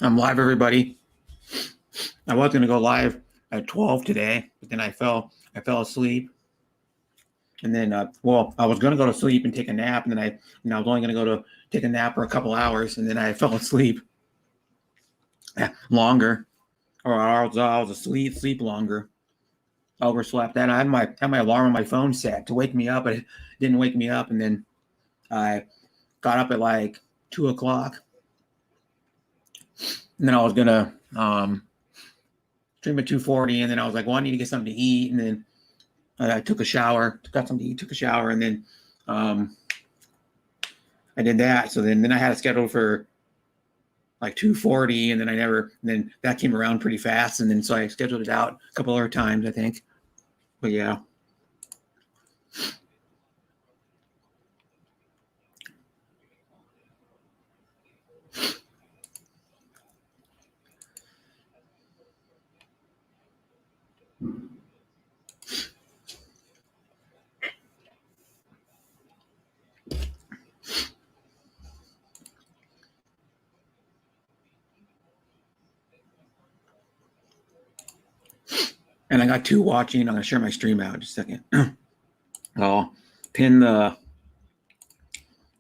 I'm live, everybody. I was going to go live at 12 today, but then I fell asleep. And then, I was going to go to sleep and take a nap, and then I was only going to go to take a nap for a couple hours, and then I fell asleep longer, or I was asleep, sleep longer, overslept. And I had my alarm on my phone set to wake me up, but it didn't wake me up. And then I got up at like 2 o'clock, and then I was gonna stream at 2:40, and then I was like, well, I need to get something to eat, and then I took a shower, got something to eat, took a shower, and then I did that. So then I had it scheduled for like 2:40, and then that came around pretty fast, and then so I scheduled it out a couple other times, I think. But yeah. And I got two watching. I'm gonna share my stream out in just a second. I'll pin the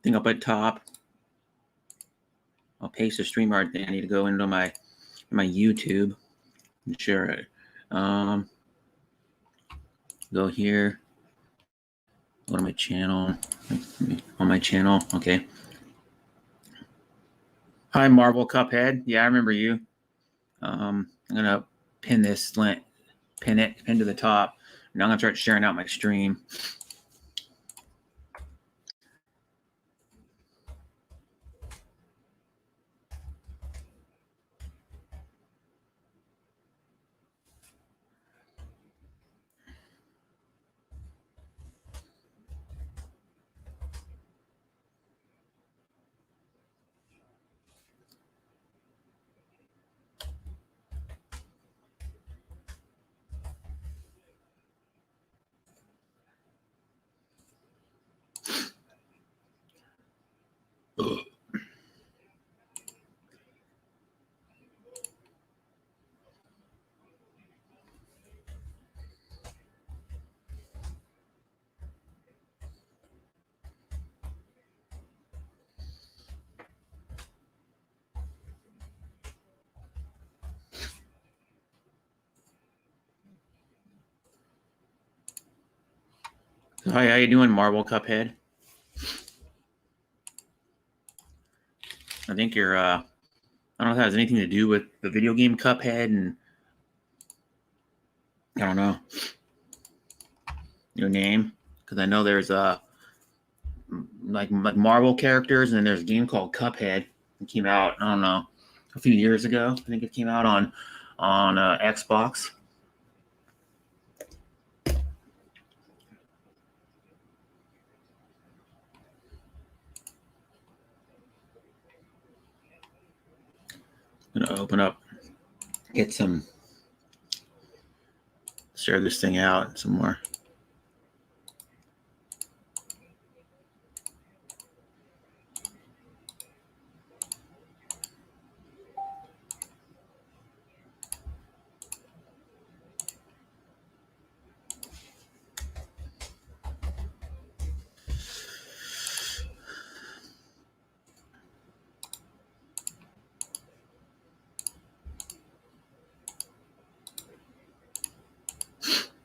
thing up at top. I'll paste the stream art thing. I need to go into my YouTube and share it. Go here. Go to my channel. On my channel, okay. Hi, Marvel Cuphead. Yeah, I remember you. I'm gonna pin this link, pin to the top. Now I'm gonna start sharing out my stream. Hi, how you doing, Marvel Cuphead? I think you're I don't know if that has anything to do with the video game Cuphead, and I don't know your name, because I know there's like Marvel characters, and then there's a game called Cuphead. It came out, I don't know, a few years ago. I think it came out on Xbox. I'm gonna open up, share this thing out some more.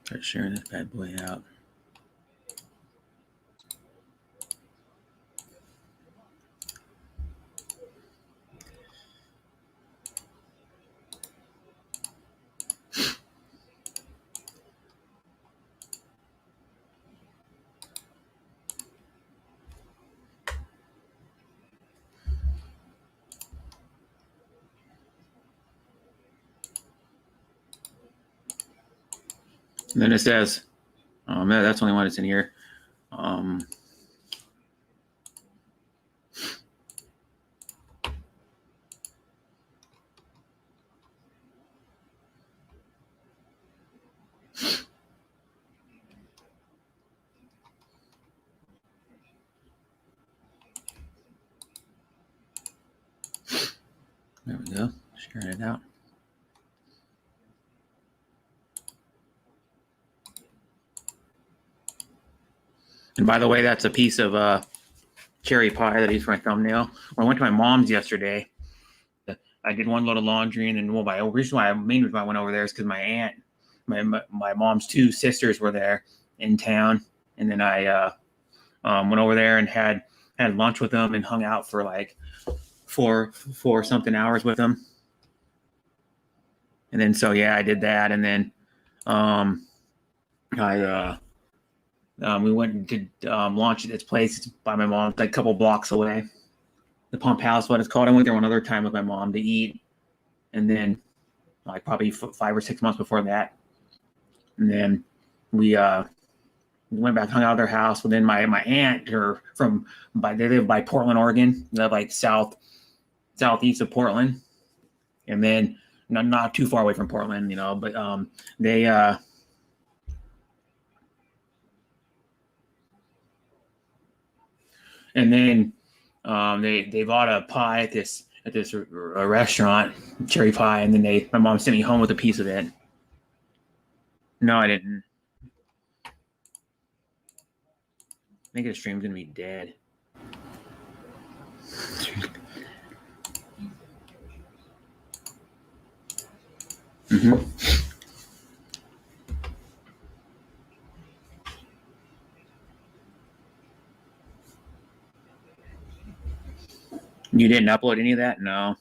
Start sharing this bad boy out. And then it says, that's the only one that's in here. There we go. Turn it out. And by the way, that's a piece of cherry pie that I used for my thumbnail. When I went to my mom's yesterday, I did one load of laundry, and then main reason why I went over there is because my aunt, my mom's two sisters were there in town, and then I went over there and had lunch with them and hung out for like four something hours with them. And then so yeah, I did that, and then we went and did lunch at this place. It's by my mom, like a couple blocks away. The Pump House, what it's called. I went there one other time with my mom to eat, and then like probably 5 or 6 months before that, and then we went back, hung out at their house. But then my aunt, they live by Portland, Oregon. They live like southeast of Portland, and then not too far away from Portland, But they and then they bought a pie at this restaurant, cherry pie, and then my mom sent me home with a piece of it. No, I didn't. I think the stream's gonna be dead. Mm-hmm. You didn't upload any of that? No.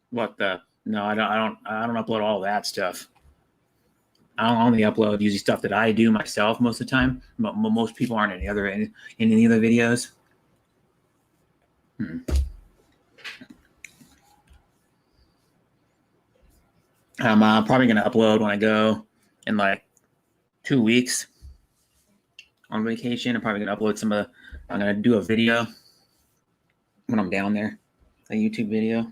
What the? No, I don't upload all that stuff. I don't only upload usually stuff that I do myself most of the time. But most people aren't in any other videos. I'm probably gonna upload when I go in like 2 weeks on vacation. I'm probably gonna upload I'm gonna do a video when I'm down there, a YouTube video.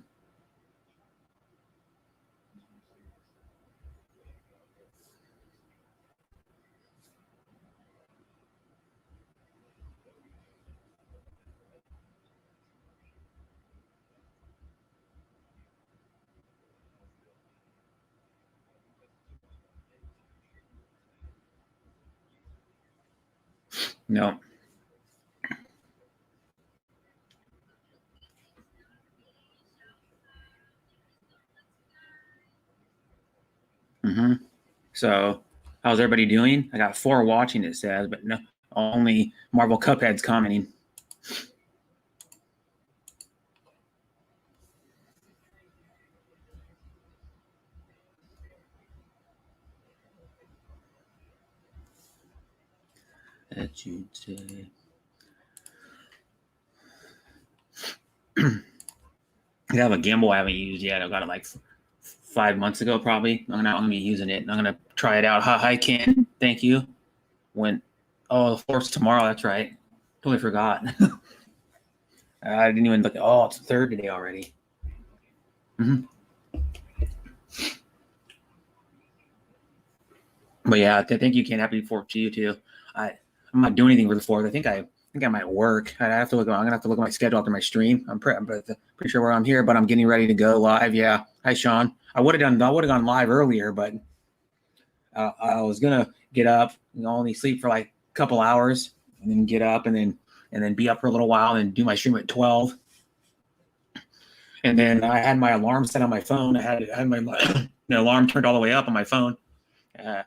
No. Mm-hmm. So, how's everybody doing? I got 4 watching, it says, but no, only Marvel Cuphead's commenting. That you'd say. I have a gimbal I haven't used yet. I got it like 5 months ago, probably. I'm gonna be using it. I'm gonna try it out. Hi, Ken. Thank you. The 4th's tomorrow. That's right. Totally forgot. I didn't even look. It's the 3rd today already. Mm-hmm. But yeah, thank you, Ken. Happy 4th to you too. I'm not doing anything for the 4th. I think I might work. I'm gonna have to look at my schedule after my stream. I'm pretty sure where I'm here, but I'm getting ready to go live. Yeah. Hi, Sean. I would have gone live earlier, but I was gonna get up, only sleep for like a couple hours, and then get up and then be up for a little while and do my stream at 12. And then I had my alarm set on my phone. I had my the alarm turned all the way up on my phone. I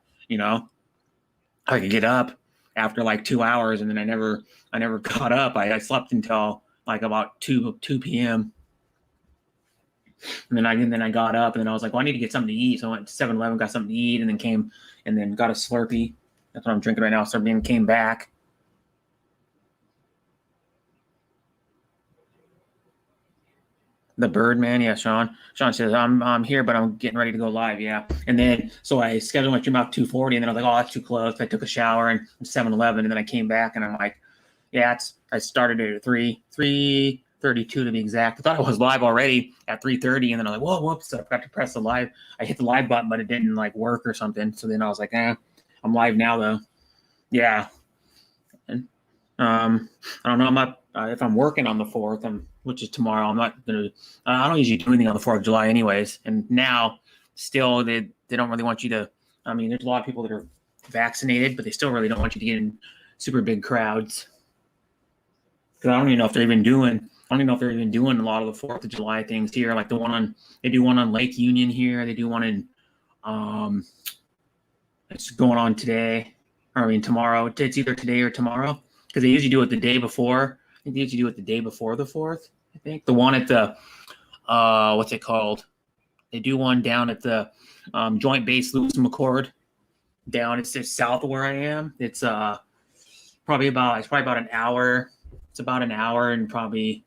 could get up after like 2 hours, and then I never got up. I slept until like about 2 p.m. And then I got up, and then I was like, well, I need to get something to eat. So I went to 7-Eleven, got something to eat, and then got a Slurpee. That's what I'm drinking right now. Slurpee, and came back. The Birdman, yeah, Sean. Sean says, I'm here, but I'm getting ready to go live, yeah. And then, so I scheduled my stream out 2:40, and then I was like, that's too close. I took a shower and 7-Eleven, and then I came back, and I'm like, yeah, I started it at 3:32 to be exact. I thought I was live already at 3:30, and then I'm like, whoa, whoops, I forgot to press the live. I hit the live button, but it didn't like work or something. So then I was like, I'm live now though. Yeah. And I don't know. I'm not if I'm working on the 4th. which is tomorrow. I'm not gonna. I don't usually do anything on the 4th of July, anyways. And now, still, they don't really want you to. I mean, there's a lot of people that are vaccinated, but they still really don't want you to get in super big crowds. Because I don't even know if they're even doing. I don't even know if they're even doing a lot of the 4th of July things here. Like they do one on Lake Union here. They do one in, it's going on today. Or I mean tomorrow. It's either today or tomorrow. Because they usually do it the day before. I think they usually do it the day before the 4th. I think the one at the, what's it called? They do one down at the Joint Base Lewis McChord. Down, it's just south of where I am. It's probably about an hour. It's about an hour and probably,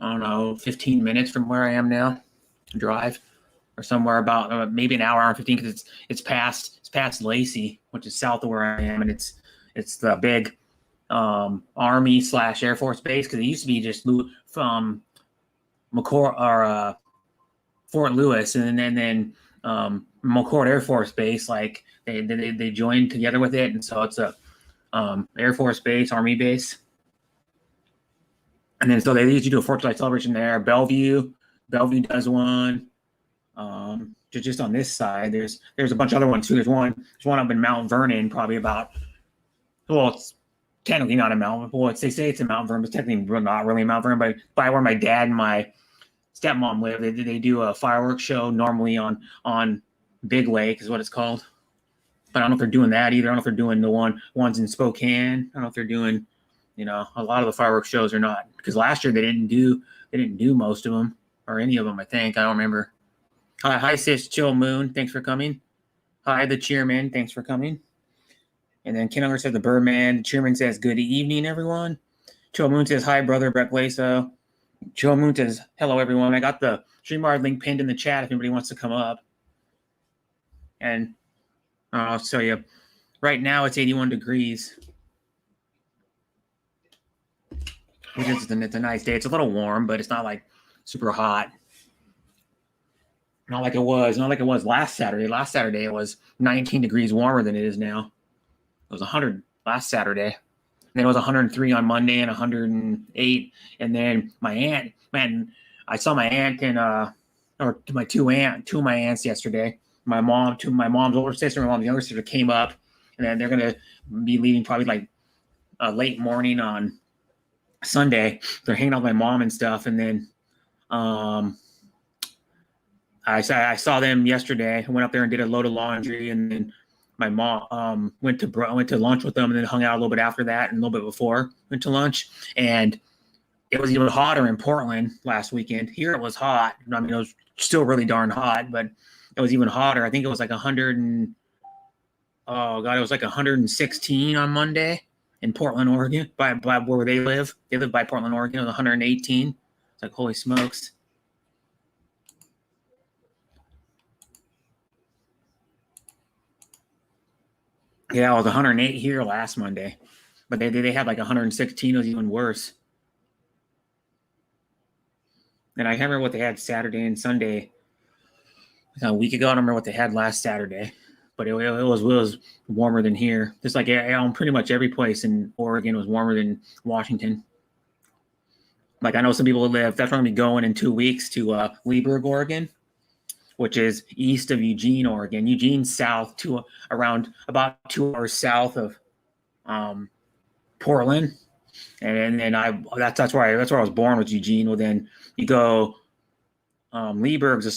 I don't know, 15 minutes from where I am now, drive, or somewhere about maybe an hour and 15, because it's past Lacey, which is south of where I am, and it's the big Army / Air Force base, because it used to be just from McChord or Fort Lewis, and then McChord Air Force Base, like they joined together with it, and so it's a Air Force base, Army base. And then so they usually do a 4th of July celebration there. Bellevue does one. Just on this side, there's a bunch of other ones too. There's one up in Mount Vernon, probably about, well, it's technically not a Mount, well, they say it's in Mount Vernon, but technically not really Mount Vernon, but by where my dad and my stepmom live. They do a fireworks show normally on Big Lake is what it's called. But I don't know if they're doing that either. I don't know if they're doing the ones in Spokane. I don't know if they're doing, a lot of the fireworks shows are not, because last year they didn't do most of them, or any of them, I think. I don't remember. Hi sis, Chill Moon, thanks for coming. Hi the Cheerman, thanks for coming. And then Ken Unger said the Birdman. The Cheerman says good evening, everyone. Chill Moon says hi, brother Brett Laso. Chill Moon says hello, everyone. I got the StreamYard link pinned in the chat if anybody wants to come up. And I'll show you. Right now it's 81 degrees. It's a nice day. It's a little warm, but it's not like super hot. Not like it was last Saturday. Last Saturday it was 19 degrees warmer than it is now. It was 100 last Saturday. And then it was 103 on Monday and 108. And then my aunt, man, I saw my aunt and or my two of my aunts yesterday. My mom's older sister, my mom's younger sister came up, and then they're gonna be leaving probably like late morning on Sunday. They're hanging out with my mom and stuff, and then I saw them yesterday. I went up there and did a load of laundry, and then my mom went to lunch with them, and then hung out a little bit after that, and a little bit before went to lunch. And it was even hotter in Portland last weekend. Here it was hot. I mean, it was still really darn hot, but it was even hotter. I think it was like 100 and oh god, it was like 116 on Monday in Portland, Oregon, by where they live. They live by Portland, Oregon. It was 118. It's like, holy smokes. Yeah, it was 108 here last Monday, but they had like 116. It was even worse. And I can't remember what they had Saturday and Sunday. A week ago, I don't remember what they had last Saturday, but it was warmer than here. Just like pretty much every place in Oregon was warmer than Washington. Like I know some people live. That's where I'm gonna be going in 2 weeks to Leesburg, Oregon, which is east of Eugene, Oregon. Eugene's south to around about 2 hours south of Portland, and that's where I was born, was Eugene. Well, then you go. Leesburg's a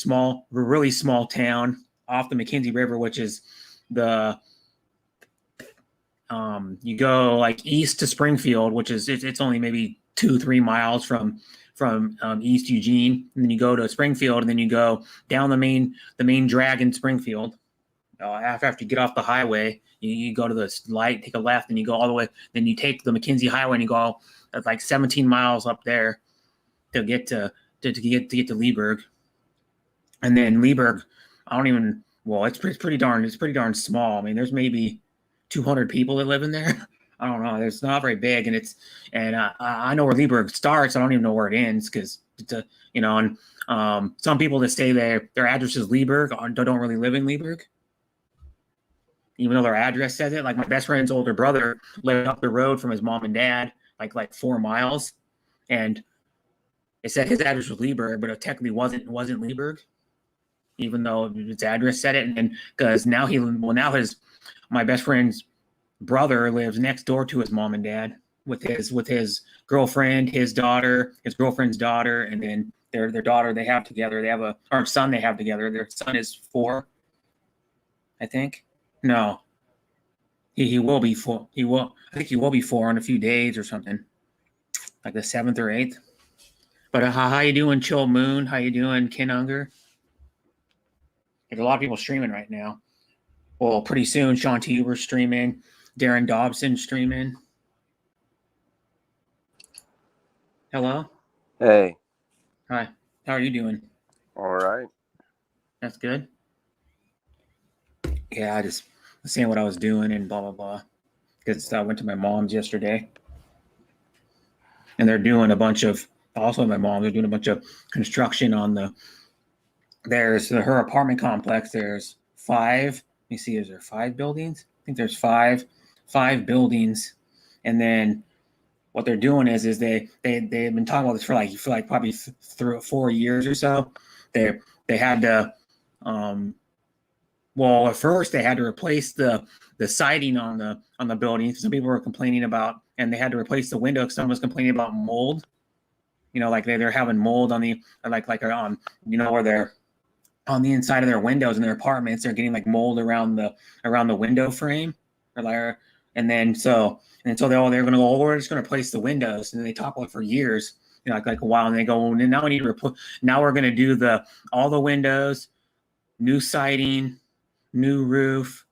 really small town off the McKenzie River, which is you go like east to Springfield, which is it's only maybe 2-3 miles from East Eugene, and then you go to Springfield, and then you go down the main drag in Springfield. After you get off the highway, you go to the light, take a left, and you go all the way. Then you take the McKenzie Highway, and you go like 17 miles up there to get to Leesburg. And then Leesburg, it's pretty darn small. I mean, there's maybe 200 people that live in there. I don't know. It's not very big, and I know where Leesburg starts. I don't even know where it ends, because some people that stay there, their address is Leesburg, don't really live in Leesburg, even though their address says it. Like my best friend's older brother lived up the road from his mom and dad, like 4 miles, and It said his address was Leesburg, but it technically wasn't Leesburg, even though his address said it. And because now my best friend's brother lives next door to his mom and dad with his girlfriend, his girlfriend's daughter, and then their daughter they have together. They have or son they have together. Their son is 4, I think. No, he will be 4. I think he will be 4 in a few days or something, like the 7th or 8th. But how you doing, Chill Moon? How you doing, Ken Unger? There's a lot of people streaming right now. Well, pretty soon, Sean Tuber's streaming. Darren Dobson streaming. Hello? Hey. Hi. How are you doing? All right. That's good. Yeah, I just was saying what I was doing and blah, blah, blah. Because I went to my mom's yesterday. And they're doing a bunch of, also my mom, they're doing a bunch of construction on her apartment complex. There's 5. Let me see, is there 5 buildings? I think there's 5 buildings. And then what they're doing is they've been talking about this for like probably 3 or 4 years or so. They had to well, at first they had to replace the siding on the building. Some people were complaining about, and they had to replace the window because someone was complaining about mold. You know, like they're having mold on the on, you know, where they're on the inside of their windows in their apartments. They're getting like mold around the window frame, and so they're going to go, we're just going to replace the windows. And they talk about it for years, you know, like a while, and they go, and now we need to now we're going to do all the windows, new siding, new roof,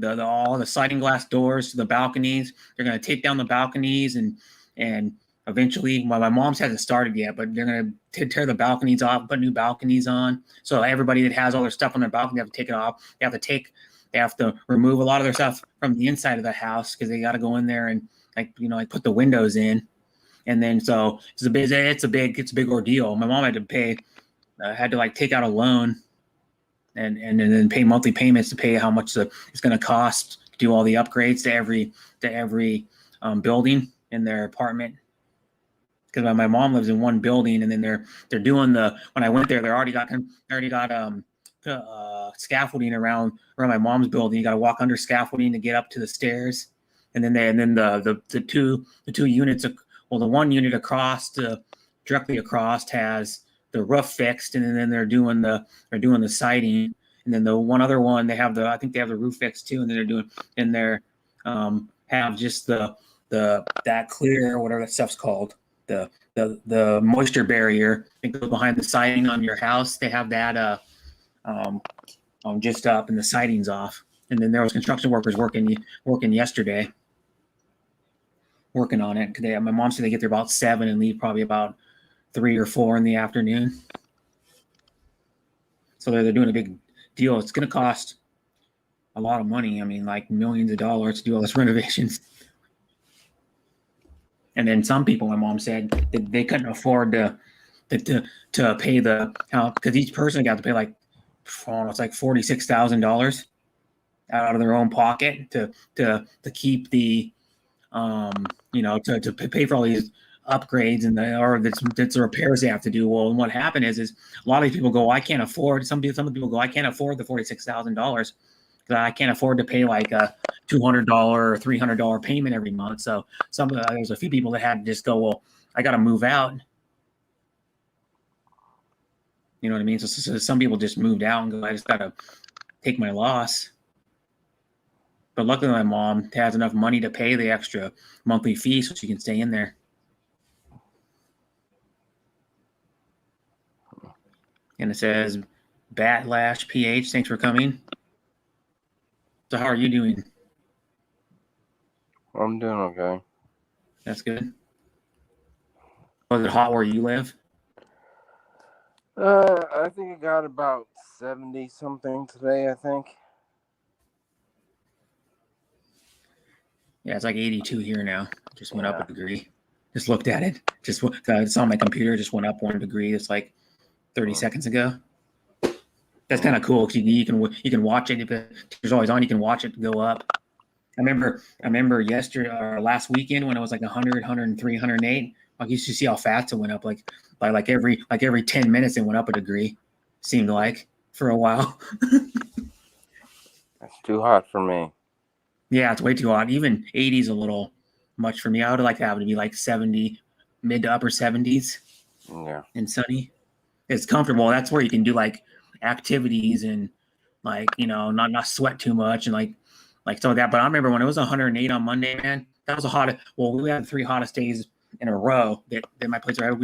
all the sliding glass doors to the balconies. They're going to take down the balconies and eventually, well, my mom's hasn't started yet, but they're going to tear the balconies off, put new balconies on. So everybody that has all their stuff on their balcony, they have to take it off. They have to remove a lot of their stuff from the inside of the house because they got to go in there and put the windows in. And then so it's a big ordeal. My mom had to take out a loan and then pay monthly payments to pay how much it's going to cost to do all the upgrades to every building in their apartment. Because my mom lives in one building, and then they're doing when I went there, they already got scaffolding around my mom's building. You got to walk under scaffolding to get up to the stairs, and then the two units. Well, the one unit directly across has the roof fixed, and then they're doing the siding, and then the one other one I think they have the roof fixed too, and then they're have just that clear or whatever that stuff's called. The moisture barrier that goes behind the siding on your house. They have that just up, and the siding's off. And then there was construction workers working yesterday, working on it. My mom said they get there about 7 and leave probably about 3 or 4 in the afternoon. So they're doing a big deal. It's going to cost a lot of money. I mean, like millions of dollars to do all this renovations. And then some people, my mom said, that they couldn't afford to pay because each person got to pay it's like $46,000 out of their own pocket to keep the to pay for all these upgrades or that's the repairs they have to do. Well, and what happened is a lot of these people go, I can't afford. Some people go, I can't afford the $46,000. I can't afford to pay like a $200 or $300 payment every month. So there's a few people that had to just go, well, I got to move out. You know what I mean? So some people just moved out and go, I just got to take my loss. But luckily my mom has enough money to pay the extra monthly fee so she can stay in there. And it says, Batlash PH, thanks for coming. So how are you doing? I'm doing okay. That's good. Was it hot where you live? I think it got about 70 something today, I think. Yeah, it's like 82 here now. Just went up a degree. Just looked at it. It's on my computer. Just went up 1 degree. It's like 30 seconds ago. That's kind of cool because you can watch it. If it's always on, you can watch it go up. I remember yesterday or last weekend when it was like 100, 103, 108. like you should see how fast it went up. Like every 10 minutes it went up a degree. Seemed like for a while. That's too hot for me. Yeah, it's way too hot. Even 80's a little much for me. I would like to have it to be like 70, mid to upper 70s Yeah. and sunny. It's comfortable. That's where you can do like activities and like, not sweat too much and like some of that. But I remember when it was 108 on Monday, man, that was we had the 3 hottest days in a row that my place are.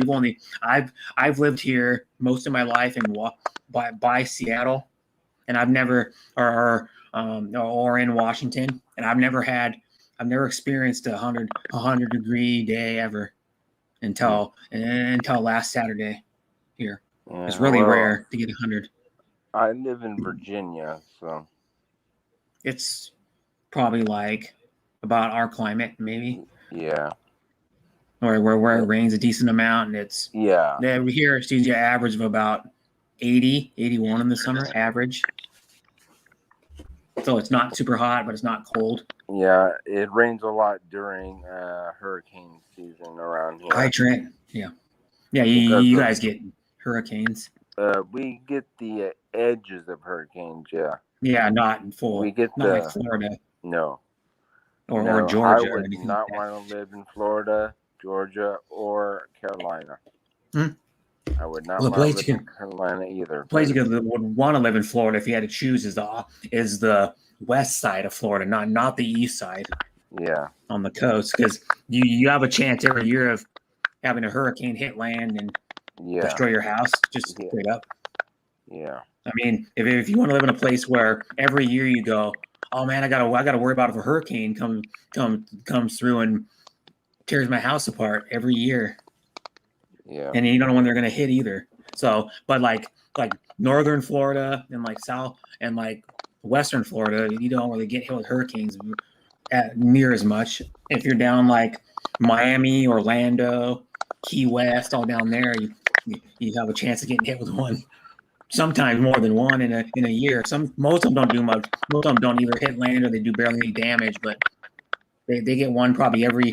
I've lived here most of my life by Seattle, and I've never or in Washington, and I've never experienced a 100 degree day ever until last Saturday here. Yeah, It's really rare to get 100. I live in Virginia, so It's probably like about our climate, maybe. yeah. Where it rains a decent amount, and it's Yeah. here it's usually an average of about 80, 81 in the summer average. So it's not super hot, but it's not cold. Yeah, it rains a lot during hurricane season around here. Hi, Trent. Yeah. You guys get hurricanes. We get the edges of hurricanes. Yeah. Yeah, not in full. We get not like Florida. No. Or Georgia. I would not want to live in Florida, Georgia, or Carolina. I would not want to live in Carolina either. The place you would want to live in Florida if you had to choose is the west side of Florida, not the east side. Yeah. On the coast, because you have a chance every year of having a hurricane hit land and destroy your house, just straight up. Yeah. I mean, if you want to live in a place where every year you go, oh man, I gotta worry about if a hurricane comes through and tears my house apart every year. Yeah. And you don't know when they're gonna hit either. So, but like northern Florida and like south and like western Florida, you don't really get hit with hurricanes near as much. If you're down like Miami, Orlando, Key West, all down there, you have a chance of getting hit with one. Sometimes more than one in a year. Most of them don't do much. Most of them don't either hit land or they do barely any damage, but they get one probably every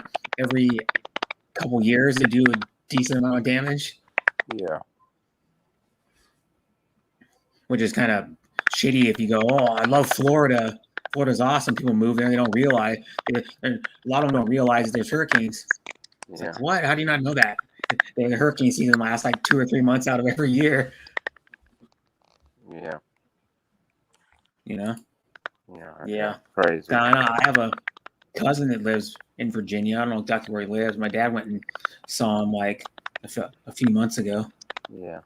couple years. They do a decent amount of damage. Yeah. Which is kind of shitty if you go, oh, I love Florida. Florida's awesome. People move there. They don't realize. A lot of them don't realize there's hurricanes. It's like, what? How do you not know that? The hurricane season lasts like 2 or 3 months out of every year. Yeah. Yeah. Yeah. Crazy. I have a cousin that lives in Virginia. I don't know exactly where he lives. My dad went and saw him like a few months ago. Yeah.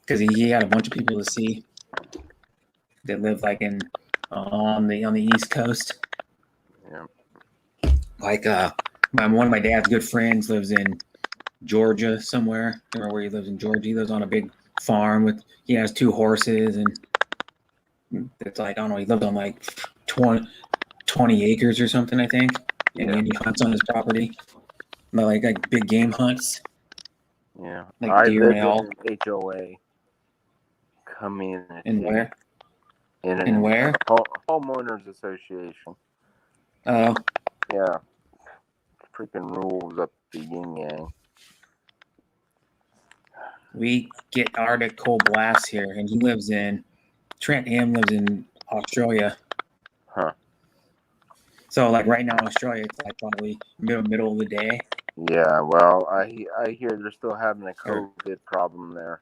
Because he had a bunch of people to see that live like on the East Coast. Yeah. Like one of my dad's good friends lives in Georgia somewhere. I don't know where he lives in Georgia. He lives on a big farm he has 2 horses, and it's like, I don't know, he lives on like 20 acres or something, I think. And he hunts on his property. But like big game hunts. Yeah. Like I deer live and elk. in HOA community. In where? In where? Homeowners Association. Oh. Yeah. Freaking rules up the yin yang. We get Arctic cold blasts here, and Trent Ham lives in Australia. Huh. So like right now in Australia, it's like probably middle of the day. Yeah, well, I hear they're still having a COVID problem there.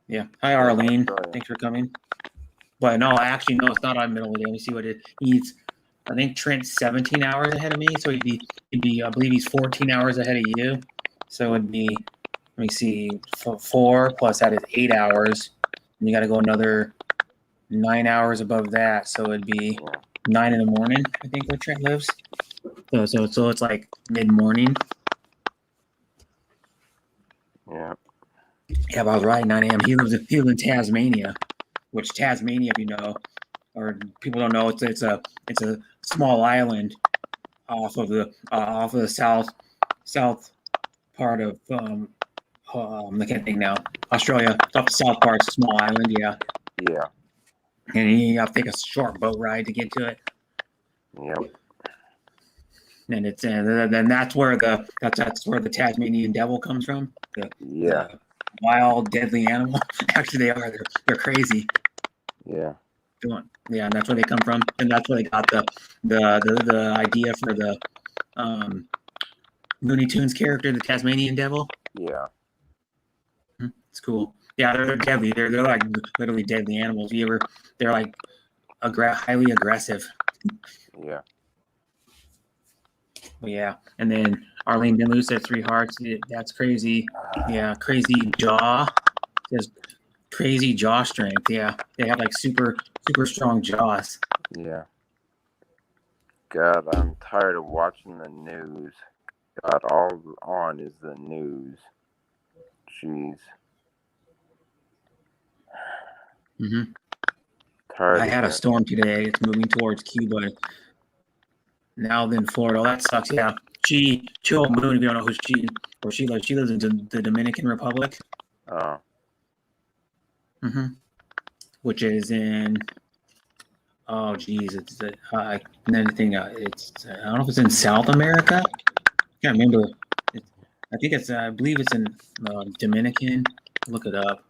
Yeah. Hi, Arlene. Thanks for coming. But no, actually, no, it's not on middle of the day. Let me see what he's. I think Trent's 17 hours ahead of me, so he'd be. I believe he's 14 hours ahead of you. So it'd be. Let me see. 4 plus that is 8 hours. And you got to go another 9 hours above that, so it'd be 9 in the morning. I think where Trent lives. So it's like mid morning. Yeah. Yeah, but I was right. 9 a.m. He lives in Tasmania, which Tasmania, if you know, or people don't know, it's a small island off of the south part of I can't think now. Australia. It's off the south part. It's a small island. Yeah. Yeah. And you have to take a short boat ride to get to it. Yep. and it's and then that's where the Tasmanian devil comes from. The wild, deadly animal. Actually, they are. They're crazy. Yeah. Yeah, and that's where they come from, and that's where they got the idea for the Looney Tunes character, the Tasmanian devil. Yeah. It's cool. Yeah, they're deadly. They're like literally deadly animals. They're like highly aggressive. Yeah. But yeah, and then Arlene Benlou said 3 hearts. That's crazy. Yeah, crazy jaw. Says crazy jaw strength. Yeah, they have like super strong jaws. Yeah. God, I'm tired of watching the news. God, all on is the news. Jeez. Mm-hmm. Tired. I had a storm today. It's moving towards Cuba. Now then Florida. Oh, that sucks. Yeah. Chill Moon, if you don't know where she lives. She lives in the Dominican Republic. Oh. Mm-hmm. Which is in, oh geez, it's anything. It's I don't know if it's in South America. I can't remember. I believe it's in Dominican. Look it up.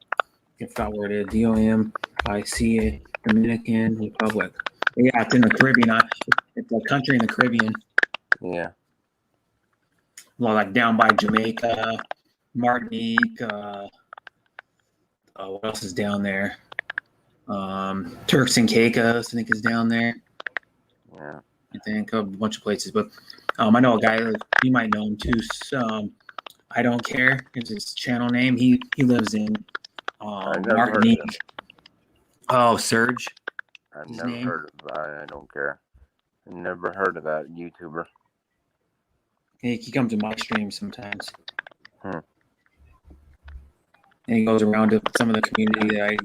I forgot where it is. DOMIC, Dominican Republic. Yeah, it's in the Caribbean. It's a country in the Caribbean. Yeah. Well, like down by Jamaica, Martinique. What else is down there? Turks and Caicos, I think, is down there. Yeah. I think a bunch of places, but I know a guy. You might know him too. I don't care. It's his channel name. He lives in Martinique. Oh, Serge. I've never heard of that. I don't care. I've never heard of that YouTuber. He comes to my stream sometimes. And he goes around to some of the community that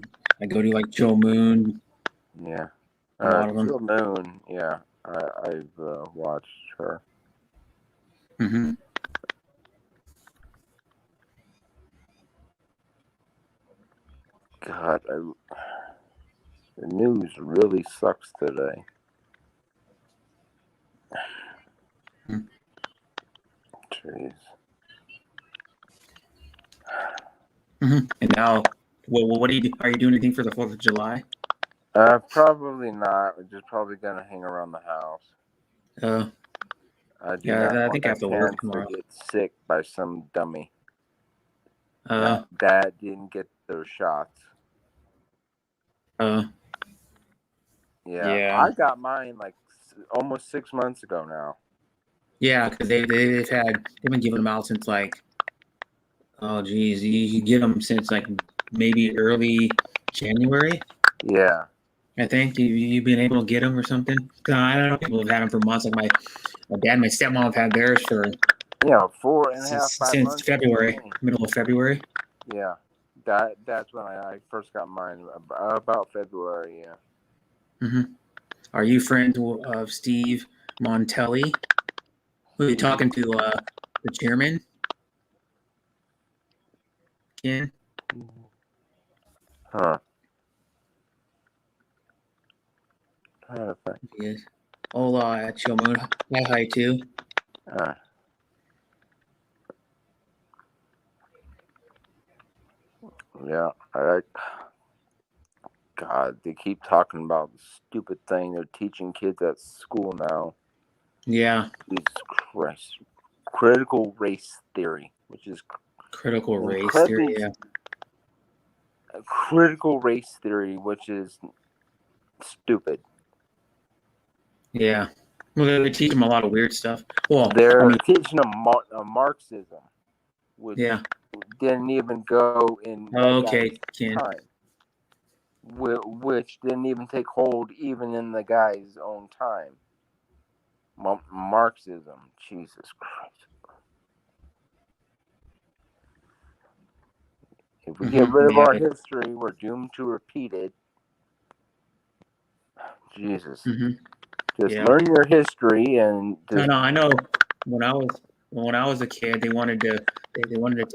I go to, like Joe Moon. Yeah. A lot of them. Joe Moon, yeah. I've watched her. Mm-hmm. God, the news really sucks today. Jeez. Mm-hmm. And now, what are you doing anything for the 4th of July? Probably not. We're just probably gonna hang around the house. I think I have to work tomorrow. Get sick by some dummy. That didn't get those shots. Yeah. I got mine like almost 6 months ago now. Yeah, because they've been giving them out since like, oh geez, you get them since like maybe early January. Yeah. I think you've been able to get them or something. I don't know. People have had them for months. Like my dad and my stepmom have had theirs for 4.5 since February, middle of February. Yeah, that's when I first got mine. About February. Yeah. Mm-hmm. Are you friends of Steve Montelli? Who are you talking to? The chairman? Ken? Huh. Yes. Hola, at Chill Moon. Hi too. Yeah, God, they keep talking about the stupid thing they're teaching kids at school now. Yeah. Jesus Christ. Critical race theory, which is critical race theory. Yeah. Critical race theory, which is stupid. Yeah. Well, they teach them a lot of weird stuff. Well, they're teaching them Marxism, which didn't even go in time, which didn't even take hold even in the guy's own time. Marxism, Jesus Christ. If we get rid of our history, we're doomed to repeat it. Jesus. Just learn your history and I know. When I was a kid, they wanted to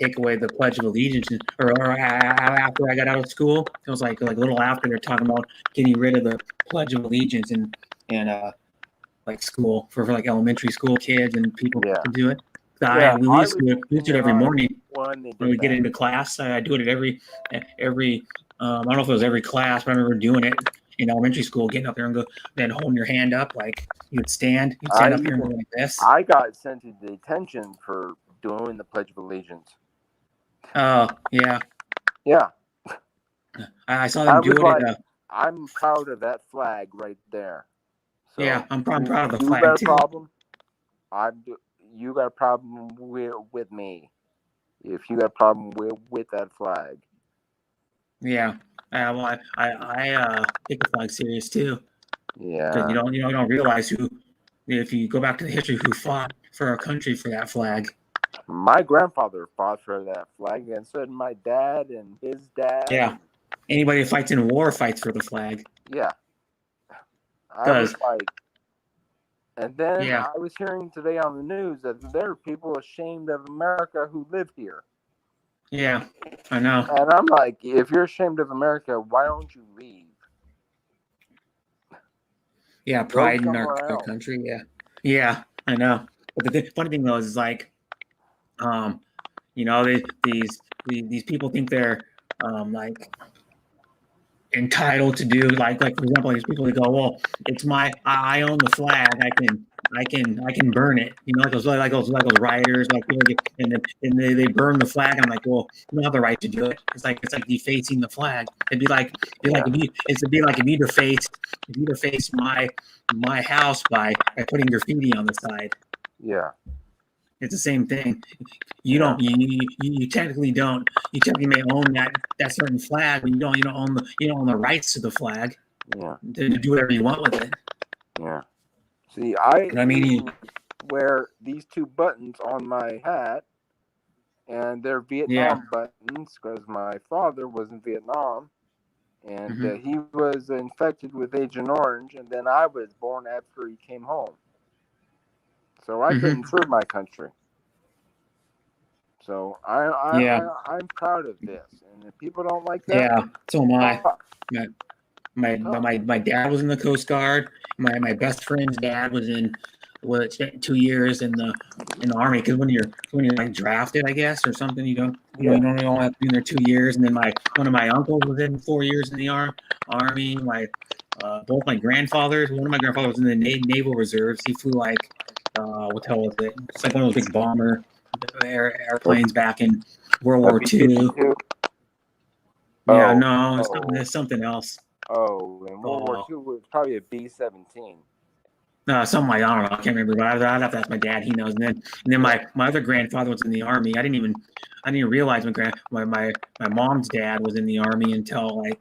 take away the Pledge of Allegiance, or after I got out of school, it was like a little after they're talking about getting rid of the Pledge of Allegiance and like school for like elementary school kids and people Yeah. to do it. Yeah, We I used to was do in it, we used to do it junior every high morning when they when did we get that. into class. I do it at every I don't know if it was every class, but I remember doing it in elementary school, getting up there and go, then holding your hand up like you'd stand I up here and go even like this. I got sent to detention for doing the Pledge of Allegiance. Oh yeah, Yeah, I saw I them do was it. like, I'm proud of that flag right there. So Yeah, I'm proud of the you flag got a too. problem? You got a problem with me. If you got a problem with that flag. Yeah, well, I take the flag serious too, because Yeah. you don't realize who, if you go back to the history, who fought for our country for that flag. My grandfather fought for that flag, and so did my dad and his dad. Yeah, anybody who fights in war fights for the flag. Yeah. I was like, and then Yeah. I was hearing today on the news that there are people ashamed of America who live here. Yeah, I know. And I'm like, if you're ashamed of America, why don't you leave? Yeah, pride in our country. Yeah, yeah, I know. But the funny thing though is like, you know, these people think they're like entitled to do like for example, these people that go, well, it's I own the flag, I can burn it, you know, like those rioters, like people get, and then they burn the flag. I'm like, well, you don't have the right to do it. It's like defacing the flag. It'd be like if you defaced my house by putting graffiti on the side. Yeah. It's the same thing. You don't. You technically don't. You technically may own that certain flag, but you don't own the rights to the flag. Yeah. To do whatever you want with it. Yeah. See, I mean, wear these two buttons on my hat, and they're Vietnam buttons because my father was in Vietnam, and he was infected with Agent Orange, and then I was born after he came home. So I couldn't serve my country. So I'm proud of this, and if people don't like that, yeah, so am I. My dad was in the Coast Guard. My best friend's dad was spent 2 years in the Army, because when you're like drafted, I guess, or something, you don't only have to be in there 2 years. And then one of my uncles was in 4 years in the Army. Both my grandfathers, one of my grandfathers was in the Naval Reserves. He flew like what the hell was it? It's like one of those big bomber airplanes back in World War II. Yeah, no, it's something else. Oh, in World War II, it was probably a B-17. No, something like, I don't know, I can't remember. But I'd have to ask my dad. He knows. And then my other grandfather was in the Army. I didn't even realize my mom's dad was in the Army until like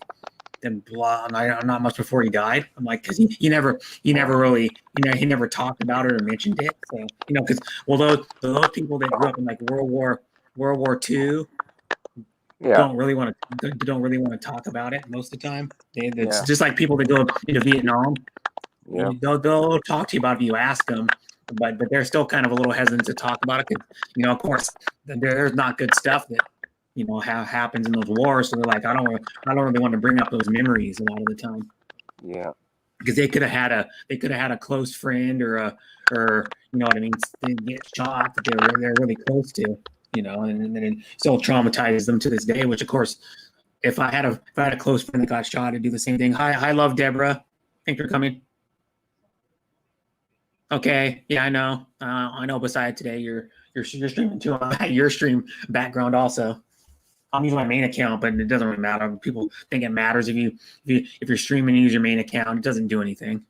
then not much before he died. I'm like, because he never really, he never talked about it or mentioned it. So because those people that grew up in like World War II. Don't really want to talk about it most of the time. It's just like people that go into Vietnam. Yeah. They'll talk to you about it if you ask them, but they're still kind of a little hesitant to talk about it because of course there's not good stuff that happens in those wars. So they're like, I don't really want to bring up those memories a lot of the time. Yeah. Because they could have had a close friend or you know what I mean, they get shot that they're really close to. And then it still traumatizes them to this day. Which, of course, if I had a close friend that got shot, I'd do the same thing. Hi, love, Deborah. Thanks for coming. Okay, yeah, I know. I know. Besides today, you're streaming too on your stream background also. I'm using my main account, but it doesn't really matter. People think it matters if you're streaming and use your main account. It doesn't do anything.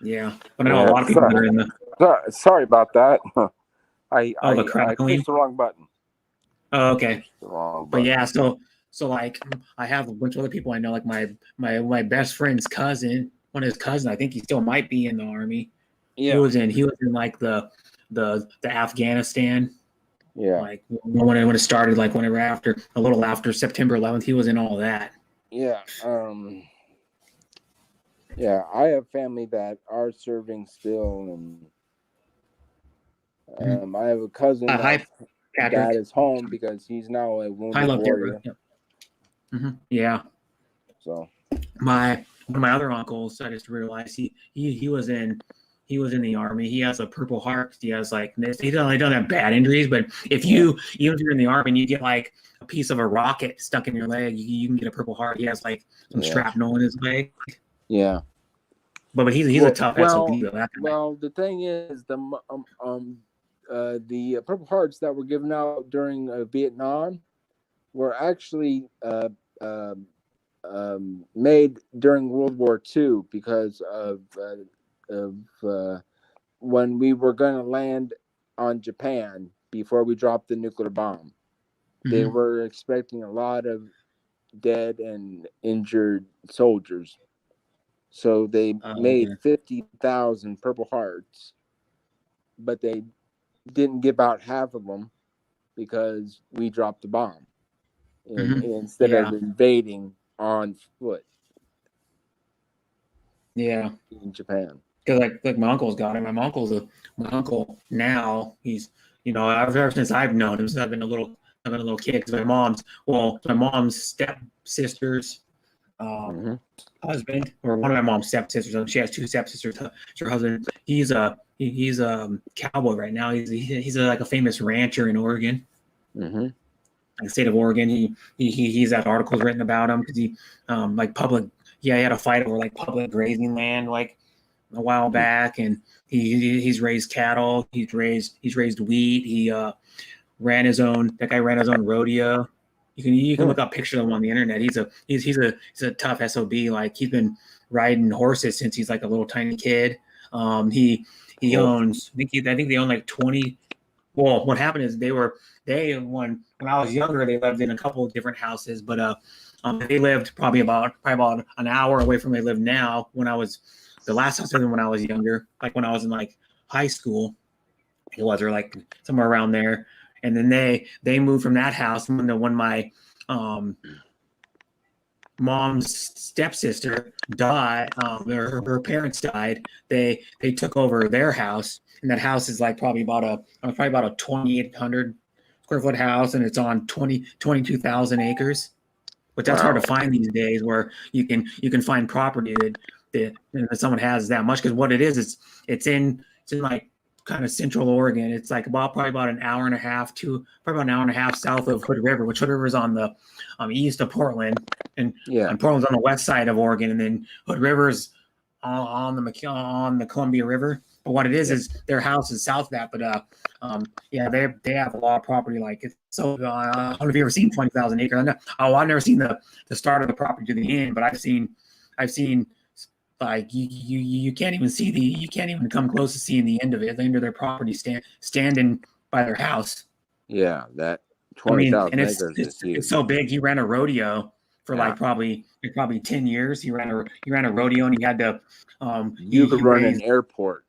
Yeah, but I know a lot of people that are in the. Sorry about that. I pushed the wrong button. Oh, okay. But yeah, so like I have a bunch of other people I know, like my best friend's cousin, one of his cousins. I think he still might be in the Army. Yeah. He was in like the Afghanistan. Yeah. Like when it started, like a little after September 11th, he was in all that. Yeah. Yeah, I have family that are serving still, and I have a cousin that is home because he's now a wounded warrior. Yeah. Yeah. So my one of my other uncles, I just realized he was in the army. He has a Purple Heart. He has like this. He don't have bad injuries, but even if you're in the army and you get like a piece of a rocket stuck in your leg, you can get a Purple Heart. He has like some shrapnel in his leg. Yeah. But he's a tough SOB though. Well, the thing is, the Purple Hearts that were given out during Vietnam were actually made during World War II because of when we were going to land on Japan before we dropped the nuclear bomb. They were expecting a lot of dead and injured soldiers. So they made 50,000 Purple Hearts, but they didn't give out half of them because we dropped the bomb instead of invading on foot. Yeah, in Japan. Because like my uncle's got it. My uncle now. He's ever since I've known him, since I've been a little kid. Because my mom's stepsister's husband, or one of my mom's stepsisters. She has two stepsisters. Her husband, he's a cowboy right now. He's like a famous rancher in Oregon, in the state of Oregon. He's had articles written about him because he he had a fight over like public grazing land like a while back, and he's raised cattle. He's raised wheat. He ran his own rodeo. You can look up pictures of him on the internet. He's a tough SOB. Like he's been riding horses since he's like a little tiny kid. He owns. I think they own like 20. Well, what happened is when I was younger, they lived in a couple of different houses, but they lived probably about an hour away from where they live now. When I was the last house when I was younger, like when I was in like high school, it was or like somewhere around there. And then they moved from that house. And when my mom's stepsister died, her parents died, they took over their house, and that house is like probably about a 2,800 square foot house, and it's on 22,000 acres. But that's hard to find these days, where you can find property that someone has that much. Because what it is, it's in like kind of central Oregon. It's like probably about an hour and a half south of Hood River, which Hood River is on the east of Portland, and Portland's on the west side of Oregon, and then Hood River's on the Columbia River. But what it is their house is south of that. But they have a lot of property. Like it's so. I don't know if you've ever seen 20,000 acres. I've never seen the start of the property to the end, but I've seen like you can't even come close to seeing the end of it. The end of their property standing by their house. Yeah, that 20,000 acres is huge. It's so big. He ran a rodeo for like probably 10 years. He ran a rodeo, and he had to. You could run an airport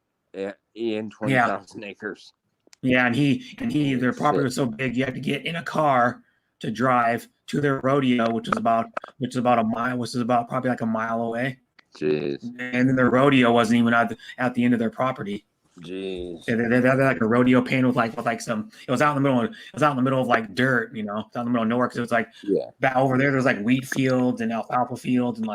in 20,000 acres. Yeah, and their property was so big, you had to get in a car to drive to their rodeo, which is about a mile, which is about probably like a mile away. Jeez. And then the rodeo wasn't even at the end of their property. Jeez. They had like a rodeo pen with some. It was out in the middle of like dirt, It's out in the middle of nowhere, because it was like that over there. There's like wheat fields and alfalfa fields and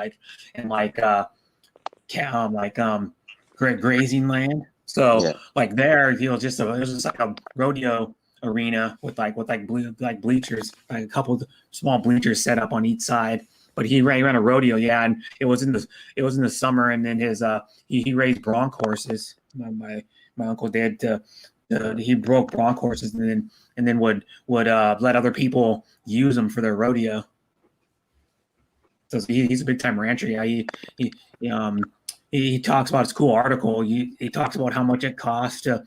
grazing land. So like there, it was just like a rodeo arena with bleachers, like a couple of small bleachers set up on each side. But he ran a rodeo, and it was in the summer, and then he raised bronc horses. My uncle did. He broke bronc horses, and then would let other people use them for their rodeo. So he's a big time rancher. Yeah, he talks about his cool article. He talks about how much it costs to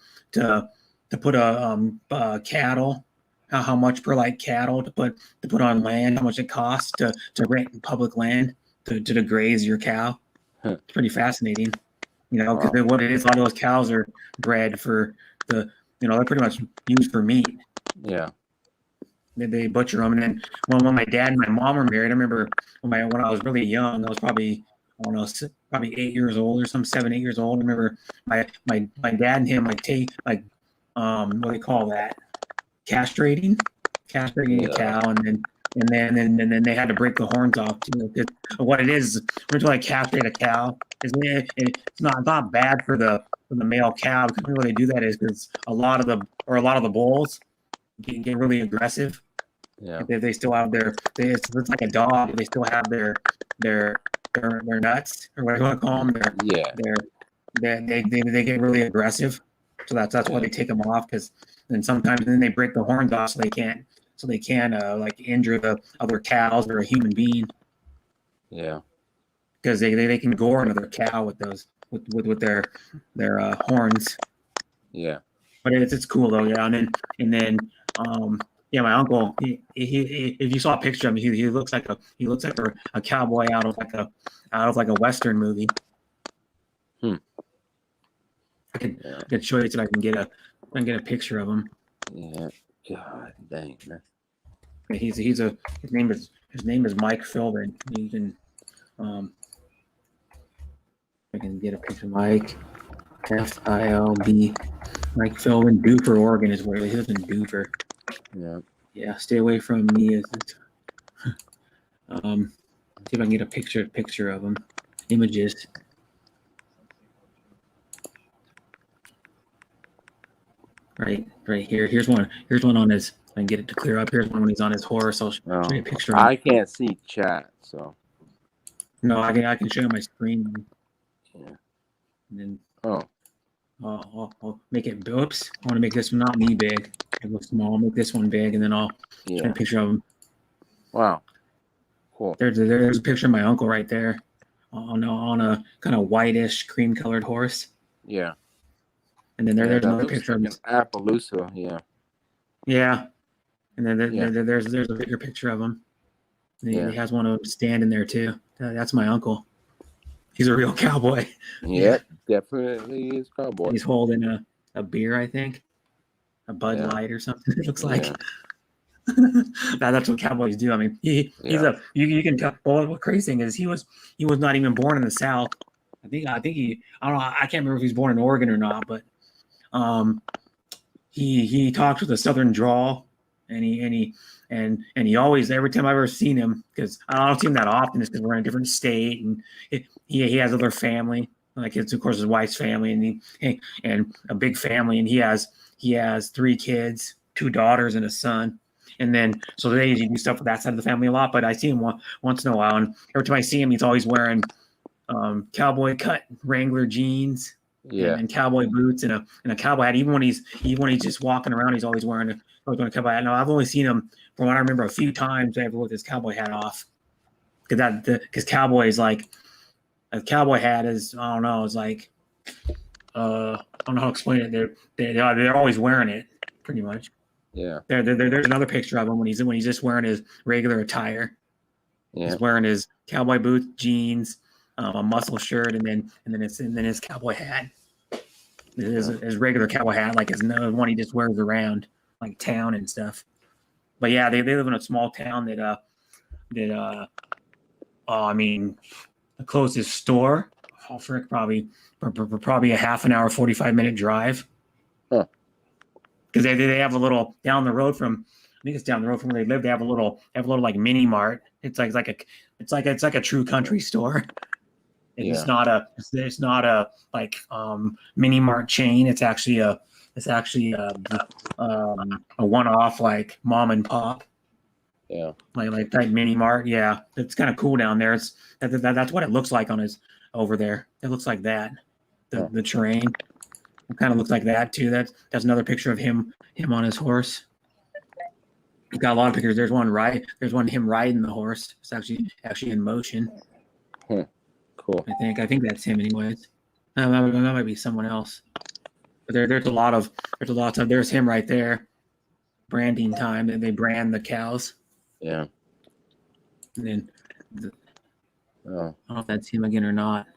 put a cattle. How much per like cattle to put on land, how much it costs to rent public land to graze your cow. It's pretty fascinating, because what it is, a lot of those cows are bred for they're pretty much used for meat. Yeah. They butcher them, and then when my dad and my mom were married, I remember when I was really young, I was probably 8 years old or 7, 8 years old. I remember my dad and him what do they call that? Castrating a cow, and then and then they had to break the horns off too. Because what it is, when like castrate a cow, it's not bad for the male cow. Because the way they do that is because a lot of the bulls get really aggressive. Yeah. They still have it's like a dog. They still have their nuts, or what do you want to call them? They get really aggressive. So that's why they take them off, because then sometimes then they break the horns off so they can't like injure the other cows or a human being, Yeah. because they can gore another cow with those with their horns. Yeah. But it's cool though, yeah. And then yeah, my uncle, he if you saw a picture of him, he looks like a cowboy out of like a Western movie. I could show you so I can get a picture of him. Yeah. God dang, man. His name is Mike Philbin. You can I can get a picture of Mike Filb. Mike Philbin, Doofer, Oregon is where he lives, in Doofer. Yeah. Yeah, stay away from me. See if I can get a picture of him. Images. Right here. Here's one on his. I can get it to clear up. Here's one when he's on his horse. I'll show you a picture. I can't see chat, so. No, I can show you my screen. Yeah. And then I'll make it. Oops! I want to make this one not me big. It looks small. I'll make this one big, and then I'll show you a picture of him. Wow. Cool. There's a picture of my uncle right there, on a kind of whitish cream colored horse. Yeah. And then there's another picture of him. Appaloosa, yeah. Yeah. And then there's a bigger picture of him. And he has one of them standing there too. That's my uncle. He's a real cowboy. Yeah, definitely is cowboy. He's holding a beer, I think. A Bud Light or something, it looks like. That's what cowboys do. I mean, you can tell. Well, what crazy thing is he was not even born in the South. I think I don't know. I can't remember if he was born in Oregon or not, but he talks with a Southern drawl, and he always, every time I've ever seen him, because I don't see him that often, it's because we're in a different state, and he has other family, like it's of course his wife's family, and a big family, and he has 3 kids, 2 daughters and a son. And then, so they usually do stuff with that side of the family a lot, but I see him once in a while, and every time I see him, he's always wearing cowboy cut Wrangler jeans, and cowboy boots, and a cowboy hat. Even when he's just walking around, he's always wearing a cowboy hat. Now I've only seen him, from what I remember, a few times ever with his cowboy hat off, because cowboys, like, a cowboy hat is, I don't know, it's like I don't know how to explain it. They're always wearing it, pretty much. Yeah. There's another picture of him when he's just wearing his regular attire. Yeah. He's wearing his cowboy boots, jeans, a muscle shirt, and then his cowboy hat. His regular cowboy hat, like his one he just wears around like town and stuff. But yeah, they live in a small town that I mean, the closest store, probably a half an hour, 45-minute drive. Huh. Because they have a little down the road from, I think it's down the road from where they live. They have a little like mini mart. It's like a true country store. It's not a like mini mart chain. It's actually a one-off, like mom and pop. Yeah. Like that mini mart. Yeah, it's kind of cool down there. That's what it looks like over there. It looks like that. The terrain. It kind of looks like that too. That's another picture of him on his horse. He's got a lot of pictures. There's one him riding the horse. It's actually in motion. Cool. I think that's him anyways. That might be someone else. But there's a lot of there's him right there. Branding time, and they brand the cows. Yeah. And then I don't know if that's him again or not.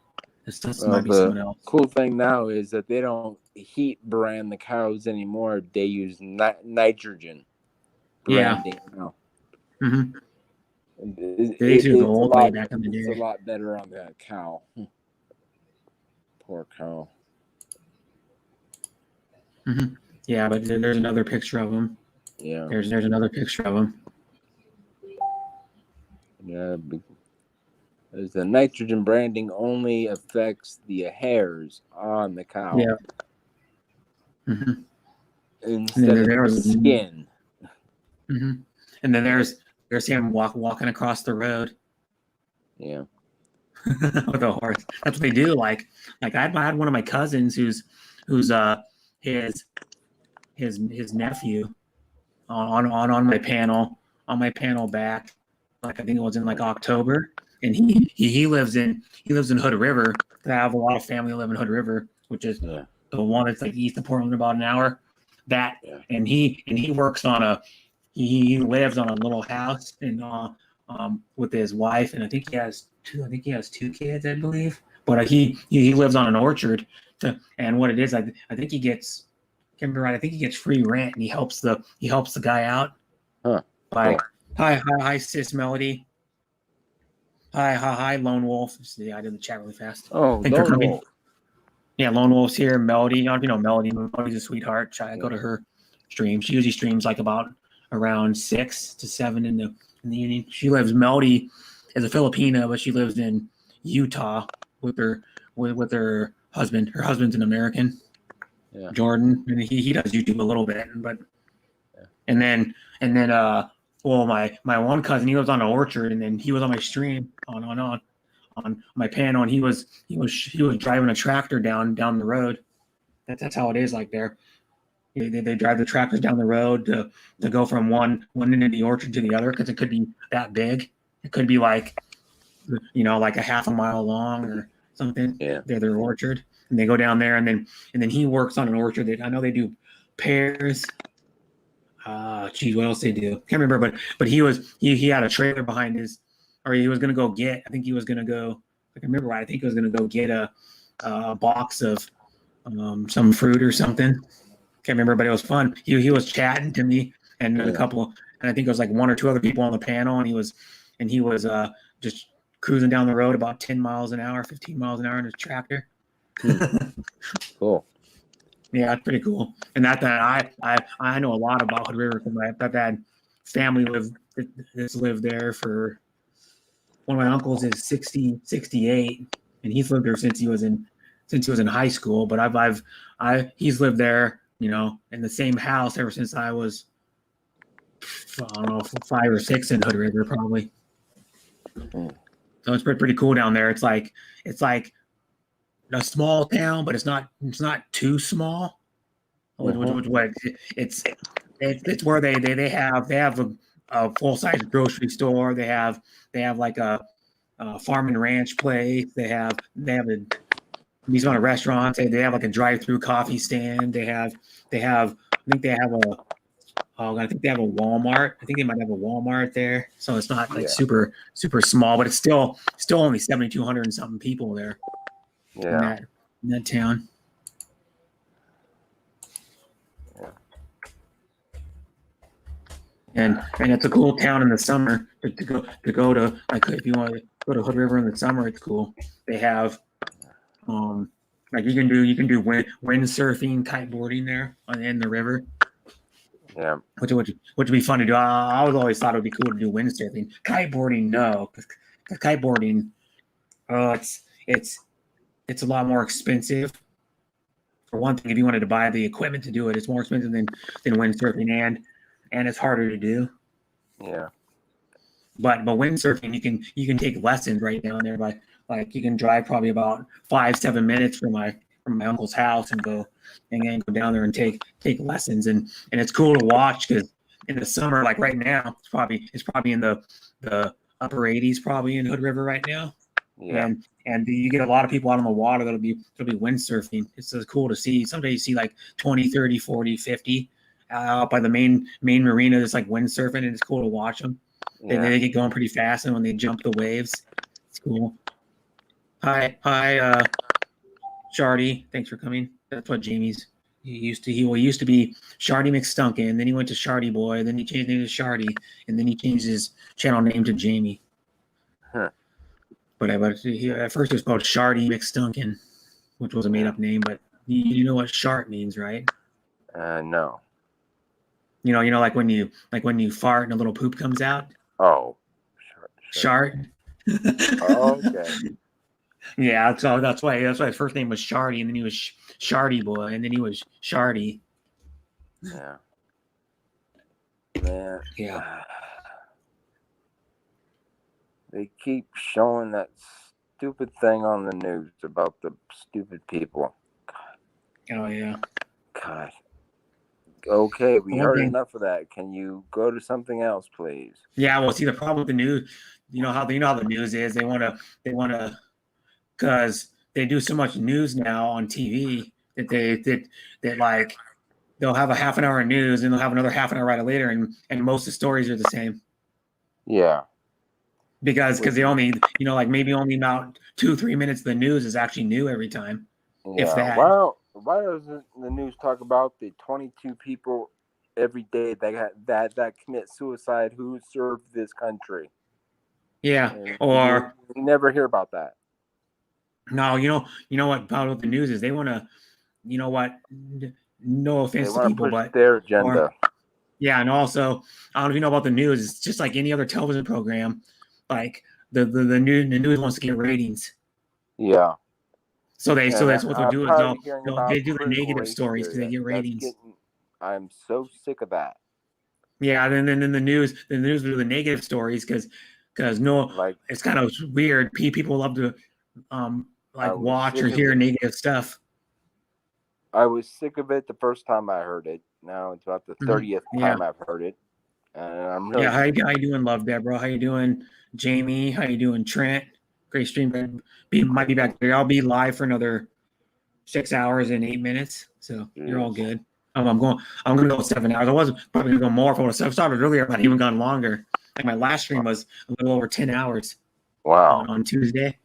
This might be the someone else. Cool thing now is that they don't heat brand the cows anymore. They use nitrogen branding now. Mm-hmm. They used to do the old way back in the day. It's a lot better on that cow. Poor cow. Mm-hmm. Yeah, but there's another picture of him. Yeah. There's another picture of him. Yeah, because the nitrogen branding only affects the hairs on the cow Yeah. hmm instead of the skin. And then there's him walking across the road. Yeah. With a horse. That's what they do. Like I had one of my cousins who's his nephew on my panel back. Like I think it was in like October, and he lives in Hood River. I have a lot of family live in Hood River, which is the one that's like east of Portland, about an hour. And he works on he lives on a little house and with his wife, and I think he has two kids, I believe. But he lives on an orchard, and what it is, I think he gets, can't remember right, I think he gets free rent, and he helps the guy out. Like, hi, Sis Melody. Hi, Lone Wolf. See, I did the chat really fast. Oh, Thanks for Lone coming. Wolf. Yeah, Lone Wolf's here. Melody, you know Melody. Melody's a sweetheart. I go to her stream. She usually streams like about around 6 to 7 in the evening. Melody is a Filipina, but she lives in Utah with her husband. Her husband's an American, Jordan, and he does YouTube a little bit, but and then well, my one cousin, he lives on an orchard, and then he was on my stream on my panel, and he was driving a tractor down the road. That's how it is like there. They drive the tractors down the road to go from one end of the orchard to the other, because it could be that big. It could be like, like a half a mile long or something. Yeah. They're their orchard, and they go down there, and then he works on an orchard that I know they do pears. Geez, what else they do? Can't remember, but he had a trailer behind his, or he was gonna go get. I think he was gonna go. I can remember right. I think he was gonna go get a box of some fruit or something. Can't remember, but it was fun. He was chatting to me and a couple, and I think it was like one or two other people on the panel, and he was just cruising down the road about 10 miles an hour, 15 miles an hour in his tractor. Cool. Yeah, it's pretty cool. And that I know a lot about Hood River, because I've had family that's lived there for. One of my uncles is 68, and he's lived there since he was in high school. But he's lived there, in the same house ever since I was, I don't know, 5 or 6 in Hood River probably. So it's pretty cool down there. It's like a small town, but it's not too small. It's where they have a full size grocery store. They have like a farm and ranch place. They have these on a restaurant. They have like a drive-through coffee stand. They have I think they have a Walmart. I think they might have a Walmart there. So it's not like super small, but it's still only 7,200 and something people there. Yeah. In that town. And it's a cool town in the summer to go to. Like, if you want to go to Hood River in the summer, it's cool. They have like you can do windsurfing, kiteboarding there in the river. Yeah. Which would be fun to do. I always thought it would be cool to do windsurfing. Kiteboarding, no, because kiteboarding, it's a lot more expensive. For one thing, if you wanted to buy the equipment to do it, it's more expensive than windsurfing, and it's harder to do. Yeah. But windsurfing, you can take lessons right down there. Like you can drive probably about 5-7 minutes from my uncle's house and go down there and take lessons, and it's cool to watch, because in the summer, like right now, it's probably in the upper 80s probably in Hood River right now. Yeah. And you get a lot of people out on the water that'll be windsurfing. It's so cool to see. Some days you see like 20, 30, 40, 50 out by the main marina. It's like windsurfing, and it's cool to watch them. Yeah. They get going pretty fast, and when they jump the waves, it's cool. Hi, Shardy. Thanks for coming. That's what Jamie's. He used to be Shardy McStunkin. Then he went to Shardy Boy. Then he changed his name to Shardy, and then he changed his channel name to Jamie. Huh. But at first it was called Shardy McStunkin, which was a made up name. But you know what shart means, right? No. Like when you fart and a little poop comes out. Oh, Shart. Oh, okay. Yeah, so that's why his first name was Shardy, and then he was Shardy Boy, and then he was Shardy. Yeah. Man. Yeah. They keep showing that stupid thing on the news about the stupid people. Oh yeah. God. Okay, we One heard thing- enough of that. Can you go to something else, please? Yeah, well, see, the problem with the news, you know how the news is. They want to, because they do so much news now on TV that like they'll have a half an hour of news and they'll have another half an hour right later, and most of the stories are the same Yeah. because they only like maybe only about 2-3 minutes of the news is actually new every time. Yeah. If that. Why doesn't the news talk about the 22 people every day that commit suicide who served this country? Yeah, And or you never hear about that. no, you know what about the news is they want to, no They offense to want to people, push but their agenda. yeah, and also I don't know if you know about the news. It's just like any other television program, like the news wants to get ratings. Yeah. So that's what they'll I'm do is tired of hearing about they do the critical negative race stories because theory. they get ratings. I'm so sick of that. Yeah, then the news will do the negative stories because Like it's kind of weird. People love to watch or hear negative stuff. I was sick of it the first time I heard it. Now it's about the 30th time I've heard it, and I'm really How you doing, Love Deborah? How you doing, Jamie? How you doing, Trent? Great stream. Might be back there. I'll be live for another 6 hours and 8 minutes, so you're all good. I'm gonna go 7 hours. I was probably gonna go more if I would have started earlier, but even gone longer. Like my last stream was a little over 10 hours. Wow. On Tuesday.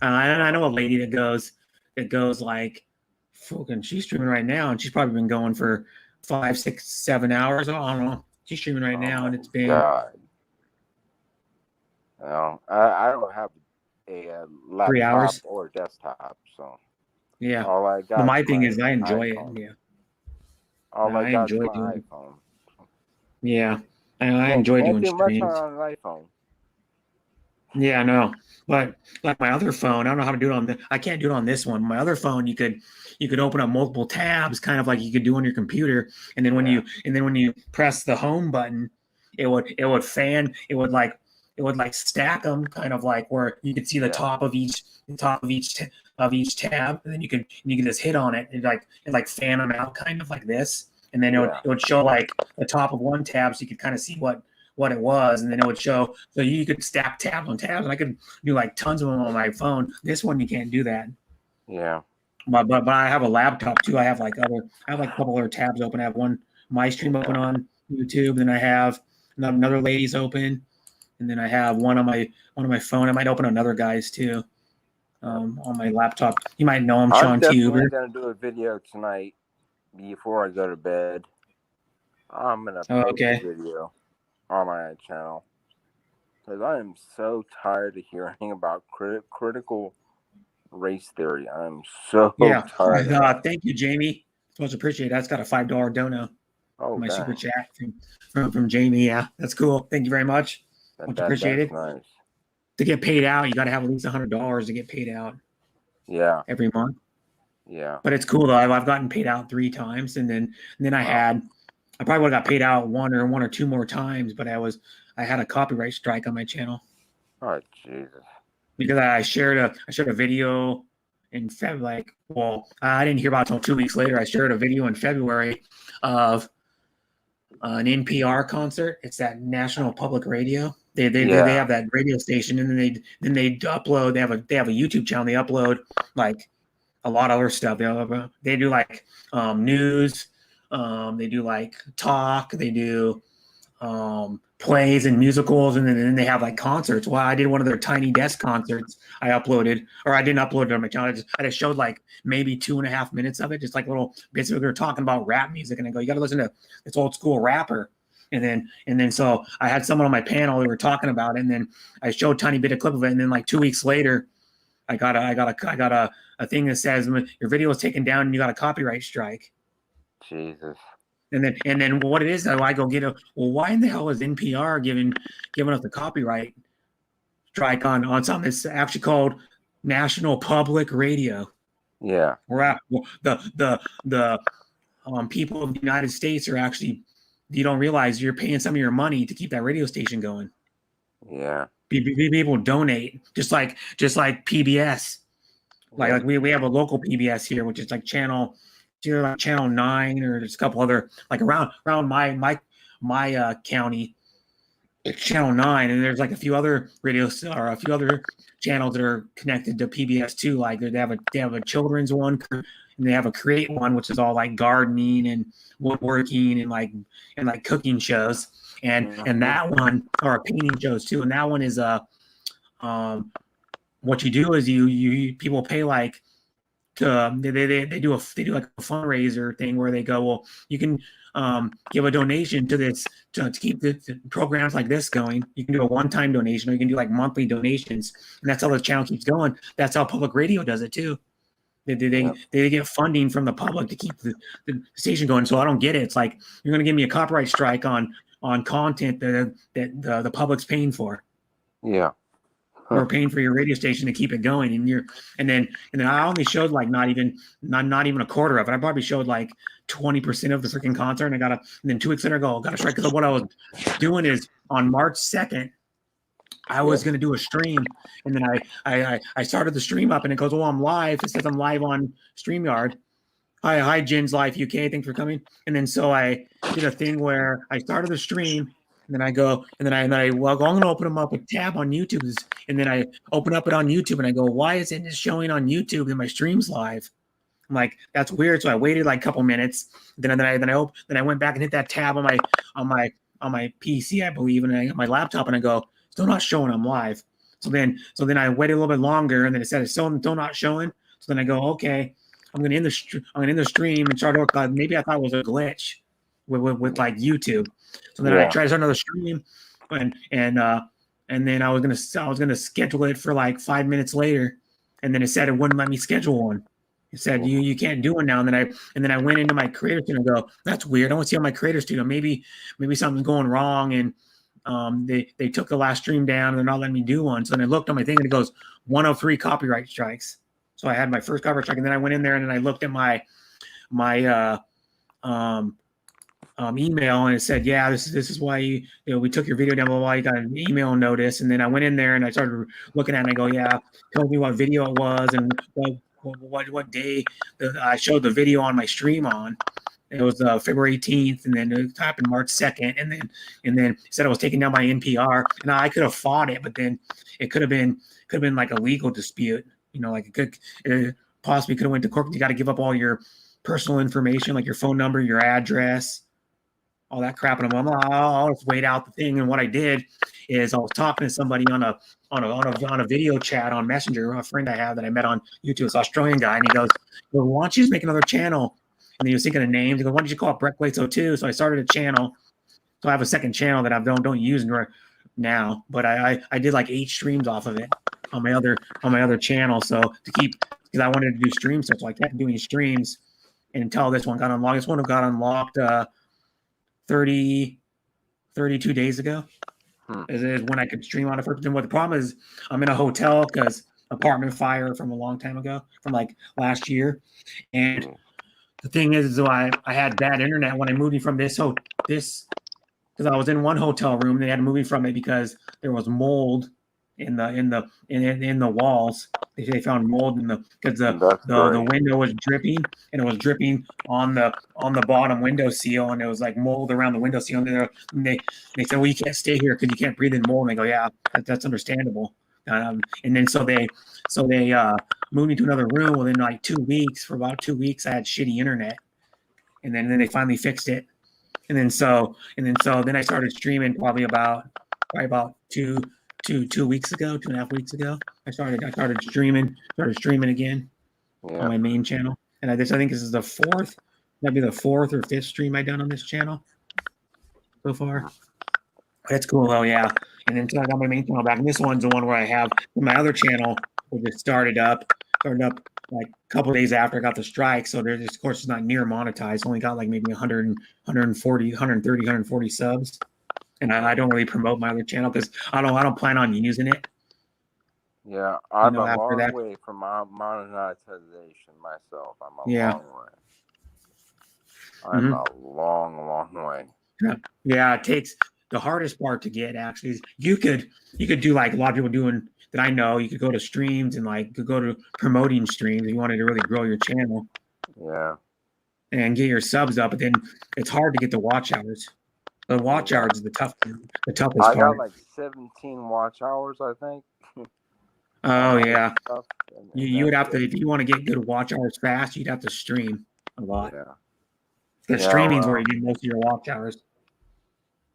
I know a lady that goes like fucking, she's streaming right now, and she's probably been going for 5, 6, 7 hours. I don't know. She's streaming right now, and it's been. God. Well, I don't have a laptop 3 hours or desktop, so yeah. all I got. But my thing is, I enjoy iPhone. it. Yeah. All I got is my doing iPhone. Yeah, I enjoy doing streams. Much on an iPhone. Yeah, I know. But like my other phone, I don't know how to do it on I can't do it on this one. My other phone, you could open up multiple tabs, kind of like you could do on your computer. And then when you press the home button, it would stack them, kind of like where you could see the top of each tab, and then you could just hit on it and like fan them out, kind of like this. And then it would show like the top of one tab, so you could kind of see what it was, and then it would show, so you could stack tabs on tabs, and I could do like tons of them on my phone. This one you can't do that. Yeah. But I have a laptop too. I have like a couple other tabs open. I have my stream open on YouTube, then I have another lady's open, and then I have one on my phone. I might open another guy's too. On my laptop. You might know him, Sean Tuber. I'm definitely gonna do a video tonight before I go to bed. I'm gonna post a video on my channel because I am so tired of hearing about critical race theory. I'm so tired. Thank you, Jamie. Much appreciated. That's got a $5 dono. My super chat from Jamie. Yeah, that's cool. Thank you very much. Much appreciated. Nice. To get paid out, you got to have at least $100 to get paid out. Yeah. Every month. Yeah. But it's cool though. I've gotten paid out 3 times, and then I probably would have got paid out one or two more times, but I had a copyright strike on my channel. Oh Jesus! Because I shared a video in February. I didn't hear about it until 2 weeks later. I shared a video in February of an NPR concert. It's that National Public Radio. They have that radio station, and then they upload. They have a YouTube channel. They upload like a lot of other stuff. They do like news. They do like talk. They do plays and musicals, and then they have like concerts. Well, I did one of their Tiny Desk concerts. I uploaded, or I didn't upload it on my channel. I just showed like maybe 2.5 minutes of it, just like little bits. We were talking about rap music, and I go, you got to listen to this old school rapper. And then so I had someone on my panel we were talking about it, and then I showed a tiny bit of clip of it, and then like 2 weeks later, I got a thing that says your video was taken down and you got a copyright strike. Jesus. And then what it is, though, I go get why in the hell is NPR giving us the copyright strike on something that's actually called National Public Radio. Yeah. We're at the people of the United States are actually, you don't realize you're paying some of your money to keep that radio station going. Yeah. People donate, just like PBS. Like we have a local PBS here, which is like channel 9, or there's a couple other like around my county. It's channel 9, and there's like a few other radios or a few other channels that are connected to PBS too. Like they have a children's one, and they have a create one, which is all like gardening and woodworking and like cooking shows, and that one, or painting shows too. And that one is what you do is you people pay like to they do like a fundraiser thing where they go, well, you can give a donation to this to keep the programs like this going. You can do a one-time donation, or you can do like monthly donations, and that's how the channel keeps going. That's how public radio does it too. They get funding from the public to keep the station going. So I don't get it. It's like you're going to give me a copyright strike on content that the public's paying for. Yeah. Or paying for your radio station to keep it going, and then I only showed like not even a quarter of it. I probably showed like 20% of the freaking concert. And then 2 weeks later, I got a strike. Because what I was doing is on March 2nd, I was going to do a stream, and then I started the stream up, and it goes, well, I'm live. It says I'm live on StreamYard. Hi, Jen's Live UK. Thanks for coming. And then so I did a thing where I started the stream. And then I go, and then I'm going to open them up a tab on YouTube, and then I open up it on YouTube, and I go, why isn't it showing on YouTube that my stream's live? I'm like, that's weird. So I waited like a couple minutes. Then I went back and hit that tab on my PC, I believe, and I got my laptop, and I go, still not showing I'm live. So then I waited a little bit longer, and then it said it's still not showing. So then I go, okay, I'm gonna end the stream and start over. Maybe I thought it was a glitch with like YouTube. So then I tried to start another stream, and then I was gonna schedule it for like 5 minutes later, and then it said it wouldn't let me schedule one. It said you can't do one now. And then I went into my creator studio and go, that's weird. I want to see on my creator studio. Maybe something's going wrong, and they took the last stream down and they're not letting me do one. So then I looked on my thing and it goes 103 copyright strikes. So I had my first copyright strike, and then I went in there and then I looked at my email, and it said, yeah, this is why we took your video down, blah, blah, blah. You got an email notice. And then I went in there and I started looking at it, and I go, yeah, told me what video it was and what day I showed the video on my stream on. It was February 18th, and then it happened March 2nd, and then it said it was taken down by NPR, and I could have fought it, but then it could have been like a legal dispute, like it possibly could have went to court. You got to give up all your personal information, like your phone number, your address, all that crap. And I'll just wait out the thing. And what I did is I was talking to somebody on a video chat on Messenger, a friend I have that I met on YouTube, this Australian guy, and he goes, well, why don't you just make another channel? And he was thinking of names. He goes, why don't you call it Brett Glates 02? So I started a channel. So I have a second channel that I don't use now, but I did like 8 streams off of it on my other channel. So because I wanted to do streams, so I kept doing streams until this one got unlocked. This one got unlocked 32 days ago. Is when I could stream on it first. And what the problem is, I'm in a hotel because apartment fire from a long time ago, from like last year. And the thing is, I had bad internet when I moved from this because I was in one hotel room. They had to move me from it because there was mold in the walls. They found mold because the window was dripping, and it was dripping on the bottom window seal, and it was like mold around the window seal. And they said, well, you can't stay here because you can't breathe in mold. And they go, yeah, that's understandable. And then so they moved me to another room within like 2 weeks. For about 2 weeks, I had shitty internet, and then they finally fixed it. And then I started streaming probably about 2 weeks ago, 2.5 weeks ago. I started streaming again on my main channel. And I think this is the fourth, maybe the 4th or 5th stream I've done on this channel so far. That's cool though, yeah. And then so I got my main channel back. And this one's the one where I have my other channel, which it started up like a couple days after I got the strike. So there's, of course, it's not near monetized. Only got like maybe 140 subs. And I don't really promote my other channel because I don't plan on using it. Yeah, I'm a after long that. way from monetization myself. I'm a Yeah. long way. I'm Mhm. a long, long way. Yeah, it takes the hardest part to get actually is you could do like a lot of people doing that I know. You could go to streams and like could go to promoting streams if you wanted to really grow your channel Yeah, and get your subs up, but then it's hard to get the watch hours. The watch yeah. hours is the toughest I got part. like 17 watch hours, I think, on Oh my yeah. stuff, You and you would that's have to it. if you want to get good watch hours fast, you'd have to stream a lot. Yeah, Because yeah. streaming's where you get most of your watch hours.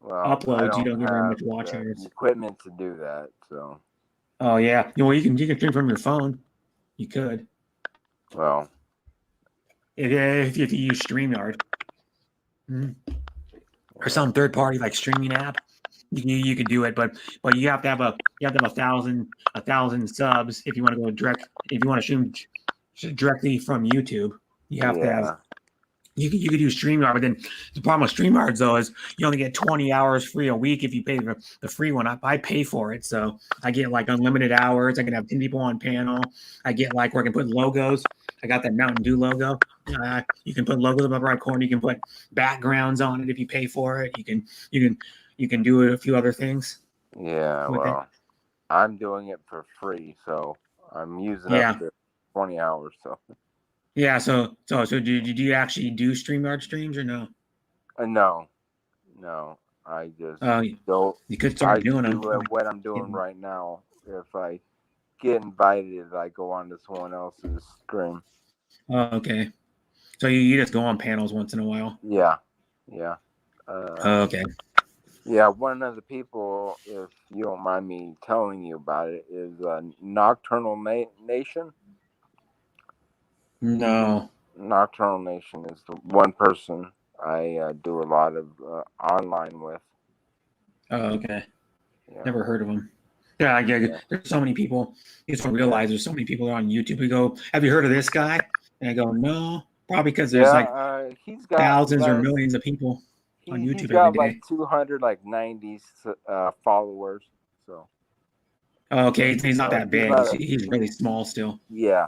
Well, I Uploads, you don't don't get very have much watch the hours. equipment to do that, so Oh yeah. Well, you can stream from your phone. You could well, if you use StreamYard. Mhm. Or some third party like streaming app. You could do it, but you have to have a thousand subs if you want to go direct. If you want to stream directly from YouTube, you have to have. yeah, You could do StreamYard, but then the problem with StreamYard though is you only get 20 hours free a week if you pay the free one. I pay for it, so I get like unlimited hours. I can have 10 people on panel. I get like where I can put logos. I got that Mountain Dew logo. You can put logos in the right corner. You can put backgrounds on it if you pay for it. You can do a few other things yeah. with it. Well, I'm doing it for free, so I'm using up Yeah, the 20 hours. So yeah. So do you actually do StreamYard streams or no? no, no. I just Oh, don't. you could I start doing them. do what I'm doing right now. If I get invited, I go on to someone else's stream. Oh, okay. So you just go on panels once in a while. Yeah, yeah. Oh, okay. Yeah, one of the people, if you don't mind me telling you about it, is Nocturnal Nation. No. Nocturnal Nation is the one person I do a lot of online with. Oh, okay. Yeah. Never heard of them. Yeah, I get Yeah. There's so many people. You just don't realize there's so many people on YouTube. We go, have you heard of this guy? And I go, no. Probably because there's like He's got thousands or less. millions of people on He's YouTube every got like day. 290 followers. So Oh, okay, he's not that he's big. not He's really small still. yeah.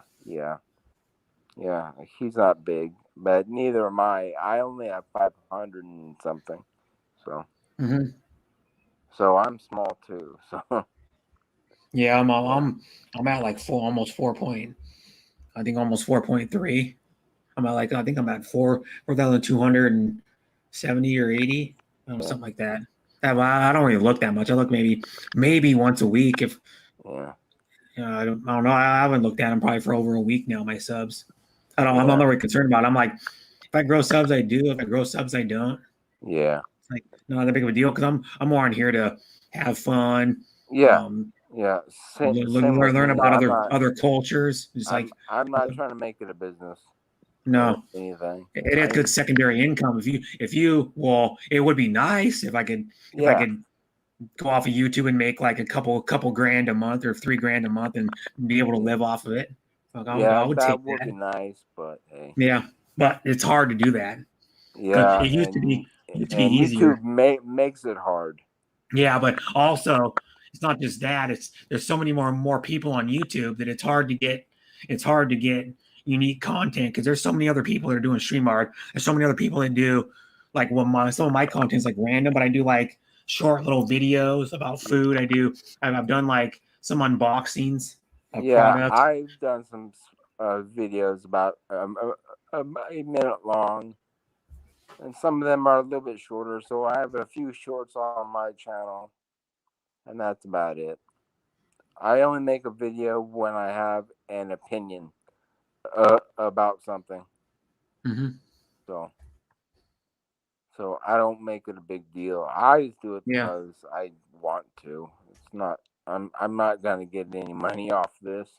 He's not big, but neither am I. I only have 500 and something. So Hmm. so I'm small too. So Yeah, I'm at like almost 4 I think almost 4.3. I'm at like I think I'm at 4,270 or 80, something like that. I don't really look that much. I look maybe once a week. If yeah. I don't know. I haven't looked at them probably for over a week now. My subs. I'm Yeah. not really concerned about it. I'm like, if I grow subs, I do. If I grow subs, I don't. Yeah. It's like not that big of a deal because I'm more on here to have fun. Yeah. Yeah. Same with Learn me. about other cultures. Just like I'm not trying to make it a business. no. Or anything. It is good secondary income. Well, it would be nice if I could go off of YouTube and make like a couple grand a month or $3,000 a month and be able to live off of it. Like, I would that take would that. be nice, but hey. Yeah, but it's hard to do that. Yeah, It used to be and easier. YouTube makes it hard. Yeah, but also it's not just that. There's so many more people on YouTube that it's hard to get unique content because there's so many other people that are doing StreamYard. There's so many other people that do like some of my content is like random, but I do like short little videos about food. I've done like some unboxings of products. I've done some videos about a minute long, and some of them are a little bit shorter. So I have a few shorts on my channel, and that's about it. I only make a video when I have an opinion about something. Mm-hmm. So I don't make it a big deal. I just do it Yeah. because I want to. It's not. I'm not gonna get any money off this.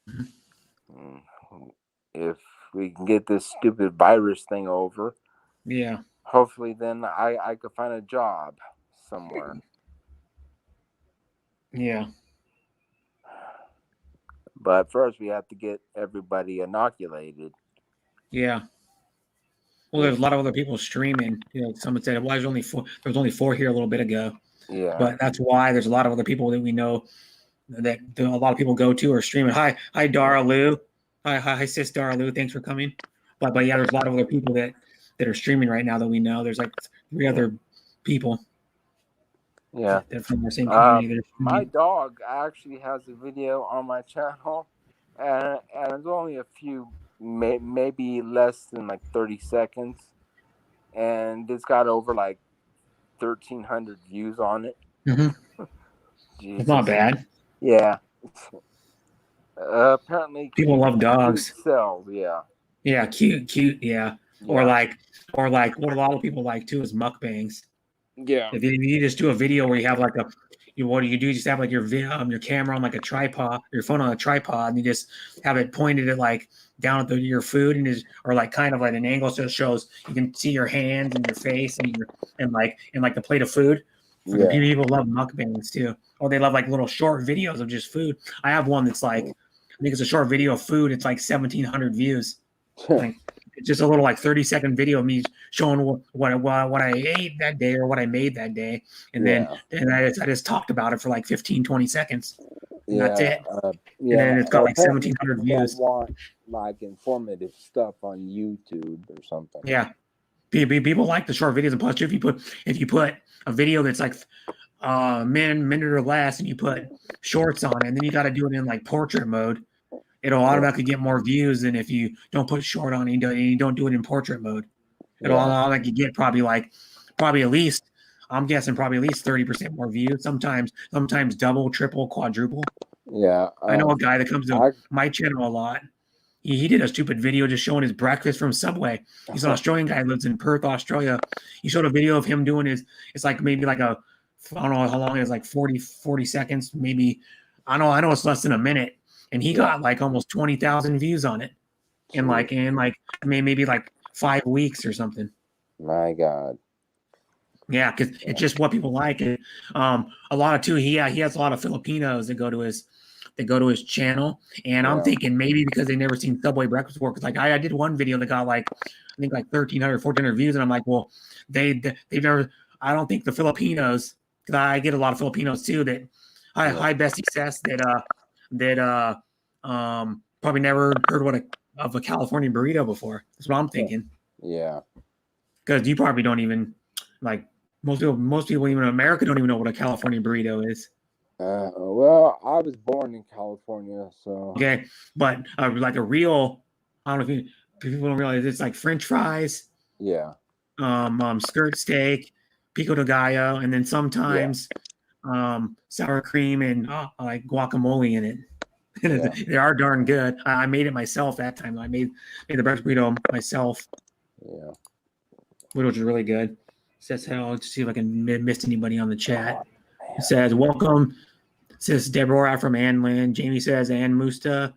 Mm-hmm. If we can get this stupid virus thing over, yeah, hopefully then I could find a job somewhere. Yeah. But first we have to get everybody inoculated. Yeah. Well, there's a lot of other people streaming. Someone said, "Well, there's only four here a little bit ago." Yeah. But that's why there's a lot of other people that we know that a lot of people go to or stream it. Hi, Dara Lou. Hi, sis Dara Lou. Thanks for coming. But yeah, there's a lot of other people that are streaming right now that we know. There's like 3 other people. Yeah. They're from the same community. My dog actually has a video on my channel, and it's only a few, maybe less than like 30 seconds, and it's got over like 1,300 views on it. Mm-hmm. It's not bad. Yeah. Apparently, people love dogs. Sells, yeah. Yeah, cute, yeah. Or like what a lot of people like too is mukbangs. Yeah. If you just do a video where you have like what do? You just have like your camera on like a tripod, your phone on a tripod, and you just have it pointed at like down at your food or like kind of like an angle so it shows you can see your hands and your face and like the plate of food. Yeah. People love mukbangs too. Or they love like little short videos of just food. I have one that's like, I think it's a short video of food. It's like 1,700 views. Like, it's just a little like 30-second video of me showing what I ate that day or what I made that day. And then I just talked about it for like 15, 20 seconds. And that's it. And then it's got like 1,700 views. Want like informative stuff on YouTube or something. Yeah. People like the short videos, and plus if you put a video that's like minute or less and you put shorts on it, and then you got to do it in like portrait mode, it'll automatically get more views than if you don't put short on it and you don't do it in portrait mode. It'll automatically get probably at least, I'm guessing probably at least 30% more views, sometimes double, triple, quadruple. Yeah. I know a guy that comes to my channel a lot. He did a stupid video just showing his breakfast from Subway. He's an Australian guy, lives in Perth, Australia. He showed a video of him doing it's like maybe like I don't know how long it is, like 40 seconds, maybe. I know it's less than a minute. And he got like almost 20,000 views on it in maybe like 5 weeks or something. My God. Yeah, because it's just what people like. A lot of too. He has a lot of Filipinos that go to his channel, and I'm thinking maybe because they never seen Subway breakfast before. Because like I did one video that got like I think like 1,300, 1,400 views, and I'm like, well, they've never. I don't think the Filipinos, because I get a lot of Filipinos too that hi Best Success that probably never heard of a California burrito before. That's what I'm thinking. Yeah. Because you probably don't even like most people even in America don't even know what a California burrito is. Well, I was born in California, so okay, but like a real, I don't know if people don't realize it's like French fries, skirt steak, pico de gallo, and then sometimes sour cream and like guacamole in it. They are darn good. I made it myself that time. I made the breakfast burrito myself. Yeah, which is really good. Says hello to see if I can miss anybody on the chat. It says welcome. It says Deborah from Ann Lynn. Jamie says Ann Musta.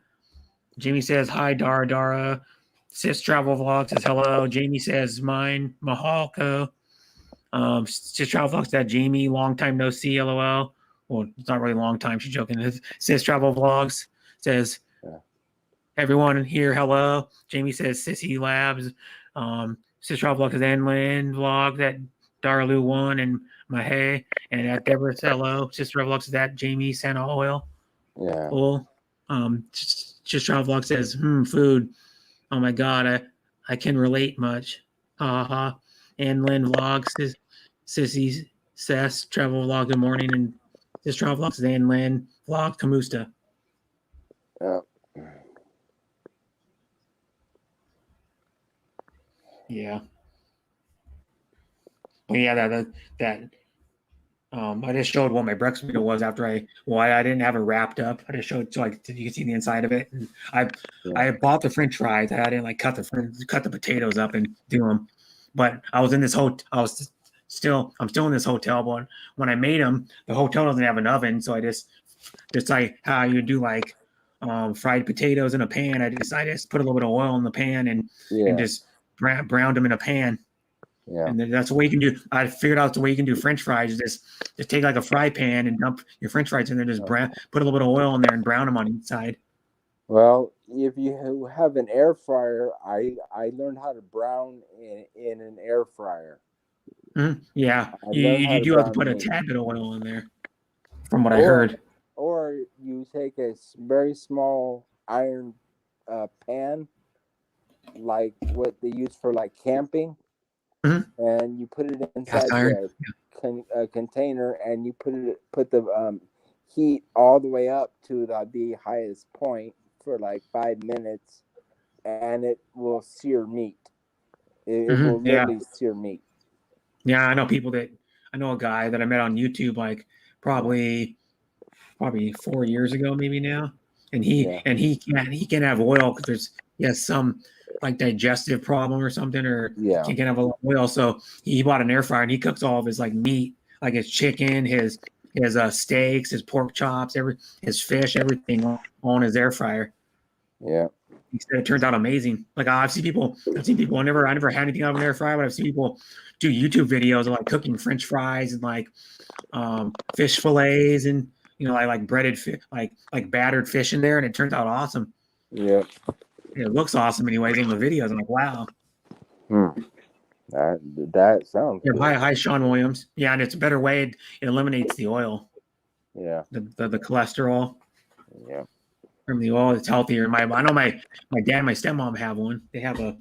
Jamie says hi Dara. Sis Travel Vlog says hello. Jamie says mine Mahalko. Sis Travel Vlog said Jamie, long time no see, LOL. Well, it's not really a long time. She's joking. Sis Travel Vlogs says everyone here, hello. Jamie says Sissy Labs. Sis Travel Vlog says Ann Lynn Vlog that Darlu one and Mahay, and at Deborah hello. Sis Travel Vlog says that Jamie Santa Oil. Yeah. Cool. Sis Travel Vlog says food. Oh my God, I can relate much. Haha. Ann Lynn Vlogs Sissy Sess Travel Vlog good morning and Sis Travel Vlog says Ann Lynn Vlog Kamusta. Yeah. But yeah, that I just showed what my breakfast meal was after I didn't have it wrapped up. I just showed so you can see the inside of it. And I bought the French fries. I didn't like cut the potatoes up and do them. But I was in this I'm still in this hotel. But when I made them, the hotel doesn't have an oven, so I just like how you do like fried potatoes in a pan. I just put a little bit of oil in the pan and just browned them in a pan. Yeah. And then that's the way you can do. I figured out the way you can do French fries. Just take like a fry pan and dump your French fries in there. Just put a little bit of oil in there and brown them on each side. Well, if you have an air fryer, I learned how to brown in an air fryer. Mm-hmm. Yeah, you do have to put a tad bit of oil in there, from what I heard. or you take a very small iron pan, like what they use for like camping, Mhm. and you put it Cast inside iron. the container, and you put the heat all the way up to the highest point for like 5 minutes, and it will sear meat. It will Yeah. literally sear meat. Yeah, I know a guy that I met on YouTube like probably 4 years ago, maybe now. And Yeah. he can't have oil because he has some like digestive problem or something, or he Yeah. can't have a lot of oil. So he bought an air fryer and he cooks all of his like meat, like his chicken, his steaks, his pork chops, his fish, everything on his air fryer. Yeah. He said it turns out amazing. Like I've seen people. I never had anything out of an air fryer, but I've seen people do YouTube videos of like cooking French fries and like fish fillets and like breaded like battered fish in there, and it turns out awesome. Yeah. It looks awesome, anyways, on the videos. I'm like, wow. That sounds Yeah, good. hi, Sean Williams. Yeah, and it's a better way. It eliminates the oil, Yeah. the cholesterol Yeah. from the oil. It's healthier. I know my dad and my stepmom have one. They have a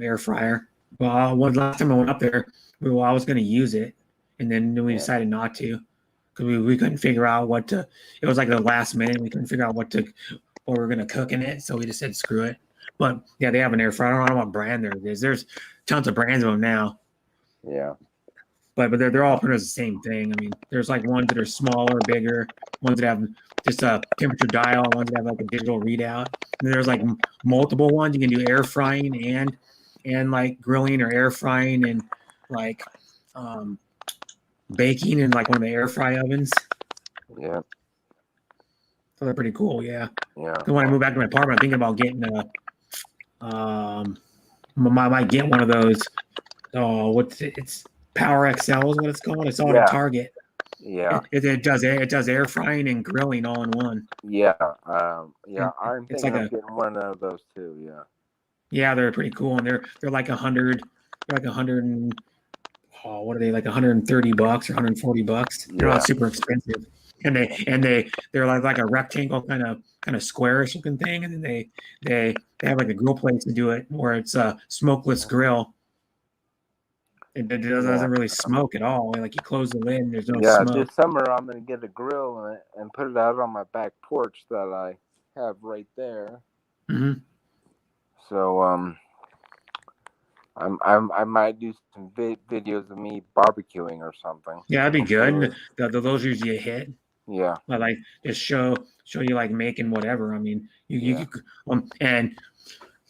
air fryer. Well, last time I went up there, I was going to use it, and then we decided not to because we couldn't figure out what to. It was like the last minute. We couldn't figure out what we're going to cook in it, so we just said screw it. But yeah, they have an air fryer. I don't know what brand there is. There's tons of brands of them now. Yeah. But they're all pretty much the same thing. I mean, there's like ones that are smaller, bigger, ones that have just a temperature dial, ones that have like a digital readout. And there's like multiple ones. You can do air frying and like grilling, or air frying and like baking in like one of the air fry ovens. Yeah. So they're pretty cool. Yeah. Yeah. So when I move back to my apartment, I'm thinking about getting I might get one of those. Oh, it's Power XL is what it's called. It's on at Target. Yeah. It does air frying and grilling all in one. Yeah. And I'm it's thinking like of getting one of those too. Yeah. Yeah, they're pretty cool, and they're like 100. They're like 100 and what are they, like $130 or $140? They're Yeah. not super expensive, and they're like a rectangle kind of squarish looking thing, and then they have like a grill place to do it where it's a smokeless grill. It doesn't really smoke at all. Like you close the lid, and there's no Yeah, smoke. this summer I'm gonna get a grill and put it out on my back porch that I have right there. Mm-hmm. So I might do some videos of me barbecuing or something. Yeah, that'd be good. Those usually a hit. Yeah. But like just show you like making whatever. I mean, you and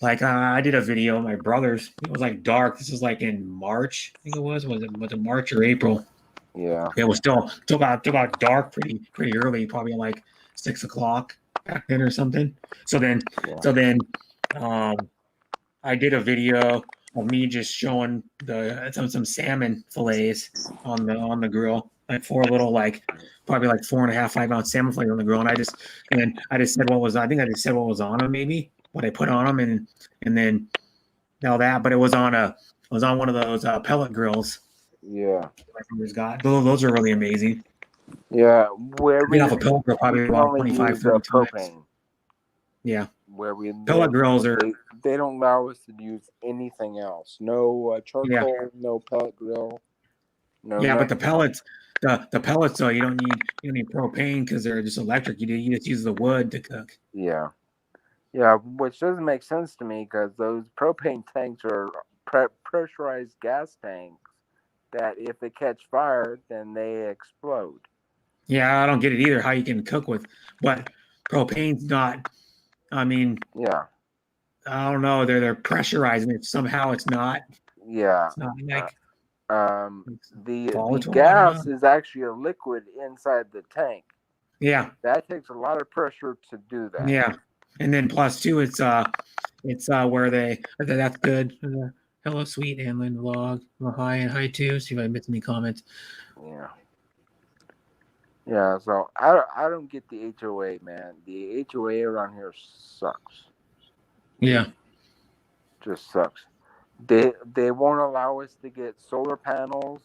like I did a video of my brother's. It was like dark. This was like in March. I think it was. Was it March or April? Yeah. It was still about dark pretty early, probably like 6 o'clock back then or something. So then I did a video of me just showing some salmon fillets on the grill, like four little probably like 4.5, 5 ounce salmon fillets on the grill, and I just said what was on them, maybe what I put on them, and then all that, but it was on one of those pellet grills. Yeah. My brother's got those are really amazing. Yeah, where we off a pellet grill probably about 25, 30 times. propane. Yeah. Where we Pellet grills are. They don't allow us to use anything else. No charcoal, no pellet grill. No. Yeah, but the pellets, though, you don't need propane because they're just electric. You just use the wood to cook. Yeah. Yeah, which doesn't make sense to me because those propane tanks are pressurized gas tanks that if they catch fire, then they explode. Yeah, I don't get it either. How you can cook with, but propane's not. I mean, yeah, I don't know. They're pressurizing it somehow. It's not. Yeah, it's not like the gas is actually a liquid inside the tank. Yeah, that takes a lot of pressure to do that. Yeah, and then plus two, it's where that's good. Hello, sweet Anlin vlog. Well, hi too. See if I missed any comments. Yeah. Yeah, so I don't get the HOA, man. The HOA around here sucks. Yeah. Just sucks. They won't allow us to get solar panels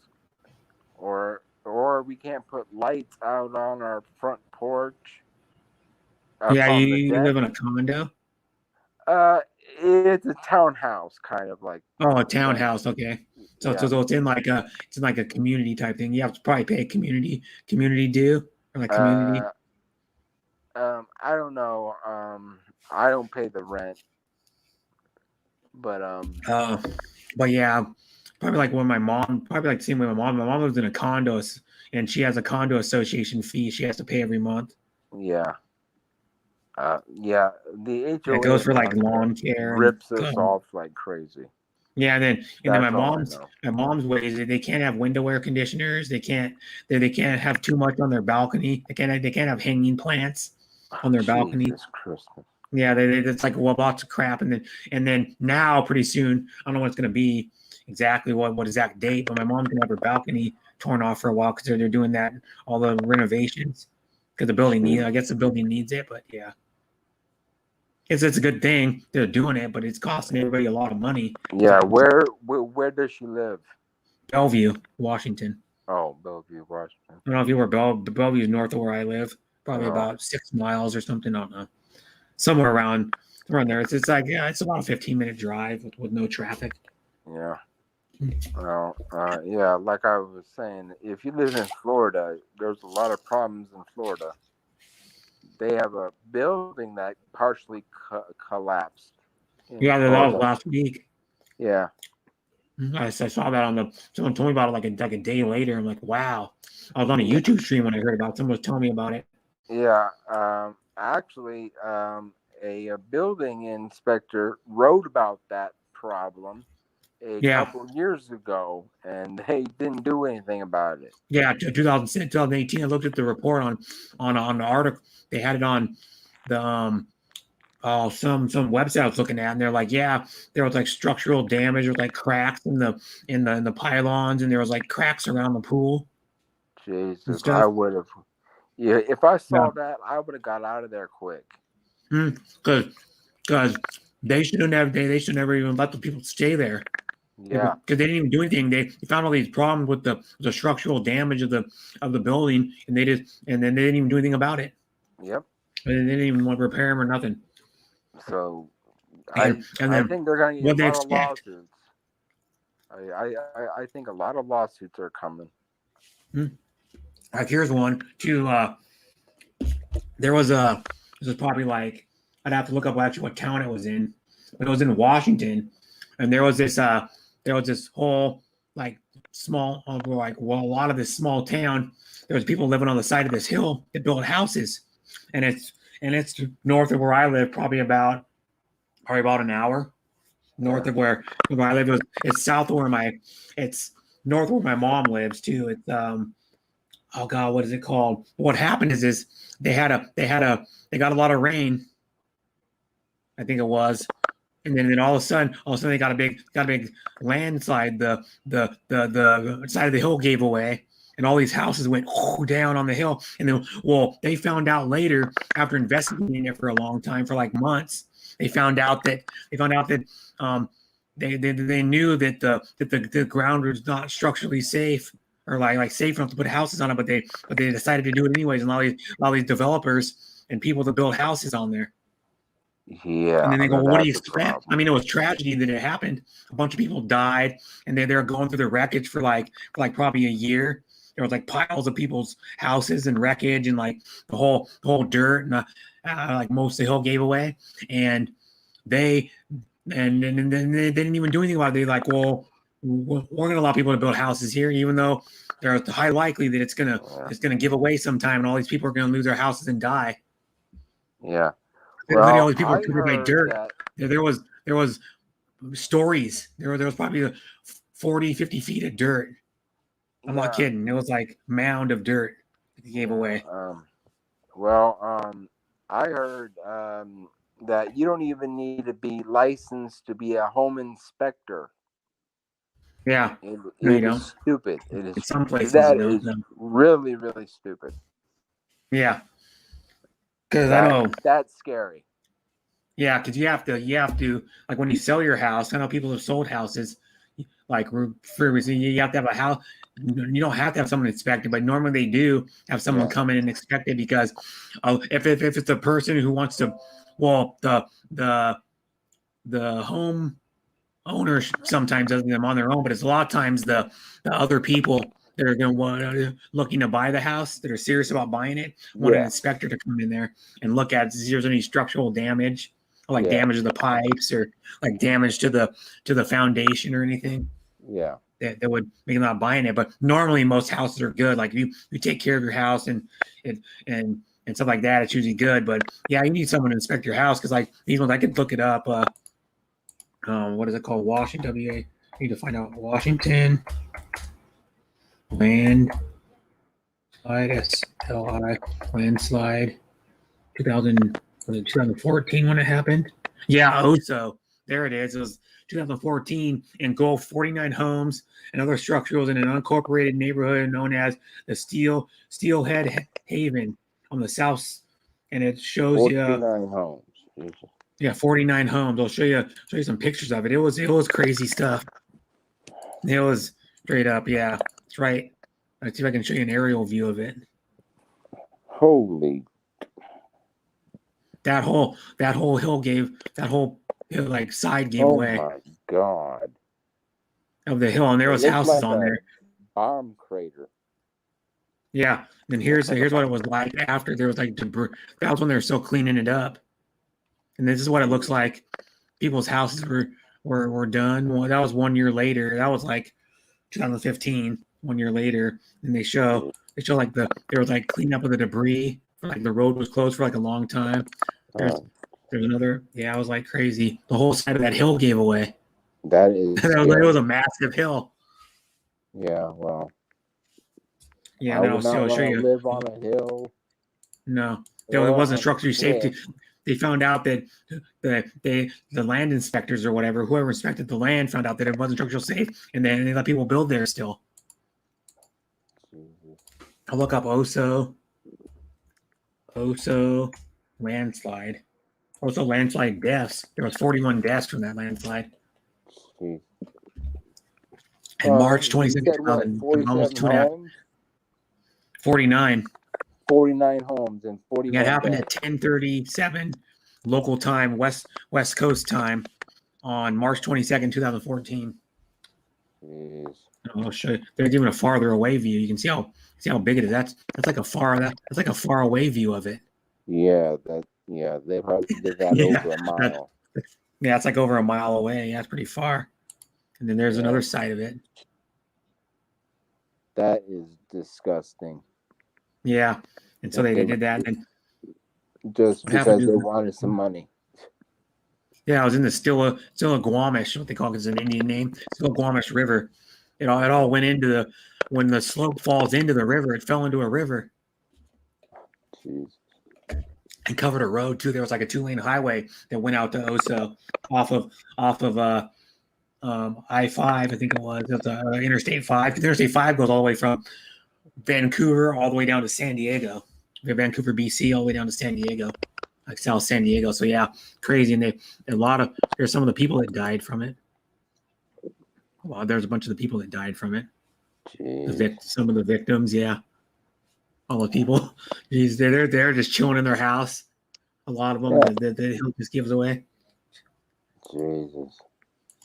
or or we can't put lights out on our front porch. Yeah, Up on the you deck. live in a condo? It's a townhouse, kind of like. Oh, a You know, townhouse. Okay. So, yeah. so it's in like a community type thing. You have to probably pay a community due or like community. I don't know. I don't pay the rent, but But yeah, probably like when my mom, probably like the same way my mom. My mom lives in a condo, and she has a condo association fee she has to pay every month. yeah. Yeah, the And it HOA goes for like lawn care and rips us off like crazy. yeah, and then That's all I know. my mom's ways they can't have window air conditioners. They can't have too much on their balcony. They can't have hanging plants on their balcony. Jesus Christmas. Yeah, it's like well, lots of crap, and then now pretty soon I don't know what it's gonna be exactly what exact date, but my mom's gonna have her balcony torn off for a while because they're doing that all the renovations because the building I guess the building needs it, but yeah. It's a good thing they're doing it, but it's costing everybody a lot of money. Yeah, where does she live? Bellevue, Washington. Oh, Bellevue, Washington. I don't know if you were Bellevue is north of where I live, probably Oh. about 6 miles or something. I don't know, somewhere around there. It's like it's about a 15-minute drive with no traffic. Yeah. Well, yeah, like I was saying, if you live in Florida, there's a lot of problems in Florida. They have a building that partially collapsed. Yeah, that was last week. Yeah. I saw that someone told me about it like a day later. I'm like, wow. I was on a YouTube stream when I heard about it. Someone was telling me about it. Yeah. Actually, a building inspector wrote about that problem a couple years ago, and they didn't do anything about it. Yeah, 2018. I looked at the report on the article. They had it on the some website I was looking at, and they're like, yeah, there was like structural damage, with like cracks in the pylons, and there was like cracks around the pool. Jesus, I would have. Yeah, if I saw that, I would have got out of there quick. Because they should never even let the people stay there. Yeah, because they didn't even do anything. They found all these problems with the structural damage of the building, and then they didn't even do anything about it. Yep. And they didn't even want to repair them or nothing. So, I think they're going to get a lot of lawsuits. I think a lot of lawsuits are coming. Like here's one too. This was probably like I'd have to look up actually what town it was in, but it was in Washington, and there was this whole like small like a lot of this small town. There was people living on the side of this hill that built houses, and it's north of where I live, probably about an hour north of where I live. It's south of it's north where my mom lives too. It's oh God, what is it called? What happened is they got a lot of rain, I think it was, and then all of a sudden they got a big landslide. The side of the hill gave away, and all these houses went down on the hill. And then, they found out later, after investigating it for a long time, for like months, they found out that they knew that the ground was not structurally safe or like safe enough to put houses on it, but they decided to do it anyways, and all these developers and people that build houses on there. Yeah. And then they go, what do you expect? I mean, it was tragedy that it happened. A bunch of people died, and they're going through the wreckage for like probably a year. There was like piles of people's houses and wreckage, and like the whole dirt, and like most of the hill gave away. And they didn't even do anything about it. They're like, well, we're going to allow people to build houses here, even though there's high likely that it's gonna give away sometime, and all these people are going to lose their houses and die. Yeah. Well, all these people are covered by dirt. There was stories. There was probably 40, 50 feet of dirt. I'm not kidding. It was like a mound of dirt that they gave away. I heard that you don't even need to be licensed to be a home inspector. Yeah. It is stupid. It is. In some places, that is really, really stupid. Yeah. Because I know that's scary. Yeah, because you have to like when you sell your house. I know people have sold houses, like for you have to have a house. you don't have to have someone inspect it, but normally they do have someone Yeah. come in and inspect it because if it's a person who wants to, well, the home owner sometimes does them on their own, but it's a lot of times the other people that are going to looking to buy the house that are serious about buying it want an Yeah. inspector to come in there and look at see if there's any structural damage, or like Yeah. damage to the pipes or like damage to the foundation or anything Yeah. that would make them not buying it. But normally most houses are good. Like if you take care of your house and stuff like that, it's usually good. But yeah, you need someone to inspect your house because like these ones I could look it up. What is it called? Washington. WA. I need to find out Washington landslide SLI landslide 2014 when it happened. Yeah, Oso. There it is. It was 2014 in Gulf, 49 homes and other structures in an unincorporated neighborhood known as the Steelhead Haven on the south. And it shows 49 you homes. Jesus. yeah, 49 homes. I'll show you some pictures of it. It was crazy stuff. It was straight up, yeah. That's right. Let's see if I can show you an aerial view of it. Holy. That whole hill gave that whole hill, like side gave Oh away my God. of the hill, and there It was looks houses like on a there. bomb crater. Yeah. And here's what it was like after there was like debris. That was when they were still cleaning it up. And this is what it looks like. People's houses were done. Well, that was 1 year later. That was like 2015, 1 year later. And they show like there was like cleanup of the debris. Like the road was closed for like a long time. There's another, yeah, it was like crazy. The whole side of that hill gave away. That is. It was a massive hill. Yeah, well. Yeah, I no, would not I'll show want to you. live on a hill. No, it wasn't structurally safe. They found out that the land inspectors or whatever, whoever inspected the land, found out that it wasn't structurally safe, and then they let people build there still. Jesus. I'll look up Oso landslide. Also landslide deaths. There was 41 deaths from that landslide. Jeez. In March You 22nd, said what, almost 47 homes? 49. 49 homes and 41 Yeah, it happened deaths. at 10:37 local time, West Coast time, on March 22nd, 2014. Jeez. I'll show you. They're giving a farther away view. You can see how big it is. That's like a far away view of it. Yeah, they probably did that Yeah, over a mile. Yeah, it's like over a mile away. Yeah, it's pretty far. And then there's Yeah. another side of it. That is disgusting. Yeah, and so they did that. And Just What happened because to- they wanted some money. yeah, I was in the Stillaguamish, what they call it, is an Indian name, Stillaguamish River. It all went into when the slope falls into the river, it fell into a river Jeez. and covered a road too. There was like a 2-lane highway that went out to Oso off of I-5, I think it was. It's Interstate 5. Interstate 5 goes all the way from Vancouver all the way down to San Diego. Vancouver, BC, all the way down to San Diego, like South San Diego. So yeah, crazy. And there's some of the people that died from it. Well, there's a bunch of the people that died from it. Jeez. Some of the victims, yeah. All the people, they're just chilling in their house. A lot of them, the hill just gives away. Jesus.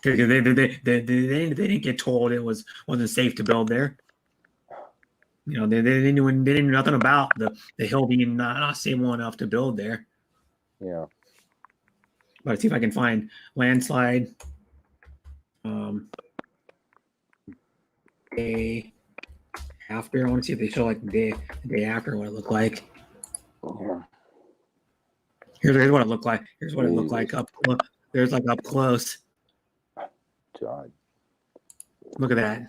Because they didn't get told it wasn't safe to build there. You know, they didn't know nothing about the hill being not stable enough to build there. Yeah. But let's see if I can find landslide. Day after. I want to see if they show like the day after what it looked like. Yeah. Here's what it looked like. Here's what it looked like up. There's like up close. God. Look at that.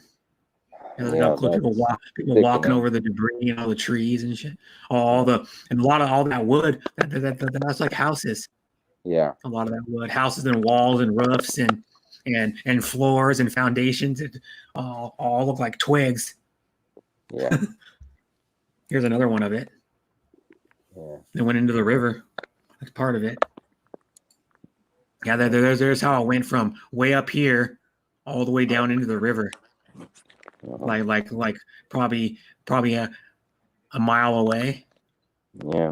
Yeah, up close. People walking over the debris and all the trees and shit. A lot of all that wood. That's like houses. Yeah. A lot of that wood, houses and walls and roofs and floors and foundations. It all look like twigs. Yeah. Here's another one of it. Yeah. It went into the river. That's part of it. Yeah, there's how it went from way up here all the way down into the river. like probably a mile away. Yeah.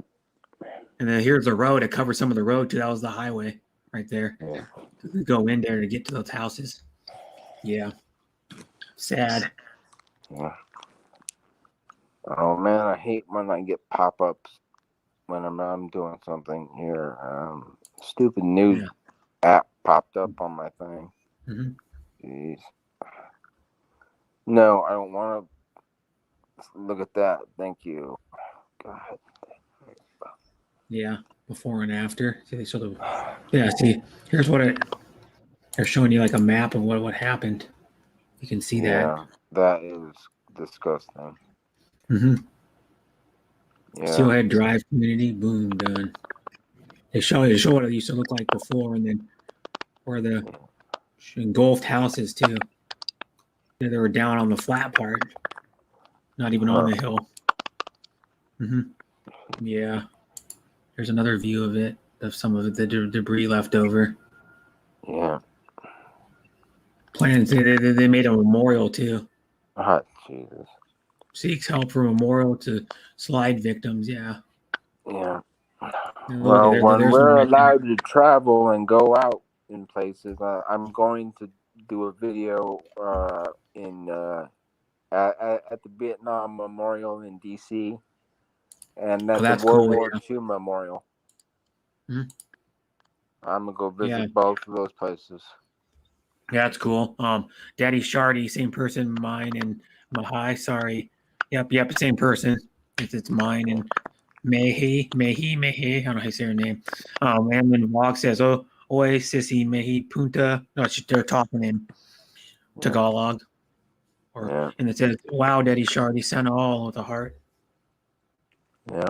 And then here's the road. It covers some of the road too. That was the highway right there. Yeah. To go in there to get to those houses. Yeah. Sad. Yeah. Oh man, I hate when I get pop-ups when I'm doing something here. Stupid news app popped up on my thing. Mm-hmm. Jeez. No, I don't want to look at that. Thank you. God. Yeah, before and after. See, they sort of. Yeah, see, here's what they're showing you like a map of what happened. You can see that. That is disgusting. Mm-hmm. Yeah. Steelhead Drive community, boom, done. They show what it used to look like before, and then where the engulfed houses too. Yeah, they were down on the flat part, not even on the hill. Mm-hmm. Yeah. There's another view of it, of some of the debris left over. Yeah. Plans. They made a memorial too. Oh, Jesus. Seeks help for memorial to slide victims. Yeah. Yeah. Well, when we're allowed to travel and go out in places, I'm going to do a video at the Vietnam Memorial in D.C. and at the World War II Memorial. Mm-hmm. I'm gonna go visit both of those places. Yeah, that's cool. Daddy Shardy, same person, mine and Mahai. Sorry, yep, same person. It's mine and Mehi. I don't know how you say her name. And then Vlog says, "Oh, oi, sissy Mehi Punta." No, they're talking in Tagalog, and it says, "Wow, Daddy Shardy, sent all with a heart." Yeah.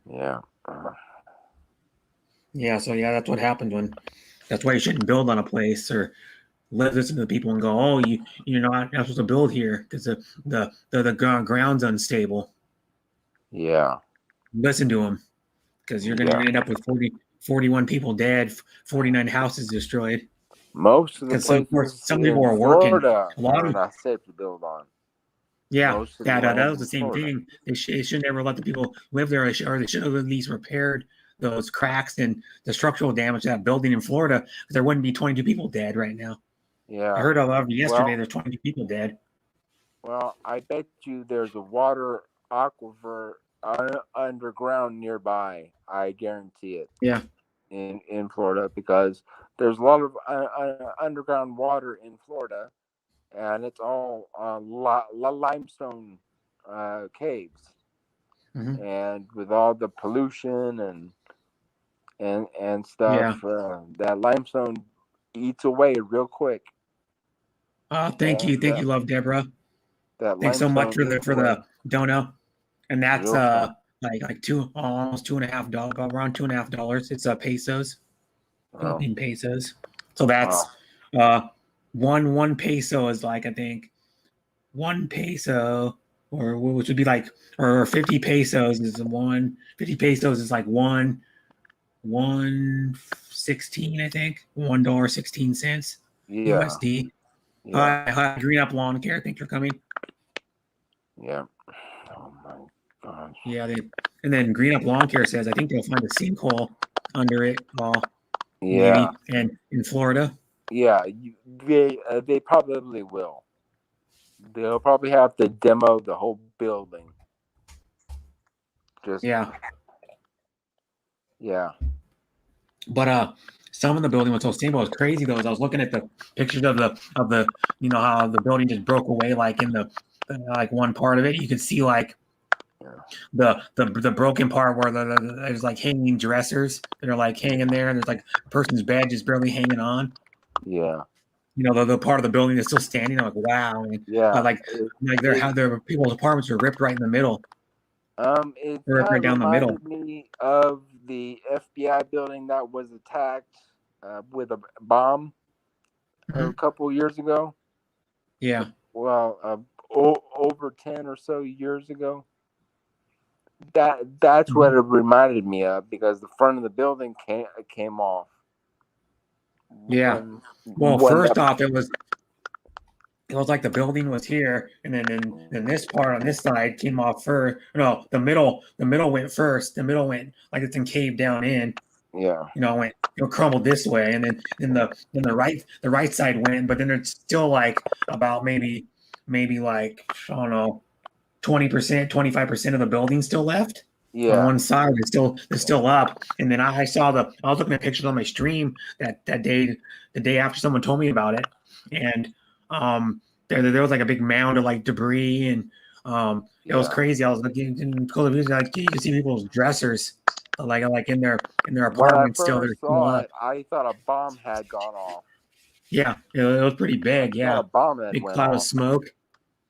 Yeah. Yeah, so that's what happens that's why you shouldn't build on a place or listen to the people and go, oh, you're not supposed to build here because the ground's unstable. Yeah. Listen to them because you're gonna end up with 41 people dead, 49 houses destroyed. Most of the places some people are working. Florida are not safe to build on. Yeah, that was the same thing. They should never let the people live there, or they should have at least repaired those cracks and the structural damage to that building in Florida, because there wouldn't be 22 people dead right now. Yeah, I heard of yesterday. There's 22 people dead. Well, I bet you there's a water aquifer underground nearby. I guarantee it. Yeah. In Florida, because there's a lot of underground water in Florida, and it's all limestone caves. Mm-hmm. And with all the pollution and stuff, that limestone eats away real quick. Oh, thank you, Love Deborah. Thanks so much for the dono, and that's like almost $2.50, around $2.50. It's pesos, Philippine pesos. So that's one peso is like, I think 1 peso, or which would be like, or 50 pesos is 50 pesos is like 1.16, I think, $1.16 USD. Yeah. Hi, Green Up Lawn Care. Thanks for coming. Yeah. Oh my gosh. Yeah, and then Green Up Lawn Care says, I think they'll find a sinkhole under it. Maybe, and in Florida. Yeah, they probably will. They'll probably have to demo the whole building. Yeah. But some of the building was so stable. It was crazy though. As I was looking at the pictures of the how the building just broke away, like in the like one part of it, you could see like the broken part where there's like hanging dressers that are like hanging there, and there's like a person's bed just barely hanging on. Yeah. The part of the building is still standing. I'm like, wow. And, their people's apartments are ripped right in the middle. It right down the middle. Me of the FBI building that was attacked with a bomb a couple years ago. Yeah. Well, over 10 or so years ago. That's what it reminded me of, because the front of the building came off Yeah. when Well, when first that, off, it was like the building was here, and then this part on this side came off first. No, the middle went first. The middle went like it's in caved down in. yeah, Went crumbled this way, and then the right side went, but then it's still like about maybe like I don't know 20%, 25% of the building still left. On yeah, one side it's still up, and then I was looking at pictures on my stream that day, the day after someone told me about it, and there was like a big mound of like debris, and it was yeah. crazy. I was looking in Call of Duty, like you can see people's dressers like in their When I apartments still, they're first still saw up. it, I thought a bomb had gone off. Yeah, it was pretty I big. thought Yeah, a bomb had big went cloud of off. smoke.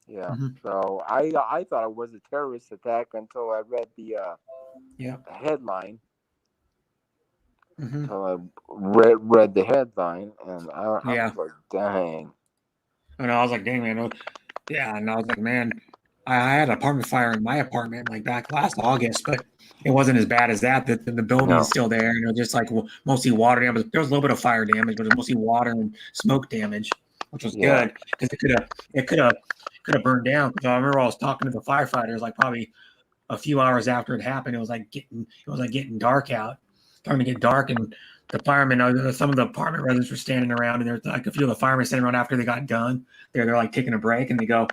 Yeah. Hmm. So I thought it was a terrorist attack until I read the Yeah. headline. Hmm. Until I read the headline, and I Yeah. was like, dang. And I was like, dang, man. Yeah. And I was like, man, I had an apartment fire in my apartment like back last August, but it wasn't as bad as that. The building No. is still there. And it was just like mostly water damage. There was a little bit of fire damage, but it was mostly water and smoke damage, which was Yeah. good because it could have burned down. Because I remember I was talking to the firefighters like probably a few hours after it happened. It was like getting dark out, starting to get dark, and the firemen, some of the apartment residents were standing around, and there's like a few of the firemen standing around after they got done. They're like taking a break, and they go,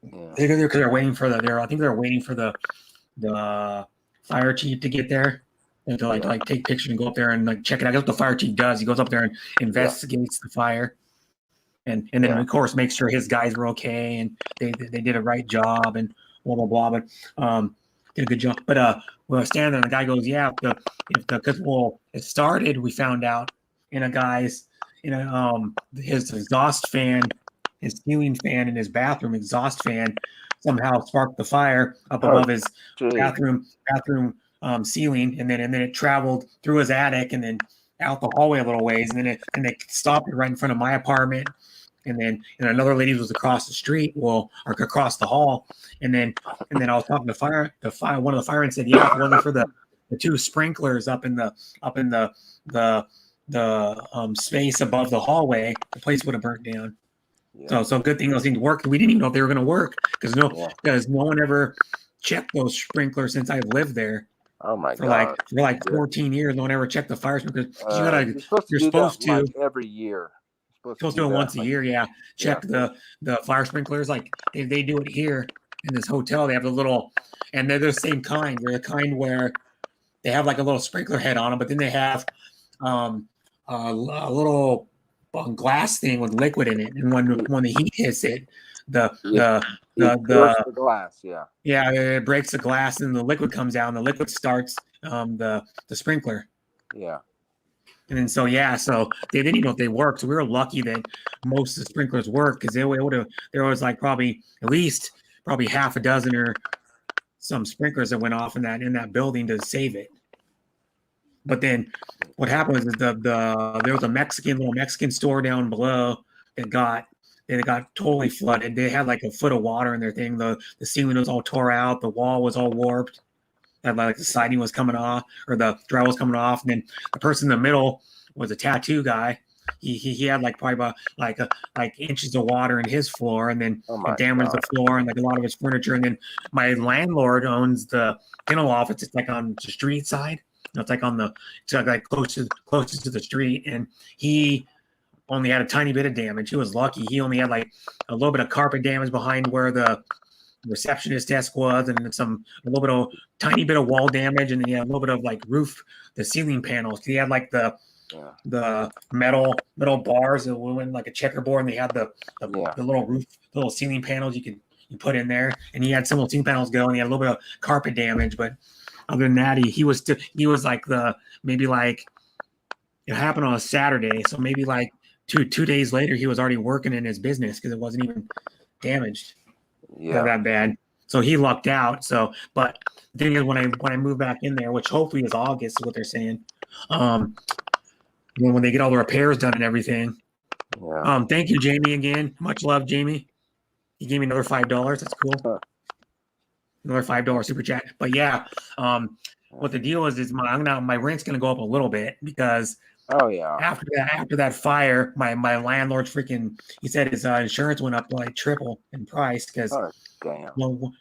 Yeah. they go there because they're waiting for I think they're waiting for the fire chief to get there and to like take pictures and go up there and like check it out. That's what the fire chief does. He goes up there and investigates the fire. And then of course makes sure his guys were okay and they did a right job and blah blah blah. But did a good job. But we were standing there and the guy goes, yeah, because it started, we found out in his exhaust fan, his ceiling fan in his bathroom exhaust fan somehow sparked the fire up above his bathroom ceiling, and then it traveled through his attic and then out the hallway a little ways, and then it stopped right in front of my apartment. And then another lady was across the street, or across the hall. And then I was talking to one of the firemen said, yeah, if it wasn't for the two sprinklers up in the space above the hallway, the place would have burnt down. Yeah. So good thing those things worked. We didn't even know if they were going to work because no one ever checked those sprinklers since I've lived there. Oh my god! For like 14 years, no one ever checked the fire sprinklers. You're supposed to like every year. Supposed to do it once a year, yeah. Check the fire sprinklers. Like they do it here in this hotel. They have a little, and they're the same kind. They're the kind where they have like a little sprinkler head on them, but then they have a little glass thing with liquid in it. And when the heat hits it, the glass, it breaks the glass, and the liquid comes out, and the liquid starts the sprinkler. Yeah. And then so they didn't even know if they worked. So we were lucky that most of the sprinklers worked because there was like probably at least half a dozen or some sprinklers that went off in that building to save it. But then what happened was there was a little Mexican store down below that got totally flooded. They had like a foot of water in their thing. The ceiling was all tore out. The wall was all warped. Like the siding was coming off, or the drywall was coming off, and then the person in the middle was a tattoo guy. He had like probably about like inches of water in his floor, and then it damaged the floor and like a lot of his furniture. And then my landlord owns the kennel office. It's like on the street side. It's like it's like closest to the street, and he only had a tiny bit of damage. He was lucky. He only had like a little bit of carpet damage behind where the receptionist desk was, and tiny bit of wall damage, and then he had a little bit of like the ceiling panels. He had like the metal bars that went like a checkerboard, and they had the little ceiling panels you put in there, and he had some little ceiling panels go, and he had a little bit of carpet damage. But other than that, he was like maybe like it happened on a Saturday, so maybe like two days later he was already working in his business because it wasn't even damaged. Not that bad. So he lucked out. So, but the thing is, when I move back in there, which hopefully is August, is what they're saying. When they get all the repairs done and everything. Yeah. Thank you, Jamie, again. Much love, Jamie. He gave me another $5. That's cool. Another $5 super chat. But yeah, what the deal is my rent's gonna go up a little bit because Oh yeah. After that fire, my landlord's freaking. He said his insurance went up like triple in price because Oh damn. well,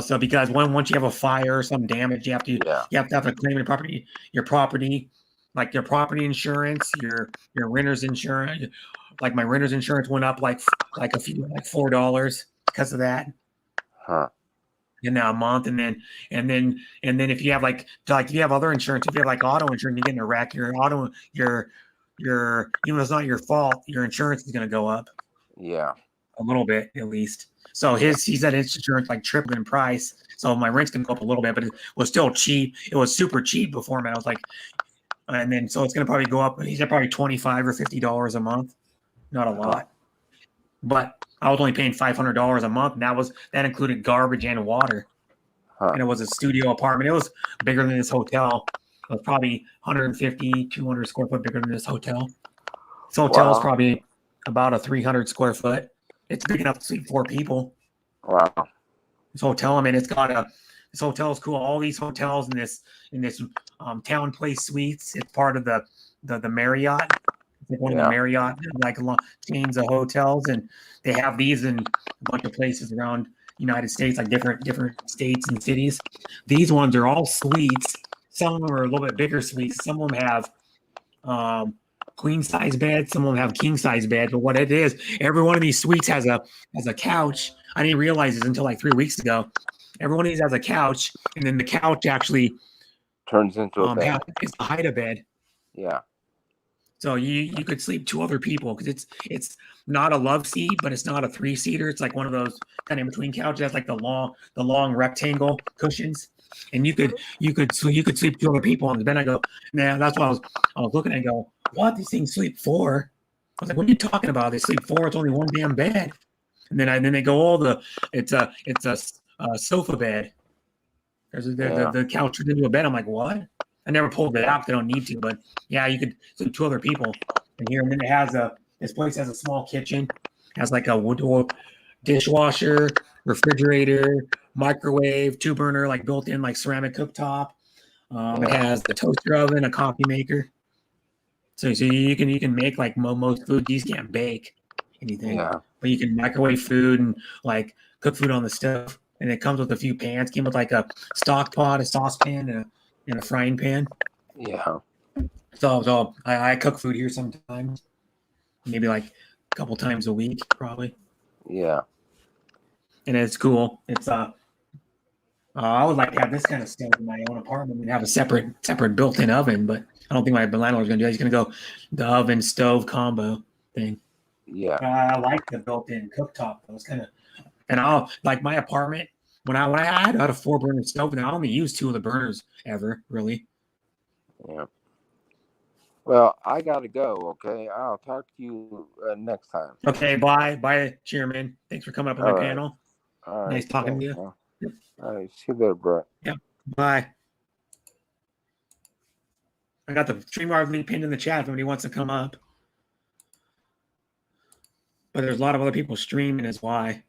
so because once you have a fire or some damage, you have to Yeah. have to claim your property, like your property insurance, your renter's insurance. Like my renter's insurance went up like $4 because of that. Huh. In a month, and then if you have like if you have other insurance, if you have like auto insurance, you get in a wreck, your even though it's not your fault, your insurance is going to go up Yeah. a little bit at least. So he said his insurance like tripled in price. So my rent's going to go up a little bit, but it was still cheap. It was super cheap before, man. I was like, and then so it's going to probably go up. He said probably $25 or $50 a month, not a lot. But I was only paying $500 a month, and that included garbage and water. And it was a studio apartment. It was bigger than this hotel. It was probably 150, 200 square foot bigger than this hotel. This hotel is probably about a 300 square foot. It's big enough to sleep 4 people. Wow. This hotel, I mean, this hotel is cool. All these hotels in this Town Place Suites. It's part of the Marriott. It's like one of the Marriott like chains of hotels, and they have these in a bunch of places around United States, like different states and cities. These ones are all suites. Some of them are a little bit bigger suites. Some of them have queen size beds. Some of them have king size beds. But what it is, every one of these suites has a couch. I didn't realize this until like 3 weeks ago. Every one of these has a couch, and then the couch actually turns into a bed. It's a hide a bed. Yeah. So you could sleep 2 other people because it's not a love seat, but it's not a 3-seater. It's like one of those kind of in between couches. That's like the long rectangle cushions, and you could sleep 2 other people on the bed. I go, nah, that's what I was looking at. And go, what? These things sleep 4? I was like, what are you talking about? They sleep 4. It's only one damn bed. And then they go, it's a sofa bed. There's the couch turned into a bed. I'm like, what? I never pulled it out. They don't need to, but yeah, you could sleep 2 other people in here. And then it has this place has a small kitchen, has like a wood dishwasher, refrigerator, microwave, 2-burner, like built in like ceramic cooktop. It has the toaster oven, a coffee maker. So you can make like most food. These can't bake anything, but you can microwave food and like cook food on the stove. And it comes with a few pans. Came with like a stock pot, a saucepan, and a frying pan. Yeah. So I cook food here sometimes, maybe like a couple times a week, probably. Yeah. And it's cool. It's I would like to have this kind of stuff in my own apartment and have a separate built-in oven, but I don't think my landlord's gonna do that. He's gonna go the oven stove combo thing. Yeah. I like the built-in cooktop. It's kind of, and I'll like my apartment. When I had a 4-burner stove, and I only used 2 of the burners ever, really. Yeah. Well, I gotta go. Okay, I'll talk to you next time. Okay, bye, Chairman. Thanks for coming up on my panel. All right. Nice talking to you. Man. All right, see you later, bro. Yeah, bye. I got the StreamYard link pinned in the chat if anybody wants to come up. But there's a lot of other people streaming is why.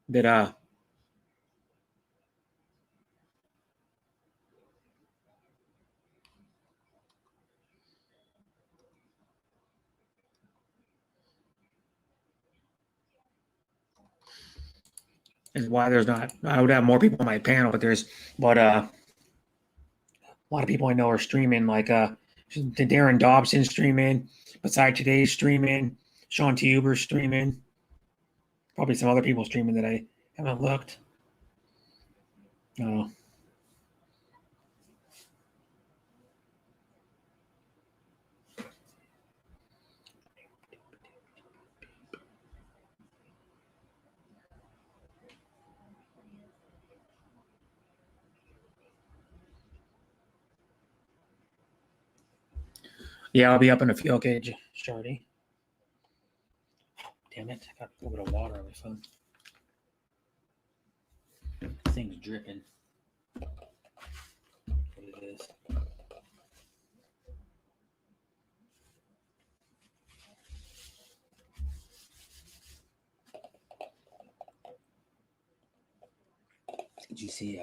That is why there's not. I would have more people on my panel, but a lot of people I know are streaming. Like Darren Dobson streaming, Beside Today's streaming, Sean Tuber streaming, probably some other people streaming that I haven't looked. Oh. Yeah, I'll be up in a few. Okay, Shardy. Damn it. I got a little bit of water on my phone. This thing's dripping. What it is. Did you see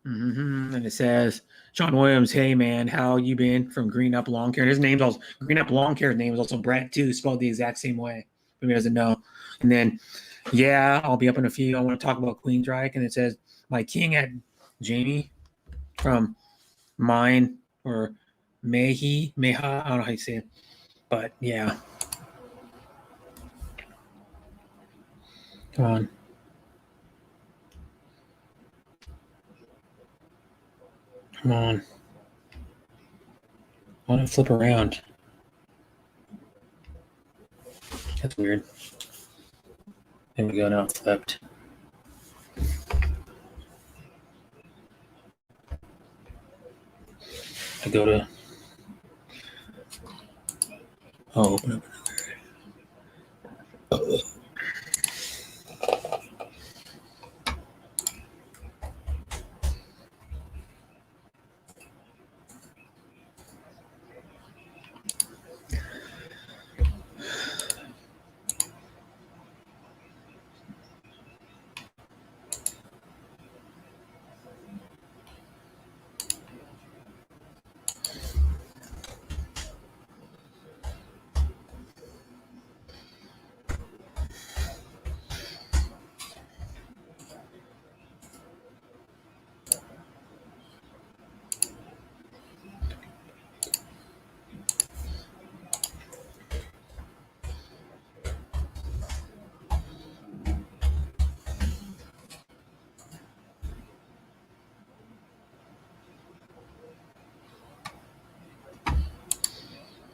And it says, Sean Williams, hey man, how you been from Green Up Lawn Care? His name's also Green Up Lawn Care's name is also Brett too, spelled the exact same way. If he doesn't know. And then, yeah, I'll be up in a few. I want to talk about Queensryche, and it says my king at Jamie from mine or Meha. I don't know how you say it, but yeah. Come on. Come on. I want to flip around. That's weird. There we go. Now it's flipped. I go to. Oh, open up another.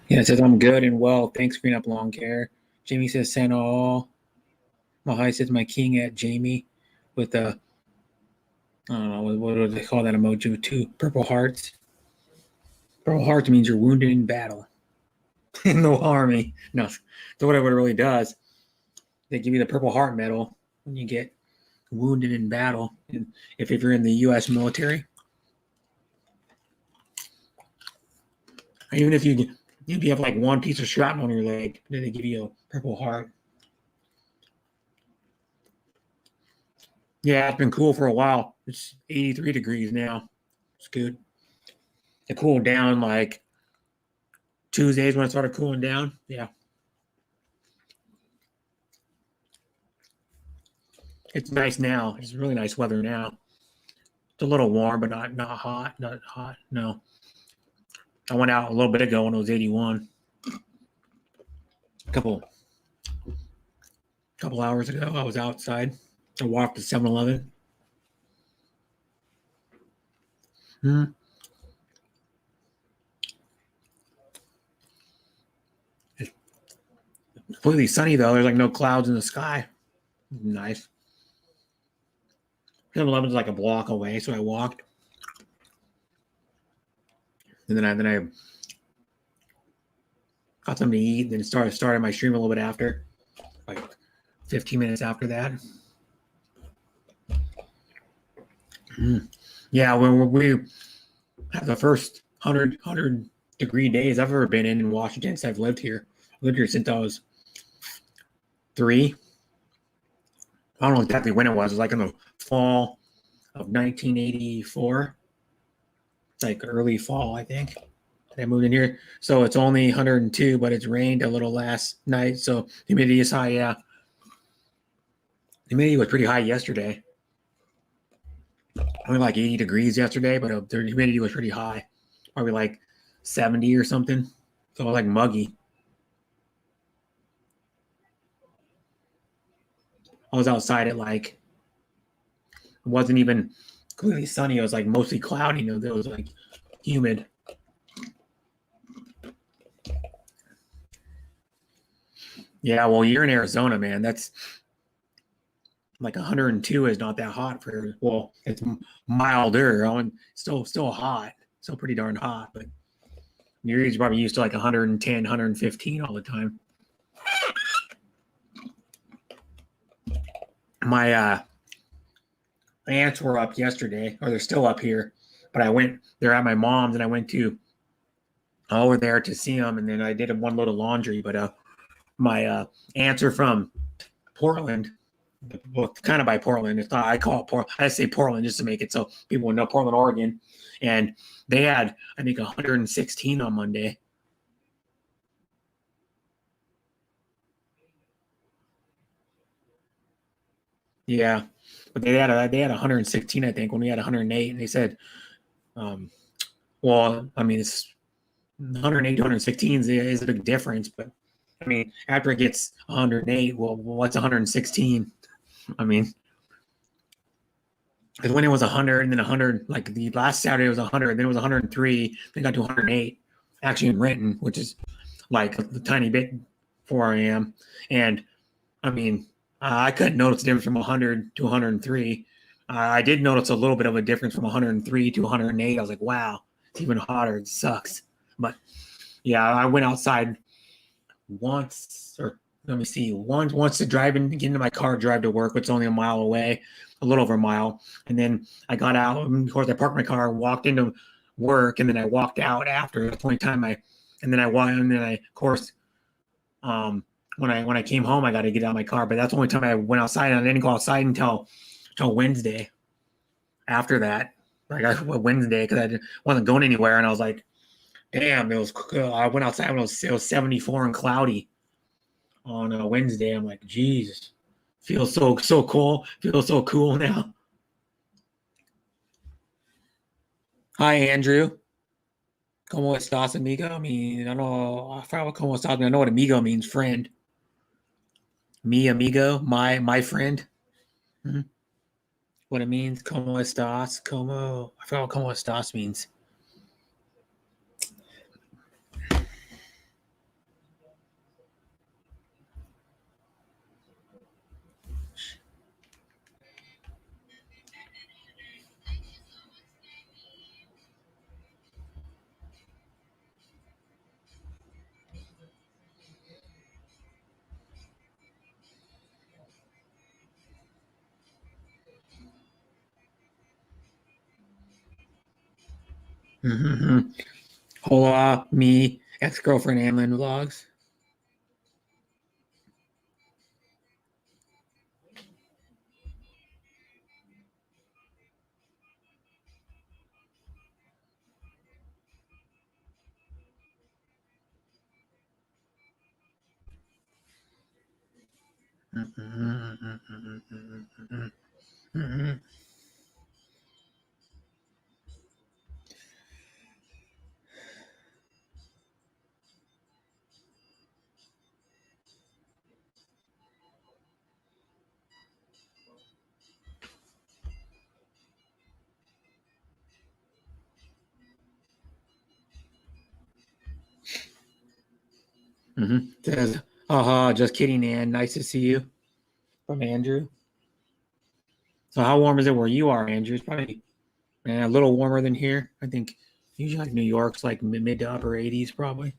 Yeah, it says I'm good and well. Thanks, Green Up Lawn Care. Jamie says Santa all. Mahai says my king at Jamie with a I don't know what do they call that emoji with two purple hearts. Purple hearts means you're wounded in battle. In the army. No, so what it really does, they give you the Purple Heart medal when you get wounded in battle. And if you're in the U.S. military, even if you have like one piece of shrapnel on your leg, then they give you a Purple Heart. Yeah, it's been cool for a while. It's 83 degrees now. It's good. It cooled down like Tuesdays when it started cooling down. Yeah. It's nice now. It's really nice weather now. It's a little warm, but not hot. Not hot. No. I went out a little bit ago when it was 81. A couple hours ago, I was outside. I walked to 7-Eleven. It's completely sunny though. There's like no clouds in the sky. Nice. 7-Eleven's like a block away, so I walked. And then I got something to eat, then started my stream a little bit after. Like 15 minutes after that. Yeah, when we have the first 100 degree days I've ever been in Washington since I've lived here. I've lived here since I was 3. I don't know exactly when it was. It was like in the fall of 1984. It's like early fall, I think. I moved in here. So it's only 102, but it's rained a little last night. So humidity is high, yeah. Humidity was pretty high yesterday. Only like 80 degrees yesterday, but the humidity was pretty high. Probably like 70 or something. So it was like muggy. I was outside at like, it wasn't even completely sunny. It was like mostly cloudy. It was like humid. Yeah, well, you're in Arizona, man. That's like 102 is not that hot for, well, it's milder. Still hot. Still pretty darn hot, but you're probably used to like 110, 115 all the time. My aunts were up yesterday, or they're still up here, but they're at my mom's, and I went over there to see them, and then I did one load of laundry, but my aunts are from Portland, well, kind of by Portland. It's not. I call it Portland. I say Portland just to make it so people would know Portland, Oregon. And they had, I think, 116 on Monday. Yeah, but they had 116, I think, when we had 108, and they said, well, I mean, it's 108 to 116 is a big difference, but I mean, after it gets 108, well, what's 116? I mean, because when it was 100 and then 100, like the last Saturday was 100, then it was 103, then got to 108, actually in Renton, which is like a tiny bit for where I am. And I mean, I couldn't notice the difference from 100 to 103. I did notice a little bit of a difference from 103 to 108. I was like, wow, it's even hotter. It sucks. But yeah, I went outside once, or let me see, once to get into my car, drive to work, which is only a mile away, a little over a mile. And then I got out, and of course I parked my car, walked into work, and then I walked out after. That's the only time of course, when I came home, I got to get out of my car, but that's the only time I went outside, and I didn't go outside until Wednesday. After that, like Wednesday, because I wasn't going anywhere, and I was like, damn, I went outside when it was 74 and cloudy on Wednesday. I'm like, Jesus, feels so cool. Feels so cool now. Hi, Andrew. ¿Cómo estás, amigo? I mean, I forgot what ¿cómo estás? I know what amigo means, friend. Mi amigo, my friend. Mm-hmm. What it means, ¿cómo estás? I forgot what ¿cómo estás means. Mm-hmm. Hola, me, ex-girlfriend Amlin vlogs. Mm-hmm. Mm-hmm. Says, just kidding, Ann. Nice to see you. From Andrew. So how warm is it where you are, Andrew? It's probably a little warmer than here. I think usually like New York's like mid to upper 80s probably.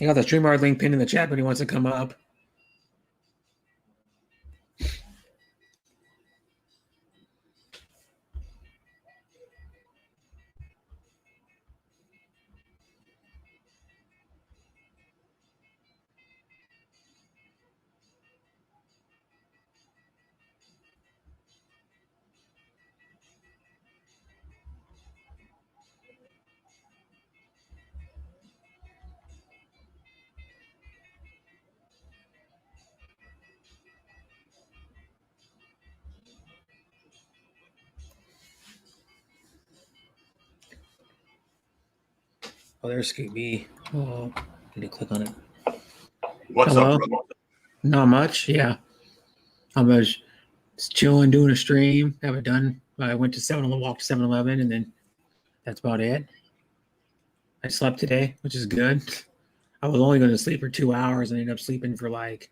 I got the StreamYard link pinned in the chat, but he wants to come up. Oh, there's Scooby. Oh, need to click on it. What's Hello? up, brother? Not much. Yeah. I was just chilling, doing a stream. Haven't done. I went to walked to 7-Eleven, and then that's about it. I slept today, which is good. I was only going to sleep for 2 hours and ended up sleeping for like,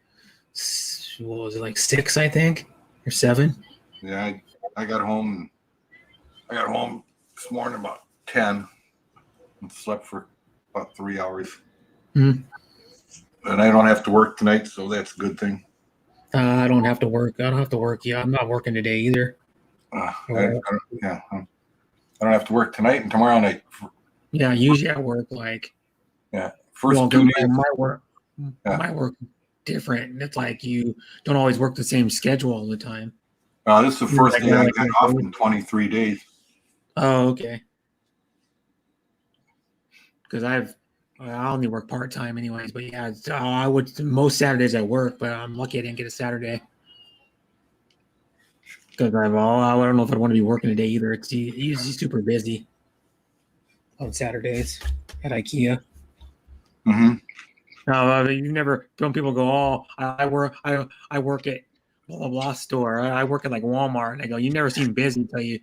what was it, like 6, I think, or 7. Yeah, I got home I got home this morning about 10 and slept for about 3 hours. Mhm. And I don't have to work tonight, so that's a good thing. I don't have to work. I don't have to work. Yeah, I'm not working today either. I don't have to work tonight and tomorrow night. Yeah, usually I work like First well, 2 days. my work different. It's like you don't always work the same schedule all the time. This is the first Like, day I like, got off in 23 days. Oh, okay. Because I only work part time anyways. But yeah, I would most Saturdays I work, but I'm lucky I didn't get a Saturday. Because I don't know if I'd want to be working today either. It's usually super busy on Saturdays at IKEA. Mm-hmm. No, you never. Some people go, "Oh, I work at blah blah blah store. I work at like Walmart." And I go, "You never seem busy until you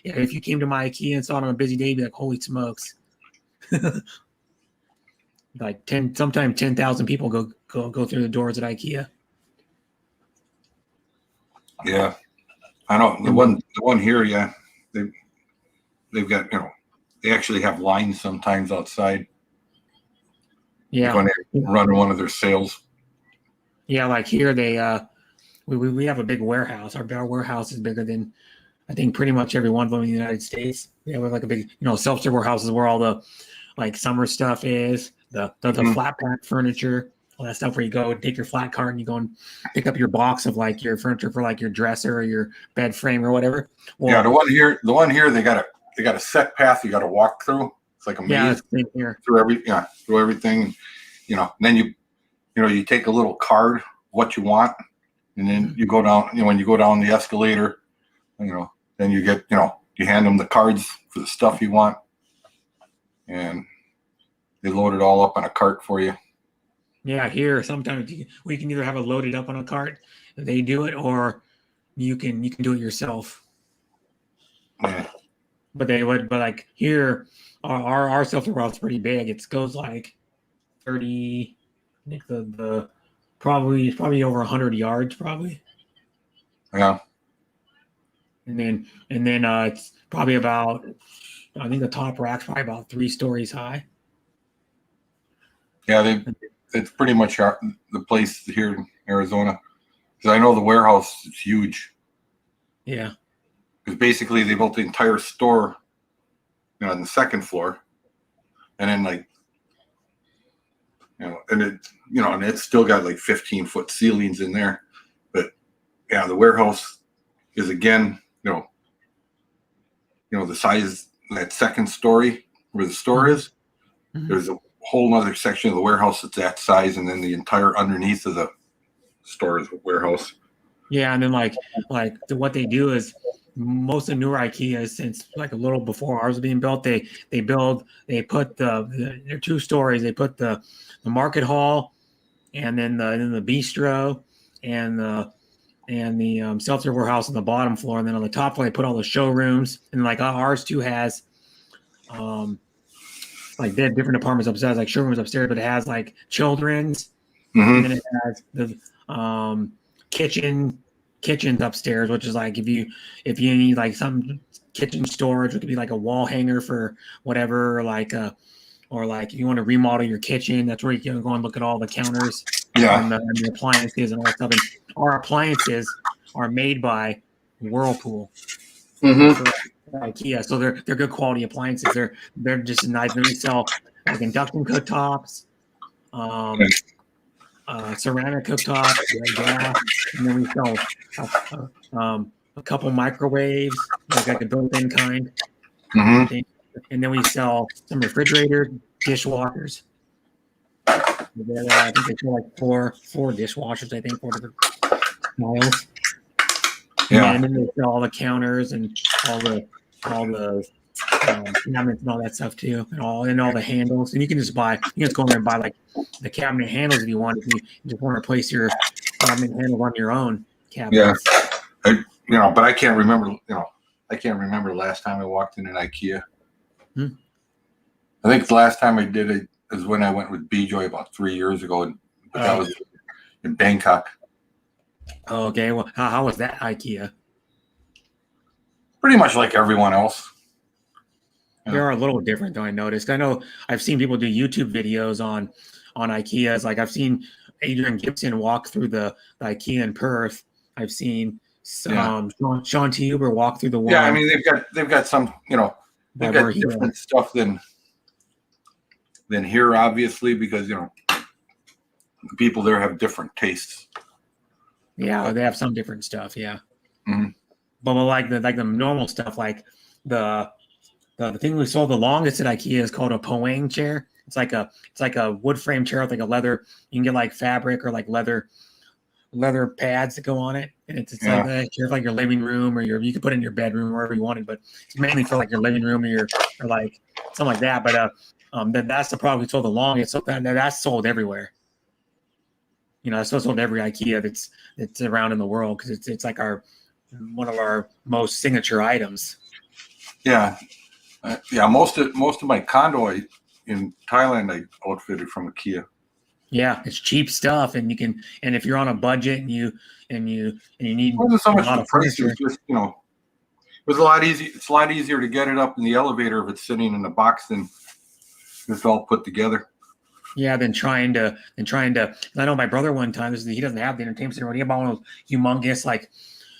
Yeah, if you came to my IKEA and saw it on a busy day, you'd be like, holy smokes!" Like sometimes 10,000 people go through the doors at IKEA. Yeah, I know the one here. Yeah, they've got they actually have lines sometimes outside. Yeah, when they run one of their sales. Yeah, like here we have a big warehouse. Our warehouse is bigger than I think pretty much every one of them in the United States. Yeah, we have like a big self-serve warehouses where all the like summer stuff is, the flat pack furniture, all that stuff where you go and take your flat cart and you go and pick up your box of like your furniture for like your dresser or your bed frame or whatever. Well, yeah, the one here they got a set path you got to walk through. It's like a maze here. through everything. And then you take a little card what you want, and then you go down. When you go down the escalator, then you get you hand them the cards for the stuff you want, and they load it all up on a cart for you. Yeah, here sometimes we can either have it loaded up on a cart, they do it, or you can do it yourself. Yeah. But like here, our self-serve route is pretty big. It goes like 30. I think the probably over 100 yards probably. Yeah. And then it's probably about, I think the top rack's probably about 3 stories high. Yeah, it's pretty much the place here in Arizona. Because I know the warehouse is huge. Yeah. Because basically they built the entire store, on the second floor, and then and it's still got like 15-foot ceilings in there. But yeah, the warehouse is again, the size that second story where the store is. Mm-hmm. There's a whole other section of the warehouse that's that size, and then the entire underneath of the store is a warehouse. Yeah, and then what they do is most of the newer IKEAs, since like a little before ours was being built, they put they're 2 stories. They put the market hall, and then the bistro, and the self-serve warehouse on the bottom floor, and then on the top floor they put all the showrooms, and like ours too has like they have different departments upstairs, like showrooms upstairs, but it has like children's, and then it has the kitchens upstairs, which is like if you need like some kitchen storage, it could be like a wall hanger for whatever, or like if you want to remodel your kitchen, that's where you can go and look at all the counters, and the appliances and all that stuff. And our appliances are made by Whirlpool. IKEA, so they're good quality appliances. They're just nice. We sell like induction cooktops, ceramic cooktops, gas, and then we sell a couple microwaves, like a built-in kind, and then we sell some refrigerators, dishwashers. I think they sell like four dishwashers. I think 4 different styles. Yeah, and then they sell all the counters and all the cabinets and all that stuff too, and all the handles. And you can just go in there and buy like the cabinet handles if you want. If you just want to replace your cabinet handle on your own cabinet. Yeah, but I can't remember. I can't remember the last time I walked in an IKEA. I think the last time I did it is when I went with BJoy about 3 years ago, but that was in Bangkok. Oh, okay. Well, how was that IKEA? pretty much like everyone else. They are a little different, though. I noticed. I know I've seen people do YouTube videos on IKEAs. Like I've seen Adrian Gibson walk through the IKEA in Perth. I've seen Sean T. Huber walk through the one. Yeah, I mean they've got some, you know, they've got different stuff than here, obviously, because you know the people there have different tastes. Yeah, they have some different stuff. Yeah, Mhm. but like the normal stuff, like the thing we sold the longest at IKEA is called a Poang chair. It's like a wood frame chair with like a leather. You can get like fabric or like leather pads that go on it, and it's like that chair for like your living room, or you can put it in your bedroom wherever you wanted, but it's mainly for like your living room or like something like that. But that's the product we sold the longest. So that's sold everywhere. You know, it's still sold every IKEA that's around in the world because it's like one of our most signature items. Yeah, Most of my condo in Thailand I outfitted from IKEA. Yeah, it's cheap stuff, and if you're on a budget and you need It wasn't so a much lot the of price; it furniture. was just, you know, it was a lot easy. It's a lot easier to get it up in the elevator if it's sitting in the box than it's all put together. Yeah, than trying to. I know my brother one time. He doesn't have the entertainment center. He bought one of those humongous like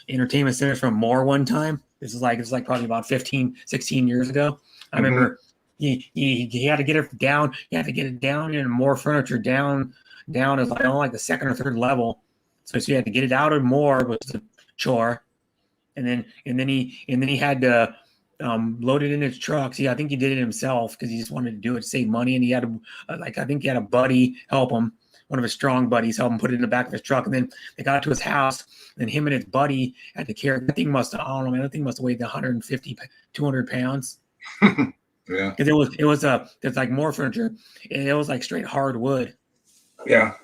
entertainment centers from Moore one time. This is like probably about 15, 16 years ago. I remember he had to get it down. He had to get it down and more furniture down as like the second or third level. So he had to get it out of Moore, which is a chore, and then he had to load it in his truck. See, I think he did it himself because he just wanted to do it to save money, and he had to I think he had a buddy help him. One of his strong buddies help him put it in the back of his truck, and then they got to his house. And him and his buddy had to carry. That thing must have weighed 150, 200 pounds. Yeah, because it's like more furniture. It was like straight hardwood. Yeah,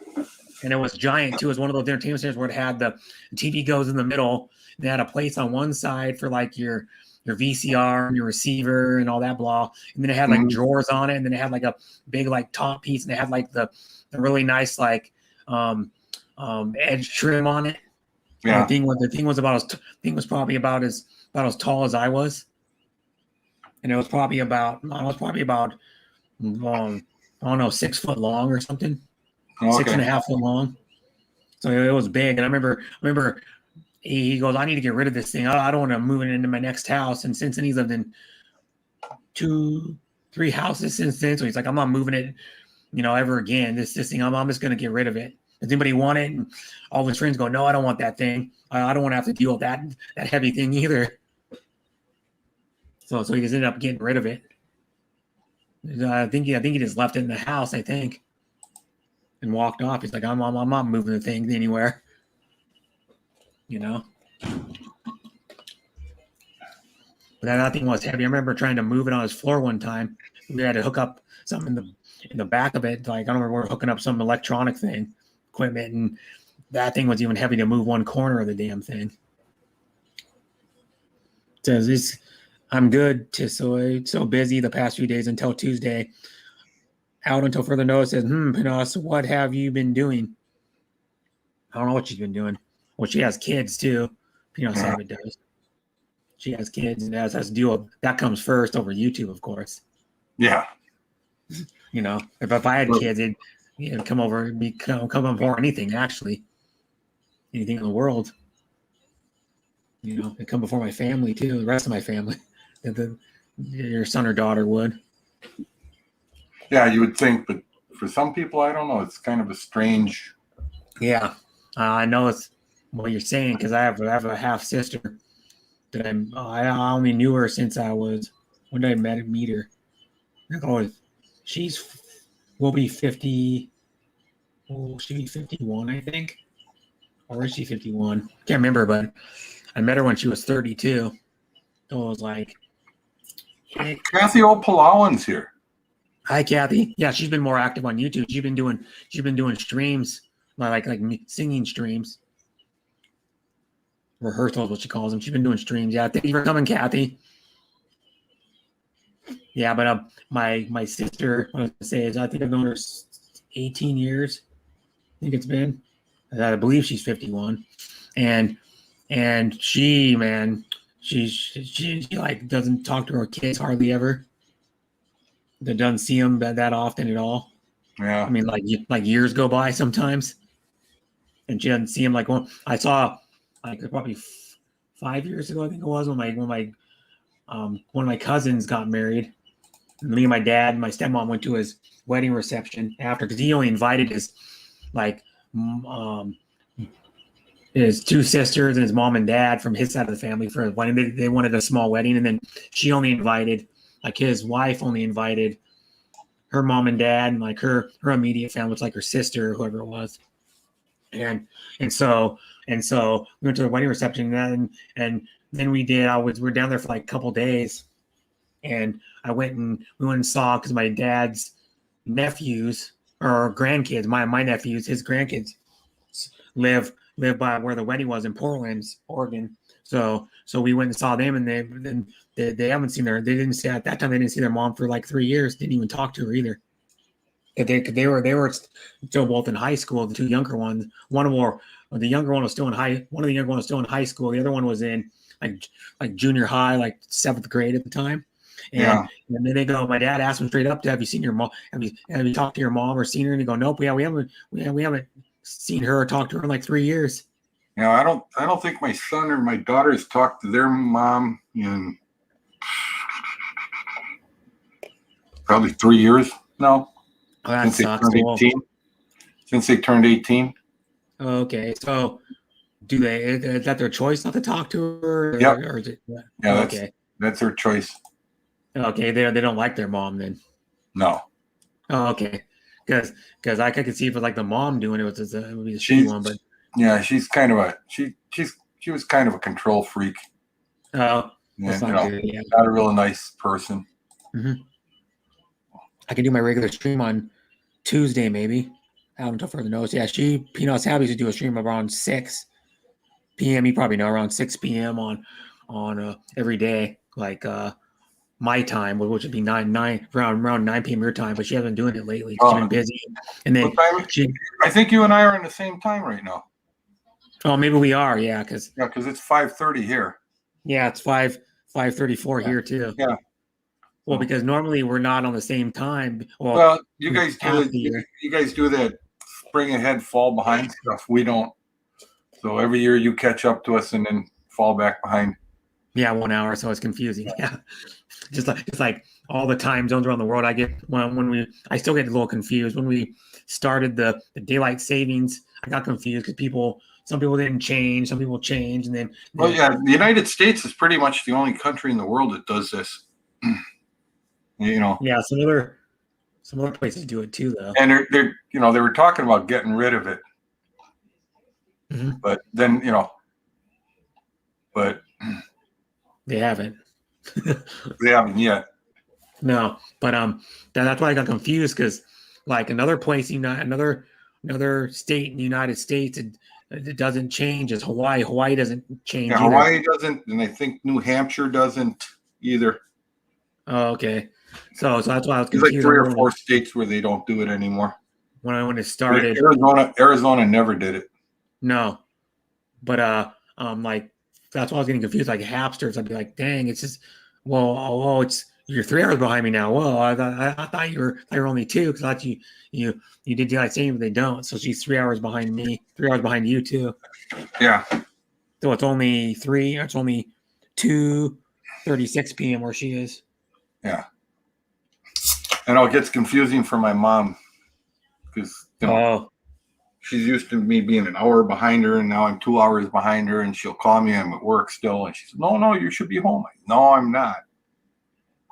and it was giant too. It was one of those entertainment centers where it had the TV goes in the middle. And they had a place on one side for like your VCR and your receiver and all that blah. And then it had like drawers on it, and then it had like a big like top piece, and it had like the really nice like edge trim on it. Yeah. The thing was probably about as tall as I was, and it was probably about I don't know, 6 foot long or something, Okay. 6.5 foot long. So it was big, and I remember he goes, "I need to get rid of this thing. I don't want to move it into my next house." And since then, he's lived in 2-3 houses since then. So he's like, "I'm not moving it, ever again. This thing, I'm just going to get rid of it. Does anybody want it?" And all of his friends go, "No, I don't want that thing. I don't want to have to deal with that heavy thing either." So he just ended up getting rid of it. I think he just left it in the house, I think, and walked off. He's like, I'm not moving the thing anywhere. But that thing was heavy. I remember trying to move it on his floor one time. We had to hook up something in the back of it. Like, I don't remember, we were hooking up some electronic equipment, and that thing was even heavy to move one corner of the damn thing. So I'm good. So busy the past few days until Tuesday. Out until further notice. Says, Panos, what have you been doing? I don't know what she's been doing. Well, she has kids too. Sabbath does. She has kids, and has to do that comes first over YouTube, of course. Yeah. If I had kids, it'd come over, come before anything, actually. Anything in the world. It'd come before my family too, the rest of my family. Your son or daughter would. Yeah, you would think, but for some people, I don't know. It's kind of a strange. Yeah, I know it's what you're saying, because I have a half sister that I only knew her since I was, when did I meet her? Will be 50. Will she be 51? I think, or is she 51? Can't remember, but I met her when she was 32. So it was like, hey. Kathy O'Palawan's here. Hi, Kathy. Yeah, she's been more active on YouTube. She's been doing streams, like singing streams. Rehearsals, what she calls them. She's been doing streams. Yeah, thank you for coming, Kathy. Yeah, but my sister, what I was gonna say is, I think I've known her 18 years. I think it's been. I believe she's 51, and she, man, she like doesn't talk to her kids hardly ever. That doesn't see them that often at all. Yeah. I mean, like years go by sometimes, and she doesn't see him. Like I saw, like probably 5 years ago, I think it was when one of my cousins got married. Me and my dad, and my stepmom went to his wedding reception after, because he only invited like um, his two sisters and his mom and dad from his side of the family for a wedding. They wanted a small wedding, and then she only invited, like his wife only invited her mom and dad and like her immediate family, which like her sister or whoever it was. And so we went to the wedding reception, and then we were down there for like a couple days, and we went and saw, because my dad's nephews or grandkids, my nephews, his grandkids live by where the wedding was in Portland, Oregon. So we went and saw them, and they haven't seen they didn't see at that time, they didn't see their mom for like 3 years, didn't even talk to her either. They were still both in high school. The two younger ones, the younger one was still in high school. The other one was in like junior high, like 7th grade at the time. And then they go, my dad asked him straight up, have you seen your mom? Have you talked to your mom or seen her? And they go, nope, we haven't seen her or talked to her in like 3 years. I don't think my son or my daughters talked to their mom in probably 3 years now. Oh, that sucks. Since they turned 18. Okay, so is that their choice not to talk to her? Yep. Or is it, okay, that's their choice. Okay, they don't like their mom then. No. Oh, okay, because I could see if it was like the mom doing it, it would be the shitty one, but yeah, she's kind of she was kind of a control freak. Oh, that's not good. Yeah, not a real nice person. Mm-hmm. I can do my regular stream on Tuesday, maybe. I haven't until further notice. Yeah, Peanuts Happy to do a stream around 6 p.m. You probably know, around 6 p.m. on every day, like my time, which would be around 9 p.m. your time. But she hasn't been doing it lately. She's been busy. And then I think you and I are in the same time right now. Oh, maybe we are. Yeah, because it's 5:30 here. Yeah, it's 5:34 here too. Yeah. Well, because normally we're not on the same time. Well, you guys do that spring ahead, fall behind stuff. We don't. So every year you catch up to us and then fall back behind. Yeah, 1 hour, so it's confusing. Yeah, just like all the time zones around the world. I get I still get a little confused when we started the daylight savings. I got confused because some people didn't change, some people changed, and then. Well, yeah, the United States is pretty much the only country in the world that does this. Yeah, some other places do it too, though. And they were talking about getting rid of it, but then but they haven't. They haven't yet. No, but that's why I got confused, because like another place, another state in the United States, it doesn't change is Hawaii. Hawaii doesn't change. Yeah, Hawaii doesn't, and I think New Hampshire doesn't either. Oh, okay. So that's why I was confused. There's like 3 or 4 states where they don't do it anymore. When it started, Arizona never did it. No, but like that's why I was getting confused. Like Hapsters, I'd be like, dang, it's just you're 3 hours behind me now. Whoa, I thought you were only 2, because I thought you did daylight saving, but they don't. So she's 3 hours behind me, 3 hours behind you too. Yeah. So it's only 2:36 p.m. where she is. Yeah. And it gets confusing for my mom, because she's used to me being an hour behind her, and now I'm 2 hours behind her, and she'll call me. I'm at work still, and she says, "No, you should be home." No, I'm not.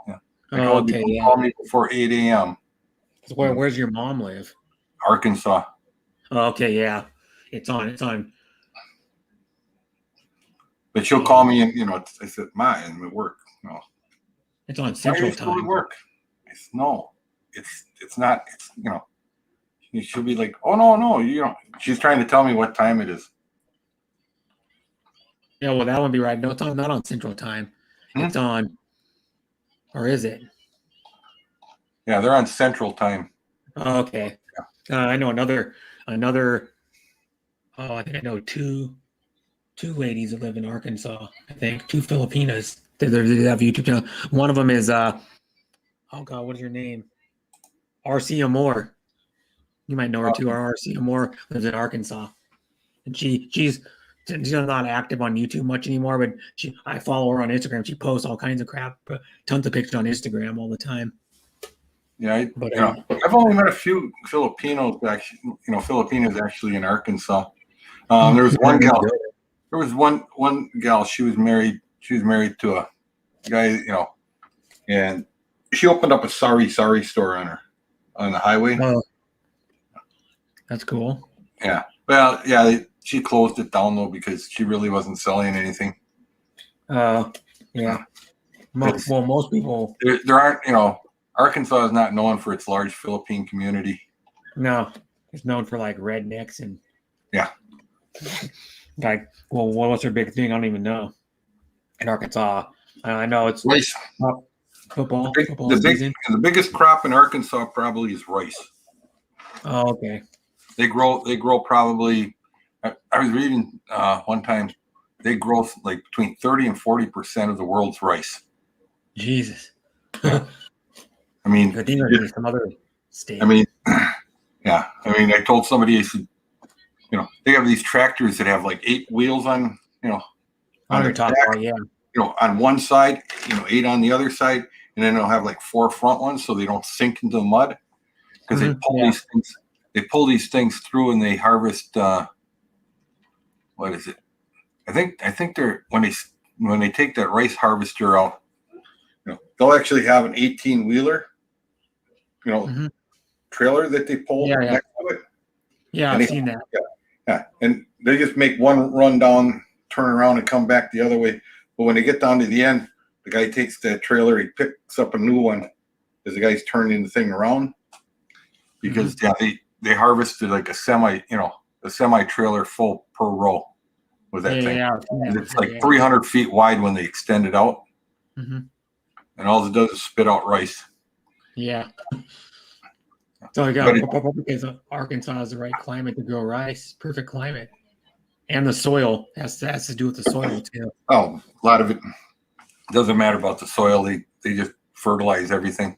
Yeah. Okay. Yeah. Call me before 8 a.m. So where's your mom live? Arkansas. Okay, yeah, it's on. But she'll call me, and I said, "Ma, I'm at work." No. It's on Central Time. Work. No, it's not. She'll be like, "Oh no, She's trying to tell me what time it is. Yeah, well, that wouldn't be right. No, it's not on Central Time. It's on, or is it? Yeah, they're on Central Time. Oh, okay. Yeah. I know another. Oh, I think I know two two ladies that live in Arkansas. I think two Filipinas. They have YouTube channel. One of them is oh God, what is her name? Arcia Moore. You might know her too. Arcia Moore lives in Arkansas, and she's not active on YouTube much anymore. But I follow her on Instagram. She posts all kinds of crap, tons of pictures on Instagram all the time. Yeah, I've only met a few Filipinos actually. Filipinos actually in Arkansas. There was one gal. There was one gal. She was married. She was married to a guy. And she opened up a sari store on the highway. Oh, that's cool. Yeah. Well, yeah. She closed it down though because she really wasn't selling anything. Yeah. Most people. There aren't. Arkansas is not known for its large Philippine community. No, it's known for like rednecks and yeah. Like, well, what's their big thing? I don't even know. In Arkansas, I know it's rice. Football. The biggest crop in Arkansas probably is rice. Oh, okay. They grow probably. I was reading one time. They grow like between 30 and 40% of the world's rice. Jesus. I mean, some other state. I mean, yeah. I mean, I told somebody, I said, they have these tractors that have like 8 wheels on the top, back, on one side, 8 on the other side, and then they'll have like 4 front ones so they don't sink into the mud because they pull these things through and they harvest. What is it? I think they're when they take that rice harvester out, they'll actually have an 18-wheeler, trailer that they pull next to it. Yeah, I've seen that. Yeah, and they just make one run down, turn around, and come back the other way. But when they get down to the end, the guy takes that trailer, he picks up a new one as the guy's turning the thing around. Because they harvested like a semi trailer full per row with that thing. Yeah. And it's like 300 feet wide when they extend it out. Mm-hmm. And all it does is spit out rice. Yeah. So because Arkansas has the right climate to grow rice, perfect climate, and the soil has to do with the soil too. Oh, a lot of it doesn't matter about the soil. They just fertilize everything.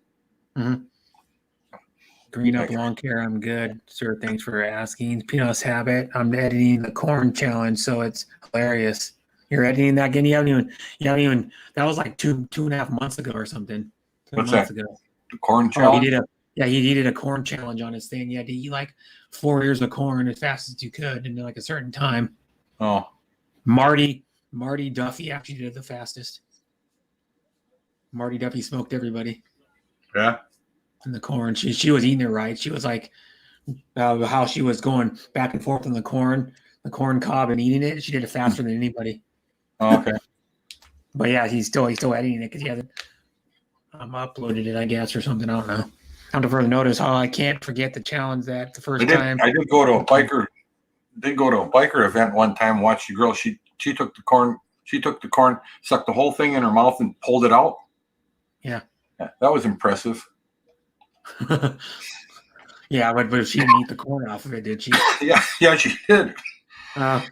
Mm-hmm. Green up lawn care. I'm good, sir. Thanks for asking. Peanuts Habit. I'm editing the corn challenge, so it's hilarious. You're editing that again? You haven't even. That was like 2.5 months ago or something. What's that? The corn challenge. He did a corn challenge on his thing. You had to eat like 4 ears of corn as fast as you could in like a certain time. Oh, Marty Duffy actually did it the fastest. Marty Duffy smoked everybody. Yeah. In the corn, she was eating it right. She was like how she was going back and forth on the corn cob and eating it. She did it faster than anybody. Oh, okay. But yeah, he's still editing it because he hasn't uploaded it, I guess, or something. I don't know. Come to further notice, I can't forget the challenge that the first time. I did go to a biker. Event one time. Watched the girl. She took the corn. Sucked the whole thing in her mouth and pulled it out. Yeah. That was impressive. Yeah, but she didn't eat the corn off of it, did she? Yeah, she did. Well,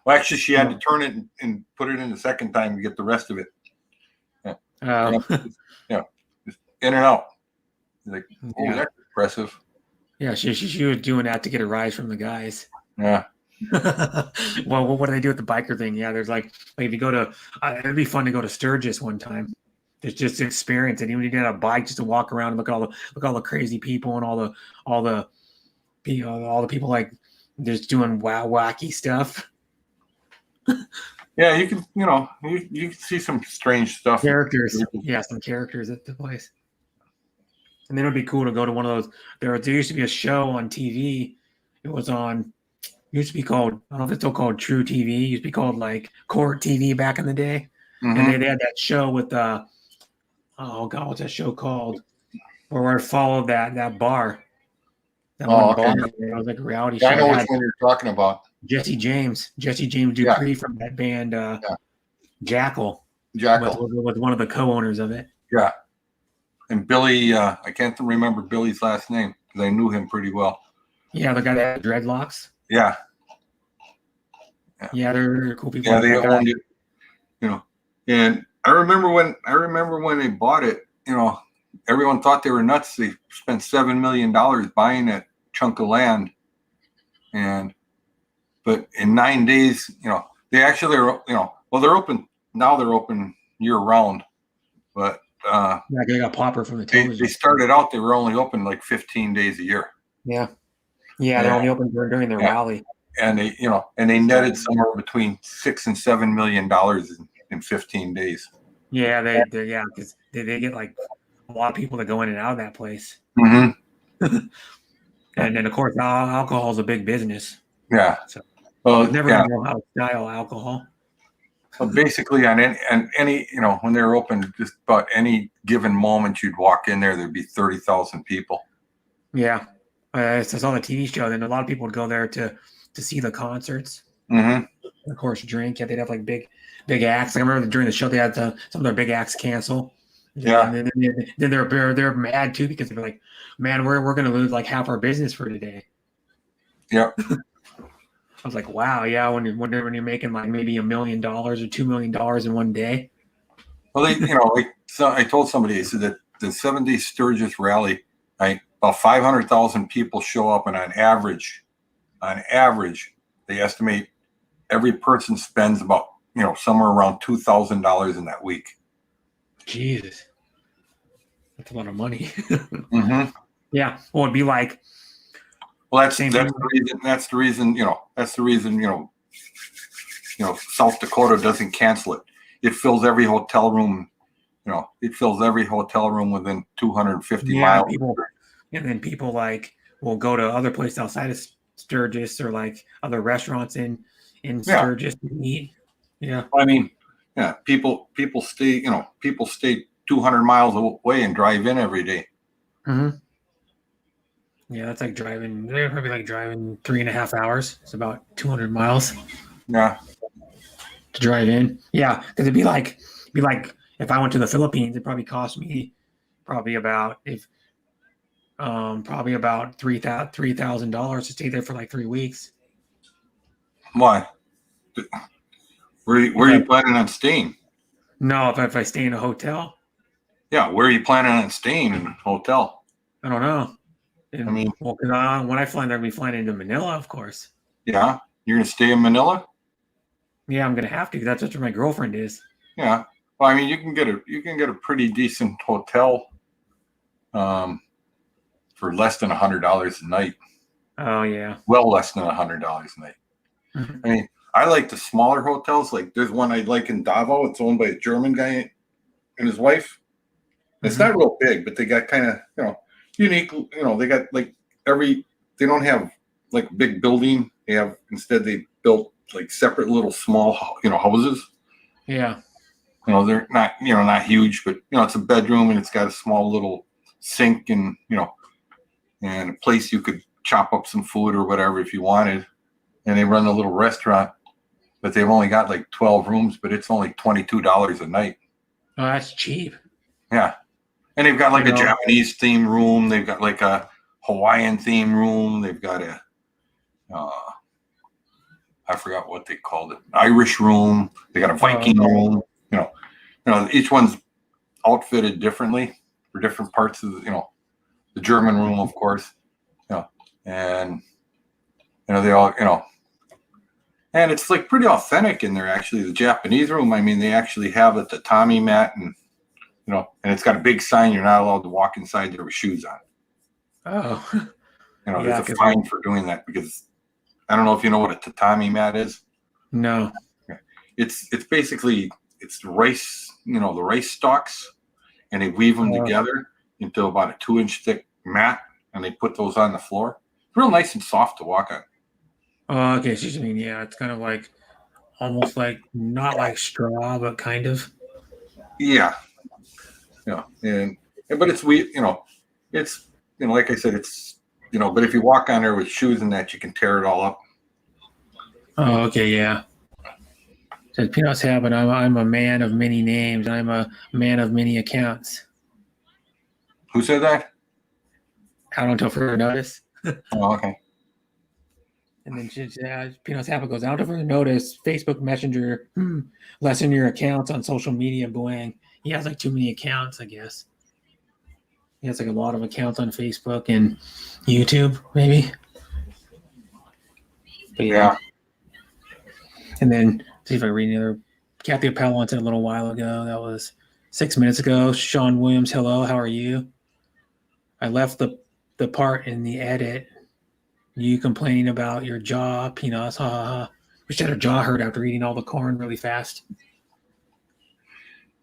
actually, she had to turn it and put it in the second time to get the rest of it. Yeah, just in and out. Like, that's impressive. Yeah, she was doing that to get a rise from the guys. Yeah. Well, what do they do with the biker thing? Yeah, there's like if you go to, it'd be fun to go to Sturgis one time. Just to experience it. Even if you get a bike, just to walk around and look at all the crazy people and all the people like just doing wacky stuff. Yeah, you can you can see some strange stuff. Characters, yeah, some characters at the place. And then it would be cool to go to one of those. There used to be a show on TV. It was on. Used to be called. I don't know if it's still called True TV. It used to be called like Court TV back in the day. Mm-hmm. And they had that show with oh God, what's that show called? Where I followed that bar. That one bar. It was like a reality show. I know which one you're talking about. Jesse James Dupree from that band Jackal. Was one of the co-owners of it. Yeah. And Billy, I can't remember Billy's last name because I knew him pretty well. Yeah, the guy that had dreadlocks. Yeah. Yeah, they're cool people. Yeah, like they that guy. owned it, you know. And I remember when they bought it, you know, everyone thought they were nuts. They spent $7 million buying that chunk of land. But in 9 days, you know, they actually are, you know, well, they're open now, they're open year round. But Yeah, they got popper from the they television. started out, they were only open like 15 days a year. Yeah. Yeah, they're Yeah. only open during their Yeah. rally. And they, you know, and they netted somewhere between $6 and $7 million in 15 days. Yeah, they yeah, because they get like a lot of people that go in and out of that place. Mm-hmm. And then of course alcohol is a big business. Yeah. So Well, I've never yeah. know how to style alcohol. Well, basically on any, you know, when they're open, just about any given moment you'd walk in there, there'd be 30,000 people. Yeah. I saw the TV show. Then a lot of people would go there to see the concerts. Mm-hmm. Of course, drink. Yeah, they'd have like big acts. I remember during the show they had some of their big acts cancel. Yeah. And then they're mad too because they're like, man, we're gonna lose like half our business for today. Yeah. I was like, wow, yeah. When you're making like maybe $1 million or $2 million in one day. Well, they, you know, so I told somebody, I said that the 7-day Sturgis rally, about 500,000 people show up, and on average, they estimate every person spends about, you know, somewhere around $2,000 in that week. Jesus, that's a lot of money. Mm-hmm. Yeah, well, it'd be like, well, that's Same the thing. reason, you know, South Dakota doesn't cancel it. It fills every hotel room, you know, within 250 miles. And then people like will go to other places outside of Sturgis or like other restaurants in Sturgis to eat. Yeah. I mean, yeah, people stay 200 miles away and drive in every day. Mm-hmm. Yeah, that's like driving. They're probably like driving 3.5 hours. It's about 200 miles Yeah. to drive in. Yeah, because it'd be like if I went to the Philippines, it'd probably cost me probably about $3,000 to stay there for like 3 weeks. Why? Where are you planning on staying? No, if I stay in a hotel, Yeah, where are you planning on staying in a hotel? I don't know. And, I mean, well, because when I fly, I'm gonna be flying into Manila, of course. yeah, you're gonna stay in Manila? Yeah, I'm gonna have to. That's where my girlfriend is. Yeah. Well, I mean, you can get a pretty decent hotel, for less than $100 a night. Oh yeah. Well, less than $100 a night. Mhm. I mean, I like the smaller hotels. Like there's one I like in Davao. It's owned by a German guy and his wife. It's not real big, but they got kind of, you know, unique. You know, they got like they don't have like a big building. Instead they built like separate little small, you know, houses. Yeah. You know, they're not, you know, not huge, but you know, it's a bedroom and it's got a small little sink and, you know, and a place you could chop up some food or whatever if you wanted. And they run a little restaurant, but they've only got like 12 rooms, but it's only $22 a night. Oh, that's cheap. Yeah. And they've got like a Japanese theme room. They've got like a Hawaiian theme room. They've got I forgot what they called it, Irish room. They got a Viking room. You know, each one's outfitted differently for different parts of the German room, of course. And they all, and it's like pretty authentic in there. Actually, the Japanese room, I mean, they actually have a tatami mat, and and it's got a big sign you're not allowed to walk inside there with shoes on. Oh, There's a fine for doing that, because I don't know if you know what a tatami mat is. No. It's basically the rice, the rice stalks, and they weave them together into about a 2-inch thick mat, and they put those on the floor. It's real nice and soft to walk on. Oh, okay. So you mean, yeah, it's kind of like almost like not like straw, but kind of. Yeah. But it's it's like I said, it's but if you walk on there with shoes and that, you can tear it all up. Oh, okay, yeah. Says Peanuts Habit, I'm a man of many names. I'm a man of many accounts. Who said that? I don't know for notice. Oh, okay. And then Pino Zappa goes, I don't ever notice Facebook Messenger lessen your accounts on social media. Boing. He has like too many accounts, I guess. He has like a lot of accounts on Facebook and YouTube, maybe. But Yeah. And then see if I read another. Kathy Appel said a little while ago. That was 6 minutes ago. Sean Williams, hello, how are you? I left the part in the edit. You complaining about your jaw, peanuts, ha ha ha. Wish I had a jaw hurt after eating all the corn really fast.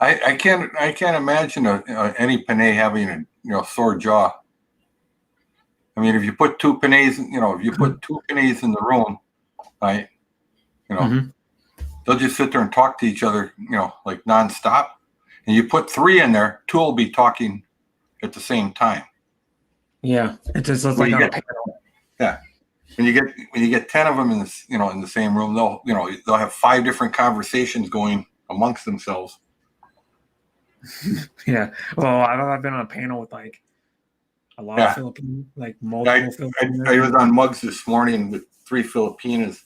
I can't imagine any Panay having a sore jaw. I mean, if you put two Panays, in the room, right? They'll just sit there and talk to each other, like nonstop. And you put 3 in there, 2 will be talking at the same time. Yeah, it's just like on a panel. Yeah, when you get 10 of them in the same room, they'll have 5 different conversations going amongst themselves. Yeah, well, I've been on a panel with like a lot of Filipino, like multiple Filipinos. I was on Mugs this morning with 3 Filipinas,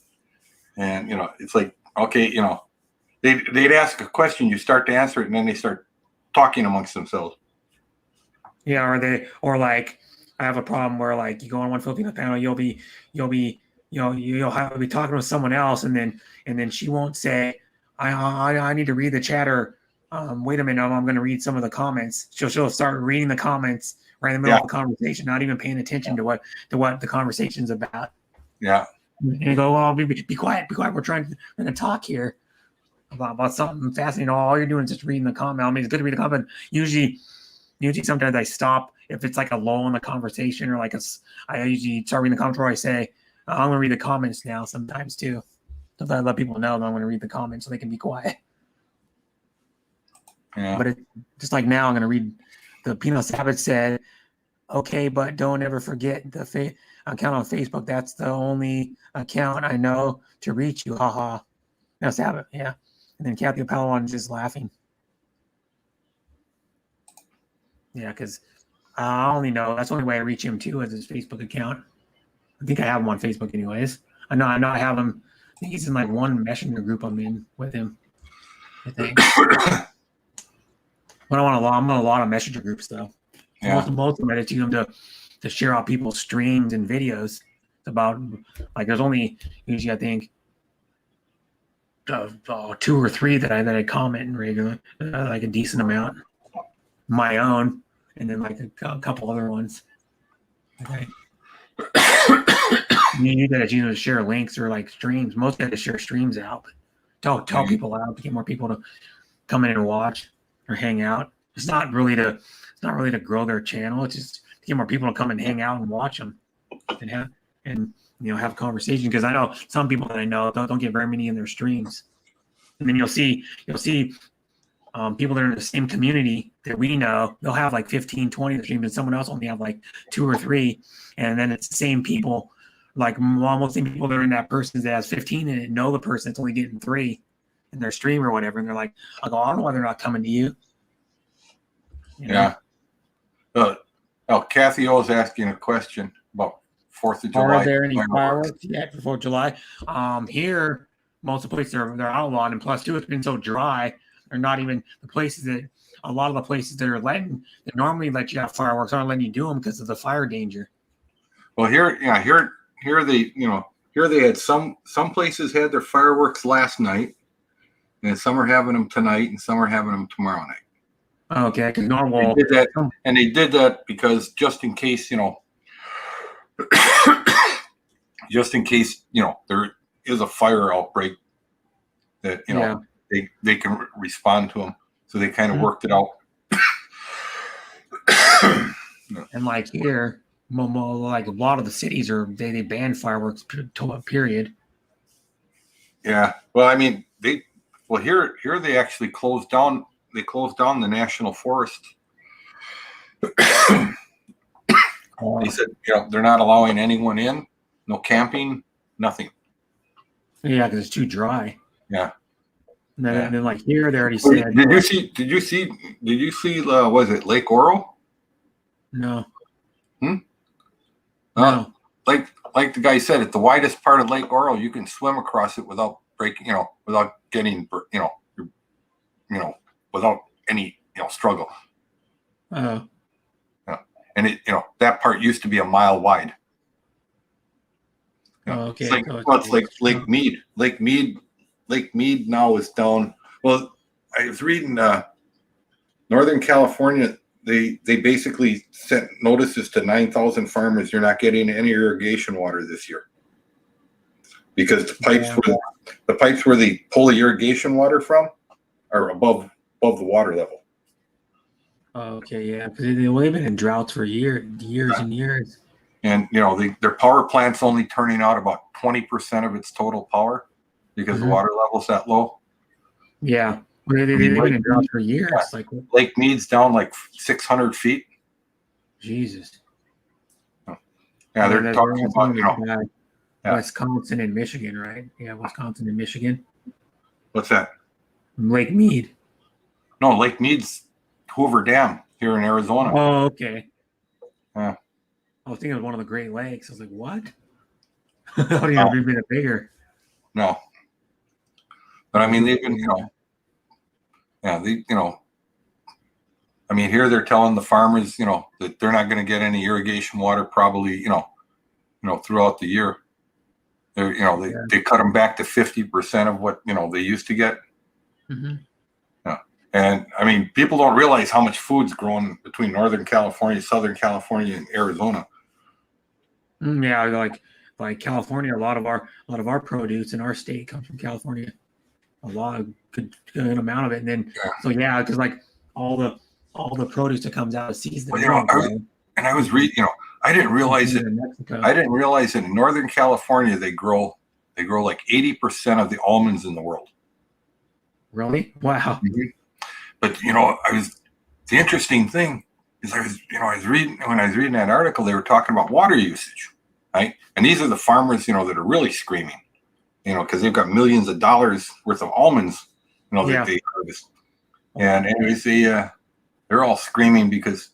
and it's like, okay, they'd ask a question, you start to answer it, and then they start talking amongst themselves. Yeah, or like I have a problem where like you go on one Filipino panel, you'll be talking with someone else, and then she won't say, I need to read the chat, or wait a minute, I'm going to read some of the comments. She'll start reading the comments right in the middle of the conversation, not even paying attention to what the conversation's about. Yeah. And you go, well, be quiet. We're trying to talk here about something fascinating. All you're doing is just reading the comment. I mean, it's good to read the comment. Usually sometimes I stop if it's like a lull in the conversation, or like I usually start reading the comments where I say, I'm going to read the comments now sometimes too. So I let people know that I'm going to read the comments so they can be quiet. Yeah. But just like now, I'm going to read the Pino Sabbath said, okay, but don't ever forget the account on Facebook. That's the only account I know to reach you. Haha. No, Sabbath. Yeah. And then Kathy Appel just laughing. Yeah, because I only know that's the only way I reach him too, is his Facebook account. I think I have him on Facebook anyways. I know I have him. I think he's in like one messenger group I'm in with him, I think. But I'm on a lot of messenger groups though. Yeah. Most of them I just use them to share out people's streams and videos. About like there's only usually I think 2 or 3 that I comment in regular, like a decent amount. My own, and then like a couple other ones. Okay. You guys to share links or like streams. Most guys share streams out, but tell people out to get more people to come in and watch or hang out. It's not really to grow their channel. It's just to get more people to come and hang out and watch them and have conversation. Because I know some people that I know don't get very many in their streams, and then you'll see people that are in the same community that we know, they'll have like 15, 20 streams, and someone else only have like 2 or 3, and then it's the same people, like almost the same people that are in that person that has 15 and know the person that's only getting 3 in their stream or whatever, and they're like, I don't know why they're not coming to you. Yeah. Kathy O is asking a question about 4th of July. Are there any fireworks yet for 4th of July? Here, most of the places they're outlawed, and plus too, it's been so dry. They're not even the places that a lot of the places that are that normally let you have fireworks aren't letting you do them because of the fire danger. Well, here they had some places had their fireworks last night, and some are having them tonight, and some are having them tomorrow night. Okay, because normal. They did that because just in case, there is a fire outbreak, that they can respond to them. So they kind of worked it out. And like here, like a lot of the cities they ban fireworks period. Yeah, well, I mean here they actually closed down. They closed down the national forest. They said, they're not allowing anyone in, no camping, nothing. Yeah, because it's too dry. Yeah. And then like here, they already said. Did you see? Was it Lake Oro? No. No. No. Like like the guy said, at the widest part of Lake Oro, you can swim across it without breaking, without getting, without any, struggle. Uh, And it, that part used to be a mile wide. okay. It's like Lake Mead. Lake Mead now is down. Well, I was reading Northern California. They basically sent notices to 9,000 farmers. You're not getting any irrigation water this year because the pipes where they pull the irrigation water from are above the water level. Okay, yeah, because they've been in droughts for years and years. And their power plant's only turning out about 20% of its total power because the water level's that low. Yeah, they've been in droughts for years. Yeah. Like Lake Mead's down like 600 feet. Jesus. Yeah, they're talking about Wisconsin and Michigan, right? Yeah, Wisconsin and Michigan. What's that? Lake Mead. No, Lake Mead's Hoover Dam here in Arizona. Oh, okay. Yeah. I was thinking of one of the Great Lakes. I was like, what? I thought it would been bigger. No. But I mean, they've been, I mean, here they're telling the farmers, that they're not going to get any irrigation water probably, throughout the year. They cut them back to 50% of what, they used to get. Mm-hmm. And I mean, people don't realize how much food's grown between Northern California, Southern California, and Arizona. Yeah, like California, a lot of our produce in our state comes from California. A good amount of it, and then because like all the produce that comes out of season. I was reading, I didn't realize it. I didn't realize that in Northern California they grow like 80% of the almonds in the world. Really? Wow. Mm-hmm. But the interesting thing is I was reading that article, they were talking about water usage, right? And these are the farmers, that are really screaming, because they've got millions of dollars worth of almonds, that they harvest. And anyways, they're all screaming because,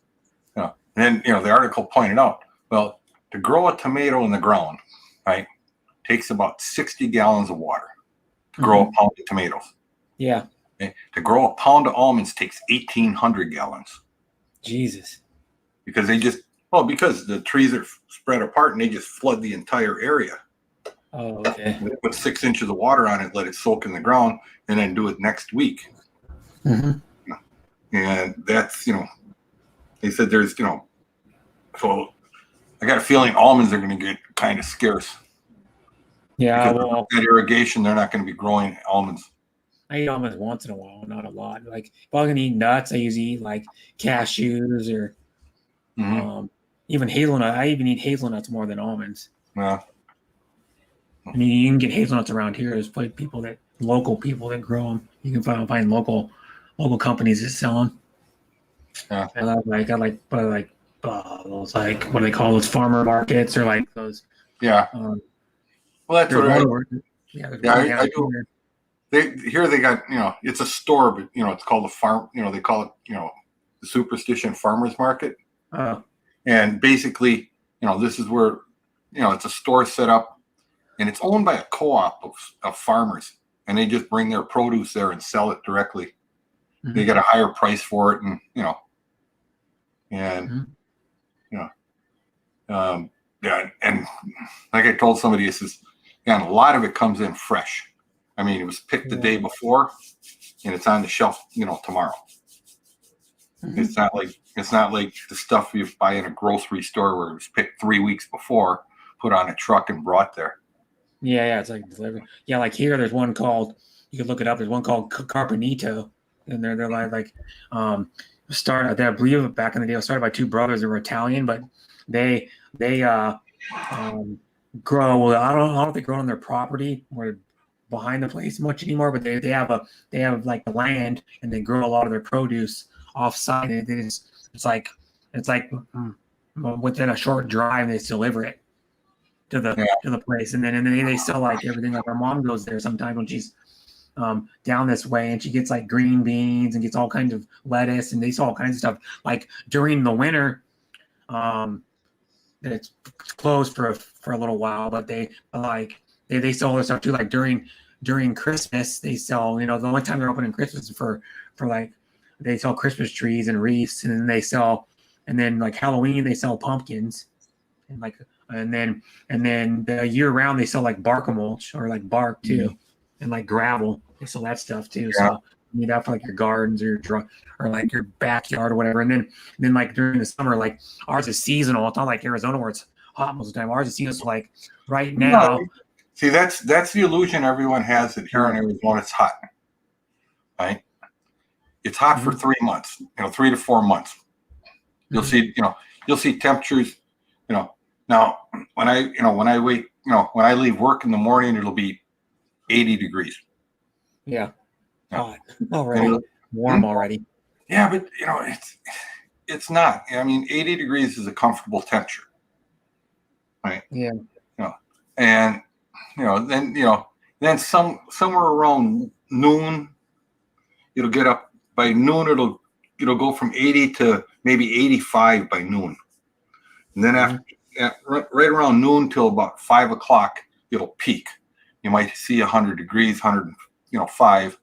and then, the article pointed out, well, to grow a tomato in the ground, right, takes about 60 gallons of water to grow a pound of tomatoes. Yeah. Okay? To grow a pound of almonds takes 1,800 gallons. Jesus. Because because the trees are spread apart and they just flood the entire area. Oh, okay. They put 6 inches of water on it, let it soak in the ground, and then do it next week. Mm-hmm. And that's, they said there's, so I got a feeling almonds are going to get kind of scarce. Yeah, because well, that irrigation, they're not going to be growing almonds. I eat almonds once in a while, not a lot. Like if I'm gonna eat nuts, I usually eat like cashews or even hazelnut. I even eat hazelnuts more than almonds. Yeah. I mean, you can get hazelnuts around here. There's local people that grow them. You can find local companies that sell them. Yeah. I like those, like, what do they call those, farmer markets, or like those. Yeah. Well, that's what I do. They got, it's a store, but it's called a farm. They call it, the Superstition Farmers Market. And basically, this is where, it's a store set up, and it's owned by a co-op of farmers, and they just bring their produce there and sell it directly. Mm-hmm. They get a higher price for it, and and like I told somebody, it says, and a lot of it comes in fresh. I mean, it was picked the day before, and it's on the shelf, tomorrow. Mm-hmm. It's not like the stuff you buy in a grocery store where it was picked 3 weeks before, put on a truck, and brought there. Yeah, it's like delivery. Yeah, like here, there's one called, you can look it up. There's one called Carpenito, and they're started. I believe back in the day, it was started by two brothers that were Italian, but they grow. Well, I don't know if they grow on their property or behind the place much anymore, but they have like the land, and they grow a lot of their produce off-site, and it's like within a short drive they deliver it to the place, and then they sell like everything. Like our mom goes there sometimes when she's down this way, and she gets like green beans and gets all kinds of lettuce, and they sell all kinds of stuff. Like during the winter, that it's closed for a little while, but they sell their stuff too. Like during Christmas, they sell, the only time they're open in Christmas is for like, they sell Christmas trees and wreaths, and then like Halloween they sell pumpkins, and then the year round they sell like bark mulch or like bark too, and like gravel. They sell that stuff too. Yeah. So you need that for like your gardens or like your backyard or whatever. And then like during the summer, like ours is seasonal. It's not like Arizona where it's hot most of the time. Ours is seasonal. So like right now. See, that's the illusion everyone has that here in Arizona it's hot, right? It's hot for 3 months, 3 to 4 months. You'll see temperatures, now when I wait, when I leave work in the morning, it'll be 80 degrees. Yeah. Hot already. Warm already. Yeah, but it's not. I mean, 80 degrees is a comfortable temperature. Right? Yeah. And then somewhere around noon, it'll get up by noon, it'll go from 80 to maybe 85 by noon. And then right around noon till about 5 o'clock, it'll peak. You might see 100 degrees, 105.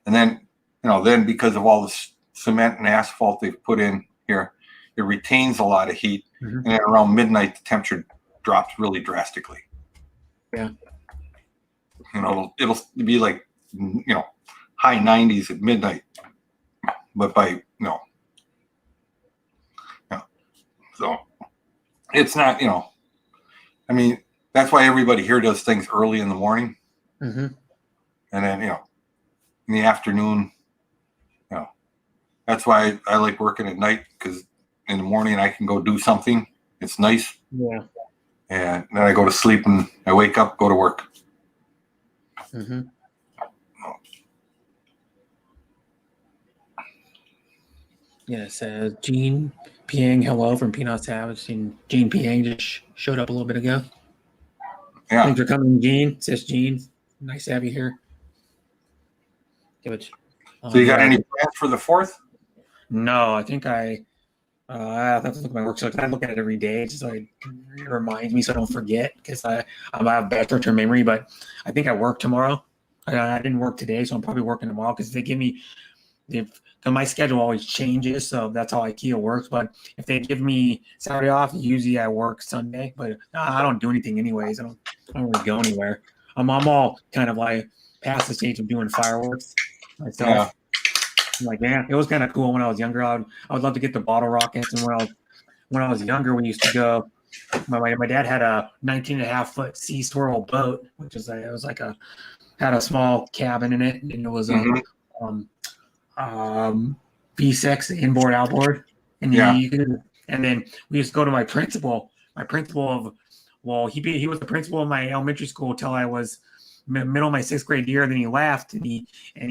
And then because of all the cement and asphalt they've put in here, it retains a lot of heat. Mm-hmm. And then around midnight, the temperature drops really drastically. Yeah. It'll be like, high 90s at midnight. But by, so it's not, I mean, that's why everybody here does things early in the morning. Mm-hmm. And then, in the afternoon, that's why I like working at night, because in the morning I can go do something. It's nice. Yeah. And then I go to sleep and I wake up, go to work. Mm-hmm. Yes, Gene Piang, hello from Peanut Savage. And Gene Piang just showed up a little bit ago. Yeah. Thanks for coming, Gene. Says Gene. Nice to have you here. Good. So you got any plans for the 4th? No, I think I have to look at my work. So I look at it every day, just so it reminds me so I don't forget, because I have bad short-term memory. But I think I work tomorrow. I didn't work today, so I'm probably working tomorrow, because they give me my schedule always changes, so that's how IKEA works. But if they give me Saturday off, usually I work Sunday. But I don't do anything anyways. I don't really go anywhere. I'm all kind of like past the stage of doing fireworks myself. Yeah. Like, man, it was kind of cool when I was younger. I would love to get the bottle rockets. And when I was younger, we used to go. My dad had a 19.5-foot Sea Swirl boat, which is had a small cabin in it, and it was V6 inboard outboard. And and then we used to go to my principal. He was the principal of my elementary school till I was middle of my 6th grade year. Then he left, and he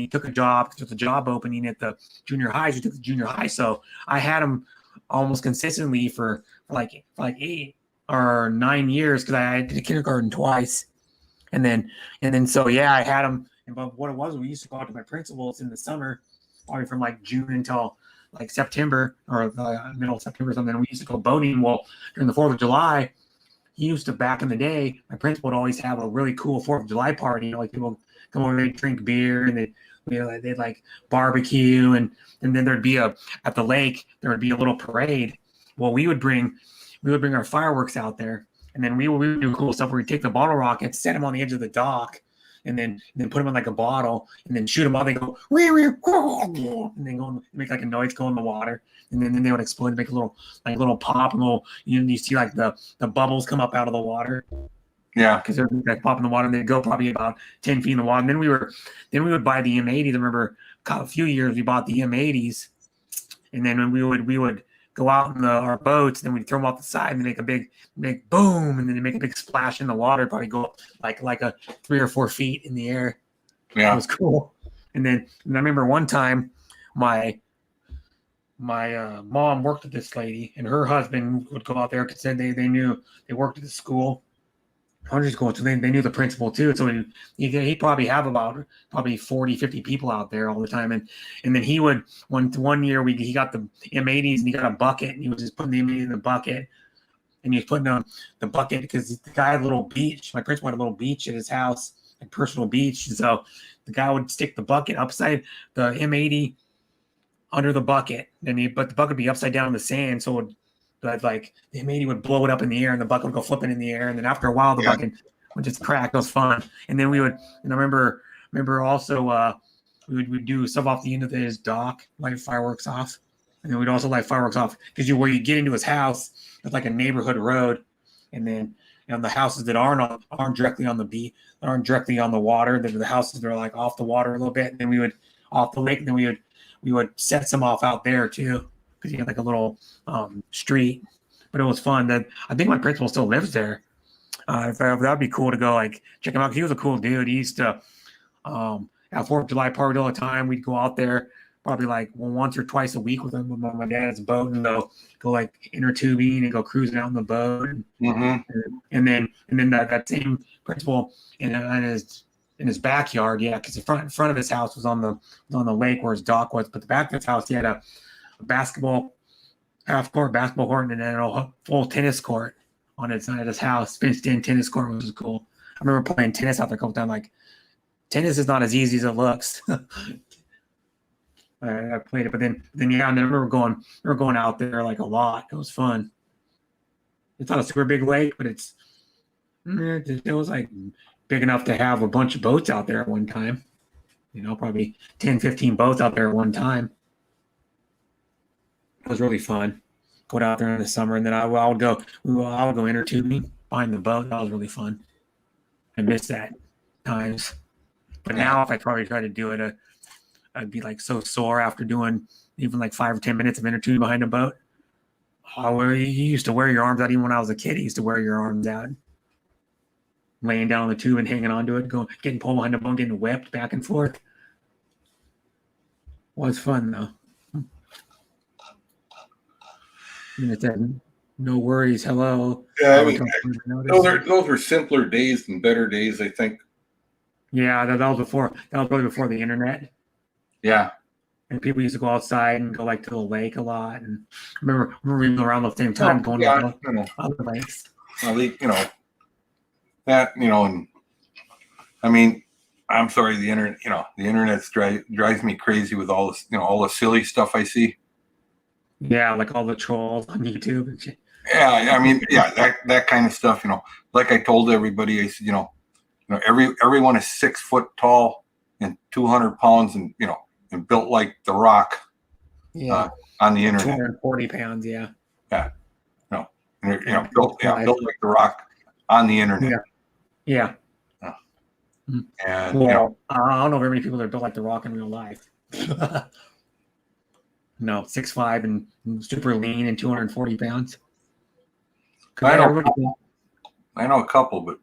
took a job, because there's a job opening at the junior highs. He took the junior high, so I had him almost consistently for like 8 or 9 years, because I did kindergarten twice, and then so yeah, I had him. But what it was, we used to go out to my principal's in the summer, probably from like June until like September or middle of September or something. And we used to go boating. Well, during the 4th of July. He used to, back in the day, my principal would always have a really cool 4th of July party. Like, people come over and drink beer, and they'd like barbecue, and then there'd be at the lake, there would be a little parade. Well, we would bring our fireworks out there, and then we would do cool stuff where we'd take the bottle rockets, set them on the edge of the dock, and then put them in like a bottle, and then shoot them out. They go, and then go make like a noise, go in the water. And then they would explode, make a little pop, and you see like the bubbles come up out of the water. Yeah, because they're like pop in the water, and they'd go probably about 10 feet in the water. And then we would buy the M80s. I remember a few years we bought the M80s, and then when we would go out in our boats, and then we'd throw them off the side, and they make a big boom, and then they make a big splash in the water, probably go up like a 3 or 4 feet in the air. Yeah, it was cool. And I remember one time my mom worked with this lady, and her husband would go out there, because they worked at the school, elementary school, so they knew the principal too. So he probably have about 40, 50 people out there all the time. And then he would, one year he got the M80s, and he got a bucket, and he was just putting the M80 in the bucket, and he was putting on the bucket because the guy had a little beach. My principal had a little beach at his house, like personal beach. And so the guy would stick the bucket upside the M80 under the bucket, but the bucket would be upside down in the sand. So like the M80 would blow it up in the air, and the bucket would go flipping in the air. And then after a while, the bucket would just crack. It was fun. And then I remember also we would do stuff off the end of his dock, light fireworks off. And then we'd also light fireworks off because where you get into his house, it's like a neighborhood road. And then the houses that aren't directly on the beach, aren't directly on the water. The houses that are like off the water a little bit. And then we would off the lake. And then we would set some off out there too, because he had like a little street. But it was fun. That I think my principal still lives there. That'd be cool to go like check him out. 'Cause he was a cool dude. He used to at 4th of July party all the time. We'd go out there probably like once or twice a week with him with my dad's boat, and go like inner tubing and go cruising out on the boat. And then that same principal in his backyard, because the front of his house was on the lake where his dock was, but the back of his house he had a half-court basketball court and then a full tennis court on its side of his house, fenced-in tennis court, which was cool. I remember playing tennis out there a couple times. Like, tennis is not as easy as it looks. I played it, but then I remember going out there like a lot. It was fun. It's not a super big lake, but it was like big enough to have a bunch of boats out there at one time. Probably 10, 15 boats out there at one time. It was really fun. Go out there in the summer, and then I would go inner tubing behind the boat. That was really fun. I miss that times. But now if I probably try to do it, I'd be like so sore after doing even like 5 or 10 minutes of inner tubing behind a boat. You used to wear your arms out. Even when I was a kid, you used to wear your arms out. Laying down on the tube and hanging onto it, getting pulled behind the boat, getting whipped back and forth. Was fun though. And it said, no worries, hello. Yeah, I mean, those were simpler days and better days, I think. Yeah, that was really before the internet. Yeah. And people used to go outside and go like to the lake a lot. And I remember even around the same time going to other lakes. Well, that, and I mean, I'm sorry, the internet, the internet drives me crazy with all this, all the silly stuff I see. Yeah, like all the trolls on YouTube and shit. Yeah, I mean, that kind of stuff, like I told everybody, I said, everyone is 6 foot tall and 200 pounds and, and built like The Rock. Yeah. On the internet. 240 pounds, yeah. Yeah. Built like The Rock on the internet. Yeah. And I don't know very many people that are built like The Rock in real life. No, 6'5" and super lean and 240 pounds. I know a couple, but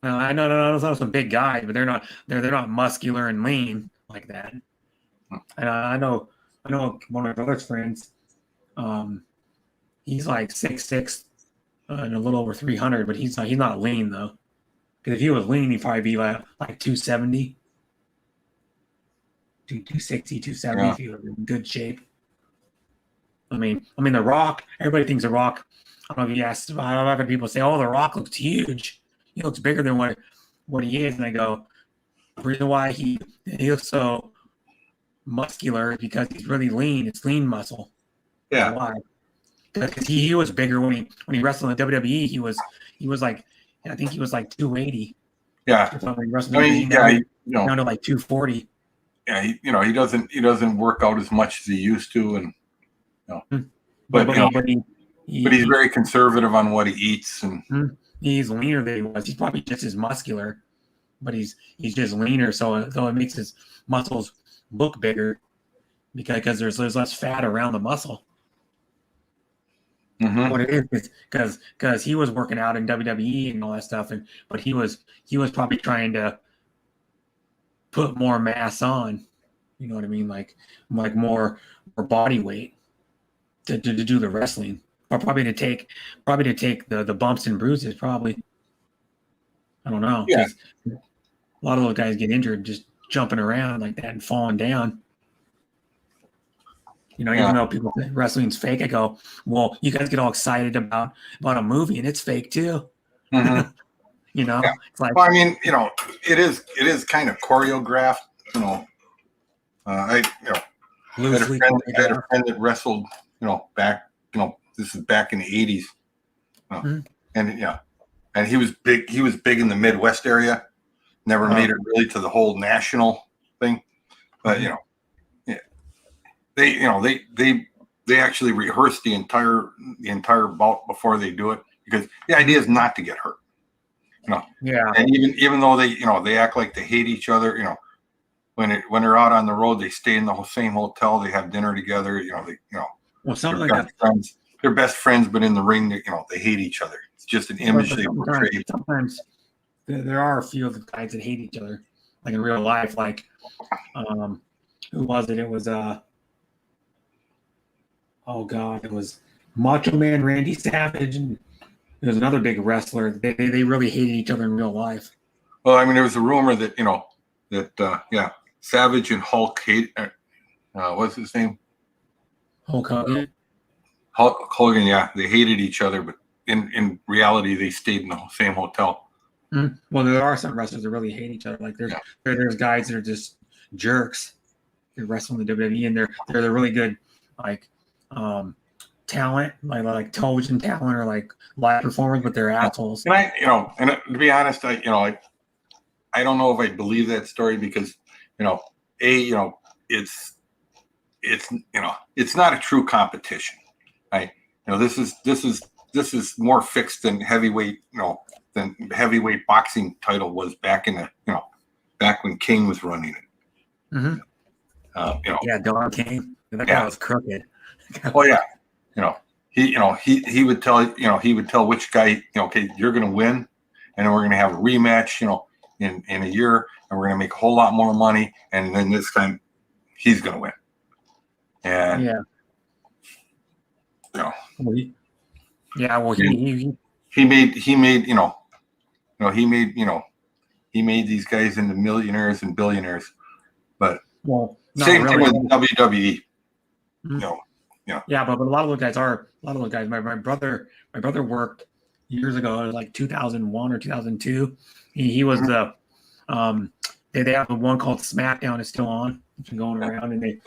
I know some big guys, but they're not muscular and lean like that. And I know one of my brother's friends. He's like 6'6" and a little over 300, but he's not lean though. Because if he was lean, he'd probably be like 270. 260, 270 if he was in good shape. I mean, The Rock, everybody thinks The Rock. I don't know if you asked, I've had people say, oh, The Rock looks huge. He looks bigger than what he is. And I go, the reason why he looks so muscular is because he's really lean. It's lean muscle. Yeah. Why? Because he was bigger when he wrestled in the WWE. He was like, I think he was like 280. Yeah. Down to like 240. Yeah, he doesn't work out as much as he used to, and but he's very conservative on what he eats, and he's leaner than he was. He's probably just as muscular, but he's just leaner, so it makes his muscles look bigger because there's less fat around the muscle. What it is because he was working out in WWE and all that stuff, but he was probably trying to put more mass on, you know what I mean, like more body weight to do the wrestling, or probably to take the bumps and bruises. Probably, I don't know. Yeah. A lot of those guys get injured just jumping around like that and falling down. You know, Yeah. even though people think wrestling's fake, I go, well, you guys get all excited about a movie and it's fake too. Mhm. You know, Yeah. it's like, Well, I mean, you know, it is kind of choreographed. You know, I loosely I had a choreographed. friend that wrestled. You know, back. You know, this is back in the '80s. Mhm. And yeah, and he was big. He was big in the Midwest area. Never made it really to the whole national thing. But you know, yeah, they actually rehearse the entire bout before they do it, because the idea is not to get hurt. You know, Yeah. and even though they act like they hate each other. You know, when they're out on the road, they stay in the same hotel. They have dinner together. You know, Well, something they're like best that. friends. They're best friends, but in the ring, they hate each other. It's just an image they portray. Sometimes there are a few of the guys that hate each other, like in real life. Like, who was it? It was oh god, it was Macho Man Randy Savage, and there's another big wrestler. They really hated each other in real life. Well, I mean, there was a rumor that yeah, Savage and Hulk hate. What's his name? Hulk Hogan. Hulk Hogan. Yeah, they hated each other, but in reality, they stayed in the same hotel. Mm-hmm. Well, there are some wrestlers that really hate each other. Like there's guys that are just jerks. They wrestle in the WWE, and they're really good, like talent, like television talent or like live performers, but they're assholes. And to be honest, I don't know if I believe that story, because it's it's not a true competition. This is more fixed than heavyweight. Than heavyweight boxing title was back in the back when King was running it. Mm-hmm. Yeah, Don King. That guy was crooked. Oh yeah, he would tell which guy, okay, you're going to win, and then we're going to have a rematch, in a year, and we're going to make a whole lot more money, and then this time he's going to win. And he made these guys into millionaires and billionaires. But same thing with WWE. Yeah, but a lot of those guys My brother worked years ago, like 2001 or 2002. He was the they have the one called SmackDown. It's still on. It's been going around, and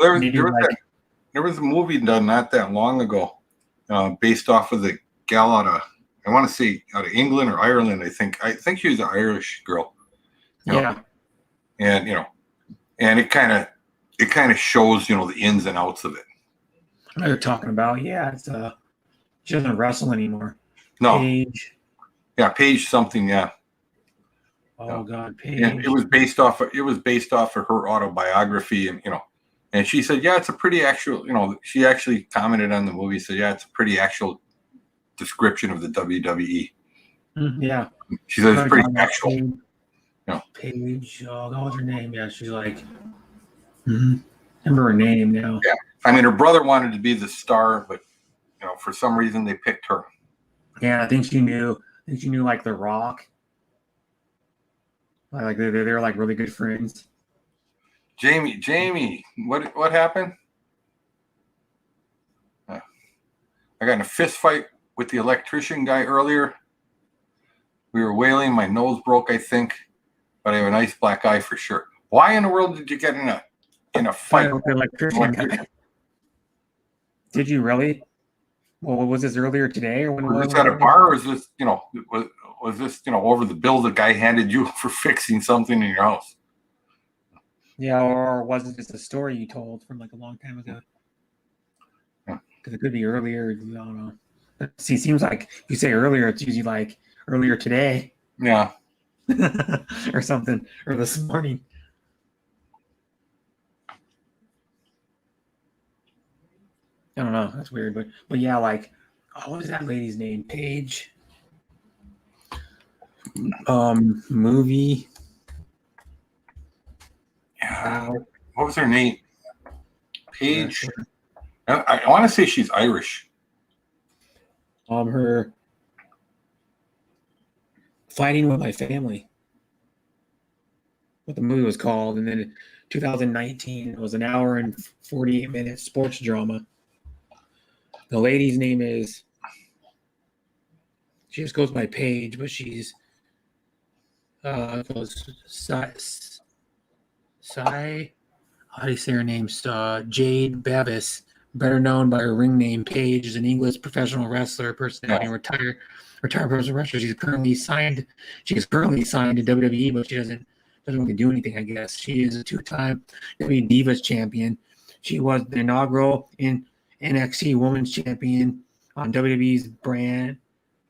there was a movie done not that long ago, based off of the gal out of England or Ireland. I think she was an Irish girl. Yeah. And and it kind of shows the ins and outs of it. I know you're talking about. Yeah, it's she doesn't wrestle anymore. No. Paige. Yeah, Paige something. Yeah. Oh God, Paige. And it was based off of her autobiography, and she said, yeah, it's a pretty actual. She actually commented on the movie, said, yeah, it's a pretty actual description of the WWE. Yeah. She said it's pretty actual. Paige. Oh, what was her name? Yeah, she's like. Remember her name now. Yeah, I mean, her brother wanted to be the star, but for some reason they picked her. Yeah, I think she knew like The Rock. Like they're like really good friends. Jamie, what happened? I got in a fist fight with the electrician guy earlier. We were wailing. My nose broke, I think, but I have a nice black eye for sure. Why in the world did you get in a fight with the electrician guy? Did you really? Well, was this earlier today, or when was this at a bar, or is this was this over the bill the guy handed you for fixing something in your house? Yeah, or was it just a story you told from like a long time ago? Because it could be earlier. I don't know. But see, it seems like you say earlier, it's usually like earlier today. Yeah. Or something, or this morning. I don't know. That's weird, but yeah, like, what is that lady's name? Paige. Movie. Yeah. What was her name? Paige. I want to say she's Irish. Her Fighting with My Family. what the movie was called, and then in 2019 it was an hour and 48-minute sports drama. The lady's name is, she just goes by Paige, but she's goes how do you say her name? Jade Babis, better known by her ring name Paige, is an English professional wrestler, personality, and retired professional wrestler. She's currently signed to WWE, but she doesn't really do anything, I guess. She is a two-time WWE Divas champion. She was the inaugural NXT Women's Champion on WWE's brand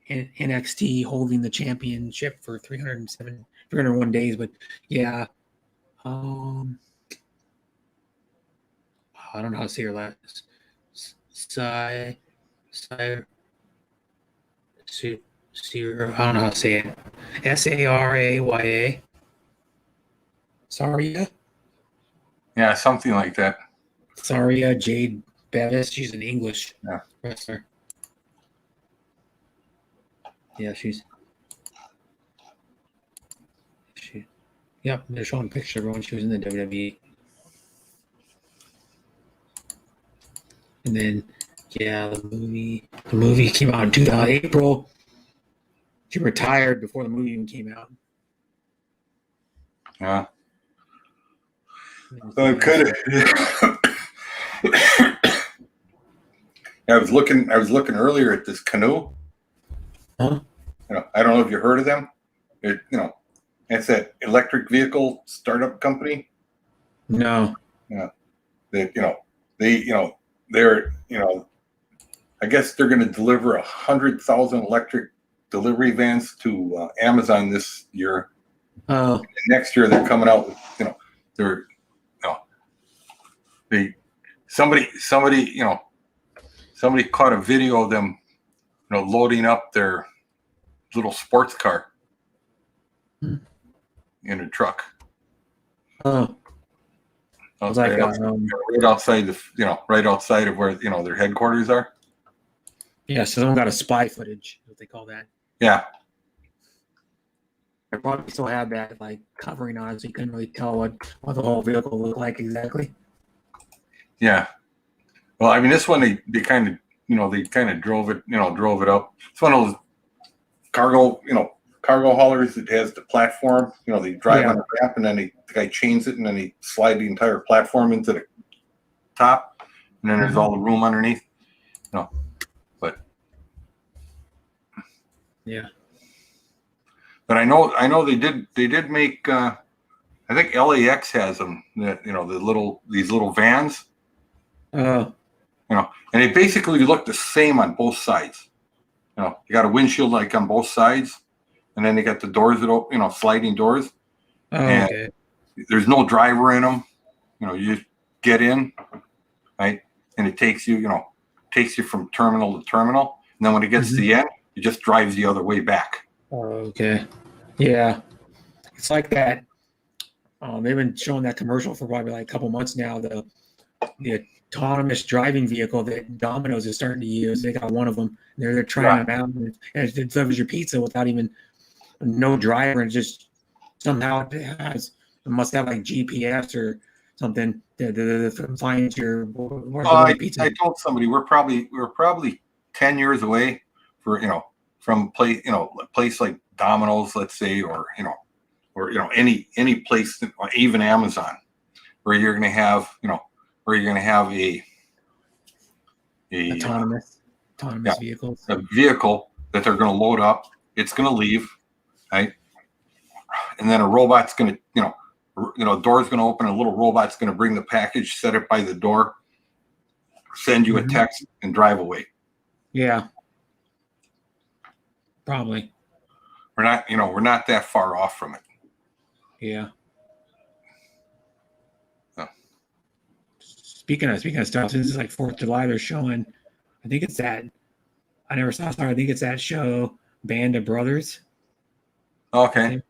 NXT, holding the championship for 301 days. But yeah, I don't know how to say her last. I don't know how to say it. Saraya. Saria. Yeah, something like that. Saria Jade Bevis. She's an English wrestler. Yeah, Yep, they're showing pictures of her when she was in the WWE. And then, yeah, the movie came out in April. She retired before the movie even came out. Yeah. So could have. I was looking earlier at this Canoe. Huh? I don't know if you heard of them. It's that electric vehicle startup company. No. They're I guess they're going to deliver 100,000 electric delivery vans to Amazon this year. Oh. And next year they're coming out with somebody caught a video of them loading up their little sports car in a truck. Oh. Right outside right outside of where their headquarters are. Yeah, so someone got a spy footage, what they call that. Yeah. I probably still had that covering on it, so you couldn't really tell what the whole vehicle looked like exactly. Yeah. Well, I mean, this one they kind of drove it up. It's one of those cargo haulers that has the platform. They drive on the ramp, and then the guy chains it, and then he slide the entire platform into the top, and then there's all the room underneath. But yeah. But I know they did make. I think LAX has them. These little vans. And they basically look the same on both sides. You got a windshield on both sides, and then they got the doors that open, sliding doors. Oh, okay. There's no driver in them. You just get in, right, and it takes you from terminal to terminal, and then when it gets to the end, it just drives the other way back. Oh, okay. Yeah, it's like that. They've been showing that commercial for probably a couple months now. The autonomous driving vehicle that Domino's is starting to use. They got one of them. They're trying them out, and it delivers your pizza without even no driver, and just somehow it must have GPS or something to find your pizza. I told somebody we're probably 10 years away from a place like Domino's, let's say, or any place, even Amazon, where you're going to have a autonomous vehicles. A vehicle that they're going to load up. It's going to leave, right? And then a robot's going to, door's going to open. A little robot's going to bring the package, set it by the door, send you a text, and drive away. Yeah. Probably. We're not that far off from it. Yeah. Oh. Speaking of stuff, since it's 4th of July, they're showing, I think it's that show, Band of Brothers. Okay.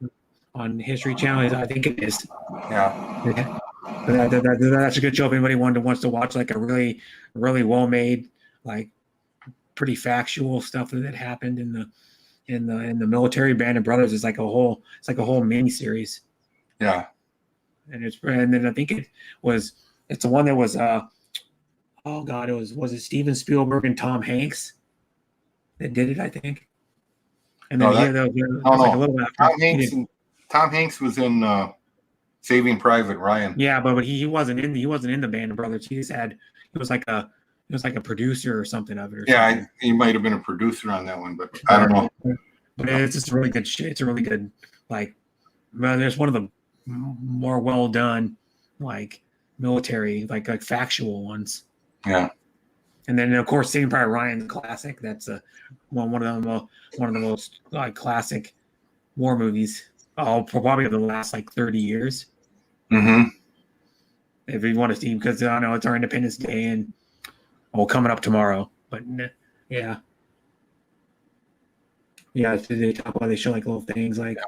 On History Channel, I think it is. Yeah. That's a good show if anybody wants to watch a really, really well made, pretty factual stuff that happened in the military. Band of Brothers is like a whole mini series. Yeah. and then I think it's the one that was oh god, was it Steven Spielberg and Tom Hanks that did it, I think. And then like a little after. Tom Hanks was in Saving Private Ryan. Yeah, but he wasn't in the Band of Brothers. He was like a producer or something of it. Yeah, he might have been a producer on that one, but I don't know. But it's just really good shit. It's a really good, like, well, there's one of the more well done, like, military, like factual ones. Yeah. And then of course Saving Private Ryan's classic. That's one of the most like classic war movies. Probably of the last like 30 years. Mm-hmm. If you want to see, because I know it's our Independence Day and coming up tomorrow. But yeah. Yeah, they show like little things like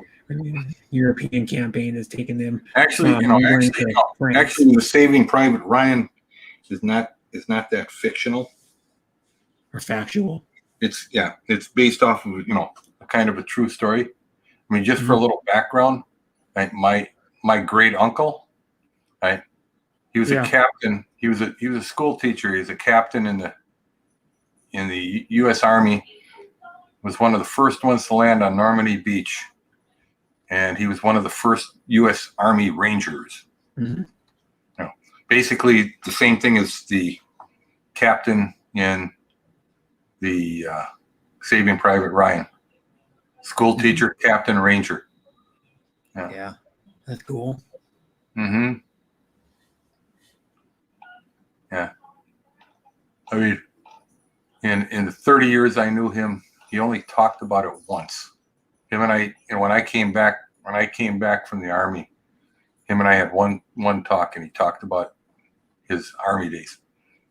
European campaign has taken them. Actually, the Saving Private Ryan is not that fictional or factual. It's based off of a kind of a true story. I mean, just for a little background, right? My great uncle, right? He was a captain. He was a school teacher. He was a captain in the U.S. Army. Was one of the first ones to land on Normandy Beach, and he was one of the first U.S. Army Rangers. Mm-hmm. Basically the same thing as the captain in the Saving Private Ryan. School teacher, captain, ranger. Yeah, that's cool. Mm-hmm. Yeah. I mean, in the 30 years I knew him, he only talked about it once. Him and I, when I came back from the Army, him and I had one talk, and he talked about his Army days.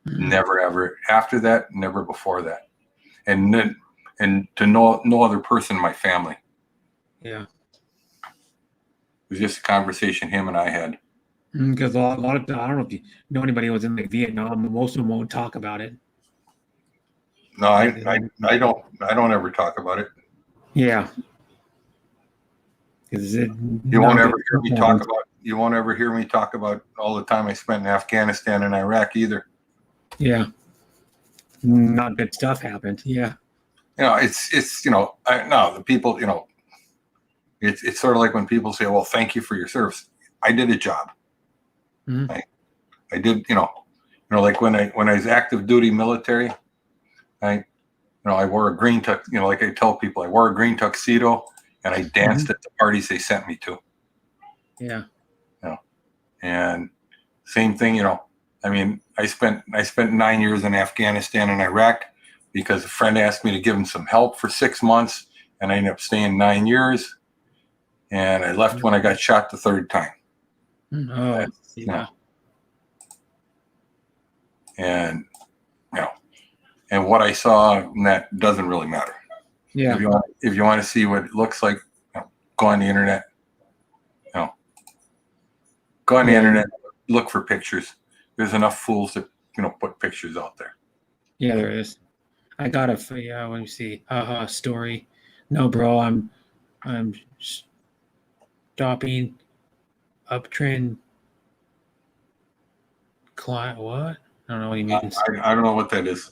Mm-hmm. Never ever after that, never before that, and to no other person in my family. Yeah, it was just a conversation him and I had. Because a lot of I don't know if you know anybody who was in like Vietnam, but most of them won't talk about it. No, I don't ever talk about it. Yeah. You won't ever hear me talk about all the time I spent in Afghanistan and Iraq either. Yeah. Not good stuff happened. Yeah. It's the people, it's sort of like when people say, well, thank you for your service. I did a job. Mm-hmm. I did, like when I was active duty military, I wore a green like I tell people, I wore a green tuxedo and I danced at the parties they sent me to. Yeah. And same thing, I mean, I spent 9 years in Afghanistan and Iraq because a friend asked me to give him some help for 6 months, and I ended up staying 9 years. And I left when I got shot the third time. Oh, yeah. And and what I saw, that doesn't really matter. Yeah. If you want to see what it looks like, go on the internet. Go on the internet, look for pictures. There's enough fools that put pictures out there. Yeah, there is. I got let me see. Story. No, bro, I'm stopping uptrend client. What? I don't know what he means. I don't know what that is.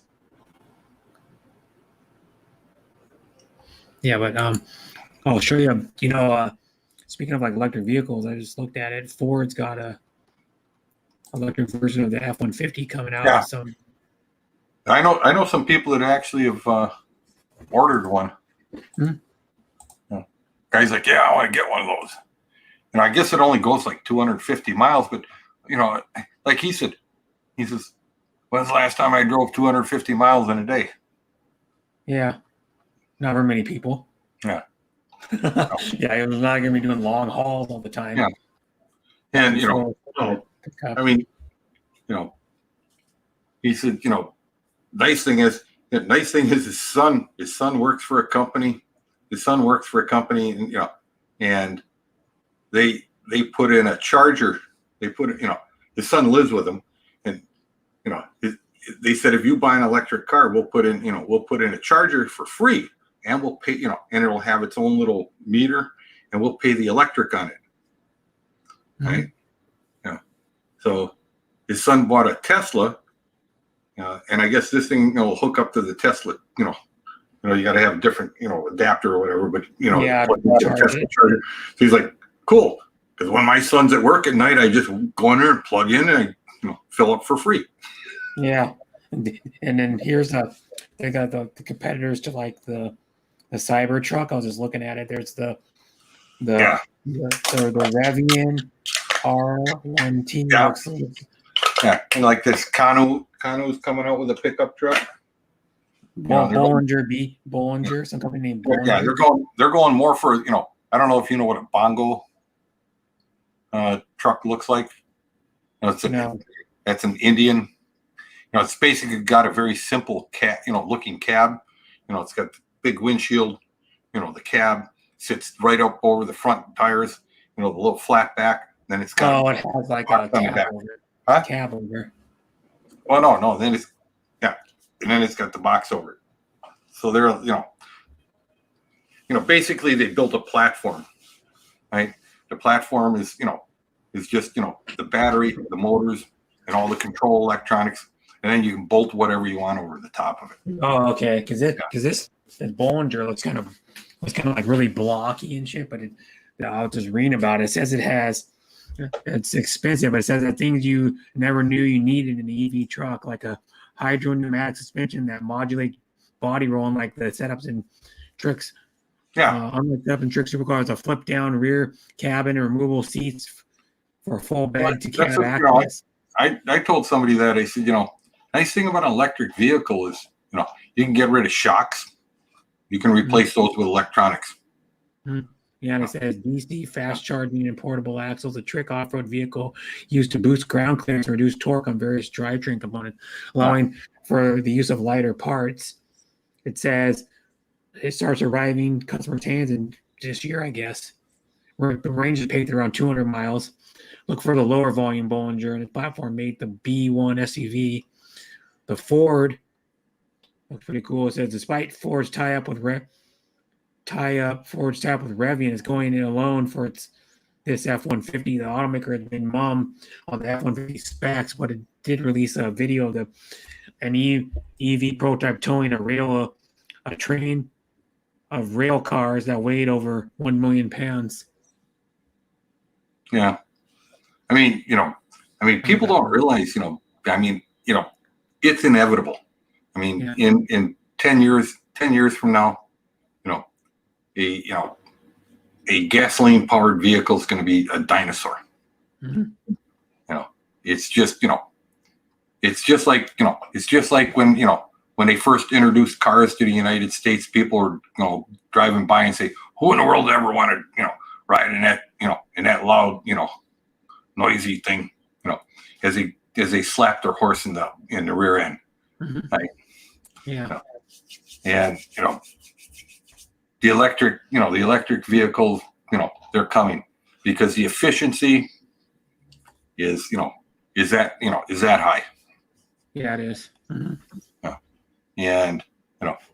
Yeah, but I'll show you. Speaking of like electric vehicles, I just looked at it. Ford's got a electric version of the F-150 coming out. Yeah. I know some people that actually have ordered one. Mm-hmm. Guys like, yeah, I want to get one of those. And I guess it only goes like 250 miles, but like he says, when's the last time I drove 250 miles in a day? Yeah. Not very many people. Yeah. Yeah, it was not going to be doing long hauls all the time. Yeah. And, I mean, he said, nice thing is his son works for a company. His son works for a company, and they put in a charger. They put it, his son lives with him, and, they said, if you buy an electric car, we'll put in a charger for free. And we'll pay, and it'll have its own little meter, and we'll pay the electric on it. Right? So his son bought a Tesla, and I guess this thing will hook up to the Tesla. You got to have a different adapter or whatever, but Yeah, plug into a charge Tesla it. charger. So he's like, cool, because when my son's at work at night, I just go in there and plug in and I fill up for free. Yeah, and then they got the competitors to like the Cybertruck. I was just looking at it. There's the Rivian R1T. Yeah. Yeah, and like this Kano's coming out with a pickup truck. Bollinger, some company named Bollinger. Yeah, they're going more for I don't know if you know what a bongo truck looks like. That's an Indian. It's basically got a very simple looking cab. It's got the big windshield. The cab sits right up over the front tires. The little flat back. Then it's got. Oh, it has like a cab over. Huh? Cab over. Oh no! Then and then it's got the box over it. So they're basically they built a platform, right? The platform is just the battery, the motors, and all the control electronics, and then you can bolt whatever you want over the top of it. Oh, okay. Because this Bollinger looks kind of like really blocky and shit. But I was just reading about it. It says it's expensive, but it says that things you never knew you needed in the EV truck, like a hydro pneumatic suspension that modulates body roll, and like the setups and tricks. Yeah. Unlike setup and tricks supercars, a flip down rear cabin and removable seats for full bed to cab access. I told somebody that I said, nice thing about an electric vehicle is, you can get rid of shocks. You can replace those with electronics. Mm-hmm. Yeah, and it says DC fast charging and portable axles, a trick off-road vehicle used to boost ground clearance and reduce torque on various drivetrain components, allowing for the use of lighter parts. It says it starts arriving customers' hands in this year, I guess. Where the range is paced around 200 miles. Look for the lower volume Bollinger, and the platform made the B1 SUV. The Ford looks pretty cool. It says despite Ford's tie-up with Rivian is going in alone for this F-150. The automaker has been mum on the F-150 specs, but it did release a video of an EV prototype towing a train of rail cars that weighed over 1 million pounds. Yeah. People don't realize, it's inevitable. In 10 years from now, a gasoline powered vehicle is going to be a dinosaur. Mm-hmm. It's just like when they first introduced cars to the United States, people were driving by and say, who in the world ever wanted ride in that loud noisy thing as they slapped their horse in the rear end. Mm-hmm. Right? Yeah. And the electric vehicles, they're coming because the efficiency is that high. Yeah, it is. Mm-hmm. And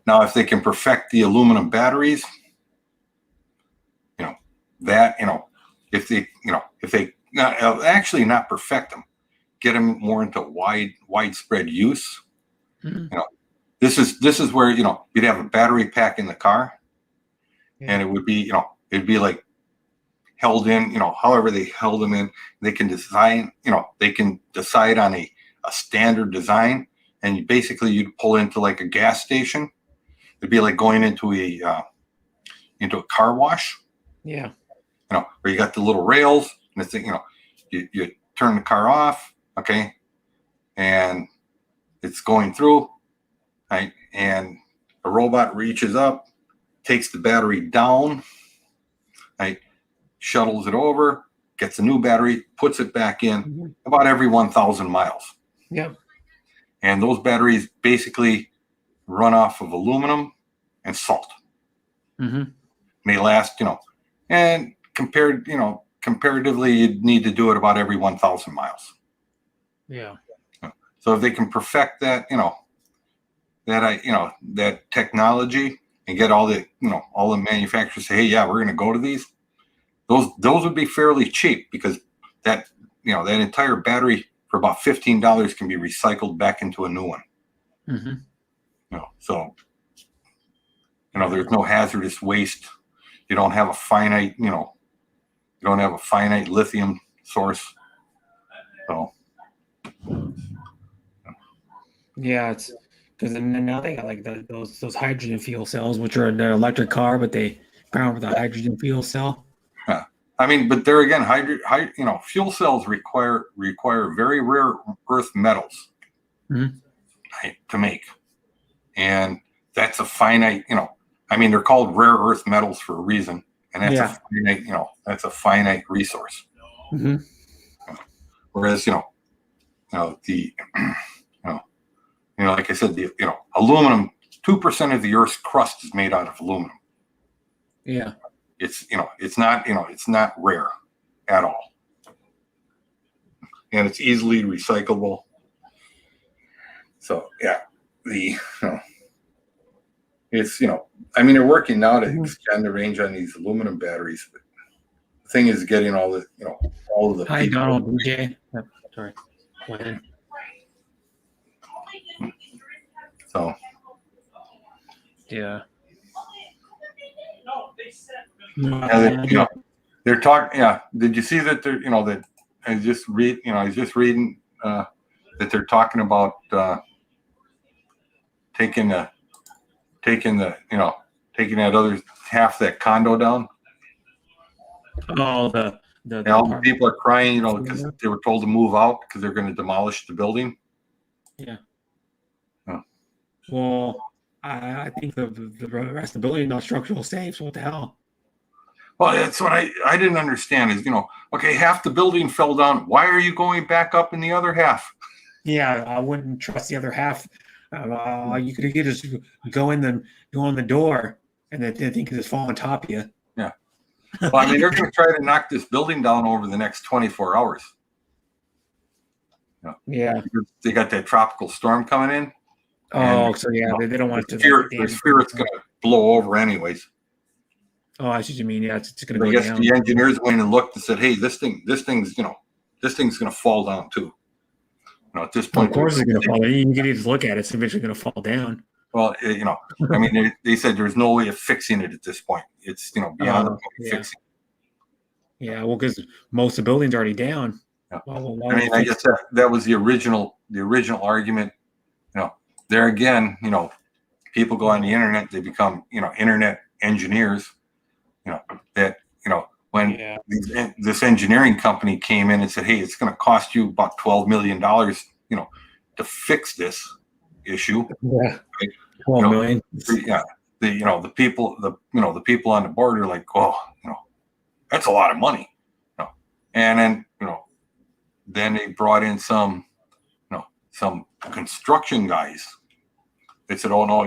now if they can perfect the aluminum batteries, if they actually not perfect them, get them more into widespread use. Mm-hmm. This is where you'd have a battery pack in the car. Yeah. And it would be, it'd be like held in, however they held them in. They can design, they can decide on a standard design, and you'd pull into like a gas station. It'd be like going into a car wash. Yeah. Where you got the little rails, and it's you turn the car off, okay, and it's going through, right, and a robot reaches up, takes the battery down, right, shuttles it over, gets a new battery, puts it back in about every 1,000 miles. Yep. And those batteries basically run off of aluminum and salt. Mm-hmm. They last, and comparatively, you'd need to do it about every 1,000 miles. Yeah. So if they can perfect that, that technology, and get all the manufacturers say, hey, yeah, we're going to go to these. Those would be fairly cheap because that that entire battery for about $15 can be recycled back into a new one. So there's no hazardous waste. You don't have a finite, lithium source. So Yeah, it's because now they got like those hydrogen fuel cells, which are an electric car, but they power with a hydrogen fuel cell. I mean, but there again, fuel cells require very rare earth metals right, to make, and that's a finite. They're called rare earth metals for a reason, and that's a finite. That's a finite resource. Whereas like I said, aluminum. 2% of the Earth's crust is made out of aluminum. Yeah. It's not rare at all, and it's easily recyclable. So yeah, it's they're working now to extend the range on these aluminum batteries, but the thing is getting all of the Hi, people. Donald BJ. Sorry. Go ahead. So yeah. They're talking. Yeah, did you see that? They're that I was just reading that they're talking about taking that other half that condo down. Oh, the people are crying, because they were told to move out because they're going to demolish the building. Yeah. Oh. Well, I think the rest of the building not structural safe. So what the hell? Well, that's what I didn't understand is, okay, half the building fell down. Why are you going back up in the other half? Yeah, I wouldn't trust the other half. You could just go in the door and then they think it's fall on top of you. Yeah. Well, they're going to try to knock this building down over the next 24 hours. Yeah. They got that tropical storm coming in. Oh, so yeah, they don't want to. There's fear it's going to blow over anyways. Oh, I see what you mean. Yeah, it's going to go I guess down. the engineers went and looked and said, "Hey, this thing's going to fall down too." At this point, of course, it's going to fall down. You can just look at it; it's eventually going to fall down. Well, they said there's no way of fixing it at this point. It's beyond fixing. Yeah, well, because most of the building's already down. Yeah. I guess that was the original argument. There again, people go on the internet, they become internet engineers. When this engineering company came in and said, "Hey, it's going to cost you about $12 million, to fix this issue." Yeah, $12 million. Yeah, the people on the board are like, "Oh, that's a lot of money." And then then they brought in some construction guys. They said, "Oh no,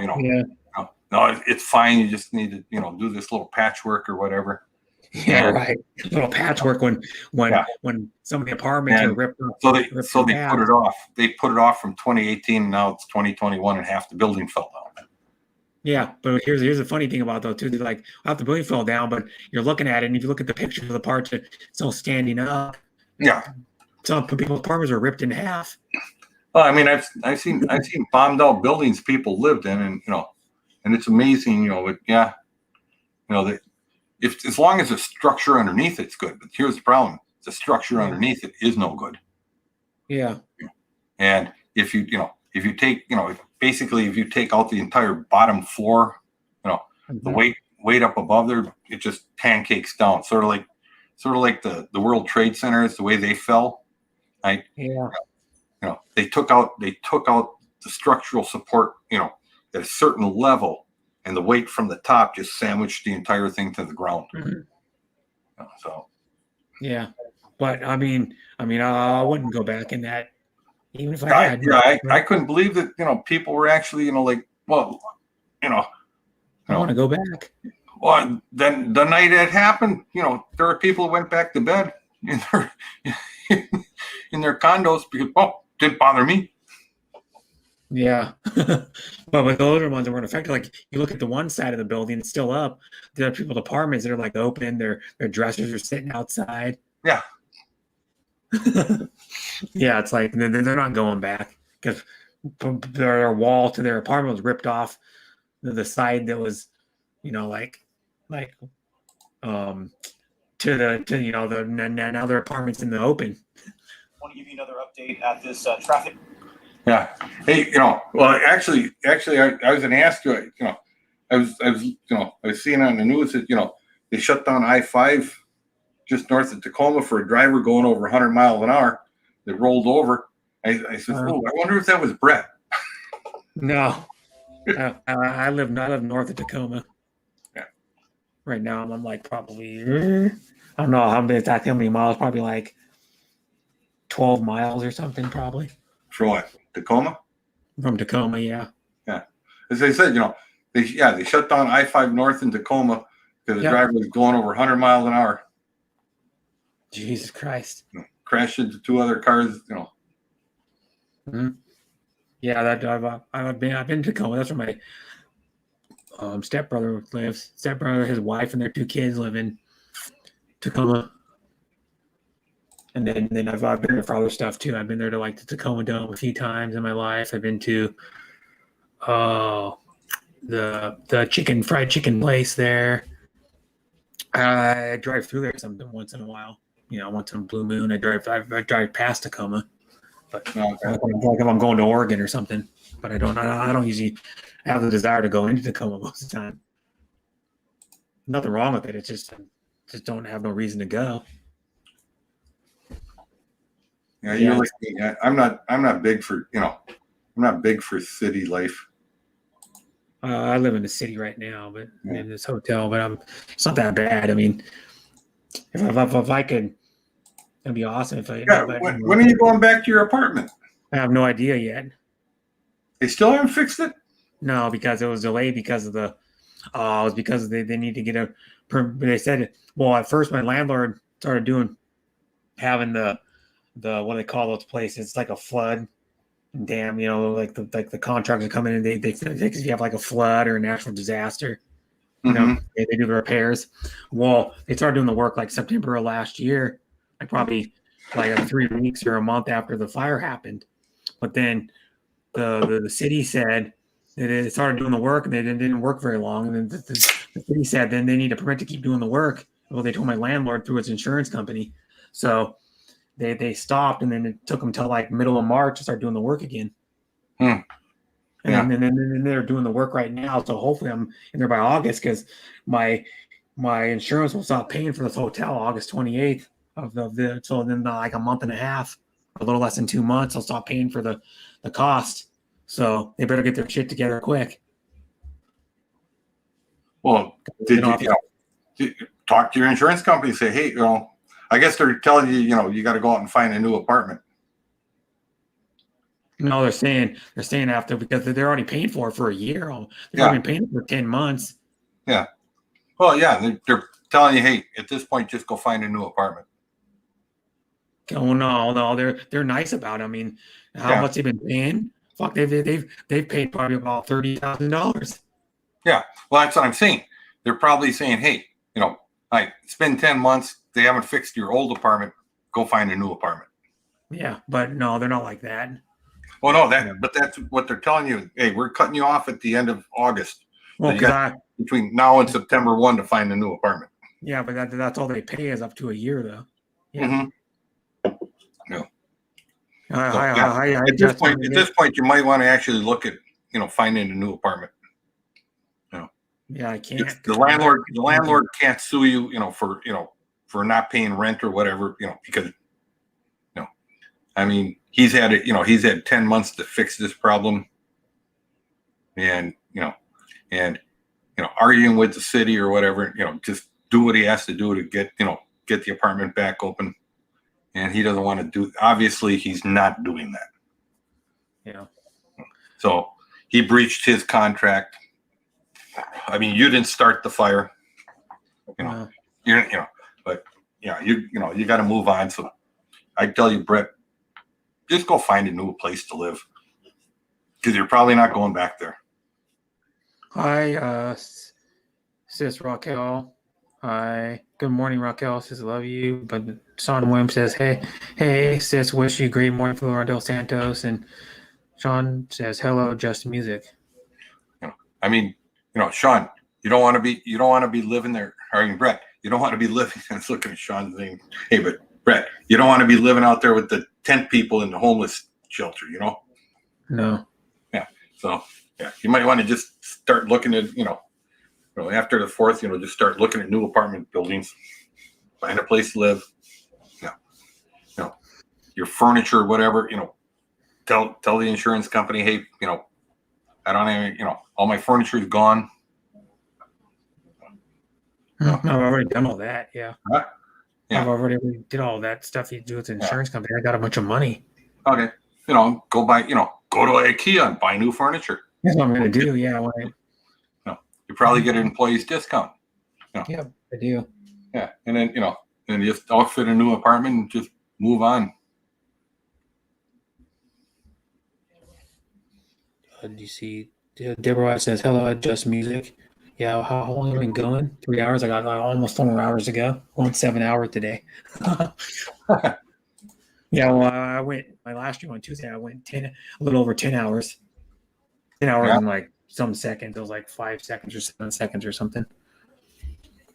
no, it's fine. You just need to do this little patchwork or whatever." Yeah, right. A little patchwork when some of the apartments are ripped off. So they put it off. They put it off from 2018. Now it's 2021, and half the building fell down. Yeah, but here's the funny thing about though too. They're like, half the building fell down, but you're looking at it, and if you look at the pictures of the parts, it's all standing up. Yeah. Some people's apartments are ripped in half. Well, I've seen bombed out buildings people lived in, and and it's amazing, if as long as the structure underneath it's good. But here's the problem: the structure underneath it is no good. Yeah. And if you take basically if you take out the entire bottom floor, the weight up above there, it just pancakes down. Sort of like the World Trade Centers, the way they fell. Right? Yeah. They took out the structural support, at a certain level, and the weight from the top just sandwiched the entire thing to the ground. So. Yeah, but I wouldn't go back in that, even if I had. I couldn't believe that people were actually I want to go back. Well, then the night it happened, there were people who went back to bed in their condos because didn't bother me. Yeah, but with the older ones that weren't affected, like you look at the one side of the building, it's still up. There are people's apartments that are like open. Their dressers are sitting outside. Yeah. Yeah, it's like they're not going back because their wall to their apartment was ripped off. The side that was, like um to the now their apartments in the open. Want to give you another update at this traffic. Yeah. Hey, well, actually, I was going to ask you. I was seeing on the news that they shut down I-5 just north of Tacoma for a driver going over 100 miles an hour that rolled over. I said, oh, I wonder if that was Brett. No, I live north of Tacoma. Yeah. Right now, I'm like probably I don't know how many miles. Probably like 12 miles or something. Probably For what? Tacoma? from Tacoma. Yeah. Yeah. As I said, they shut down I-5 north in Tacoma because the driver was going over 100 miles an hour. Jesus Christ. Crashed into two other cars. Mm-hmm. Yeah, that I've been to Tacoma. That's where my stepbrother lives. Stepbrother, his wife, and their two kids live in Tacoma. And then I've been there for other stuff too. I've been there to like the Tacoma Dome a few times in my life. I've been to the fried chicken place there. I drive through there something once in a while. Once in a blue moon, I drive past Tacoma. But like if I'm going to Oregon or something. But I don't usually have the desire to go into Tacoma most of the time. Nothing wrong with it. It's just don't have no reason to go. Yeah, you're like me. I'm not big for I'm not big for city life. I live in the city right now, but in this hotel. But it's not that bad. I mean, if I could, it'd be awesome. When are you going back to your apartment? I have no idea yet. They still haven't fixed it? No, because it was delayed because of it was because they need to get a permit. They said, well, at first my landlord started having the what do they call those places? It's like a flood dam, like the contractors come in and they fix if you have like a flood or a natural disaster. They do the repairs. Well, they started doing the work like September of last year, like probably like 3 weeks or a month after the fire happened. But then the city said that they started doing the work and they didn't work very long. And then the city said then they need a permit to keep doing the work. Well, they told my landlord through his insurance company. So they stopped, and then it took them till like middle of March to start doing the work again. And then they're doing the work right now. So hopefully I'm in there by August because my insurance will stop paying for this hotel August 28th so then like a month and a half, a little less than 2 months, I'll stop paying for the cost. So they better get their shit together quick. Well, did you talk to your insurance company? Say, hey, I guess they're telling you, you got to go out and find a new apartment. No, they're saying after because they're already paying for it for a year. They've already been paying for 10 months. Yeah. Well, yeah, they're telling you, hey, at this point, just go find a new apartment. Oh no, they're nice about it. I mean, how much they've been paying? Fuck, they've paid probably about $30,000. Yeah, well, that's what I'm saying. They're probably saying, hey, it's been 10 months. They haven't fixed your old apartment. Go find a new apartment. Yeah, but no, they're not like that. Well, no, but that's what they're telling you. Hey, we're cutting you off at the end of August. Well, so between now and September 1 to find a new apartment. Yeah, but that's all they pay is up to a year, though. Yeah. Mm-hmm. No. At this point, you might want to actually look at finding a new apartment. Yeah, I can't. The landlord can't sue you, for not paying rent or whatever, because I mean, he's had 10 months to fix this problem, and arguing with the city or whatever, just do what he has to do to get the apartment back open, and he doesn't want to do. Obviously, he's not doing that. Yeah. So he breached his contract. I mean, you didn't start the fire, but you got to move on. So I tell you, Brett, just go find a new place to live because you're probably not going back there. Hi, Sis Raquel. Hi. Good morning, Raquel says, love you. But Sean Williams says, hey, sis, wish you great morning, Florida Del Santos. And Sean says, hello, Just Music. I mean, Sean, you don't want to be living there. I mean, Brett, you don't want to be living. I was looking at Sean saying, hey, but Brett, you don't want to be living out there with the tent people in the homeless shelter, No. Yeah. So, yeah, you might want to just start looking at, after the 4th, just start looking at new apartment buildings, find a place to live. Your furniture, whatever, tell the insurance company, hey, I don't even, all my furniture is gone. I've already done all that. Yeah. Huh? Yeah. I've already did all that stuff you do with the insurance company. I got a bunch of money. Okay. Go to IKEA and buy new furniture. That's what I'm going to do. Yeah. You probably get an employee's discount. Yeah, I do. Yeah. And then, then just outfit a new apartment and just move on. Do you see Deborah says, hello, Just Music. Yeah, how long have I been going? 3 hours. I got almost 4 hours to go. Going 7 hours today. Yeah, well, I went my last stream on Tuesday. I went a little over 10 hours. 10 hours and like some seconds. It was like 5 seconds or 7 seconds or something.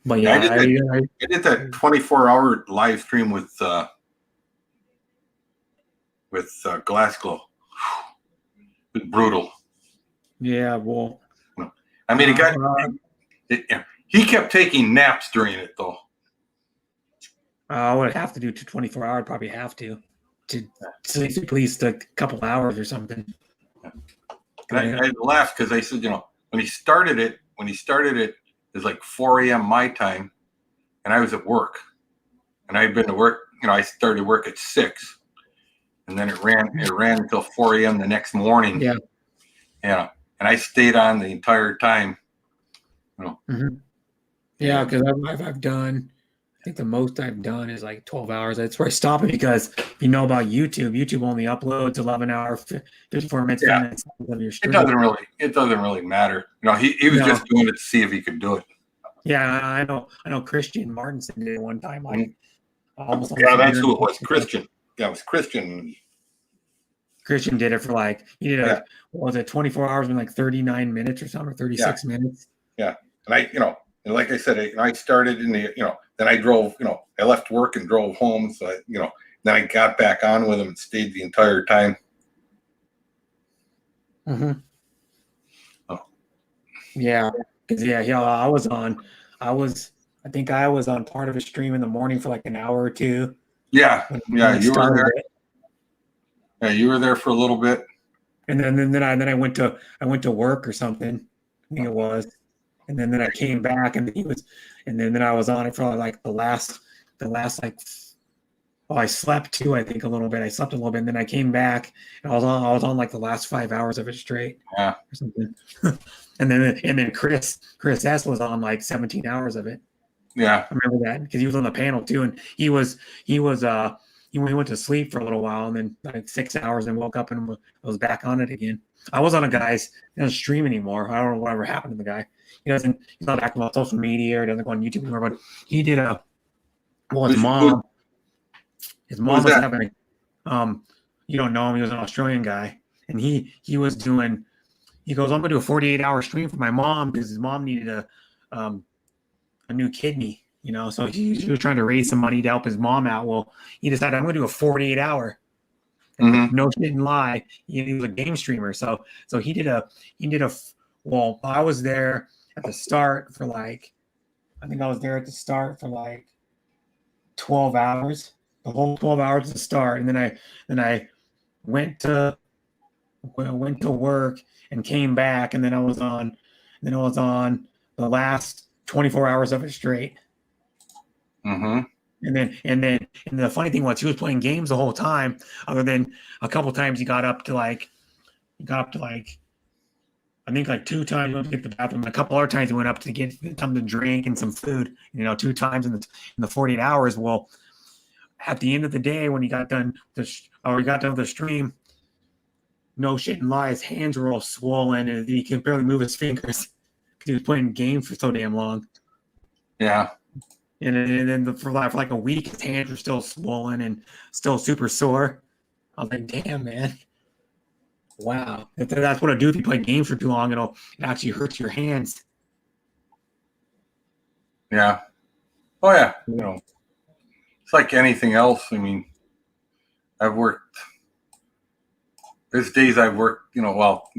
But yeah, I did that 24-hour live stream with Glassglow. It was brutal. Yeah, well, I mean, he kept taking naps during it though. I would have to do 24 hours. I'd probably have to sleep at least a couple hours or something. And I laughed because I said, when he started it, it was like 4 a.m. my time, and I was at work, and I'd been to work. I started work at 6, and then it ran until 4 a.m. the next morning. Yeah. Yeah. And I stayed on the entire time. Yeah, because I've done, I think the most I've done is like 12 hours. That's where I stop it because if you know about YouTube only uploads 11 hours, 54 minutes of your stream. It doesn't really matter. He was just doing it to see if he could do it. Yeah, I know Christian Martinson did it one time. Like almost. Yeah, that's who it was. Christian. Yeah, it was Christian. Christian did it for like, he did what was it, 24 hours in like 39 minutes or something, or 36 minutes. Yeah. And and like I said, I started in the, then I drove, I left work and drove home. So then I got back on with him and stayed the entire time. Mm-hmm. Oh. Yeah. Cause I think I was on part of a stream in the morning for like an hour or two. Yeah. Yeah. You were there. Yeah, you were there for a little bit, and then I went to work or something. I think it was, and then I came back and then I was on it for like the last like. Oh, I slept too. I think a little bit. I slept a little bit, and then I came back and I was on like the last 5 hours of it straight. Yeah. Or something. and then Chris S was on like 17 hours of it. Yeah. I remember that because he was on the panel too, and he went to sleep for a little while and then like 6 hours and woke up and was back on it again. I was on a guy's, he doesn't stream anymore. I don't know whatever happened to the guy. He's not active on social media or doesn't go on YouTube anymore, but he did his mom was having, you don't know him. He was an Australian guy and he goes, I'm going to do a 48-hour stream for my mom because his mom needed a new kidney. So he was trying to raise some money to help his mom out. Well, he decided I'm going to do a 48-hour. Mm-hmm. No shit and lie. He was a game streamer. So he did a. Well, I was there at the start for like, I think I was there at the start for like 12 hours. The whole 12 hours to start, and then I went to work and came back, and then I was on the last 24 hours of it straight. Mm-hmm. And then the funny thing was he was playing games the whole time, other than a couple times he got up to like I think like 2 times he went to get the bathroom, and a couple other times he went up to get something to drink and some food, 2 times in the 48 hours. Well, at the end of the day, when he got done with the stream, no shit and lie, his hands were all swollen and he could barely move his fingers because he was playing games for so damn long. Yeah. And then for like a week, his hands were still swollen and still super sore. I was like, damn, man. Wow. That's what I do if you play games for too long. It actually hurts your hands. Yeah. Oh yeah. You know, it's like anything else. I mean, there's days I've worked, you know, well,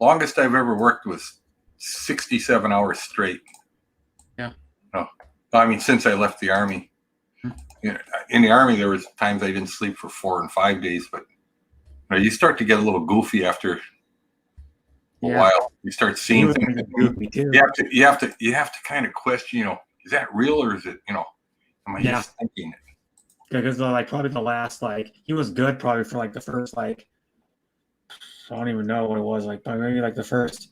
longest I've ever worked was 67 hours straight. Yeah. No, I mean, since I left the Army. You know, in the Army, there was times I didn't sleep for 4 and 5 days, but you know, you start to get a little goofy after a while. You start seeing things. Goofy too. You have to kind of question, you know, is that real or is it, you know, am I just thinking it? Because like probably the last, like, he was good probably for like the first, like, I don't even know what it was, like, but maybe like the first.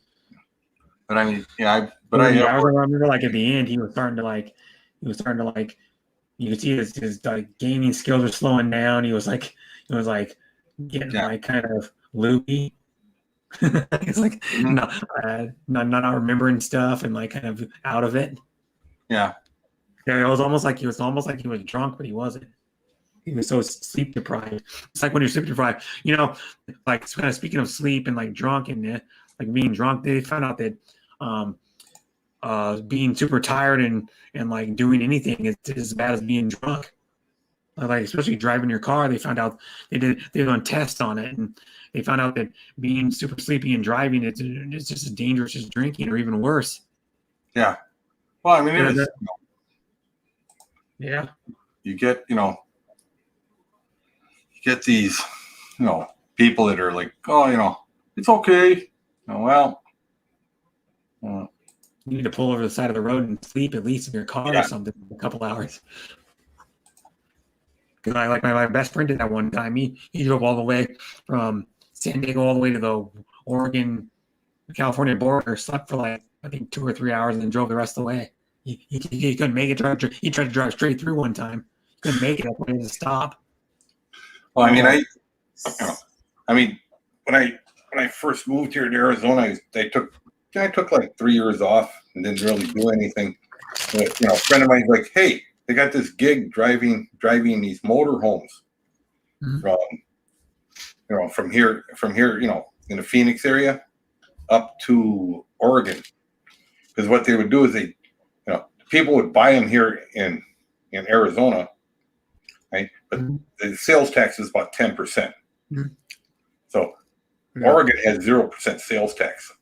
But I mean, yeah, I remember like at the end he was starting to like you could see his like gaming skills were slowing down. He was like getting like kind of loopy. It's like not remembering stuff and like kind of out of it. Yeah. Yeah, it was almost like he was drunk, but he wasn't. He was so sleep deprived. It's like when you're sleep deprived, you know, like kind of speaking of sleep and like drunk and like being drunk, they found out that being super tired and like doing anything is as bad as being drunk. Like especially driving your car, they found out they done tests on it, and they found out that being super sleepy and driving it's just as dangerous as drinking, or even worse. Yeah. Well, I mean, it is. Yeah. You get, you know, these, you know, people that are like, oh, you know, it's okay. Oh, well. You need to pull over the side of the road and sleep at least in your car or something for a couple hours. Because I like my best friend did that one time. He drove all the way from San Diego all the way to the Oregon, California border, slept for like I think 2 or 3 hours, and then drove the rest of the way. He couldn't make it. He tried to drive straight through one time. Couldn't make it. That's why he had to stop. Well, I mean, when I first moved here to Arizona, I took like 3 years off and didn't really do anything. But, you know, a friend of mine's like, hey, they got this gig driving these motorhomes from here, you know, in the Phoenix area up to Oregon. Because what they would do is people would buy them here in Arizona, right? But the sales tax is about 10%. So Oregon has 0% sales tax.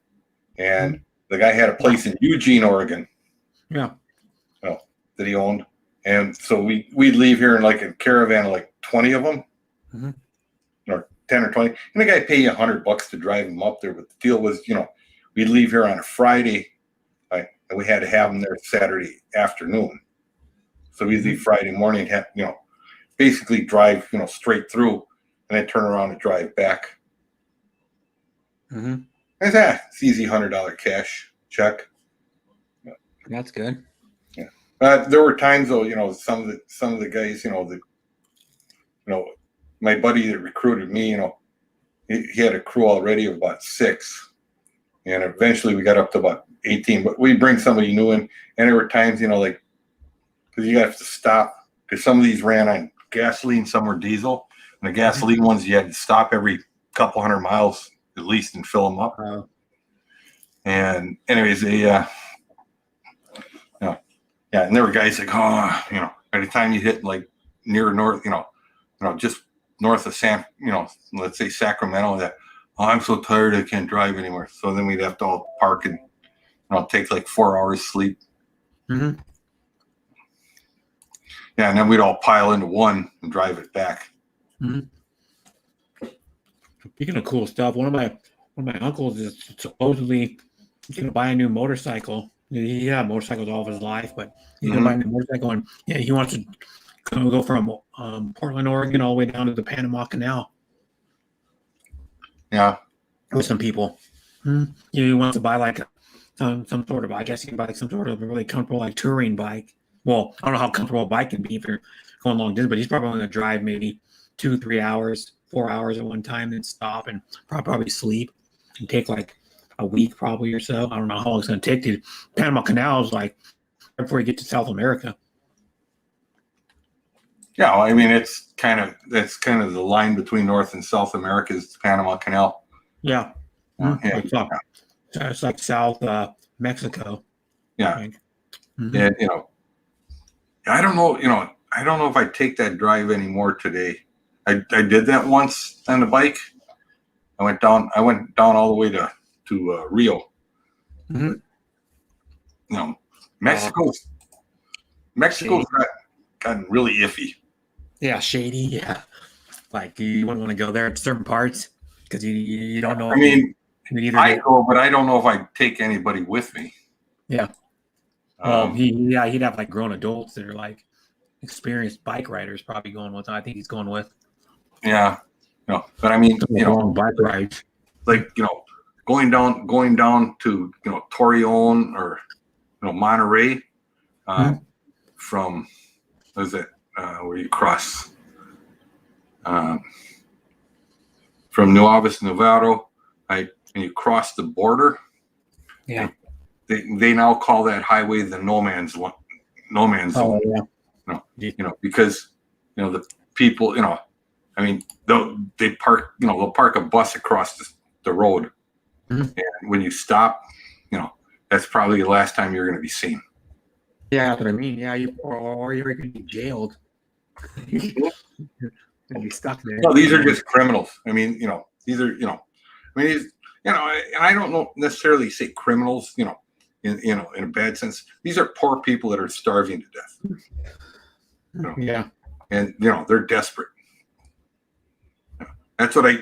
And the guy had a place in Eugene, Oregon. Yeah. That he owned. And so we'd leave here in like a caravan of like 20 of them, or 10 or 20. And the guy paid you $100 to drive them up there. But the deal was, you know, we'd leave here on a Friday, right? And we had to have them there Saturday afternoon. So we'd leave Friday morning and have, you know, basically drive, you know, straight through and then turn around and drive back. It's easy $100 cash check. That's good. There were times though, you know, some of the guys, you know, my buddy that recruited me, you know, he had a crew already of about 6, and eventually we got up to about 18. But we bring somebody new in, and there were times, you know, like because you have to stop because some of these ran on gasoline, some were diesel, and the gasoline ones you had to stop every couple hundred miles at least and fill them up. And anyways, yeah, and there were guys like, oh, you know, by the time you hit like near north, you know, just north of let's say Sacramento, that, oh, I'm so tired I can't drive anymore. So then we'd have to all park and, you know, take like 4 hours sleep. Yeah, and then we'd all pile into one and drive it back. Speaking of cool stuff, one of my uncles is supposedly going to buy a new motorcycle. He had motorcycles all of his life, but he's going to buy a new motorcycle, and he wants to go from Portland, Oregon, all the way down to the Panama Canal. Yeah, with some people. He wants to buy like some sort of, I guess he can buy like some sort of a really comfortable like touring bike. Well, I don't know how comfortable a bike can be if you're going long distance, but he's probably going to drive maybe 2-3 hours, 4 hours at one time, then stop and probably sleep and take like a week probably or so. I don't know how long it's going to take. The Panama Canal is like before you get to South America. Yeah, well, I mean, that's kind of the line between North and South America is the Panama Canal. Yeah. Yeah. It's like South Mexico. Yeah. Mhm. And I don't know, I don't know if I take that drive anymore today. I did that once on the bike. I went down all the way to Rio. Mhm. Mexico's gotten really iffy. Yeah, shady. Yeah, like you wouldn't want to go there at certain parts because you don't know. I mean, you either I go, but I don't know if I'd take anybody with me. Yeah. He'd have like grown adults that are like experienced bike riders probably going with. I think he's going with. Yeah, but I mean, long bike rides. like going down to Torreon or Monterey from what is it where you cross from Nuevas Novato, and you cross the border. Yeah. They now call that highway the no man's zone. Oh yeah. Because the people I mean they'll park a bus across the road, and when you stop, that's probably the last time you're going to be seen. Yeah, that's what I mean. Yeah, or you're going to be jailed. And be stuck there. No, these are just criminals. I mean, these are I mean, and I don't necessarily say criminals, in a bad sense. These are poor people that are starving to death. Yeah. And they're desperate. That's what I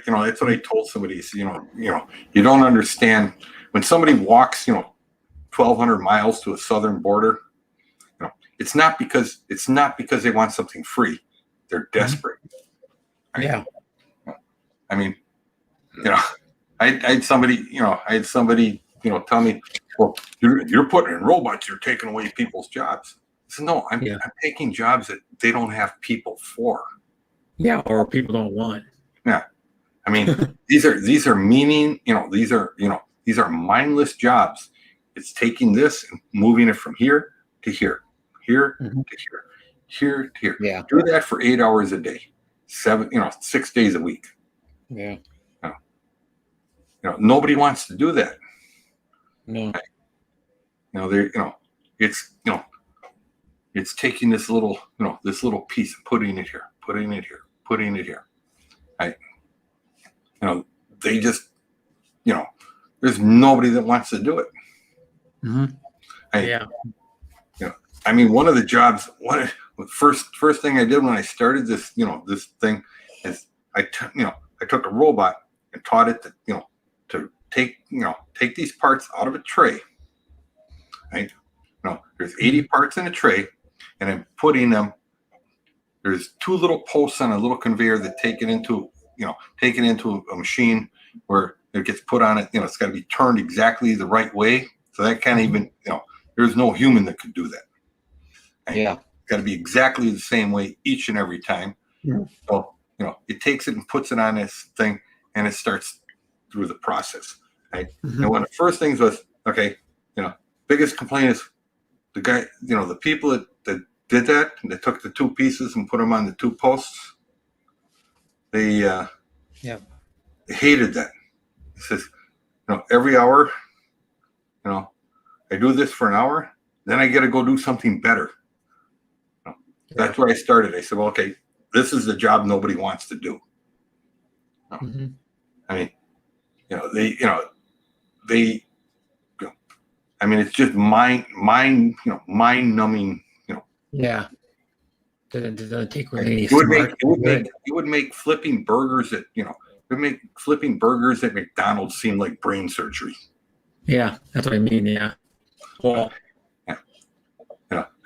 told somebody. You don't understand when somebody walks 1,200 miles to a southern border. It's not because they want something free. They're desperate. Yeah. I mean, I had somebody tell me, well, you're putting in robots, you're taking away people's jobs. I said, no, I'm taking jobs that they don't have people for. Yeah, or people don't want. Yeah. I mean, these are meaning, these are mindless jobs. It's taking this and moving it from here to here, here to here, here to here. Yeah. Do that for 8 hours a day, 6 days a week. Yeah. Nobody wants to do that. No. It's taking this little piece and putting it here. They just, there's nobody that wants to do it. Yeah. I mean, one of the jobs, first thing I did when I started this, this thing is I took a robot and taught it to take these parts out of a tray. Right? There's 80 parts in a tray, and then putting them. There's two little posts on a little conveyor that take it into a machine where it gets put on it. It's got to be turned exactly the right way. So that can't even, there's no human that could do that. Right? Yeah. It's got to be exactly the same way each and every time. Yeah. So, it takes it and puts it on this thing, and it starts through the process. Right? And one of the first things was, biggest complaint is the guy, the people that did that, and they took the two pieces and put them on the two posts. They hated that. It says, every hour, I do this for an hour, then I got to go do something better. That's where I started. I said, well, okay, this is the job nobody wants to do. I mean, I mean, it's just mind numbing. Yeah. Doesn't take really. It would make flipping burgers at McDonald's seem like brain surgery. Yeah, that's what I mean. Yeah. Well,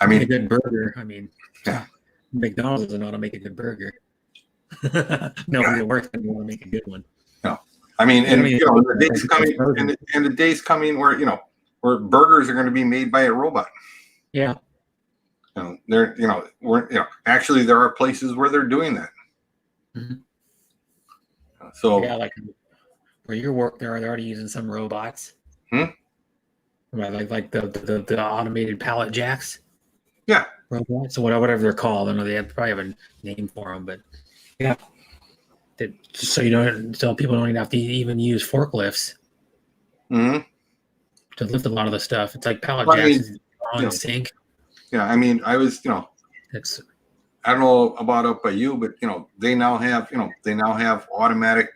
I mean, a good burger. I mean, McDonald's doesn't know how to make a good burger. Nobody that works doesn't want to make a good one. No, I mean, the days coming where burgers are going to be made by a robot. Yeah. Actually, there are places where they're doing that. So yeah, like where you work, they're already using some robots. right? Like the automated pallet jacks. Yeah. Robots, so whatever they're called. I know probably have a name for them, but yeah, so so people don't even have to even use forklifts Hmm. to lift a lot of the stuff. It's like pallet Well, I jacks mean, on you know, sync. yeah, I mean, I was, It's I don't know about up by you, but they now have, automatic,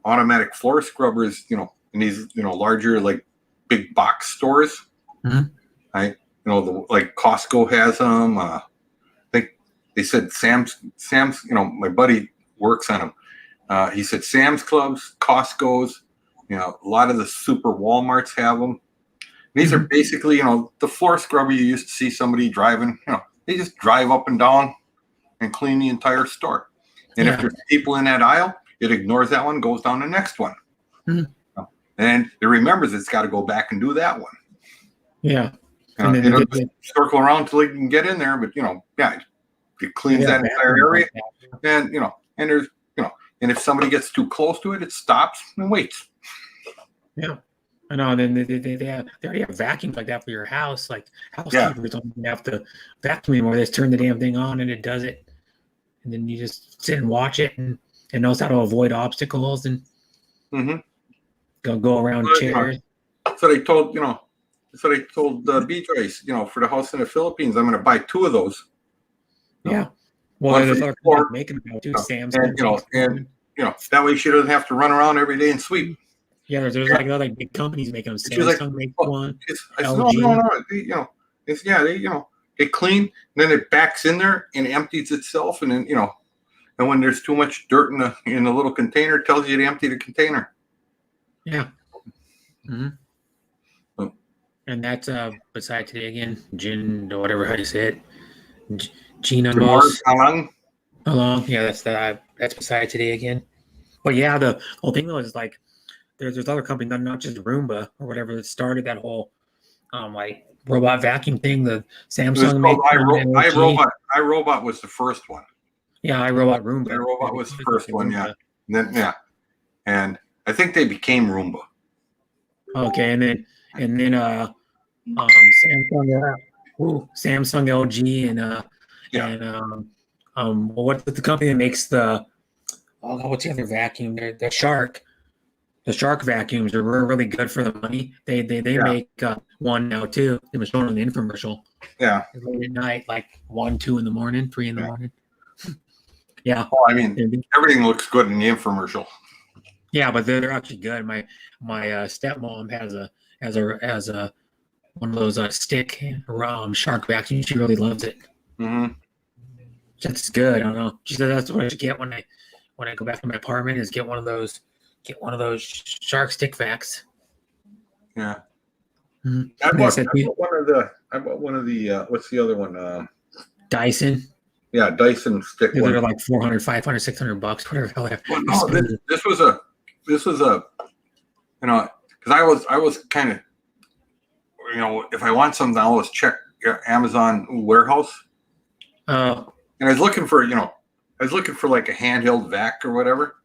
automatic floor scrubbers, in these, larger like big box stores. Mhm. Like Costco has them. I think they said Sam's, my buddy works on them. He said Sam's Clubs, Costco's, a lot of the super Walmarts have them. These are basically, the floor scrubber you used to see somebody driving, they just drive up and down and clean the entire store. And if Yeah. there's people in that aisle, it ignores that one, goes down the next one. Mhm. And it remembers it's got to go back and do that one. yeah. You know, And then it'll they- just circle around till it can get in there, but it cleans yeah, that entire area. And and there's and if somebody gets too close to it, it stops and waits. Yeah. I know. And then they already have vacuums like that for your house. Like Yeah. housekeepers don't even have to vacuum anymore. They just turn the damn thing on and it does it. And then you just sit and watch it and it knows how to avoid obstacles and Mm-hmm. go around Well, chairs. So they told B Joyce, for the house in the Philippines, I'm going to buy 2 of those. Yeah. Well, One there's for other floor, companies making them too. and, Samsung. that way she doesn't have to run around every day and sweep. Yeah, there's like other big companies making them. She was like, Samsung makes "Oh, one. I said, LG. no. They clean, then it backs in there and empties itself, and then and when there's too much dirt in the little container, it tells you to empty the container. Yeah. hmm Oh. And that's beside today again, Jin or whatever how you say it. Gina Tomorrow, Moss. how long? Yeah, that's beside today again. But yeah, the whole thing though is like there's other companies, not just Roomba or whatever that started that whole like robot vacuum thing. The It was Samsung called makes one, LG. iRobot was the first one. Yeah, iRobot Roomba. iRobot was the first one, yeah. And then and I think they became Roomba. Okay, and then Samsung, LG, and Yeah. and what's the company that makes what's the other vacuum? The Shark vacuums are really good for the money. They Yeah. make one now too. It was shown in the infomercial. Yeah. Late at night, like 1, 2 in the morning, 3 in the Yeah. morning. Yeah, Well, I mean, everything looks good in the infomercial. yeah, but they're actually good. My stepmom has a one of those stick Shark vacuums. She really loves it. Mm-hmm. That's good. I don't know. She said that's what I should get when I go back to my apartment is get one of those Shark stick vacs. Yeah. Mhm. I And they bought said one of the what's the other one? Dyson. Yeah, Dyson stick They're one. like $400, $500, $600, whatever the hell they're Well, no, expensive. this was a because I was kind of if I want something, I always check Amazon warehouse, Oh, and I was looking for like a handheld vac or whatever.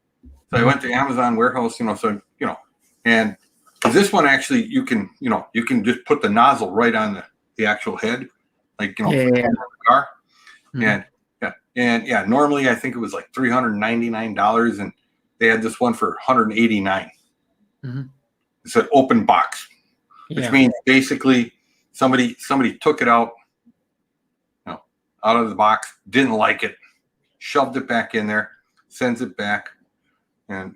So I went to Amazon warehouse, and this one actually you can just put the nozzle right on the actual head, like Yeah. for the car, Mhm. and normally I think it was like $399, and they had this one for $189. Mhm. It's an open box, which yeah. means basically somebody took it out of the box, didn't like it, shoved it back in there, sends it back, and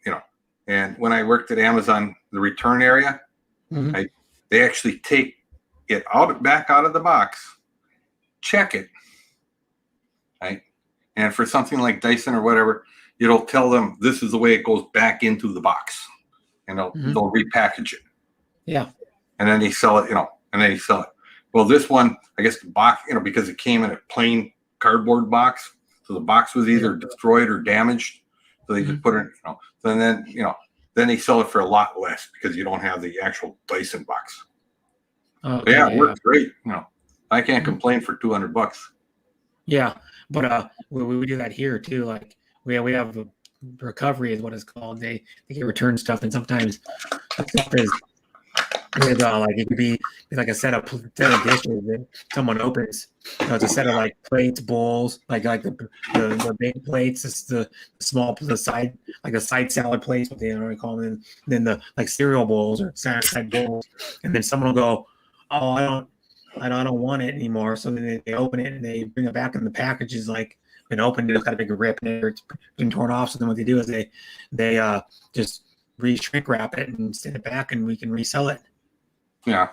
and when I worked at Amazon, the return area, Mhm. they actually take it back out of the box, check it, right, and for something like Dyson or whatever, it'll tell them this is the way it goes back into the box, and Mhm. they'll repackage it. Yeah. And then they sell it, Well, this one, I guess the box, because it came in a plain cardboard box, so the box was either destroyed or damaged, so they just put it, So then they sell it for a lot less because you don't have the actual Dyson box. Okay, But yeah, it works great. I can't complain for $200. Yeah, but we do that here too. Like we have a recovery is what it's called. They can return stuff, and sometimes the stuff is with like it could be like a set of dishes that someone opens. It's a set of like plates, bowls, like the big plates, it's the small the side like the side salad plates, what they already call them. And then the like cereal bowls or side bowls, and then someone will go, "Oh, I don't want it anymore." So then they open it and they bring it back, and the package is like been opened, it's got a big rip in it, it's been torn off. So then what they do is they just shrink wrap it and send it back, and we can resell it. Yeah.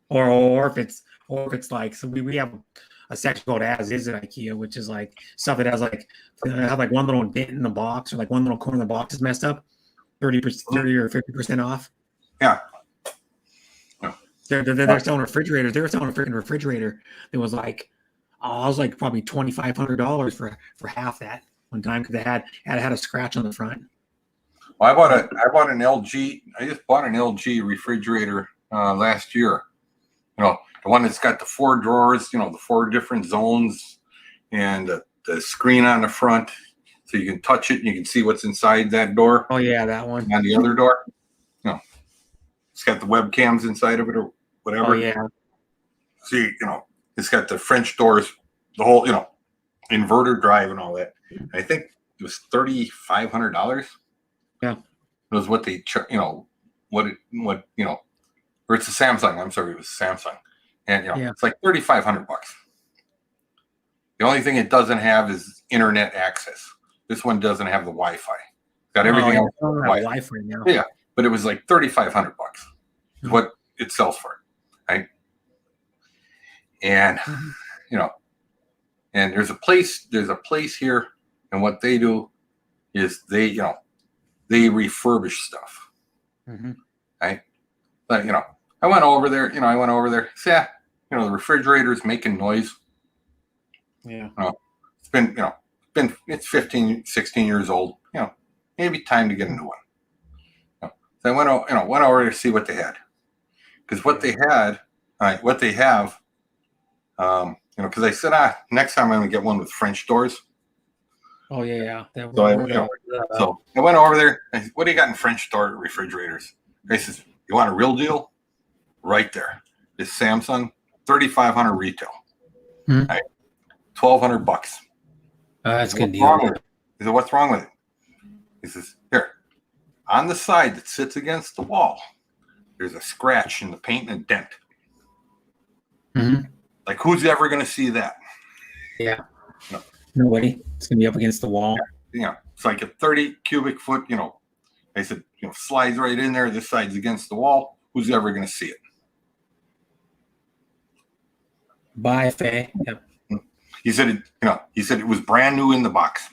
Or if it's like, so we have a section called as is at IKEA, which is like stuff that has like have like one little dent in the box or like one little corner of the box is messed up, 30% or 50% off. Yeah. They're selling refrigerators. They were selling a freaking refrigerator that was like, I was like probably $2,500 for half that one time because it had a scratch on the front. Well, I bought an LG. I just bought an LG refrigerator last year. You know, the one that's got the 4 drawers. You know, the 4 different zones, and the screen on the front, so you can touch it and you can see what's inside that door. Oh yeah, that one. And on the other door, you know, it's got the webcams inside of it or whatever. Oh yeah. See, you know, it's got the French doors, the whole, you know, inverter drive and all that. And I think it was $3,500. Yeah. It was what they, you know, what you know, or it's a Samsung. I'm sorry, it was a Samsung, and you know, Yeah. it's like $3,500. The only thing it doesn't have is internet access. This one doesn't have the Wi-Fi. Got everything else. Wi-Fi now. Yeah, but it was like $3,500 is what it sells for, right? And you know, and there's a place here, and what they do is they refurbish stuff, right? But you know, I went over there. So, yeah, you know, the refrigerator's making noise. Yeah. You know, it's 15, 16 years old. You know, maybe time to get a new one. You know, so I went over to see what they had, because what they had, what they have, you know, because I said, next time I'm gonna get one with French doors. Oh yeah. So I went over there. I said, what do you got in French door refrigerators? They says, you want a real deal? Right there. This Samsung, $3,500 retail. Right? $1,200. That's a good What's wrong deal. with it? He said, what's wrong with it? He says, here, on the side that sits against the wall, there's a scratch in the paint and a dent. Like, who's ever going to see that? Yeah. No. Nobody. It's gonna be up against the wall. You know, it's like a 30 cubic foot, you know, I said, you know, slides right in there. This side's against the wall. Who's ever going to see it? Bye, Faye. Yep. He said, it was brand new in the box.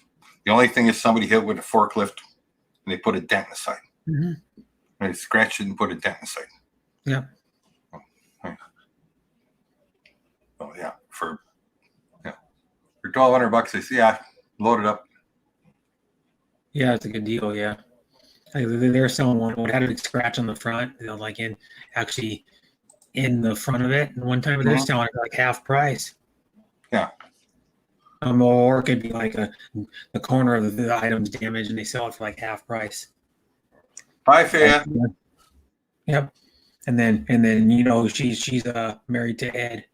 The only thing is somebody hit with a forklift and they put a dent in the side. And they scratched it and put a dent in the side. Yeah. Oh yeah, for $1,200, they say, yeah, load it up. Yeah, it's a good deal. Yeah. They're selling one that had a big scratch on the front, you know, like in the front of it. And one time they're selling it like half price. Yeah. Or it could be like the corner of the item's damaged and they sell it for like half price. Bye, Faya. Yep. And then you know she's married to Ed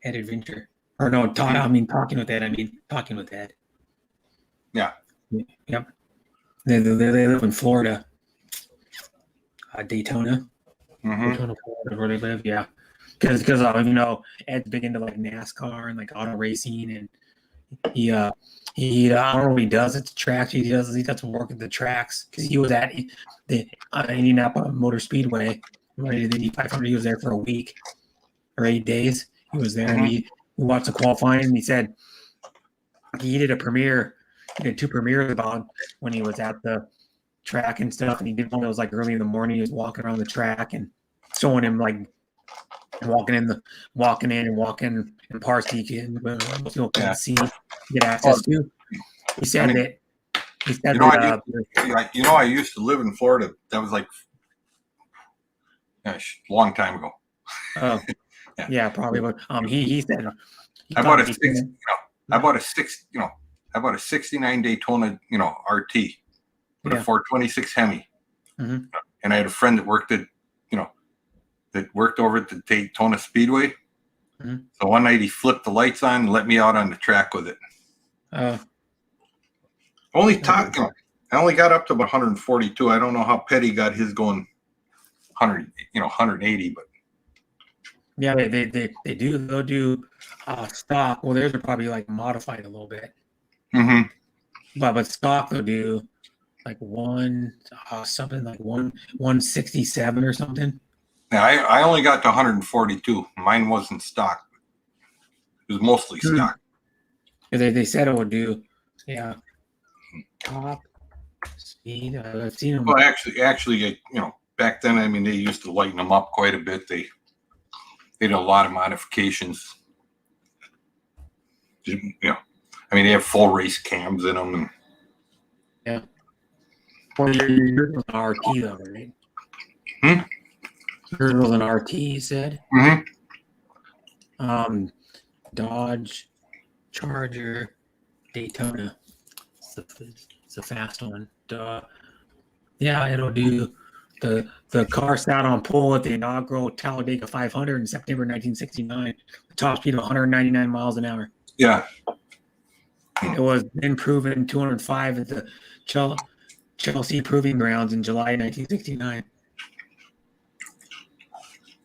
Adventure. Or no, talking with Ed. Yeah. Yep. They live in Florida. Daytona. Daytona, Florida, where they live. Yeah. Because you know, Ed's big into like NASCAR and like auto racing, and he I don't know what he does at the tracks. He does work at the tracks because he was at the Indianapolis Motor Speedway. When he did the 500, he was there for a week or 8 days. He was there and he watched the qualifying, and he said he did a premiere. He did 2 premieres about when he was at the track and stuff. And he did one that was like early in the morning. He was walking around the track and showing him like walking in and parts he can see, get access to. He said I used to live in Florida. That was like a long time ago. Oh, yeah, probably. But he said I bought a 69 Daytona, you know, RT with a 426 Hemi. And I had a friend that worked at, you know, that worked over at the Daytona Speedway. Mhm. So one night he flipped the lights on and let me out on the track with it. Only top, I only got up to about 142. I don't know how Petty got his going 100, 180, but Yeah, they do. They'll do stock. Well, theirs are probably like modified a little bit, but stock they'll do like something like 167 or something. yeah, I only got to 142. Mine wasn't stock. It was mostly stock. They said it would do, top speed. I've seen them. Well, actually, back then, I mean, they used to lighten them up quite a bit. They did a lot of modifications. I mean, they have full race cams in them, and Well, yours was an RT though, right? Yours was an RT, you said. Dodge Charger Daytona. It's a fast one. Yeah, it'll do. The car sat on pole at the inaugural Talladega 500 in September 1969. The top speed of 199 miles an hour. yeah. It was then proven 205 at the Chelsea Proving Grounds in July 1969.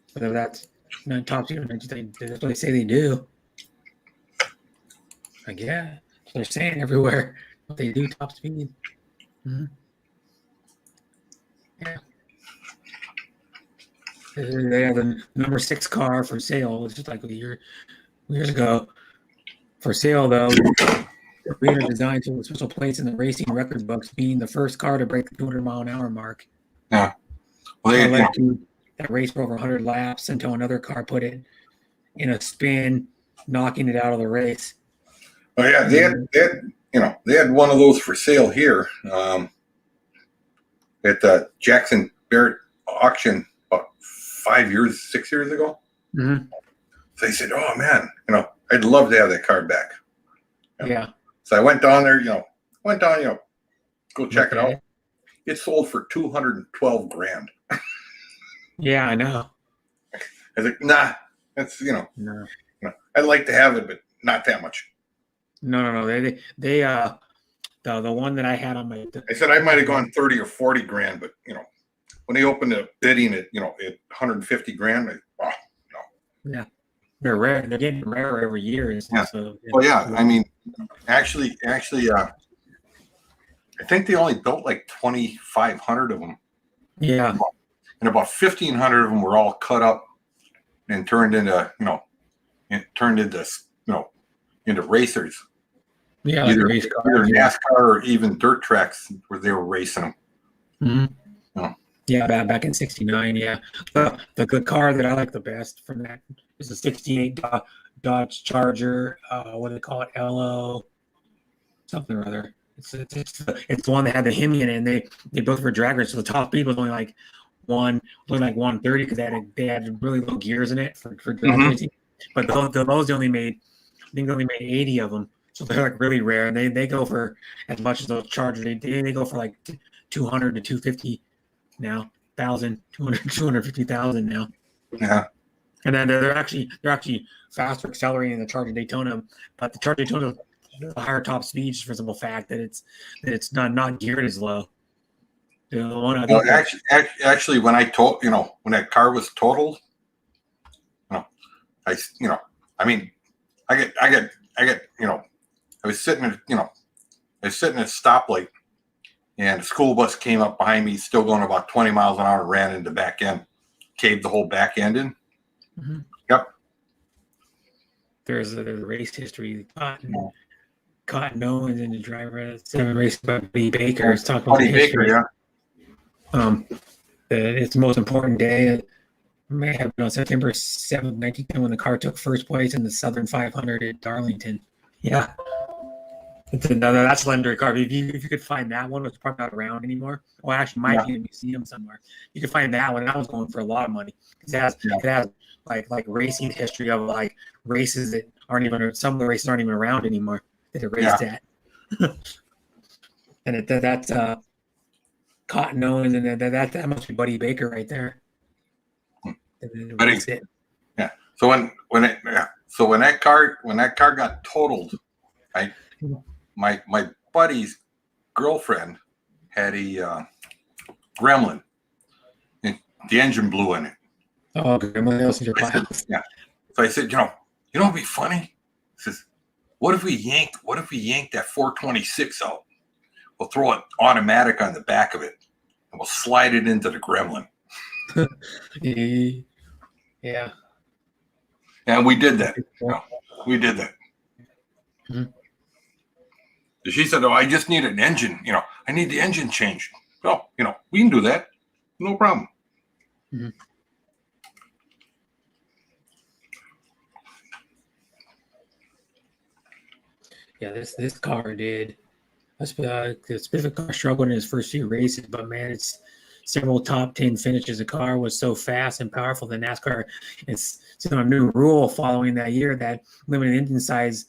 So that's not top speed of 1969. That's what they say they do. Like, yeah, they're saying everywhere what they do top speed. Yeah. They have the number 6 car for sale. It's just like years ago. For sale, though, the Reno designed to a special place in the racing record books, being the first car to break the 200-mile-an-hour mark. Yeah. Well, that race for over 100 laps until another car put it in a spin, knocking it out of the race. Oh yeah, they had one of those for sale here at the Jackson Barrett auction about 6 years ago. So they said, "Oh man, I'd love to have that car back." Yeah. So I went down there, go check it out. It sold for $212,000. Yeah, I know. I was like, nah, that's No. I'd like to have it, but not that much. No. They the one that I had on my. I said I might have gone 30 or 40 grand, but when they opened the bidding at at 150 grand, no. Yeah, they're rare. They're getting rarer every year. Yeah. So, Well, yeah. I mean, actually, I think they only built like 2,500 of them. Yeah. And about 1,500 of them were all cut up and turned into into racers. Yeah, Either like race cars. NASCAR or even dirt tracks where they were racing them. Yeah, back in '69. Yeah, the good car that I like the best from that is a '68 Dodge Charger. What do they call it? LO something or other. It's the one that had the Hemi in it, and they built for drag race. So the top speed was only like 130 because they had really low gears in it for drag racing. But those they only made 80 of them. So they're like really rare, and they go for as much as those Chargers. They go for like 200 to 250 now, 250,000 now. Yeah. And then they're actually faster accelerating than the Charger Daytona, but the Charger Daytona has a higher top speed just for the simple fact that it's not geared as low. Actually, when when that car was totaled, I was sitting at a stoplight, and a school bus came up behind me, still going about 20 miles an hour, ran into the back end, caved the whole back end in. Yep. There's a race history. Cotton Owens and the driver 7 race by Buddy Baker. It's talking about the history. Baker, yeah. It's the most important day. It may have been on September 7th, 1910, when the car took first place in the Southern 500 at Darlington. Yeah. That's a legendary car. If you could find that one, it's probably not around anymore. Well, actually, might be in a museum somewhere. You could find that one. That was going for a lot of money. It has like racing history of like races that aren't even, some of the races aren't even around anymore that it raced at. And that's Cotton Owens, and that must be Buddy Baker right there. And then But release it. So when that car got totaled, my buddy's girlfriend had a Gremlin, and the engine blew in it. Oh, Gremlin else in your I said, pile. yeah. So I said, what'd be funny? He says, what if we yank that 426 out? We'll throw an automatic on the back of it, and we'll slide it into the Gremlin. Yeah. And we did that. We did that. Mhm. She said, "Oh, I just need an engine. I need the engine changed." Oh, we can do that. No problem. Mhm. Yeah, this car did. The specific car struggled in his first few races, but man, it's several top 10 finishes. The car was so fast and powerful that NASCAR it's on a new rule following that year that limited engine size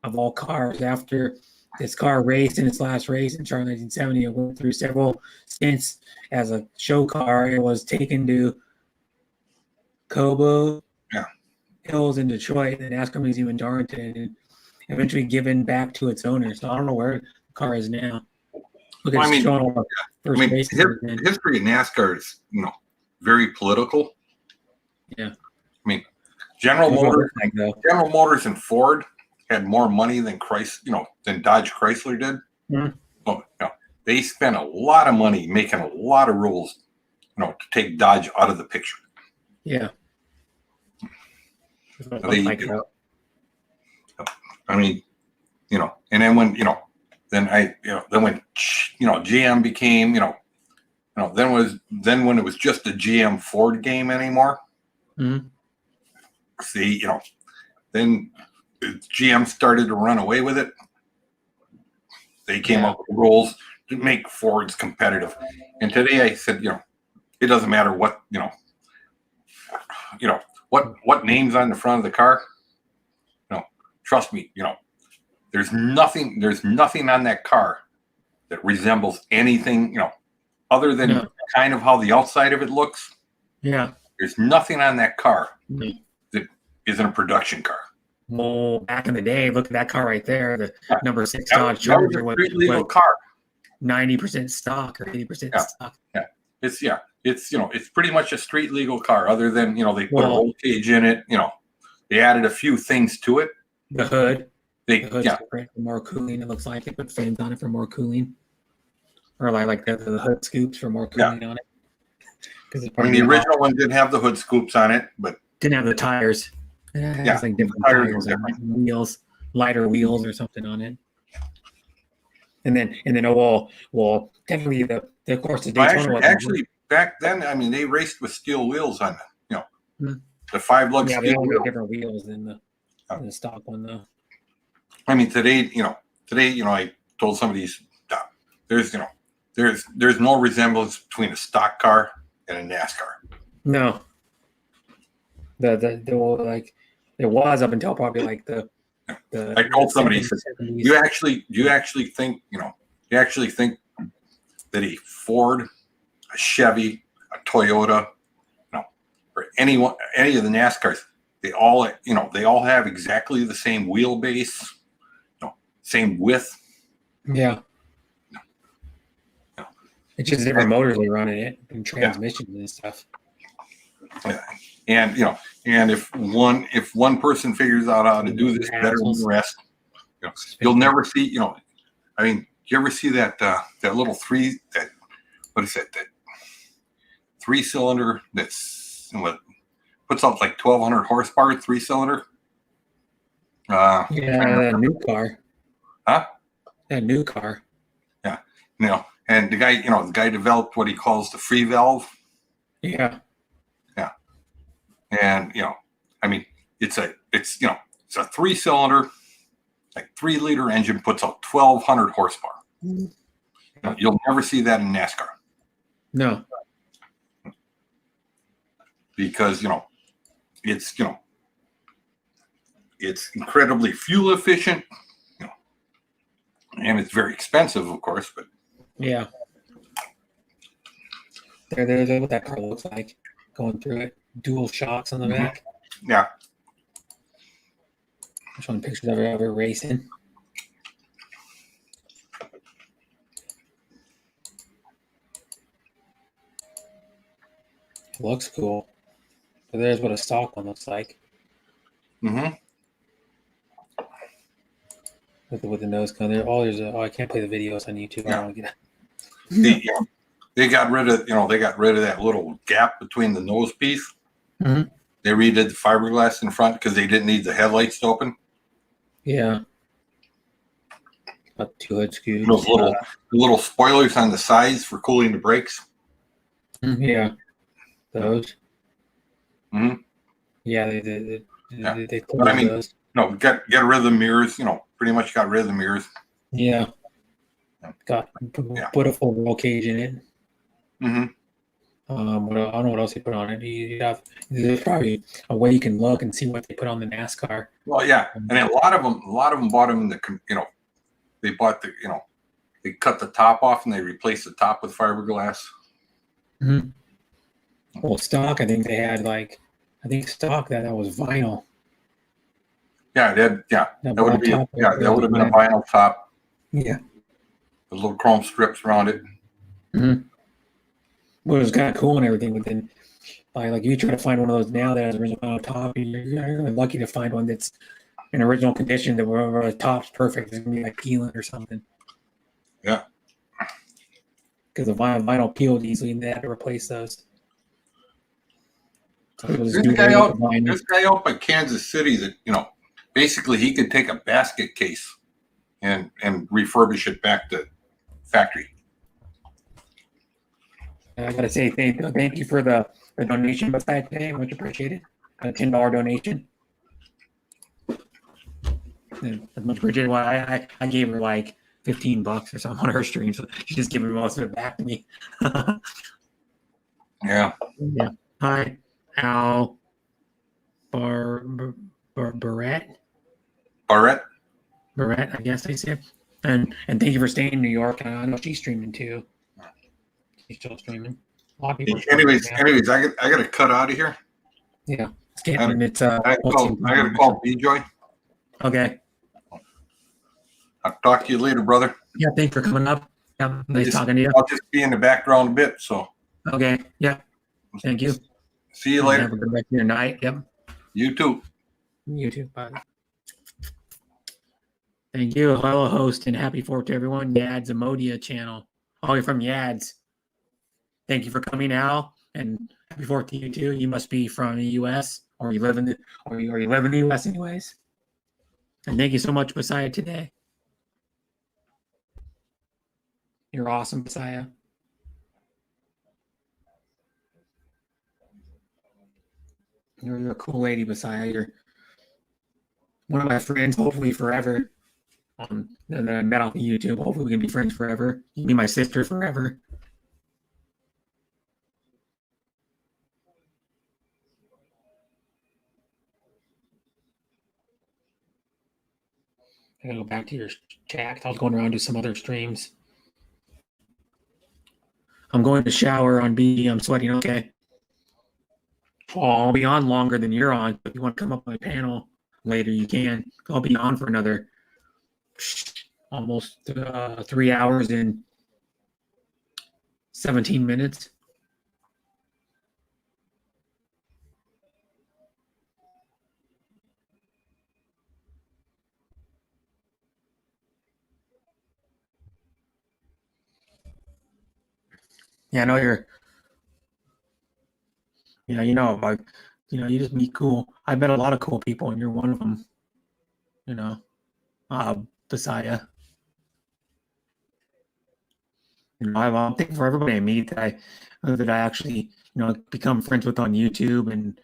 of all cars. After this car raced in its last race in Charlotte 1970, it went through several stints as a show car. It was taken to Cobo Hills in Detroit, the NASCAR Museum in Darlington, and eventually given back to its owner. So I don't know where the car is now. Look at first races. History of NASCAR is, very political. Yeah. General Motors and Ford had more money than than Dodge Chrysler did. Mhm. So, they spent a lot of money making a lot of rules, to take Dodge out of the picture. Yeah. And then when GM became, then when it was just a GM Ford game anymore. Mhm. See, then GM started to run away with it. They came up with rules to make Fords competitive. And today I said, it doesn't matter what, what name's on the front of the car. Trust me, there's nothing on that car that resembles anything, other than kind of how the outside of it looks. Yeah. There's nothing on that car Mhm. that isn't a production car. Well, back in the day, look at that car right there, the number 6 That Dodge was a Charger with street legal car. 90% stock or 80% stock. It's pretty much a street legal car, other than they put a roll cage in it. They added a few things to it. The hood. The hood's different for more cooling. It looks like they put fins on it for more cooling, or like the hood scoops for more cooling on it. Because the original one didn't have the hood scoops on it, but didn't have the tires. It has like different tires and like wheels, lighter wheels or something on it. And then definitely of course the Daytona actually back then, they raced with steel wheels on the 5-lug steel they all wheel. have different wheels than the stock one though. Today, I told somebody, there's no resemblance between a stock car and a NASCAR. No. There was up until probably like the I told somebody, do you actually think that a Ford, a Chevy, a Toyota, or any of the NASCARs, they all have exactly the same wheelbase, same width. Yeah. No. It's just different motors they run in it and transmissions and stuff. Yeah. And if one person figures out how to do this better than the rest, you'll never see. Do you ever see that little that 3-cylinder that's puts out like 1,200 horsepower 3-cylinder? That new car. Huh? That new car. Yeah. And the guy developed what he calls the free valve. Yeah. Yeah. And it's a 3-cylinder, like 3-liter engine, puts out 1,200 horsepower. Mm-hmm. You'll never see that in NASCAR. No. Because it's incredibly fuel efficient, and it's very expensive, of course. But yeah, there's what that car looks like going through it. dual shocks on the Mhm. back. Yeah. I'm showing pictures of it racing. It looks cool. So there's what a stock one looks like hmm with the nose cone there. I can't play the videos on YouTube. I Yeah. don't want to get They got rid of that little gap between the nose piece. Mhm. They redid the fiberglass in front because they didn't need the headlights to open. Yeah. Got two hood scoops. Those little spoilers on the sides for cooling the brakes. Yeah. Those. Mhm. Yeah, Yeah. they But I mean, those. No, get rid of the mirrors. Pretty much got rid of the mirrors. Yeah. Got Yeah. put a full roll cage in it. hmm I don't know what else they put on it. There's probably a way you can look and see what they put on the NASCAR. Well, yeah, and a lot of them bought them in the they bought they cut the top off and they replaced the top with fiberglass. Well, stock, I think they had stock that was vinyl. Yeah, that would have been that would have been a vinyl top. Yeah. With little chrome strips around it. Well, it was kind of cool and everything, but then like you try to find one of those now that has original vinyl top, you're lucky to find one that's in original condition that where the top's perfect. It's gonna be like peeling or something. Yeah. Because the vinyl peeled easily and they had to replace those. So There's a guy out by Kansas City that basically he could take a basket case and refurbish it back to factory. I gotta say thank you for the donation beside today. Much appreciated. A $10 donation. That's much appreciated. Well, I gave her like $15 or something on her stream, so she just gave me most of it back to me. Yeah. Yeah. Hi, Al Barrett. Barrett. I guess I said. And thank you for staying in New York. I know she's streaming too. She's still streaming. A lot of people. Anyways, I got to cut out of here. Yeah, it's getting. It's I got to call B-Joy. Okay. I'll talk to you later, brother. Yeah, thanks for coming up. Yeah, nice talking to you. I'll just be in the background a bit. So. Okay. Yeah. Thank you. See you later. Have a good rest of your night. Yep. You too. You too. Bye. Thank you. Hello, host, and happy 4th to everyone. Yads Amodia channel. Oh, you're from Yads. Thank you for coming, Al, and happy 4th to you too. You must be from the U.S. or you live in the U.S. anyways. And thank you so much, Messiah, today. You're awesome, Messiah. You're a cool lady, Messiah. You're one of my friends, hopefully forever. That I met off of YouTube. Hopefully we can be friends forever. You can be my sister forever. I gotta go back to your chat. I was going around to some other streams. I'm going to shower on B. I'm sweating. Okay. Well, I'll be on longer than you're on. If you want to come up on my panel later, you can. I'll be on for another almost 3 hours and 17 minutes. Yeah, I know you're. Yeah, you just meet cool. I met a lot of cool people, and you're one of them. Messiah. I'm thankful for everybody I meet that I actually become friends with on YouTube and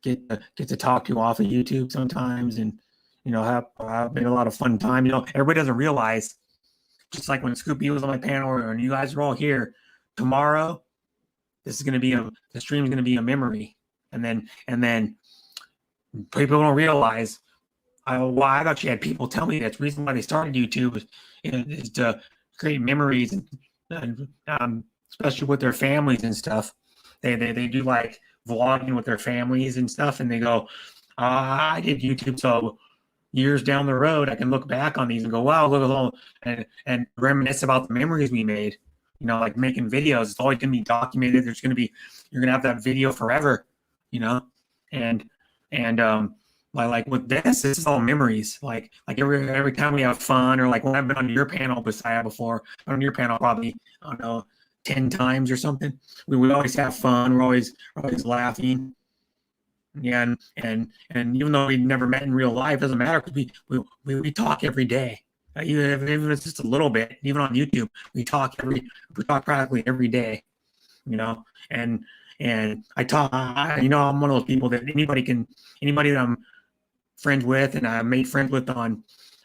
get to talk to off of YouTube sometimes, and have been a lot of fun time. Everybody doesn't realize, just like when Scoop B was on my panel and you guys are all here tomorrow. This is going to be the stream is going to be a memory, and then people don't realize. I've actually had people tell me that's the reason why they started YouTube is to create memories and especially with their families and stuff. They do like vlogging with their families and stuff, and they go, I did YouTube, so years down the road, I can look back on these and go, wow, look at all, and reminisce about the memories we made. You know, like making videos, it's always going to be documented. You're going to have that video forever, you know, and like with this is all memories. Like every time we have fun, or like when I've been on your panel, Besiah, before, on your panel probably, I don't know, 10 times or something. We always have fun. We're always laughing. Yeah, and even though we never met in real life, it doesn't matter, because we talk every day. Even if it's just a little bit, even on YouTube, we talk practically every day, you know. And I talk, you know, I'm one of those people that anybody that I'm friends with, and I made friends with on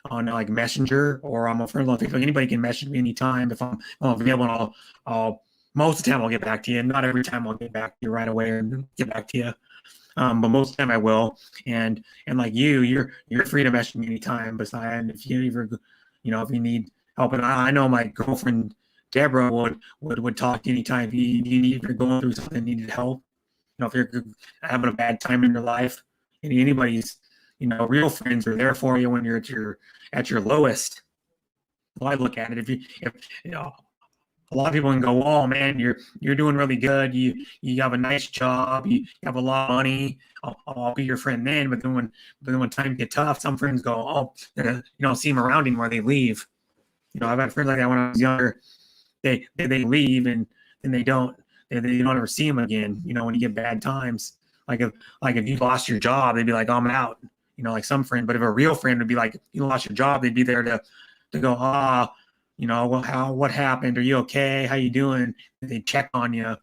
like Messenger, or I'm a friend on Facebook. Anybody can message me anytime if I'm available, and I'll most of the time I'll get back to you. Not every time I'll get back to you right away and get back to you. But most of the time I will, and like you're free to message me anytime, Besiah. And if you ever, you know, if you need help, and I know my girlfriend Deborah would talk to you anytime if you need, if you're going through something, needed help. You know, if you're having a bad time in your life, and anybody's, you know, real friends are there for you when you're at your lowest. Well, I look at it, if you know, a lot of people can go, oh man, you're doing really good. You have a nice job. You have a lot of money. I'll be your friend then. But then when times get tough, some friends go, oh, you don't see them around anymore. They leave. You know, I've had friends like that when I was younger. They leave, and then they don't ever see them again. You know, when you get bad times, like if you lost your job, they'd be like, oh, I'm out. You know, like some friend. But if a real friend would be like, you lost your job, they'd be there to go, you know, well, what happened? Are you okay? How you doing? They check on you.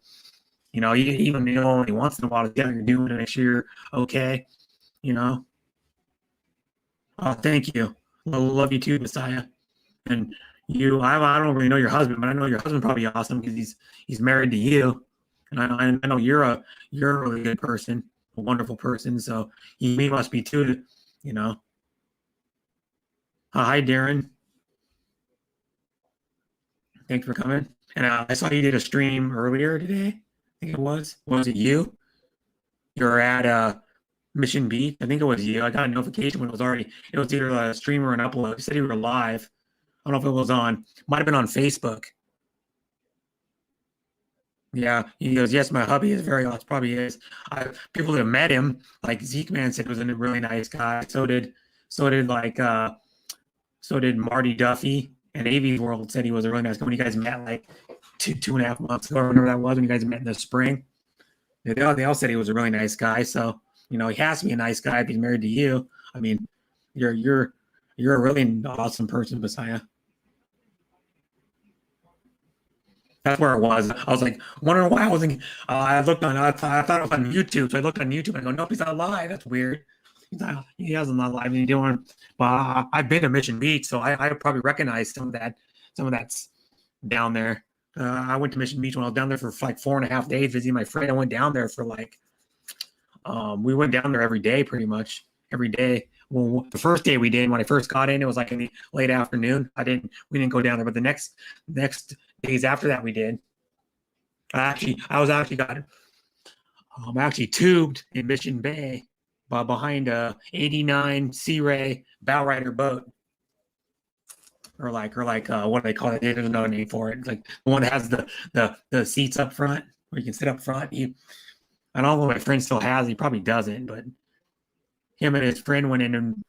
You know, even only once in a while, yeah, you're doing to make sure you're okay. You know. Thank you. Love you too, Besiah. And you, I don't really know your husband, but I know your husband probably awesome, because he's married to you, and I know you're a really good person, a wonderful person. So he must be too. You know. Hi, Darren. Thanks for coming. And I saw you did a stream earlier today. I think it was. Was it you? You're at Mission Beach. I think it was you. I got a notification when it was either a stream or an upload. You said you were live. I don't know if it was might have been on Facebook. Yeah. He goes, yes, my hubby is very awesome. Probably is. People that have met him, like Zeke Man said, was a really nice guy. So did Marty Duffy. And AV World said he was a really nice guy. When you guys met like 2.5 months ago, or whenever that was, when you guys met in the spring, they all said he was a really nice guy. So, you know, he has to be a nice guy if he's married to you. I mean, you're a really awesome person, Besiah. That's where it was. I was like wondering why I wasn't. I thought it was on YouTube, so I looked on YouTube and I go, nope, he's not live. That's weird. He hasn't not live, and he doing. But I've been to Mission Beach, so I probably recognize some of that's down there. I went to Mission Beach when I was down there for like 4.5 days visiting my friend. I went down there for like, we went down there every day, pretty much every day. Well, the first day we did, when I first got in, it was like in the late afternoon. We didn't go down there, but the next days after that we did. I was actually tubed in Mission Bay, behind a 89 Sea Ray Bowrider boat, or like what do they call it? There's another name for it. It's like the one that has the seats up front, where you can sit up front. I don't know if my friend still has. He probably doesn't, but him and his friend went in and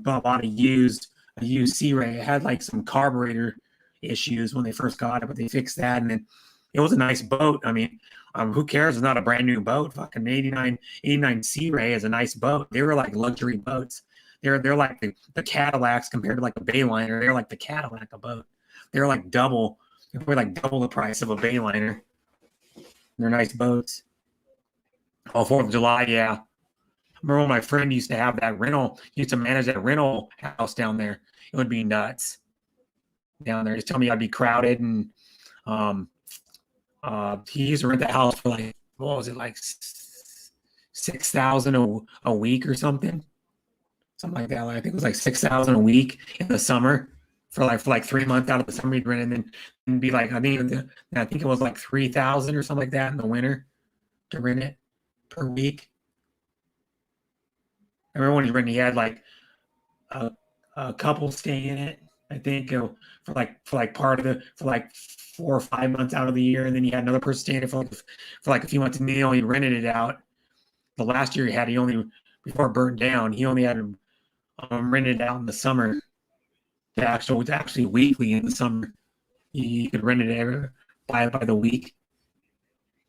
bought a used Sea Ray. It had like some carburetor issues when they first got it, but they fixed that, and then it was a nice boat. I mean, who cares? It's not a brand new boat. Fucking 89 Sea Ray is a nice boat. They were like luxury boats. They're like the Cadillacs compared to like a Bayliner. They're like the Cadillac of boat. They're like double the price of a Bayliner. They're nice boats. Oh, 4th of July, yeah. I remember when my friend used to have that rental. He used to manage that rental house down there. It would be nuts down there. Just tell me I'd be crowded, and he used to rent the house for like, what was it, like $6,000 a week or something like that. I think it was like $6,000 a week in the summer for like 3 months out of the summer he'd rent, and then be like, I think it was like $3,000 or something like that in the winter to rent it. per week. I remember when he had like a couple stay in it. I think for like part of for like 4 or 5 months out of the year, and then he had another person stay in it for like a few months, and then he only rented it out. The last year he only before it burned down, he only had rented it out in the summer. It was actually weekly in the summer. You could rent it by the week.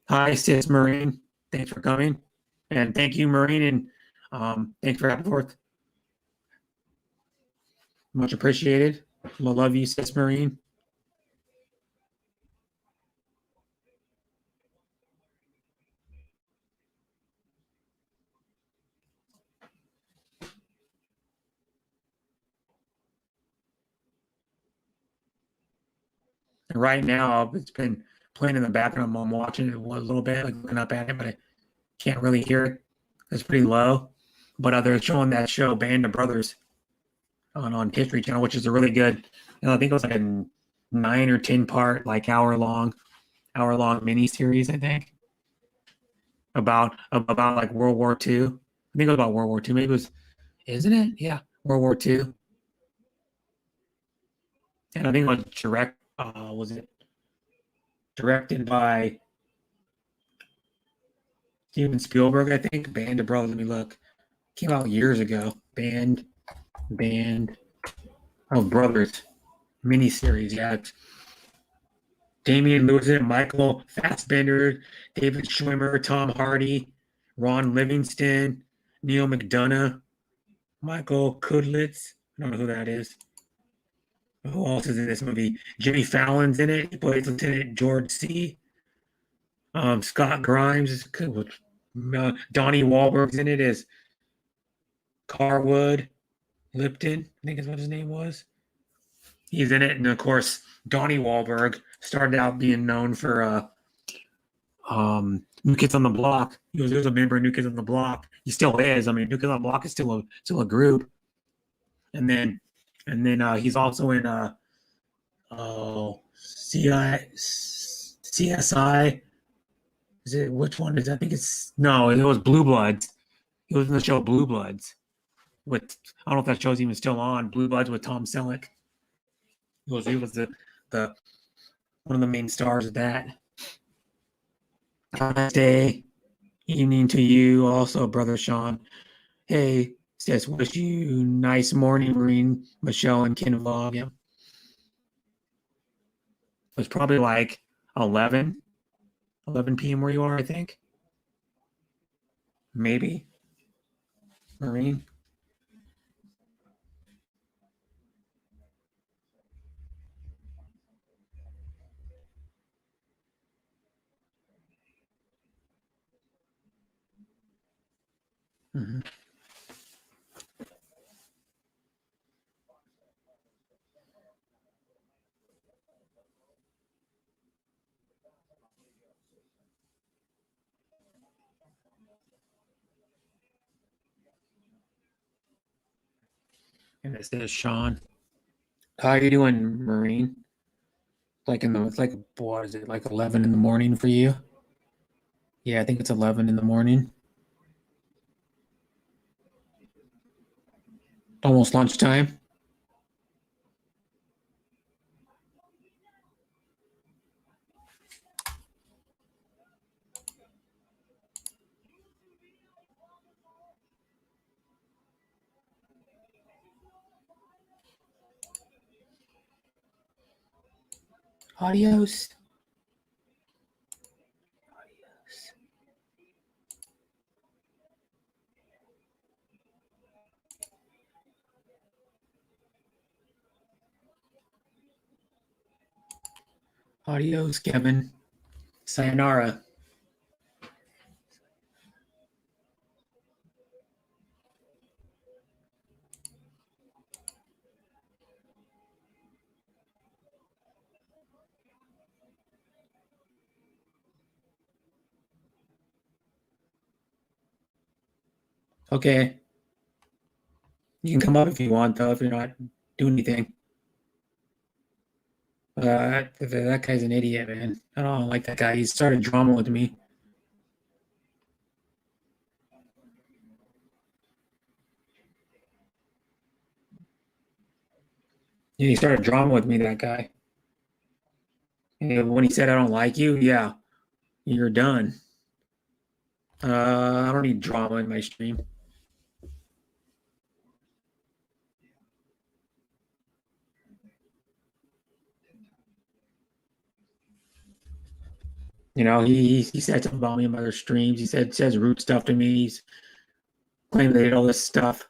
Hi, Sis Marine. Thanks for coming, and thank you, Marine, and thanks for having forth. Much appreciated. Love you, Sis Marine. And right now, it's been playing in the background. I'm watching it a little bit, like looking up at it, but I can't really hear it. It's pretty low. But they're showing that show, Band of Brothers, on History Channel, which is a really good. I think it was like a 9 or 10 part, like hour long mini series. I think about like World War II. I think it was about World War II. Maybe it was, isn't it? Yeah, World War II. And I think it was directed by Steven Spielberg, I think. Band of Brothers. Let me look. Came out years ago. Band of Brothers miniseries. Yeah. It's Damian Lewis, Michael Fassbender, David Schwimmer, Tom Hardy, Ron Livingston, Neil McDonough, Michael Kudlitz. I don't know who that is. Who else is in this movie? Jimmy Fallon's in it. He plays Lieutenant George C. Scott Grimes. Donnie Wahlberg's in it as Carwood Lipton, I think is what his name was. He's in it. And of course, Donnie Wahlberg started out being known for New Kids on the Block. He was a member of New Kids on the Block. He still is. I mean, New Kids on the Block is still a group. And then he's also in CSI. Is it, which one is it? I think it was Blue Bloods. He was in the show Blue Bloods with, I don't know if that show's even still on, Blue Bloods with Tom Selleck. He was the one of the main stars of that. Nice day, evening to you also, Brother Sean. Hey, says, wish you nice morning, Marine, Michelle, and Ken Vlog. Yeah. It was probably like 11 p.m. where you are, I think. Maybe. Marine. Mm-hmm. And this is Sean. How are you doing, Marine? It's like what is it, like 11 in the morning for you? Yeah, I think it's 11 in the morning. Almost lunchtime. Adios. Adios, Kevin. Sayonara. Okay. You can come up if you want, though, if you're not doing anything. That guy's an idiot, man. I don't like that guy. He started drama with me. Yeah, he started drama with me, that guy. And when he said I don't like you, yeah, you're done. I don't need drama in my stream. You know, he said something about me in other streams. He says rude stuff to me. He's claiming they did all this stuff,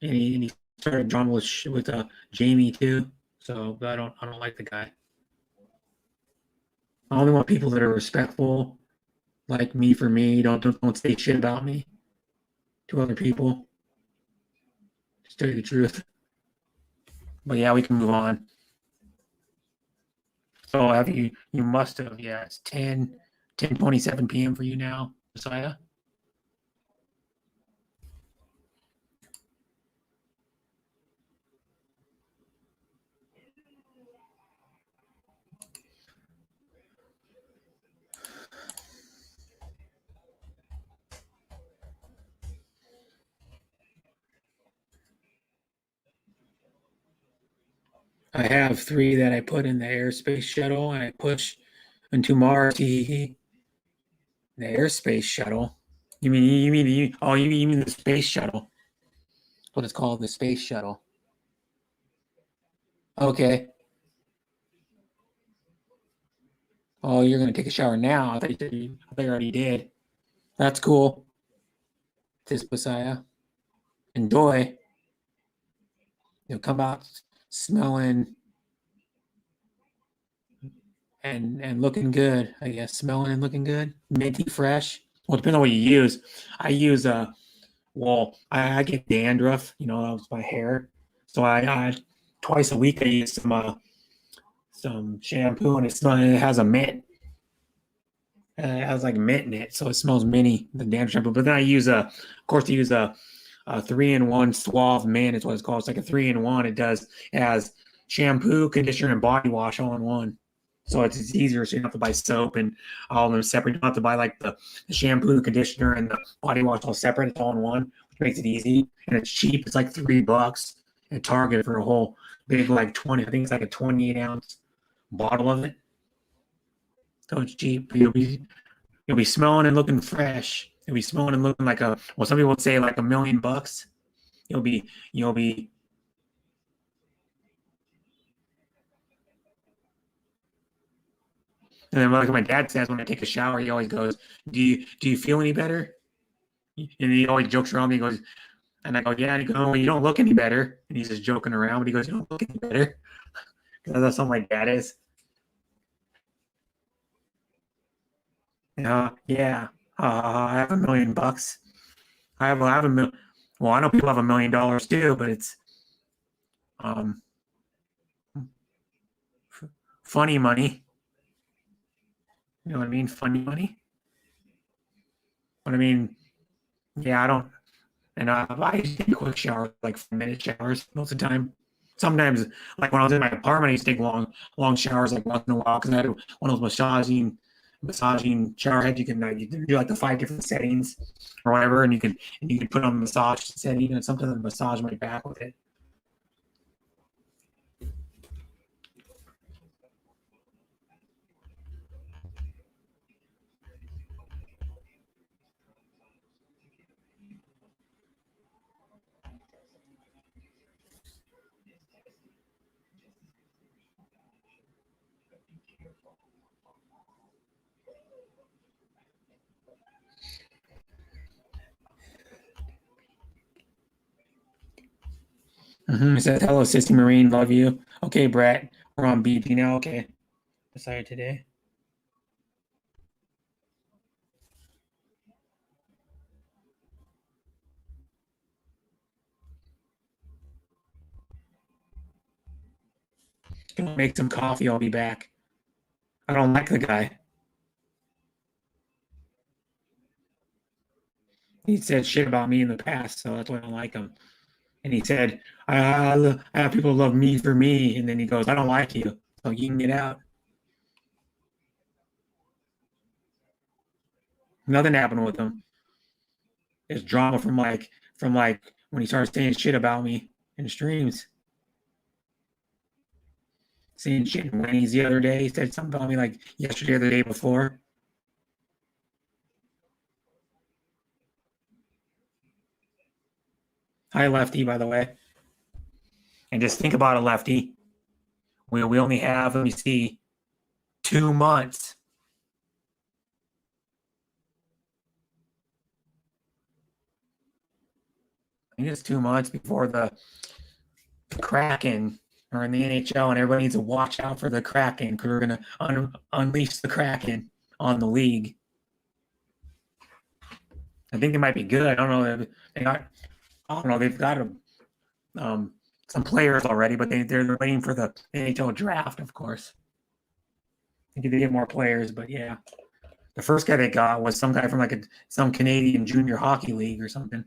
and he started drama with Jamie too. So I don't like the guy. I only want people that are respectful, like me for me. Don't say shit about me to other people. Just tell you the truth. But yeah, we can move on. So have you must have, yeah, it's 10:27 p.m. for you now, Messiah. I have 3 that I put in the airspace shuttle and I push into Mars. The airspace shuttle. You mean the space shuttle? What it's called, the space shuttle. Okay. Oh, you're gonna take a shower now. I thought you already did. That's cool. This Messiah. Enjoy. You'll come out smelling and looking good, I guess. Smelling and looking good. Minty fresh. Well, depending on what you use. I use I get dandruff, with my hair. So I twice a week I use some shampoo and it has a mint. It has like mint in it, so it smells minty, the dandruff shampoo. But then I use of course, I use a 3-in-1 Suave Mint is what it's called. It's like a 3-in-1. It has shampoo, conditioner, and body wash all in one. So it's easier. So you don't have to buy soap and all of them separate. You don't have to buy like the shampoo, the conditioner, and the body wash all separate. It's all in one, which makes it easy. And it's cheap. It's like $3 at Target for a whole big, like 20. I think it's like a 28-ounce bottle of it. So it's cheap. You'll be smelling and looking fresh. You'll be smelling and looking like some people would say like $1 million. You'll be and then like my dad says when I take a shower, he always goes, Do you feel any better? And he always jokes around me, he goes, and I go, yeah, and he goes, well, you don't look any better. And he's just joking around, but he goes, you don't look any better. Because that's how my dad is. Yeah. I have $1 million. I have a million. Well, I know people have $1 million too, but it's funny money. You know what I mean? Funny money. But I mean, yeah, I don't. And I used to take quick showers, like 5-minute showers most of the time. Sometimes, like when I was in my apartment, I used to take long showers, like once in a while, because I had one of those massaging shower heads. You can do like the 5 different settings or whatever, and you can put on the massage setting, and sometimes I massage my back with it. It says, hello, Sissy Marine, love you. Okay, Brett, we're on BT now. Okay. Decided today. Gonna make some coffee. I'll be back. I don't like the guy. He said shit about me in the past, so that's why I don't like him. And he said, I have people love me for me. And then he goes, I don't like you, so you can get out. Nothing happened with him. It's drama from like when he started saying shit about me. in streams. Seeing shit in Winnie's the other day. He said something about me like yesterday or the day before. Hi, Lefty, by the way. And just think about it, Lefty. We only have, let me see, 2 months. I think it's 2 months before the Kraken are in the NHL, and everybody needs to watch out for the Kraken because we're going to unleash the Kraken on the league. I think they might be good. I don't know. I don't know. They've got some players already, but they're waiting for the NHL draft, of course. I think they get more players, but yeah. The first guy they got was some guy from like some Canadian junior hockey league or something.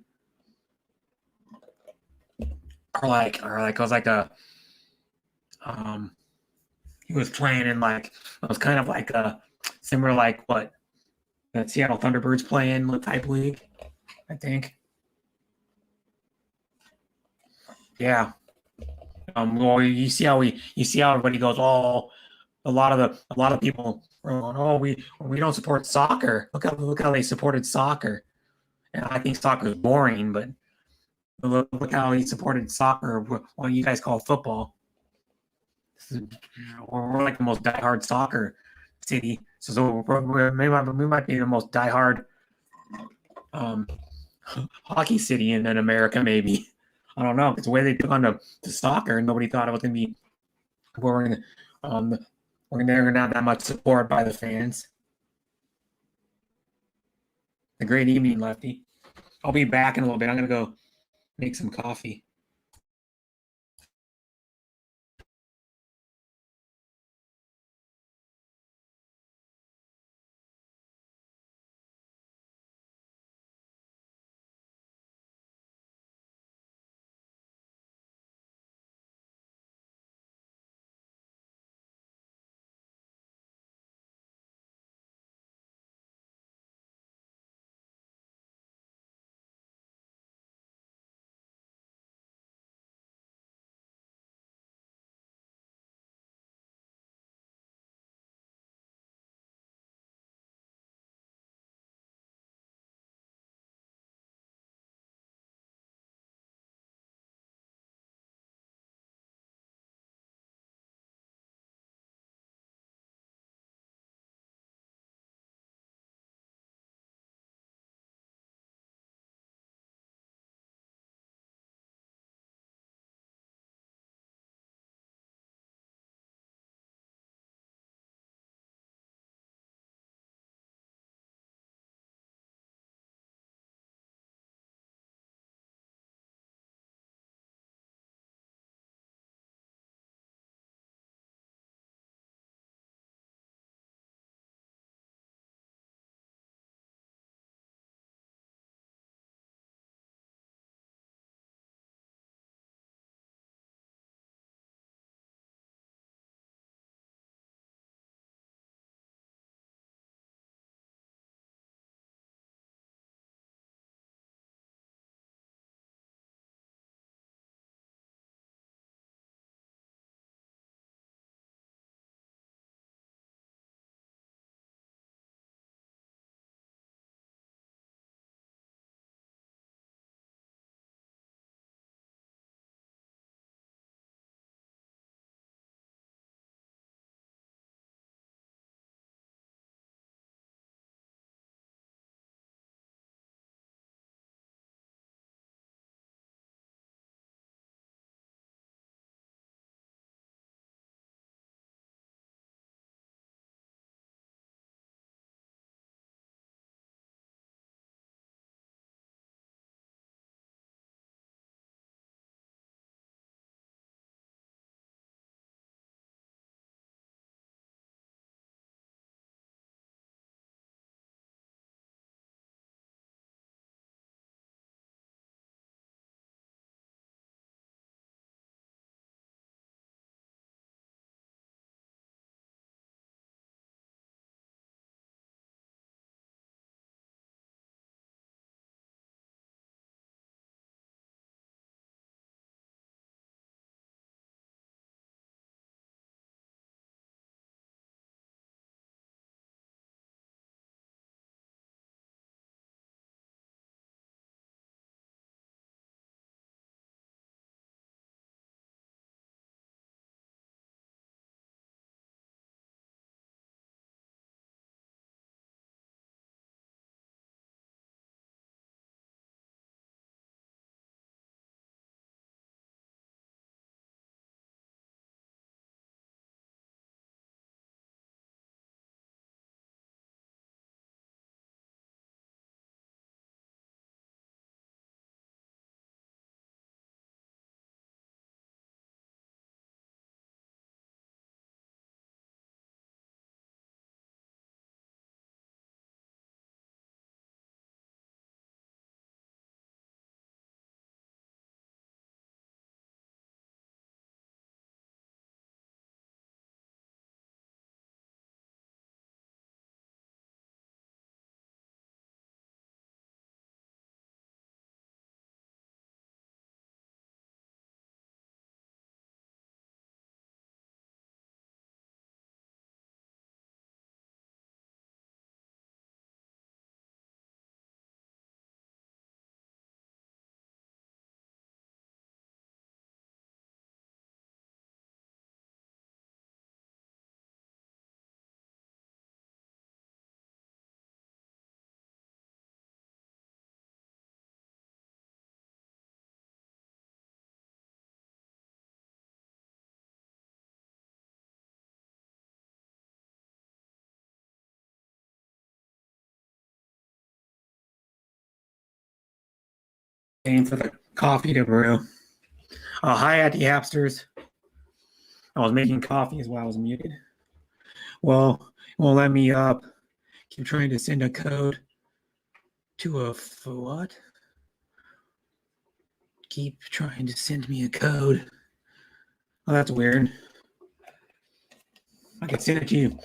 Or like it was like a he was playing in like it was kind of like a similar like what the Seattle Thunderbirds playing type league, I think. Yeah. Well, you see how everybody goes, oh, a lot of people are going, oh, we don't support soccer. Look how they supported soccer. And I think soccer is boring, but look how he supported soccer. What you guys call football. We're like the most diehard soccer city. So we might be the most diehard hockey city in America, maybe. I don't know. It's the way they took on the soccer. Nobody thought it was going to be. We're going to have that much support by the fans. A great evening, Lefty. I'll be back in a little bit. I'm going to go make some coffee. waiting for the coffee to brew. Hi at the Appsters. I was making coffee as well. I was muted. Well, it won't let me up. Keep trying to send a code to a what? Keep trying to send me a code. Oh, that's weird. I can send it to you.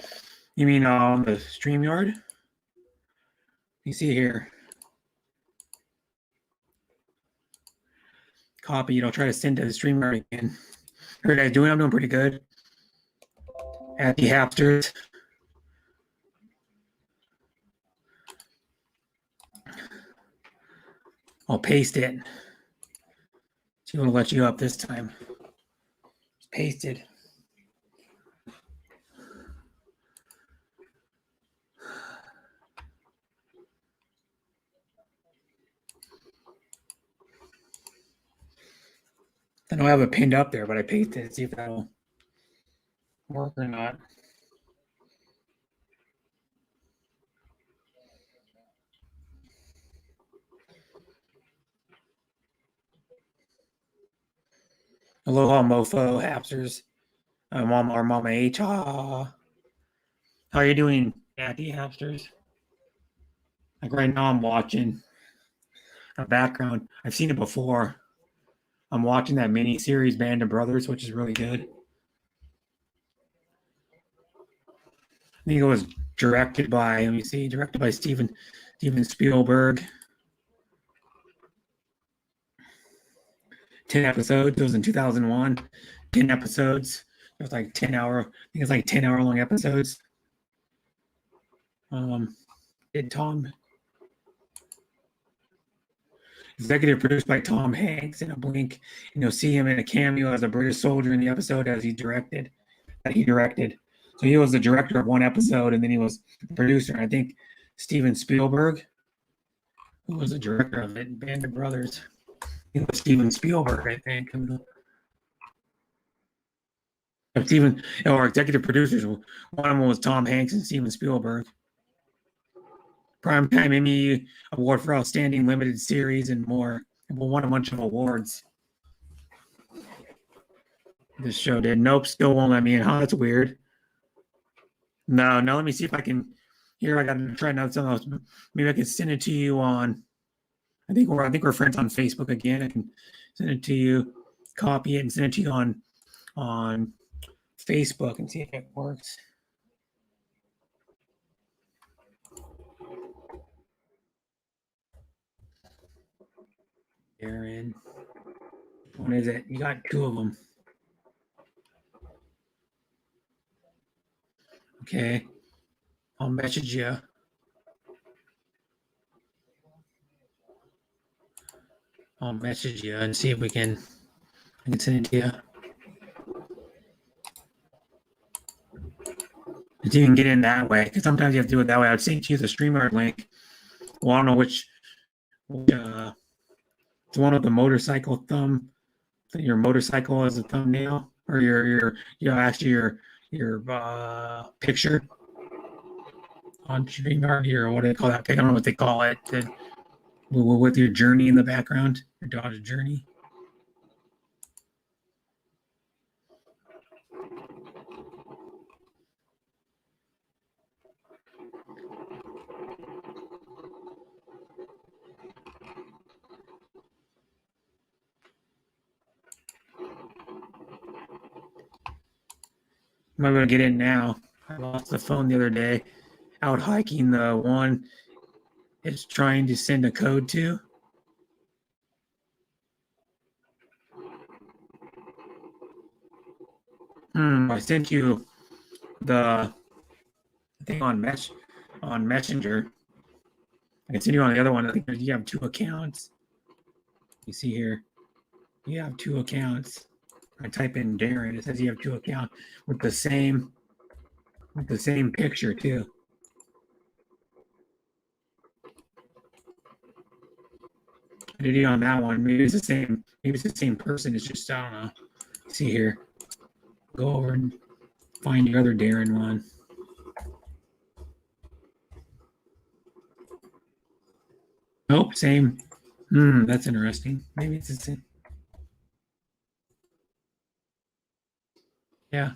You mean on the StreamYard? You see here. Copy. I'll try to send to the StreamYard again. How are you guys doing? I'm doing pretty good. At the Hapsters. I'll paste it. See if it'll let you up this time. It's pasted. I don't have it pinned up there, but I pasted it. See if that'll work or not. Aloha, mofo, Hapsters. Mama H. How are you doing, at the Hapsters? Like right now, I'm watching a background. I've seen it before. I'm watching that mini series Band of Brothers, which is really good. I think it was directed by, let me see, directed by Steven Spielberg. 10 episodes. It was in 2001. 10 episodes. It was like 10-hour. I think it's like 10-hour long episodes. Did Tom executive produced by Tom Hanks in a blink, and you'll see him in a cameo as a British soldier in the episode as he directed. So he was the director of one episode, and then he was the producer. I think Steven Spielberg, who was the director of it, Band of Brothers. It was Steven Spielberg, I think. Steven, or executive producers. One of them was Tom Hanks and Steven Spielberg. Primetime Emmy Award for Outstanding Limited Series and more. It won a bunch of awards. This show did. Nope, still won't let me in. Huh, that's weird. No, let me see if I can. Here, I got to try out something else. Maybe I can send it to you on. I think we're friends on Facebook again. I can send it to you, copy it, and send it to you on Facebook and see if it works. Aaron, what is it? You got two of them. Okay, I'll message you. I'll message you and see if I can send it to you. If you can get in that way, because sometimes you have to do it that way. I'd send you the StreamYard link. Well, I don't know which it's one of the motorcycle thumb. Your motorcycle as a thumbnail, or your picture on StreamYard here, or what do they call that? I don't know what they call it. With your journey in the background, your daughter's journey. I'm going to get in now. I lost the phone the other day. Out hiking, the one it's trying to send a code to. I sent you the thing on Messenger. I can send you on the other one. I think you have two accounts. You see here, you have two accounts. I type in Darren. It says you have two accounts with the same picture too. I did it on that one. Maybe it's the same. Maybe it's the same person. It's just, I don't know. See here. Go over and find your other Darren one. Nope, same. That's interesting. Maybe it's the same. Yeah.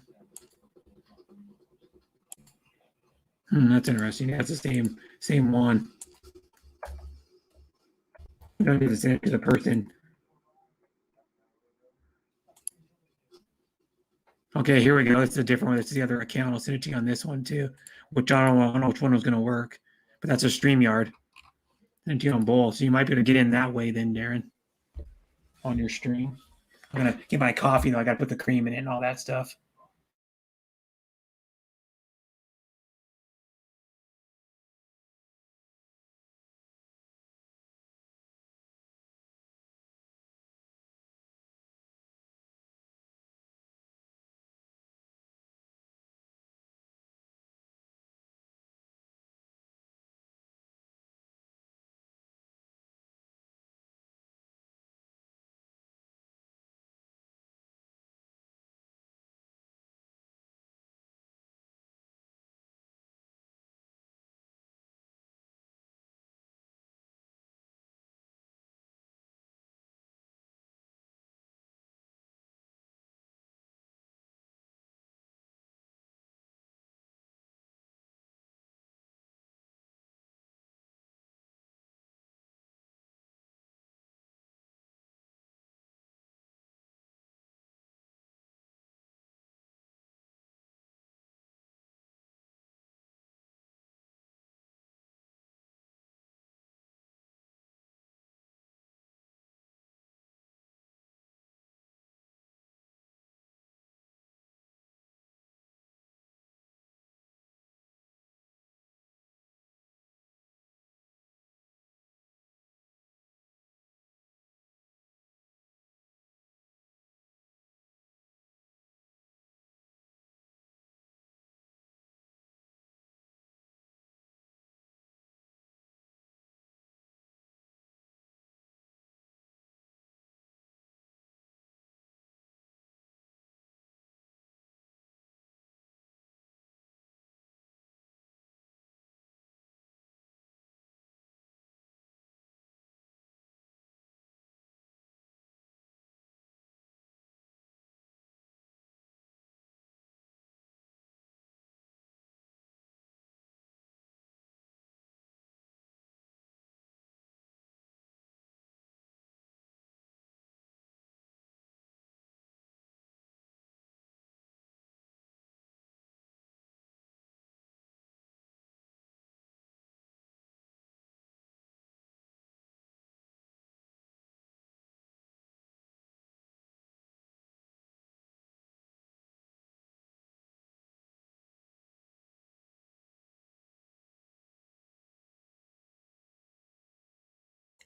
That's interesting. Yeah, it's the same one. You don't need to send it to the person. Okay, here we go. It's a different one. It's the other account. I'll send it to you on this one too. Which I don't know which one was going to work, but that's a StreamYard. Send it to you on both, so you might be able to get in that way then, Darren, on your stream. I'm gonna get my coffee though. I got to put the cream in it and all that stuff.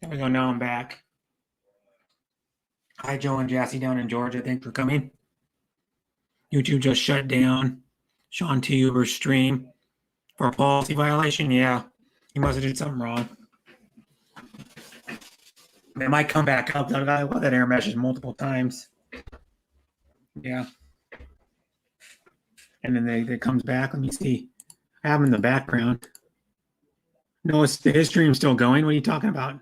There we go. Now I'm back. Hi, Joe and Jassy down in Georgia. Thanks for coming. YouTube just shut down Sean Tuber's stream for a policy violation. Yeah, he must have did something wrong. It might come back up. I've got that error message multiple times. Yeah. And then it comes back. Let me see. I have him in the background. No, his stream's still going. What are you talking about?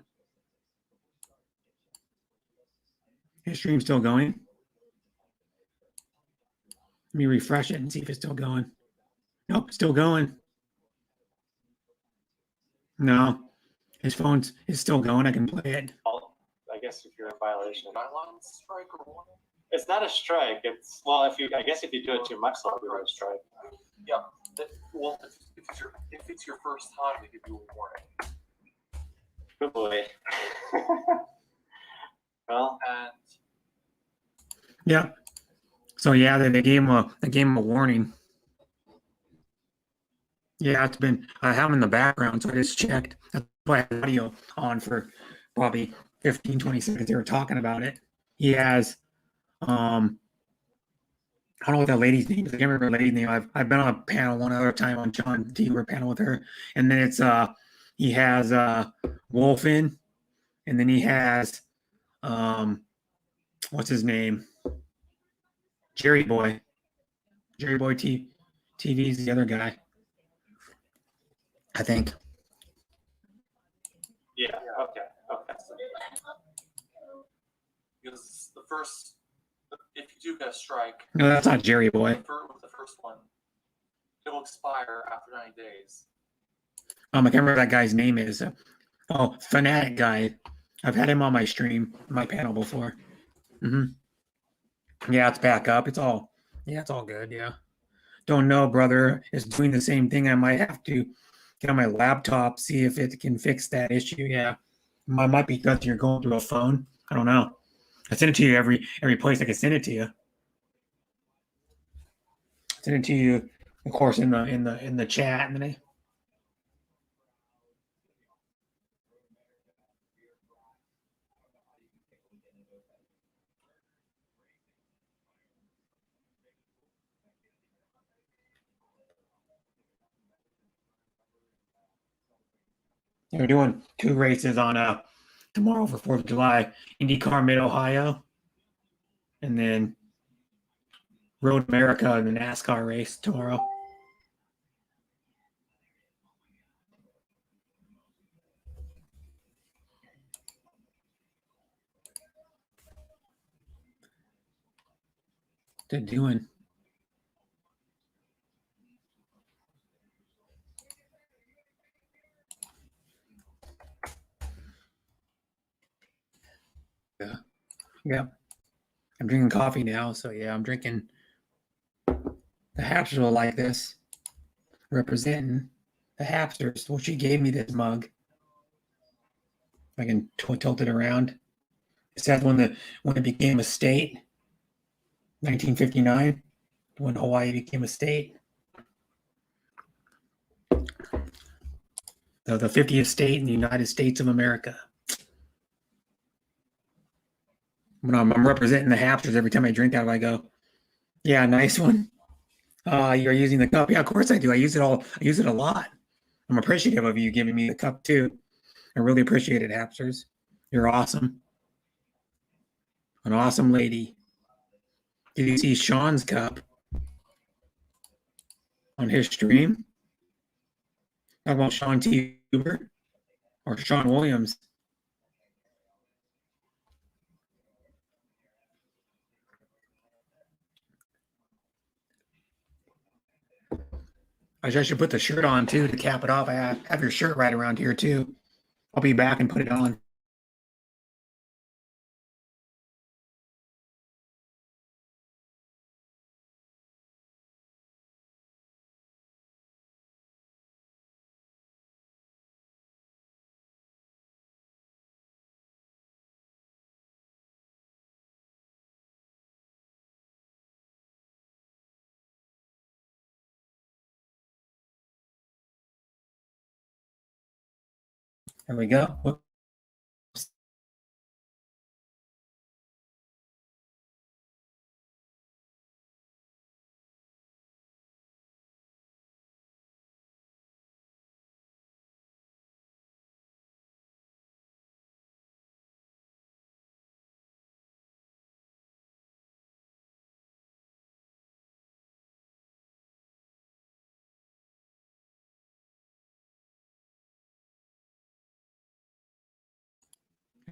His stream's still going. Let me refresh it and see if it's still going. Nope, still going. No, his phone is still going. I can play it. I guess if you're in violation of guidelines, strike or warning. It's not a strike. It's I guess if you do it too much, it'll be a strike. Yeah. Well, if it's your first time, they give you a warning. Good boy. Well, And Yeah. So yeah, they gave him a warning. Yeah, it's been I have him in the background, so I just checked. That's why I had audio on for probably 15, 20 seconds. They were talking about it. He has I don't know what that lady's name is. I can't remember her lady's name. I've been on a panel one other time on John Teewer panel with her. And then it's he has Wolfen, and then he has what's his name? Jerry Boy. Jerry Boy TV's the other guy. I think. yeah. Okay. because if you do get a strike, No, that's not Jerry Boy. with the first one, it will expire after 90 days. I can't remember what that guy's name is. Fanatic guy. I've had him on my stream, my panel before. Yeah, it's back up. It's all good. Yeah. Don't know, brother. It's doing the same thing. I might have to get on my laptop, see if it can fix that issue. Yeah. Might be because you're going through a phone. I don't know. I send it to you every place I can send it to you. I send it to you, of course, in the chat, and then they're doing 2 races on tomorrow for 4th of July. IndyCar Mid Ohio, and then Road America and the NASCAR race tomorrow. They're doing. Yeah. I'm drinking coffee now, so yeah, I'm drinking. The Hapsters will like this. Representing the Hapsters. Well, she gave me this mug. I can tilt it around. It says when it became a state, 1959, when Hawaii became a state. The 50th state in the United States of America. When I'm representing the Hapsters, every time I drink out, I go, yeah, nice one. You're using the cup. Yeah, of course I do. I use it a lot. I'm appreciative of you giving me the cup too. I really appreciate it, Hapsters. You're awesome. An awesome lady. Did you see Sean's cup on his stream? Talk about Sean T. Huber or Sean Williams. I should put the shirt on too to cap it off. I have your shirt right around here too. I'll be back and put it on. There we go. Whoops.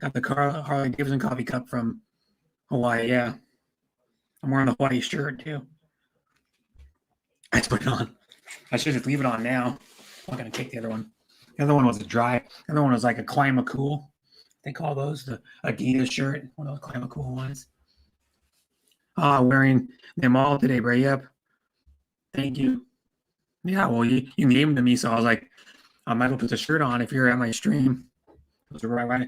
Got the Harley Davidson coffee cup from Hawaii. Yeah. I'm wearing the Hawaii shirt too. I put it on. I should just leave it on now. I'm not going to take the other one. The other one was a dry. The other one was like a Climacool. They call those the Adidas shirt. One of those Climacool ones. Wearing them all today, Bray. Yep. Thank you. Yeah, well, you gave them to me, so I was like, I might as well put the shirt on if you're at my stream. It was right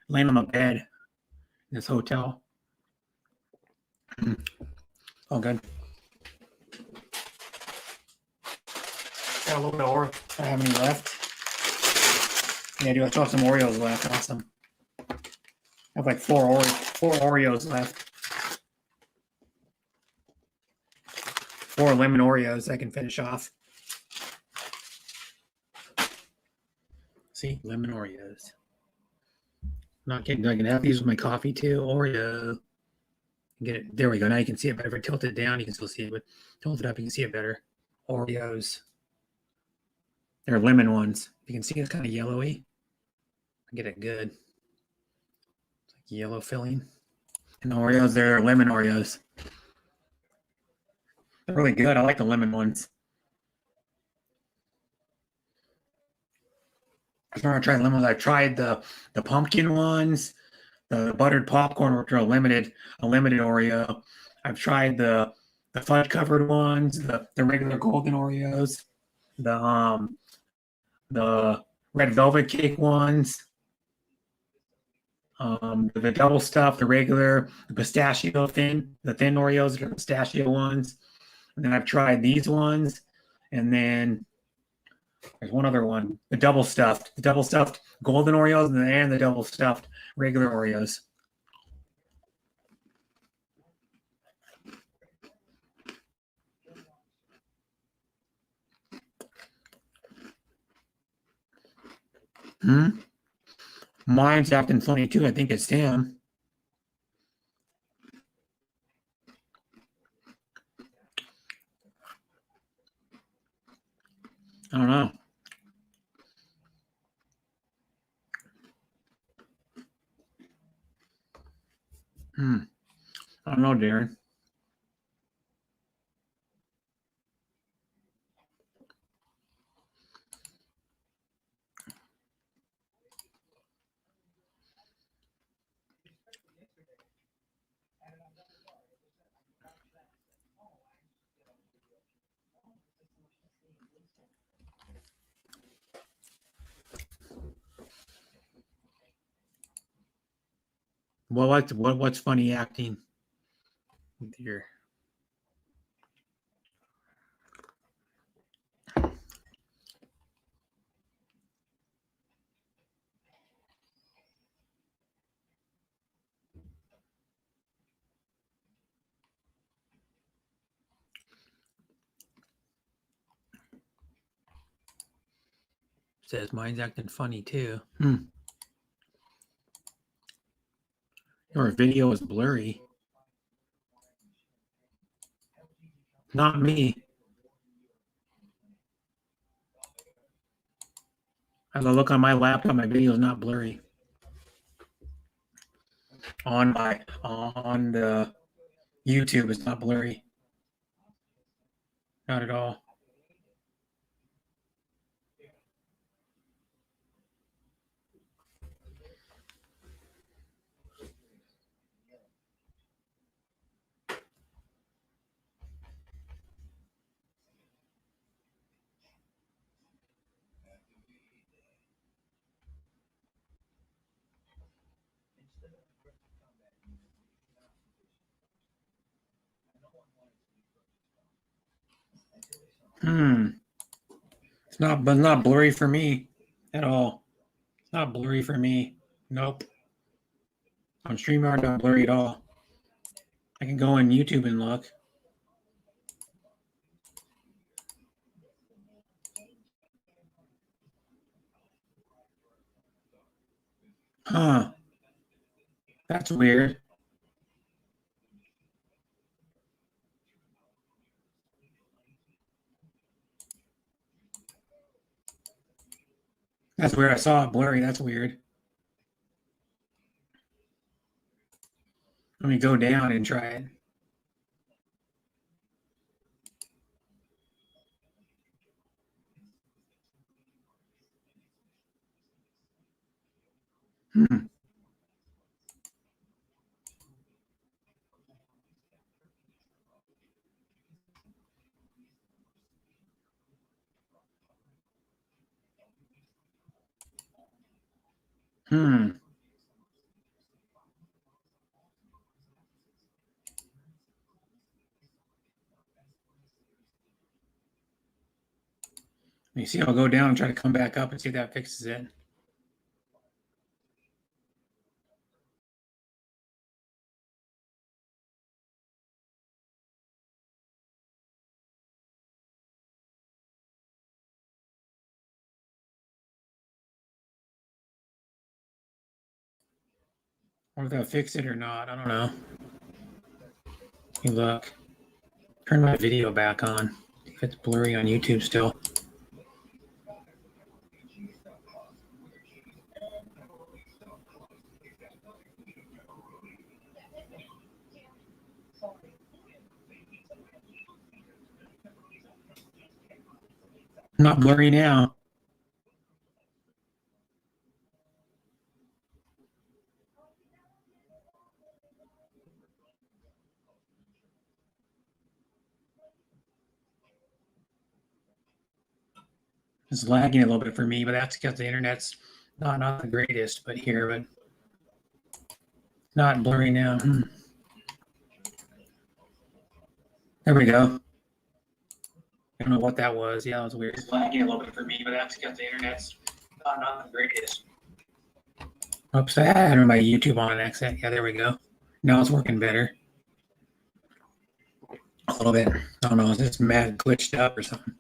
laying on the bed in this hotel. All good. Got a little bit of Oreo. I have any left? Yeah, dude, I still have some Oreos left. Awesome. I have like four Oreos left. 4 lemon Oreos I can finish off. See, lemon Oreos. Not kidding. I can have these with my coffee too. Oreo. Get it. There we go. Now you can see it better. If I tilt it down, you can still see it, but tilt it up, you can see it better. Oreos. They're lemon ones. You can see it's kind of yellowy. I get it good. It's like yellow filling. And the Oreos, they're lemon Oreos. They're really good. I like the lemon ones. I've never tried lemons. I've tried the pumpkin ones, the buttered popcorn, which are a limited Oreo. I've tried the fudge covered ones, the regular golden Oreos, the red velvet cake ones, the double stuff, the regular, the pistachio the thin Oreos, the pistachio ones. And then I've tried these ones, and then there's one other one, the double stuffed golden Oreos, and the double stuffed regular Oreos. Mine's acting funny too. I think it's Sam. I don't know. I don't know, Darren. Well, what's funny acting with your? Says mine's acting funny too. Your video is blurry. Not me. As I look on my laptop, my video is not blurry. On the YouTube, it's not blurry. Not at all. It's not blurry for me at all. It's not blurry for me. Nope. On StreamYard, not blurry at all. I can go on YouTube and look. Huh. That's weird. That's weird. I saw it blurry. That's weird. Let me go down and try it. You see, I'll go down and try to come back up and see if that fixes it. Or if that fix it or not, I don't know. Let me look. Turn my video back on. If it's blurry on YouTube still. Not blurry now. It's lagging a little bit for me, but that's because the internet's not the greatest. But here, but not blurry now. There we go. I don't know what that was. Yeah, that was weird. It's lagging a little bit for me, but that's because the internet's not the greatest. Oops, I had my YouTube on an accident. Yeah, there we go. Now it's working better. A little bit. I don't know. It's just mad glitched up or something.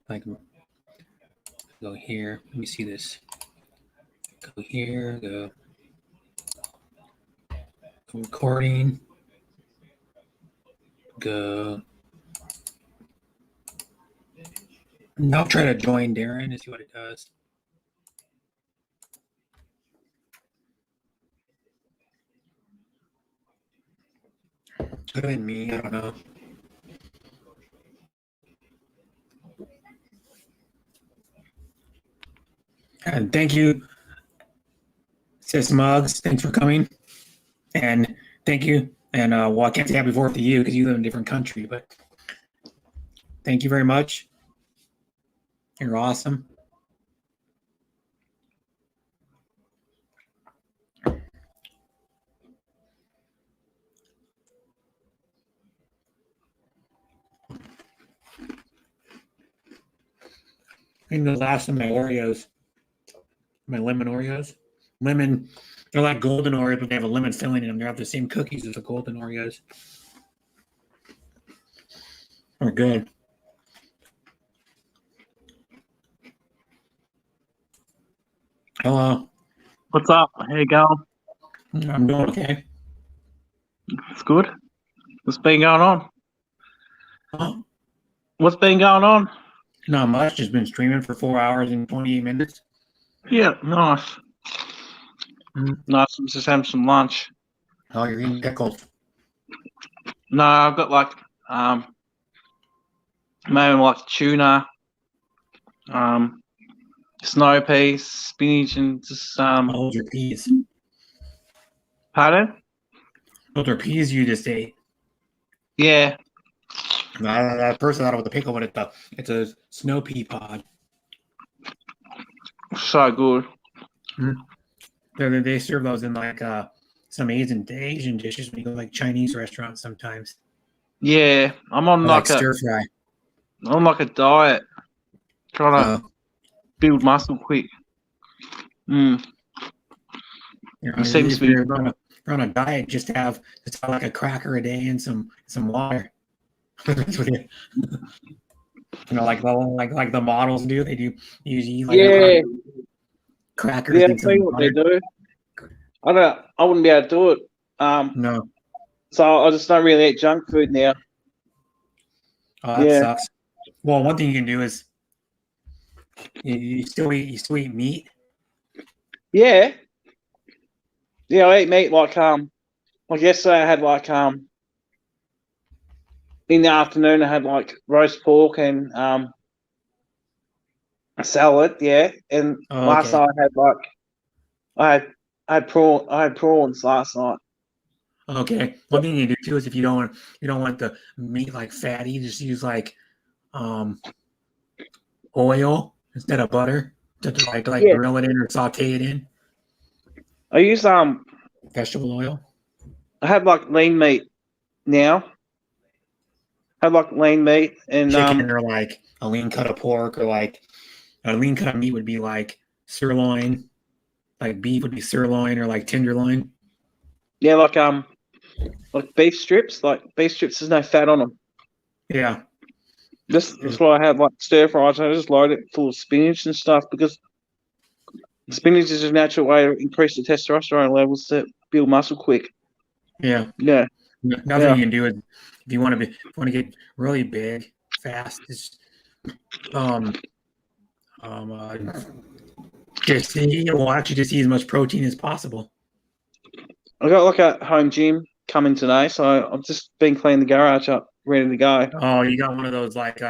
Like, go here. Let me see this. Go here. Go recording. Go. Now try to join Darren and see what it does. Could have been me. I don't know. And thank you, Sis Muggs. Thanks for coming. And thank you. And well, I can't say happy 4th to you because you live in a different country, but thank you very much. You're awesome. I think the last of my Oreos, my lemon Oreos. Lemon, they're like golden Oreos, but they have a lemon filling in them. They have the same cookies as the golden Oreos. They're good. Hello. What's up? How you going? I'm doing okay. It's good. What's been going on? Oh, What's been going on? not much. Just been streaming for 4 hours and 28 minutes. Yeah, nice. Nice. I'm just having some lunch. Oh, you're eating pickles. No, I've got like maybe like tuna, snow peas, spinach, and just Those are peas. pardon? Those are peas you just ate. Yeah. That person thought it was a pickle, but it's a snow pea pod. So good. They serve those in like some Asian dishes when you go to like Chinese restaurants sometimes. Yeah. I'm on Or like a stir fry. I'm like a diet. Trying to build muscle quick. It seems if to be- you're on a diet, just have like a cracker a day and some water. That's what you know, like the models do. They do usually like crackers Yeah, and I'll some tell you what they butter. do. I wouldn't be able to do it. No, So I just don't really eat junk food now. oh, that Yeah. sucks. Well, one thing you can do is you still eat meat. Yeah. Yeah, I eat meat like yesterday I had like in the afternoon I had like roast pork and a salad, yeah. And Oh, last okay. night I had like I had prawns last night. Okay. One thing you can do too is if you don't want the meat like fatty, just use like oil instead of butter to like Yeah. grill it in or saute it in. I use Vegetable oil. I have like lean meat now. I have like lean meat and Chicken or like a lean cut of pork or like a lean cut of meat would be like sirloin. Like beef would be sirloin or like tenderloin. yeah, like beef strips. Like beef strips, there's no fat on them. Yeah. That's why I have like stir fries. I just load it full of spinach and stuff because spinach is a natural way to increase the testosterone levels to build muscle quick. Yeah. Yeah. Nothing you can do is if you want to get really big fast, just just just eat as much protein as possible. I got like a home gym coming today, so I've just been cleaning the garage up, ready to go. Oh, you got one of those like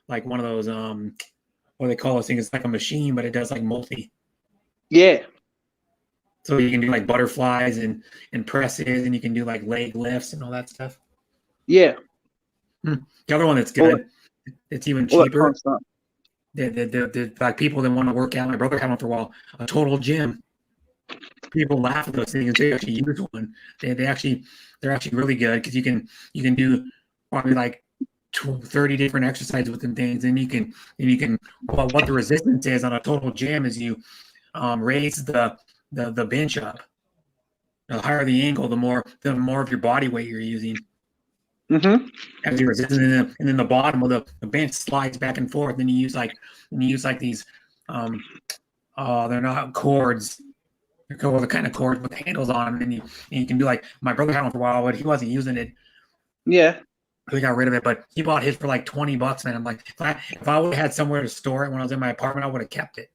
like one of those what do they call this thing? It's like a machine, but it does like multi. Yeah. So you can do like butterflies and presses, and you can do like leg lifts and all that stuff. Yeah. The other one that's good, it's even All that cheaper. kind of stuff. The like people that want to work out. My brother had one for a while. A Total Gym. People laugh at those things. They actually use one. They're actually really good because you can do probably like 30 different exercises with them things, and you can well, what the resistance is on a Total Gym is you raise the bench up. The higher the angle, the more of your body weight you're using. Mm-hmm. As you resist, and then the bottom of the bench slides back and forth. Then you use like these they're not cords. They're the kind of cords with handles on them, and you can do like my brother had one for a while, but he wasn't using it. Yeah. We got rid of it, but he bought his for like $20, man. I'm like, if I would have had somewhere to store it when I was in my apartment, I would have kept it,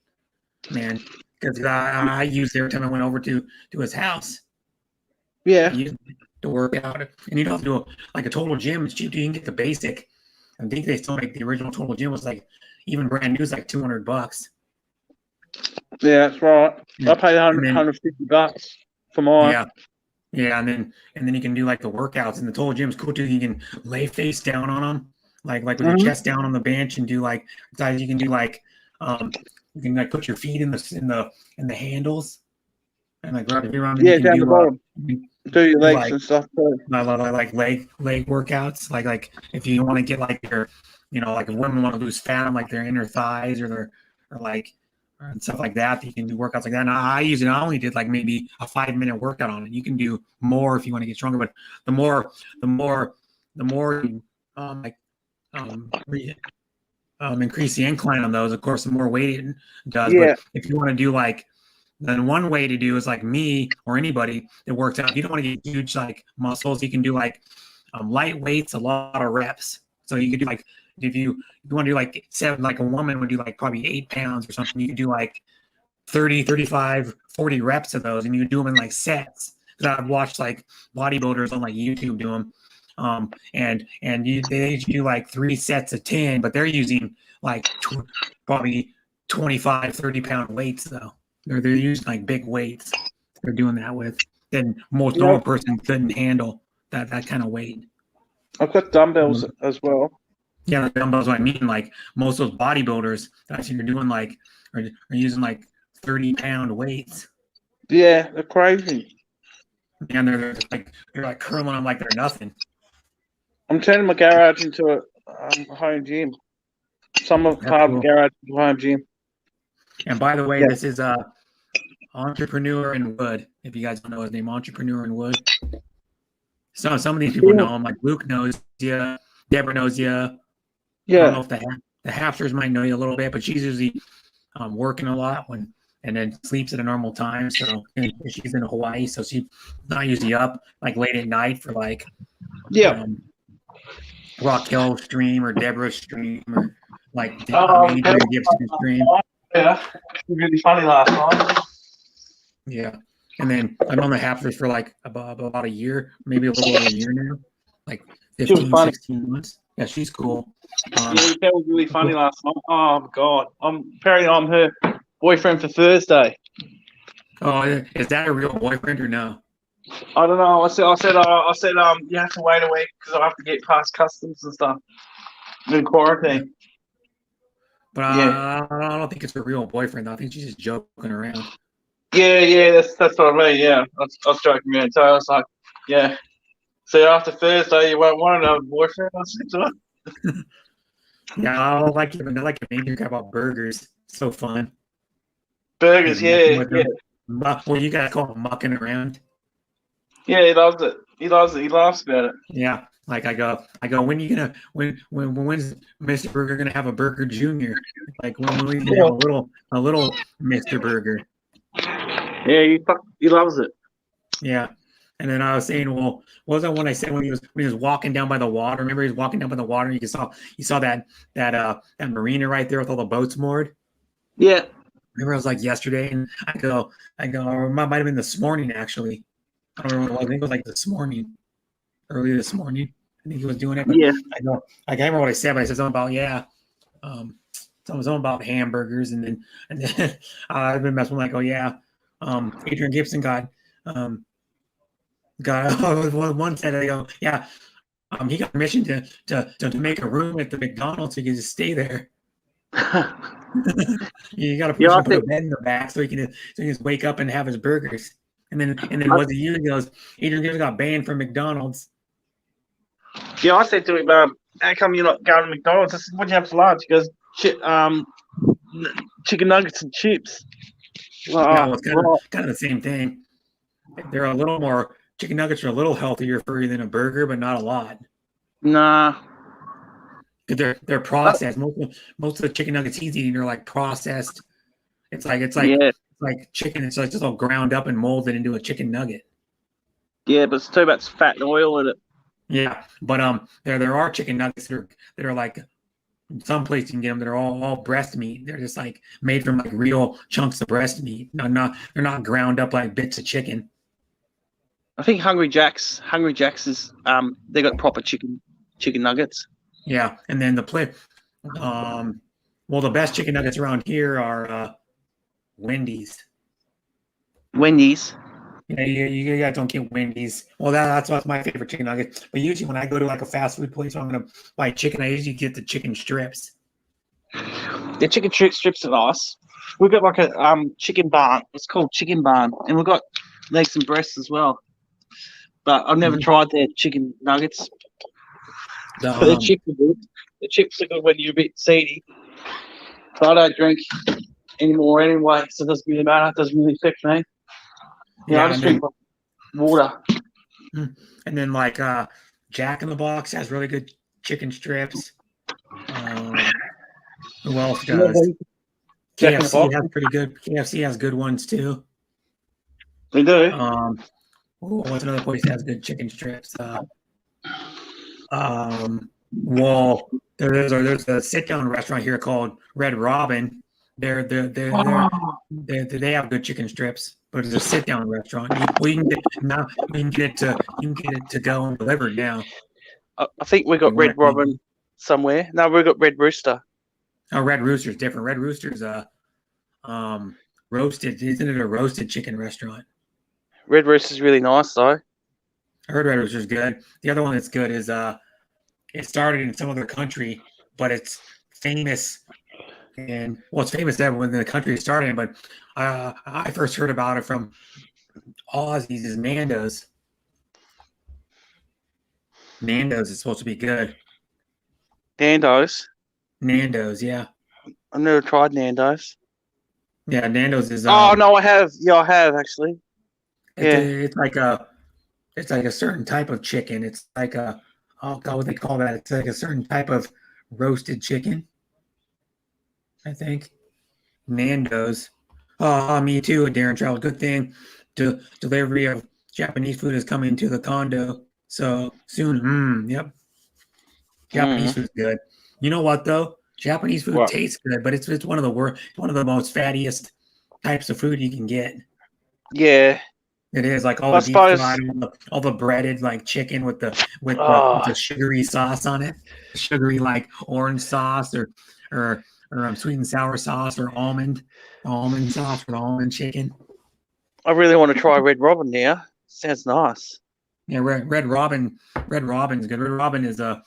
man. Because I used it every time I went over to his house. Yeah. To work out, and you don't have to do like a Total Gym. It's cheap. You can get the basic. I think they still make the original Total Gym was like even brand new is like $200. Yeah, that's right. Yeah. I paid $150 for mine. Yeah, and then you can do like the workouts, and the Total Gym's cool too. You can lay face down on them, like with your chest down on the bench, and do like you can do like you can like put your feet in the handles, and like right around. Yeah, you can down do, the bottom. Do your legs like, and stuff too. like leg workouts. Like if you want to get like your, like if women want to lose fat on like their inner thighs or and stuff like that, you can do workouts like that. And I only did like maybe a 5-minute workout on it. You can do more if you want to get stronger, but the more you increase the incline on those, of course, the more weight it does. Yeah. But if you want to do like, then one way to do is like me or anybody that works out. If you don't want to get huge like muscles, you can do like light weights, a lot of reps. So you could do like, if you want to do like 7, like a woman would do like probably 8 pounds or something, you could do like 30, 35, 40 reps of those, and you do them in like sets. Because I've watched like bodybuilders on like YouTube do them. They do like 3 sets of 10, but they're using like probably 25, 30 pound weights though. They're using like big weights. They're doing that with. Then most normal person couldn't handle that kind of weight. I've got dumbbells as well. Yeah, the dumbbells. What I mean, like most of those bodybuilders that you're doing like are using like 30-pound weights. Yeah, they're crazy. And they're like curling them like they're nothing. I'm turning my garage into a home gym. Some of part of the garage is a home gym. And by the way, this is Entrepreneur in Wood. If you guys don't know his name, Entrepreneur in Wood. So some of these people know him. Like Luke knows you, Deborah knows you. Yeah. I don't know if the Hafters might know you a little bit, but she's usually working a lot and then sleeps at a normal time. So and she's in Hawaii, so she's not usually up like late at night for like Raquel stream or Deborah stream or like Adrian Gibson stream. Yeah, really funny last night. Yeah, and then I'm on the Hafters for like about a year, maybe a little over a year now, like 15, 16 months. Yeah, she's cool. Yeah, that was really funny last night. Oh my god, apparently I'm her boyfriend for Thursday. Oh, is that a real boyfriend or no? I don't know. I said, you have to wait a week because I have to get past customs and stuff in quarantine. But I don't think it's a real boyfriend. I think she's just joking around. Yeah, that's what I mean. Yeah, I was joking around. So I was like, yeah. So after Thursday, you won't want another boyfriend. I said to her. Yeah, I like it. I like it. Maybe talk about burgers. So fun. Burgers, yeah. Well, you guys call them mucking around. Yeah, he loves it. He loves it. He laughs about it. Yeah, like I go. When's Mr. Burger gonna have a Burger Junior? Like when we can have a little Mr. Burger. Yeah, he loves it. Yeah, and then I was saying, well, what was that one I said when he was walking down by the water? Remember, he was walking down by the water. And you saw that marina right there with all the boats moored. Yeah. Remember, it was like yesterday, and I go, or it might have been this morning actually. I don't remember what it was. I think it was like this morning, early this morning. I think he was doing it. But Yeah. I know I can't remember what I said, but I said something about something about hamburgers, and then I've been messing with like, oh yeah, Adrian Gibson got one said, I go, yeah, he got permission to make a room at the McDonald's so he can just stay there. You got to Yeah, I put a think- bed in the back so he can just wake up and have his burgers. And then was a year ago, Adrian Gibson got banned from McDonald's. Yeah, I said to him, how come you're not going to McDonald's? I said, what do you have for lunch? He goes, chicken nuggets and chips. Well, Yeah, it's kind of the same thing. They're a little more chicken nuggets are a little healthier for you than a burger, but not a lot. nah. Because they're processed. Most of the chicken nuggets he's eating are like processed. It's like Yeah. like chicken. It's like just all ground up and molded into a chicken nugget. Yeah, but it's too much fat and oil in it. Yeah, but there are chicken nuggets that are like some place you can get them that are all breast meat. They're just like made from like real chunks of breast meat. They're not ground up like bits of chicken. I think Hungry Jack's is they got proper chicken nuggets. Yeah, and then the best chicken nuggets around here are Wendy's. Wendy's. Yeah, you guys don't get Wendy's. Well, that's my favorite chicken nugget. But usually when I go to like a fast food place, I'm gonna buy chicken. I usually get the chicken strips. The chicken strips are nice. We've got like a chicken barn. It's called Chicken Barn, and we've got legs and breasts as well. But I've never tried their chicken nuggets. But their chips are good. The chips are good when you're a bit seedy. But I don't drink anymore anyway, so it doesn't really matter. It doesn't really affect me. Yeah, I just drink water. And then like Jack in the Box has really good chicken strips. Who else does? Jack in the KFC Box. has pretty good. KFC has good ones too. They do. What's another place that has good chicken strips? Well, there's a sit down restaurant here called Red Robin. They have good chicken strips, but it's a sit down restaurant. You can get it to go and delivered now. I think we got Red Robin somewhere. No, we got Red Rooster. Oh, Red Rooster's different. Red Rooster's roasted. Isn't it a roasted chicken restaurant? Red Rooster's really nice though. I heard Red Rooster's good. The other one that's good is it started in some other country, but it's famous. And well, it's famous everywhere in the country it started in, but I first heard about it from Aussies is Nando's. Nando's is supposed to be good. Nando's. Nando's, yeah. I've never tried Nando's. Yeah, Nando's is Oh no, I have. Yeah, I have actually. It's like a certain type of chicken. It's like what they call that? It's like a certain type of roasted chicken, I think. Nando's. Oh, me too, Darren Travel. Good thing delivery of Japanese food is coming to the condo so soon. Yep. Japanese food's good. You know what though? Japanese food tastes good, but it's one of the most fattiest types of food you can get. Yeah. It is like all the deep fried, all the breaded like chicken with the sugary sauce on it, sugary like orange sauce or sweet and sour sauce or almond sauce for the almond chicken. I really want to try Red Robin now. Sounds nice. Yeah, Red Robin's good. Red Robin is a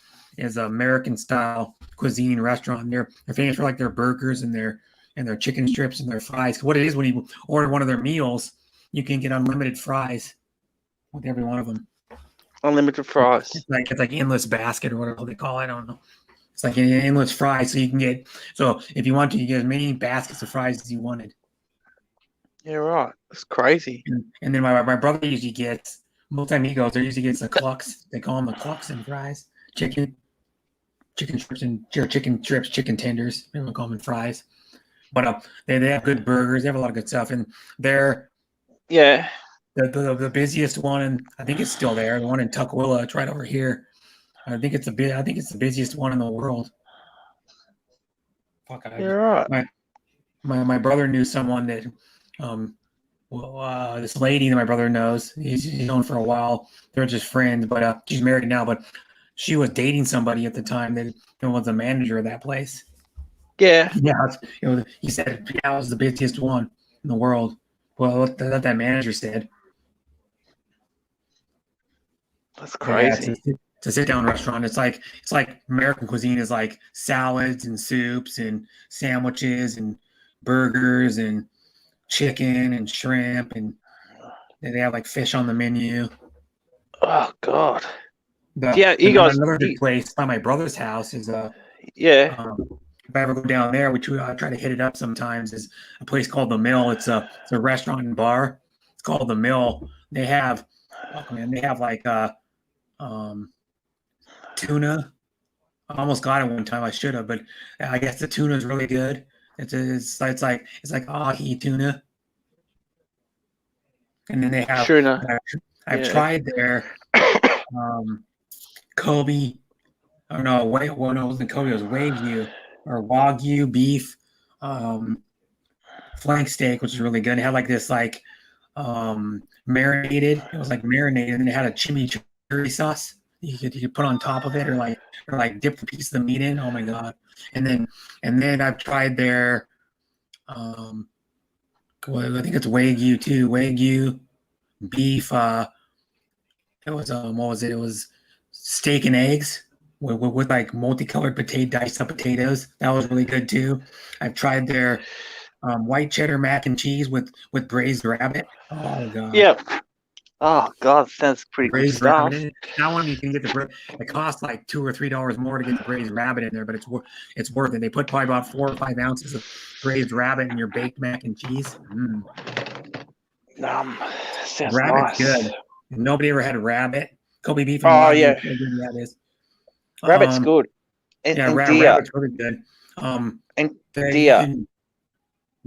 American style cuisine restaurant. They're famous for like their burgers and their chicken strips and their fries. What it is when you order one of their meals, you can get unlimited fries with every one of them. Unlimited fries. It's like endless basket or whatever they call it. I don't know. It's like an endless fries, so you can get. So if you want to, you get as many baskets of fries as you wanted. Yeah, right. That's crazy. And then my brother usually gets. Most time he goes, there usually gets the clucks. They call them the clucks and fries. Chicken strips and chicken strips, chicken tenders. They don't call them fries. But they have good burgers. They have a lot of good stuff, and they're. Yeah. The busiest one, and I think it's still there. The one in Tukwila, it's right over here. I think it's the busiest one in the world. You're right. My brother knew someone that, this lady that my brother knows. He's known for a while. They're just friends, but she's married now. But she was dating somebody at the time that was the manager of that place. Yeah. Yeah, he said yeah, it was the busiest one in the world. Well, what that manager said. That's Yeah, crazy. it's a sit-down restaurant. It's like American cuisine is like salads and soups and sandwiches and burgers and chicken and shrimp, and they have like fish on the menu. Oh God. The, Yeah, you guys. another good place by my brother's house is Yeah. if I ever go down there, which I try to hit it up sometimes, is a place called The Mill. It's a restaurant and bar. It's called The Mill. They have like tuna. I almost got it one time. I should have, but I guess the tuna is really good. It's like ahi tuna. And then they have Sure enough. I've Yeah. tried their Kobe. Oh no, it wasn't Kobe, it was Wagyu beef flank steak, which is really good. It had like this marinated. It was like marinated, and it had a chimichurri sauce you could put on top of it, or like dip the piece of the meat in. Oh my god! And then I've tried their well, I think it's Wagyu too. Wagyu beef. It was what was it? It was steak and eggs with like multicolored diced up potatoes. That was really good too. I've tried their white cheddar mac and cheese with braised rabbit. Oh god. Yeah. Oh God, sounds pretty good Braised stuff. rabbit. That one you can get it costs like $2 or $3 more to get the braised rabbit in there, but it's worth it. They put probably about 4 or 5 ounces of braised rabbit in your baked mac and cheese. Sounds Rabbit's nice. good. Nobody ever had rabbit. Kobe beef. Oh, Wagyu, yeah. how good that is. Rabbit's good. And, Yeah, and deer. rabbit's really good. And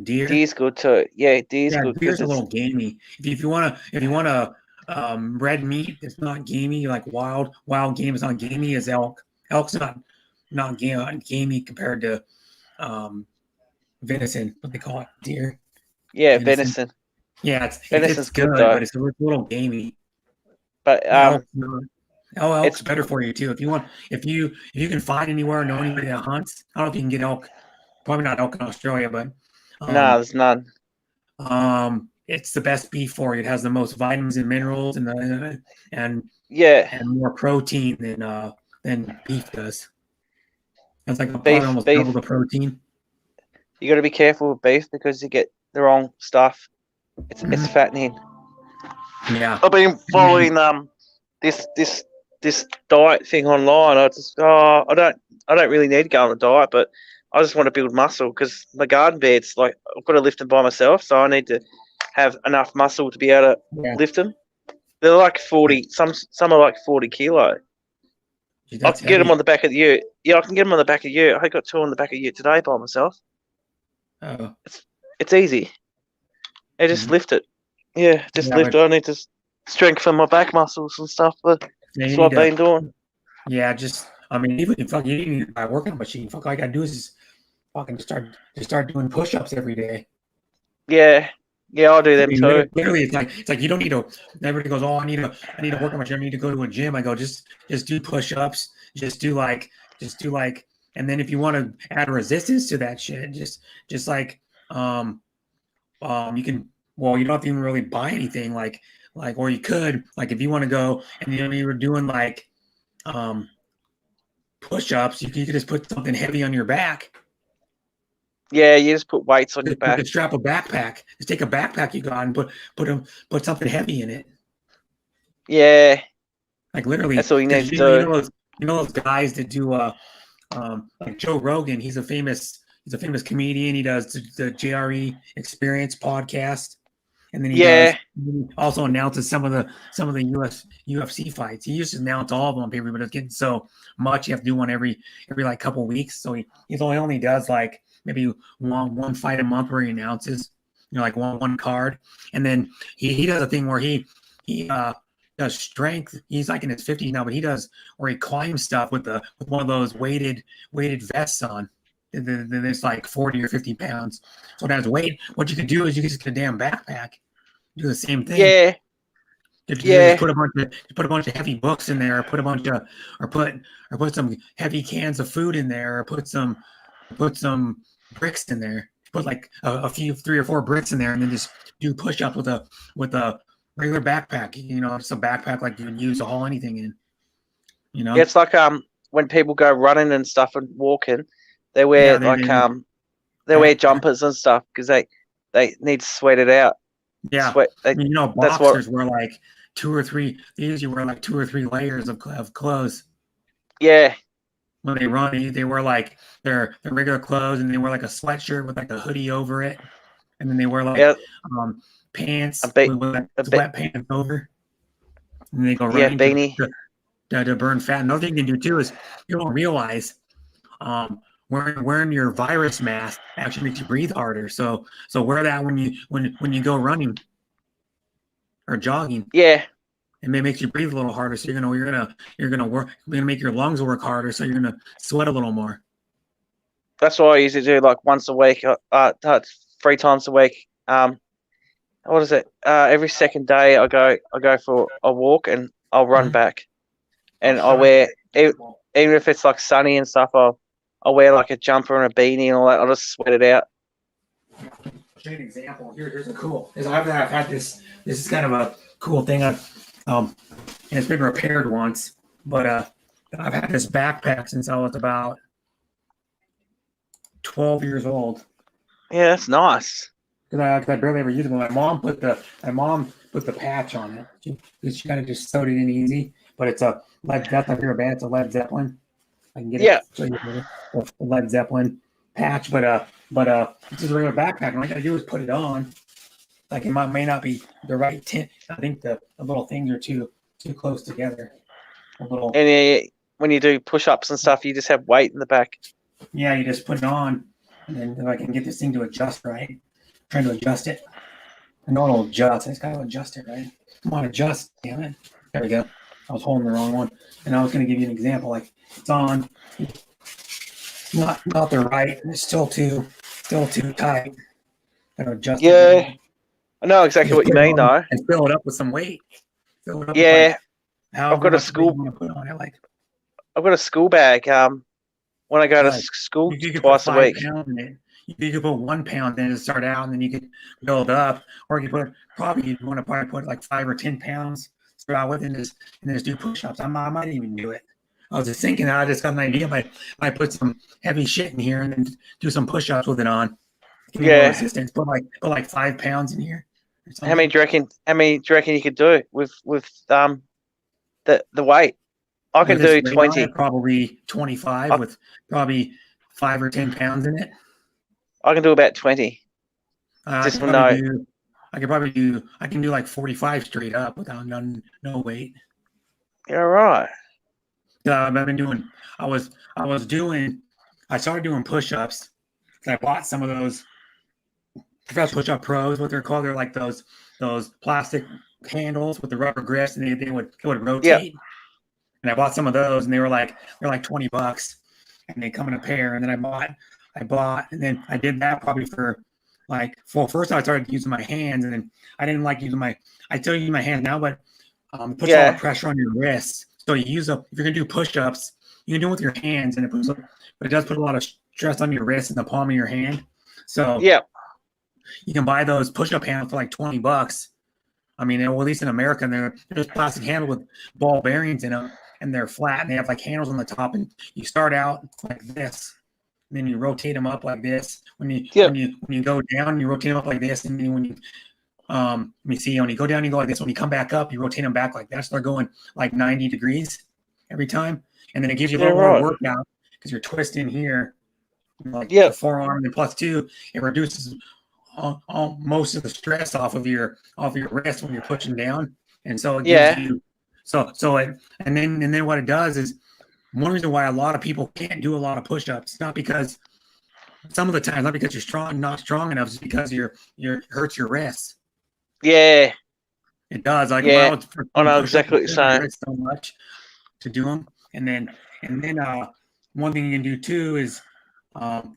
Deer. Deer's good too. Yeah, deer's Yeah, good. deer's 'Cause a little gamey. If you want red meat, it's not gamey. Like wild game is not gamey as elk. Elk's not gamey compared to venison. What they call it, deer. yeah, venison. Yeah, it's Venison's good, good, though. but it's a little gamey. But Elk's better for you too. If you can find anywhere, know anybody that hunts. I don't know if you can get elk. Probably not elk in Australia, but nah, there's none. it's the best beef for you. It has the most vitamins and minerals and Yeah, more protein than beef does. It's like Beef- almost beef. double the protein. you got to be careful with beef because you get the wrong stuff. It's fattening. Yeah. I've been following this diet thing online. I don't really need to go on a diet, but I just want to build muscle because my garden beds, like I've got to lift them by myself, so I need to have enough muscle to be able to Yeah. lift them. They're like 40. Some are like 40 kilo. I That's can get them heavy. on the back of the ute. Yeah, I can get them on the back of the ute. I got 2 on the back of the ute today by myself. Oh. It's easy. I just Mhm. lift it. Yeah, just Yeah, lift it. I need to strengthen my back muscles and stuff. But Yeah, that's you what need I've to- been doing. Yeah, even if you need to buy a workout machine, all I gotta do is just fucking start doing push-ups every day. Yeah, I'll do them too. Literally, it's like you don't need to. Everybody goes, "Oh, I need a workout machine. I need to go to a gym." I go, just do push-ups. Just do like, and then if you want to add resistance to that shit, just like, you can. Well, you don't have to even really buy anything, or you could, like, if you want to go and you were doing like, push-ups, you could just put something heavy on your back. Yeah, you just put weights on your You back. could strap a backpack. Just take a backpack you got and put something heavy in it. Yeah, Like literally, That's all you need 'cause to do. you know those guys that do like Joe Rogan. He's a famous comedian. He does the JRE Experience podcast, and then he also announces some of the UFC fights. He used to announce all of them on pay-per-view, but it's getting so much you have to do one every like couple of weeks. So he only does like maybe one fight a month where he announces, like one card, and then he does a thing where he does strength. He's like in his 50s now, but he does where he climbs stuff with one of those weighted vests on. There's like 40 or 50 pounds. So that's weight. What you could do is you could just get a damn backpack, do the same thing. yeah. Yeah. Just put a bunch of heavy books in there, or put a bunch of, or put some heavy cans of food in there, or put some bricks in there. Put like a few 3 or 4 bricks in there, and then just do push-ups with a regular backpack. You know, just a backpack like you would use to haul anything in. You know, Yeah, it's like when people go running and stuff and walking, they wear they wear jumpers and stuff because they need to sweat it out. Yeah, Sweat. you know, that's what- boxers wear like 2 or 3. They usually wear like 2 or 3 layers of clothes. Yeah, When they run, they wear like their regular clothes, and they wear like a sweatshirt with like a hoodie over it, and then they wear like yeah, pants A ba- with like a ba- sweatpants over, and they go yeah, running beanie. to burn fat. Another thing you can do too is you don't realize wearing your virus mask actually makes you breathe harder. So wear that when you go running or jogging. Yeah, It makes you breathe a little harder. So you're gonna make your lungs work harder. So you're gonna sweat a little more. that's what I usually do. Like once a week, 3 times a week. What is it? Every second day, I go for a walk and I'll run Mhm. back, and I'll wear even if it's like sunny and stuff. I'll wear like a jumper and a beanie and all that. I'll just sweat it out. I'll show you an example. Here's a cool. I've had this. This is kind of a cool thing. And it's been repaired once, but I've had this backpack since I was about 12 years old. Yeah, that's nice. Because I barely ever used it. But my mom put the patch on it. She kind of just sewed it in easy. But it's a Led Zeppelin. It's a Led Zeppelin. I can get Yeah. it. Show you later. The Led Zeppelin patch, but it's just a regular backpack. And all I gotta do is put it on. Like it may not be the right tint. I think the little things are too close together. A little. And when you do push-ups and stuff, you just have weight in the back. Yeah, you just put it on, and then if I can get this thing to adjust right, I'm trying to adjust it. I know it'll adjust. I just gotta adjust it right. Come on, adjust. Damn it. There we go. I was holding the wrong one, and I was gonna give you an example. Like it's on. Not the right. It's still too tight. Gotta adjust. Yeah. It. I know exactly what you mean, though. And fill it up with some weight. Fill it up. Yeah, With like, I've got a school. Put on it. Like I've got a school bag. When I go to Right. school you could twice put a week. 5 pounds in it. You could put 1 pound in to start out, and then you could build up, or you could you'd want to put like 5 or 10 pounds start out with, and just do push-ups. I might even do it. I was just thinking, I just got an idea. I put some heavy shit in here and then do some push-ups with it on. Give me more Yeah. resistance. Put like 5 pounds in here. Or something. How many do you reckon you could do with the weight? I can With this do weight on 20. it, probably 25 with probably 5 or 10 pounds in it. I can do about 20. I Just could for probably do. I can do like 45 straight up without no weight. You're right. I've been doing. I started doing push-ups. I bought some of those professional push-up pros. What they're called? They're like those plastic handles with the rubber grips, and they would rotate. And I bought some of those, and they're like $20, and they come in a pair. And then I bought, and then I did that probably for first I started using my hands, and then I didn't like using I still use my hands now, but it puts a lot of pressure on your wrists. So if you're gonna do push-ups, you can do it with your hands, and but it does put a lot of stress on your wrist and the palm of your hand. So you can buy those push-up handles for like $20. I mean, well, at least in America, they're just plastic handle with ball bearings in them, and they're flat, and they have like handles on the top, and you start out like this, and then you rotate them up like this. When you go down, you rotate them up like this, and then when you let me see, when you go down, you go like this. When you come back up, you rotate them back like that. So they're going like 90 degrees every time, and then it gives you a little more workout because you're twisting here, the forearm, and plus two, it reduces most of the stress off of your wrist when you're pushing down, and so it gives you and then what it does is one reason why a lot of people can't do a lot of push-ups, not because some of the time, not because you're not strong enough, it's because you're hurts your wrists. Yeah, it does. Like I know exactly what you're saying. So much to do them, and then one thing you can do too is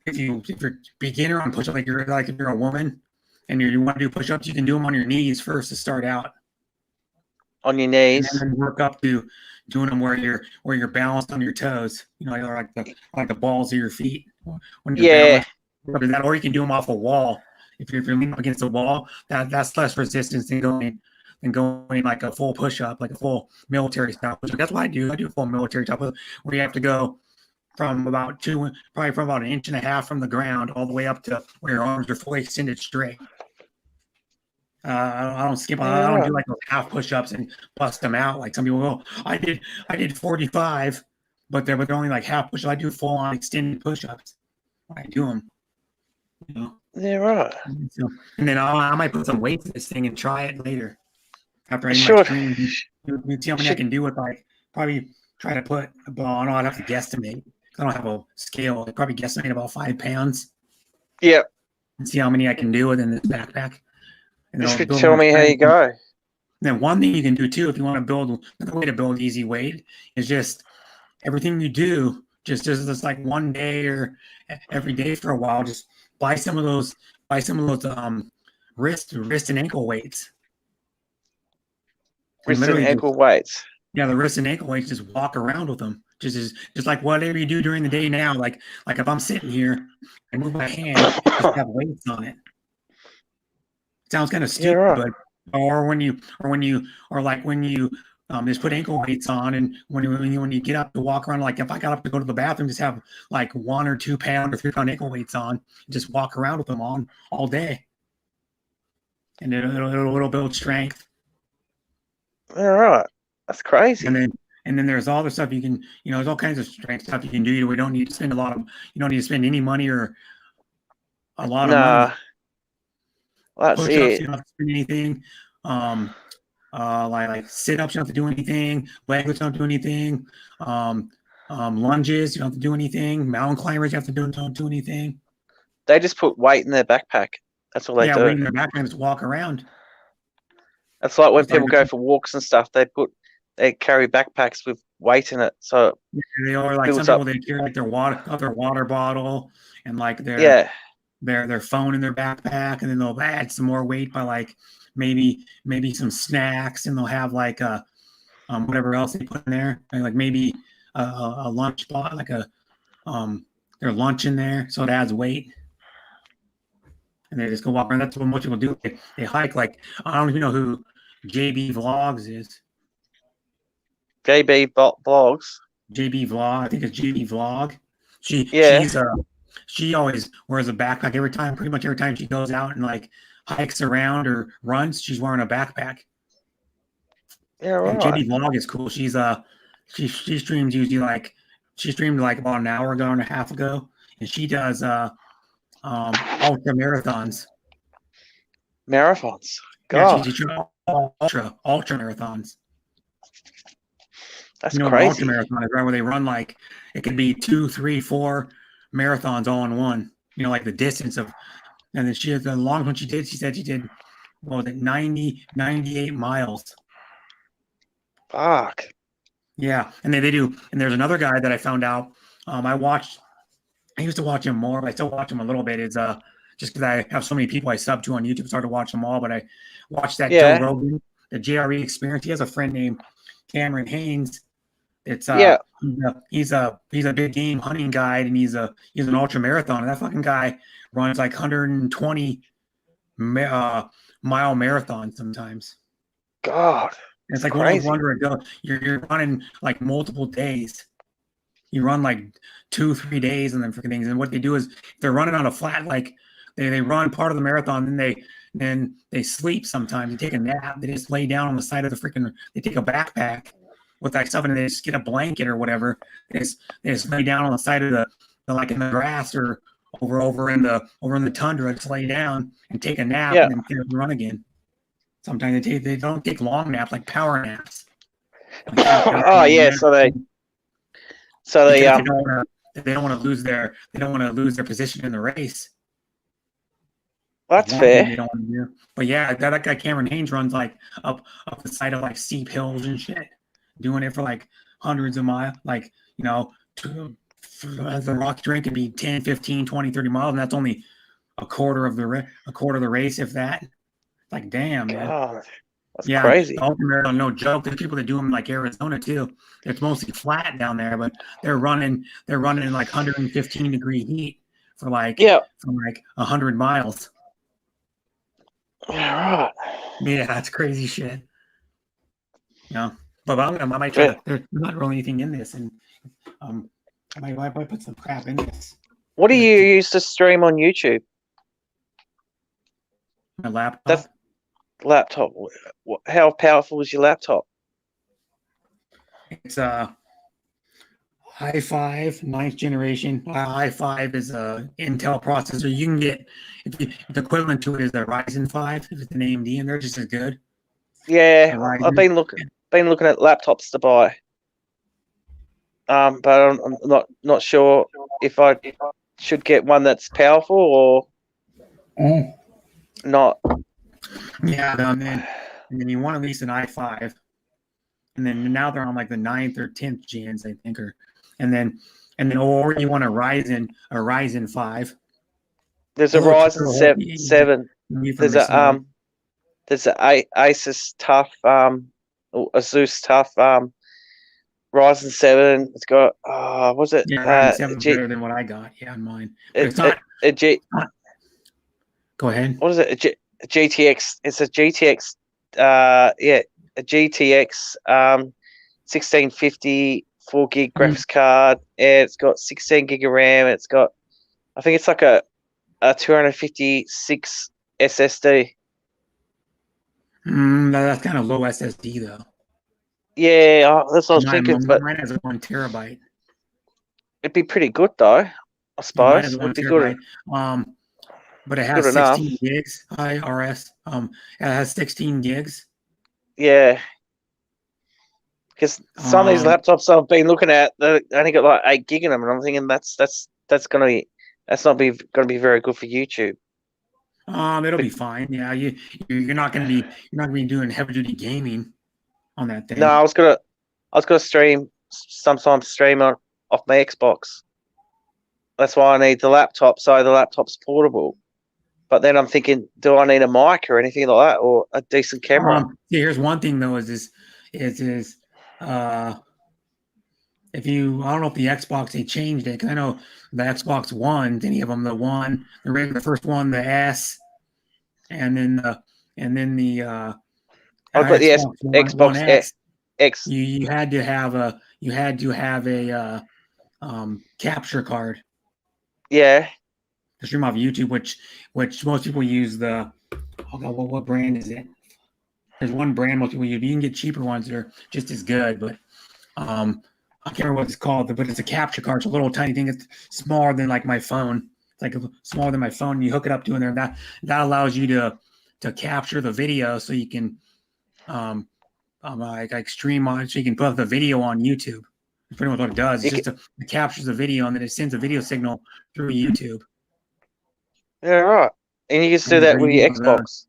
if you're beginner on push-up, if you're a woman and you want to do push-ups, you can do them on your knees first to start out. on your and knees. then work up to doing them where you're balanced on your toes. You know, like the balls of your feet when you're Yeah, balanced. That, or you can do them off a wall. If you're leaning up against a wall, that's less resistance than going like a full push up, like a full military style push up. That's what I do. I do a full military style push up where you have to go from about probably from about 1.5 inches from the ground all the way up to where your arms are fully extended straight. I don't skip. I don't do like those half push-ups and bust them out like some people go. I did 45, but they're only like half push-ups. I do full-on extended push-ups. I do them. You know? yeah, right. So, and then I might put some weight to this thing and try it later after I do my Should. stream. You see how many I can do with like probably try to put a ball. No, I'd have to guesstimate. I don't have a scale. I'd probably guesstimate about 5 pounds. Yeah, And see how many I can do within this backpack. And just I'll build tell my me how you strength. go. Then one thing you can do too, if you want to build, another way to build easy weight is just everything you do, just like one day or every day for a while, just buy some of those wrist and ankle weights. Wrist and literally ankle weights. Yeah, the wrist and ankle weights, just walk around with them. Just like whatever you do during the day now. Like if I'm sitting here and move my hand, just have weights on it. Sounds kind of stupid, right. but when you just put ankle weights on, and when you get up to walk around, like if I got up to go to the bathroom, just have like 1 or 2 pound or 3 pound ankle weights on, just walk around with them on all day, and it'll build strength. All right, that's crazy. And then there's all the stuff you can, there's all kinds of strength stuff you can do. We don't need to spend you don't need to spend any money or a lot of money. That's Push-ups, it. you don't have to spend anything. Like sit-ups, you don't have to do anything. Leg lifts, you don't have to do anything. Lunges, you don't have to do anything. Mountain climbers, you don't do anything. They just put weight in their backpack. That's all they do. Weight in their backpack and just walk around. That's like when It's like people go for walks and stuff. They carry backpacks with weight in it. So they are like some people, they carry like their water bottle and like their phone in their backpack, and then they'll add some more weight by like maybe some snacks, and they'll have like whatever else they put in there, like maybe a lunch spot, like their lunch in there, so it adds weight. And they just go walk around. That's what most people do. They hike. Like I don't even know who JB Vlogs is. JB Vlogs. JB Vlog. I think it's JB Vlog. She always wears a backpack pretty much every time she goes out and like hikes around or runs, she's wearing a backpack. Yeah, right. And JB Vlog is cool. She streams usually she streamed like about an hour ago and a half ago, and she does ultra marathons. Marathons. God. Ultra marathons. That's crazy. Ultra marathon is right where they run like it could be 2, 3, 4 marathons all in one. Like the distance of, and then she has the longest one she did. She said she did 98 miles. Fuck. Yeah, and they do. And there's another guy that I found out. I used to watch him more, but I still watch him a little bit. It's just because I have so many people I sub to on YouTube, it's hard to watch them all. But I watched that Joe Rogan, the JRE Experience. He has a friend named Cameron Haynes. It's he's a big game hunting guide, and he's an ultra marathon. And that fucking guy runs like 120 mile marathons sometimes. God, and it's like crazy. No wonder you're running like multiple days. You run like 2-3 days and then freaking things. And what they do is they're running on a flat, like they run part of the marathon, then they sleep sometimes. They take a nap. They just lay down on the side of the freaking. They take a backpack with like stuff, and they just get a blanket or whatever. They just lay down on the side of the like in the grass or over in the tundra. Just lay down and take a nap and then get up and run again. Sometimes they don't take long naps, like power naps. So they don't want to lose their position in the race. Well, that's fair. They don't want to do. But yeah, that guy Cameron Haynes runs like up the side of like steep hills and shit, doing it for like hundreds of miles. Like the rock terrain could be 10, 15, 20, 30 miles, and that's only a quarter of the race, if that. Like damn, man. God, That's Yeah, crazy. the Ultimate are no joke. There's people that do them like Arizona too. It's mostly flat down there, but they're running in like 115-degree heat for like Yeah. 100 miles. Yeah, right. Yeah, that's crazy shit. Yeah, but I might try to. There's not really anything in this, and I might put some crap in this. What do you use to stream on YouTube? My laptop. That's laptop. How powerful is your laptop? It's a i5 9th generation. i5 is a Intel processor. You can get the equivalent to it is a Ryzen 5 if it's an AMD, and they're just as good. Yeah, Ryzen. I've been looking at laptops to buy. But I'm not sure if I should get one that's powerful or not. Yeah, and then you want at least an i5, and then now they're on like the 9th or 10th gens, I think, or or you want a Ryzen 5. There's a Ryzen 7. There's a Asus Tough Asus Tough Ryzen 7. It's got what's it? Yeah, Ryzen 7 better than what I got. Yeah, on mine. It's not. Go ahead. What is it? A GTX. It's a GTX. A GTX 1650 4 gig graphics card. And it's got 16 gig of RAM. It's got, I think it's like a 256 SSD. That's kind of low SSD though. Yeah, that's what I was thinking. But mine has 1 terabyte. It'd be pretty good though, I suppose. It'd be good. But it has 16 gigs. IRS. It has 16 gigs. Yeah. Because some of these laptops I've been looking at, they only got like 8 gig in them, and I'm thinking that's not gonna be very good for YouTube. It'll be fine. Yeah, you're not gonna be doing heavy duty gaming on that thing. No, I was gonna sometimes stream off my Xbox. That's why I need the laptop, so the laptop's portable. But then I'm thinking, do I need a mic or anything like that, or a decent camera? Here's one thing though: if you, I don't know if the Xbox they changed it, because I know the Xbox One, any of them, the first one, the S, and then the I've got the Xbox X. You had to have a capture card. Yeah. To stream off YouTube, which most people use the. Oh God, what brand is it? There's one brand most people use. You can get cheaper ones that are just as good, but I can't remember what it's called. But it's a capture card. It's a little tiny thing. It's smaller than like my phone. It's like smaller than my phone. And you hook it up to in there. That allows you to capture the video, so you can like stream on, so you can put up the video on YouTube. That's pretty much what it does. It captures the video and then it sends a video signal through YouTube. Yeah, right. And you can do that with your Xbox.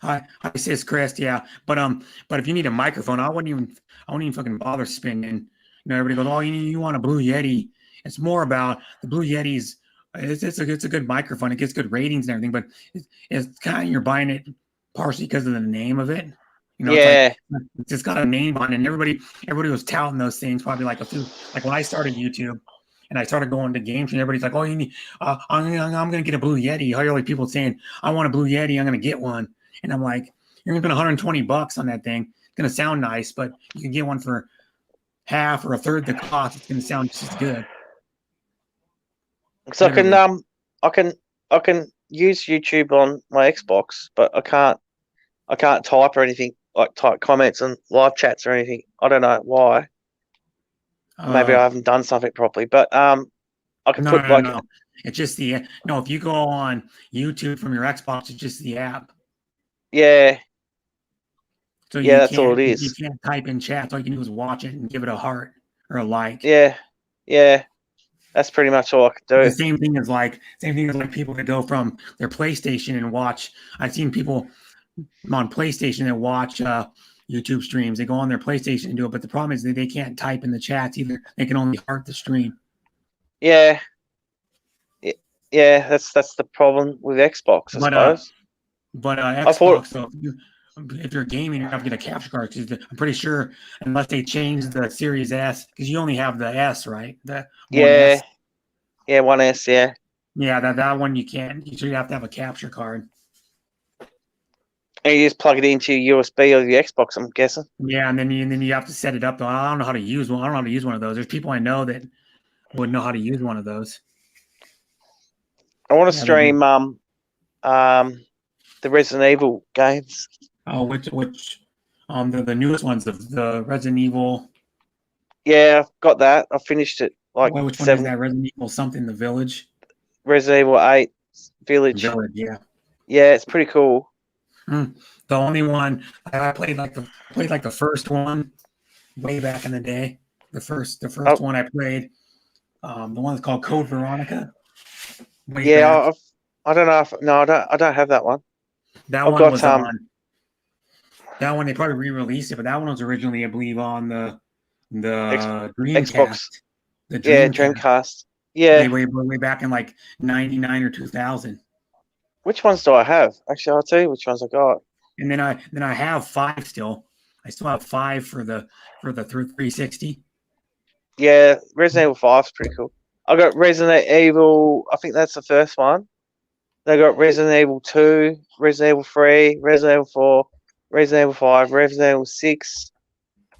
Hi, sis, Chris. Yeah, but if you need a microphone, I wouldn't even fucking bother spending. Everybody goes, oh, you want a Blue Yeti? It's more about the Blue Yeti's. It's a good microphone. It gets good ratings and everything, but it's kind of, you're buying it partially because of the name of it. Yeah, it's got a name on it, and everybody was touting those things. Probably like when I started YouTube. And I started going to games, and everybody's like, "Oh, you need? I'm going to get a Blue Yeti." I hear like people saying, "I want a Blue Yeti. I'm going to get one." And I'm like, "You're going to spend $120 on that thing. It's going to sound nice, but you can get one for half or a third the cost. It's going to sound just as good." So I can use YouTube on my Xbox, but I can't type or anything, like type comments and live chats or anything. I don't know why. Maybe I haven't done something properly, but I can put no. It's just if you go on YouTube from your Xbox, it's just the app. Yeah. So that's all it is. You can't type in chat. All you can do is watch it and give it a heart or a like. Yeah. That's pretty much all I can do. The same thing as like people that go from their PlayStation and watch. I've seen people on PlayStation that watch YouTube streams. They go on their PlayStation and do it, but the problem is that they can't type in the chats either. They can only heart the stream. Yeah, that's the problem with Xbox, I suppose. Xbox. if you're gaming, you have to get a capture card. 'Cause I'm pretty sure unless they change the Series S, because you only have the S, right? The Yeah, 1S. yeah, 1S, yeah. Yeah, that one you can't. You should have to have a capture card. And you just plug it into your USB or your Xbox, I'm guessing. Yeah, and then you have to set it up. Though I don't know how to use one. I don't know how to use one of those. There's people I know that would know how to use one of those. I want to Yeah, they do. stream the Resident Evil games. Oh, which the newest ones, the Resident Evil. Yeah, I've got that. I finished it like Which one is 7. that? Resident Evil something, the Village. Resident Evil 8 Village. Village, yeah. Yeah, it's pretty cool. The only one I played like the first one way back in the day. The first one I played, the one that's called Code Veronica. Yeah, I don't know if I don't have that one. That I've one got, was on. That one they probably re-released it, but that one was originally, I believe, on the Dreamcast. Xbox. The Yeah, Dreamcast. Yeah. Way back in like 99 or 2000. Which ones do I have? Actually, I'll tell you which ones I got. And then I have 5 still. I still have 5 for the 360. Yeah, Resident Evil 5 is pretty cool. I got Resident Evil, I think that's the first one. They got Resident Evil 2, Resident Evil 3, Resident Evil 4, Resident Evil 5, Resident Evil 6.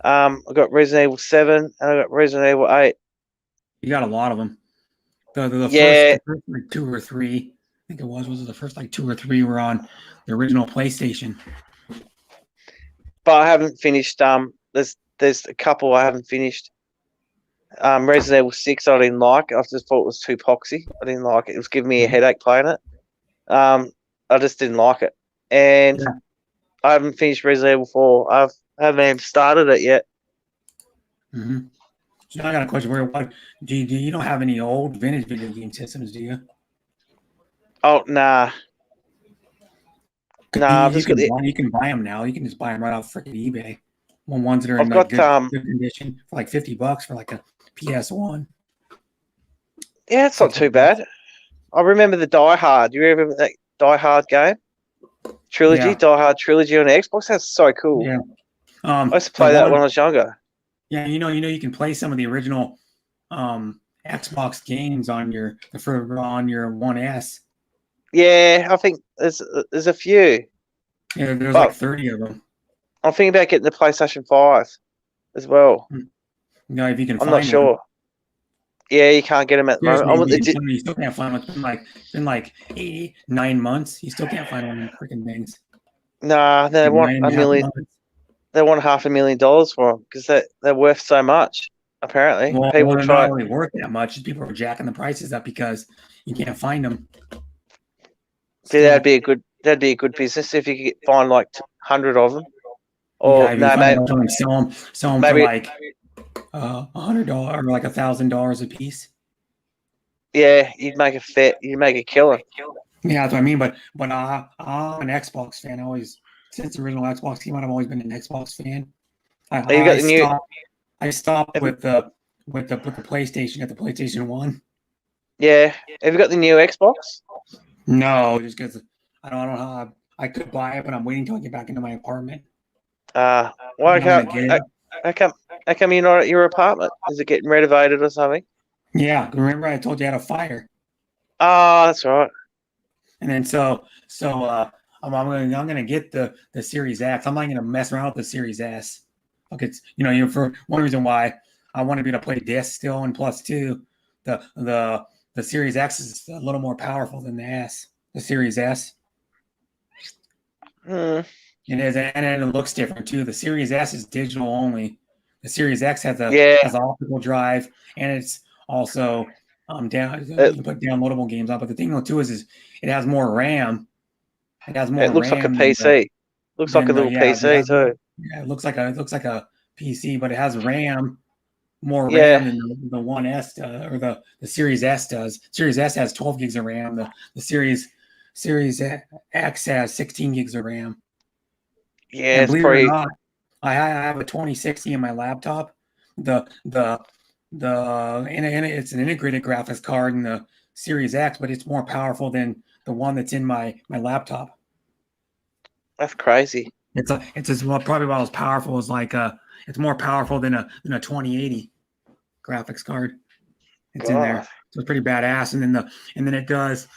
I got Resident Evil 7, and I got Resident Evil 8. You got a lot of them. The first like 2 or 3, I think it was it the first like 2 or 3 were on the original PlayStation. But I haven't finished. There's a couple I haven't finished. Resident Evil 6 I didn't like. I just thought it was too poxy. I didn't like it. It was giving me a headache playing it. I just didn't like it. And I haven't finished Resident Evil 4. I haven't even started it yet. Mm-hmm. So now I got a question. What do you don't have any old vintage video game systems, do you? Oh, nah. Nah, you can buy them now. You can just buy them right off freaking eBay. Ones that are in I've like good condition for like $50 for like a PS1. Yeah, it's not too bad. I remember the Die Hard. You remember that Die Hard game? Trilogy, Yeah. Die Hard Trilogy on Xbox. That's so cool. Yeah. I used to play that when I was younger. Yeah, you know, you can play some of the original Xbox games on your 1S. Yeah, I think there's a few. Yeah, there's like 30 of them. I'm thinking about getting the PlayStation 5 as well. No, if you can. I'm not sure. Yeah, you can't get them at the moment. You still can't find them. It's been like 9 months. You still can't find one of the freaking things. Nah, they want $1 million. They want $500,000 for them because they're worth so much. Apparently, well, people they're try. not really worth that much. People are jacking the prices up because you can't find them. See, that'd be a good business if you could find like 100 of them. Or yeah, maybe sell them for like $100 or like $1,000 a piece. Yeah, you'd make a killing. Yeah, that's what I mean. But I'm an Xbox fan. Since the original Xbox came out, I've always been an Xbox fan. I stopped with the PlayStation at the PlayStation 1. Yeah, have you got the new Xbox? No, just because I don't know how I could buy it, but I'm waiting till I get back into my apartment. Why how come you're not at your apartment? Is it getting renovated or something? Yeah, remember I told you I had a fire. Oh, that's right. And then I'm gonna get the Series X. I'm not gonna mess around with the Series S. Okay, for one reason why I want to be able to play disc still, and plus two, the Series X is a little more powerful than the Series S. It is, and it looks different too. The Series S is digital only. The Series X has an optical drive, and it's also you can put downloadable games on. But the thing too is it has more RAM. It has more. It looks RAM like a PC. Looks like a little PC too. Yeah, it looks like a PC, but it has RAM, more RAM than the 1S or the Series S does. Series S has 12 gigs of RAM. The Series X has 16 gigs of RAM. Yeah, and believe it or not, I have a 2060 in my laptop. And it's an integrated graphics card in the Series X, but it's more powerful than the one that's in my laptop. That's crazy. It's as well, probably about as powerful as like it's more powerful than a 2080 graphics card. It's in there, God. so it's pretty badass. And then it does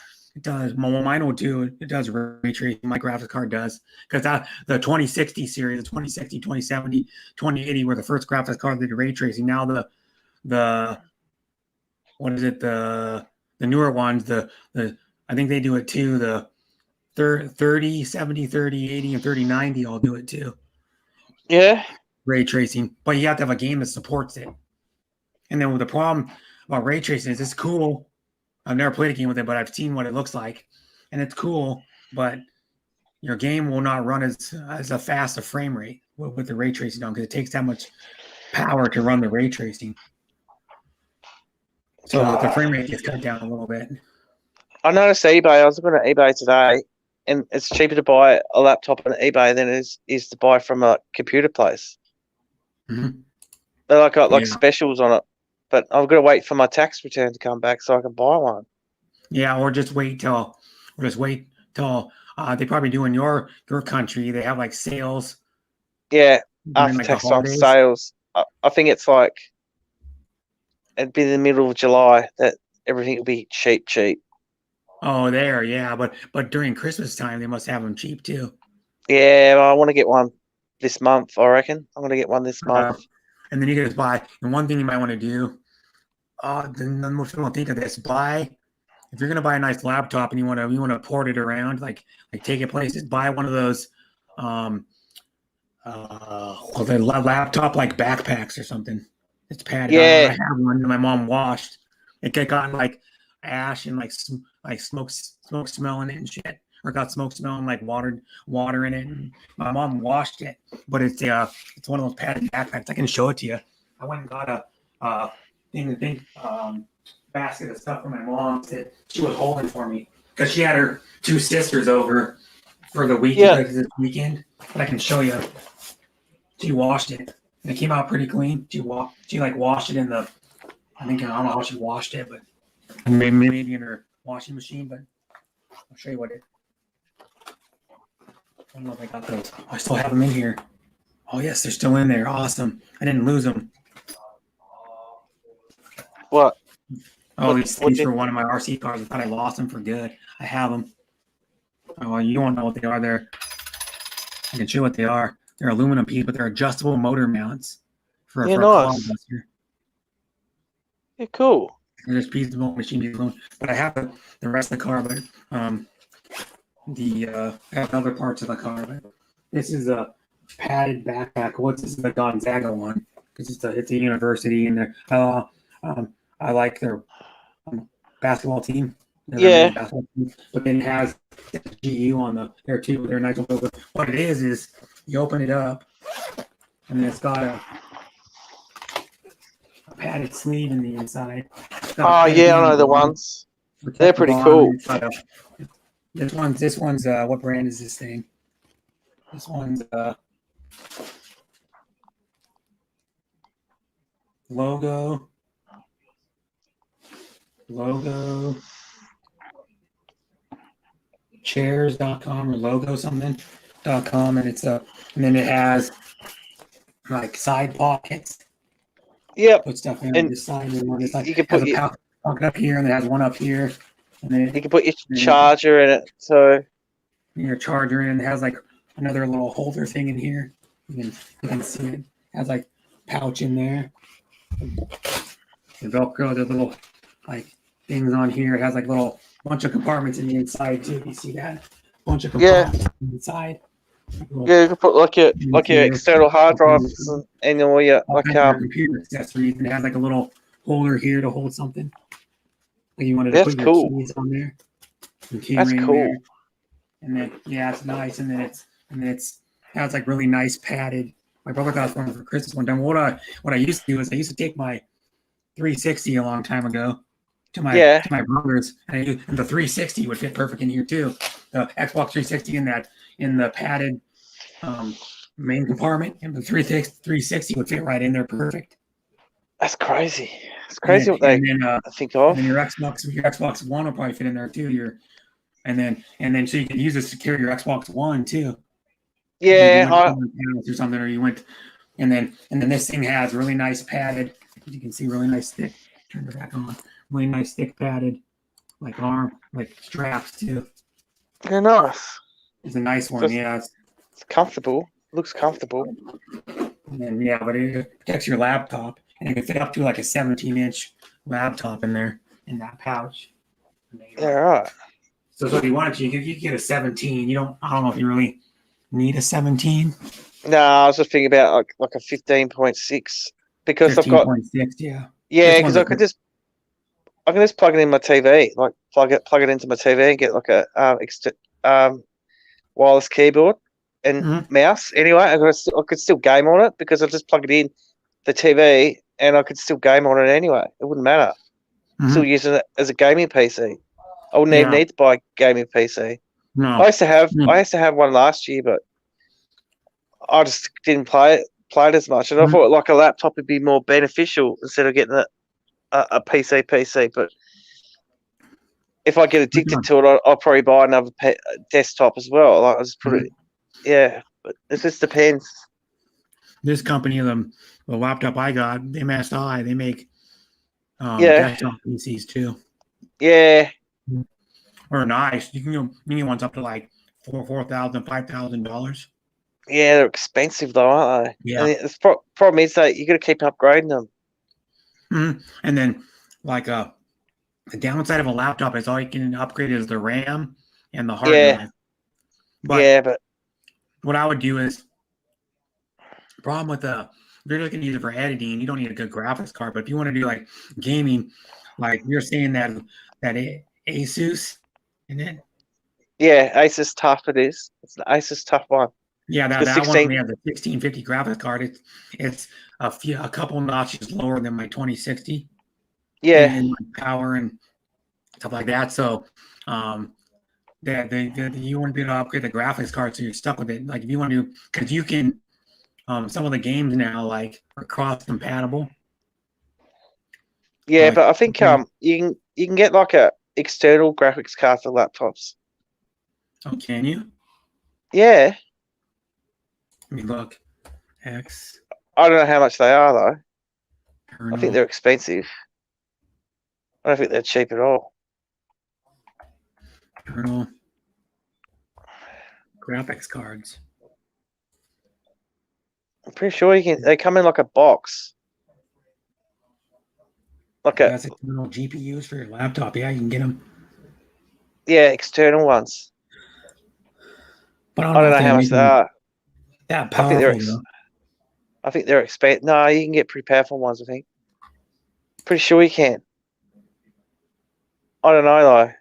well, mine will do it does ray tracing. My graphics card does, because the 2060 series, the 2060, 2070, 2080 were the first graphics card that did ray tracing. Now the what is it, the newer ones, the I think they do it too. The 30, 70, 30, 80, and 3090 all do it too. Yeah. Ray tracing, but you have to have a game that supports it. And then the problem about ray tracing is it's cool. I've never played a game with it, but I've seen what it looks like, and it's cool. But your game will not run as a fast a frame rate with the ray tracing on, because it takes that much power to run the ray tracing. So the frame rate gets cut down a little bit. I noticed eBay. I was looking at eBay today, and it's cheaper to buy a laptop on eBay than it is to buy from a computer place. Mm-hmm. They're got Yeah. specials on it, but I've got to wait for my tax return to come back so I can buy one. Yeah, or just wait till they probably do in your country. They have like sales. Yeah, during, after like, the tax on holidays. sales. I think it's like it'd be in the middle of July that everything will be cheap. Oh, there, yeah, but during Christmas time they must have them cheap too. Yeah, well, I want to get one this month. I reckon I'm going to get one this month. And then you can just buy. And one thing you might want to do, then most people don't think of this. If you're gonna buy a nice laptop and you want to port it around, like take it places, buy one of those, the laptop like backpacks or something. It's padded. Yeah. I have one that my mom washed. It got like ash and like smoke smell in it and shit, or got smoke smell and like water in it. And my mom washed it, but it's one of those padded backpacks. I can show it to you. I went and got a basket of stuff for my mom that she was holding for me, because she had her two sisters over for the weekend. Yeah. Like this weekend, but I can show you. She washed it, and it came out pretty clean. She washed it in the. I don't know how she washed it, but maybe in her washing machine. But I'll show you what it. I don't know if I got those. I still have them in here. Oh yes, they're still in there. Awesome. I didn't lose them. What? Oh, these were one of my RC cars. I thought I lost them for good. I have them. Oh, well, you don't know what they are there. I can show you what they are. They're aluminum piece, but they're adjustable motor mounts for a car nice. buster. Yeah, cool. They're just pieces of machine. But I have the rest of the car, but I have other parts of the car. But this is a padded backpack. This is the Gonzaga one, because it's a university, and I like their basketball team. Yeah. Basketball team, but then it has GU on there too. They're nice. What it is you open it up, and then it's got a padded sleeve in the inside. Oh yeah, I know the ones. They're pretty cool. This one's what brand is this thing? This one's logo chairs.com or logo something.com, and and then it has like side pockets. Yep. Put stuff in And this side and on this side. you can put a pocket up here, and it has one up here, and then you can put your charger in it. So your charger in. It has like another little holder thing in here. You can see it. It has like pouch in there. The Velcro, the little like things on here. It has like little bunch of compartments in the inside too. You see that? Bunch of compartments inside. Yeah, you can put like your external hard drives and all your computer accessories, and it has like a little holder here to hold something. Like you wanted to That's put your cool. keys on there. That's cool. There. And then it's nice, and then it's has like really nice padded. My brother got one for Christmas one time. What I used to do is I used to take my 360 a long time ago to my brother's, and the 360 would fit perfect in here too. The Xbox 360 in the padded main compartment, and the 360 would fit right in there perfect. That's crazy. It's crazy what they think of. And then your Xbox One will probably fit in there too. And then so you can use this to carry your Xbox One too. Yeah, you went to the house or something, or you went, and then this thing has really nice padded. As you can see, really nice thick. Turn it back on. Really nice thick padded, like straps too. yeah, nice. It's a nice one, Just- yeah. It's comfortable. Looks comfortable. And then, yeah, but it protects your laptop, and it can fit up to like a 17-inch laptop in there in that pouch. Yeah, right. So if you wanted to, you could get a 17. I don't know if you really need a 17. No, I was just thinking about like a 15.6 because I've got 15.6, yeah. yeah, This because one's I can just plug it in my TV, like plug it into my TV and get like a wireless keyboard and Mhm. mouse. Anyway, I could still game on it because I just plug it in the TV and I could still game on it anyway. It wouldn't matter. Mhm. Still using it as a gaming PC. I wouldn't even Yeah. need to buy a gaming PC. No. I used to have Mm. I used to have one last year, but I just didn't play it as much. And I Mm. thought like a laptop would be more beneficial instead of getting a PC. But if I get addicted to it, I'll probably buy another desktop as well. Like I just put it, yeah. But it just depends. This company, the laptop I got, MSI, they make Yeah. desktop PCs too. Yeah, Or nice. You can go mini ones up to like $4,000, $5,000. yeah, they're expensive though, aren't they? Yeah. And the problem is that you got to keep upgrading them. Mhm. And then like the downside of a laptop is all you can upgrade is the RAM and the hard Yeah. drive. But Yeah, but what I would do is problem with if you're looking to use it for editing, you don't need a good graphics card. But if you want to do like gaming, like you're saying that Asus, and then yeah, Asus tough it is. It's an Asus tough one. yeah, that The one 16 only has the 1650 graphics card. It's a couple notches lower than my 2060. Yeah, And power and stuff like that. So that you want to be able to upgrade the graphics card, so you're stuck with it. Like if you want to, because you can some of the games now like are cross compatible. yeah, Like, but I think okay. you can get like a external graphics card for laptops. Oh, can you? Yeah, Let me look. X. I don't know how much they are though. I Kernel, think they're expensive. I don't think they're cheap at all. kernel graphics cards. I'm pretty sure you can. They come in like a box, like a That's external GPUs for your laptop. Yeah, you can get them. yeah external ones. But I don't know how much they are. That I think powerful. Though. I think they're expensive. No, you can get pretty powerful ones. I think. Pretty sure you can. I don't know though.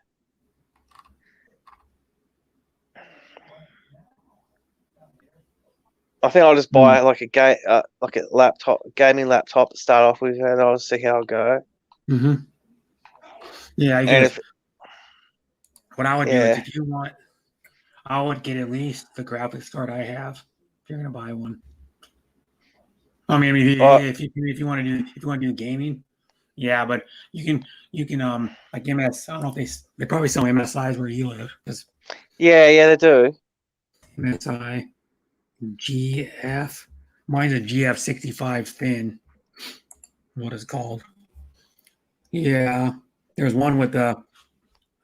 I think I'll just buy like a gaming laptop to start off with, and I'll see how it go. Mm-hmm. Yeah, And what I would do Yeah. is if you want, I would get at least the graphics card I have. If you're gonna buy one, I mean, if you want to do gaming, yeah, but you can like MS. I don't know if they probably sell MSIs where you live because yeah, they do. MSI GF. Mine's a GF 65 thin. What is it called? Yeah, there's one with the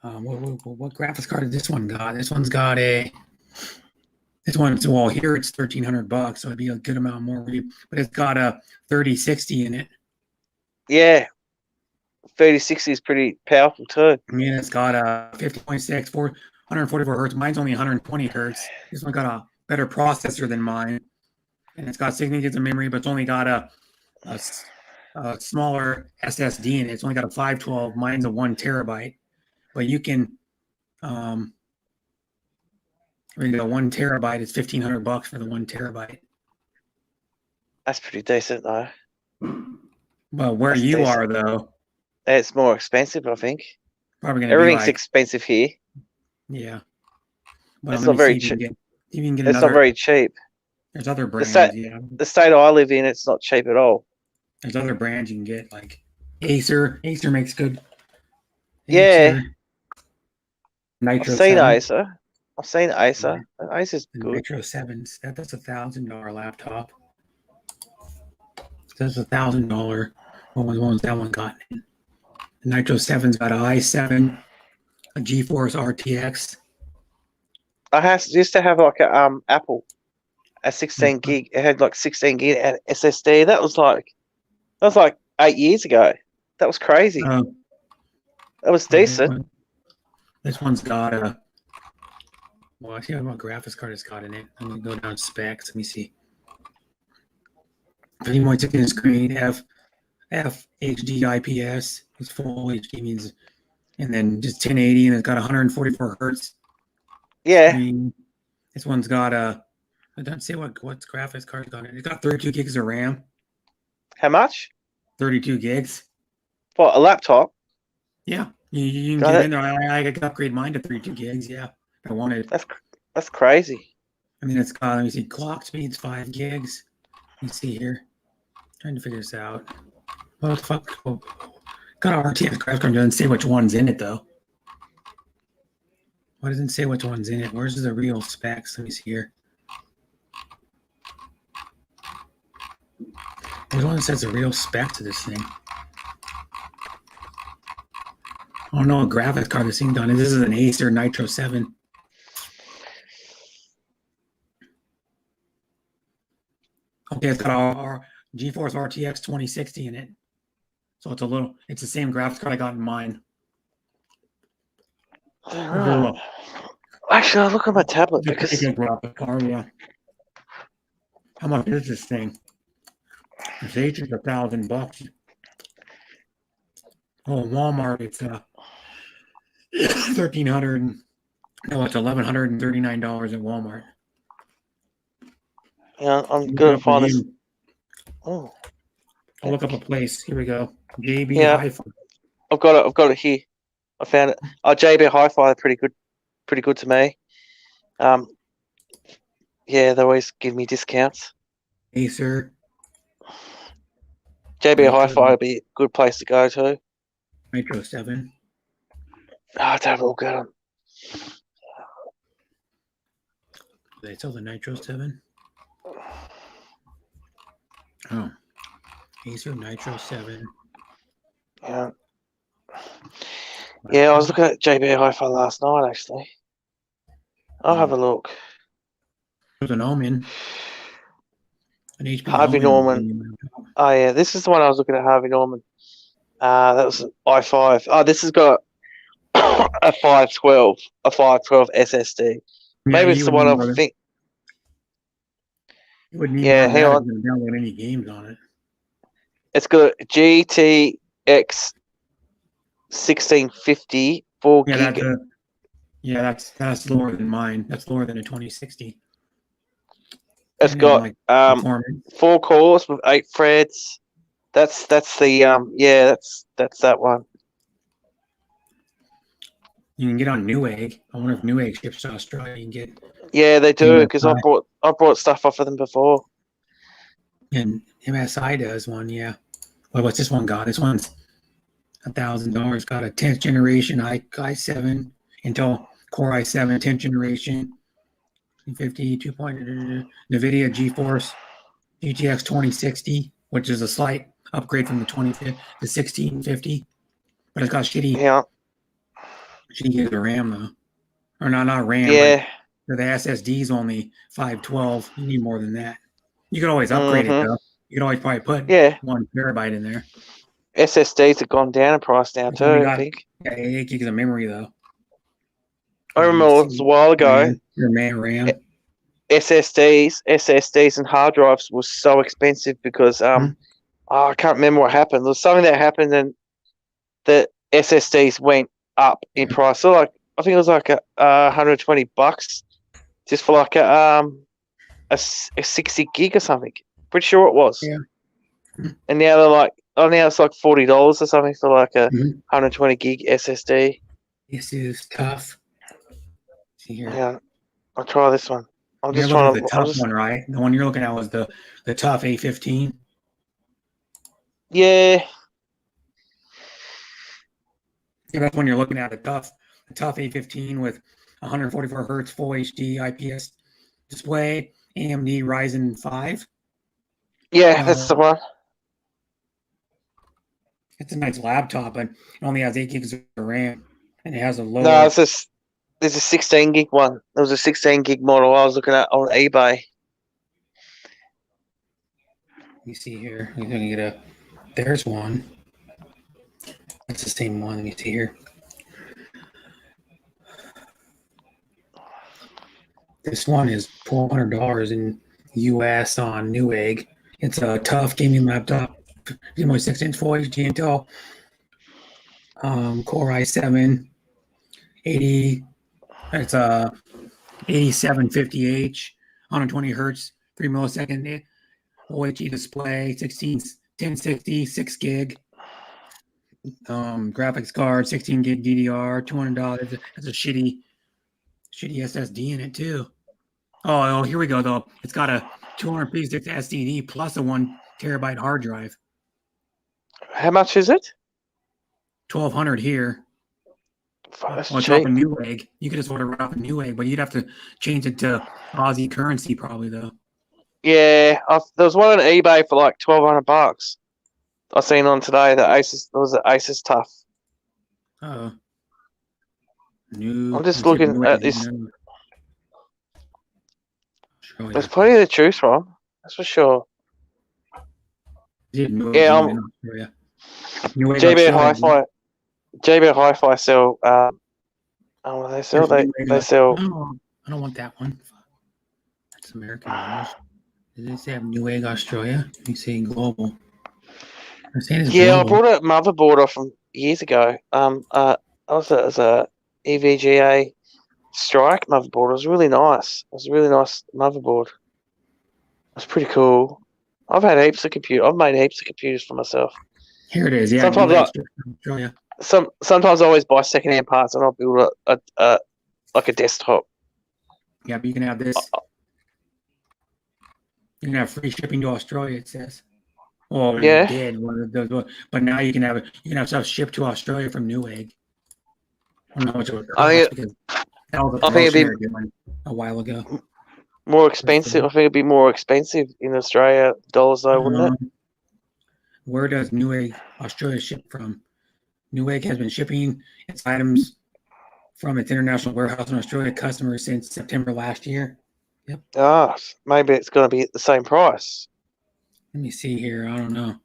what graphics card did this one got? This one's got well here it's $1,300, so it'd be a good amount more, but it's got a 3060 in it. Yeah, 3060 is pretty powerful too. I mean, it's got a 50.6 144 hertz. Mine's only 120 hertz. This one got a better processor than mine, and it's got 16 gigs of memory, but it's only got a smaller SSD in it. It's only got a 512. Mine's a 1 terabyte, but you can I mean, the 1 terabyte is $1,500 for the 1 terabyte. That's pretty decent though. But where That's you decent. are though, It's more expensive, I think. probably gonna Everything's be like, expensive here. yeah. But It's let not me very see if you cheap. can if you can get It's another. not very cheap. There's other brands, state- yeah. The state I live in, it's not cheap at all. There's other brands you can get like Acer. Acer makes good. Yeah. Nitro I've seen 7. Acer. I've seen Acer. Acer's The good. Nitro 7s. That's $1,000 laptop. That's $1,000. What was that one got? The Nitro 7's got an i7, a GeForce RTX. Used to have like a Apple, a 16 Mm-hmm. gig. It had like 16 gig and SSD. That was like 8 years ago. That was crazy. Uh, That was decent. This one's got a. Well, I see what graphics card it's got in it. I'm gonna go down specs. Let me see. 3.6 inch screen, HD IPS. It's full HD means, and then just 1080, and it's got 144 hertz. Yeah. Screen. This one's got a. I don't say what graphics card's got it. It's got 32 gigs of RAM. How much? 32 gigs. For a laptop? Yeah, you can Got get it. in there. I could upgrade mine to 32 gigs. Yeah, if I wanted. That's crazy. I mean, it's got. Let me see. Clock speed's 5 gigs. Let me see here. Trying to figure this out. What the fuck? Oh, got an RTX graphics card. Doesn't say which one's in it though. Why doesn't it say which one's in it? Where's the real specs? Let me see here. There's one that says the real spec to this thing. I don't know what graphics card this thing done. This is an Acer Nitro 7. Okay, it's got our GeForce RTX 2060 in it. So it's the same graphics card I got in mine. Actually, I'll look at my tablet because It's a graphics card, yeah. How much is this thing? This Acer's $1,000. Oh, Walmart, it's $1,300. No, it's $1,139 at Walmart. I'm gonna find this. Oh, I'll look up a place. Here we go. JB Yeah. Hi-Fi. I've got it here. I found it. Oh, JB Hi-Fi are pretty good to me. Yeah, they always give me discounts. Acer. JB Hi-Fi would be a good place to go to. Nitro 7. Oh, to have a look at them. They sell the Nitro 7. Oh. Acer Nitro 7. Yeah. Yeah, I was looking at JB Hi-Fi last night, actually. I'll have a look. There's an Omen. An HP Harvey Omen. Norman. Oh, yeah, this is the one I was looking at, Harvey Norman. That was an i5. Oh, this has got a 512 SSD. Maybe it's the one I think. You wouldn't even Yeah, have hang that on. if you didn't download any games on it. It's got a GTX 1650 4 Yeah, gig. that's lower than mine. That's lower than a 2060. It's And got like, 4 cores with 8 threads. That's the that's that one. you can get on Newegg. I wonder if Newegg ships to Australia. You can get, Yeah, they do Yeah, because I brought stuff off of them before. and MSI does one. Yeah. Well, what's this one got? This one's $1,000. Got a 10th generation i7 Intel Core i7 10th generation 50 2.0 NVIDIA GeForce GTX 2060, which is a slight upgrade from the 1650, but it's got shitty gigs of RAM though, or not RAM. Yeah. But the SSD's only 512. You need more than that. You can always upgrade it though. You can always probably put 1 terabyte in there. SSDs have gone down in price now too. I think. Yeah, 8 gigs of memory though. I remember it was a while ago. RAM. SSDs and hard drives was so expensive because I can't remember what happened. There was something that happened and the SSDs went up in price. So like I think it was like $120 just for like a 60 gig or something. Pretty sure it was. Yeah. And now they're like, now it's like $40 or something for like a 120 gig SSD. This is tough. See here. Yeah, I'll try this one. I'm just You're trying looking to. at the tough one, right? The one you're looking at was the tough A15. Yeah. Yeah, that's when you're looking at the tough A15 with 144 hertz full HD IPS display, AMD Ryzen 5. Yeah, that's the one. It's a nice laptop, but it only has 8 gigs of RAM, and it has a lower. No, there's a 16 gig one. There was a 16 gig model I was looking at on eBay. Let me see here. We're gonna get a. There's one. That's the same one. Let me see here. This one is $1,200 in US on Newegg. It's a tough gaming laptop. 6-inch Full HD Intel. Core i7 80. It's a 8750H, 120 hertz, 3 millisecond Full HD display, 1060, 6 gig. Graphics card, 16 gig DDR, $200. Has a shitty SSD in it too. Oh, here we go though. It's got a 256 SSD plus a 1 terabyte hard drive. How much is it? $1,200 here. That's Well, it's cheap. off a Newegg. You could just order it off a Newegg, but you'd have to change it to Aussie currency probably though. Yeah, there was one on eBay for like $1,200. I seen on today that Asus. There was an Asus Tough. New. I'm just let's see, looking Newegg, at this. no. Show There's you. plenty to choose from. That's for sure. Newegg, Yeah, in Australia. Newegg, JB Australia. Hi-Fi. JB Hi-Fi sell. What do they sell? There's They Newegg, sell. No, I don't want that one. That's American English. Does it say have Newegg Australia? You say global. I'm saying it's Yeah, I global. bought a motherboard off them years ago. I was a EVGA Strike motherboard. It was really nice. It was a really nice motherboard. It was pretty cool. I've had heaps of computers. I've made heaps of computers for myself. Here it is. Yeah, Sometimes Newegg Australia. Sometimes I always buy secondhand parts and I'll build a like a desktop. Yeah, but you can have this. You can have free shipping to Australia. It says. Well, Yeah. it did one of those, but now you can have stuff shipped to Australia from Newegg. I don't know how much it would I cost think because that was a I think promotion it'd they were doing a while ago. More expensive. I think it'd be more expensive in Australia dollars though, wouldn't it? Where does Newegg Australia ship from? Newegg has been shipping its items from its international warehouse in Australia to customers since September last year. Ah, maybe it's going to be at the same price. Let me see here. I don't know.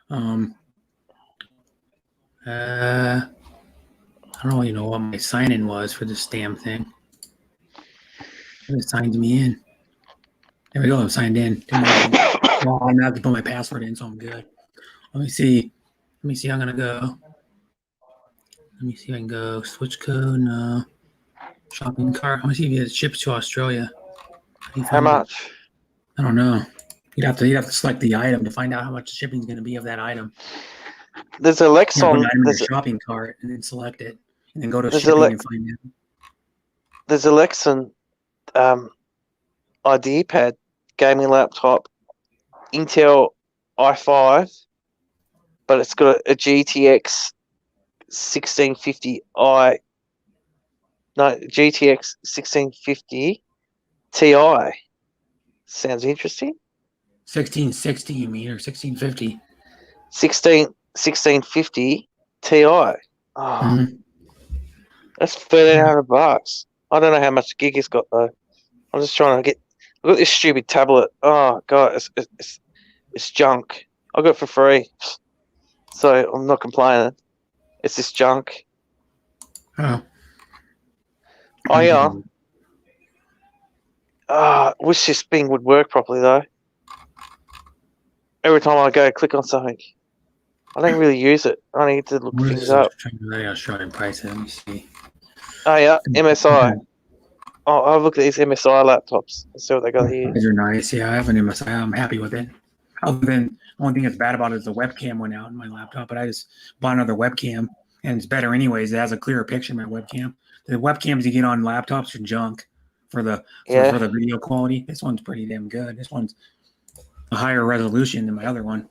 I don't even know what my sign-in was for this damn thing. It signed me in. There we go. I'm signed in. Well, I'm not to put my password in, so I'm good. Let me see. I'm gonna go. Let me see if I can go switch code. No. Shopping cart. Let me see if it ships to Australia. How much? I don't know. You'd have to select the item to find out how much the shipping is going to be of that item. There's a You know, put Lexon. an item in your shopping cart and then select it, and then go to There's a shipping Lex- and find it. There's a Lexon IdeaPad gaming laptop, Intel i5, but it's got a GTX 1650 GTX 1650 Ti. Sounds interesting. 1660, you mean, or 1650? 1650 Ti. Oh, Mhm. that's $1,300. I don't know how much gig it's got though. I'm just trying to get. Look at this stupid tablet. Oh god, it's junk. I got it for free, so I'm not complaining. It's this junk. Oh. Wish this thing would work properly though. Every time I go click on something, I don't really use it. I need to look What things is up. Australian price? Let me see. Oh yeah, MSI. Oh, I'll look at these MSI laptops and see what they got here. These are nice. Yeah, I have an MSI. I'm happy with it. Other than the only thing that's bad about it is the webcam went out in my laptop, but I just bought another webcam and it's better anyways. It has a clearer picture in my webcam. The webcams you get on laptops are junk for the video quality. This one's pretty damn good. This one's a higher resolution than my other one.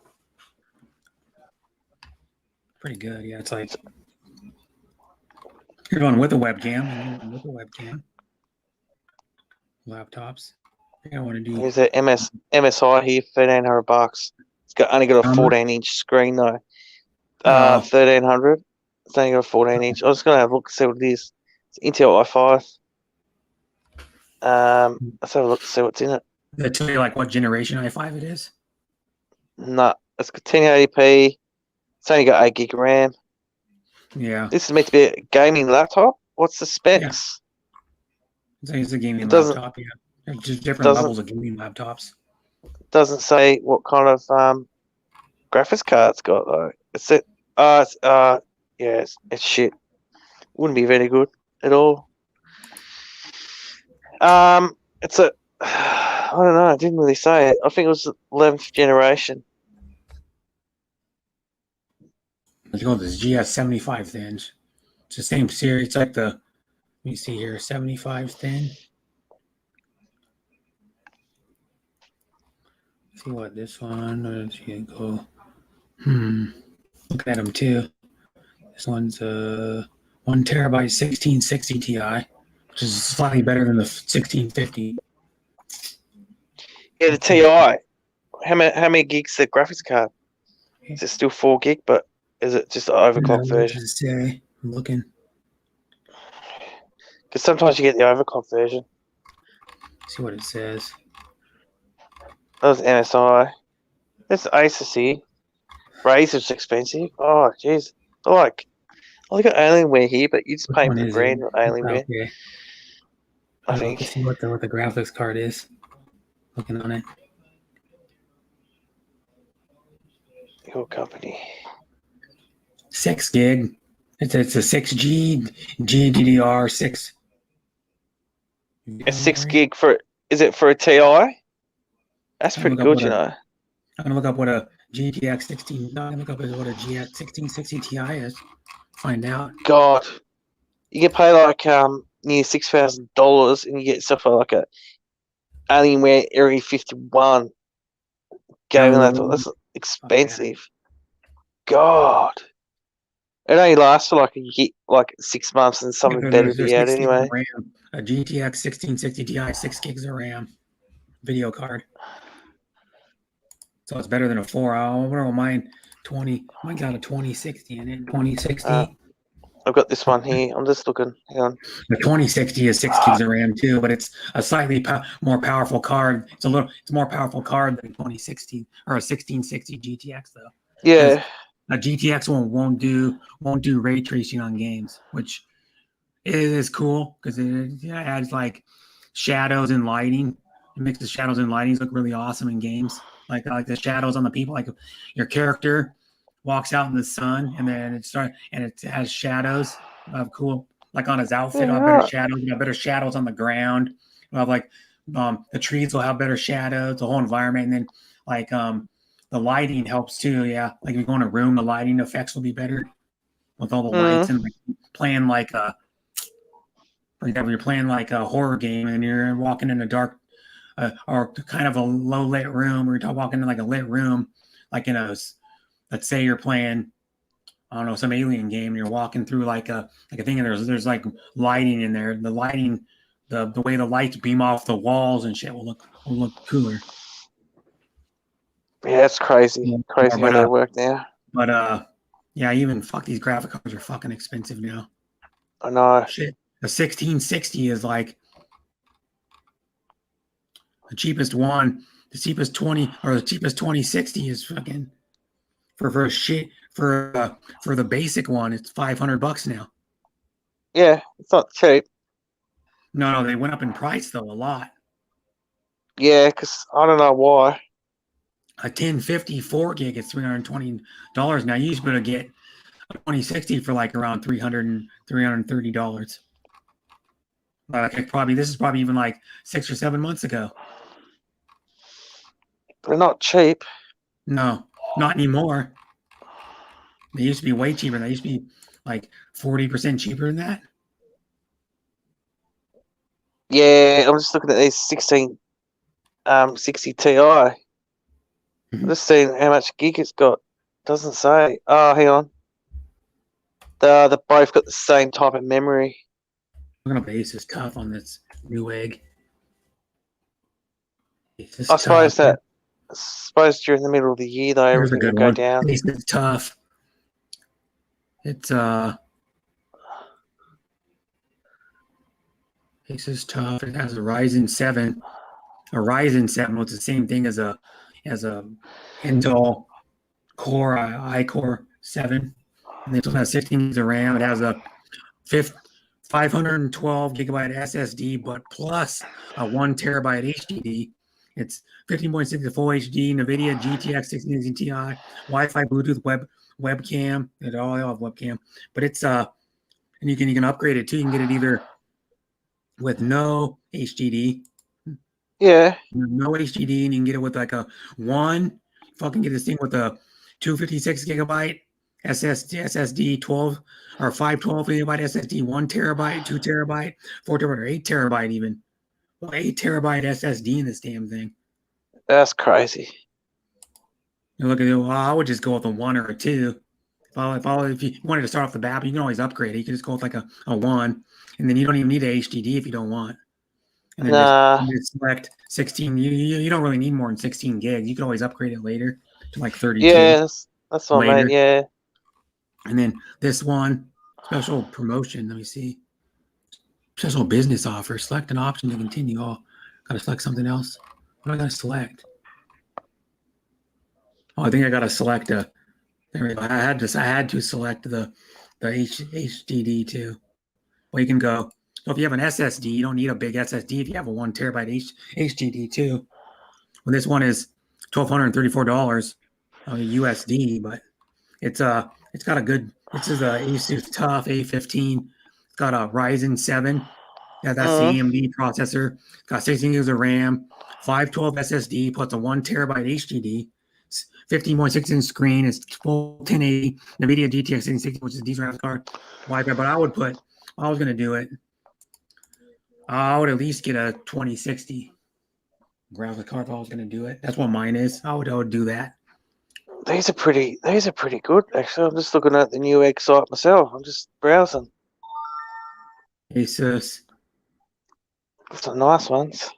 Pretty good. Yeah, it's like here's one with a webcam and one with a webcam. laptops. I think I want to do. There's a MSI here, $1,300. It's only got a How much? 14-inch screen though. Oh. 1,300. It's only got a 14-inch. I was gonna have a look, see what it is. It's Intel i5. Let's have a look, see what's in it. Does it tell you like what generation i5 it is? No, it's got 1080p. It's only got 8 gig RAM. Yeah. This is meant to be a gaming laptop. What's the specs? It's a gaming It doesn't- laptop. Yeah. There's just different doesn't- levels of gaming laptops. Doesn't say what kind of graphics card it's got though. It's it's shit. Wouldn't be very good at all. It's a I don't know. I didn't really say it. I think it was 11th generation. Let's go with this GS75 thin. It's the same series. It's like the, let me see here, 75 thin. See what this one, let's see it go. Looking at them too. This one's 1 terabyte 1660 Ti, which is slightly better than the 1650. Yeah, the TI. How many gigs the graphics card? Is it still 4 gig, but is it just an overclock version? Say, I'm looking. Because sometimes you get the overclock version. See what it says. That was MSI. That's Asus here. Razer's expensive. Oh, jeez. I got Alienware here, but you just Which pay one for the is brand it? of Alienware, Okay. I Let's think. see what the graphics card is. Looking on it. Your company. 6 gig. It's a 6G GDDR6. A 6 gig for, is it for a TI? That's I'm pretty gonna good, you know. I'm gonna look up what a GTX 16. No, I'm gonna look up what a GX 1660 Ti is. Find out. God. You can pay like near $6,000 and you get stuff like a Alienware Area 51 gaming laptop. That's expensive. God. It only lasts for like 6 months and something better will be out 6 gigs of anyway. RAM. A GTX 1660 Ti, 6 gigs of RAM. Video card. So it's better than a 4. I wonder what mine 20. Mine got a 2060 in it. 2060. I've got this one here. I'm just looking. Hang on. The 2060 is 6 gigs of RAM too, but it's a slightly more powerful card. It's a more powerful card than a 2060 or a 1660 GTX though. Yeah. A GTX won't do ray tracing on games, which is cool because it adds like shadows and lighting. It makes the shadows and lightings look really awesome in games. Like the shadows on the people, like your character walks out in the sun and then it has shadows of cool, like on his outfit. It'll have better shadows. You have better shadows on the ground. You'll have like the trees will have better shadows, the whole environment, and then like the lighting helps too. Yeah, like if you go in a room, the lighting effects will be better with all the lights and like playing like for example, you're playing like a horror game and you're walking in a dark or kind of a low lit room, or you're walking in like a lit room, like in a, let's say you're playing, I don't know, some alien game, and you're walking through like a thing, and there's like lighting in there. The lighting, the way the lights beam off the walls and shit will look cooler. Yeah, that's crazy. Crazy how they work now. But yeah, even fuck, these graphic cards are fucking expensive now. I know. Shit. The 1660 is like the cheapest one. The cheapest 2060 is fucking for the basic one. It's $500 now. Yeah, it's not cheap. No, they went up in price though a lot. Yeah, because I don't know why. A 1050 4 gig is $320 now. You used to be able to get a 2060 for like around $330. This is probably even like 6 or 7 months ago. They're not cheap. No, not anymore. They used to be way cheaper. They used to be like 40% cheaper than that. Yeah, I'm just looking at these 1660 Ti. I'm just seeing how much gig it's got. Doesn't say. Oh, hang on. They both got the same type of memory. I'm gonna base is tough on this new egg. Asus I suppose Tough. during the middle of the year though, Here's a everything good will go one. down. Asus Tough. It's Asus Tough. It has a Ryzen 7. A Ryzen 7, which is the same thing as a Intel Core iCore 7. And it has 16 gigs of RAM. It has a 512 gigabyte SSD, but plus a 1 terabyte HDD. It's 15.6 to full HD, NVIDIA GTX 1660 Ti, Wi-Fi, Bluetooth, webcam. They all have webcam, but it's and you can upgrade it too. You can get it either with no HDD, Yeah. no HDD, and you can get it with like a one. Fucking get this thing with a 256 gigabyte SSD, 12 or 512 gigabyte SSD, 1 terabyte, 2 terabyte, 4 terabyte, or 8 terabyte even. Well, 8 terabyte SSD in this damn thing. That's crazy. You look at it. Well, I would just go with a 1 or a 2. If you wanted to start off the bat, you can always upgrade it. You can just go with like a 1, and then you don't even need a HDD if you don't want. And then just select 16. You don't really need more than 16 gigs. You can always upgrade it later to like 32. Yeah, that's what I later. mean. Yeah. And then this one, special promotion. Let me see. Special business offer. Select an option to continue. Oh, gotta select something else. What do I gotta select? Oh, I think I gotta select a. There we go. I had to select the HDD too. Well, you can go. So if you have an SSD, you don't need a big SSD. If you have a 1 terabyte HDD too. Well, this one is $1,234 USD, but it's got a good. This is a Asus Tough A15. It's got a Ryzen 7. Yeah, that's the AMD processor. It's got 16 gigs of RAM, 512 SSD plus a 1 terabyte HDD. 15.6 inch screen. It's full 1080 NVIDIA GTX 1660, which is a decent graphics card. Wi-Fi, but I was going to do it. I would at least get a 2060 graphics card if I was going to do it. That's what mine is. I would do that. These are pretty good, actually. I'm just looking at the new egg site myself. I'm just browsing. Asus. Some nice ones.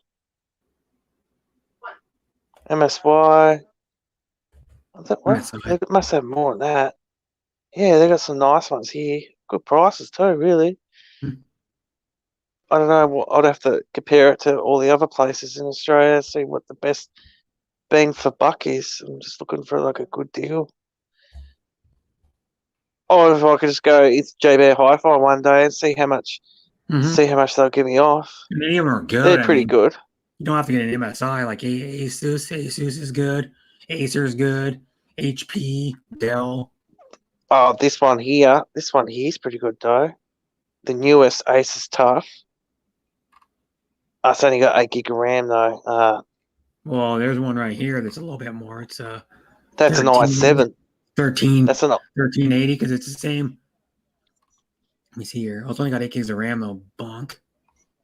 MSY. They must have more than that. Yeah, they got some nice ones here. Good prices too, really. I don't know. I'd have to compare it to all the other places in Australia, see what the best bang for buck is. I'm just looking for like a good deal. Or if I could just go, it's JB Hi-Fi one day and see how much they'll give me off. Many of them are good. They're pretty good. You don't have to get an MSI like Asus. Asus is good. Acer is good. HP, Dell. Oh, this one here is pretty good though. The newest Asus Tough. It's only got 8 gig of RAM though. Well, there's one right here that's a little bit more. It's that's an i7. 13. That's an 1380 because it's the same. Let me see here. I only got 8 gigs of RAM though. Bonk.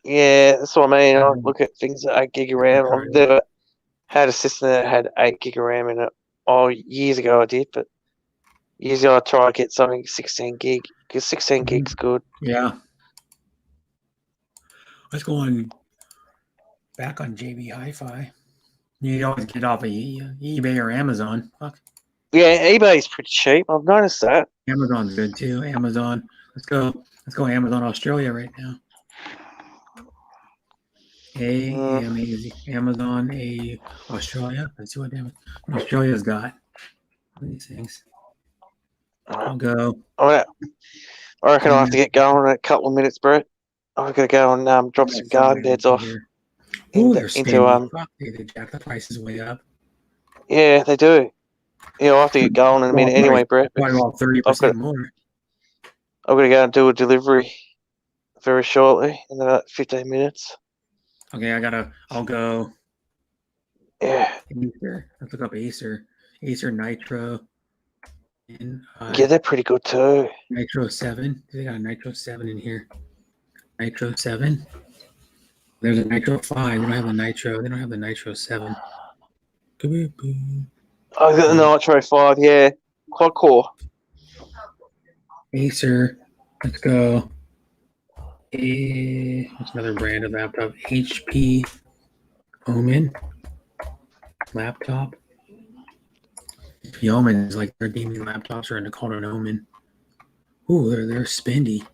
Yeah, that's what I mean. I look at things at 8 gig of RAM. I've never had a system that had 8 gig of RAM in it. Oh, years ago I did, but usually I try to get something 16 gig because 16 gig's good. Yeah. Let's go on back on JB Hi-Fi. You always get off of eBay or Amazon. Fuck. Yeah, eBay's pretty cheap. I've noticed that. Amazon's good too. Amazon. Let's go Amazon Australia right now. Amazon Australia. Let's see what Australia's got. These things. I'll go. I reckon I'll have to get going in a couple of minutes, Brett. I've got to go and drop some garden beds off. Ooh, they're spendy. They jack the prices way up. Yeah, they do. Yeah, I'll have to get going in a minute anyway, Brett. Probably about 30% more. I've got to go and do a delivery very shortly in about 15 minutes. Okay, I'll go. Yeah. Acer. Let's look up Acer. Acer Nitro. And, yeah, they're pretty good too. Nitro 7. They got a Nitro 7 in here. Nitro 7. There's a Nitro 5. They don't have the Nitro. They don't have the Nitro 7. I got the Nitro 5, yeah. Quad core. Acer. Let's go. What's another brand of laptop? HP Omen. laptop. The Omen is like their gaming laptops are in the called an Omen. Ooh, they're spendy.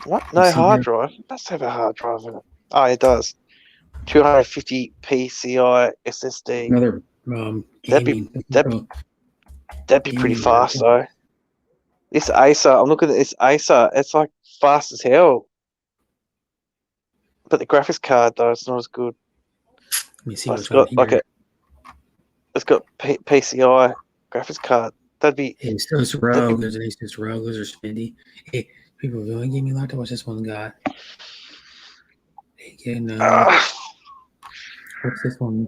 What? You No see hard here? drive? It does have a hard drive in it. Oh, it does. 250 PCI SSD. Another That'd be gaming. that'd be pretty Gaming fast laptop. though. This Acer, I'm looking at this Acer. It's like fast as hell. But the graphics card though, it's not as good. Let me see But what's it's on got like here. it's got PCI graphics card. That'd be Asus Rogue. There's an Asus Rogue. Those are spendy. Hey, people really gaming laptop. What's this one got? Again, what's this one?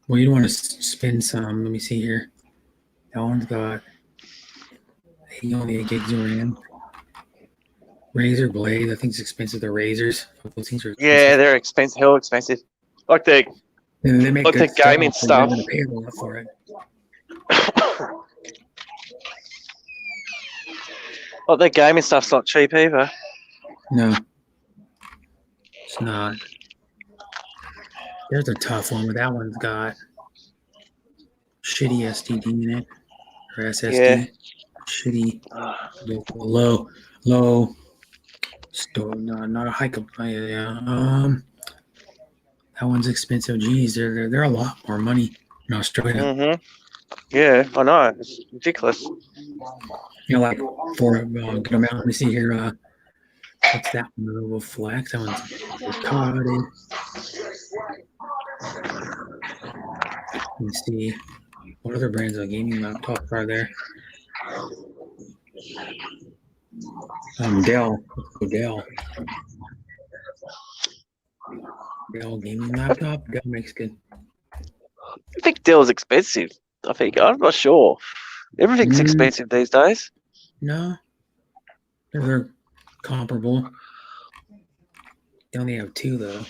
Well, you don't want to spend some. Let me see here. That one's got only 8 gigs of RAM. Razer Blade. I think it's expensive. The Razers. Those things are expensive. yeah, they're expensive, hell expensive. Like the They make like good the gaming stuff, but you're stuff. going to pay a lot for it. Like the gaming stuff's not cheap either. No, it's not. There's a tough one, but that one's got shitty SDD in it, or SSD. Yeah. Shitty, low store. No, not a high. That one's expensive. Geez, they're a lot more money in Australia. Mhm. Yeah, I know. It's ridiculous. You know, like for a good amount. Let me see here. What's that one? Removable flex. That one's retarded. Let me see. What other brands of gaming laptops are there? Dell. Let's go Dell. Dell gaming laptop. Dell makes good. I think Dell's expensive. I think I'm not sure. Everything's expensive these days. No, they're comparable. They only have 2 though.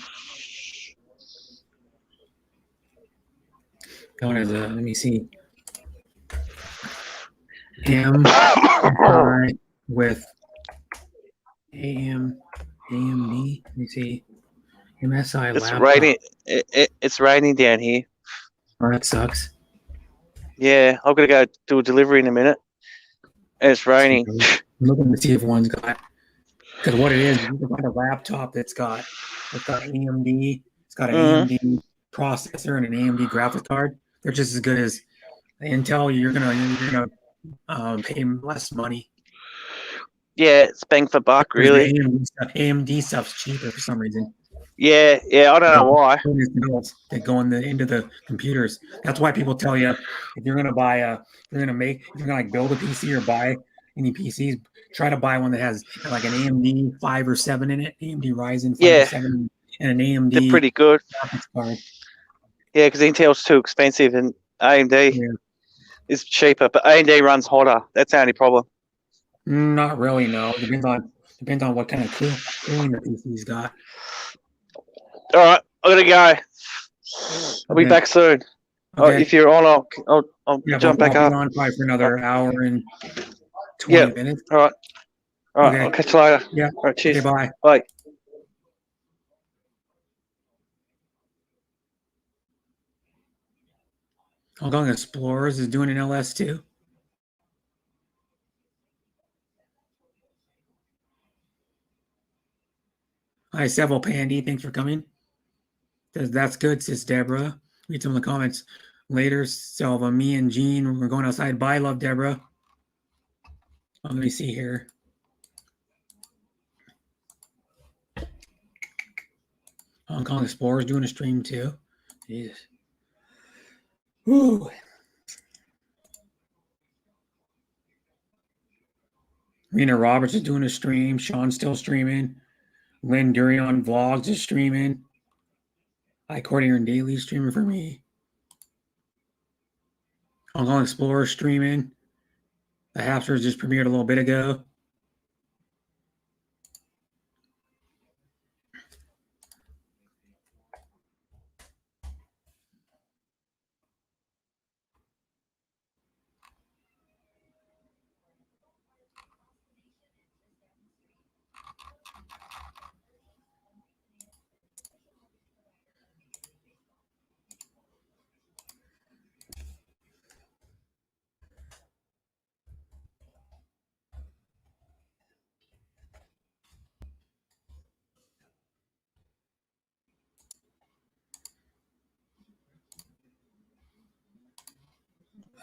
That one has a. Let me see. M with AMD. Let me see. MSI It's laptop. raining. It's raining down here. Oh, that sucks. Yeah, I've got to go do a delivery in a minute. And it's raining. I'm looking to see if one's got. Because what it is, you can find a laptop it's got AMD. It's got an AMD processor and an AMD graphics card. They're just as good as Intel. You're gonna pay less money. Yeah, it's bang for buck, really. AMD stuff's cheaper for some reason. Yeah, I don't know why. They go into the computers. That's why people tell you if you're gonna build a PC or buy any PCs, try to buy one that has like an AMD 5 or 7 in it, AMD Ryzen 5 or 7, and an AMD. They're pretty good. Graphics card. Yeah, because Intel's too expensive and AMD is cheaper, but AMD runs hotter. That's the only problem. Not really, no. Depends on what kind of cooling the PC's got. All right, I gotta go. I'll be back soon. Okay. If you're on, I'll jump back I'll up. be on probably for another hour and 20 minutes. All right. Okay. I'll catch you later. Yeah. All right, cheers. Okay, bye. Bye. Hong Kong Explorers is doing an LS2. Hi, Seville Pandy. Thanks for coming. That's good, sis Deborah. Read some of the comments later. Selva, me and Jean, we're going outside. Bye, love Deborah. Let me see here. Hong Kong Explorers doing a stream too. Jesus. Woo. Rena Roberts is doing a stream. Sean's still streaming. Lynn Durion Vlogs is streaming. Courtier and Daily streaming for me. Hong Kong Explorer streaming. The Hapsters just premiered a little bit ago.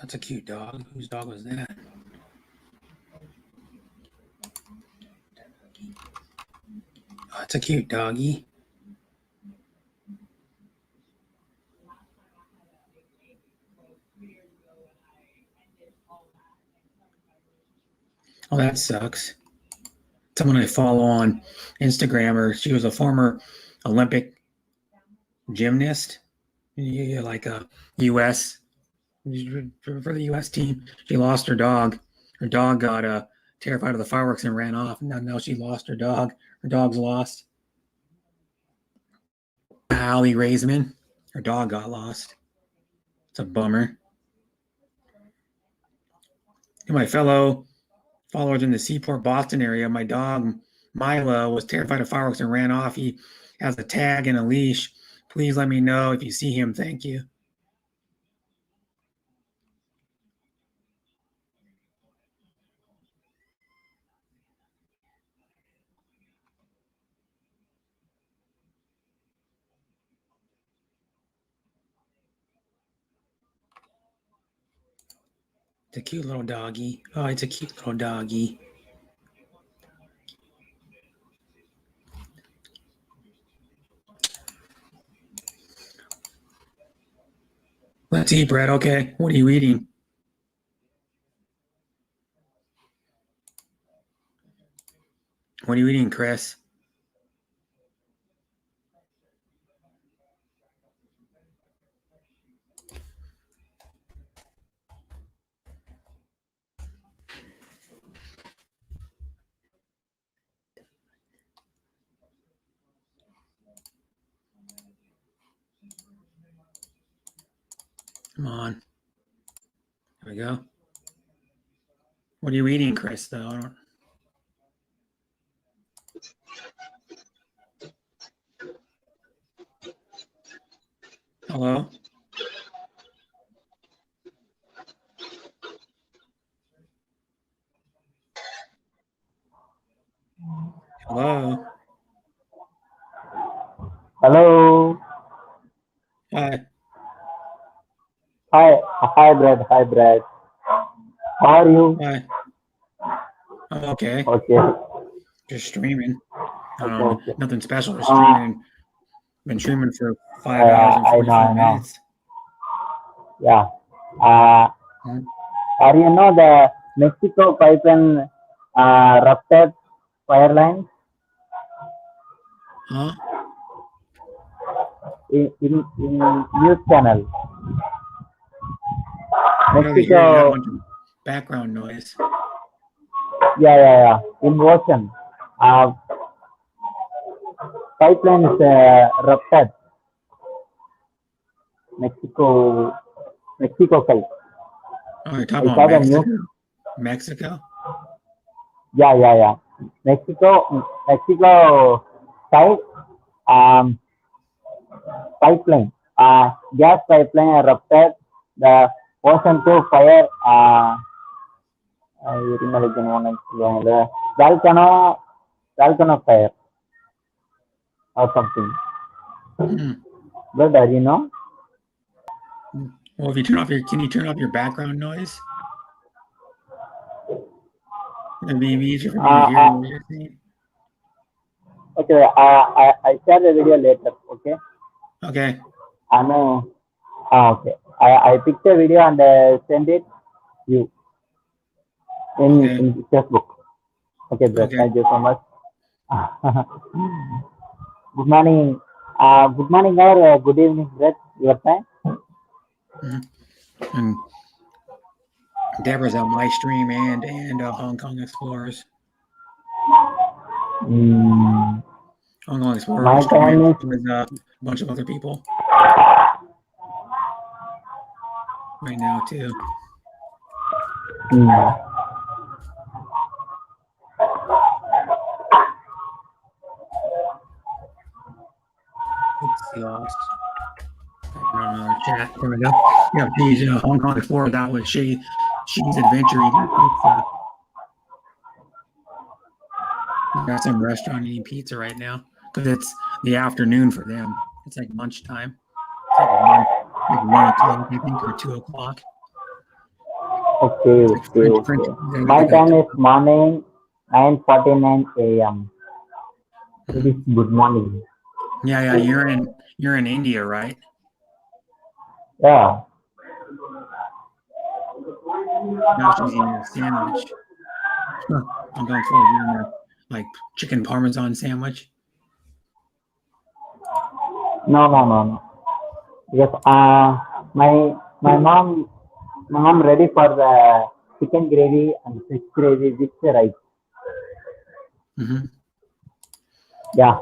That's a cute dog. Whose dog was that? Oh, that's a cute doggy. Oh, that sucks. Someone I follow on Instagram, or she was a former Olympic gymnast, yeah, like a U.S. for the U.S. team. She lost her dog. Her dog got terrified of the fireworks and ran off. Now she lost her dog. Her dog's lost. Allie Raisman, her dog got lost. It's a bummer. To my fellow followers in the Seaport, Boston area, my dog Milo was terrified of fireworks and ran off. He has a tag and a leash. Please let me know if you see him. Thank you. It's a cute little doggy. Oh, it's a cute little doggy. Let's eat, Brett. Okay. What are you eating? What are you eating, Chris? Come on. There we go. What are you eating, Chris, though? I don't... Hello? Hello? Hello. Hi. Hi, Brad. Hi, Brad. How are you? Hi. I'm okay. Okay. Just streaming. I don't Okay, know. okay. Nothing special. Just streaming. Been streaming for 5 hours and I 45 know. minutes. Yeah. Hmm. Are you know the Mexico pipeline ruptured fire line Huh? in news channel? I don't hear you. You got a Mexico. bunch of background noise. Yeah. In ocean. Pipeline is ruptured. Mexico side. Oh, you're talking I about saw the news. Mexico? Mexico? Yeah. Mexico side pipeline. Gas pipeline erupted. The ocean to fire. The volcano fire or something. Hmm. But you know? Well, if you turn off can you turn off your background noise? It'd be easier for me to hear what you're saying. Okay. I share the video later. Okay. Okay. I know. Okay. I picked the video and send it you in Facebook. Okay, Brett. Okay. Thank you so much. Good morning. Good morning or good evening, Brett. Your time. And Deborah's on my stream and Hong Kong Explorers. Hong Kong Explorers My time is with a bunch of other people right now too. Oops, lost. Chat. There we go. Yeah, she's Hong Kong Explorer. That was she's adventure eating pizza. Got some restaurant eating pizza right now because it's the afternoon for them. It's like lunchtime. It's like 1 o'clock, I think, or 2 o'clock. Okay, okay, French, okay. My time is morning 9:49 a.m. It is good morning. yeah. You're in India, right? Yeah. Now she's eating a sandwich. Huh. I'm going for eating a like chicken parmesan sandwich. No. Yes. My mom ready for the chicken gravy and fish gravy with the rice. Hmm. Yeah.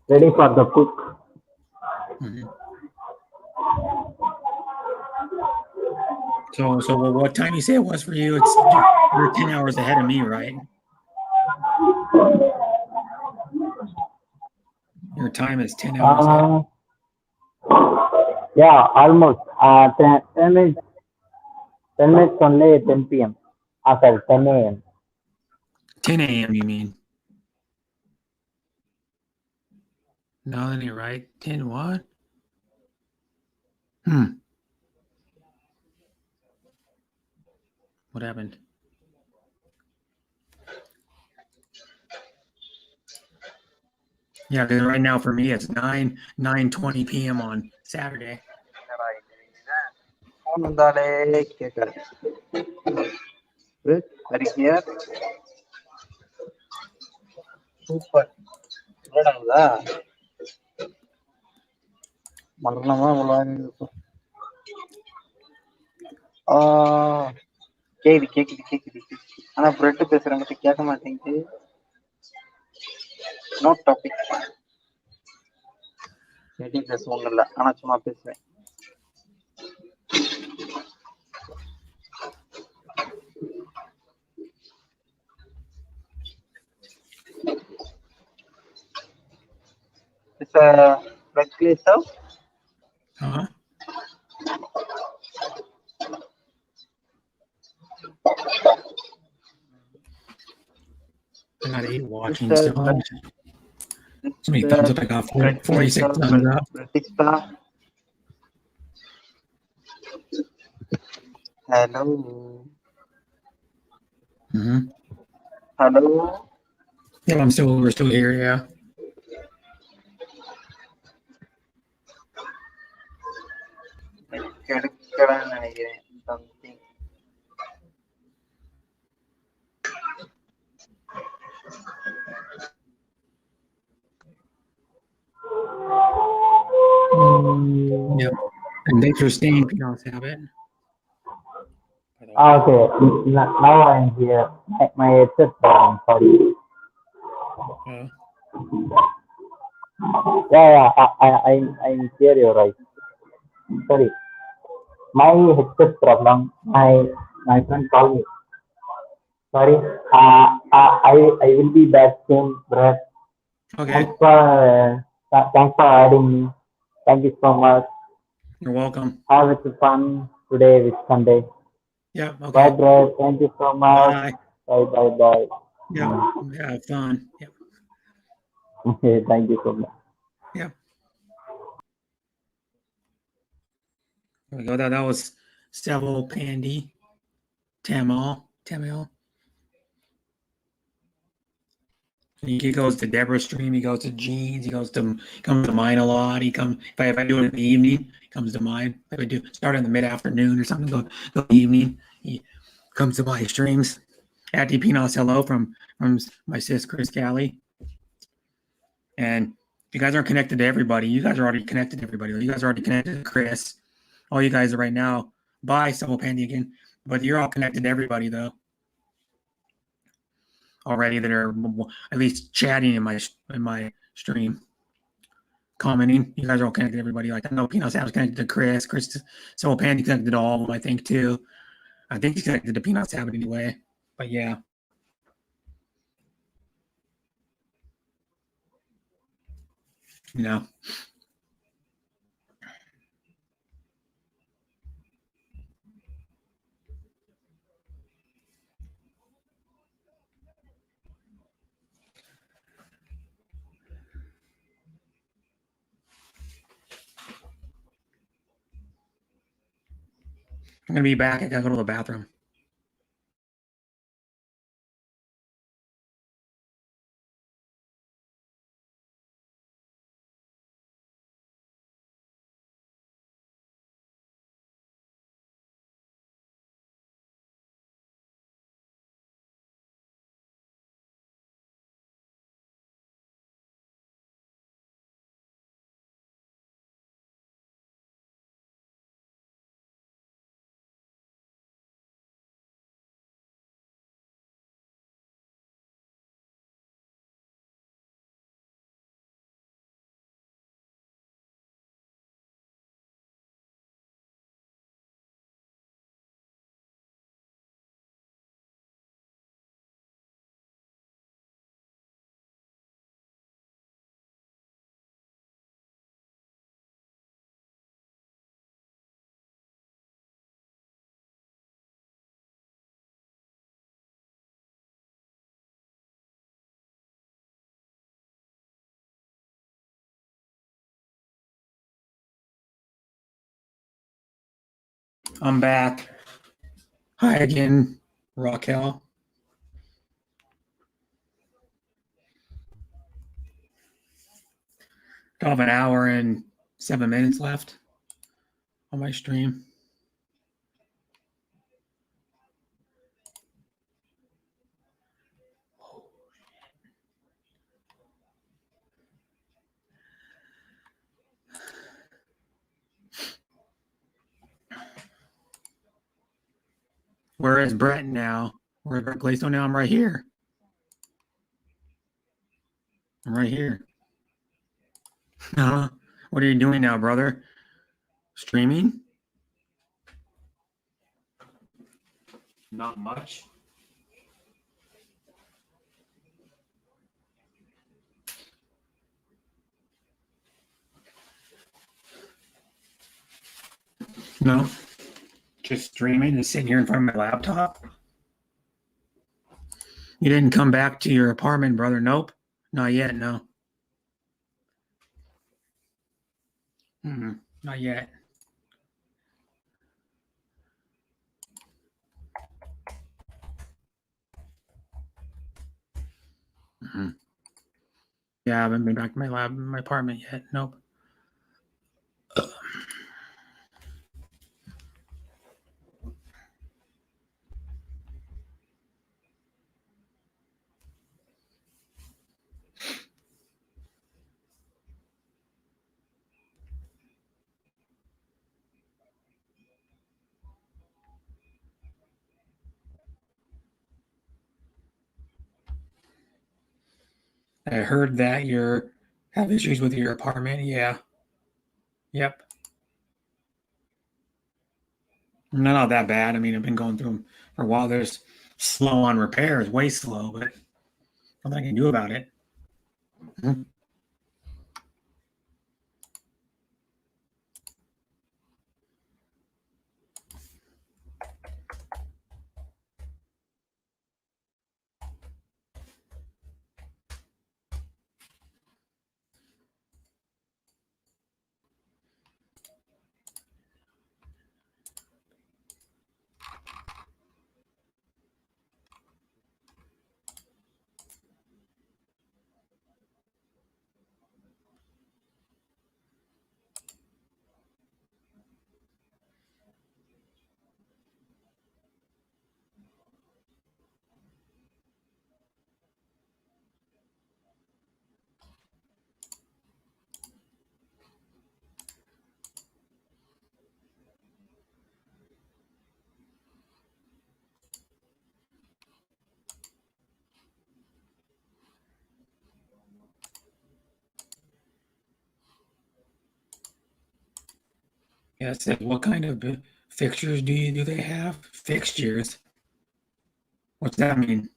Ready for the cook. Hmm. So what time you say it was for you? You're 10 hours ahead of me, right? Your time is 10 hours ahead. Yeah, almost. 10 minutes. 10 minutes only. 10 p.m. Sorry, 10 a.m. 10 a.m. You mean? No, that ain't right. 10 what? What happened? Yeah, because right now for me it's 9:20 p.m. on Saturday. Phone வந்தாலே கேட்காது. Very clear. Super. என்னடா மரணமா விளையாண்டு. கேக்குது. ஆனா bread பேசுற மட்டும் கேட்க மாட்டேங்குது. No topic. மீட்டிங் பேச ஒன்றும் இல்லை, ஆனா சும்மா பேசுவேன். It's a red clay stuff. Huh? I got 8 watching still. How many thumbs up? I got 46 thumbs up. Hello. Mm-hmm. Hello. Yeah, we're still here, yeah. நினைக்கிறேன் something. Yep. And thanks for staying, Pinos Habit. Okay, now I'm here. My headset problem. Sorry. Yeah. I'm here. You're right. Sorry. My headset problem. My friend called me. Sorry. I will be back soon, Brad. Okay. Thanks for adding me. Thank you so much. You're welcome. Have it fun today with Sunday. Yeah. Okay. Bye, Brad. Thank you so much. Bye. Bye. Yeah. Have fun. Yep. Okay. Thank you so much. Yep. There we go. That was Sevel Pandy. Tamil. He goes to Deborah's stream. He goes to Jean's. He comes to mine a lot. If I do it in the evening, he comes to mine. If I do start in the mid afternoon or something, go in the evening. He comes to my streams. At DPNOS, hello from my sis Chris Callie. And you guys aren't connected to everybody. You guys are already connected to everybody. You guys are already connected to Chris. All you guys are right now. Bye, Sevel Pandy again. But you're all connected to everybody though. Already that are at least chatting in my stream, commenting. You guys are all connected to everybody. Like I know Pinos Habit's connected to Chris. Sevel Pandy connected to all of them, I think too. I think he's connected to Pinos Habit anyway. But yeah. No. I'm gonna be back. I gotta go to the bathroom. I'm back. Hi again, Raquel. I have an hour and 7 minutes left on my stream. Where is Brett now? Where's Brett Gladstone now? I'm right here. I'm right here. What are you doing now, brother? Streaming? Not much. No. Just streaming and sitting here in front of my laptop. You didn't come back to your apartment, brother? Nope. Not yet, no. Not yet. Yeah, I haven't been back to my apartment yet. Nope. I heard that you have issues with your apartment. Yeah. Yep. Not that bad. I mean, I've been going through them for a while. There's slow on repairs, way slow, but nothing I can do about it. Yeah, it says, what kind of fixtures do they have? Fixtures? What's that mean?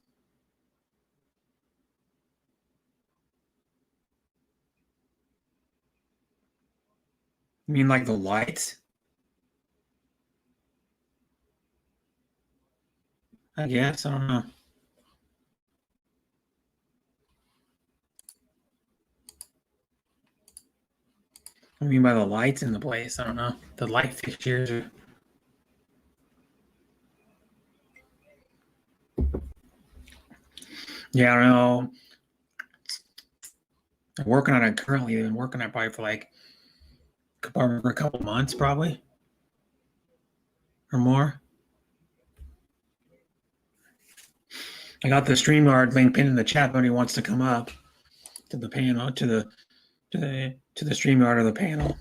You mean like the lights? I guess. I don't know. I mean by the lights in the place. I don't know. The light fixtures are. Yeah, I don't know. I'm working on it currently. I've been working on it probably for a couple months, probably or more. I got the StreamYard link pinned in the chat. If anybody wants to come up to the panel, to the StreamYard of the panel.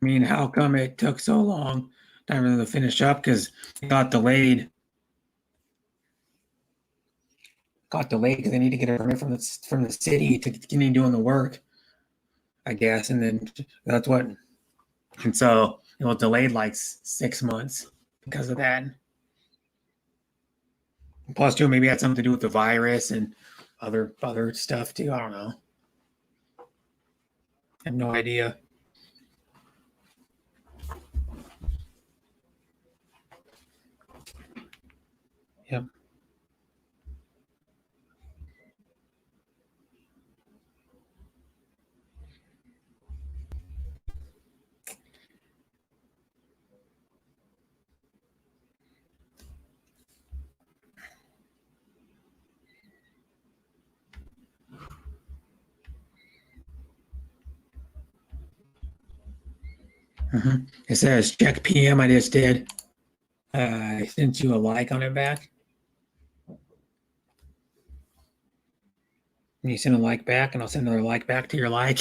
I mean, how come it took so long time to finish up? Because it got delayed. Got delayed because they need to get a permit from the city to continue doing the work, I guess. And then that's what. And so it was delayed like 6 months because of that. Plus, too, maybe it had something to do with the virus and other stuff too. I don't know. I have no idea. Yep. It says check PM. I just did. I sent you a like on it back. And you send a like back, and I'll send another like back to your like.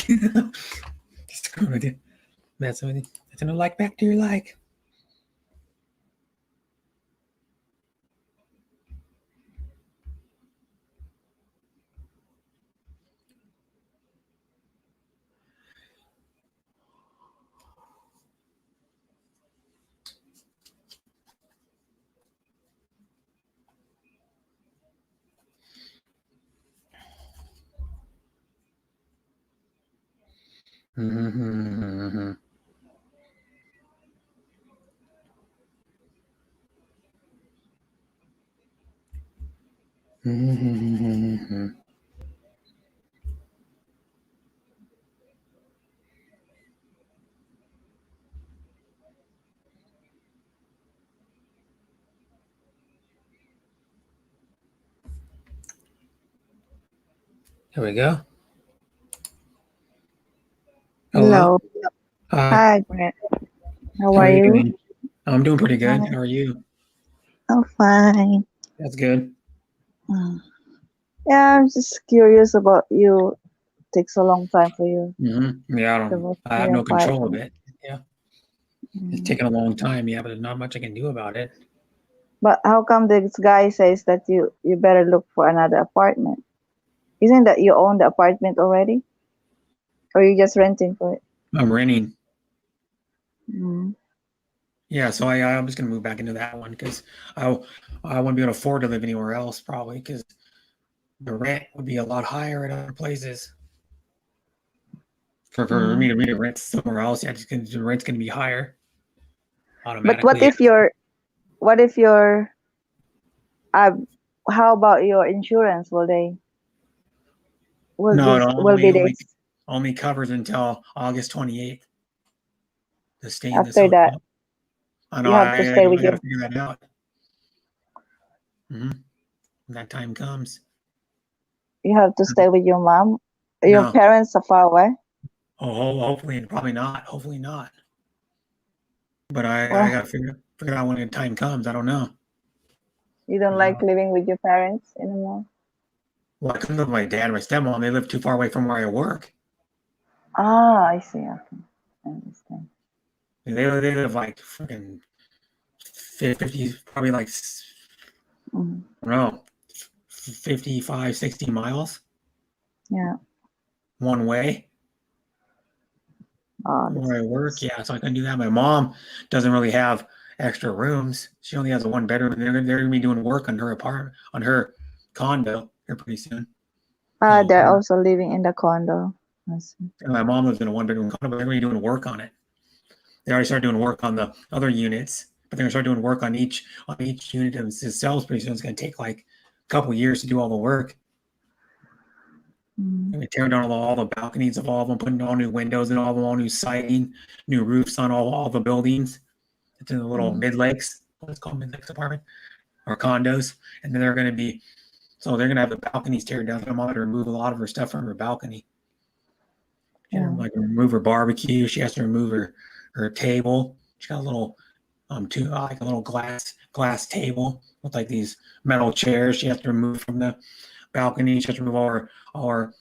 Just screwing with you. That's with you. Send a like back to your like. Mm-hmm. Mm-hmm. There we go. Hello. Hi. Hi, Brett. How How are you? doing? I'm doing pretty good. Hi. How are you? I'm fine. That's good. Yeah, I'm just curious about you. Takes a long time for you Yeah, to move I to have your no control of apartment. it. Yeah, it's Mm. taking a long time. Yeah, but there's not much I can do about it. But how come this guy says that you better look for another apartment? Isn't that you own the apartment already, or you just renting for it? I'm renting. Mm. Yeah, so I'm just gonna move back into that one because I wouldn't be able to afford to live anywhere else probably because the rent would be a lot higher at other places. For me to rent somewhere else, yeah, the rent's gonna be higher But automatically. what if your how about your insurance? Will No, it be only covers until August 28th to stay in this after that? hotel. I know You have to stay with I your gotta figure that out. When that time comes. you have to stay with your mom. Your No. parents are far away. Oh, hopefully, probably not. Hopefully not. But I Well, gotta figure out when the time comes. I don't know. you don't like living with your parents anymore? Well, I couldn't live with my dad and my stepmom. They live too far away from where I work. Ah, I see. Okay. I understand. They live like freaking 50, probably like, Mhm. I don't know, 55, 60 miles Yeah. one way Oh, where I work. Yeah, so I couldn't do that. My mom doesn't really have extra rooms. She only has a one bedroom. And they're gonna be doing work on her apartment, on her condo here pretty soon. they're also living in the condo. I see. And my mom lives in a one bedroom condo, but they're gonna be doing work on it. They already started doing work on the other units, but they're gonna start doing work on each unit themselves pretty soon. It's gonna take like a couple years to do all the work. Mm. And tearing down all the balconies of all of them, putting all new windows in all of them, all new siding, new roofs on all the buildings. It's in the little mid lakes. What's called mid lakes apartment or condos, and then they're gonna be. So they're gonna have the balconies teared down. I'm gonna remove a lot of her stuff from her balcony. She has to, like, remove her barbecue. She has to remove her table. She got a little like a little glass table with like these metal chairs. She has to remove from the balcony. She has to remove all her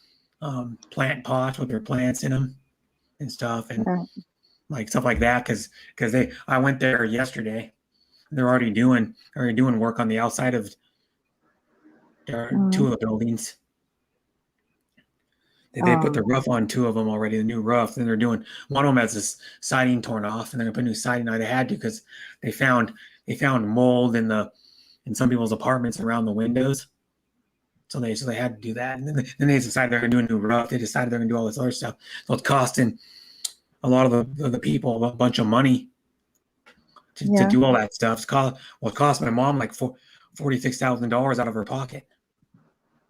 plant pots with her plants in them and stuff, and like stuff like that. Because I went there yesterday. They're already doing work on the outside of two of the buildings. They put the roof on two of them already, the new roof. Then they're doing one of them has this siding torn off, and they're gonna put new siding. Now they had to because they found mold in some people's apartments around the windows. So they had to do that, and then they decided they're gonna do a new roof. They decided they're gonna do all this other stuff. So it's costing a lot of the people a bunch of money to do all that stuff. It cost my mom like $46,000 out of her pocket.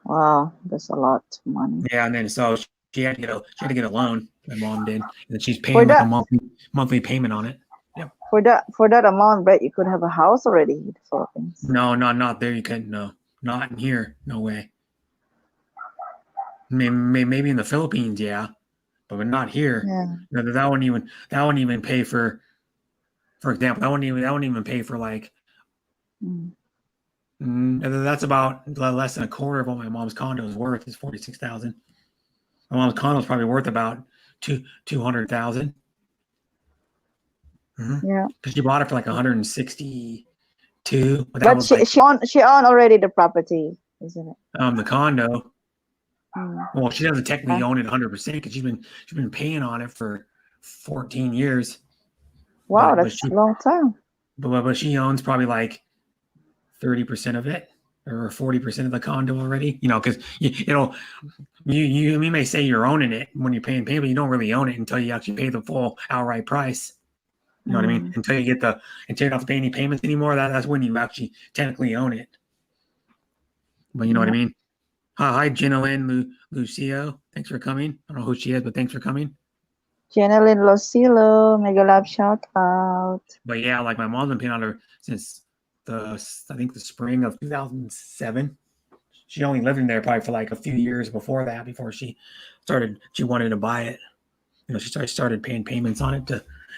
Wow, that's a lot of money. Yeah, and then so she had to get a loan. My mom did, and then she's paying like a monthly payment on it. Yeah. For that amount, but you could have a house already in the Philippines. No, not there. You couldn't. No, not in here. No way. Maybe in the Philippines, yeah, but not here. Yeah. That wouldn't even pay for example, that wouldn't even pay for like. That's about less than a quarter of what my mom's condo is worth. Is $46,000. My mom's condo is probably worth about $200,000. Yeah, because she bought it for like 162. But she owned already the property, isn't it? The condo. Well, she doesn't technically own it 100% because she's been paying on it for 14 years. Wow, that's a long time. But she owns probably like 30% of it or 40% of the condo already. You know, because you may say you're owning it when you're paying, but you don't really own it until you actually pay the full outright price. You know what I mean? Until you don't have to pay any payments anymore. That's when you actually technically own it. But you know what I mean? Hi, Jenalyn Lucio. Thanks for coming. I don't know who she is, but thanks for coming. Jenalyn Lucilo, mega love shout out. But yeah, like my mom's been paying on her since I think the spring of 2007. She only lived in there probably for like a few years before that, before she wanted to buy it. You know, she started paying payments on it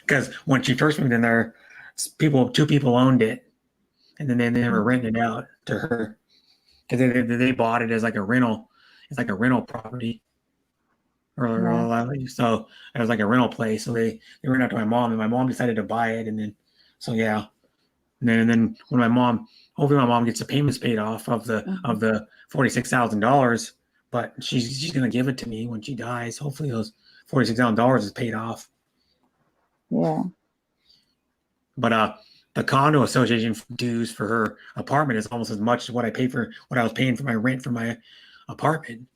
because when she first moved in there, two people owned it, and then they were renting it out to her because they bought it as like a rental. It's like a rental property, so it was like a rental place. So they rented out to my mom, and my mom decided to buy it, and then yeah, and then when hopefully my mom gets the payments paid off of the $46,000, but she's gonna give it to me when she dies. Hopefully those $46,000 is paid off. Yeah. But the condo association dues for her apartment is almost as much as what I was paying for my rent for my apartment.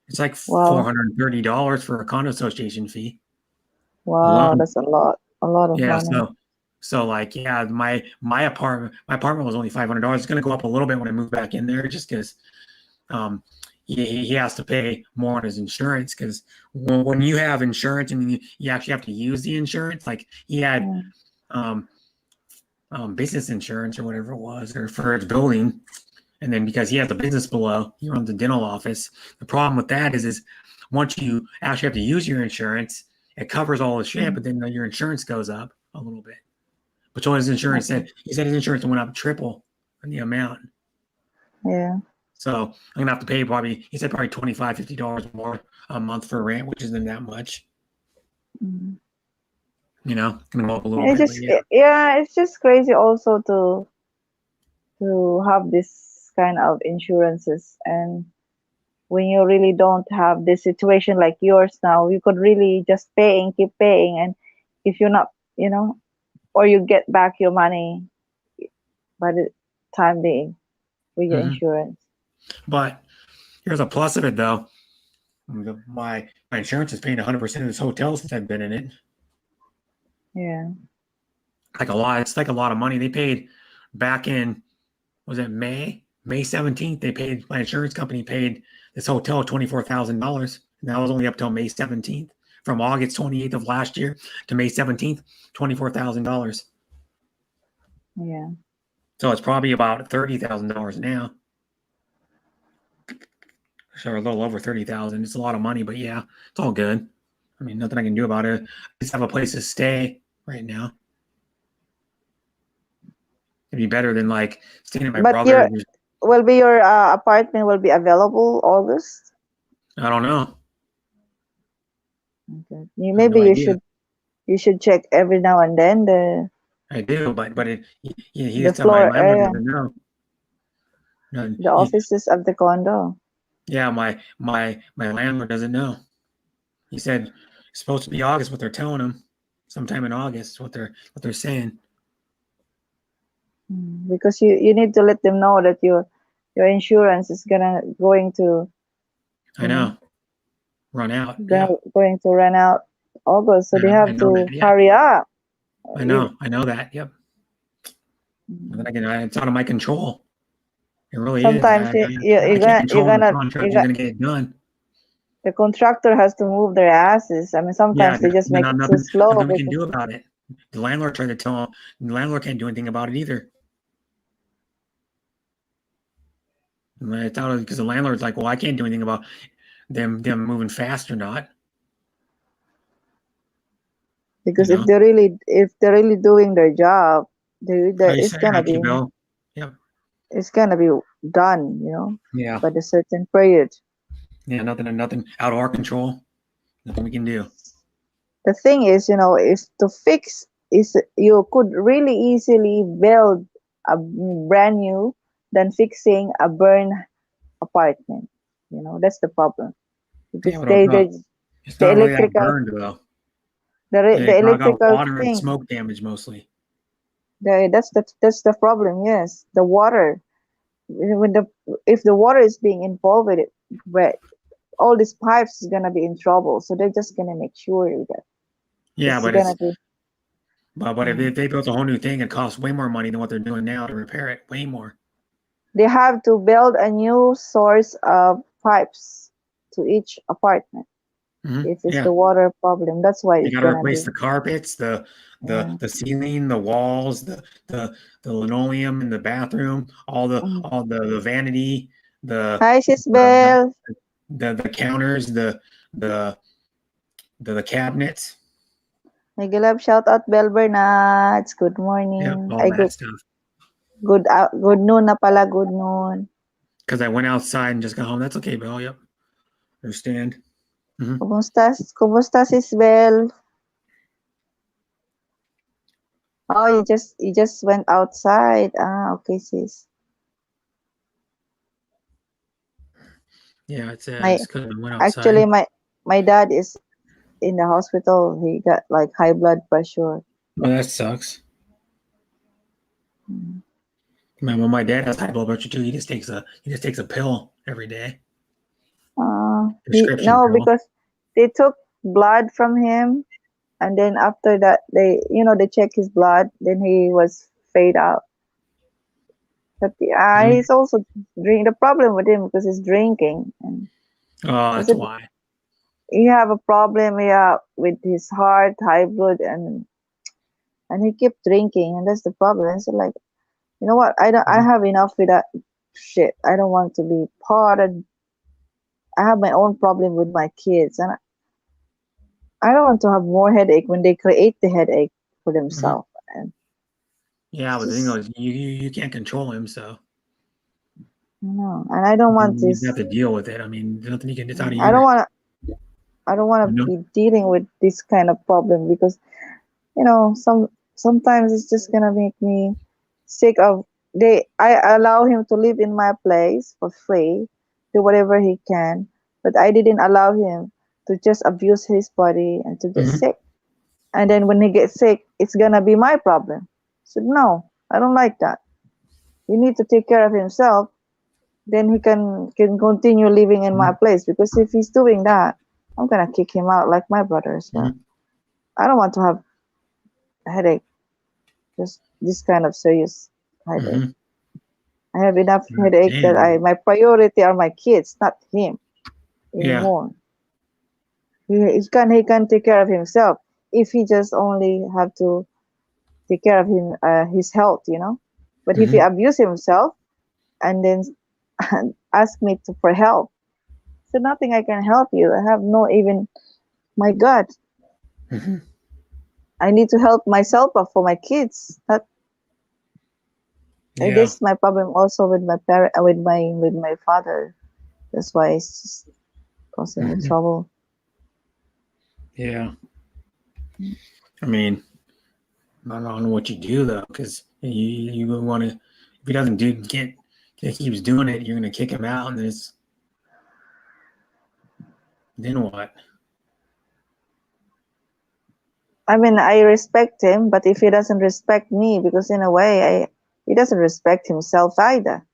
It's like $430 for a condo association fee. Wow, that's a lot of money. So like, yeah, my apartment was only $500. It's gonna go up a little bit when I move back in there, just because he has to pay more on his insurance, because when you have insurance and you actually have to use the insurance, like he had business insurance or whatever it was, or for his building, and then because he has a business below, he runs a dental office. The problem with that is once you actually have to use your insurance, it covers all the shit, but then your insurance goes up a little bit. But so his insurance said his insurance went up triple in the amount. Yeah. So I'm gonna have to pay probably $25-$50 more a month for rent, which isn't that much. You know, gonna go up a little bit. It's just crazy also to have this kind of insurances, and when you really don't have this situation like yours now, you could really just pay and keep paying, and if you're not, or you get back your money by the time being with your insurance. But here's a plus of it, though. My insurance is paying 100% of this hotel since I've been in it. Yeah. Like a lot. It's like a lot of money. They paid back in, was it May 17th? They paid, my insurance company paid this hotel $24,000. And that was only up till May 17th. From August 28th of last year to May 17th, $24,000. Yeah. So it's probably about $30,000 now. So a little over 30,000. It's a lot of money, but yeah, it's all good. I mean, nothing I can do about it. I just have a place to stay right now. It'd be better than like staying at my But brother's. your apartment will be available August. I don't know. Okay. I have Maybe no you idea. should check every now and then the I do, but he the just tell my floor landlord area, doesn't know. No, the offices of the condo. yeah, my landlord doesn't know. He said it's supposed to be August. What they're telling him, sometime in August. What they're saying. Because you need to let them know that your insurance is going to I know. Run out. Yeah, going to run out August, so they I have know to that. Yeah, hurry up. I know that. Yep. But again, it's out of my control. It really Sometimes is. I can't control when the contractor's going to get it done. the contractor has to move their asses. I mean, sometimes they just make it too slow. Nothing we can do about it. The landlord tried to tell him. The landlord can't do anything about it either. It's out because the landlord's like, well, I can't do anything about them moving fast or not. Because if they're really doing their job, it's gonna be Yep. It's gonna be done, Yeah. by a certain period. Yeah, nothing out of our control. Nothing we can do. The thing is, is to fix is you could really easily build a brand new than fixing a burned apartment. That's the problem. Because It's the not really that electrical burned though. the electrical got water and thing. smoke damage mostly. That's the problem. Yes, the water. If the water is being involved with it, where all these pipes is gonna be in trouble. So they're just gonna make sure that Yeah, it's but gonna be. but if they built a whole new thing, it costs way more money than what they're doing now to repair it. Way more. They have to build a new source of pipes to each apartment. If it's the water problem, that's why You it's got to gonna replace be. the carpets, the ceiling, the walls, the linoleum in the bathroom, all the vanity, Hi, Sis Bell. the counters, the cabinets. Nagilab, shout out Bell Bernards. Good morning. Yeah, all that stuff. Good noon na pala. Good noon. Because I went outside and just got home. That's okay, Bell. Yep. Understand. Kumusta Sis Bell? Oh, you just went outside. Ah, okay, sis. Yeah, it's because I went outside. Actually, my dad is in the hospital. He got like high blood pressure. Well, that sucks. My dad has high blood pressure too. He just takes a pill every day. Prescription pill. Because they took blood from him, and then after that they check his blood. Then he was fade out. But he's also drinking. The problem with him because he's drinking. And that's why. He have a problem, with his heart, high blood, and he kept drinking, and that's the problem. So like, you know what? I have enough with that shit. I don't want to be part of. I have my own problem with my kids, and I don't want to have more headache when they create the headache for themselves. And yeah, but the thing is, you can't control him, so. No, and I don't want this. You have to deal with it. I mean, nothing you can. It's out of you. I don't want to be dealing with this kind of problem because, sometimes it's just gonna make me sick of. I allow him to live in my place for free, do whatever he can, but I didn't allow him to just abuse his body and to get sick. And then when he gets sick, it's gonna be my problem. So no, I don't like that. He need to take care of himself. Then he can continue living in my place, because if he's doing that, I'm gonna kick him out like my brother. So I don't want to have headache, just this kind of serious headache. Mhm. I have enough headache that my priority are my kids, not him Yeah. anymore. He can take care of himself if he just only have to take care of his health, you know. But if he abuse himself and then ask me for help, so nothing I can help you. I have no even, my God, Mhm. I need to help myself for my kids. Not, Yeah. this is my problem also with my parent, with my father. That's why it's just causing me Mhm. trouble. Yeah. I mean, I don't know what you do though, because you want to. If he doesn't he keeps doing it, you're gonna kick him out, and then what? I mean, I respect him, but if he doesn't respect me, because in a way, he doesn't respect himself either.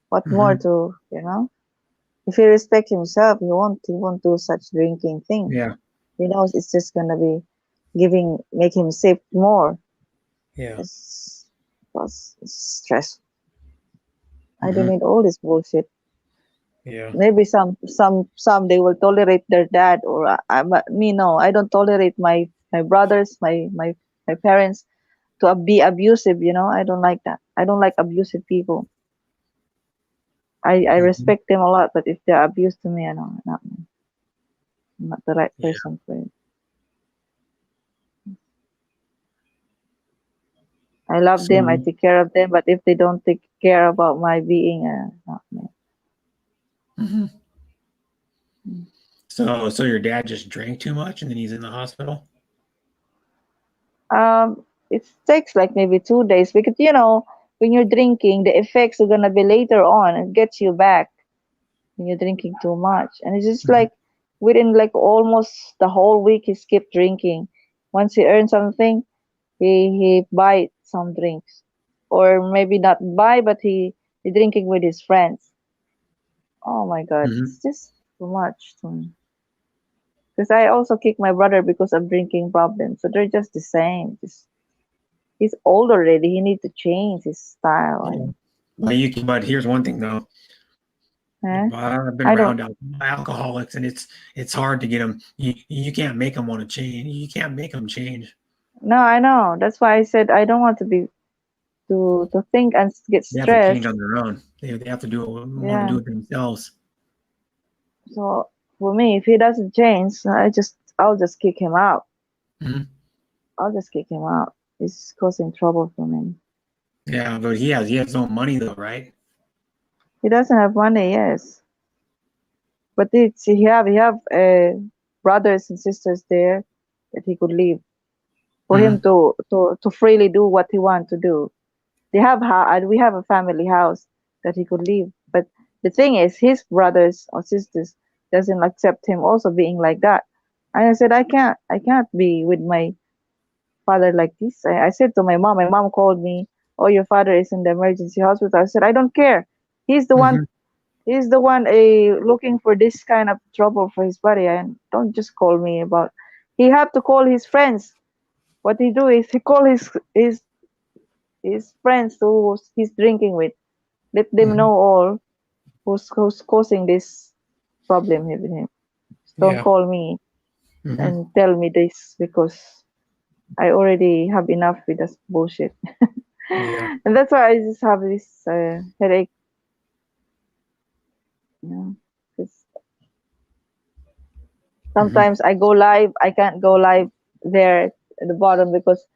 What more to, you know? If he respect himself, he won't do such drinking thing. Yeah. He knows it's just gonna be make him sick more. Yeah. It's stress. I don't need all this bullshit. Yeah. Maybe some they will tolerate their dad, or me. No, I don't tolerate my brothers, my parents to be abusive. You know, I don't like that. I don't like abusive people. I respect them a lot, but if they're abused to me, I know not me. I'm not the right Yeah. person for it. I love them. I take care of them, but if they don't take care about my being, not me. Mhm. So your dad just drank too much, and then he's in the hospital. It takes like maybe 2 days, because you know when you're drinking, the effects are gonna be later on. It gets you back when you're drinking too much, and it's just like within like almost the whole week he skipped drinking. Once he earned something, he buy some drinks, or maybe not buy, but he drinking with his friends. Oh my God, it's just too much to me. Because I also kick my brother because of drinking problems, so they're just the same. Just he's old already. He needs to change his style. And, But here's one thing though. I've been I don't. around alcoholics, and it's hard to get them. You can't make them want to change. You can't make them change. No, I know. That's why I said I don't want to be to think and get They have to change stressed. on their own. They have to do it. Want to Yeah. do it themselves. So for me, if he doesn't change, I'll just kick him out. I'll just kick him out. It's causing trouble for me. Yeah, but he has no money though, right? He doesn't have money, yes, but he have brothers and sisters there that he could leave for him to freely do what he want to do. We have a family house that he could leave, but the thing is, his brothers or sisters doesn't accept him also being like that. And I said, I can't be with my father like this. I said to my mom called me, oh, your father is in the emergency hospital. I said, I don't care. He's the one. He's the one looking for this kind of trouble for his body, and don't just call me about. He have to call his friends. What he do is he call his friends who he's drinking with. Let them know all who's causing this problem with him. Don't call me and tell me this, because I already have enough with this bullshit. Yeah. And that's why I just have this headache. Sometimes I go live, I can't go live there at the bottom because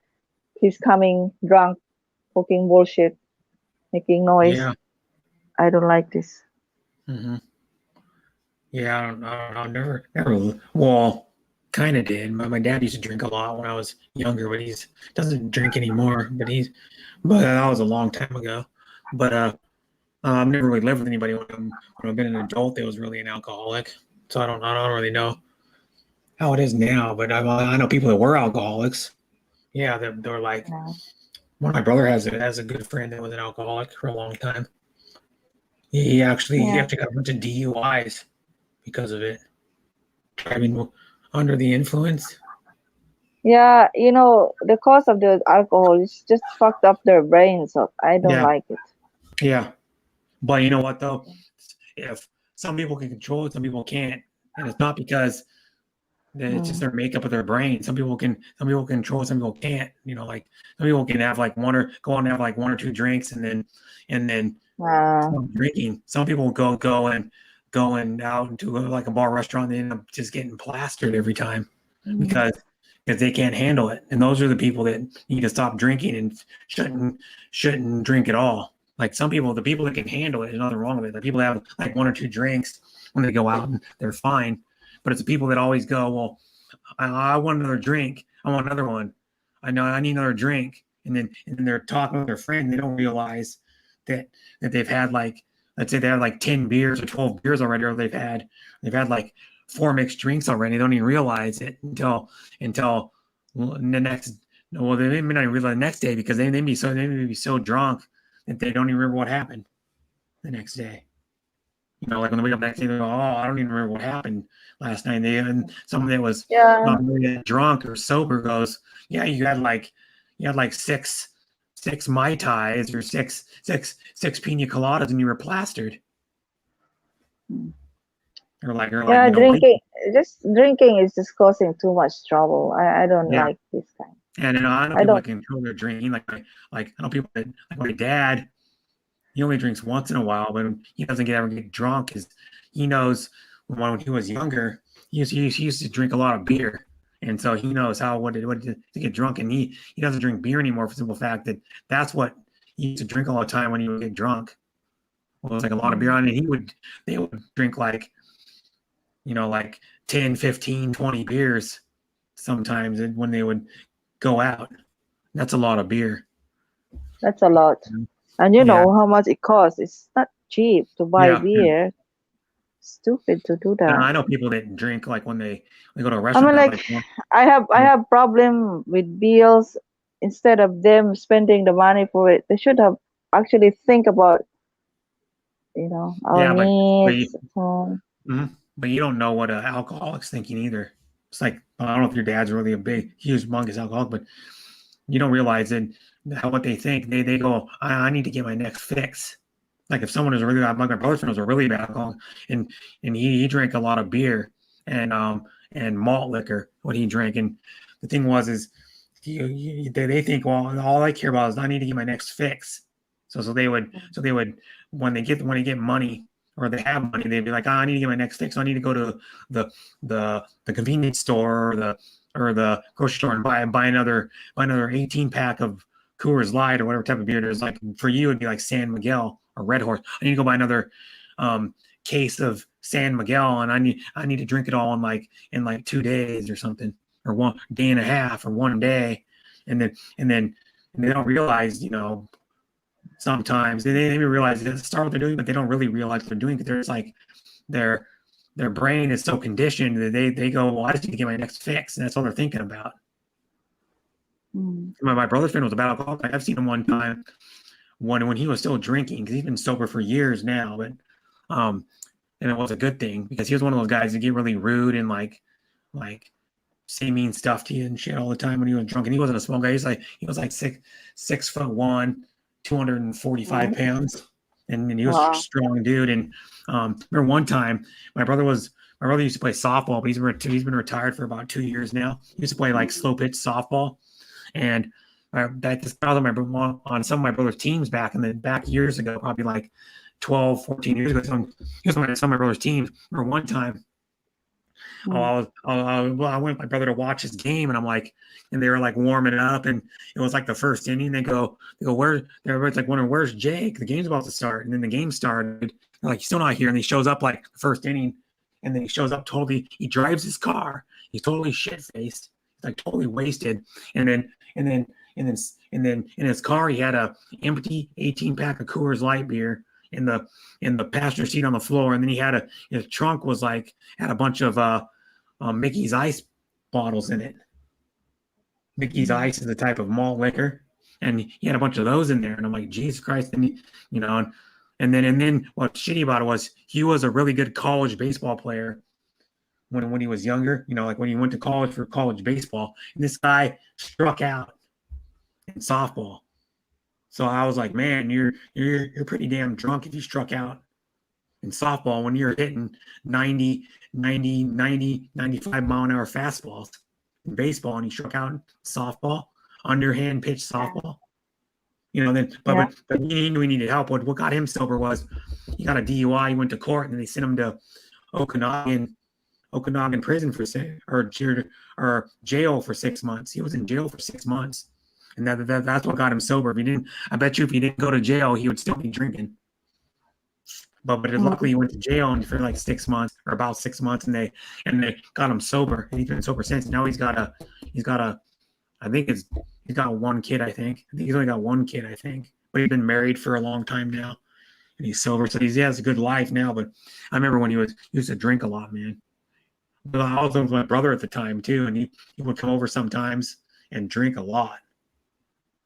he's coming drunk, talking bullshit, making noise. Yeah. I don't like this. Yeah, I don't know. Never. Well, kind of did. My dad used to drink a lot when I was younger, but he doesn't drink anymore. But that was a long time ago. But I've never really lived with anybody when I've been an adult that was really an alcoholic. So I don't really know how it is now. But I know people that were alcoholics. Yeah, they're like, one of my brother has a good friend that was an alcoholic for a long time. He actually got a bunch of DUIs because of it. Driving under the influence. Yeah, you know, the cause of the alcohol is just fucked up their brains. So I don't Yeah. like it. Yeah. But you know what though? If some people can control it, some people can't. And it's not because it's just their makeup of their brain. Some people can control it, some people can't. You know, like some people can have like go on and have like 1 or 2 drinks and then stop drinking. Some people going out into like a bar restaurant, they end up just getting plastered every time because they can't handle it. And those are the people that need to stop drinking and shouldn't drink at all. Like some people, the people that can handle it, there's nothing wrong with it. The people that have like 1 or 2 drinks when they go out and they're fine. But it's the people that always go, well, I want another drink. I want another one. I know I need another drink. And then they're talking with their friend. They don't realize that they've had like, let's say they have like 10 beers or 12 beers already, or they've had like 4 mixed drinks already. They don't even realize it until the next. Well, they may not realize the next day because they may be so drunk that they don't even remember what happened the next day. You know, like when they wake up the next day, they go, "Oh, I don't even remember what happened last night." And someone that was not really drunk or sober goes, "Yeah, you had like six Mai Tais or six pina coladas and you were plastered." Or like, yeah, drinking is just causing too much trouble. I don't like this kind. And I know people that can control their drinking. Like I know people that, like my dad, he only drinks once in a while, but he doesn't ever get drunk because he knows when he was younger, he used to drink a lot of beer. And so he knows what to get drunk. And he doesn't drink beer anymore for the simple fact that that's what he used to drink all the time when he would get drunk. Well, it was like a lot of beer on it. They would drink like, you know, like 10, 15, 20 beers sometimes when they would go out. That's a lot of beer. That's a lot. And you know how much it costs. It's not cheap to buy beer. Yeah. Stupid to do that. And I know people that drink like when they go to a restaurant. I mean, like I have problem with bills. Instead of them spending the money for it, they should have actually think about, you know, our needs. But you don't know what an alcoholic's thinking either. It's like, I don't know if your dad's really a big, huge, humongous alcoholic, but you don't realize that what they think. They go, I need to get my next fix. Like if someone is really bad, like my brother's friend was a really bad alcoholic, and he drank a lot of beer and malt liquor, what he drank. And the thing is they think, well, all I care about is I need to get my next fix. So they would when they get money or they have money, they'd be like, I need to get my next fix. So I need to go to the convenience store or the grocery store and buy another 18 pack of Coors Light or whatever type of beer it is. Like for you, it'd be like San Miguel or Red Horse. I need to go buy another case of San Miguel, and I need to drink it all in like 2 days or something, or 1 day and a half, or 1 day, and then they don't realize, you know, sometimes they may realize they start what they're doing, but they don't really realize what they're doing because there's like their brain is so conditioned that they go, well, I just need to get my next fix, and that's all they're thinking about. My brother's friend was a bad alcoholic. I've seen him one time when he was still drinking, because he's been sober for years now, but and it was a good thing because he was one of those guys that get really rude and like say mean stuff to you and shit all the time when he was drunk. And he wasn't a small guy. He was like 6'1", 245 pounds, and he was a strong dude. And remember one time my brother used to play softball, but he's been retired for about 2 years now. He used to play like slow pitch softball, and that just on some of my brother's teams back years ago, probably like 12, 14 years ago. He was on some of my brother's teams. Or one time, I went with my brother to watch his game, and and they were like warming it up, and it was like the first inning. They go, everybody's like wondering, where's Jake? The game's about to start. And then the game started. They're like, he's still not here. And he shows up like the first inning, and then he shows up he drives his car. He's totally shit-faced. He's like totally wasted. And then in his car, he had a empty 18-pack of Coors Light beer in the passenger seat on the floor. And then his trunk had a bunch of Mickey's Ice bottles in it. Mickey's Ice is a type of malt liquor, and he had a bunch of those in there. And I'm like, Jesus Christ! And and then what's shitty about it was he was a really good college baseball player, when he was younger, like when he went to college for college baseball, and this guy struck out in softball. So I was like, man, you're pretty damn drunk if you struck out in softball when you're hitting 90, 95 mile an hour fastballs in baseball, and he struck out in softball, underhand pitch softball. But he knew he needed help. What got him sober was he got a DUI. He went to court, and then they sent him to Okanagan prison or jail for 6 months. He was in jail for 6 months, and that's what got him sober. I bet you if he didn't go to jail, he would still be drinking. But luckily he went to jail for like 6 months or about 6 months, and they got him sober, and he's been sober since. Now he's got one kid. I think he's only got one kid. I think, but he's been married for a long time now, and he's sober, so he has a good life now. But I remember when he used to drink a lot, man. But I was with my brother at the time too, and he would come over sometimes and drink a lot.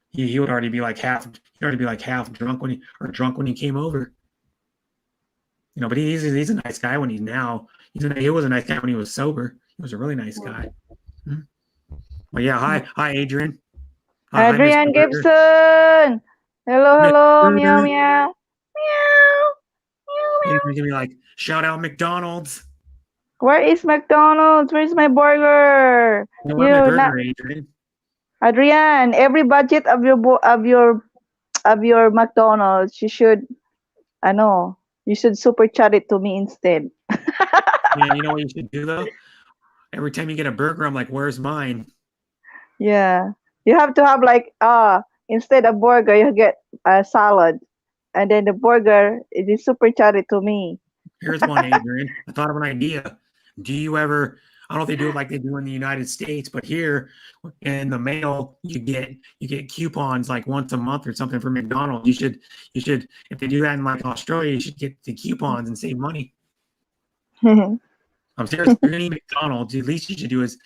He would already be like half drunk when he came over. But he's a nice guy when he was a nice guy when he was sober. He was a really nice guy. But yeah, hi Adrian. Adrian Gibson. Hello, meow, meow. He's gonna be like, shout out McDonald's. Where is McDonald's? Where's my burger? Adrian, every budget of your McDonald's, you should super chat it to me instead. Yeah, you know what you should do though? Every time you get a burger, I'm like, where's mine? Yeah. You have to have like instead of burger, you get a salad. And then the burger, it is super chat it to me. Here's one, Adrian. I thought of an idea. Do you ever, I don't know if they do it like they do in the United States, but here in the mail, you get coupons like once a month or something for McDonald's. You should, if they do that in like Australia, you should get the coupons and save money. I'm serious. If you're gonna eat McDonald's, at least you should do is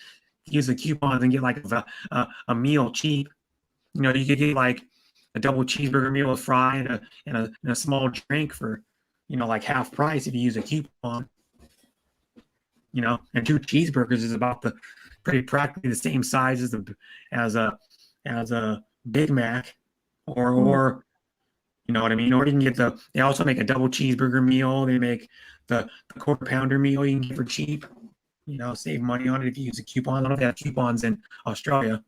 use the coupons and get like a meal cheap. You could get like a double cheeseburger meal with fry and a small drink for, like half price if you use a coupon. And 2 cheeseburgers is about pretty practically the same size as a Big Mac, or you know what I mean. Or you can get they also make a double cheeseburger meal. They make the quarter pounder meal you can get for cheap. Save money on it if you use a coupon. I don't know if they have coupons in Australia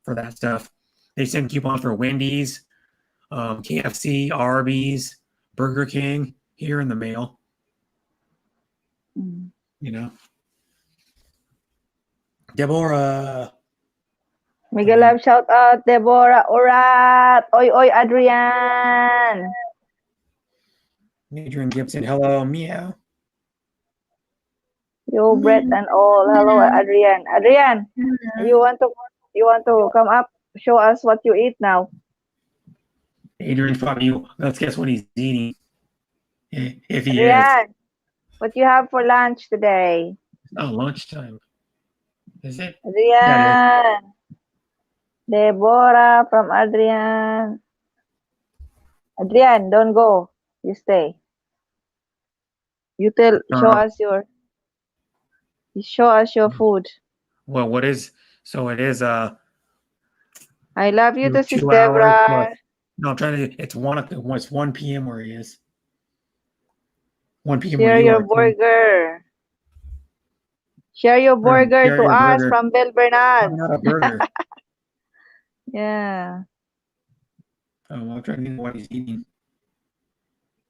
for that stuff. They send coupons for Wendy's, KFC, Arby's, Burger King here in the mail. Deborah. Mega love shout out, Deborah. Orat. Oi, Adrian. Adrian Gibson. Hello, meow. Yo, Brett and all. Hello, Adrian. Adrian, you want to come up? Show us what you eat now. Adrian's probably. Let's guess what he's eating. If he Adrian, is. What you have for lunch today? It's not lunchtime. Is it? Adrian. Deborah from Adrian. Adrian, don't go. You stay. You show us your food. Well, what is? So it is. I love you, this is Deborah. No, I'm trying to. It's 1 p.m. where he is. 1 p.m. Share your burger. Share your burger to us from Bel Bernard. Not a burger. Yeah. Oh, I'm trying to think what he's eating.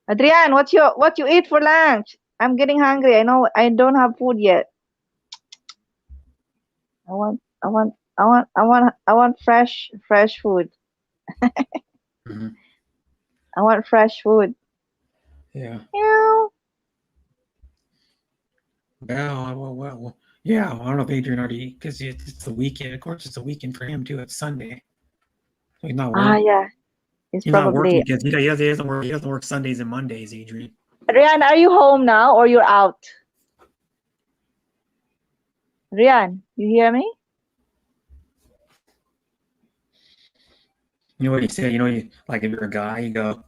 Adrian, what you eat for lunch? I'm getting hungry. I know I don't have food yet. I want fresh food. Mm-hmm. I want fresh food. Yeah. Meow. Well, yeah. I don't know if Adrian already, because it's the weekend. Of course, it's a weekend for him too. It's Sunday, so he's not working. Yeah. He's probably not working because he doesn't work. He doesn't work Sundays and Mondays. Adrian. Adrian, are you home now or you're out? Adrian, you hear me? You know what he said? Like if you're a guy, you go,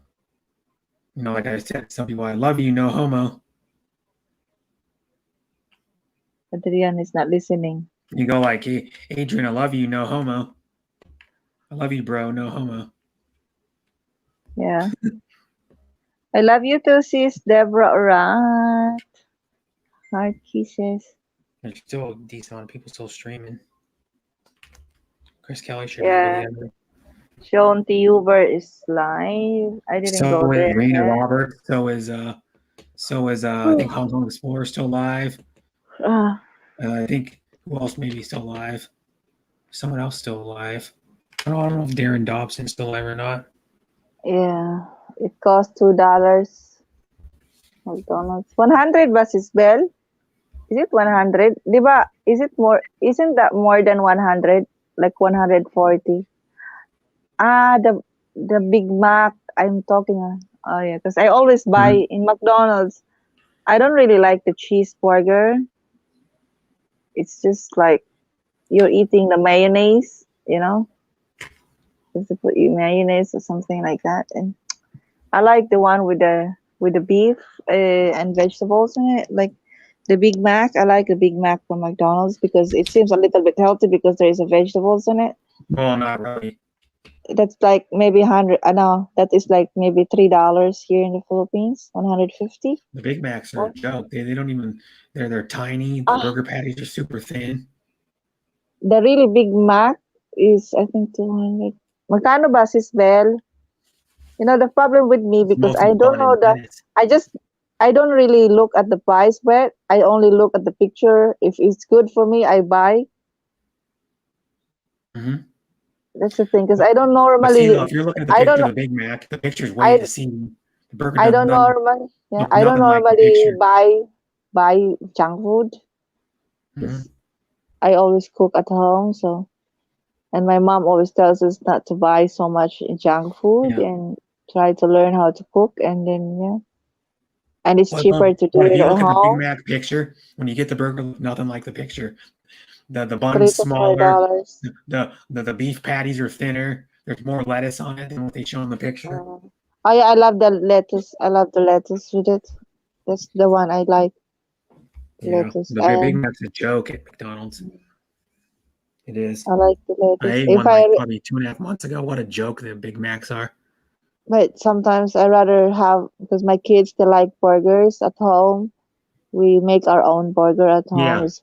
like I said, some people, I love you, no homo. Adrian is not listening. You go like, hey, Adrian, I love you, no homo. I love you, bro, no homo. Yeah. I love you too, sis Deborah. Alright. Heart kisses. There's still a decent amount of people still streaming. Chris Kelly should Yeah. be really Sean T. Huber is live. I didn't So go is there Raina yet. Roberts. So is I think Hong Explorer still live. I think who else may be still alive? Someone else still alive. I don't know if Darren Dobson's still alive or not. Yeah. It costs $2. McDonald's. 100 ba, sis Bell? Is it 100? Diba, is it more? Isn't that more than 100? Like 140? Ah, the Big Mac I'm talking. Oh yeah, because I always buy in McDonald's. I don't really like the cheeseburger. It's just like you're eating the mayonnaise, you know? Just to put you mayonnaise or something like that. And I like the one with the beef and vegetables in it, like the Big Mac. I like the Big Mac from McDonald's because it seems a little bit healthy because there is a vegetables in it. Well, not really. That's like maybe 100. I know that is like maybe $3 here in the Philippines. 150. The Big Macs are a joke. They don't even. They're tiny. The burger patties are super thin. The really Big Mac is I think 200. Magkano ba, sis Bell? You know the problem with me because I don't know I don't really look at the price, but I only look at the picture. If it's good for me, I buy. Mm-hmm. That's the thing, because I don't normally. See, if you're looking at the picture of the Big Mac, the picture's way deceiving. The burger I don't normally. Yeah, I don't normally buy junk food. Mm-hmm. I always cook at home, so. And my mom always tells us not to buy so much junk food and try to learn how to cook, and then and it's cheaper to do it if you at look at the Big home. Mac picture, when you get the burger, nothing like the picture. The $3 bun's to smaller. $4. The beef patties are thinner. There's more lettuce on it than what they show in the picture. Oh yeah, I love the lettuce. I love the lettuce with it. That's the one I like. Yeah, Lettuce. the Big Mac's a joke at McDonald's. It is. I like the lettuce. I ate one like probably 2.5 months ago. What a joke the Big Macs are. But sometimes I rather have, because my kids, they like burgers at home. We make our own burger at home. Yeah, It's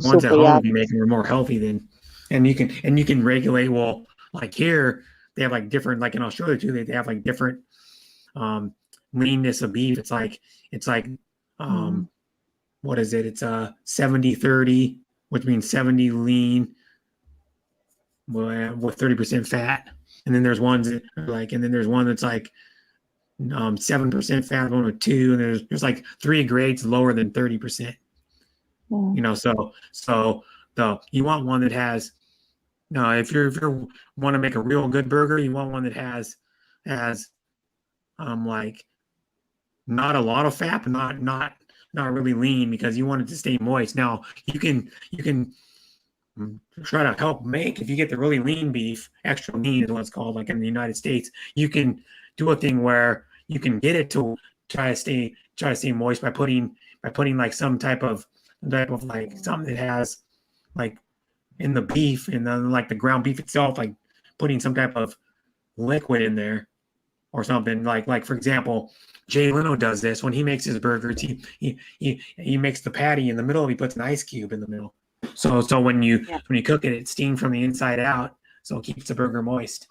ones at home yummy. if you make them are more healthy than, and you can regulate. Well, like here they have like different, like in Australia too. They have like different leanness of beef. It's like what is it? It's 70-30, which means 70 lean with 30% fat. And then there's ones that are like, and then there's one that's like 7% fat, one with 2, and there's like 3 grades lower than 30%. You know, so you want one that has if you want to make a real good burger, you want one that has like not a lot of fat, but not really lean, because you want it to stay moist. Now you can try to help make, if you get the really lean beef, extra lean is what it's called, like in the United States, you can do a thing where you can get it to try to stay moist by putting like some type of like something that has like in the beef, and then like the ground beef itself, like putting some type of liquid in there or something, like for example, Jay Leno does this when he makes his burgers. He makes the patty in the middle, he puts an ice cube in the middle. So when you cook it, it's steamed from the inside out, so it keeps the burger moist.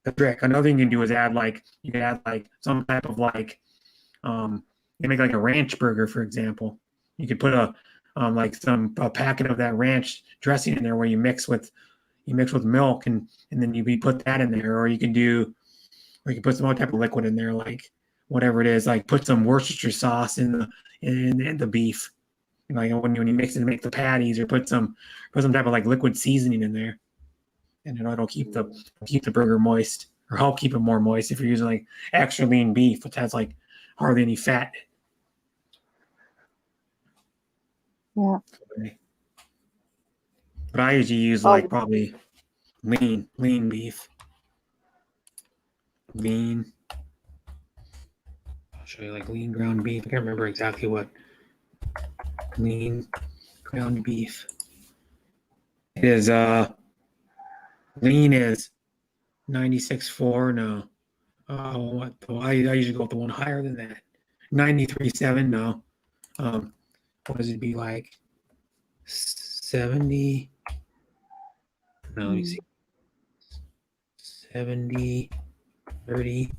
The trick. Another thing you can do is add like some type of like you make like a ranch burger, for example. You could put a packet of that ranch dressing in there, where you mix with milk, and then you put that in there, or you can put some other type of liquid in there, like whatever it is, like put some Worcestershire sauce in the beef. Like when you mix it and make the patties, or put some type of like liquid seasoning in there, and it'll keep the burger moist, or help keep it more moist if you're using like extra lean beef, which has like hardly any fat. Yeah. But I usually use like probably lean beef. Lean. I'll show you like lean ground beef. I can't remember exactly what lean ground beef. It is lean is 96.4. No. What? I usually go with the one higher than that. 93.7. No. What does it be like? 70. No, let me see. 70, 30.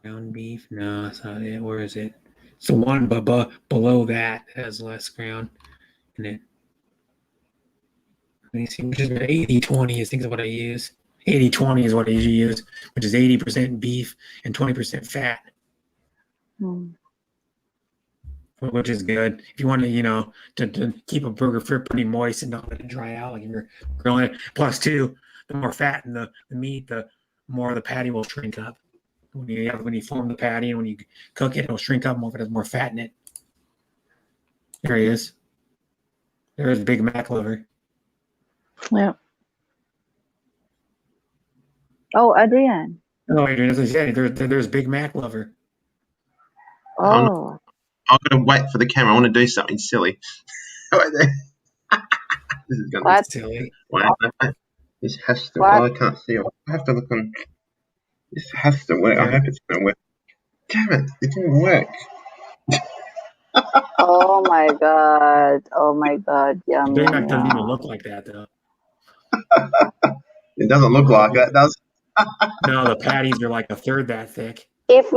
Ground beef. No, that's not it. Where is it? It's the one below that has less ground in it. Let me see, which is 80-20 is things of what I use. 80-20 is what I usually use, which is 80% beef and 20% fat, Mm. which is good. If you want to, to keep a burger pretty moist and not let it dry out, like if you're grilling it. Plus, too, the more fat in the meat, the more the patty will shrink up. When you form the patty and when you cook it, it'll shrink up more if it has more fat in it. There he is. There's Big Mac liver. Yeah. Oh, Adrian. Oh, Adrian, as I said, there's Big Mac lover. Oh. I'm going to wait for the camera. I want to do something silly. Right there. This is going to What? Silly. wait. This has to. What? Oh, I can't see it. I have to look on. This has to work. I hope it's going to work. Damn it! It didn't work. Oh my god. Oh my god. Yum, Big yum, Mac doesn't even yum. look like that, though. It doesn't look like that, does it? No, the patties are like a third that thick. If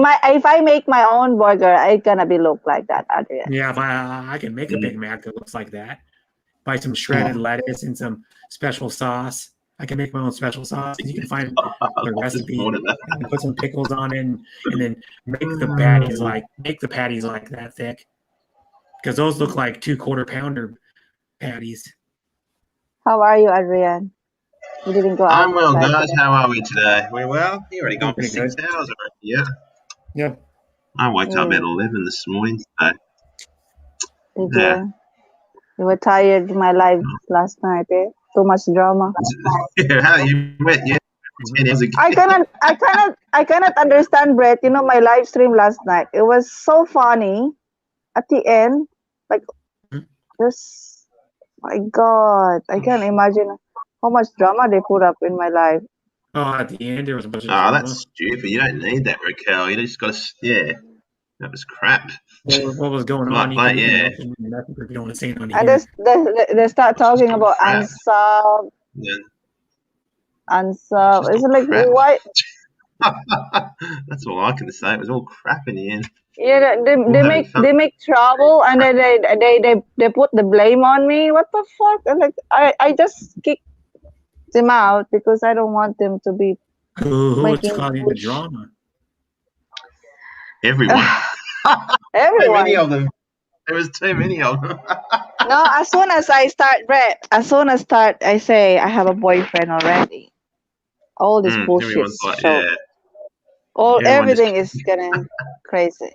I make my own burger, it's gonna be look like that, Adrian. Yeah, if I can make a Big Mac that looks like that. Buy some shredded lettuce and some special sauce. I can make my own special sauce. You can find the recipe. More than that. And put some pickles on it, and then make the patties like that thick. Because those look like 2/4 pounder patties. How are you, Adrian? You didn't go out. I'm well, guys. How are we today? We're well. You already gone for Pretty 6 good. hours already. Yeah. Yep. I woke up at 11 this morning. So. Did Yeah. you were tired of my life last night, eh? Too much drama. Yeah, how you went? Yeah. 10 years ago. I cannot understand, Brett. You know, my live stream last night. It was so funny. At the end, like, just, my God, I can't imagine how much drama they put up in my life. Oh, at the end there was a bunch of Oh, drama. that's stupid. You don't need that, Raquel. You just got to. Yeah. That was crap. What was going Like, on? You like, can yeah. nothing for going insane on And here. they start talking about crap. unsub. Yeah. Unsub. Just It's all like, crap. what? That's all I can say. It was all crap in the end. Yeah, they having make fun. they make trouble and then they put the blame on me. What the fuck? And like I just kick them out because I don't want them to be Who's making causing the push. drama? Everyone. Too many Everyone. of them. There was too many of them. No, as soon as I start, Brett, I say I have a boyfriend already. All this bullshit. Everyone's like, So yeah. Everyone everything just- is getting crazy.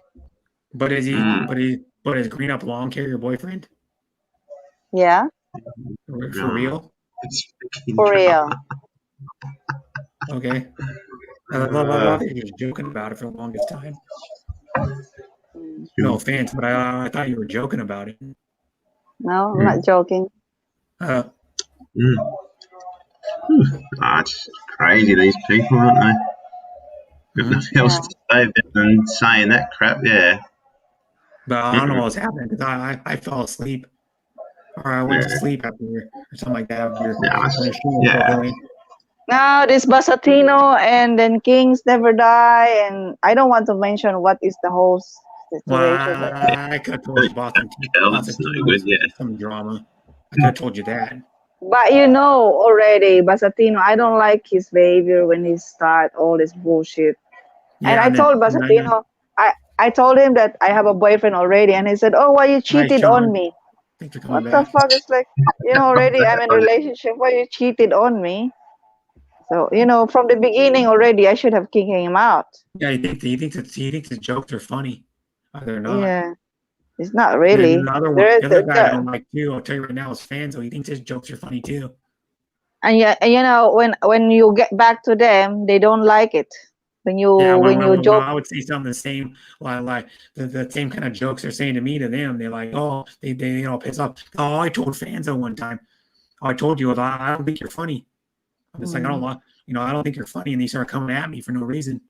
But is he? Mm. But is Green Up Lawn Care your boyfriend? Yeah, For No. real? It's freaking for real. Okay. I thought you were joking about it for the longest time. No offense, but I thought you were joking about it. No, I'm not joking. Uh, it's crazy, these people, aren't they? Got nothing else to say than saying that crap, yeah. but I don't know what was happening because I fell asleep. Or I went to sleep after or something like that. After Yeah. No, this Basatino and then Kings Never Die, and I don't want to mention what is the whole situation. Well, I could have told you Boston That's no good, yeah. some drama. I could have told you that. But you know already, Basatino, I don't like his behavior when he start all this bullshit. And I told Basatino, I told him that I have a boyfriend already, and he said, "Oh, why you cheated on me?" What the fuck? It's like, you know, already I'm in a relationship. Why you cheated on me? So, you know, from the beginning already, I should have kicked him out. Yeah, he thinks the jokes are funny. They're not. Yeah, it's not really. And the other guy I don't like too. I'll tell you right now, is fan, so he thinks his jokes are funny too. And yeah, you know, when you get back to them, they don't like it. When you Yeah, when you when joke. I would say something the same, like the same kind of jokes they're saying to me to them, they're like, oh, they piss off. Oh, I told Fanzo one time, oh, I told you, I don't think you're funny. I'm just like, I don't like, I don't think you're funny, and they started coming at me for no reason.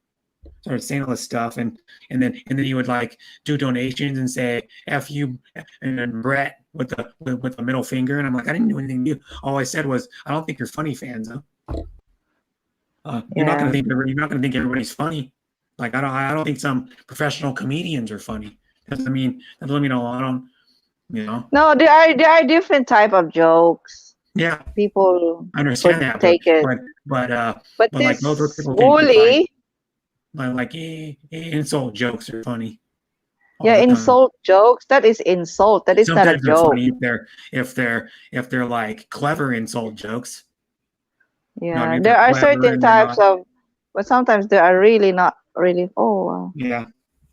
Started saying all this stuff, and then he would like do donations and say "F you" and then Brett with the middle finger, and I'm like, I didn't do anything to you. All I said was, I don't think you're funny, Fanzo. You're not gonna think everybody's funny. Like I don't think some professional comedians are funny. Doesn't mean I don't. No, there are different type of jokes. Yeah, people I understand would that, take it. but But like this those are people bully, like insult jokes are funny. yeah, insult jokes. That is insult. That is not a Sometimes they're joke. funny if they're like clever insult jokes. Yeah, if there they're are clever certain and they're types not- of, but sometimes they are really not really. Oh, wow. Yeah,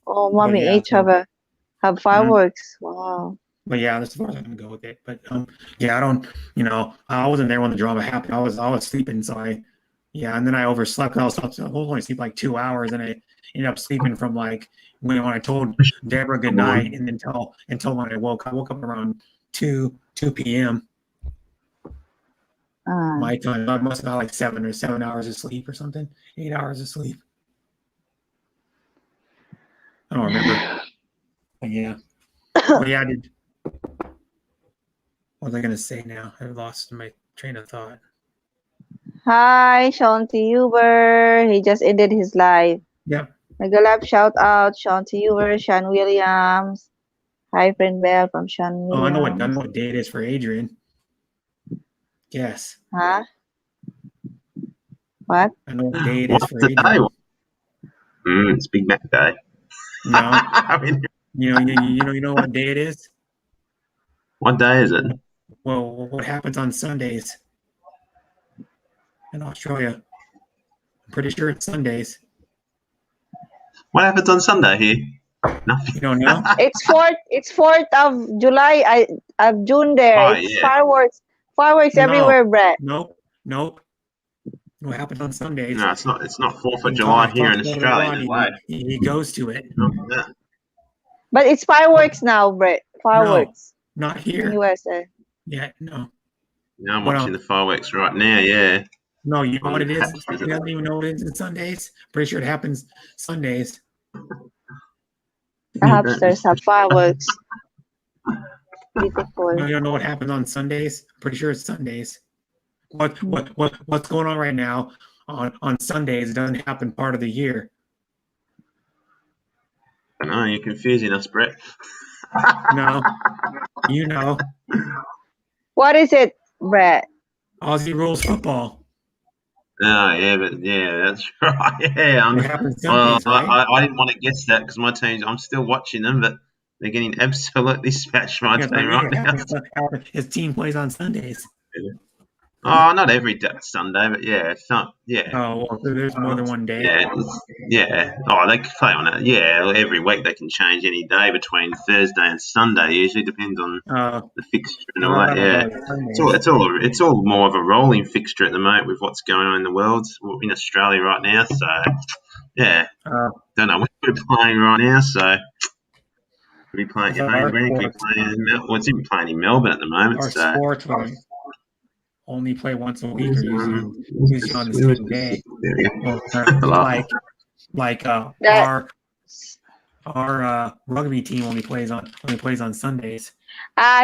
Oh, But mommy, yeah, each have fireworks. Wow. but yeah, that's as far as I'm gonna go with it. But yeah, I don't. I wasn't there when the drama happened. I was sleeping, so and then I overslept. I was only sleep like 2 hours, and I ended up sleeping from like when I told Deborah good night, and until when I woke up around 2 p.m. my time. I must have had like 7 hours of sleep or something. 8 hours of sleep. I don't remember. But yeah. But yeah, I did. What was I gonna say now? I lost my train of thought. Hi, Sean T. Huber. He just ended his live. Yep. Mega love shout out, Sean T. Huber, Sean Williams. Hi, friend Bell from Sean Oh, I Williams. know what day it is for Adrian. Yes. Huh? What? I know what day it is What's for the day? Adrian. It's Big Mac Day. No. I mean, you know what day it is? what day is it? Well, what happens on Sundays in Australia? I'm pretty sure it's Sundays. What happens on Sunday here? Nothing. You don't know? It's 4th of July. Of June there. Oh, It's yeah. fireworks No. everywhere, Brett. Nope. What happens on Sundays? No, it's not 4th of In July Colin here in Fox, Australia. Ronnie, No way. he goes to it. No, But it's fireworks now, Brett. Fireworks Not in here. USA. Yeah, no. I'm What watching the fireworks right now. Yeah. No, you know what it is? You don't even know what it is on Sundays? Pretty sure it happens Sundays. The hamsters have fireworks. Beautiful. You don't know what happens on Sundays? I'm pretty sure it's Sundays. What's going on right now on Sundays? It doesn't happen part of the year. I know you're confusing us, Brett. No, you know, What is it, Brett? Aussie rules football. Oh, yeah, but yeah, that's right. Yeah, It happens well, Sundays, right? I didn't want to guess that because my teams. I'm still watching them, but they're getting absolutely smashed. My Yeah, team right now. his team plays on Sundays. Oh, not every Sunday, but yeah, it's not. Yeah. Oh, well, there's more than one day. Yeah. Oh, they can play on it. Yeah, every week they can change any day between Thursday and Sunday. Usually depends on the fixture and all that. Yeah, it's all more of a rolling fixture at the moment with what's going on in the world in Australia right now. So yeah, don't know when we're playing right now. So we're playing in Melbourne. It's even playing in Melbourne at the moment. Our So sports will only play once a week or usually on the same day. Well, our rugby team only plays on Sundays.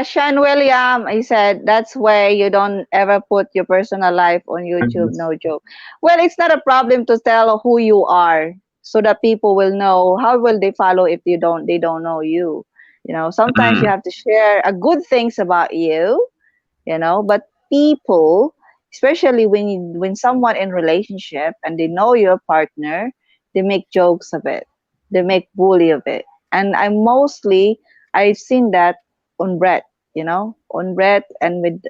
Sean William, he said that's where you don't ever put your personal life on YouTube. No joke. Well, it's not a problem to tell who you are so that people will know. How will they follow if they don't know you? Sometimes you have to share good things about you. But people, especially when someone in relationship and they know your partner, they make jokes of it, they make bully of it, and I've seen that on Brett, on Brett and with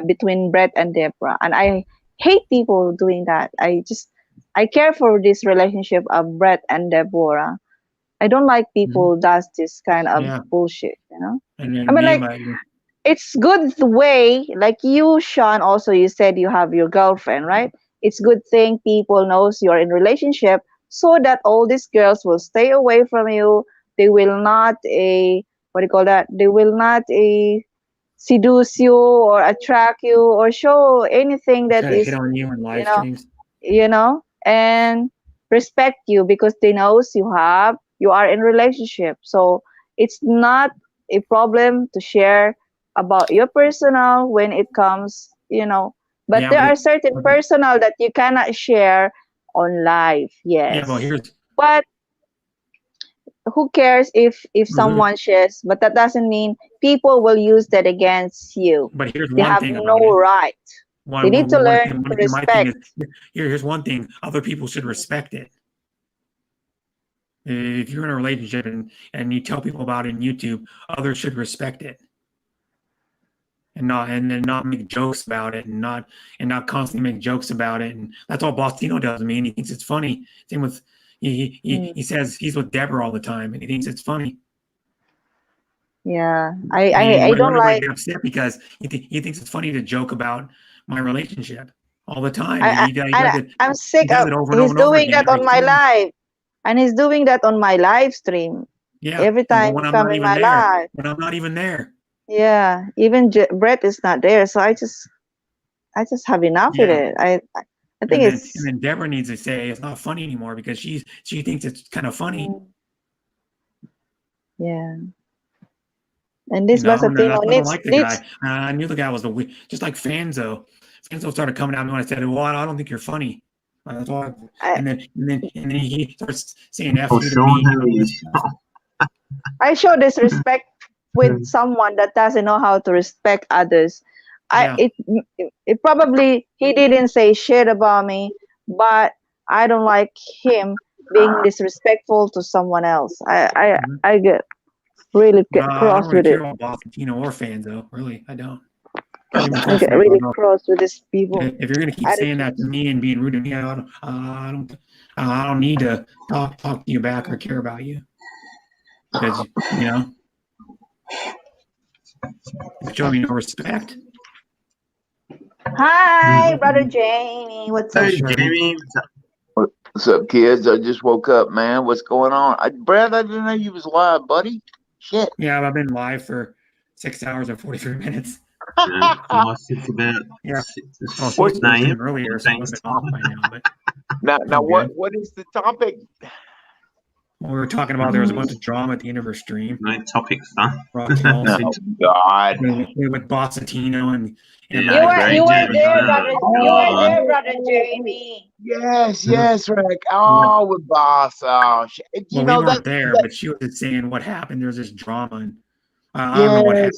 between Brett and Deborah, and I hate people doing that. I care for this relationship of Brett and Deborah. I don't like people does this kind of bullshit, it's good the way, like you, Sean, also you said you have your girlfriend, right? It's good thing people knows you're in relationship so that all these girls will stay away from you. They will not what do you call that? They will not seduce you or attract you or show anything that Try to is, hit on you in live know, streams. And respect you because they knows you are in relationship. So it's not a problem to share about your personal when it comes, but Yeah, there are but certain personal that you cannot share on live. Yes. yeah, but who cares if someone shares, but that doesn't mean people will use that against you. But here's They one have thing no about it. right. They need to learn to My respect. thing is, here's one thing: other people should respect it. If you're in a relationship and you tell people about it on YouTube, others should respect it, and not make jokes about it, and not constantly make jokes about it. And that's all Bostino does. I mean, he thinks it's funny. Same with he says he's with Deborah all the time, and he thinks it's funny. Yeah, I don't like. Get upset because he thinks it's funny to joke about my relationship all the time. I'm sick of he's doing that on my live, and he's doing that on my live stream. Yeah, every time when I'm come not in even my there, live. when I'm not even there. Yeah, even Brett is not there, so I just have enough with it. I think and then Deborah needs to say it's not funny anymore because she thinks it's kind of funny. Yeah. And this I don't needs, like the guy. I knew the guy was just like Fanzo. Fanzo started coming at me when I said, "Well, I don't think you're funny." That's all. And then he starts saying "F you" to me. I show disrespect with someone that doesn't know how to respect others. It probably he didn't say shit about me, but I don't like him being disrespectful to someone else. I get really cross with it. I don't Bostino or Fanzo, really. I don't. I get really cross with these people. If you're gonna keep saying that to me and being rude to me, I don't need to talk to you back or care about you because you show me no respect. Hi, brother Jamie. What's up, Jamie? What's up, kids? I just woke up, man. What's going on? Brad, I didn't know you was live, buddy. Shit. Yeah, I've been live for 6 hours and 43 minutes. It's about earlier, so I've been off by now. But now what is the topic? We were talking about there was a bunch of drama at the end of her stream. No topic, huh? Oh God! With Bossatino and you were there, brother Jamie. Yes, Rick. Oh, with Boss. Oh, shit. We weren't there, but she was just saying what happened. There's this drama, and I don't know what happened.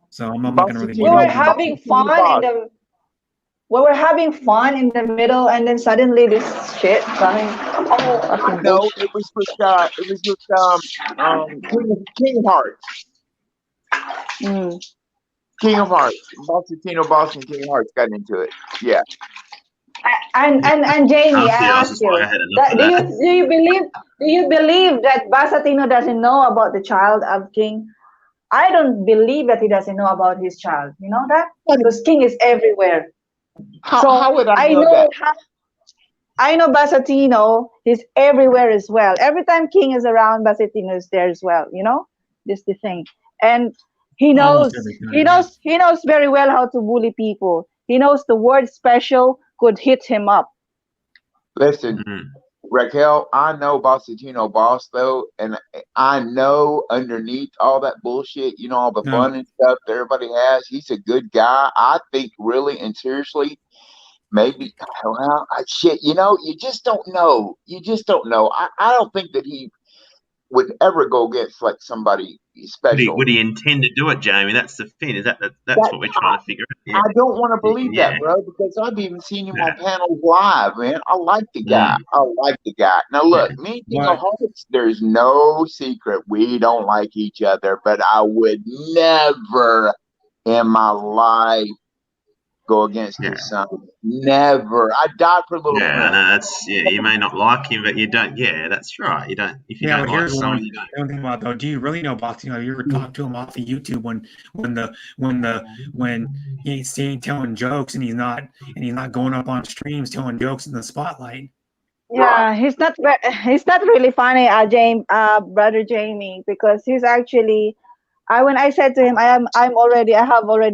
So I'm not gonna really. We were having fun we were having fun in the middle, and then suddenly this shit coming. Oh, no, it was with King Hearts. King of Hearts, Bossatino, Boss, and King Hearts got into it. Yeah. And Jamie, I ask you, do you believe that Bossatino doesn't know about the child of King? I don't believe that he doesn't know about his child. You know that? Because King is everywhere. How would I know that? I know Bossatino is everywhere as well. Every time King is around, Bossatino is there as well. This is the thing. And he knows very well how to bully people. He knows the word special could hit him up. Listen, Raquel, I know Bossatino Boss though, and I know underneath all that bullshit, all the fun and stuff that everybody has, he's a good guy. I think really and seriously, maybe shit, you just don't know. You just don't know. I don't think that he would ever go against like somebody special. Would he intend to do it, Jamie? That's the thing. That's what we're trying to figure out. Yeah. I don't want to believe that, bro, because I've even seen him on panels live, man. I like the guy. Now look, me and King of Hearts, there's no secret we don't like each other, but I would never in my life go against his son. Never. I died for a little. Yeah, no, that's you may not like him, but you don't. Yeah, that's right. You don't. If you don't like someone, you don't. One thing about though, do you really know Bossatino? Have you ever talked to him off of YouTube when he's telling jokes and he's not going up on streams telling jokes in the spotlight? Yeah, he's not really funny, brother Jamie, because he's actually. When I said to him, I have already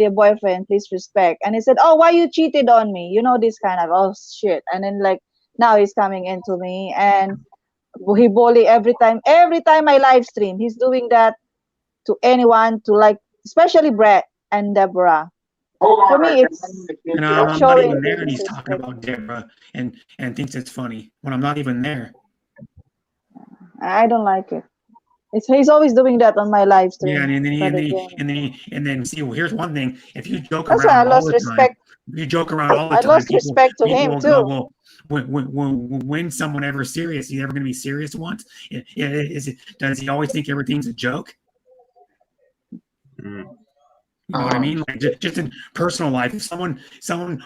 a boyfriend. Please respect. And he said, oh, why you cheated on me? You know, this kind of shit. And then like now he's coming into me and he bully every time I live stream. He's doing that to anyone, to like, especially Brett and Deborah. For me, it's I'm not even there, and he's talking about Deborah and thinks it's funny when I'm not even there. I don't like it. He's always doing that on my live stream. Yeah, and then see. Well, here's one thing: if you joke That's around why I all lost the respect. time, you joke around all the time. I lost respect to him will too. go, well, when someone ever serious, he's ever going to be serious once? Does he always think everything's a joke? You know what I mean? Like just in personal life, if someone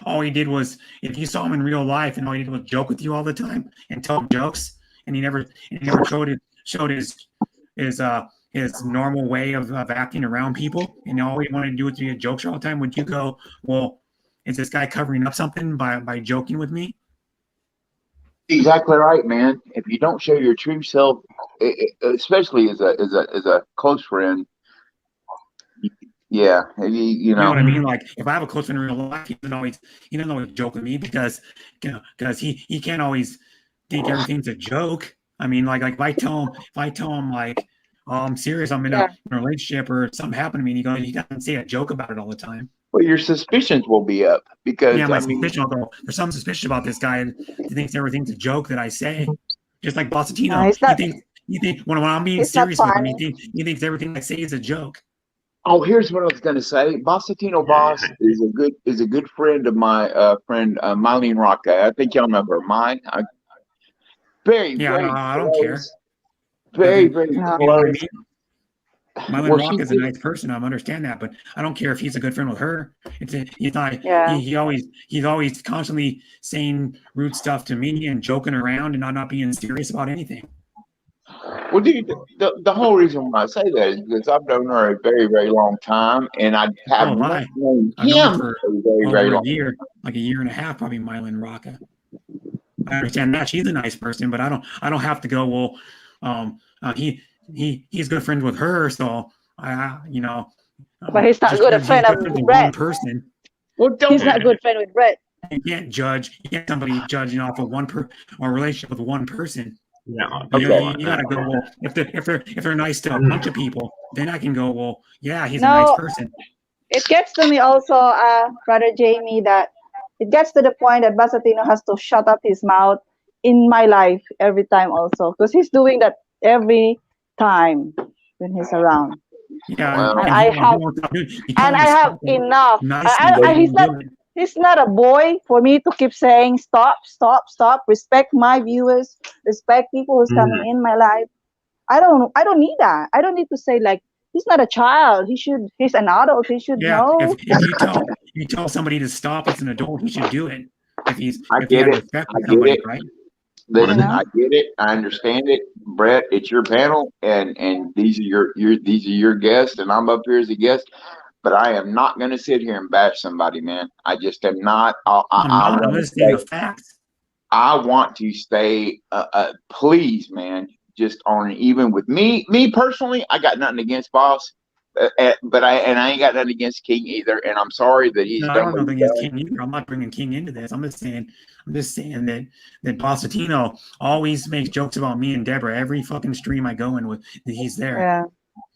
all he did was, if you saw him in real life and all he did was joke with you all the time and tell him jokes, and he never showed his normal way of acting around people, and all he wanted to do was be a jokester all the time, would you go, well, is this guy covering up something by joking with me? Exactly right, man. If you don't show your true self, especially as a close friend, yeah, you know what I mean? Like if I have a close friend in real life, he doesn't always joke with me because he can't always think everything's a joke. I mean, like if I tell him like, oh, I'm serious, I'm in a relationship or something happened to me, and he doesn't say a joke about it all the time. Well, your suspicions will be up because my suspicion will go, there's something suspicious about this guy, and he thinks everything's a joke that I say. Just like Bossatino. You think when I'm being serious with him, he thinks everything I say is a joke. Oh, here's what I was going to say. Bossatino Boss is a good friend of my friend Mylene Rocca. I think y'all remember mine. Very I don't care. Very close. You know what I mean? Mylene Rock is a nice person. I understand that, but I don't care if he's a good friend with her. He's not. Yeah. He's always constantly saying rude stuff to me and joking around and not being serious about anything. Well, dude, the whole reason why I say that is because I've known her a very, very long time, and I have not known him for a very long year, like a year and a half, probably. Mylene Rocca. I understand that she's a nice person, but I don't have to go. Well, he's good friends with her, so you know. But he's not good friend of Brett. Person. Well, he's not good friend with Brett. You can't somebody judging off of or a relationship with one person. Yeah, okay. You gotta go. Well, if they're nice to a bunch of people, then I can go. Well, yeah, he's a nice person. It gets to me also, brother Jamie, that it gets to the point that Bossatino has to shut up his mouth in my life every time, also, because he's doing that every time when he's around. Yeah, and I have enough. He's not a boy for me to keep saying stop. Respect my viewers. Respect people who's coming in my life. I don't need that. I don't need to say like he's not a child. He's an adult. He should know. If you tell somebody to stop as an adult, he should do it. I get it. Right? Listen, I get it. I understand it, Brett. It's your panel, and these are your guests, and I'm up here as a guest. But I am not going to sit here and bash somebody, man. I just am not. I want to stay. Please, man. Just on even with me personally. I got nothing against Boss, but I ain't got nothing against King either. And I'm sorry that he's. No, I don't have nothing against King either. I'm not bringing King into this. I'm just saying that Bossatino always makes jokes about me and Deborah every fucking stream I go in with. He's there. Yeah.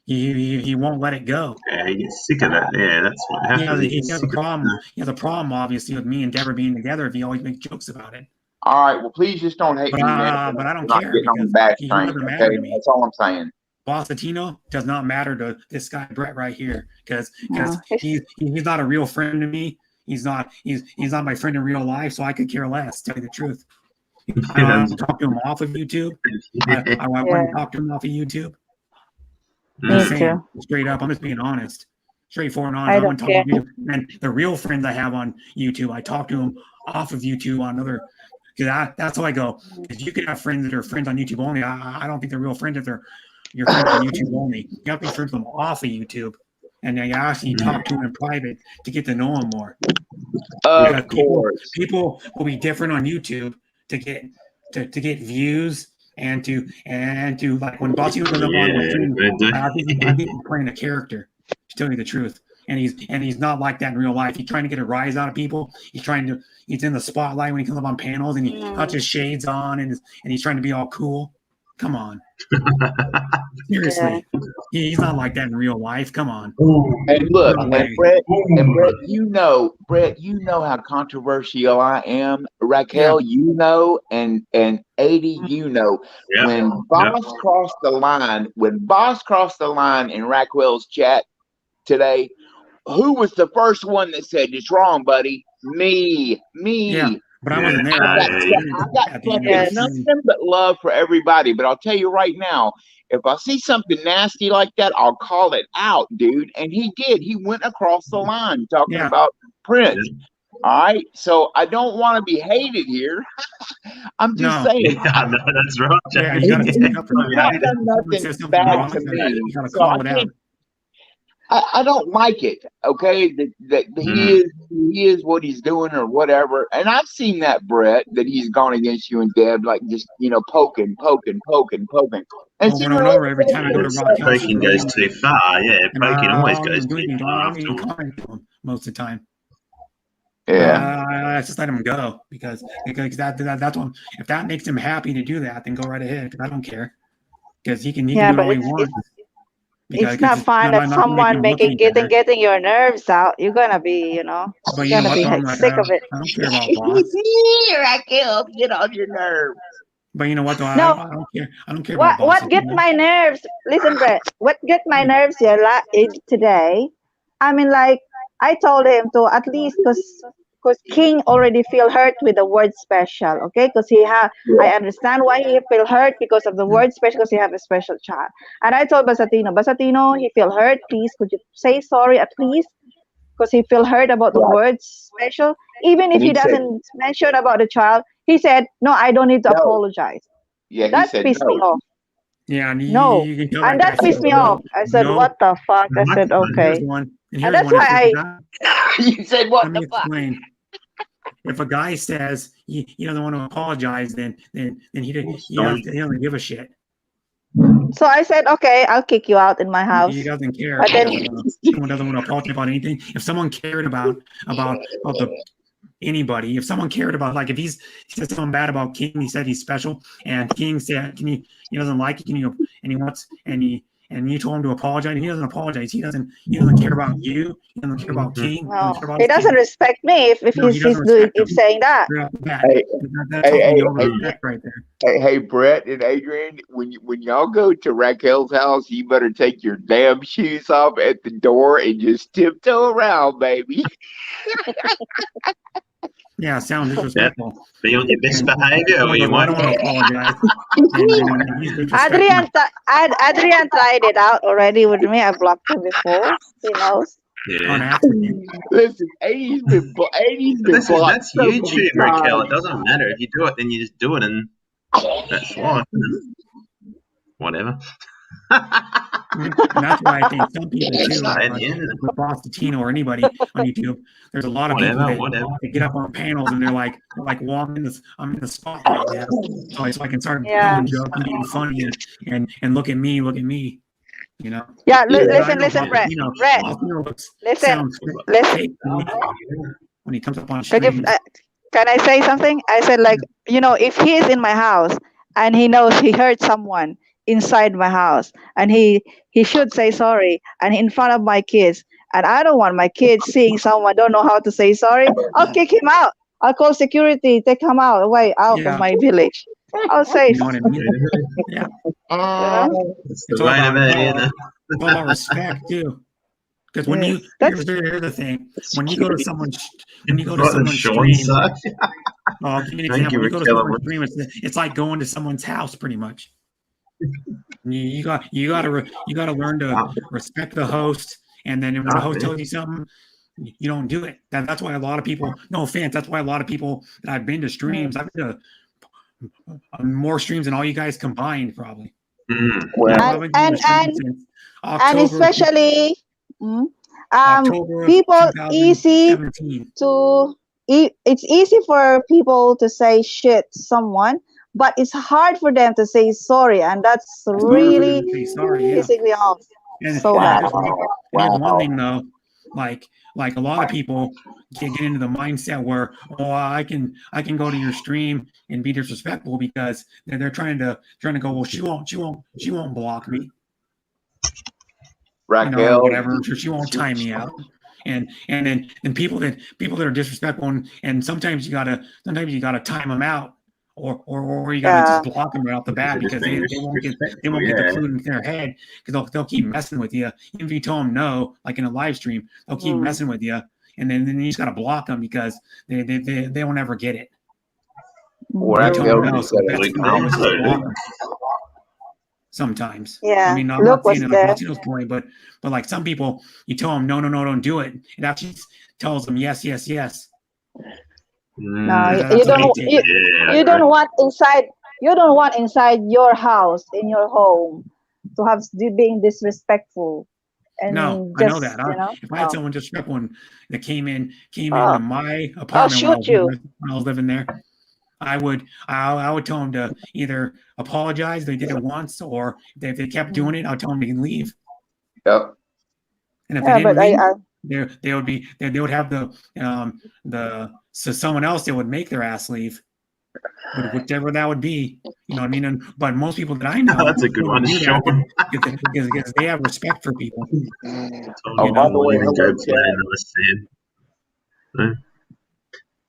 He won't let it go. Yeah, he gets sick of that. Yeah, that's what happens. He has a problem. He has a problem, obviously, with me and Deborah being together if he always makes jokes about it. All right, well, please just don't hate me, man. But I don't care because he doesn't matter to me. That's all I'm saying. Bossatino does not matter to this guy Brett right here because he's not a real friend to me. He's not my friend in real life, so I could care less. Tell you the truth. I don't talk to him off of YouTube. I wouldn't talk to him off of YouTube. Straight up, I'm just being honest, straightforward and honest. I wouldn't talk to you. And the real friends I have on YouTube, I talk to them off of YouTube on other. Because that's how I go. Because you can have friends that are friends on YouTube only. I don't think they're real friends if they're your friends on YouTube only. You have to be friends with them off of YouTube, and then you actually talk to them in private to get to know them more. Of course, people will be different on YouTube to get to get views and to like when Bossy goes up on the stream, I think he's playing a character, to tell you the truth. And he's not like that in real life. He's trying to get a rise out of people. He's in the spotlight when he comes up on panels and he puts his shades on and he's trying to be all cool. Come on. Seriously. He's not like that in real life. Come on. And look, and Brett, you know how controversial I am. Raquel, you know, and 80, you know. When Boss crossed the line in Raquel's chat today, who was the first one that said it's wrong, buddy? Me. Yeah, but I wasn't there. I got nothing but love for everybody. But I'll tell you right now, if I see something nasty like that, I'll call it out, dude. And he did. He went across the line talking about Prince. All right, so I don't want to be hated here. I'm just saying. Yeah, no, that's right. Yeah, you gotta stick up for He's not done nothing bad to me. So I don't like it. Okay, that he is what he's doing or whatever. And I've seen that, Brett, that he's gone against you and Deb, like just poking. And over every time I go to Rock poking goes too far. Yeah, poking always goes too far. Most of the time. Yeah, I just let him go because that's one. If that makes him happy to do that, then go right ahead. Because I don't care. Because he can do all he wants. It's not fun that someone getting your nerves out. You're gonna be, you're gonna be sick of it. I don't care about Boss. Raquel, get on your nerves. But you know what? Though, no. I don't care. I don't care about Boss. What get my nerves? Listen, Brett. What get my nerves here today? I mean, like I told him to at least because King already feel hurt with the word special, okay? Because I understand why he feel hurt because of the word special, because he have a special child. And I told Basatino, he feel hurt. Please, could you say sorry at least? Because he feel hurt about the word special. Even if he doesn't mention about the child, he said, no, I don't need to apologize. Yeah, that pissed me off. Yeah, and that pissed me off. I said, what the fuck? I said, okay. And that's why you said, what the fuck? If a guy says he doesn't want to apologize, then he doesn't give a shit. So I said, okay, I'll kick you out in my house. He doesn't care. But then, someone doesn't want to apologize about anything. If someone cared about anybody, if someone cared about, like if he said something bad about King, he said he's special, and King said he doesn't like it, and you told him to apologize, and he doesn't apologize. He doesn't care about you. He doesn't care about King. No, he doesn't respect me if he's saying that. Hey, Brett and Adrian, when y'all go to Raquel's house, you better take your damn shoes off at the door and just tiptoe around, baby. Yeah, sounds disrespectful. Be on your best behavior, or you might want to apologize. Adrian tried it out already with me. I blocked him before. He knows. Yeah. Listen, 80's been blocked. That's YouTube, Raquel. It doesn't matter if you do it, then you just do it, and that's life. Whatever. And that's why I think some people too, with Boss Latino or anybody on YouTube, there's a lot of people that get up on panels and they're like, well, I'm in the spotlight now, so I can start telling jokes and being funny and look at me. Yeah, listen, Brett. Listen. When he comes up on stream. Can I say something? I said, like, if he is in my house and he knows he hurt someone inside my house, and he should say sorry, and in front of my kids, and I don't want my kids seeing someone don't know how to say sorry. I'll kick him out. I'll call security, take him out of my village. I'll say it's all about respect too. Because when here's the thing, when you go to someone's stream, I'll give you an example. When you go to someone's stream, it's like going to someone's house, pretty much. You got to learn to respect the host, and then when the host tells you something, you don't do it. That's why a lot of people, no offense, that's why a lot of people that I've been to streams, I've been to more streams than all you guys combined, probably. And especially people it's easy for people to say shit to someone, but it's hard for them to say sorry, and that's It's hard for them really to say sorry, yeah. pissing me off And, so and bad. here's one thing though, like a lot of people get into the mindset where, oh, I can go to your stream and be disrespectful because they're trying to go, well, she won't block me, Raquel, or whatever, or she won't time me out. And then people that are disrespectful, and sometimes you gotta time them out, or you gotta just block them right off the bat because they won't get the clue in their head, because they'll keep messing with you. Even if you tell them no, like in a live stream, they'll keep messing with you, and then you just gotta block them because they won't ever get it. Raquel, Sometimes, Yeah, I mean, I'm Luke not saying was it like there. Martino's point, but like some people, you tell them no, don't do it. It actually tells them yes. No, That's you what don't. they take. You don't want inside. You don't want inside your house, in your home, to have being disrespectful. And No, just, I know that. If I had someone disrespectful that came into my I'll apartment shoot you. when I was living there, I would tell them to either apologize. They did it once, or if they kept doing it, I'll tell them they can leave. Yep. And if Yeah, they didn't but leave, they would have so someone else that would make their ass leave, whichever that would be. You know what I mean? But most people that I know, That's a good one, do that Sean. because they have respect for people. Oh, by the way, hello, Chad.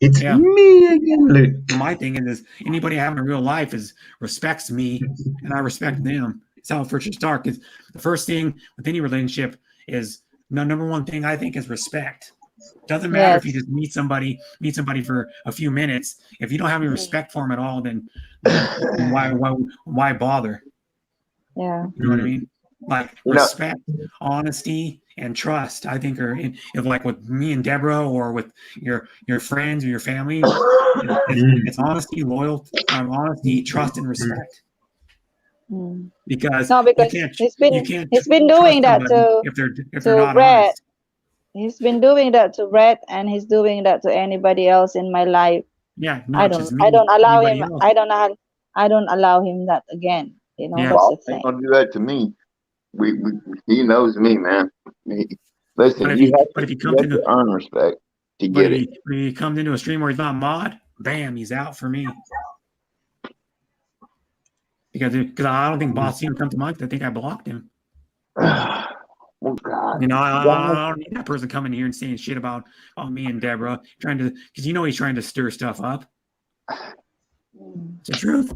It's me again, Luke. My thing is anybody I have in real life respects me, and I respect them. It's how it first should start. Because the first thing with any relationship is number one thing I think is respect. Doesn't matter if you just meet somebody for a few minutes. If you don't have any respect for them at all, then why bother? Yeah. You know what I mean? Like respect, honesty, and trust, I think, are if like with me and Deborah, or with your friends or your family, it's honesty, honesty, trust, and respect. Because he's been doing that to if they're not Brett. honest. He's been doing that to Brett, and he's doing that to anybody else in my life. Yeah, I don't allow him. I don't allow him that again. You know, that's the thing. Ain't gonna do that to me. He knows me, man. Listen, you have to earn respect to get it. When he comes into a stream where he's not mod, bam, he's out for me. Because I don't think Boss even come to mind. I think I blocked him. Oh God! You know, I don't need that person coming here and saying shit about me and Deborah, because he's trying to stir stuff up. It's the truth.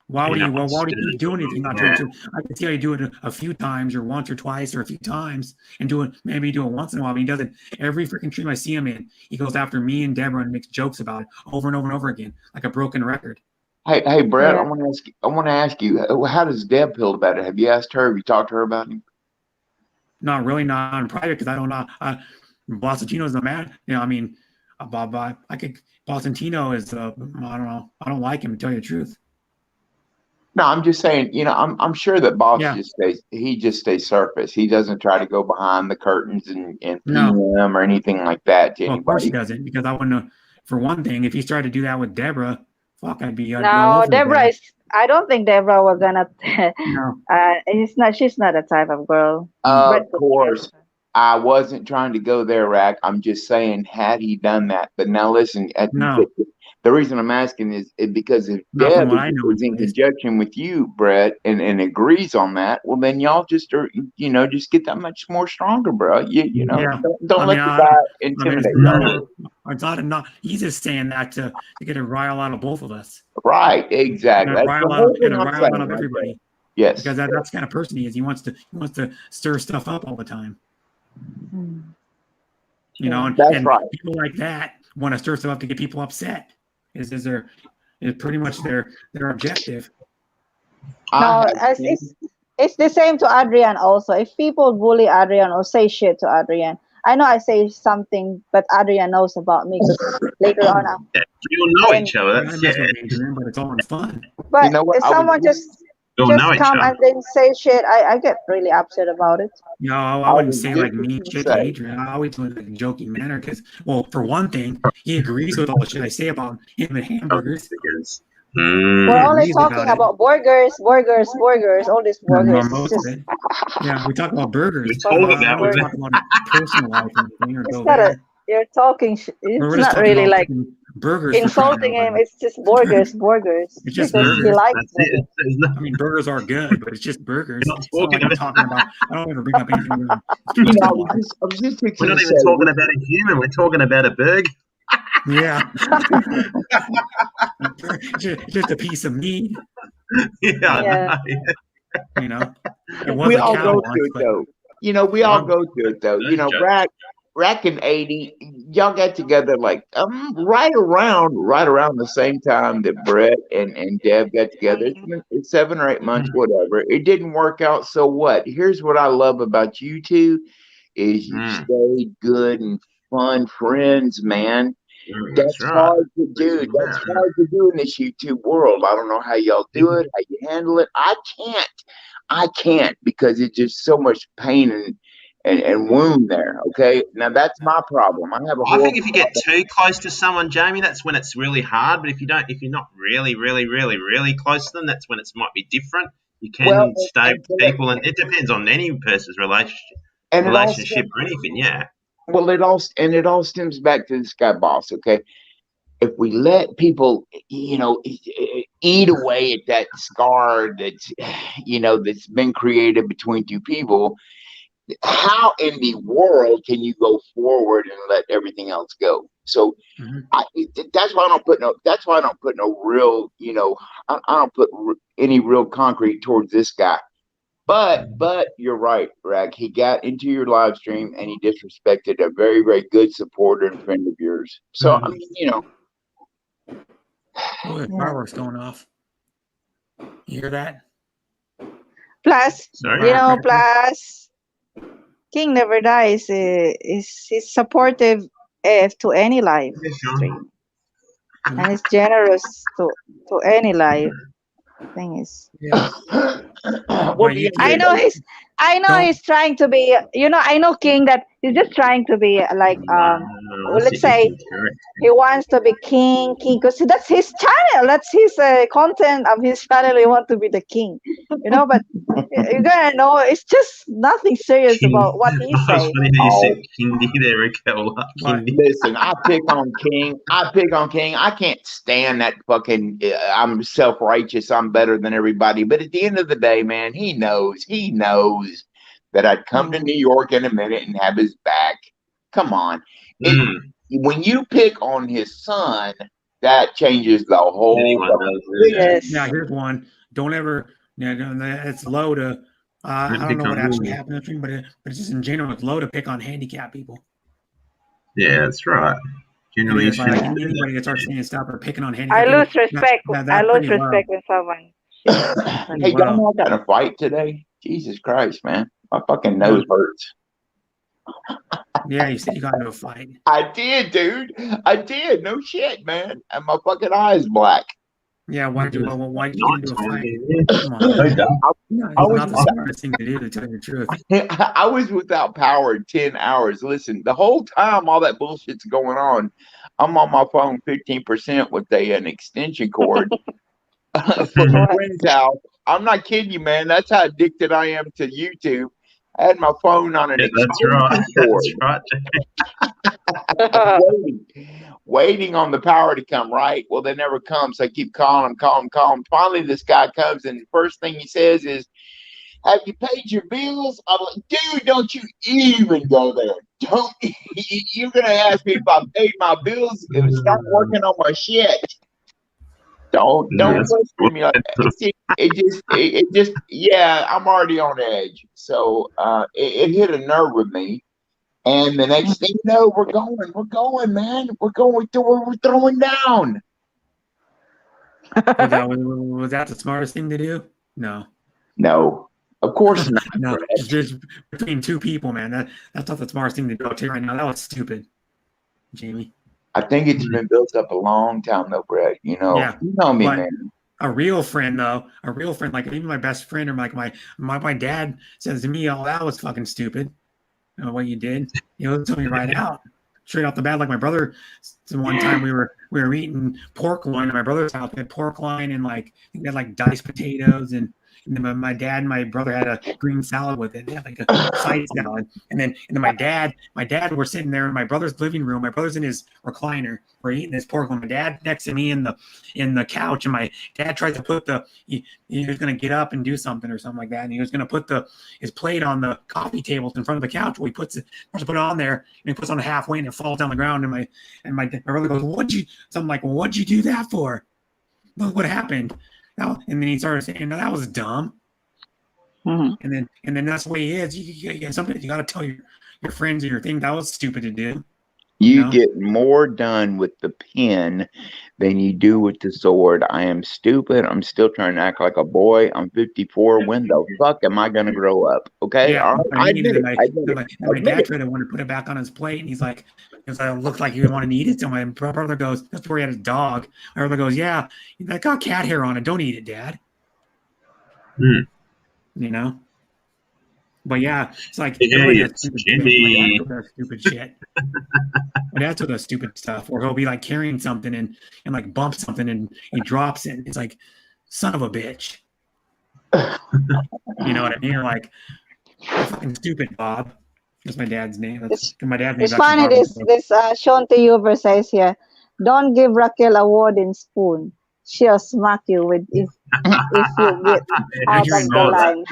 Why would you keep doing anything? Not trying to. I can tell you do it a few times, or once or twice, or a few times, and do it once in a while. But he does it every freaking stream I see him in. He goes after me and Deborah and makes jokes about it over and over and over again, like a broken record. Hey, Brett, I want to ask you, how does Deb feel about it? Have you asked her? Have you talked to her about it? Not really, not in private, because I don't know. Bosentino's the man. You know, I mean, Bosentino is. I don't know. I don't like him, to tell you the truth. No, I'm just saying. You know, I'm sure that Boss just stays surface. He doesn't try to go behind the curtains and PM or anything like that to anybody. Of course he doesn't, because I wouldn't know. For one thing, if he tried to do that with Deborah, fuck, I'd be. No, Deborah is. I don't think Deborah was gonna. No. She's not a type of girl. Of course, I wasn't trying to go there, Rack. I'm just saying, had he done that? But now listen. The reason I'm asking is because if Deb is in conjunction with you, Brett, and agrees on that, well, then y'all just are, just get that much more stronger, bro. Don't let the guy intimidate you. He's just saying that to get a rile out of both of us. Right, exactly. Get a rile out of everybody. Yes, because that's the kind of person he is. He wants to stir stuff up all the time. You know, and people like that want to stir stuff up to get people upset. Is pretty much their objective. No, it's the same to Adrian also. If people bully Adrian or say shit to Adrian, I know I say something, but Adrian knows about me later on. You all know each other. But it's all in fun. But if someone just come and then say shit, I get really upset about it. No, I wouldn't say like mean shit to Adrian. I always do it in a joking manner because, well, for one thing, he agrees with all the shit I say about him and hamburgers. We're only Reason talking about it. about burgers, all these Or burgers. most Just of it. Yeah, we talk about burgers. We talk about We it. talk about personal life and everything, or it's go not a. there. You're talking. We're It's just not talking really about like freaking burgers for crying insulting out him. loud. It's just burgers, It's just because he burgers. likes That's burgers. it. There's no, I mean, burgers are good, but it's just burgers. we're not It's not like talking we're about. talking about. I don't want to bring up anything really You know, personal. I was just We're fixing not to even say, talking about a human. We're talking about a burger. Yeah. just a piece of meat, Yeah, I Yeah. know. you know. It was we a all cow go once, through it but though. You know, we all go through it though. You know, Rack and 80, y'all got together like right around the same time that Brett and Deb got together. It's 7 or 8 months, whatever. It didn't work out. So what? Here's what I love about you two is you stayed good and fun friends, man. That's right. hard to do. That's hard to do in this YouTube world. I don't know how y'all do it, how you handle it. I can't because it's just so much pain and wound there. Okay. Now that's my problem. I have a I think horrible if you get too close to someone, Jamie, that's when it's really hard. But if you're not really, really, really, really close to them, that's when it might be different. You can stay with people, and it depends on any person's relationship or anything. Yeah. Well, it all stems back to this guy, boss. Okay. If we let people, eat away at that scar that's been created between two people, how in the world can you go forward and let everything else go? So that's why I don't put no real, I don't put any real concrete towards this guy. But you're right, Rack. He got into your live stream and he disrespected a very, very good supporter and friend of yours. So I mean, oh, the fireworks going off. You hear that? Plus, Sorry? plus King Never Dies is supportive to any live stream, and is generous to any live thing is. Yeah. I know he's trying to be. I know King that he's just trying to be like let's say he wants to be king because that's his channel. That's his content of his channel. He wants to be the king, but you're gonna know it's just nothing serious about what he's saying. You said Kindy there, Raquel. Listen, I pick on King. I can't stand that fucking. I'm self-righteous. I'm better than everybody. But at the end of the day, man, he knows that I'd come to New York in a minute and have his back. Come on. When you pick on his son, that changes the whole. Yes. Now here's one. Don't ever. It's low to. I don't know what actually happened to him, but it's just in general, it's low to pick on handicapped people. Yeah, that's right. Generally, It's like anybody that starts saying stuff or picking on I handicapped lose people, respect. I lose pretty low. respect when someone. Hey, y'all know I got in a fight today. Jesus Christ, man. My fucking nose hurts. Yeah, you said you got into a fight. I did, dude. I did. No shit, man. And my fucking eye is black. Yeah, why'd you get into a fight? Come on. It's not the smartest thing to do, to tell you the truth. I was without power in 10 hours. Listen, the whole time all that bullshit's going on, I'm on my phone 15% with an extension cord from a friend's house. I'm not kidding you, man. That's how addicted I am to YouTube. I had my phone on an extension cord. That's right. Waiting on the power to come, right? Well, they never come, so I keep calling them. Finally, this guy comes, and the first thing he says is, "Have you paid your bills?" I'm like, "Dude, don't you even go there. Don't. You're gonna ask me if I paid my bills and start working on my shit. Don't question me like that." See, it just, yeah, I'm already on edge. So it hit a nerve with me. And the next thing you know, we're going, man. We're throwing down. Was that the smartest thing to do? No. No, of course not. No, just between two people, man. That's not the smartest thing to do. I'll tell you right now, that was stupid, Jamie. I think it's been built up a long time, though, Brett. You know me, man. A real friend, like even my best friend or like my dad says to me, "Oh, that was fucking stupid. What you did, tell me right out, straight off the bat." Like my brother, one time we were we were eating pork loin at my brother's house. We had pork loin and like they had like diced potatoes, and then my dad and my brother had a green salad with it. They had like a side salad, and then my dad were sitting there in my brother's living room. My brother's in his recliner. We're eating this pork loin. My dad next to me in the couch, and my dad tried to put he was going to get up and do something or something like that, and he was going to put his plate on the coffee table in front of the couch. Well, he puts it on there, and he puts it on halfway, and it falls down the ground. And my brother goes, So I'm like, well, what'd you do that for? Well, what happened? And then he started saying, no, that was dumb. Mm-hmm. And then that's the way he is. Sometimes you got to tell your friends or your thing that was stupid to do. You get more done with the pen than you do with the sword. I am stupid. I'm still trying to act like a boy. I'm 54. When the fuck am I going to grow up? Okay. Yeah, I admit it. My dad tried to want to put it back on his plate, and he's like, because I looked like he would want to eat it. So my brother goes, that's where he had his dog. My brother goes, yeah, that got cat hair on it. Don't eat it, Dad. You know? But yeah, it's like everybody does stupid shit. My dad took the stupid stuff, or he'll be like carrying something and like bump something and he drops it. It's like, son of a bitch. You know what I mean? You're like, you're fucking stupid, Bob. That's my dad's name. My dad's name. It's funny. This Sean Teuber says here, don't give Raquel a wooden spoon. She'll smack you with if you get out of the line.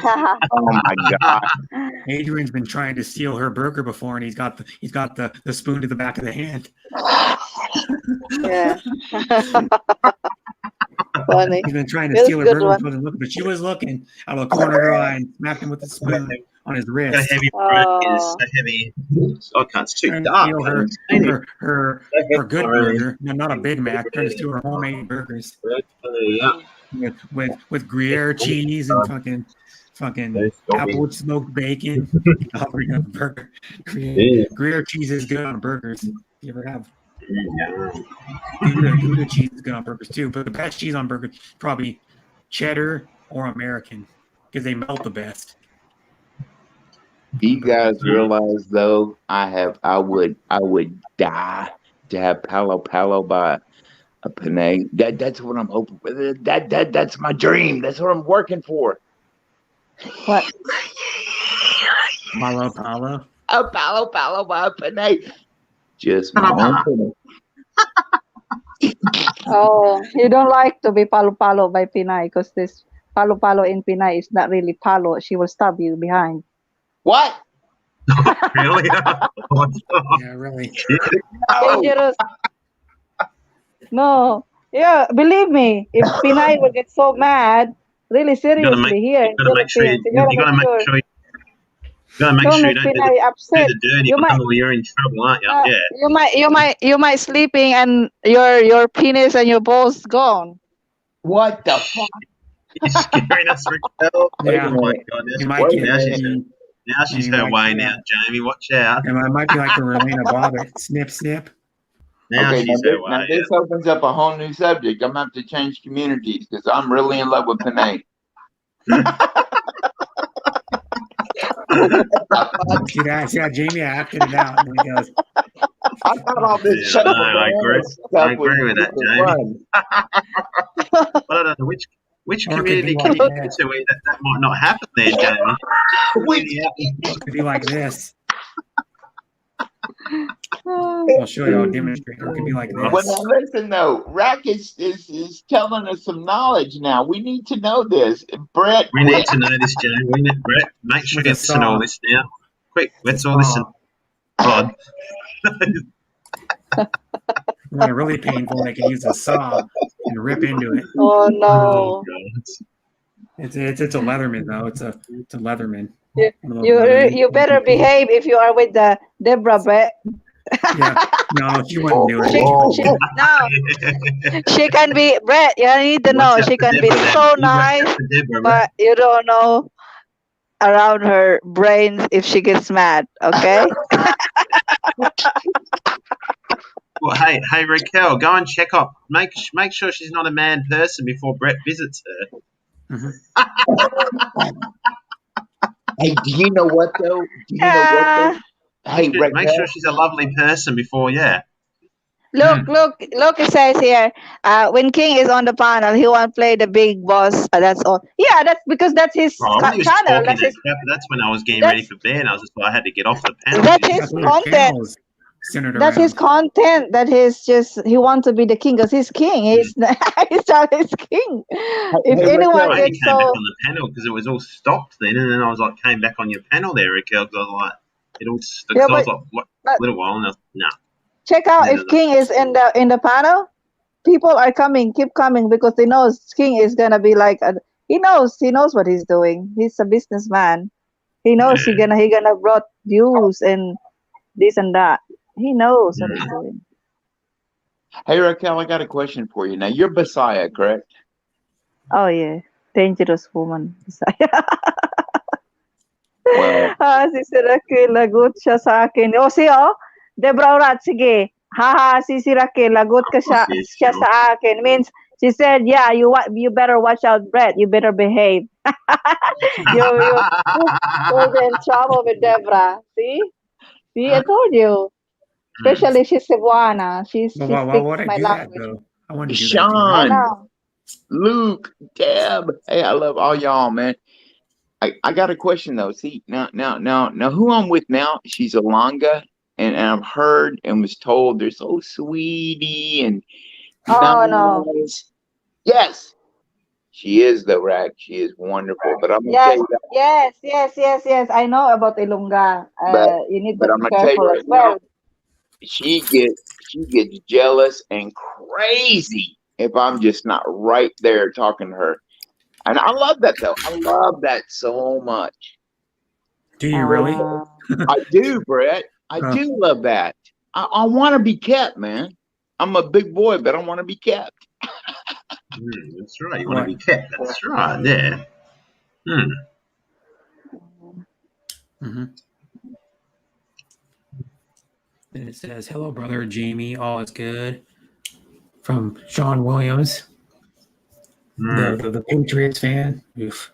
Oh my god! Adrian's been trying to steal her burger before, and he's got the spoon to the back of the hand. Yeah. Funny. He's been trying to steal her burger, but she was looking out of the corner of her eye and smacked him with the spoon on his wrist. Got a heavy it's so heavy. I can't. It's too dark. Her good burger, not a Big Mac. Trying to steal her homemade burgers. Yeah. With Gruyere cheese and fucking applewood smoked bacon. Offering a burger. Gruyere cheese is good on burgers. If you ever have. Gouda cheese is good on burgers too, but the best cheese on burgers probably cheddar or American because they melt the best. Do you guys realize though? I would die to have Palo Palo by a Panay. That's what I'm hoping for. That's my dream. That's what I'm working for. What? Palo Palo. A Palo Palo by a Panay. Just my own Panay. Oh, you don't like to be Palo Palo by Pinay because this Palo Palo in Pinay is not really Palo. She will stab you behind. What? Really? Yeah, really. Dangerous. No. Yeah, believe me, if Pinay will get so mad, really seriously here in Philippines, you gotta make sure you don't Pinay upset. do the dirty one, or you're in trouble, aren't you? Yeah. You might sleeping and your penis and your balls gone. What the fuck? You're scaring us, Raquel. Yeah. Oh my god, now she's her way now, Jamie. Watch out. And I might be like the Relena Bobbitt. Snip, snip. Now Okay, she's her way. now this opens up a whole new subject. I'm gonna have to change communities because I'm really in love with Panay. See how Jamie acted it out. And he goes, I thought all this shit. I agree with that, Jamie. But I don't know which community can you get to where that might not happen there, Jamie. It could be like this. I'll show you. I'll demonstrate. It could be like this. Well, now listen though, Rack is telling us some knowledge now. We need to know this, Brett. We need to know this, Jamie. Brett, make sure you listen to all this now. Quick, let's all listen. God. When it's really painful, they can use a saw and rip into it. Oh no! It's a Leatherman though. It's a Leatherman. You better behave if you are with the Deborah, Brett. Yeah, no, she wouldn't do it. No, she can be Brett. You need to know she can be so nice, but you don't know around her brains if she gets mad. Okay. Well, hey, Raquel, go and check up. Make sure she's not a mad person before Brett visits her. Mm-hmm. Hey, do you know what though? Hey, Raquel, make sure she's a lovely person before, yeah. Look, it says here, when King is on the panel, he won't play the big boss. That's all. Yeah, that's because that's his Oh, when he was channel. talking That's that his. crap, that's when I was getting ready That's for bed. And I was just like, I had to get off the panel. that's He his was That's what his content. channel is centered That's his around. content. That is just he wants to be the king because he's king. He's he's not his king. If Hey, anyone Raquel. I only gets came back so on the panel because it was all stopped then, and then I was like, came back on your panel there, Raquel. 'Cause I was like, it all. yeah, I was like, what? but A little while, and I was no. check out And then if King is in the panel. People are coming, keep coming because they know King is gonna be like he knows what he's doing. He's a businessman. He knows he gonna brought views and this and that. He knows what he's doing. Hey, Raquel, I got a question for you. Now, you're Messiah, correct? Oh yeah, dangerous woman. Well, Si Raquel, lagot siya sa akin. O Debra Urat, sige. Haha, si Raquel, lagot ka siya sa akin. Means, she said, yeah, you better watch out, Brett. You better behave. You'll be in trouble with Debra. See, I told you. Especially she's Cebuana. She Well, speaks why would I my do that language. though? I want to do that. Sean, no. Luke, Deb. Hey, I love all y'all, man. I got a question though. See, now, who I'm with now? She's Alanga, and I've heard and was told they're so sweetie and Oh no. nice. Yes, she is though, Rack. She is wonderful. But I'm gonna tell Yes, you that. yes. I know about Ilunga. You need to But I'm be gonna tell you careful right as well. now, she gets jealous and crazy if I'm just not right there talking to her. And I love that though. I love that so much. Do you really? I do, Brett. I do love that. I want to be kept, man. I'm a big boy, but I want to be kept. That's right. You want to be kept. That's right. Yeah. And it says, "Hello, brother Jamie. All is good." From Sean Williams, the Patriots fan. Oof.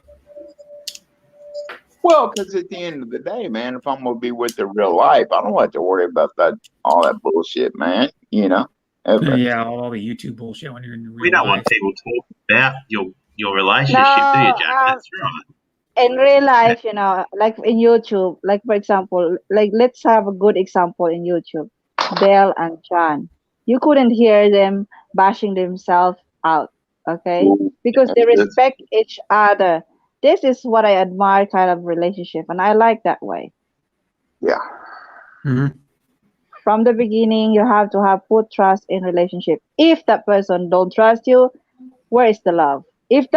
Well, because at the end of the day, man, if I'm gonna be with the real life, I don't have to worry about all that bullshit, man. You know. Yeah, all the YouTube bullshit when you're in real We don't life. want people talking about your relationship, do you, Jack? That's right. In real life, like in YouTube, like for example, like let's have a good example in YouTube, Belle and John. You couldn't hear them bashing themselves out, okay? Because they respect each other. This is what I admire kind of relationship, and I like that way. Yeah. From the beginning, you have to have put trust in relationship. If that person don't trust you, where is the love? If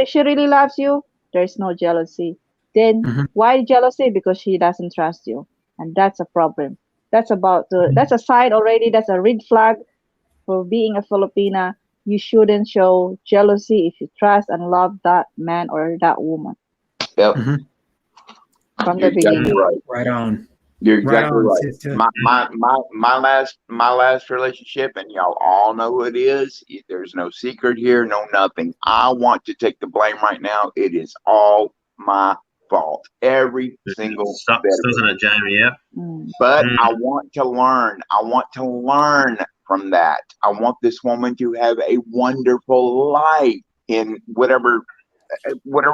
she really loves you, there's no jealousy. Then why jealousy? Because she doesn't trust you, and that's a problem. That's a side already. That's a red flag for being a Filipina. You shouldn't show jealousy if you trust and love that man or that woman. Yep. From the beginning. Right on. You're exactly on, right. sister. My last relationship, and y'all all know who it is. There's no secret here, no nothing. I want to take the blame right now. It is all my fault. Every single Sucks, doesn't it, Jamie? Yeah. But I want to learn. I want to learn from that. I want this woman to have a wonderful life in whatever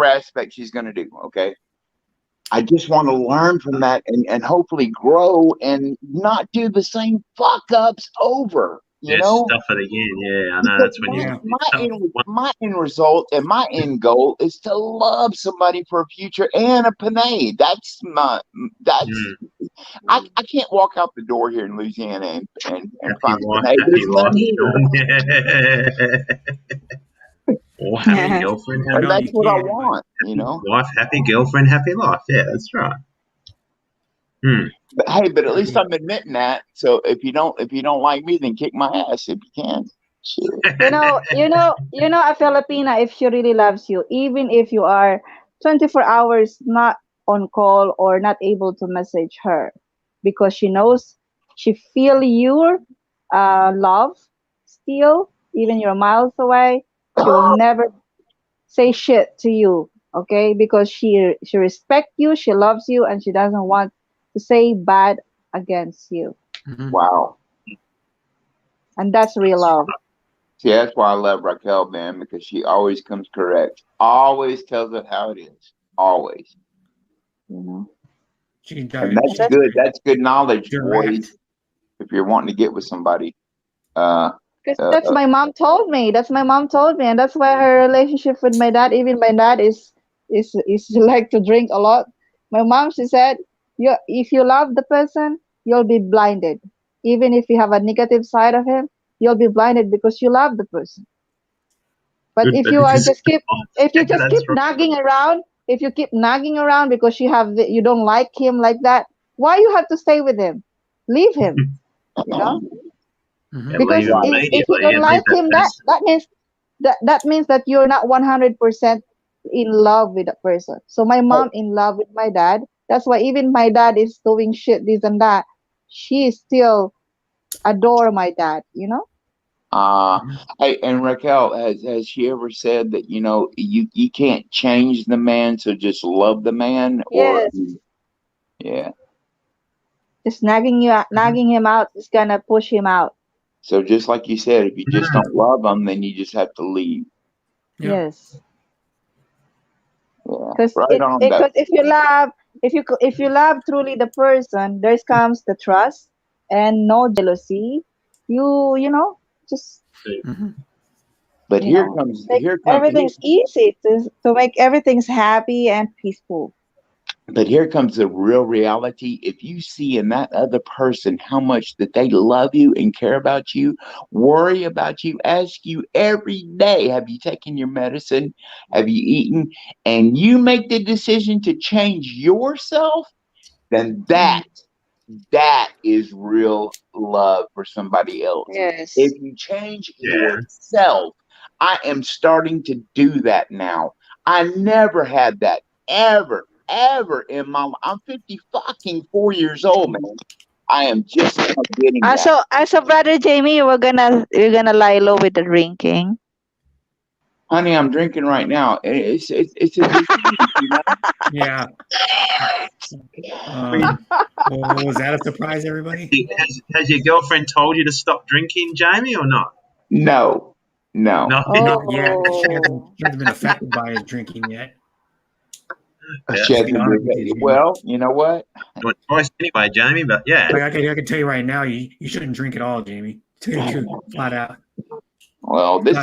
aspect she's going to do. Okay. I just want to learn from that and hopefully grow and not do the same fuck ups over. You know, stuff it again. Yeah, I know. That's when my end result and my end goal is to love somebody for a future and a Panay. I can't walk out the door here in Louisiana and find a Panay. Or happy girlfriend, happy and that's what I want, you know. Wife, happy girlfriend, happy life. Yeah, that's right. But hey, but at least I'm admitting that. So if you don't like me, then kick my ass if you can. Shit. You know, a Filipina, if she really loves you, even if you are 24 hours not on call or not able to message her, because she knows, she feel your love still, even you're miles away. She will never say shit to you, okay? Because she respects you, she loves you, and she doesn't want to say bad against you. Wow. and that's real love. See, that's why I love Raquel, man, because she always comes correct. Always tells it how it is. Always. You know. And that's good. That's good knowledge, direct. boys. If you're wanting to get with somebody. That's my mom told me. That's my mom told me, and that's why her relationship with my dad. Even my dad is like to drink a lot. My mom, she said, if you love the person, you'll be blinded. Even if you have a negative side of him, you'll be blinded because you love the person. But if you just keep nagging around, if you keep nagging around because you don't like him like that, why you have to stay with him? Leave him. You know. Because if you don't like him, that means that you're not 100% in love with that person. So my mom in love with my dad. That's why even my dad is doing shit, this and that, she still adore my dad. You know. Hey, and Raquel, has she ever said that you can't change the man, so just love the man? Yes. Yeah. Just nagging him out is gonna push him out. So just like you said, if you just don't love them, then you just have to leave. Yes. Yeah. Because if you love truly the person, there comes the trust and no jealousy. You know, just. But here comes everything's easy to make everything's happy and peaceful. But here comes the real reality. If you see in that other person how much that they love you and care about you, worry about you, ask you every day, have you taken your medicine? Have you eaten? And you make the decision to change yourself, then that is real love for somebody else. Yes. If you change yourself, I am starting to do that now. I never had that ever in my life. I'm 54 years old, man. I am just now getting that. So brother Jamie, we're gonna lie low with the drinking. Honey, I'm drinking right now. It's a disease, you know? Yeah. Was that a surprise, everybody? Has your girlfriend told you to stop drinking, Jamie, or not? No. Not yet. She hasn't been affected by his drinking yet. Well, you know what? Not twice anyway, Jamie, but yeah. I can tell you right now, you shouldn't drink at all, Jamie. Tell you the truth, flat out. Well, this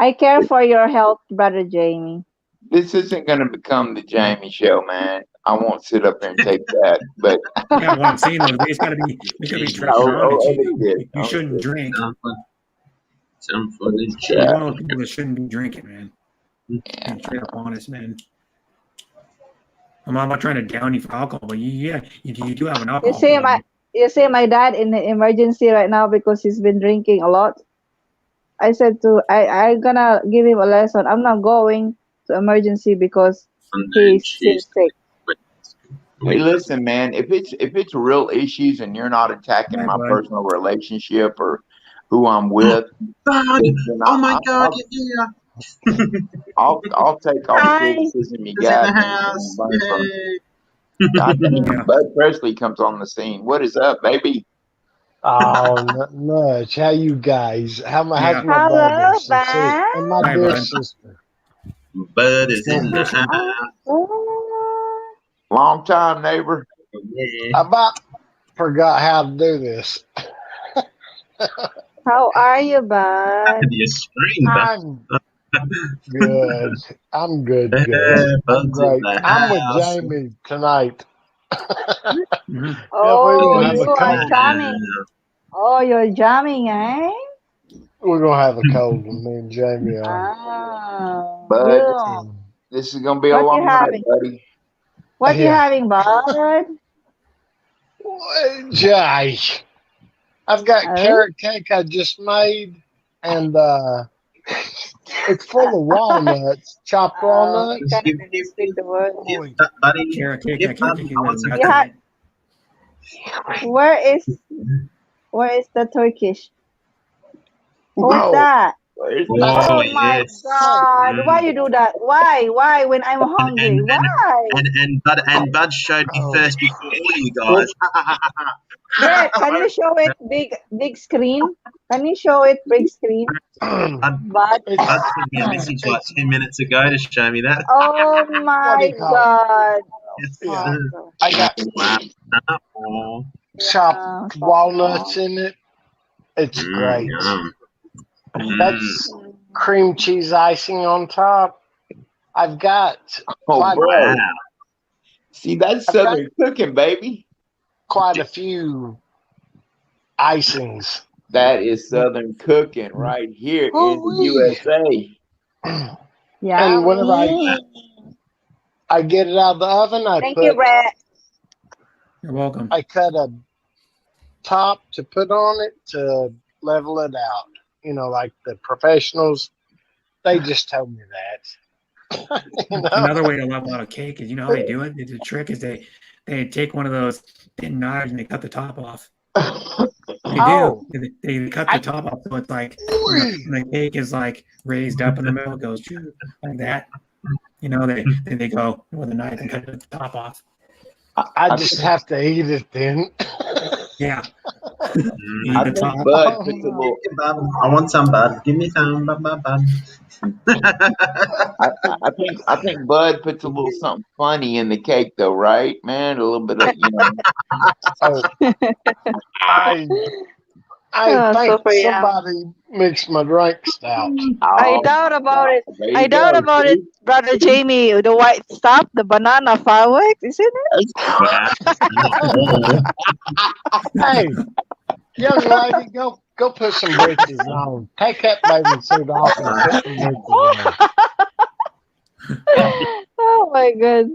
I care for your health, brother Jamie. This isn't going to become the Jamie show, man. I won't sit up there and take that, but yeah, what I'm saying though, it's got to be you shouldn't drink. Some for the You're one of those people that shouldn't be drinking, man. Yeah. Straight up honest, man. I'm not trying to down you for alcohol, but you do have an alcohol. You see my dad in the emergency right now because he's been drinking a lot. I said I'm gonna give him a lesson. I'm not going to emergency because he's sick. Hey, listen, man. If it's real issues and you're not attacking my personal relationship or who I'm with, oh my God, yeah. I'll take all the criticism you got. Bud Presley comes on the scene. What is up, baby? Oh, not much. How you guys? How's my brother and my dear sister? Bud is in the house. Long time, neighbor. I about forgot how to do this. How are you, Bud? I'm good. I'm good. I'm great. I'm with Jamie tonight. Oh, you are jamming. Oh, you're jamming, eh? We're gonna have a cold one, me and Jamie are. Bud, this is gonna be a long night, buddy. What you having, Bud? Jay, I've got carrot cake I just made, and it's full of walnuts, chopped walnuts. Carrot cake. Where is the Turkish? What's that? Oh my God! Why you do that? Why when I'm hungry? Why? And Bud showed me first before all you guys. Brett, can you show it big screen? Can you show it big screen? But Bud sent me a message like 10 minutes ago to show me that. oh my God. Yeah. Oh, I got Oh, chopped walnuts in it. It's great. yum. That's cream cheese icing on top. I've got Oh, quite, bro. Wow. See, that's I've got Southern cooking, baby. quite a few icings. That is Southern cooking right here in the Ooh-wee. USA. And whenever yummy. I get it out of the oven, Thank you, Brett. You're welcome. I cut a top to put on it to level it out. You know, like the professionals, they just told me that. You know? Another way to level out a cake is, you know how they do it? The trick is they take one of those thin knives and they cut the top off. They Oh. do. They cut the top off so it's like when the cake is like raised up in the middle, it goes like that. You know, then they go with a knife and cut the top off. I just have to eat it then. Yeah. I The think top. Bud puts a little. I want some, Bud. Give me some, Bud. I think Bud puts a little something funny in the cake, though, right, man? A little bit of, you know. Oh, I Oh, think super yum. somebody mixed my drink stout. I Oh, doubt about it. there I you doubt go. about it, See? Brother Jamie. The white stuff, the banana fireworks, isn't it? Wow. Hey, young lady, go put some britches on. Take that bathing suit off and put some britches on. Oh my God.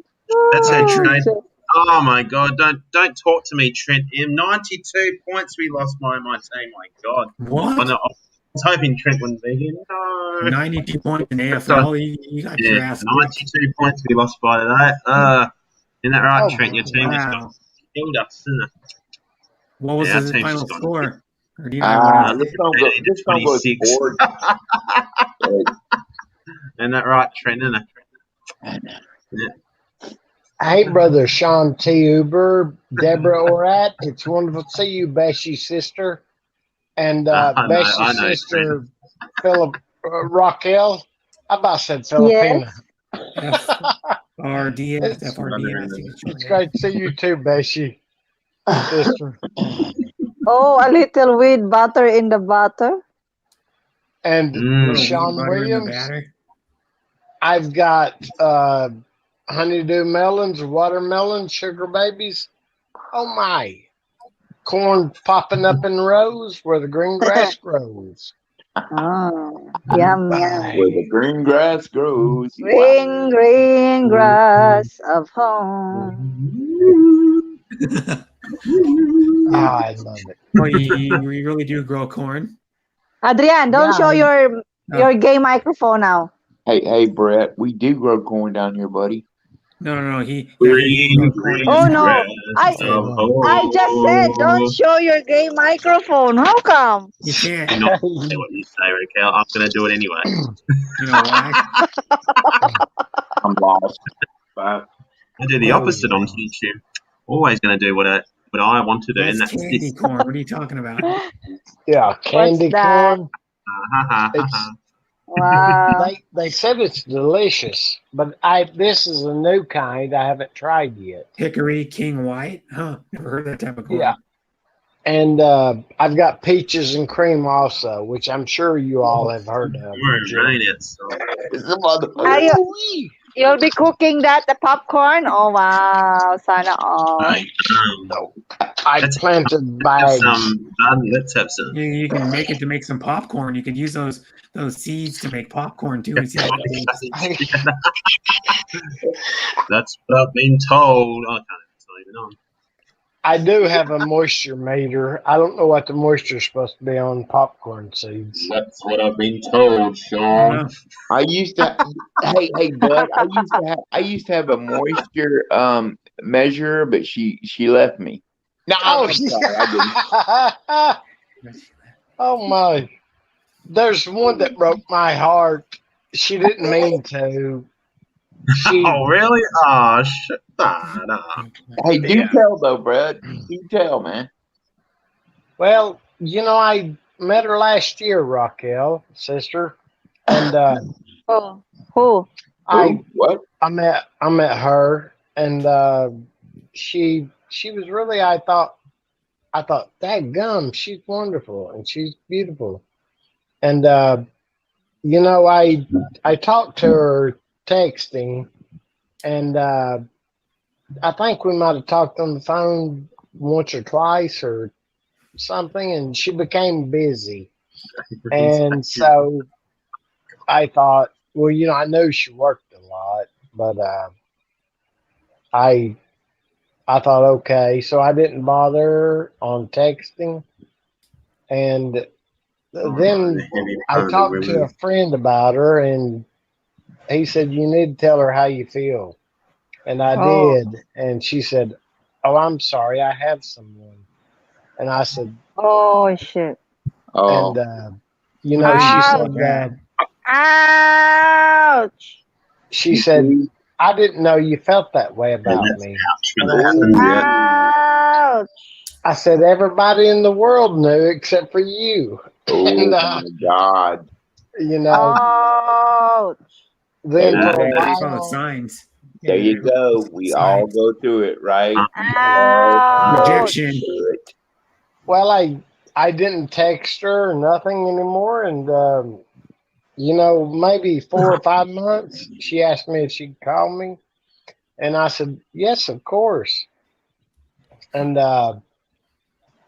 That's her Oh, trade. shit. Oh my God! Don't talk to me, Trent. 92 points we lost by my team. My God! I What? know. I was hoping Trent wouldn't be here. No. 92 points in AFL. You got your Yeah, ass. 92 points we lost by that. Isn't that right, Oh, Trent? Your team just got Wow. killed us, didn't it? What was Yeah, our his team's final just gone. score? Or do you know what it This is? don't go. This don't go 26. forward. Isn't that right, Trent? Isn't it? Yeah. Hey, brother Sean T. Uber, Deborah Orat. It's wonderful to see you, Beshy's sister. And I Beshy's know, sister, Philip Raquel. I about said Filipina. Yes. FRDS. It's FRDS. it's great to see you too, Beshy, sister. Oh, a little with butter in the butter. And Little Sean wheat butter in the Williams. batter. I've got honeydew melons, watermelon, sugar babies. Oh my. Corn popping up in rows where the green grass grows. Oh, yum, yum. Where the green grass grows. Green, green grass of home. I love it. Oh, you really do grow corn? Adrian, don't show your gay microphone now. Hey, Brett. We do grow corn down here, buddy. No. Green, green Oh no, grass of home. I just said don't show your gay microphone. How come? You can't. You're not gonna say what you say, Raquel. I'm going to do it anyway. You know why? I'm lost. I do the opposite on YouTube. Always going to do what I want to do, and That's that's candy this. corn. What are you talking about? Yeah, candy that? corn. It's, Wow. They said it's delicious, but this is a new kind I haven't tried yet. Hickory King White? Huh. Never heard that type of corn. Yeah. And I've got peaches and cream also, which I'm sure you all have heard of. You'll be cooking the popcorn? Oh wow, sana all. I planted bags. Let's have some. You can make it to make some popcorn. You could use those seeds to make popcorn too. And see how it tastes. That's what I've been told. I can't even on. I do have a moisture meter. I don't know what the moisture is supposed to be on popcorn seeds. That's what I've been told, Sean. I used to. hey, Bud. I used to have a moisture measure, but she left me. No, Oh, I'm sorry, I didn't. oh my! There's one that broke my heart. She didn't mean to. Oh, really? Oh, shut that up. Hey, do tell though, Brad. Do tell, man. Well, I met her last year, Raquel, sister, and Oh, who? I What? I met her, and she was really, I thought, that gum, she's wonderful and she's beautiful, and I talked to her texting, and I think we might have talked on the phone once or twice or something, and she became busy. And so I thought, well, I know she worked a lot, but I thought, okay, so I didn't bother her on texting. And then I talked to a friend about her, and he said, you need to tell her how you feel. And I Oh. did. And she said, oh, I'm sorry, I have someone. And I said, Oh shit. Oh, and What she do you Ouch. call said, that? Ouch. she you said, see? I didn't know you felt that way And about that's me. ouch when And it I said, happens. Yeah. Ouch. I said, everybody in the world knew except for you. And, Oh my God. Ouch. Then There for you a Yeah, go. it's one of those while, signs. There Yeah, you go. We all signs. go through it, right? We all go Ouch. Rejection. through it. well, I didn't text her or nothing anymore. And, maybe 4 or 5 months, she asked me if she'd call me. And I said, yes, of course. And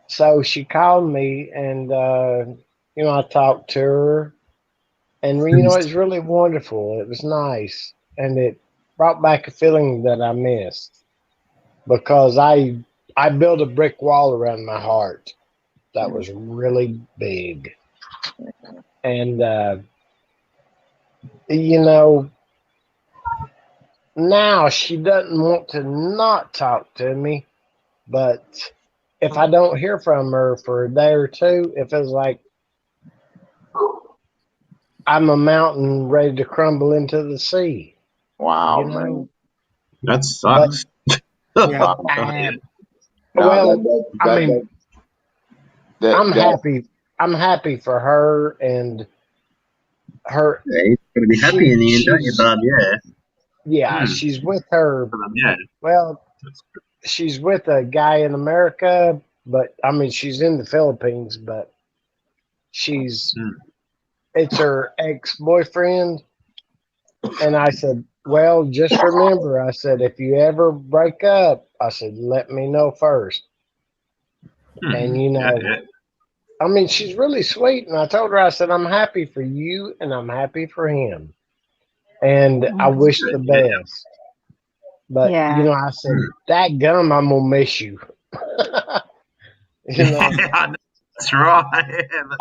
so she called me, and, I talked to her. And, it was really wonderful. It was nice. And it brought back a feeling that I missed, because I built a brick wall around my heart that was really big. And, now she doesn't want to not talk to me, but if I don't hear from her for a day or two, it feels like I'm a mountain ready to crumble into the sea. Wow, You know? man. That sucks. Yeah. Wow. Yeah. No, Well, that, I mean, I'm that, happy. I'm happy for her and her. Yeah, you've got to be happy in the end, don't you, She's bud? Yeah. yeah, Hmm. she's with her. Yeah. Well, she's with a guy in America, but I mean, she's in the Philippines, but she's Hmm. it's her ex-boyfriend. And I said, well, just remember, I said, if you ever break up, I said, let me know first. Hmm. And Yeah. I mean, she's really sweet. And I told her, I said, I'm happy for you and I'm happy for him. And I wish the Yeah. best. But, Yeah. I said, that gum, I'm going to miss you. That's right.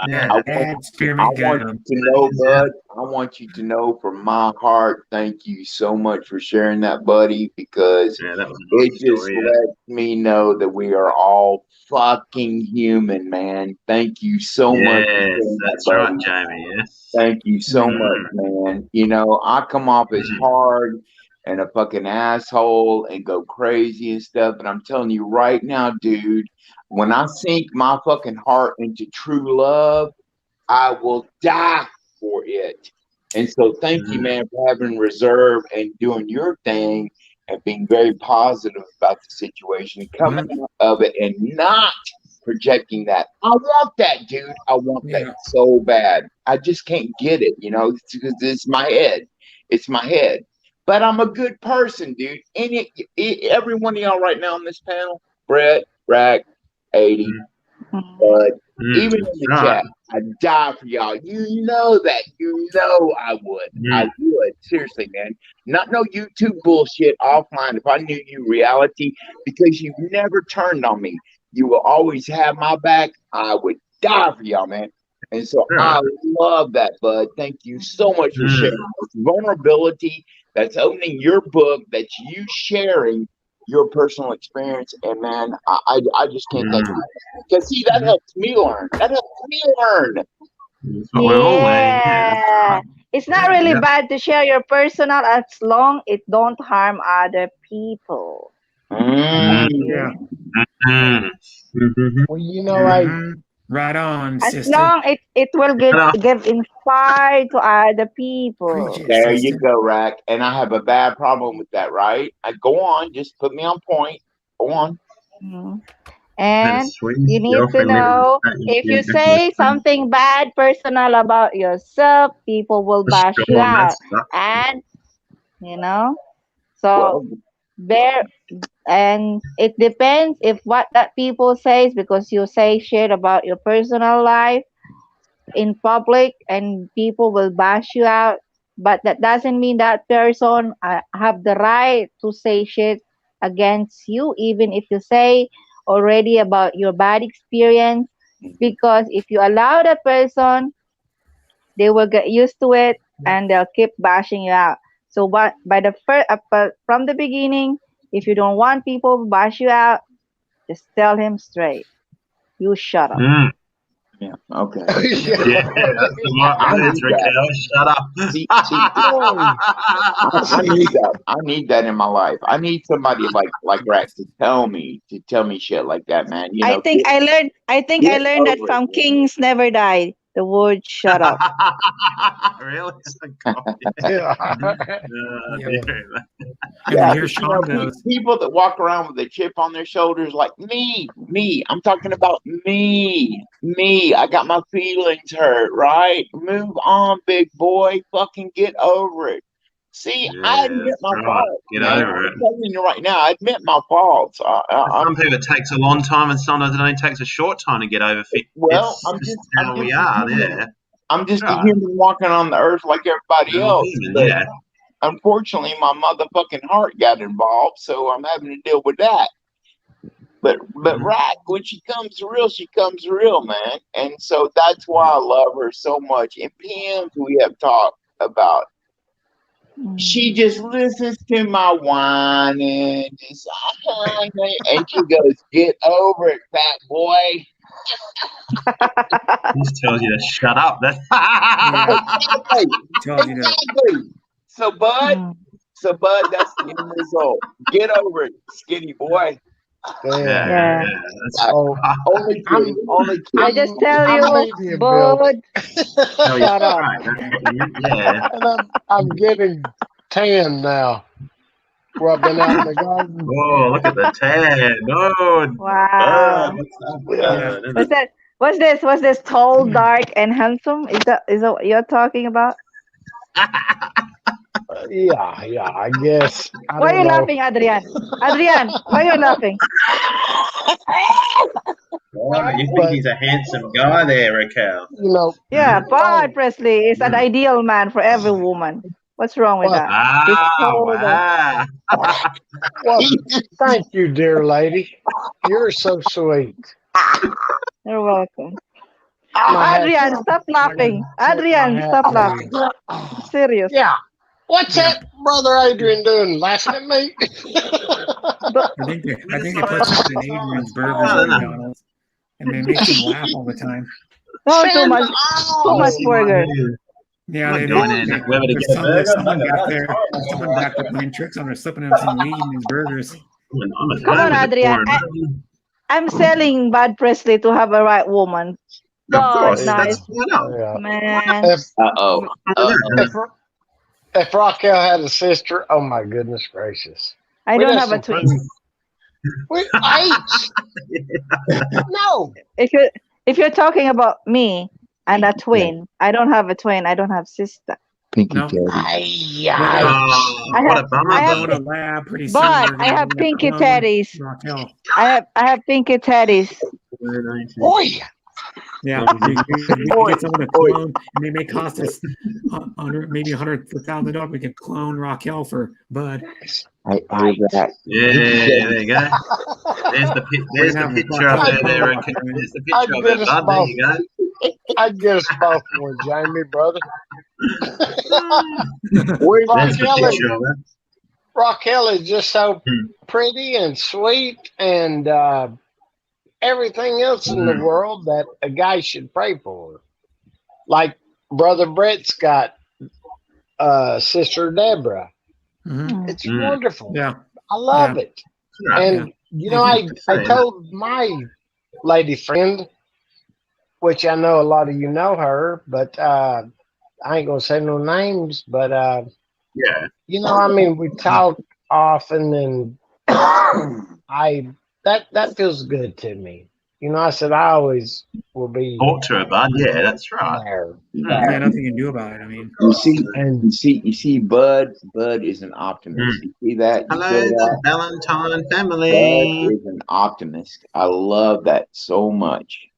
Yeah, I bad want spearmint you gum. to know, bud. I want you to know from my heart, thank you so much for sharing that, buddy, because Yeah, that was a nice it just story. Yeah. lets me know that we are all fucking human, man. Thank you so much for Yes, sharing that, that's right, buddy. Jamie. Yes. Thank you so much, man. I come off as hard and a fucking asshole and go crazy and stuff, but I'm telling you right now, dude, when I sink my fucking heart into true love, I will die for it. And so thank you, man, for having reserve and doing your thing and being very positive about the situation, coming out of it and not projecting that. I want that, dude. I want Yeah. that so bad. I just can't get it, because it's my head. It's my head. But I'm a good person, dude. Every one of y'all right now on this panel, Brett, Rack, 80, Bud, even in the chat, I'd die for y'all. You know that. You know I would. I would. Seriously, man. Not no YouTube bullshit offline. If I knew you reality, because you've never turned on me. You will always have my back. I would die for y'all, man. And so I love that, Bud. Thank you so much for sharing. It's vulnerability that's opening your book, that's you sharing your personal experience. And man, I just can't thank you. Because see, that helps me learn. That helps me learn. Yeah. It's not really bad to share your personal as long it don't harm other people. Mm. Yeah. Mm. Mhm. Well, you know, I Right on, As sister. long it will Hello. give inspired to other people. Preach it, There you sister. go, Rack. And I have a bad problem with that, right? Go on, just put me on point. Go on. Mhm. Had a And Swedish you need to girlfriend living know in if you Sweden. say something bad personal about yourself, people will bash you Sure, out. that sucks. And you know, so Well, there and it depends if what that people says, because you say shit about your personal life in public and people will bash you out, but that doesn't mean that person have the right to say shit against you, even if you say already about your bad experience, because if you allow that person, they will get used to it and they'll keep bashing you out. So but by the first from the beginning, if you don't want people to bash you out, just tell him straight, you shut up. Mm. yeah, okay. Yeah, that's the right I words, need that. Raquel. Shut up. See, I need that. I need that in my life. I need somebody like Rack to tell me shit like that, man. You I know, think I learned get that over it, from man. Kings Never Die. The word shut up. Really? Oh, God, yeah. Yeah. very much. And Yeah, then here but, Sean pe- goes. people that walk around with a chip on their shoulders, like me. I'm talking about me. I got my feelings hurt, right? Move on, big boy. Fucking get over it. See, I Yeah, admit that's my right. faults, Get man. over it. I'm telling you right now, I admit my faults. Some people it takes a long time, and sometimes it only takes a short time to get over. Well, It's just how we are. Yeah, I'm just a right. human walking on the earth like everybody We're all else. human. But Yeah. unfortunately, my motherfucking heart got involved, so I'm having to deal with that. But Rack, when she comes real, man. And so that's why I love her so much. In PMs we have talked about. She just listens to my whining, just, and she goes, "Get over it, fat boy." Just tells you to shut up. That's Exactly. Tells you to. Exactly. So, Bud, that's the end result. Get over it, skinny boy. Yeah. That's Oh, Only kidding. Only kidding. I just tell I'm you, medium built. bud, oh, yeah, shut up. right. Yeah. And I'm getting tan now. Where I've been out in the garden. Oh, look at the tan. No. Wow. What's that? What's this tall, dark, and handsome? Is that what you're talking about? Yeah, I guess. Why are you laughing, Adrian? Adrian, why are you laughing? Oh, you think he's a handsome guy there, Raquel? You know. Yeah, Bud Presley is an ideal man for every woman. What's wrong with that? He's tall, Wow. Well, thank you, dear lady. You're so sweet. You're welcome. My Adrian, stop laughing. Adrian, stop laughing. Serious. Yeah. What's that brother Adrian doing? Laughing at me? I think they put something in Adrian's burgers at McDonald's, and they make him laugh all the time. No, too much burger. Yeah, they going do. in. There's someone back there. Someone back there playing tricks on her, slipping him some weed in his burgers. Come on, Adrian. I'm selling Bud Presley to have a right woman. Of course, nice. that's Man. If Raquel had a sister, oh my goodness gracious. I don't have a twin. Wait, no. If you're talking about me and a twin, I don't have a twin. I don't have sister. Pinky No. teddy. But I have pinky teddies. I have pinky teddies. Boy. Yeah, we get someone to clone, and they may cost us maybe $100,000. We can clone Raquel for Bud. I heard that. Yeah, there you go. There's the picture of her there. There's the picture of her, Bud. There you go. I'd get us both one, Jamie, brother. Raquel is just so pretty and sweet and everything else in the world that a guy should pray for. Like Brother Brett's got Sister Deborah. Mm-hmm. It's wonderful. Yeah. I love it. Yeah. And You know, I told my lady friend, which I know a lot of you know her, but I ain't gonna say no names. But Yeah. you know, I mean, we talk often, and that feels good to me. You know, I said I always will be Talk to her, bud. Yeah, that's right. there. Yeah, nothing you can do about it. I mean, You see, And you see, Bud is an optimist. You see that? You Hello, feel the that? Valentine Bud family. is an optimist. I love that so much.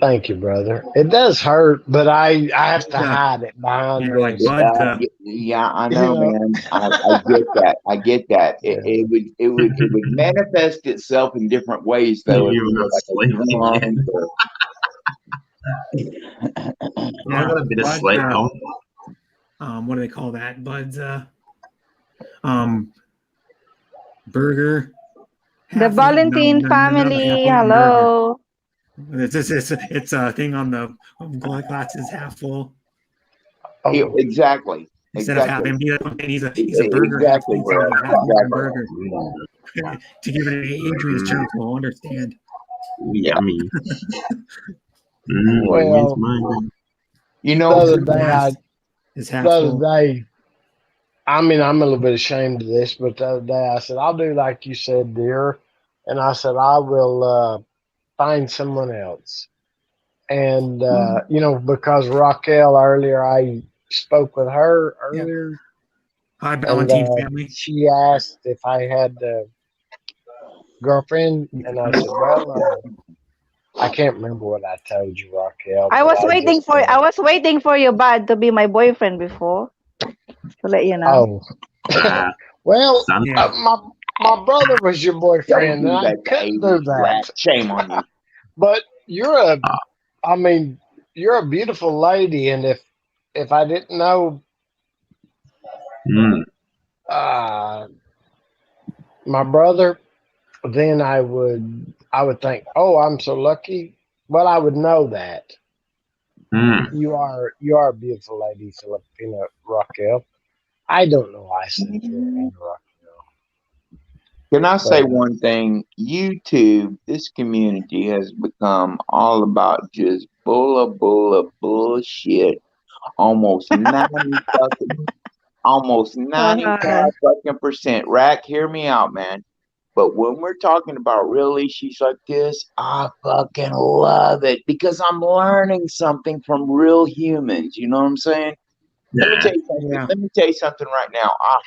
thank you, brother. It does hurt, but I have to hide it behind like this. Bud. Yeah, I You know, know, man. I get that. I get that. Yeah. It would manifest itself in different ways, though. If You it were was like sleeping a again. drunk or I got a bit of sleep. What do they call that? Bud's burger. The Valentine family, hello. It's a thing on the glass is half full. Exactly. Instead of half empty, he's a burger. Exactly, bro. Half Exactly. burger. To give it an Adrian's chance, we'll understand. Yummy. Well, you the know, other day, is the half other full. day, I mean, I'm a little bit ashamed of this, but the other day I said, I'll do like you said, dear. And I said, I will find someone else. And, you know, because Raquel earlier, I spoke with her earlier. Hi, Valentine and, family. She asked if I had a girlfriend. And I said, well, I can't remember what I told you, Raquel. I was waiting for you, Bud, to be my boyfriend before. To let you know. Oh. Well, my brother was your boyfriend, and I couldn't do that. Shame on you. But you're you're a beautiful lady, and if I didn't know my brother, then I would think, oh, I'm so lucky. Well, I would know that. You are a beautiful lady, Filipina Raquel. I don't know why I said Filipina Raquel. Can I say one thing? YouTube, this community has become all about just bullshit. Almost 95% Rack, hear me out, man. But when we're talking about really she's like this, I fucking love it because I'm learning something from real humans. You know what I'm saying? Let me tell you something. Let me tell you something right now. I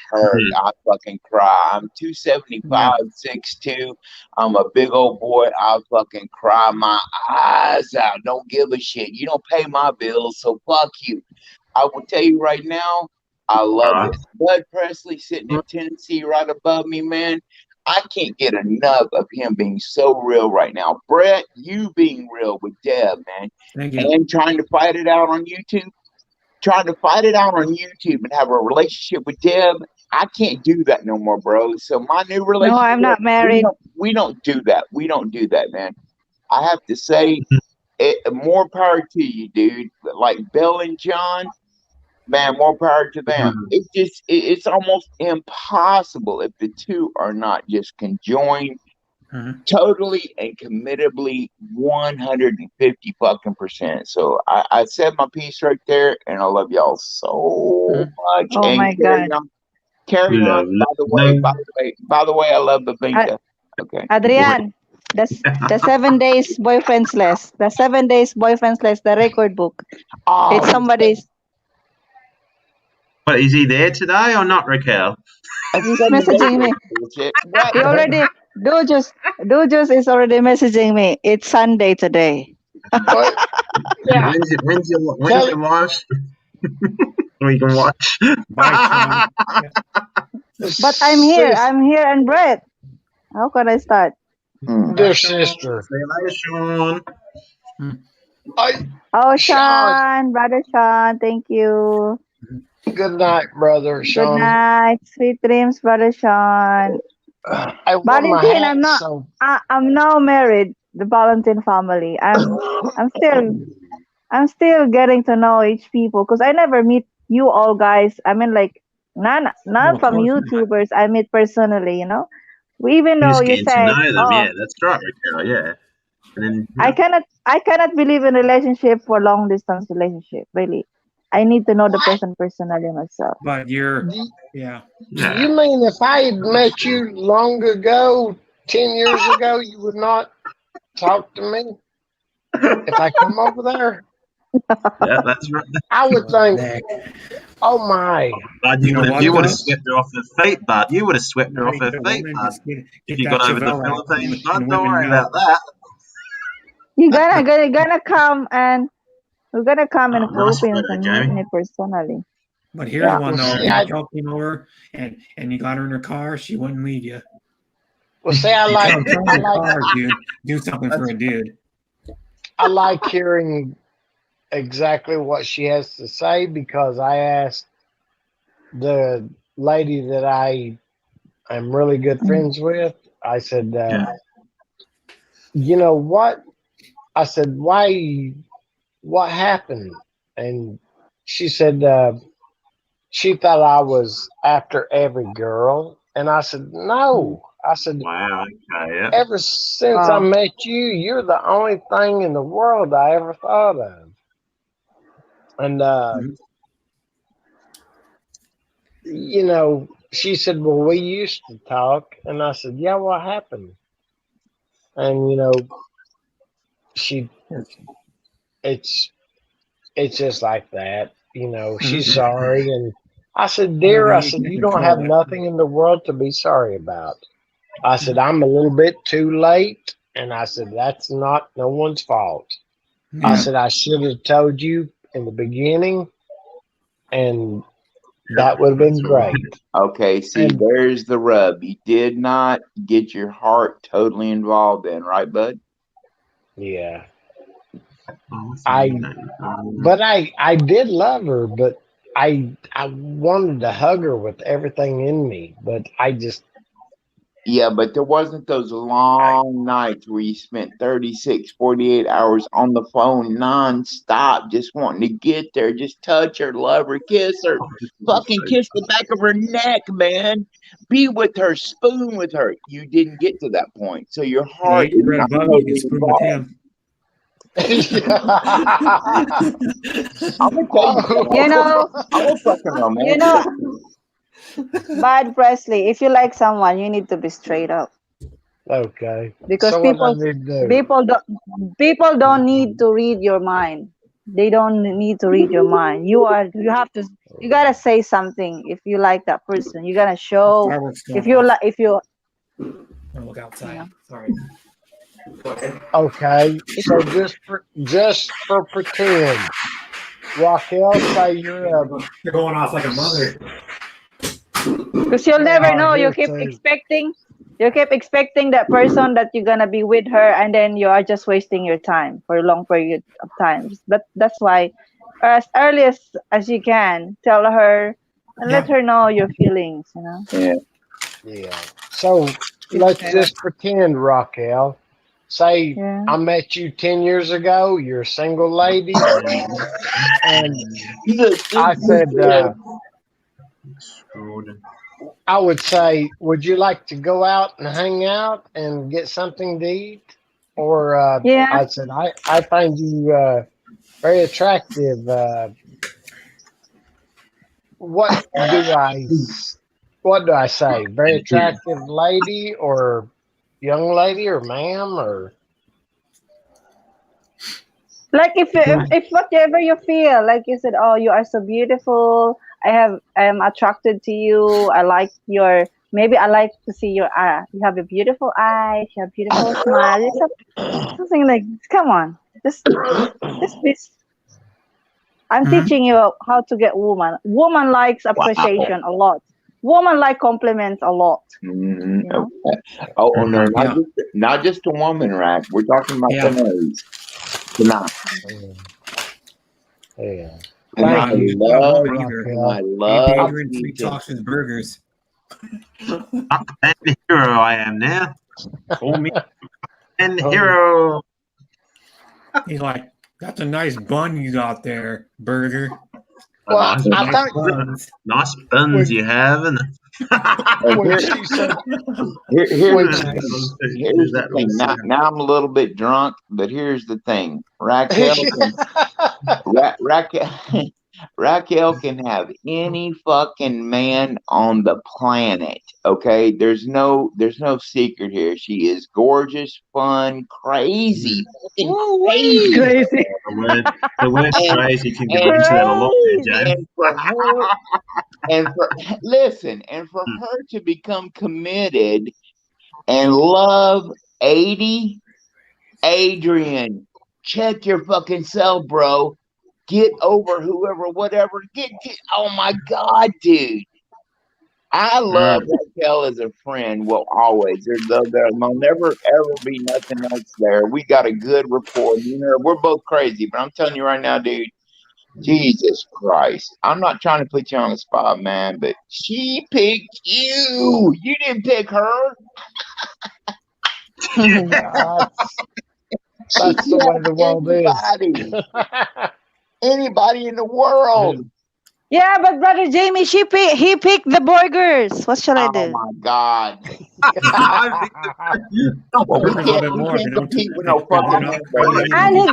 fucking cry. I'm 275, 6'2". I'm a big old boy. I fucking cry my eyes out. Don't give a shit. You don't pay my bills, so fuck you. I will tell you right now, I love it. Bud Presley sitting in Tennessee right above me, man. I can't get enough of him being so real right now. Brett, you being real with Deb, man. Thank you. And trying to fight it out on YouTube. Trying to fight it out on YouTube and have a relationship with Deb, I can't do that no more, bro. So my new relationship. No, I'm not married. We don't do that. We don't do that, man. I have to say, more power to you, dude. Like Bill and John, man, more power to them. It's almost impossible if the two are not just conjoined. Totally and committedly 150%. So I said my piece right there, and I love y'all so much. Oh and my God. Carry on. By the way, I love Babinka. Okay. Adrian, the 7 days boyfriends list. The 7 days boyfriends list, the record book. It's somebody's. But is he there today or not, Raquel? He's messaging me. He already Dujus is already messaging me. It's Sunday today. When's your live stream? We can watch. But I'm here. I'm here and Brett. How can I start? Dear sister. See you later, Sean. Oh, Sean, brother Sean, thank you. Good night, brother Sean. Good night. Sweet dreams, brother Sean. Valentine, I'm now married. The Valentine family. I'm still getting to know each people because I never meet you all guys. I mean, like Not from YouTubers I meet personally, you know. Even You're though just you getting to said, know them. oh, Yeah, that's right, Raquel. Yeah. And then I cannot believe in relationship for long distance relationship. Really, I need to know the person personally myself. But yeah. You mean if I had met you long ago, 10 years ago, you would not talk to me? If I come over there? Yeah, that's right. I would think, oh my. Bud, you would have swept her off her feet, Bud. You would have swept her off her feet, Bud. If you got over the Philippines, Bud, don't worry about that. You're gonna come and we're gonna come in the Philippines and meet me personally. But here's one though: if Raquel came over and you got her in her car, she wouldn't leave you. Well, see, do something for a dude. I like hearing exactly what she has to say because I asked the lady that I'm really good friends with. I said, you know what? I said, why? What happened? And she said she thought I was after every girl, and I said, no. I said, wow, okay, yeah. Ever since I met you, you're the only thing in the world I ever thought of. And, you know, she said, well, we used to talk. And I said, yeah, what happened? And, you know, it's just like that. You know, she's sorry. And I said, dear, I said, you don't have nothing in the world to be sorry about. I said, I'm a little bit too late. And I said, that's not no one's fault. I said, I should have told you in the beginning, and that would have been great. Okay, see, there's the rub. You did not get your heart totally involved in, right, bud? Yeah. I did love her, but I wanted to hug her with everything in me, but I just. Yeah, but there wasn't those long nights where you spent 36, 48 hours on the phone nonstop, just wanting to get there, just touch her, love her, kiss her, fucking kiss the back of her neck, man. Be with her, spoon with her. You didn't get to that point, so your heart is not totally involved. I'm gonna tell you, I'm a fucking romantic. You know, Bud Presley, if you like someone, you need to be straight up. Okay. Because so people don't need to read your mind. They don't need to read your mind. You gotta say something if you like that person. You gotta show if you look outside. Sorry. Okay, so just for pretend, Raquel, say you're going off like a mother. Because you'll never know. You keep expecting that person that you're gonna be with her, and then you are just wasting your time for a long period of time. But that's why, as early as you can, tell her and let her know your feelings. You know. Yeah. So let's just pretend, Raquel. Say I met you 10 years ago. You're a single lady, and I said. I would say, would you like to go out and hang out and get something to eat? Or I said, I find you very attractive. What do I say? Very attractive lady or young lady or ma'am or? Like if whatever you feel, like you said, oh, you are so beautiful. I am attracted to you. I like maybe I like to see your eye. You have a beautiful eyes. You have beautiful smile. Something like, come on, just be. I'm teaching you how to get woman. Woman likes appreciation a lot. Woman like compliments a lot. You know? Okay. Oh no, not just a woman, right? We're talking about the tonight. Yeah. And I love free talks with burgers. And hero I am now. Call me and hero. He's like, that's a nice bun you got there, burger. Well, nice, I Nice think buns. nice buns when, you have, and And when here, she said, here's when the she, thing. Nice. Here's the that thing. was Now I'm a little bit drunk, but here's the thing. Raquel can Raquel Raquel can have any fucking man on the planet. Okay, there's no secret here. She is gorgeous, fun, crazy, fucking crazy, Crazy. the word and crazy can get and into that a lot there, James. and for her and for listen and for her to become committed and love 80, Adrian, check your fucking self, bro. Get over whoever, whatever. Get oh my God, dude. I love Raquel as a friend. Will always. There'll never ever be nothing else there. We got a good rapport. You know, we're both crazy, but I'm telling you right now, dude. Jesus Christ. I'm not trying to put you on the spot, man, but she picked you. You didn't pick her. that's the way the world Anybody in the world. Yeah, but brother Jamie, he picked the burgers. What shall I Oh do? my God. The Well, we burgers a little bit can't more. They don't. compete with no They're fucking not hamburgers. And he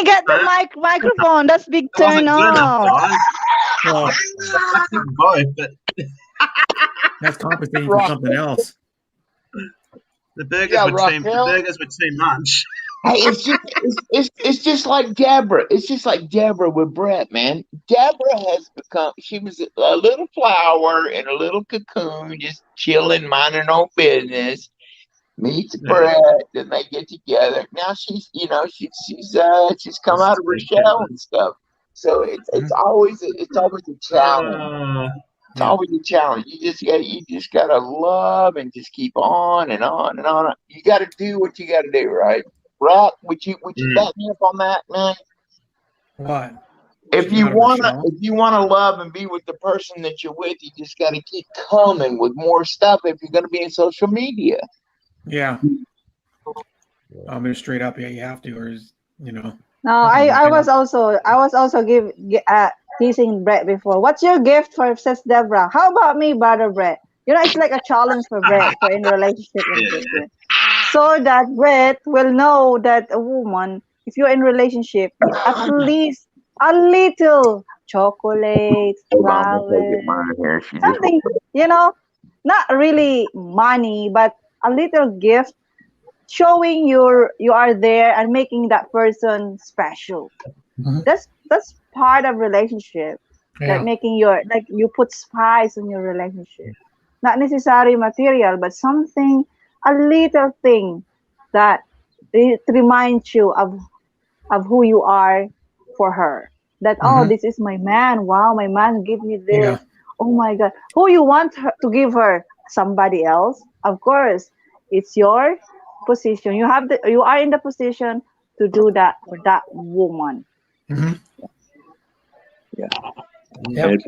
got the microphone. That's big It wasn't turn good enough, off. guys. Well, I think both, but that's compensating for something else. the burgers Yeah, were Raquel. too much. Hey, it's just like Deborah. It's just like Deborah with Brett, man. Deborah has become. She was a little flower in a little cocoon, just chilling, minding her own business. Meets Brett, then they get together. Now she's come out of her shell and stuff. So it's always a challenge. It's always a challenge. You just gotta love and just keep on and on and on. You gotta do what you gotta do, right? Rock, would you back me up on that, man? What? If you wanna love and be with the person that you're with, you just gotta keep coming with more stuff if you're gonna be in social media. Yeah. I'm mean, straight up. Yeah, you have to, or No, I was also teasing Brett before. What's your gift for says Deborah? How about me, brother Brett? You know, it's like a challenge for Brett for in relationship so that Brett will know that a woman, if you're in relationship, at least a little chocolate, flowers, something, not really money, but a little gift showing you are there and making that person special. That's part of relationship. Yeah. Like making you put spice in your relationship. Not necessarily material, but something, a little thing that it reminds you of who you are for her. That oh, this is my man. Wow, my man give me this. Yeah. Oh my God, who you want to give her? Somebody else, of course. It's your position. You are in the position to do that for that woman. Yeah. And if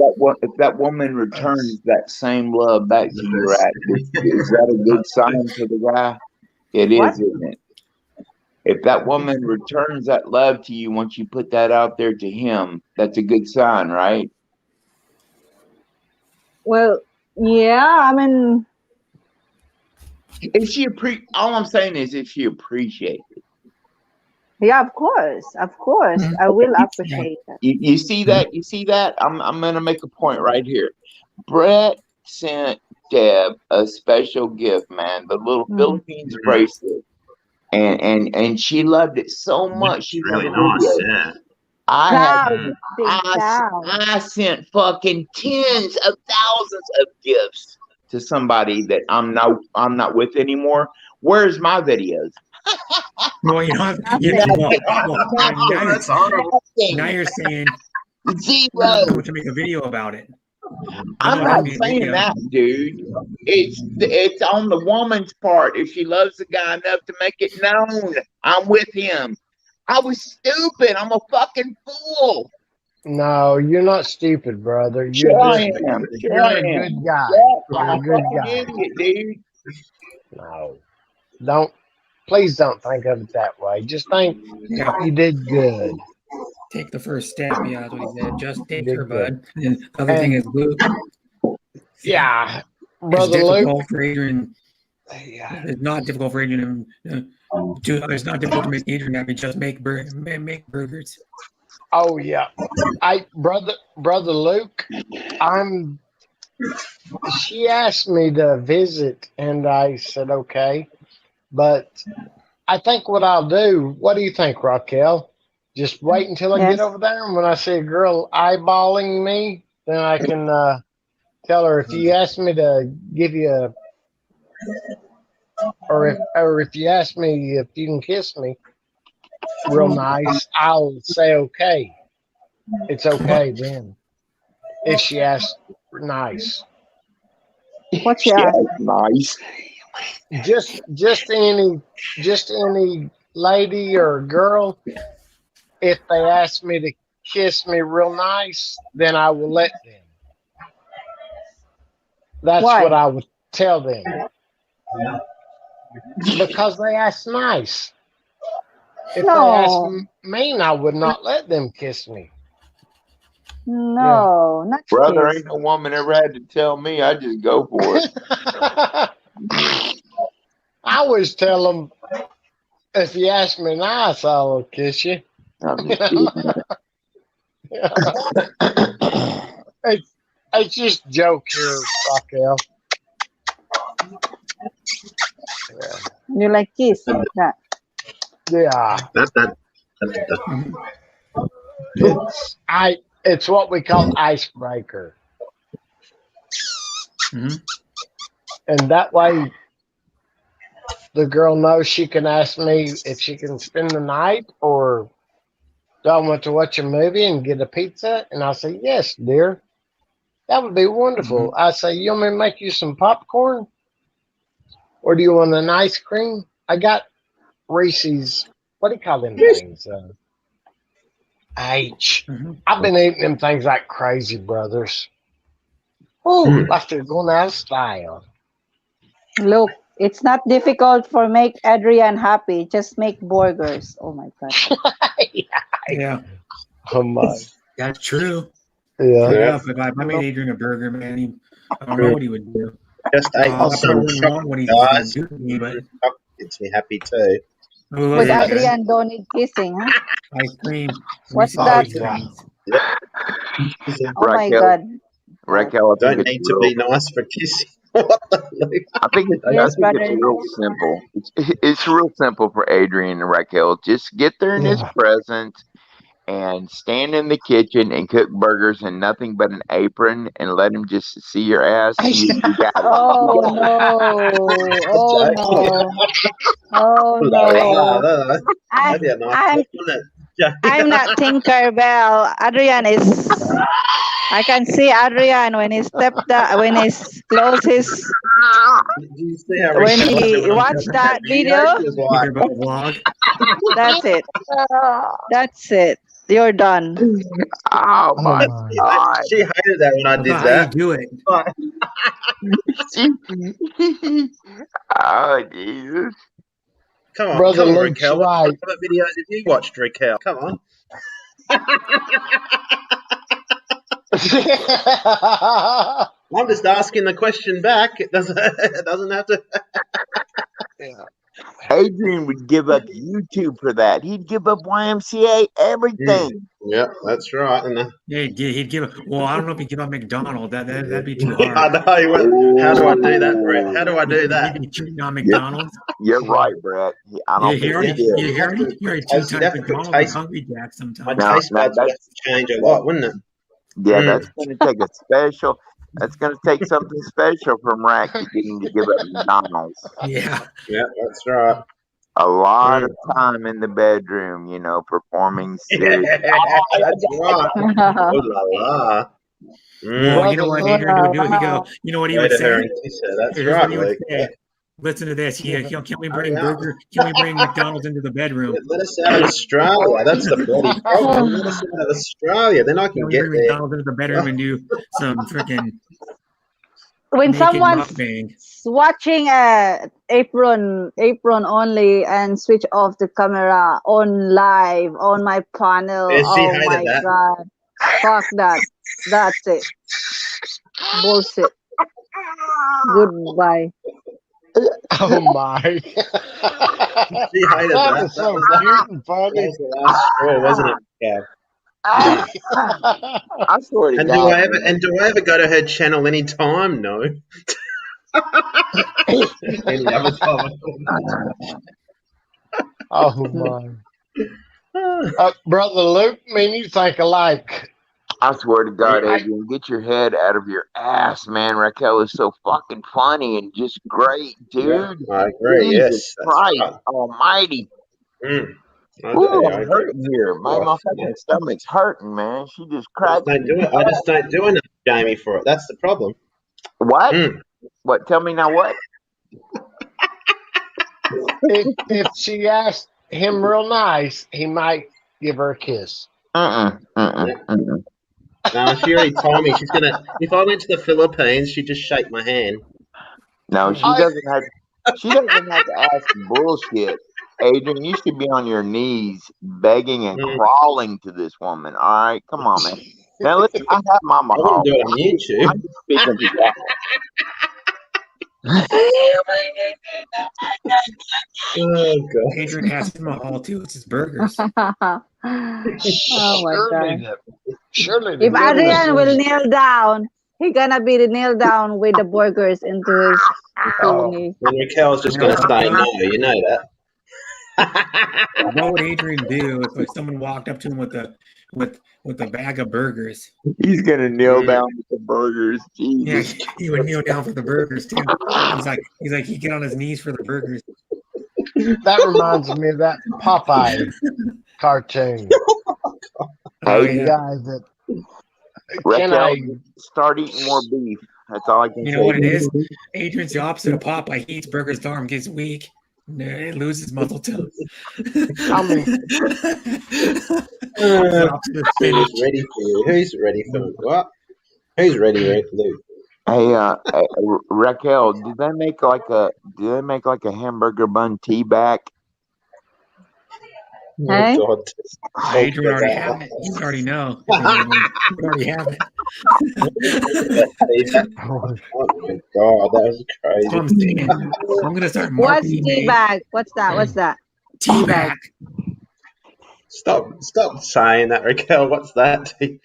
that woman returns that same love back to you, right? Is that a good sign for the guy? It is, isn't it? If that woman returns that love to you once you put that out there to him, that's a good sign, right? Well, yeah, I mean, if she all I'm saying is if she appreciates it. Yeah, of course, I will appreciate that. You see that? You see that? I'm gonna make a point right here. Brett sent Deb a special gift, man, the little Philippines bracelet, and she loved it so much. She really nice, yeah. I sent fucking tens of thousands of gifts to somebody that I'm not with anymore. Where's my videos? No, you don't have now you're saying zero to make a video about it. I'm not saying that, dude. It's on the woman's part. If she loves the guy enough to make it known, I'm with him. I was stupid. I'm a fucking fool. No, you're not stupid, brother. You're a good guy. You're a good guy. Idiot, dude. No, please don't think of it that way. Just think you did good. take the first step. Yeah, that's what he said. Just take Did her, good. bud. And the other thing is Luke. Yeah, It's Brother difficult Luke. for Adrian. Yeah. It's not difficult for Adrian. It's not difficult to make Adrian happy. Just make burgers. Oh yeah, brother Luke. She asked me to visit, and I said okay. But I think what I'll do. What do you think, Raquel? Just wait until I get over there, and when I see a girl eyeballing me, then I can tell her, if you ask me to give you or if you ask me if you can kiss me real nice, I'll say okay. It's okay then. If she asks nice. What she asked? Nice. Just any lady or girl, if they ask me to kiss me real nice, then I will let them. That's Why? what I would tell them. Because they ask nice. If they ask mean, I would not let them kiss me. No, not Brother, kiss. ain't no woman ever had to tell me. I just go for it. I always tell them, if you ask me nice, I'll kiss you. I'm just kidding. It's just a joke here, Raquel. Yeah. You like kiss? That. Yeah. It's what we call icebreaker. Mm-hmm. And that way the girl knows she can ask me if she can spend the night, or do I want to watch a movie and get a pizza? And I'll say, yes, dear. That would be wonderful. I say, you want me to make you some popcorn? Or do you want an ice cream? I got Reese's, what do you call them things? I've been eating them things like crazy, brothers. Oh, like they're going out of style. Look, it's not difficult for make Adrian happy. Just make burgers. Oh my god. Yeah. Oh my. That's true. Yeah. If I made Adrian a burger, man, I don't know what he would do. Just ate I some probably wouldn't want what he's going to do to me, but Gets me happy too. But Adrian don't need kissing, huh? Ice cream. What's that? Oh my god. Raquel, I Don't think need it's to real, be nice for kissing. I think it's Yes, real brother. simple. It's real simple for Adrian and Raquel. Just get there in his presence and stand in the kitchen and cook burgers in nothing but an apron and let him just see your ass. You got it. Oh no. Oh no. Oh no. I'm not Tinkerbell. Adrian is. I can see Adrian when he when he close his. When he watched that video. That's it. That's it. You're done. Oh my God. She hated that when I did How that. you do it? Oh Jesus. Come on, Brother come on, Luke's Raquel. right. What videos have you watched, Raquel? Come on. I'm just asking the question back. It doesn't have to. Adrian would give up YouTube for that. He'd give up YMCA, everything. Yeah, that's right. And Yeah, he'd give. Well, I don't know if he'd give up McDonald's. That'd be too I hard. know. He went, how do I do that, Brett? How do I do that? He'd be cheating on McDonald's. You're right, Brett. I don't You think he did. already two times McDonald's and Hungry Jack My sometimes. No, taste no, buds would have to change a lot, wouldn't it? Yeah, that's going to take a special. That's going to take something special from Rack to get him to give up McDonald's. Yeah. Yeah, that's right. A lot of time in the bedroom, performing series. That's right. Oh la la. Well, you know what Adrian would do? He'd go. You know what he would Go to her say? and kiss her. That's Here's right, what he would Luke. say. Listen to this. Can we bring Can we bring McDonald's into the bedroom? Let us out of Australia. That's the bloody problem. Let us out of Australia. Then I can Can we get bring there. McDonald's into the bedroom and do some freaking when naked someone's mukbang. watching a apron only and switch off the camera on live on my panel, Yeah, she oh hated my that. god, fuck that. That's it. Bullshit. Goodbye. Oh my! She hated That that. was so cute and funny. That was the last straw, wasn't it, Cal? I swear to And God. do I ever go to her channel anytime? No. Any other time? Oh my! Brother Luke, me and you think alike. I swear to God, Adrian, get your head out of your ass, man. Raquel is so fucking funny and just great, dude. Yeah, I agree. Jesus Yes, that's Christ right. Almighty. Mm. I Ooh, do. I I'm agree. hurting here. My fucking stomach's hurting, man. She just cracks me I just don't do enough, Jamie, for it. That's the problem. What? Mm. What? Tell me now what? If she asked him real nice, he might give her a kiss. No, she already told me she's gonna. If I went to the Philippines, she'd just shake my hand. No, she doesn't have. She doesn't have to ask bullshit. Adrian, you should be on your knees begging and crawling to this woman. All right, come on, man. Now listen, I have Mama I wouldn't Hall. do it on YouTube. I'm just speaking to that. Oh god. Adrian has him a hall too. It's his burgers. Oh my god. Surely If Adrian will kneel down, he gonna be kneel down with the burgers into his knee. And Raquel's just gonna say no. You know that. What would Adrian do if someone walked up to him with a bag of burgers? He's gonna kneel down with the burgers. Jesus. Yeah, he would kneel down for the burgers too. He's like he'd get on his knees for the burgers. That reminds me of that Popeye cartoon. Hey, guy that Raquel, start eating more beef. That's all I can say. You know what it is? Adrian's the opposite of Popeye. He eats burgers, his arm gets weak. It loses muscle tone. Who's ready for you? Who's ready for what? Who's ready, Luke? Hey, Raquel, do they make like a hamburger bun tea back? Hey? Oh, God. Adrian already have it. You already know. You already have it. Oh my God, that was crazy. That's what I'm saying. I'm gonna start What's marketing tea bag? What's that? What's that? tea bag. Stop saying that, Raquel. What's that? Tea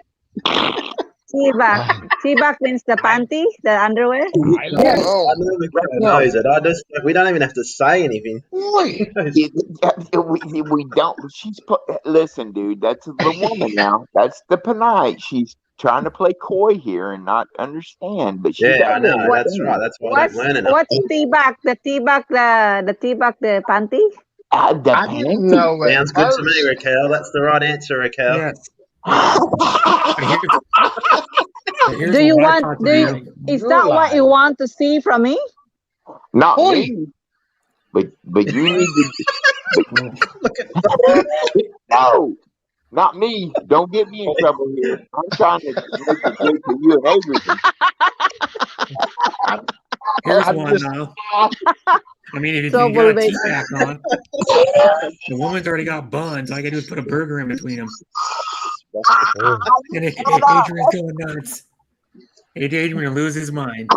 bag. Tea bag means the panty, the underwear. I know knows it. We don't even have to say anything. We don't. Listen, dude. That's the woman now. That's the Panay. She's trying to play coy here and not understand. But I know. That's right. That's why I don't learn enough. What's tea bag? The tea bag, the tea bag, the panty. I didn't know it. Sounds good to me, Raquel. That's the right answer, Raquel. Yes. Is that what you want to see from me? Not me. But you need to. No, not me. Don't get me in trouble here. I'm trying to make it good for you and Adrian. Here's one now. I mean, if you got a tea bag on, the woman's already got buns. All you gotta do is put a burger in between them. And Adrian's going nuts. Adrian will lose his mind.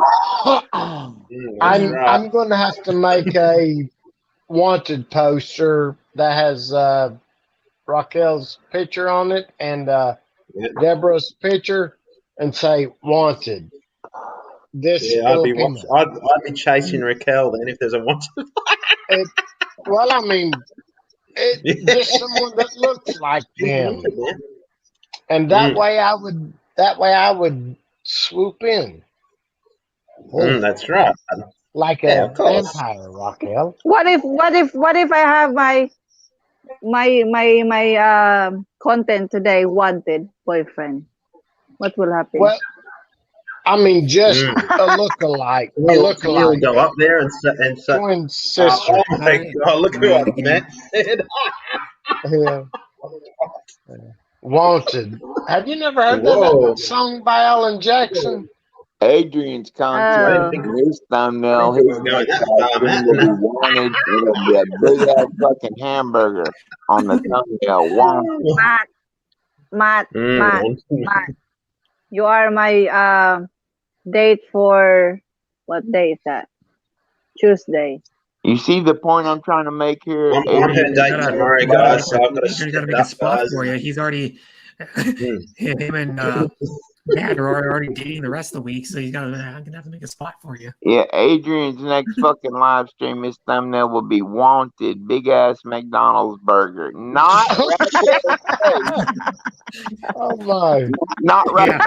I'm going to have to make a wanted poster that has Raquel's picture on it and Deborah's picture and say wanted. I'd be chasing Raquel then if there's a wanted. Well, I mean, just someone that looks like them, and that way I would swoop in. That's right. Like a vampire, Raquel. What if I have my content today wanted boyfriend? What will happen? Well, I mean, just a lookalike. You'll go up there and say, twin sister. Oh my God, look who I met. Yeah. Wanted. Have you never heard that song by Alan Jackson? Adrian's content in his thumbnail, his next costume will be wanted. It'll be a big ass fucking hamburger on the thumbnail. Wanted. Matt, you are my date for what day is that? Tuesday. You see the point I'm trying to make here? I'm her date tomorrow, guys. So I've got to He's step got to make a up, spot guys. for you. He's already him and Dad are already dating the rest of the week, so he's gonna have to make a spot for you. Yeah, Adrian's next fucking live stream, his thumbnail will be wanted big ass McDonald's burger. Not Oh my. not right. Yeah.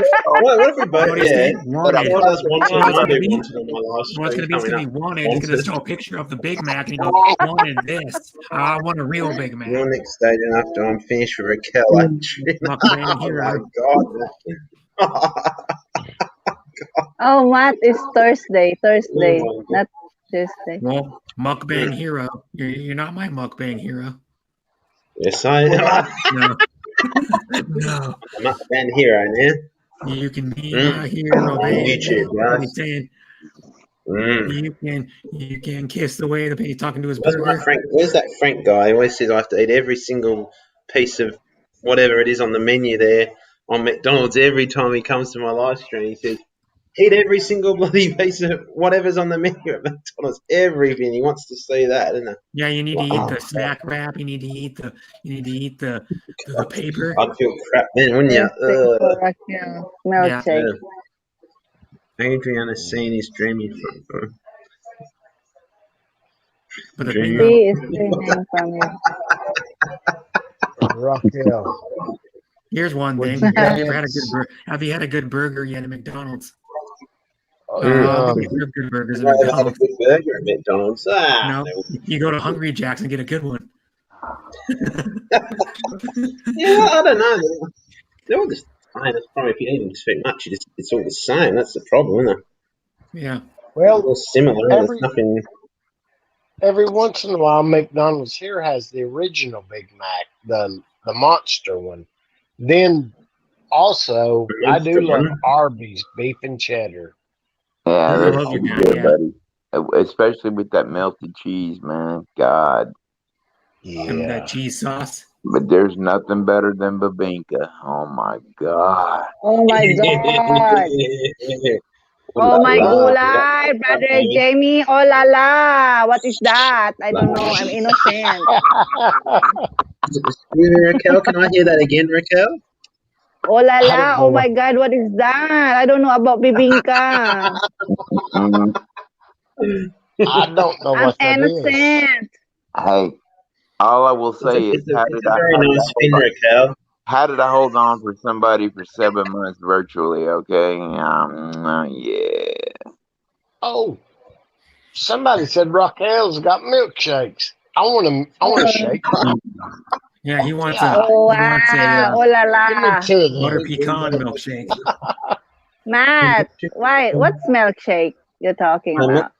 What if we both? What is Yeah. it? Wanted. What does wanted? What's I gonna do be? wanted on my last What's stream gonna be? It's coming gonna up. be wanted. He's gonna Wanted. show a picture of the Big Mac and he goes, "Wanted this. I want a real Big Mac." Your next stage after I'm finished with Raquel. Actually. Mukbang Oh hero. my god. Oh, Matt is Thursday. Thursday, Oh, not Tuesday. Well, mukbang hero. You're not my mukbang hero. Yes, I am. No. No. I'm not a fan hero now. You can be my hero, baby. YouTube, What guys. he's saying. Mm. You can kiss the way the he's talking to his Where's my burger. Frank? Where's that Frank guy? He always says I have to eat every single piece of whatever it is on the menu there on McDonald's every time he comes to my live stream. He says, eat every single bloody piece of whatever's on the menu at McDonald's. Everything. He wants to see that, isn't it? Yeah, you need to eat the snack wrap. You need to eat the paper. I'd feel crap then, wouldn't you? Correct, yeah. Milkshake. Adrian has seen his dreaming from. But the Dreaming. thing He is streaming from you. Raquel. Here's one thing. Would you Have you ever had a guys- good have you had a good burger yet at McDonald's? Um, They give good burgers at I've never had a McDonald's. good burger at McDonald's. No, you go to Hungry Jack's and get a good one. Yeah, I don't know. They're all the same. That's probably if you didn't expect much, it's all the same. That's the problem, isn't it? Yeah. They're all well, similar. every There's nothing. every once in a while, McDonald's here has the original Big Mac, the monster one. Then also, I do love Arby's beef and cheddar. Yeah, I that's love you, man. good, Yeah. buddy. Especially with that melted cheese, man. God. And Yeah. that cheese sauce. But there's nothing better than Babinka. Oh my God. Oh my God. Oh my gulay, brother Jamie. Oh la la. What is that? I don't know. I'm innocent. Raquel, can I hear that again, Raquel? Oh la la. Oh my God. What is that? I don't know about bibingka. I don't know I'm what that is. innocent. Hey, all I will say is, It's a very nice thing, Raquel. how did I hold on for somebody for 7 months virtually? Okay, yeah. Oh, somebody said Raquel's got milkshakes. I want a shake. Yeah, he wants Yeah. a Oh he wants wow. a Oh la Give me la. two of butter them. pecan milkshake. Matt, why? What's milkshake you're talking about?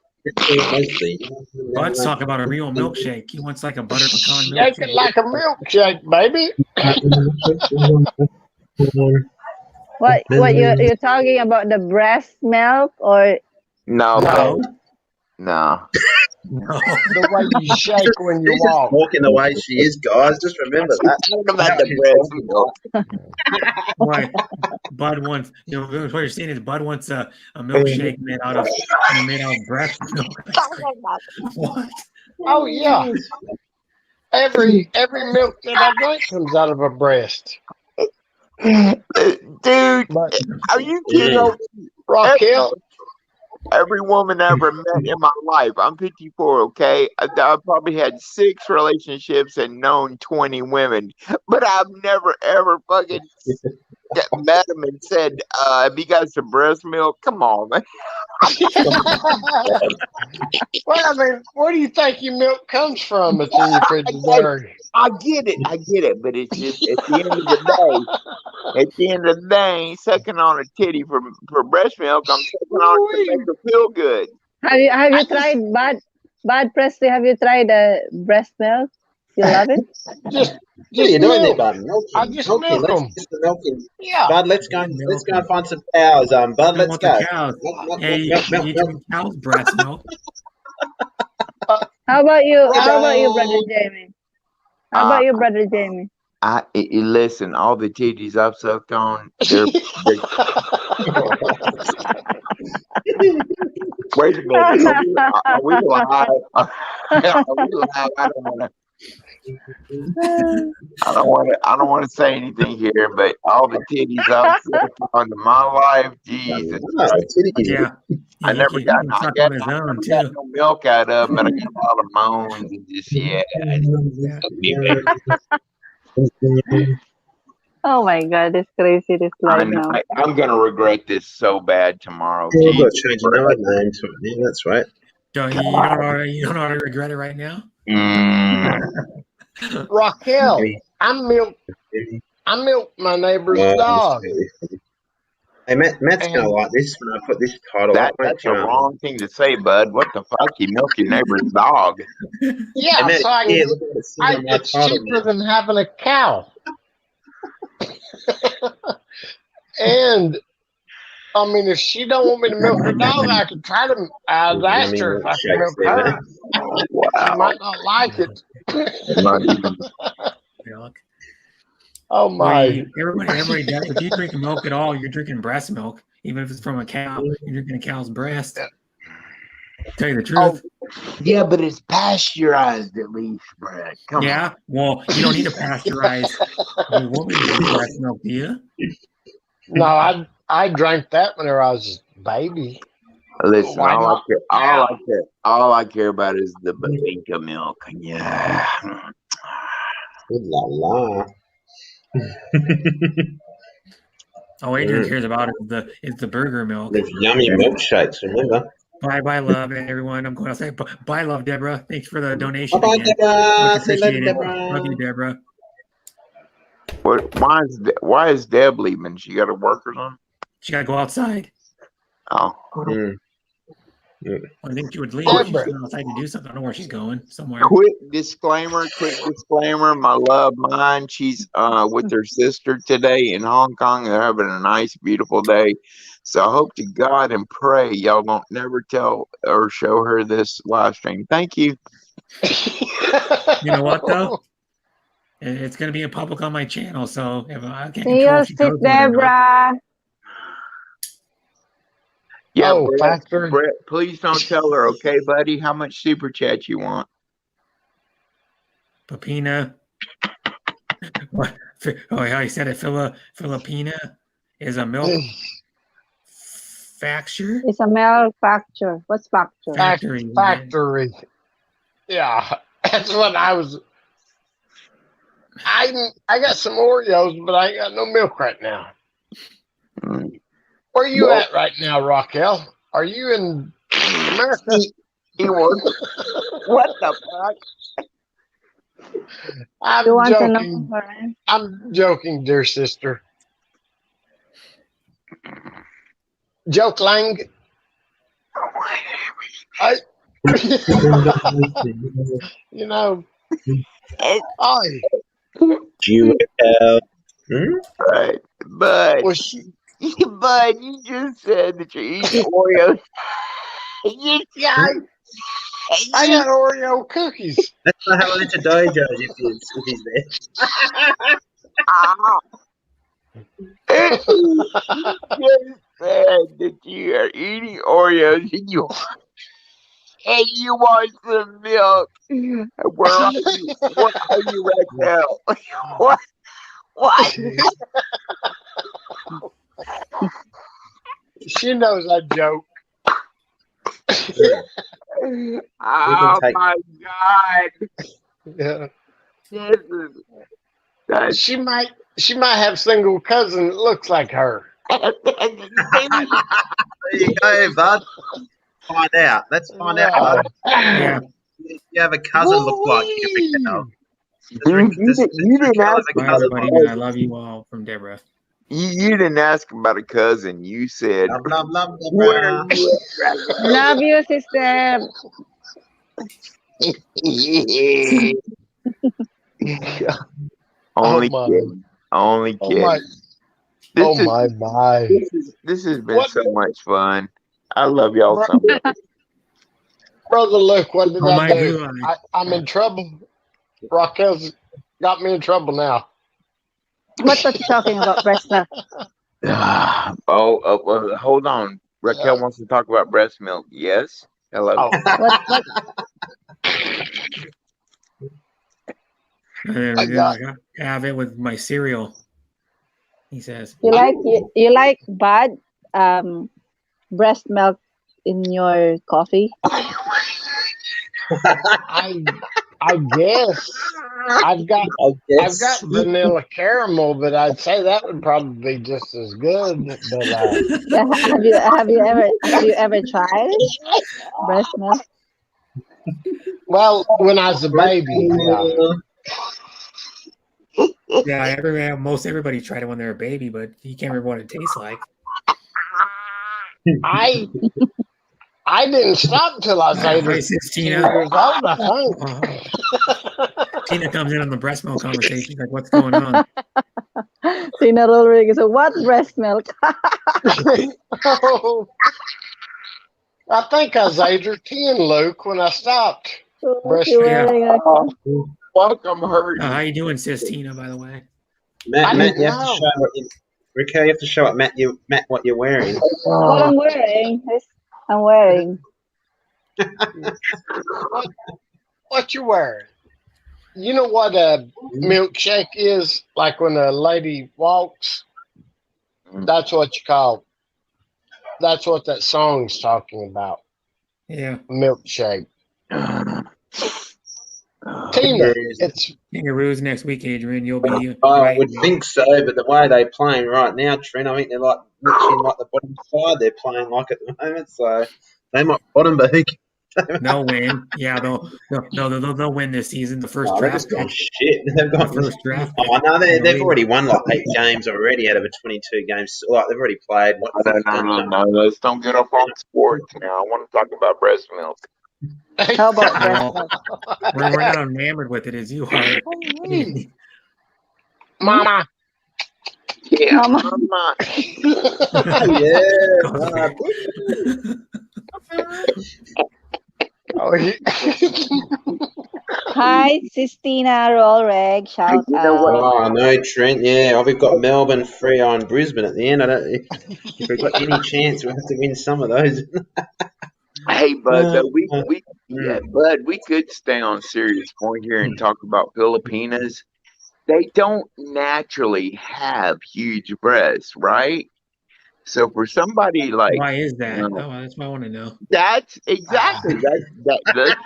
Let's talk about a real milkshake. He wants like a butter pecan Shake it milkshake. like a milkshake, baby. What you're talking about the breast milk or No, No, no. No. the way you shake when you She's just walk. walking the way she is, guys. Just remember that. What about the breast milk? Why? Bud wants, what you're saying is Bud wants a milkshake made out of breast milk. What? Oh yeah. Every milk that I drink comes out of a breast. Dude, But are you kidding? Raquel, Every woman I ever met in my life, I'm 54, okay? I probably had 6 relationships and known 20 women, but I've never ever fucking met them and said, have you got some breast milk? Come on, man. well, I mean, where do you think your milk comes from? It's in your refrigerator. I get it, but it's just at the end of the day, sucking on a titty for breast milk, I'm sucking on it to make her feel good. have you tried Bud Presley? Have you tried the breast milk? You love it? Just What are you doing there, milk. Bud? Milking. I just Milking. milk Let's them. get the milking. Yeah. Bud, let's go and find some cows. Bud, I let's want go. the cows. Milk, Hey, milk, milk, you milk. drink cow's breast milk. How about you? How about you, Right brother on. Jamie? How about you, brother Jamie? Listen, all the titties I've sucked on, they're wait a minute. Are we live? Are we live? I don't want to say anything here, but all the titties I've sucked on in my life, Jesus. Oh, titties. Yeah. I You never can got suck I on his own got too. no milk out of them, but I got a lot of moans and just Oh my God, it's crazy this life now. I'm gonna regret this so bad tomorrow. We've got to Jesus change another name to it. Yeah, that's right. You don't already regret it right now? Raquel, I milked my neighbor's dog. Hey, Matt's going to like this when I put this title up. That's the wrong thing to say, bud. What the fuck? You milk your neighbor's dog? Yeah, Matt, so it's title, cheaper than having a cow. And I mean, if she don't want me to milk her dog, I could try to ask her if I can milk her. She might not like it. Oh my! Everybody does. If you drink milk at all, you're drinking breast milk, even if it's from a cow. You're drinking a cow's breast. Tell you the truth. Yeah, but it's pasteurized at least, Brad. Come on. Well, you don't need to pasteurize your woman's breast milk, do you? No, I drank that whenever I was a baby. Listen, all I care about is the Bavinka milk. Yeah. Good la la. All Adrian cares about is the burger milk. There's yummy milkshakes, remember? Bye, love, everyone. I'm going to say bye, love, Deborah. Thanks for the donation. Bye, again. Deborah. Much Say later, appreciated. Deborah. Love you, Deborah. Why is Deb leaving? She got to work or something? She got to go outside. Oh. I think she would leave. She's going outside to do something. I don't know where she's going. Somewhere. Quick disclaimer. My love, mine. She's with her sister today in Hong Kong. They're having a nice, beautiful day. So I hope to God and pray y'all don't never tell or show her this live stream. Thank you. You know what though? It's going to be in public on my channel, so if I can't See you, Sis Deborah. Yeah, Brett, please don't tell her, okay, buddy, how much super chat you want. Papina. What? Oh, yeah, he said it. Filipina is a milk facture. It's a milk facture. What's facture? Factory. Yeah, that's what I was. I got some Oreos, but I ain't got no milk right now. Where are you at right now, Raquel? Are you in America? What the fuck? I'm joking. I'm joking, dear sister. Joke lang. You know. Right, but Bud, you just said that you're eating Oreos. Yeah, I got Oreo cookies. That's not how it's a dojo if he's there. You said that you are eating Oreos and you want some milk. Where are you? What are you right now? What? She knows I joke. Oh my God! Yeah. She might have single cousin that looks like her. There you go, bud. Find out. Let's find out, bud. Yeah. You have a cousin look like you now. You didn't ask Bye, about everybody. I love you all from Deborah. You didn't ask about a cousin. You said, love, Deborah. Love you, sister. Only my. kidding. Only Oh kidding. my. This is My. this has been What? so much fun. I love y'all so much. Brother Luke, what did Oh I my do? God. I'm in trouble. Raquel's got me in trouble now. What was you talking about, breast milk? Well, hold on. Raquel wants to talk about breast milk. Yes. Hello. Oh. What? I got- have it with my cereal. He says. You like bad breast milk in your coffee? I guess I've got vanilla caramel, but I'd say that would probably be just as good. But Have you ever tried breast milk? well, when I was a baby, Yeah, most everybody tried it when they were a baby, but you can't remember what it tastes like. I didn't stop till I was Hi, 2 Tina. years old, I think. Tina comes in on the breast milk conversation. Like, what's going on? Tina Rodriguez. So what breast milk? Oh, I think I was 8 or 10, Luke, when I stopped. Breast You're Yeah. wearing a Welcome, hurt. How you doing, sis Tina? By the way. Matt, didn't you have to know. show what you. Raquel, you have to show it, Matt. What you're wearing. what I'm wearing. I'm wearing. What you wearing? You know what a milkshake is? Like when a lady walks, that's what you call. That's what that song's talking about. Yeah. Milkshake. Tina, it's Kangaroos next week, Adrian. You'll be. I would think so, but the way they're playing right now, Trent, I think they're like literally like the bottom side. They're playing like at the moment, so they might bottom, but who cares? They'll win. Yeah, they'll win this season. The first Oh, they've draft just gone pick. shit. They've The gone. first draft. Oh no, pick in the they've league. already won like 8 games already out of a 22 games. Like they've already played. What? No. Let's don't get up on sports now. I want to talk about breast milk. How about breast milk? We're not enamored with it as you are. Mama. Yeah, Mama. Yeah. Hi, Sistina Rollreg. Shout out. Oh no, Trent. Yeah, we've got Melbourne, Freo, and Brisbane at the end. I don't. If we've got any chance, we have to win some of those. Hey, Bud, though, Bud, we could stay on serious point here and talk about Filipinas. They don't naturally have huge breasts, right? So for somebody like, why is that? That's what I want to know. That's exactly that.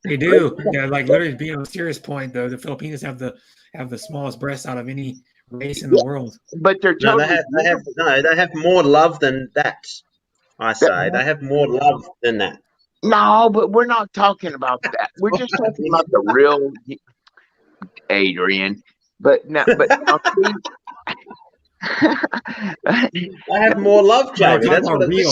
They do. Yeah, like literally being on a serious point though, the Filipinos have the smallest breasts out of any race in the world. But they're No, totally they have more love than that. I say they have more love than that. No, but we're not talking about that. We're just talking about the real Adrian. But no, but I have more love, Jamie. That's what real.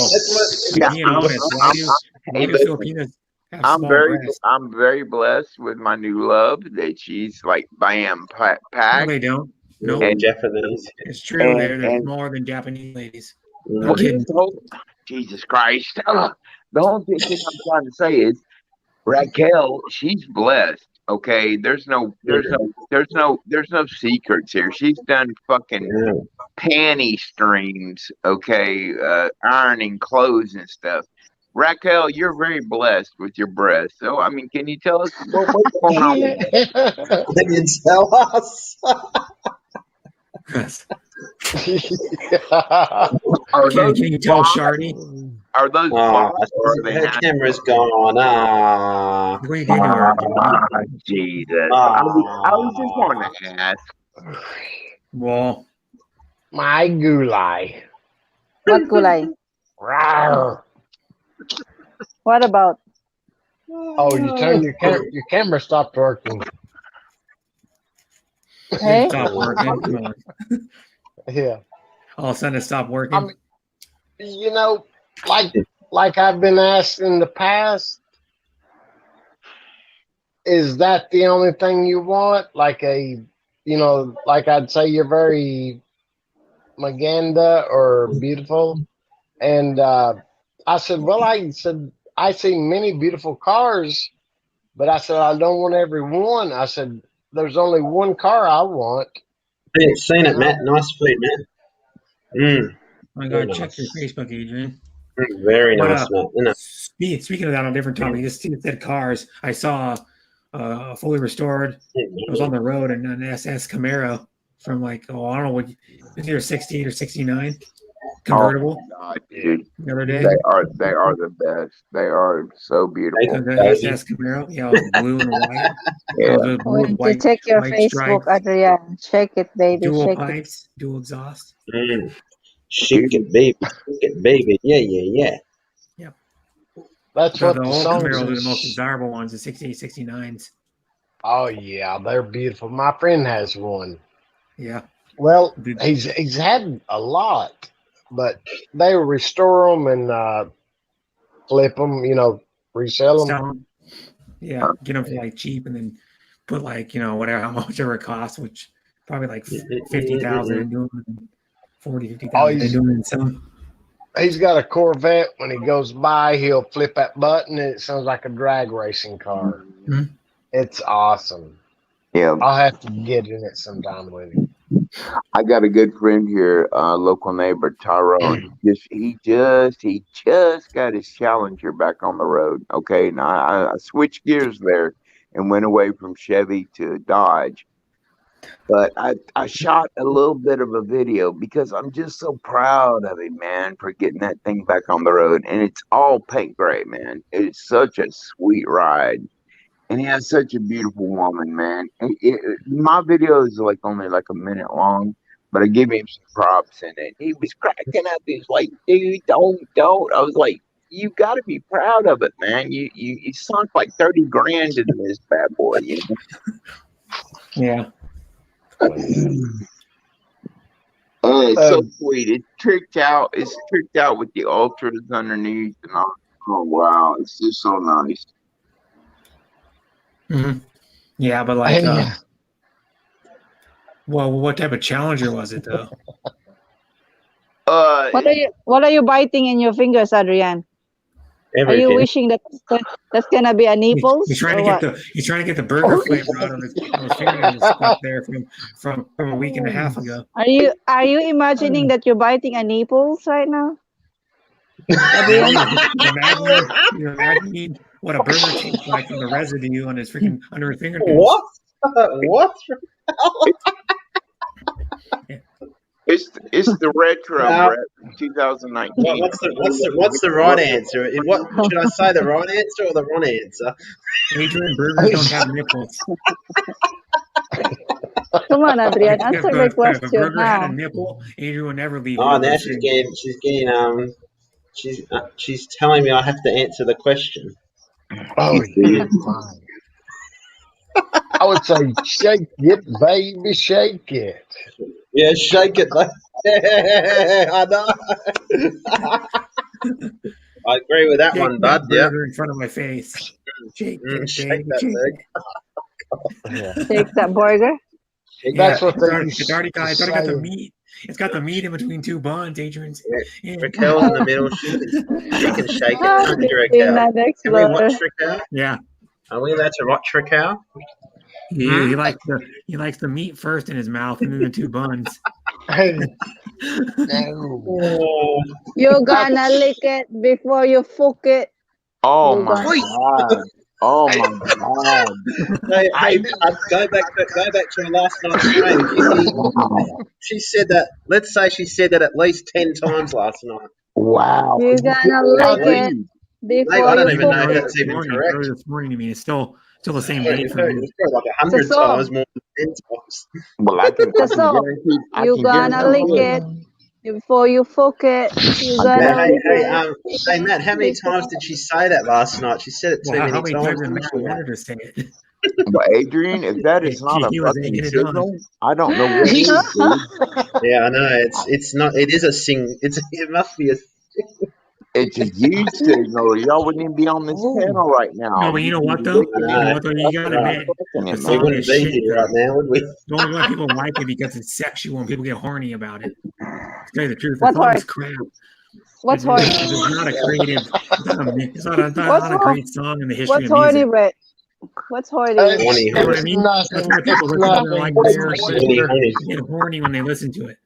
I'm very blessed with my new love that she's like bam packed. No, they don't. No, Japanese. It's true. They're more than Japanese ladies. No Well, kidding. Jesus Christ! The only thing I'm trying to say is Raquel. She's blessed. Okay, there's no secrets here. She's done fucking panty streams. Okay, ironing clothes and stuff. Raquel, you're very blessed with your breasts. So, I mean, can you tell us what's going on? Can you tell us? Can you tell Shardy? Are those her camera's gone. What are you doing to her? Jesus. I was just wanting to ask. Well, my gulai. What gulay? Rawr. What about? Oh, you turned your camera stopped working. Hey? Stop working. Come on. Yeah. All of a sudden it stopped working. You know, like I've been asked in the past, is that the only thing you want? Like like I'd say you're very maganda or beautiful. And I said, well, I see many beautiful cars, but I said, I don't want every one. I said, there's only one car I want. I ain't seen it, Matt. Nice feed, Matt. I gotta check your Facebook, Adrian. Very nice, Matt. Speaking of that, on a different topic, you just said cars. I saw fully restored. It was on the road, and an SS Camaro from I don't know what, it's either 68 or 69 convertible. Oh my God, dude! The other day, they are the best. They are so beautiful. The SS Camaro, it was blue and white. Yeah. Check your white Facebook, stripes, Adrian. Check it, baby. dual Check pipes, dual exhaust. Shake it, baby. Shake it, baby. Yeah. Yep. That's So what the the old songs Camaro are the is. most desirable ones, the 68, 69s. Oh yeah, they're beautiful. My friend has one. Yeah. Well, he's had a lot, but they restore them and flip them. Resell them. Sell 'em. Yeah, get them for cheap, and then put whatever, how much ever it costs, which probably 50,000 and do them, 40, 50,000 and do them and sell 'em. He's got a Corvette. When he goes by, he'll flip that button, and it sounds like a drag racing car. Mm-hmm. It's awesome. Yeah, I'll have to get in it sometime with him. I got a good friend here, local neighbor Tyrone. He just got his Challenger back on the road. Okay, now I switched gears there and went away from Chevy to Dodge. But I shot a little bit of a video because I'm just so proud of him, man, for getting that thing back on the road. And it's all paint gray, man. It's such a sweet ride. And he has such a beautiful woman, man. My video is only a minute long, but I give him some props in it. He was cracking up. He was like, dude, don't. I was like, you got to be proud of it, man. You sunk 30 grand into this bad boy, Yeah. It's so sweet. It's tricked out. It's tricked out with the ultras underneath, and oh wow, it's just so nice. Mm-hmm. Yeah, but well, what type of Challenger was it though? What are you biting in your fingers, Adrian? Everything. Are you wishing that's gonna be a nipples? He's trying to get the burger flavor out of his fingernails stuck there from a week and a half ago. Are you imagining that you're biting a nipples right now? You're imagining what a burger tastes like from the residue on his freaking under his fingernails. What? It's the retro Brett, 2019. What's the right answer? What should I say? The right answer or the wrong answer? Adrian, burgers don't have nipples. Come on, Adrian, answer my question if a burger now. had a nipple, Adrian would never leave. Oh, now she's telling me I have to answer the question. Oh, yeah, fine. I would say, shake it, baby, shake it. Yeah, shake it. Yeah, I know. I agree with that Shake one, that bud. Yeah. burger in front of my face. Shake it, Shake baby, that shake burger. it. Take that burger. That's what It's already got the meat. It's got the meat in between two buns, Adrian's. Yeah. Raquel's in the middle. She can shake it. Can't you, Raquel? Can we watch Raquel? Yeah. Are we allowed to watch Raquel? He likes the meat first in his mouth and then the two buns. No. You're gonna lick it before you fuck it. Oh You're my gonna- god! Oh my god! Hey, go back to last night's stream. She said that. Let's say she said that at least 10 times last night. Wow! You're gonna lick it Mate, before I don't you even know fuck if it. that's even correct. Earlier this morning, I mean, it's still the same Yeah, day it's for me. probably like 100 So- times more than 10 times. Well, I can So, guarantee. you're gonna lick it before you fuck it. You're gonna lick it. Hey, Matt, how many times did she say that last night? She said it too Well, many how many times. times did didn't Matt she? wanted her to say it? But Adrian, if that is not a He was fucking egging it on. signal, I don't know what is. Dude. Yeah, I know. It's not. It is a sing. It must be a. It's a huge signal. Y'all wouldn't even be on this panel right now. No, but you know what though? You know what though? You gotta admit, the We song wouldn't is be shit. here right now, would we? The only why people like it because it's sexual and people get horny about it. To tell you the truth, the What's song horny? is crap. What's It's horny? not a creative. It's not a great song in the history What's of music. horny, Brett? What's horny? Horny, You know what I It's mean? That's nothing. why people It's listen to it nothing. like It's Bear or Horny, Sister. horny. They get horny when they listen to it.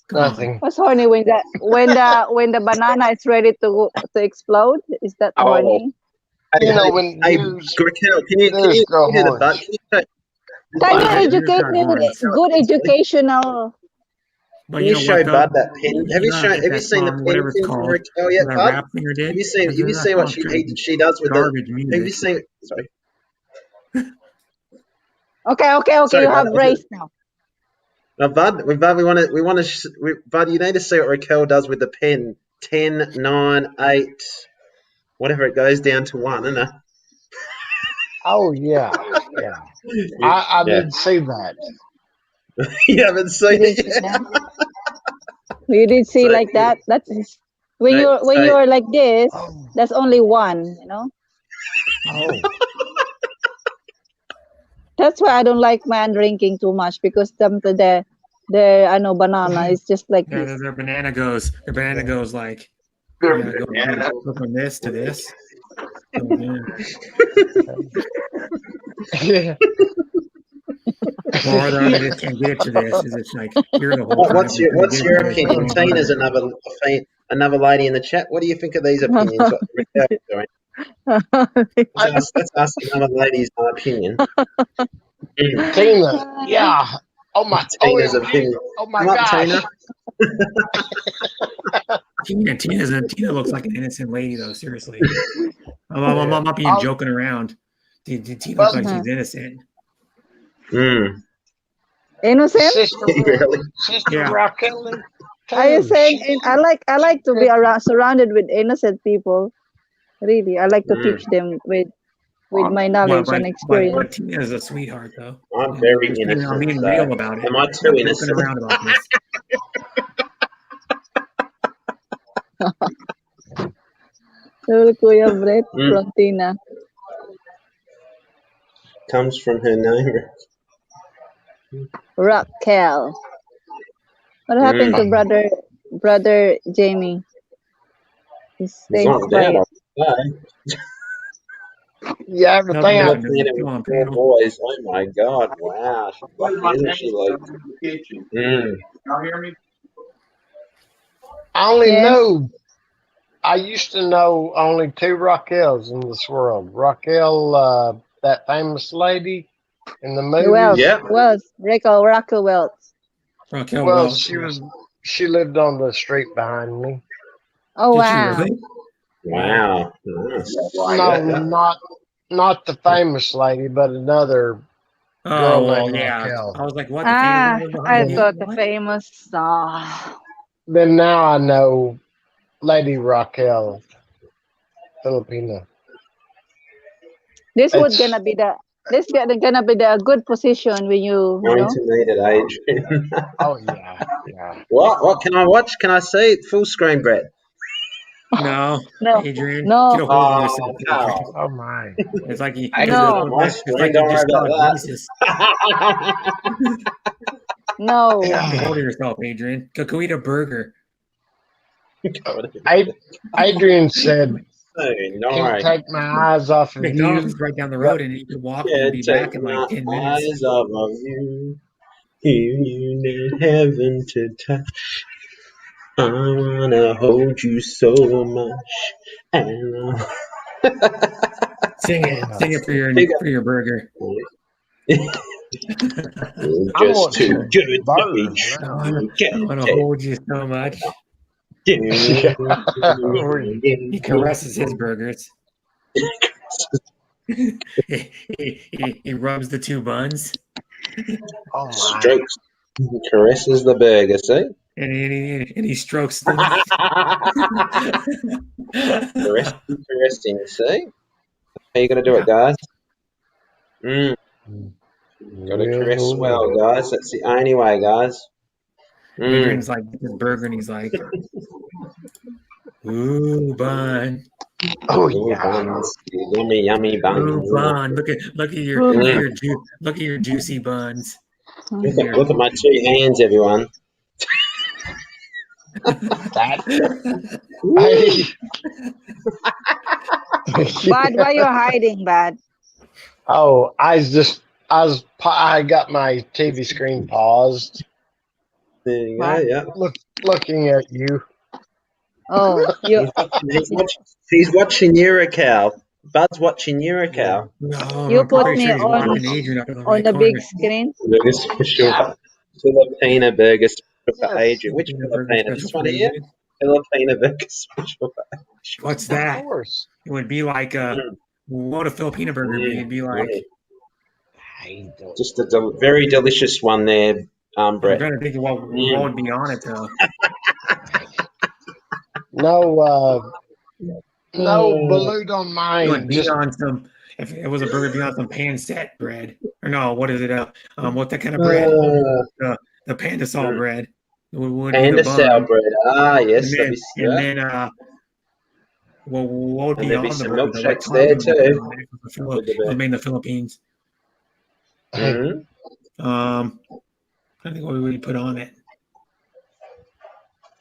Come on. nothing. What's horny when the banana is ready to explode? Is that Oh, horny? Hey, You know, hey, when hey, news Raquel, can you go do the butt? horns. Can you say, Can you Bud, Yours educate got me with horns. good educational? But can you you know show what though? Bud that pin? Have You you gotta shown? get Have you that seen the song, pin whatever it's thing from called, Raquel yet, that Bud? rap singer did. Have you seen? Have you That seen what song's crazy. she does with the? Garbage Have you music. seen? Sorry, Okay. sorry, You Bud. have race now. No, Bud, we want to, Bud, you need to see what Raquel does with the pen. 10, 9, 8, whatever it goes down to 1, isn't it? Oh yeah. I Yeah. did see that. You haven't seen You it did see yet. that? You did see So, like that? That's when so, you're like this. Oh. That's only one. You know. Oh. That's why I don't like man drinking too much because the banana is just like Yeah, this. their banana goes. Their banana goes like. Their Yeah, go from this to this. Oh, yeah. Yeah. Or they just can't get it to this. Is it's like here the whole time. what's your opinion? Tina's another lady in the chat. What do you think of these opinions? What Raquel's doing? Let's ask another lady's opinion. Tina. Yeah. Oh my. Tina's OMG. opinion. Oh my Come up, gosh. Tina. Tina looks like an innocent lady though. Seriously, I'm not being joking around. Tina looks like she's innocent. Innocent? Sister Raquel. Are you saying? I like to be surrounded with innocent people. Really, I like to teach them with my knowledge and experience. But Tina's a sweetheart though. I'm very innocent. I'm being real about it. Am I too innocent? Around about this. So, Kuya Brett from Tina. Comes from her name. Raquel. What happened to brother Jamie? He stays quiet. Yeah, everything. Boys, oh my God! Wow, she like. Y'all hear me? I only know. I used to know only 2 Raquels in this world. Raquel, that famous lady in the movie. Raquel Welch. Raquel Well, Welch. she lived on the street behind me. Oh wow! Wow. Nice. No, not the famous lady, but another girl named Raquel. I was like, what? I thought the famous. Then now I know Lady Raquel, Filipina. This was gonna be the good position when you Going know. to meet at Adrian. Oh yeah. What can I watch? Can I see it full screen, Brett? No, No. Adrian. No. Get a hold of yourself. No. Oh my. It's like you. No. It's like you just got Jesus. No. Get a hold of yourself, Adrian. Go eat a burger. Adrian said, No, "Can't take my eyes off of McDonald's you." is right down the road, and you could walk and be back in like 10 minutes. Eyes of you, you need heaven to touch. I wanna hold you so much. And Sing it for your burger. Just too good. I want to hold you so much. Yeah. He caresses his burgers. he rubs the 2 buns. Oh my. Strokes, caresses the burger, see? And he strokes them. Caressing, see? How you gonna do it, guys? Gotta caress well, guys. That's the only way, guys. Adrian's like his burger, and he's like, Ooh, bun. Oh Ooh, yeah. buns. Yummy, yummy buns. Ooh, bun. Look at your juicy buns. Look at my 2 hands, everyone. That. Bad, why you hiding, Bad? Oh, I got my TV screen paused. There you go. What? Yeah. Looking at you. Oh, you. He's watching Eurocow. Bud's watching Eurocow. No, You I'm put pretty me sure he's on watching Adrian up in the on right the big corner. screen. Burger special. Filipina burger special for Adrian. Which Filipina burger Filipina? special This for one here? Adrian. Filipina burger special for Adrian. What's Of that? course. It would be like what would a Filipina burger be? It'd be like Just a very delicious one there, I'm Brett. trying to think of what would be on it though. No balut on It mine. would be Just on some. If it was a burger, it'd be on some pancetta bread. Or no, what is it? What that kind of bread? The panda salt bread. It would be Panda the bun. sour bread. Ah, yes. And that'd then, be and yeah. then what would And be there'd be on the some burger? What milkshakes there topping would be too. on it? It was made in the Philippines. Mhm. I think what would you put on it?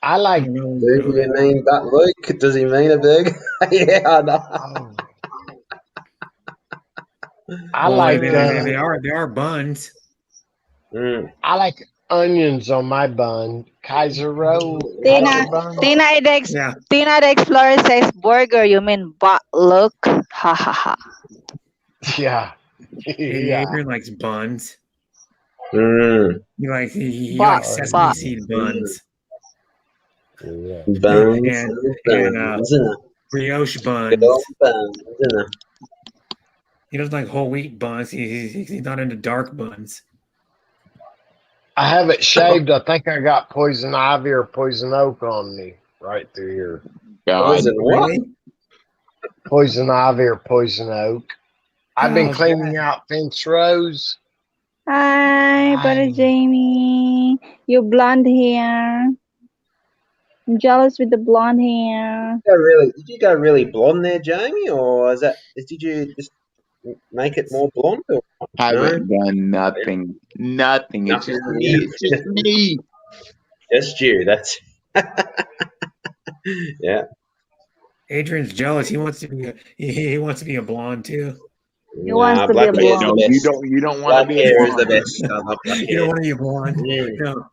I like. Do you mean that, Luke? Does he mean a burger? Yeah, I know. I Well, like. they are buns. I like onions on my bun. Kaiser roll. Tina, Kaiser bun. Tina the Explorer says burger. You mean butt? Look, ha ha ha. Yeah. Yeah. Adrian likes buns. Mm. He Butt, likes sesame butt. seed buns. Buns. And brioche buns. Buns. He doesn't like whole wheat buns. He's not into dark buns. I have it shaved. I think I got poison ivy or poison oak on me right through here. Poison what? Poison ivy or poison oak. I've been How's cleaning out fence rows. Hi, brother Jamie. You blonde hair. I'm jealous with the blonde hair. Did you go really blonde there, Jamie, or did you just make it more blonde? Or I haven't done nothing. Nothing. It's just me. It's just me. Just you. That's yeah. Adrian's jealous. He wants to be a blonde too. He wants to be a black hair is blonde. the best. You don't want Black to be a hair is the blonde. best. I love black You hair. don't want to be a blonde. Mm. No.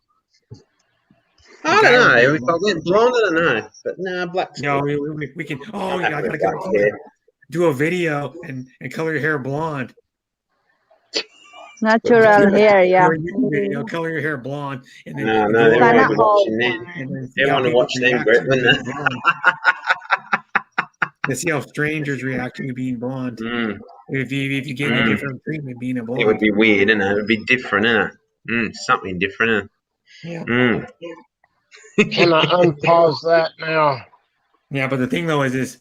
I don't know. If I went blonde, I don't know. But nah, black's No, good. we can. Oh, yeah, I gotta Black hair. do a video and color your hair blonde. Natural hair, yeah. Or you video, color your hair blonde, and then No, do no, it everyone Sana will be all watching that. and then see how Everyone will people watch them, react Brett, to you wouldn't being blonde. To see how strangers react to you being blonde. Mm. If you get a different treatment being a blonde. It would be weird, innit? It would be different, innit? Something different, Yeah. innit? Can I unpause that now? Yeah, but the thing though is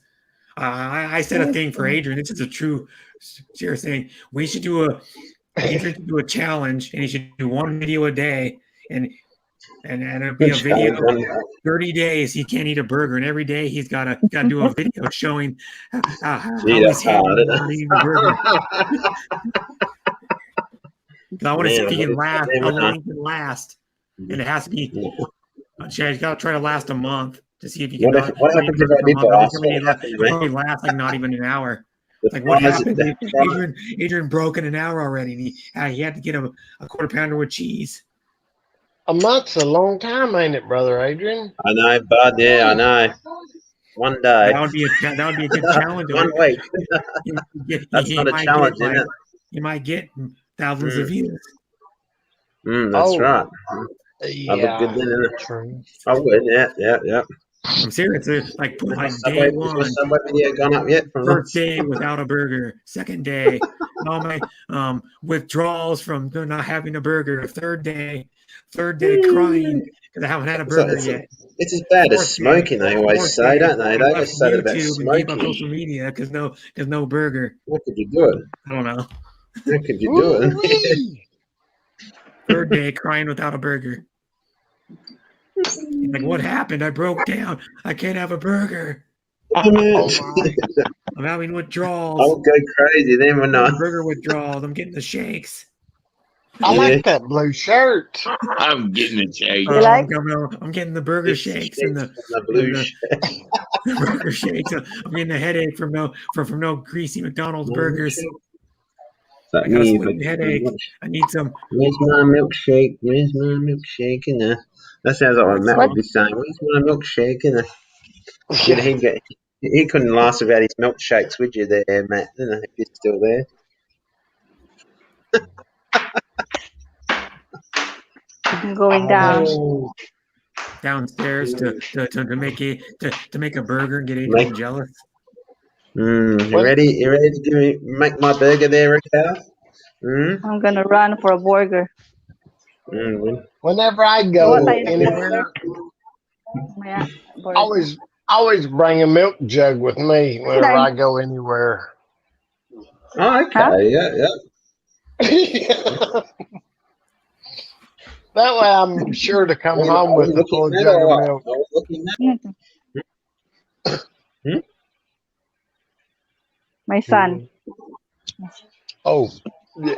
I said a thing for Adrian. This is a true, serious thing. We should do Adrian should do a challenge, and he should do one video a day, and it'll be a video. 30 days he can't eat a burger, and every day he's got to do a video showing how he's handling not eating a burger. I want to see if he can last, how long he can last, and it has to be. He's got to try to last a month to see if you can. What happens if I did last? What happens, Probably last like not even an hour. Like what happened? Adrian broke in an hour already, and he had to get a quarter pounder with cheese. A month's a long time, ain't it, brother Adrian? I know, bud. Yeah, I know. One day. That would be a good challenge. 1 week. That's not a challenge, is it? You might get thousands of views. That's right. Yeah. I look good then, innit? I would. Yeah. I'm serious. Like Subway, day one. has Subway video gone up yet? First day without a burger. Second day, all my withdrawals from not having a burger. Third day crying because I haven't had a burger yet. It's as bad as smoking. They always say, don't they? They always say that about smoking. Social media because no burger. What could you do it? I don't know. How could you do it? Third day crying without a burger. He's like, what happened? I broke down. I can't have a burger. Oh, I'm having withdrawals. I'll go crazy then when I. Burger withdrawals. I'm getting the shakes. I like that blue shirt. I'm getting the shake. You like? I'm getting the burger shakes and the blue burger shakes. I'm getting a headache from no greasy McDonald's burgers. I got a splitting headache. I need some. Where's my milkshake? Where's my milkshake? And that sounds like what Matt would be saying. Where's my milkshake? And he couldn't last without his milkshakes, would you, there, Matt? I don't know if you're still there. Going down downstairs to make a burger and get Adrian jealous. You ready? You ready to make my burger there, Raquel? I'm gonna run for a burger. Whenever I go anywhere, always bring a milk jug with me whenever I go anywhere. Oh, okay. Huh? Yeah. That way I'm sure to come home with a full jug of milk. My son. Oh, yeah.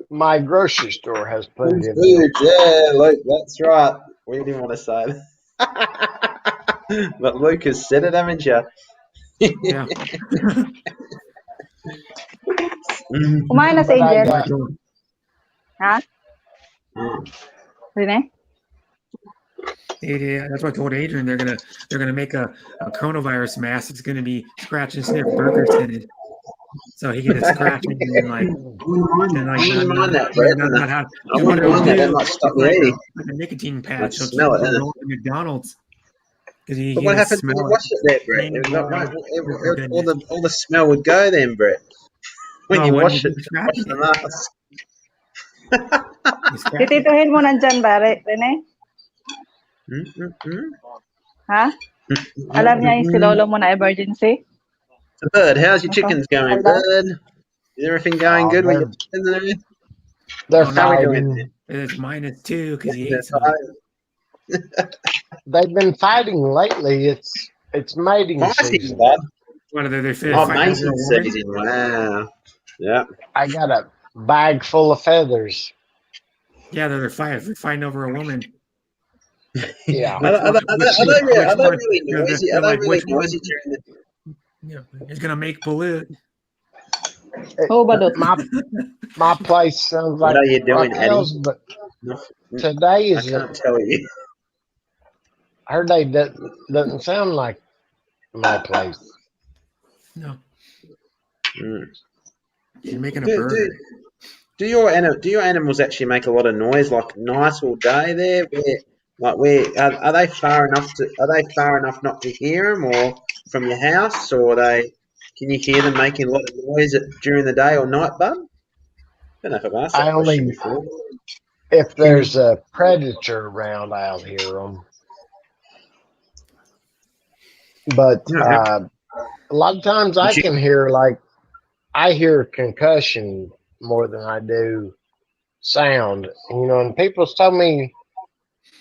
My grocery store has plenty of milk. Yeah, Luke, that's right. We didn't want to say that. But Luke has said it, haven't you? Yeah. Kumain na si Angel. Ha? Rene? Yeah, that's what I told Adrian. They're gonna make a coronavirus mask. It's gonna be scratch and sniff burger scented, so he can just scratch it and like like a nicotine patch. So smell it. McDonald's. But what happens when you wash it there, Brett? All the smell would go then, Brett. When you wash it, wash the mask. Titituhin mo nandyan ba, Rene? Ha? Alam niya yung si Lolo mo na emergency? Bird, how's your chickens going, Bird? Is everything going good with your chickens? They're fighting. It's -2 because he ate some. They've been fighting lately. It's mating season. What are they? Mating season. Wow. Yeah. I got a bag full of feathers. Yeah, they're fighting over a woman. Yeah. Are they really noisy? Are they really noisy during the? Yeah, it's gonna make balloon. My place sounds like. What are you doing, Raquel's, Eddie? but today is. I can't tell you. Her day doesn't sound like my place. No. You're making a burger. Do your animals actually make a lot of noise, like nice all day there? Are they far enough not to hear them, or from your house, or can you hear them making a lot of noise during the day or night, bud? I don't know if I've asked that question before. If there's a predator around, I'll hear them. But a lot of times I can hear I hear concussion more than I do sound, and people's told me,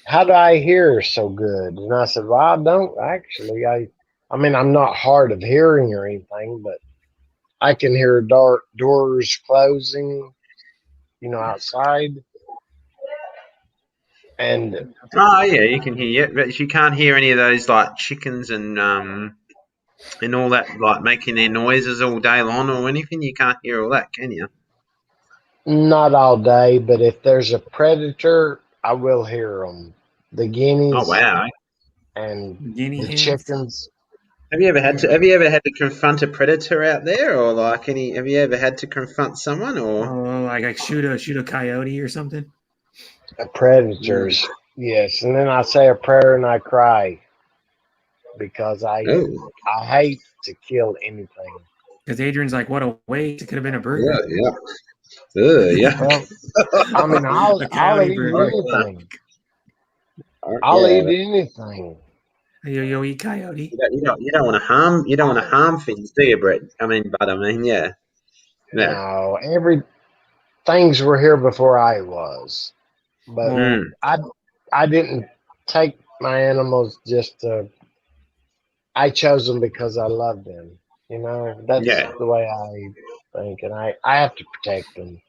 how do I hear so good? And I said, well, I don't actually. I mean, I'm not hard of hearing or anything, but I can hear doors closing, outside. And you can hear it, but you can't hear any of those like chickens and all that, like making their noises all day long or anything. You can't hear all that, can you? Not all day, but if there's a predator, I will hear them. The guineas. Oh wow! And the chickens. Have you ever had to confront a predator out there, or have you ever had to confront someone, or like shoot a coyote or something? Predators, yes. And then I say a prayer and I cry because I hate to kill anything. Because Adrian's like, what a waste! It could have been a burger. Yeah. Well, I mean, I'll eat anything. I'll eat anything. You'll eat coyote. You don't want to harm things, do you, Brett? Yeah. No, things were here before I was. But I didn't take my animals just to. I chose them because I love them. You know, that's the way I think, and I have to protect them.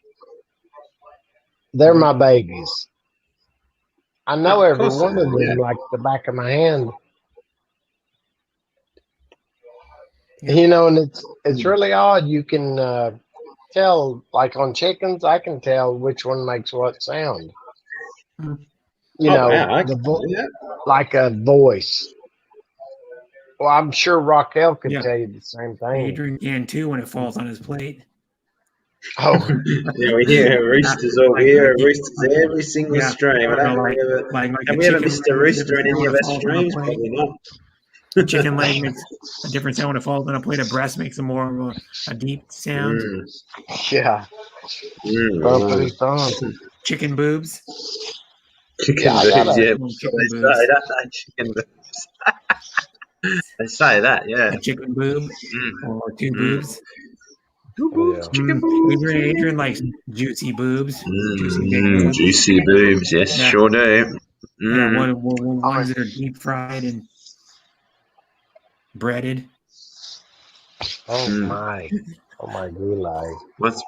They're my babies. I know every one of them like the back of my hand. You know, and it's really odd. You can tell, like on chickens, I can tell which one makes what sound. You know, like a voice. Well, I'm sure Raquel could tell you the same thing. Adrian can too when it falls on his plate. Oh, yeah, we hear roosters over here. Roosters every single stream. I don't have we ever missed a rooster in any of our streams? Probably not. Chicken leg makes a different sound when it falls on a plate. A breast makes a more of a deep sound. Yeah. Chicken boobs. Chicken boobs, yeah. Chicken boobs. They say that, yeah. A chicken boob or two boobs. Two boobs, chicken boobs. Adrian likes juicy boobs. Juicy boobs, yes, sure do. Yeah, ones that are deep fried and breaded. Oh my gulai. What's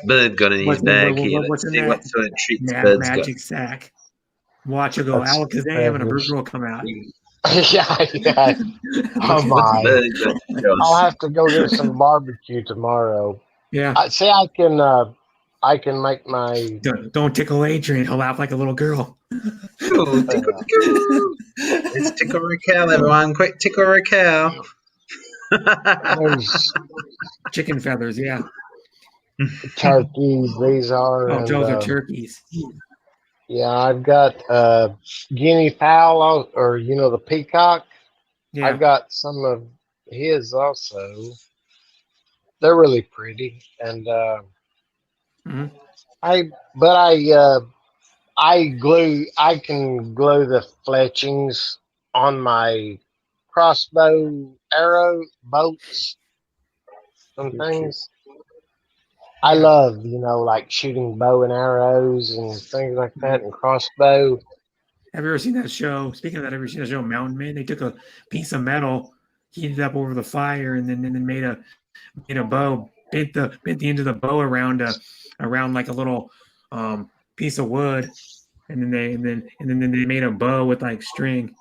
Bird got in his bag here? Let's see what sort of treats Bird's got. Magic sack. Watch it go. Alakazam and a burger will come out. yeah. Oh my! I'll have to go get some barbecue tomorrow. Yeah. See, I can make my. Don't tickle Adrian. He'll laugh like a little girl. Oh, tickle. It's tickle Raquel, everyone! Quick, tickle Raquel. Chicken feathers, yeah. Turkeys, these are. Oh, those are turkeys. Yeah, I've got guinea fowl, or the peacock. Yeah. I've got some of his also. They're really pretty, and I can glue the fletchings on my crossbow arrow bolts and things. I love, like shooting bow and arrows and things like that, and crossbow. Have you ever seen that show? Speaking of that, have you ever seen that show, Mountain Man? They took a piece of metal, heated it up over the fire, and then made a bow, bent the end of the bow around like a little piece of wood, and then they made a bow with like string,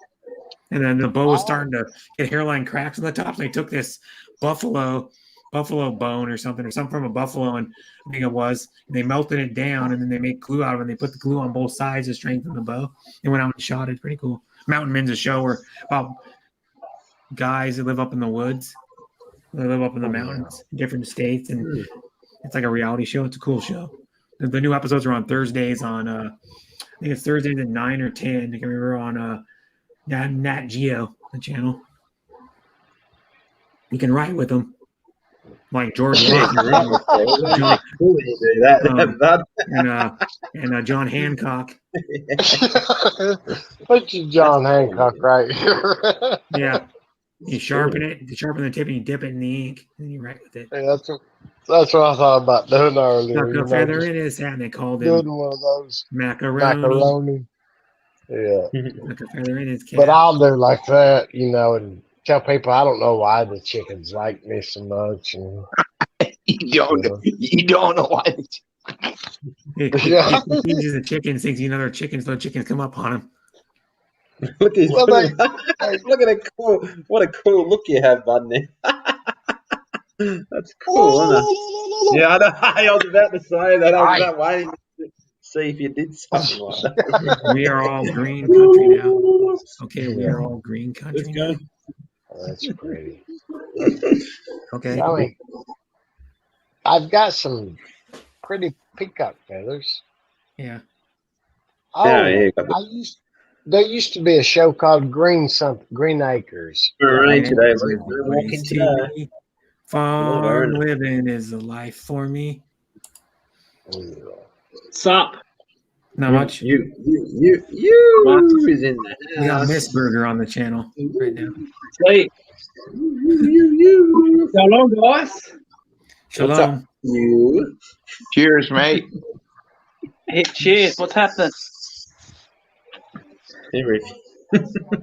and then the bow was starting to get hairline cracks on the top. So they took this buffalo bone or something from a buffalo, and I think it was, and they melted it down, and then they made glue out of it, and they put the glue on both sides to strengthen the bow. They went out and shot it. Pretty cool. Mountain Men's a show where about guys that live up in the woods. They live up in the mountains in different states, and it's like a reality show. It's a cool show. The new episodes are on Thursdays on I think it's Thursdays at 9 or 10. I can remember on Nat Geo, the channel. You can ride with them. Like George Washington, and John Hancock. Put your John Hancock right here. Yeah, you sharpen it. You sharpen the tip, and you dip it in the ink, and you write with it. Hey, that's what I thought about doing earlier. Stuck a feather in his hat, and they called him one of those macaroni. Yeah. Stuck a feather in his cap. But I'll do like that, and tell people I don't know why the chickens like me so much. And, you don't know why. He feeds the chickens, thinks another chicken, so the chickens come up on him. Look at look at a cool. What a cool look you have, Budney. That's cool, isn't it? Yeah, I know. I was about to say that. I was waiting to see if you did something like that. We are all green country now. Okay, we are all green country now. Oh, that's pretty. Okay. I've got some pretty peacock feathers. Yeah. Oh, there used to be a show called Green Acres. Right, today we're walking today. Farm living is a life for me. Sup? Not much. You is in there. We got Miss Burger on the channel right now. Sweet. Shalom, guys. Shalom. Cheers, mate. Shit, what's happening?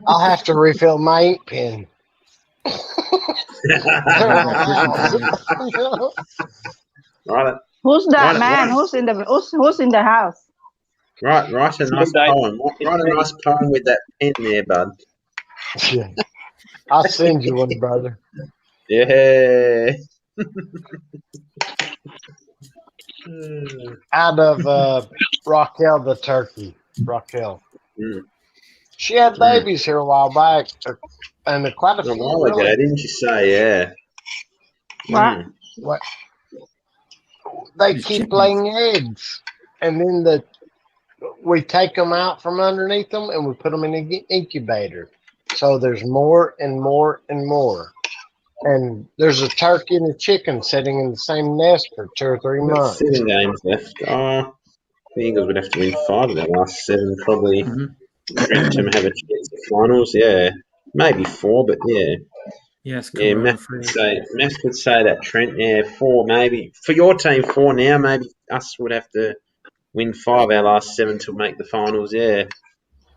I'll have to refill my ink pen. Right. Who's that Right, man? right. Who's in the house? Right, write a nice poem. Write a nice poem with that pen there, bud. Yeah. I'll send you one, brother. Yeah. Out of Raquel the turkey. Raquel. Mm. She had babies here a while back, and quite a A few. while ago, Really. didn't you say? Yeah. What? What? They keep laying eggs, and then we take them out from underneath them, and we put them in an incubator. So there's more and more and more. And there's a turkey and a chicken sitting in the same nest for 2 or 3 We've got months. 7 games left. The Eagles would have to win 5 of their last 7, probably. Trent to have a chance at finals. Yeah, maybe 4, but yeah. Yes, Yeah, Matt would say that, Trent. Yeah, 4 maybe. For your team, 4 now. Maybe us would have to win 5 our last 7 to make the finals. Yeah.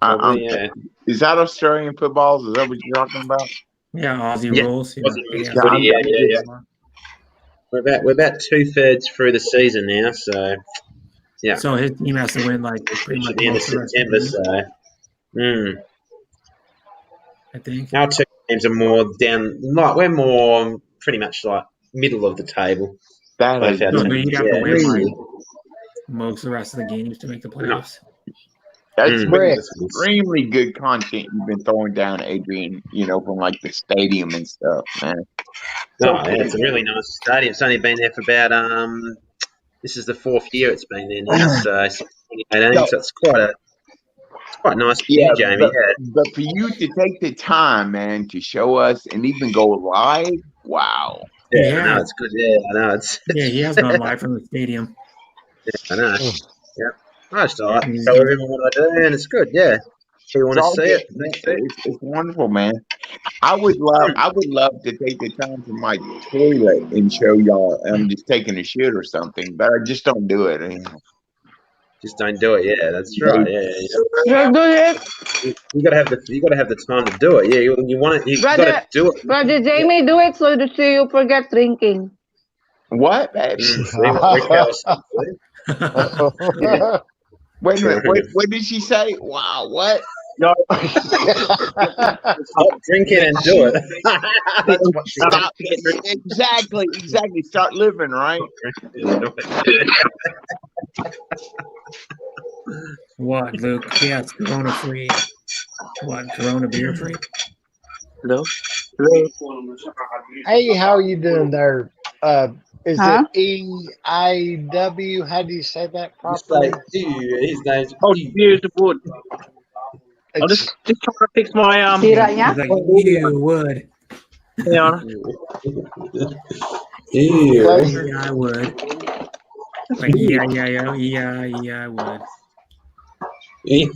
Probably, yeah. Is that Australian football? Is that what you're talking about? Yeah, Aussie Yeah, rules. Yeah. Aussie rules Yeah. footy, yeah. We're about 2/3 through the season now, so yeah. So his team has to win like pretty much the end of most of the rest September, of the so I think. our 2 teams are more down. Like we're more pretty much like middle of the table. That Both is our No, but teams, you'd have to yeah. win like most of the rest of the games to make the playoffs. That's been Rick. extremely good content you've been throwing down, Adrian, from like the stadium and stuff, man. No, yeah, it's a really nice stadium. It's only been there for about this is the 4th year it's been there now, so since 2018. So it's quite nice for you, Jamie. But for you to take the time, man, to show us and even go live, wow. Yeah, I know, it's good. Yeah, I know. Yeah, he has gone live from the stadium. Yeah, I know. Yeah. I just like tell everyone what I do, and it's good. Yeah. If you want to see it, it's wonderful, man. I would love to take the time from my toilet and show y'all. I'm just taking a shit or something, but I just don't do it. Just don't do it. Yeah, that's right. Yeah. Do it. You gotta have the time to do it. Yeah, you want it. You gotta do it. Brother Jamie, do it so you forget drinking. What, baby? Wait a minute. What did she say? Wow, what? No. Stop drinking and do it. That's what she Stop. Exactly. Start living, right? What, Luke? Yeah, it's Corona free. What, Corona beer free? Hello? Hey, how are you doing there? Is Huh? it EIW? How do you say that properly? His name's Use the wood. I'm just trying to fix my Tiranya? It's like, you would. Yeah. Yeah, I would. Like, yeah, I would.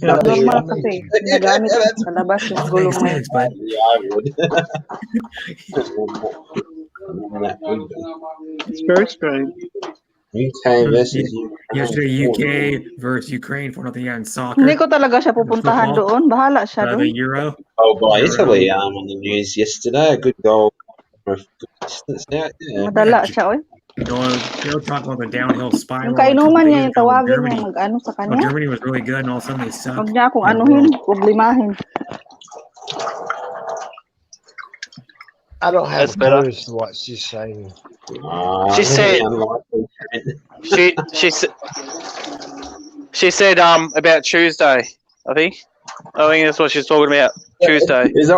Normal kasi. Nagamit sa labas yung gulong mo. Makes sense, but It's very strange. UK versus yesterday, UK versus Ukraine for nothing in soccer. Hindi ko talaga siya pupuntahan doon. Bahala siya The doon. Euro. Oh, by Italy on the news yesterday. A good goal from a good distance out. Yeah. Madala siya, oy. They'll talk about the downhill spiral. Yung kainuman niya, yung How tawagin niya, mag-ano sa kanya. Germany was really good, and all of a sudden they suck. Huwag niya akong anuhin, problemahin. I don't have That's better. clues to what she's saying. She said she said about Tuesday, I think that's what she's talking about. Tuesday. Is that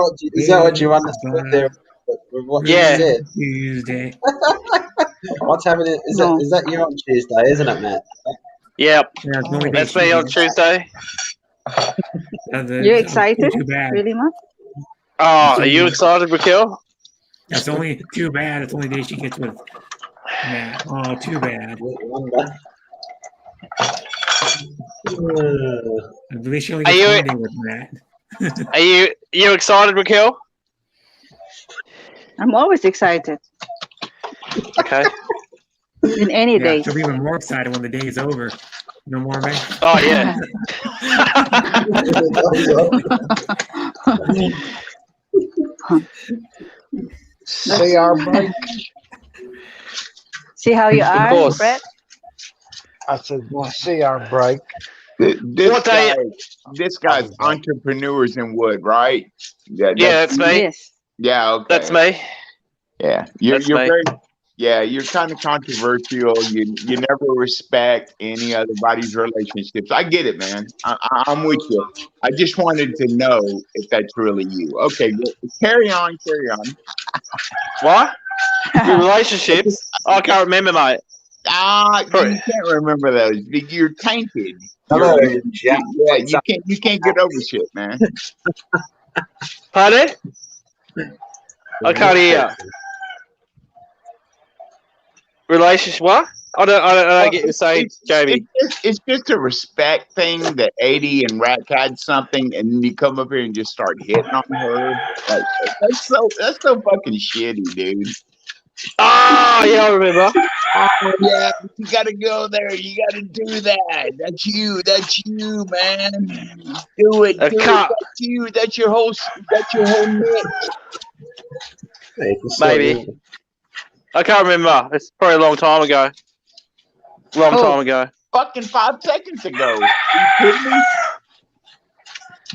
what you understood there? With what Yeah. you said? Tuesday. What's happening? Is that you on Tuesday, isn't it, Matt? Yep. Yeah, it's only That's me on Tuesday. You excited? Too bad. Really, ma? Oh, are you excited, Raquel? That's only too bad. It's the only day she gets with Matt. Oh, too bad. At least she only Are gets you- one day with Matt. Are you excited, Raquel? I'm always excited. Okay. In any Yeah, day. she'll be even more excited when the day is over. No more, man. Oh yeah. See our break. See how you are, course. Brett? I said, see our break. This What day- guy's Entrepreneurs in Wood, right? Yeah, that's me. Yes. Yeah, okay. That's me. Yeah, you're That's me. very. Yeah, you're kind of controversial. You never respect any other body's relationships. I get it, man. I'm with you. I just wanted to know if that's really you. Okay, carry on. What? Your relationships? I can't remember, mate. You can't remember those. You're tainted. Hello, Yeah, you can't get over shit, man. Pardon? I can't hear. Relationship? What? I don't get you saying, Jamie. It's just a respect thing that 80 and Rack had something, and then you come up here and just start hitting on her. Like, that's so fucking shitty, dude. Oh, yeah, I remember. Yeah, you gotta go there. You gotta do that. That's you, man. Do it. That's you. That's your whole mix. Maybe. I can't remember. It's probably a long time ago. Time ago. Fucking 5 seconds ago. Are you kidding me?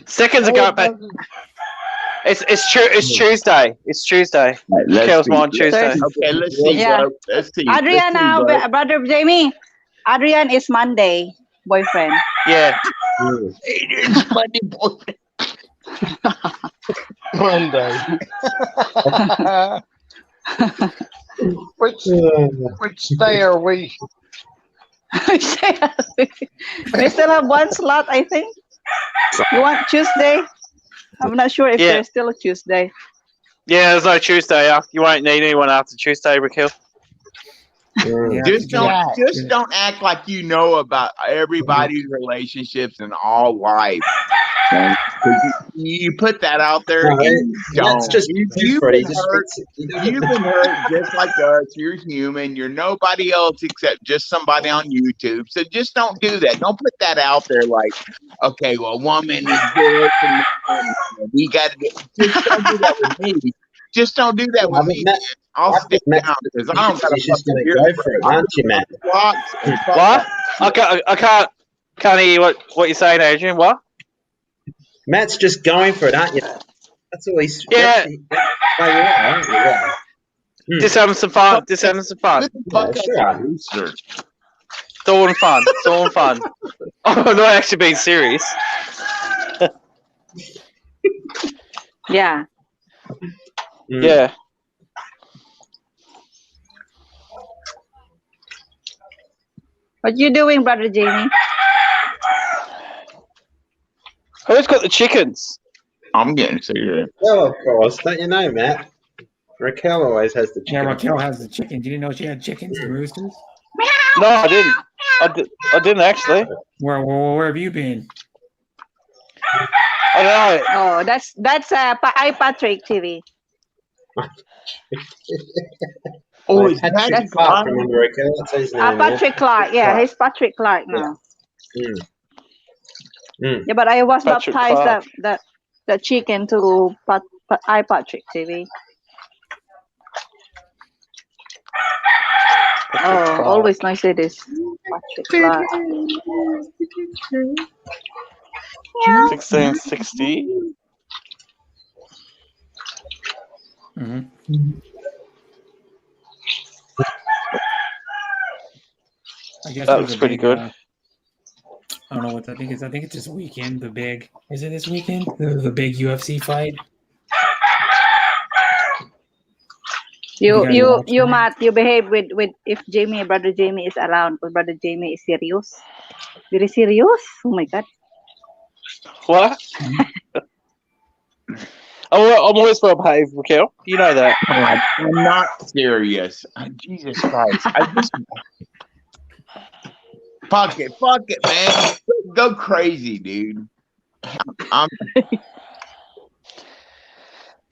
Seconds ago, but it's Tuesday. It's Tuesday. Kel's mine Tuesday. Okay, let's see. Yeah. Bro. Let's see. Adrian, brother Jamie. Adrian is Monday boyfriend. Yeah. Adrian's Monday boyfriend. Monday. Which day are we? We still have one slot, I think. You want Tuesday? I'm not sure if there's still a Tuesday. Yeah, there's no Tuesday. You won't need anyone after Tuesday, Raquel. Just don't act like you know about everybody's relationships and all life. You put that out there. That's just you've been hurt just like us. You're human. You're nobody else except just somebody on YouTube. So just don't do that. Don't put that out there like, okay, well, a woman is good and we got to get. Just don't do that with me. Just don't do that with me. I'll stick down because I don't got to fucking go for it, aren't you, Matt? What? I can't hear what you're saying, Adrian. What? Matt's just going for it, aren't you? That's all he's. Yeah. Aren't you? Yeah. Just having some fun. Just having some fun. Yeah, sure. It's all in fun. It's all in fun. I'm not actually being serious. Yeah. Yeah. What you doing, brother Jamie? Who's got the chickens? I'm getting serious. Well, of course. Don't you know, Matt? Raquel always has the chicken. Yeah, Raquel has the chicken. Did you know she had chickens and roosters? No, I didn't. I didn't actually. Where have you been? I don't know. Oh, that's iPatrick TV. Oh, is Patrick Clark, remember, Raquel? That's his name. Patrick Clark. Yeah, he's Patrick Clark now. Yeah, but I was Patrick baptized the chicken to iPatrick TV. Oh, always nice to say this. Patrick Clark. 1660. I guess That looks pretty good. I don't know what I think is. I think it's this weekend. The big. Is it this weekend? The big UFC fight. You Matt, you behave with if brother Jamie is around, because brother Jamie is serious. Very serious. Oh my god. What? I'm always well behaved, Raquel. You know that. I'm not serious. Jesus Christ. I just fuck it, man. Go crazy, dude. No,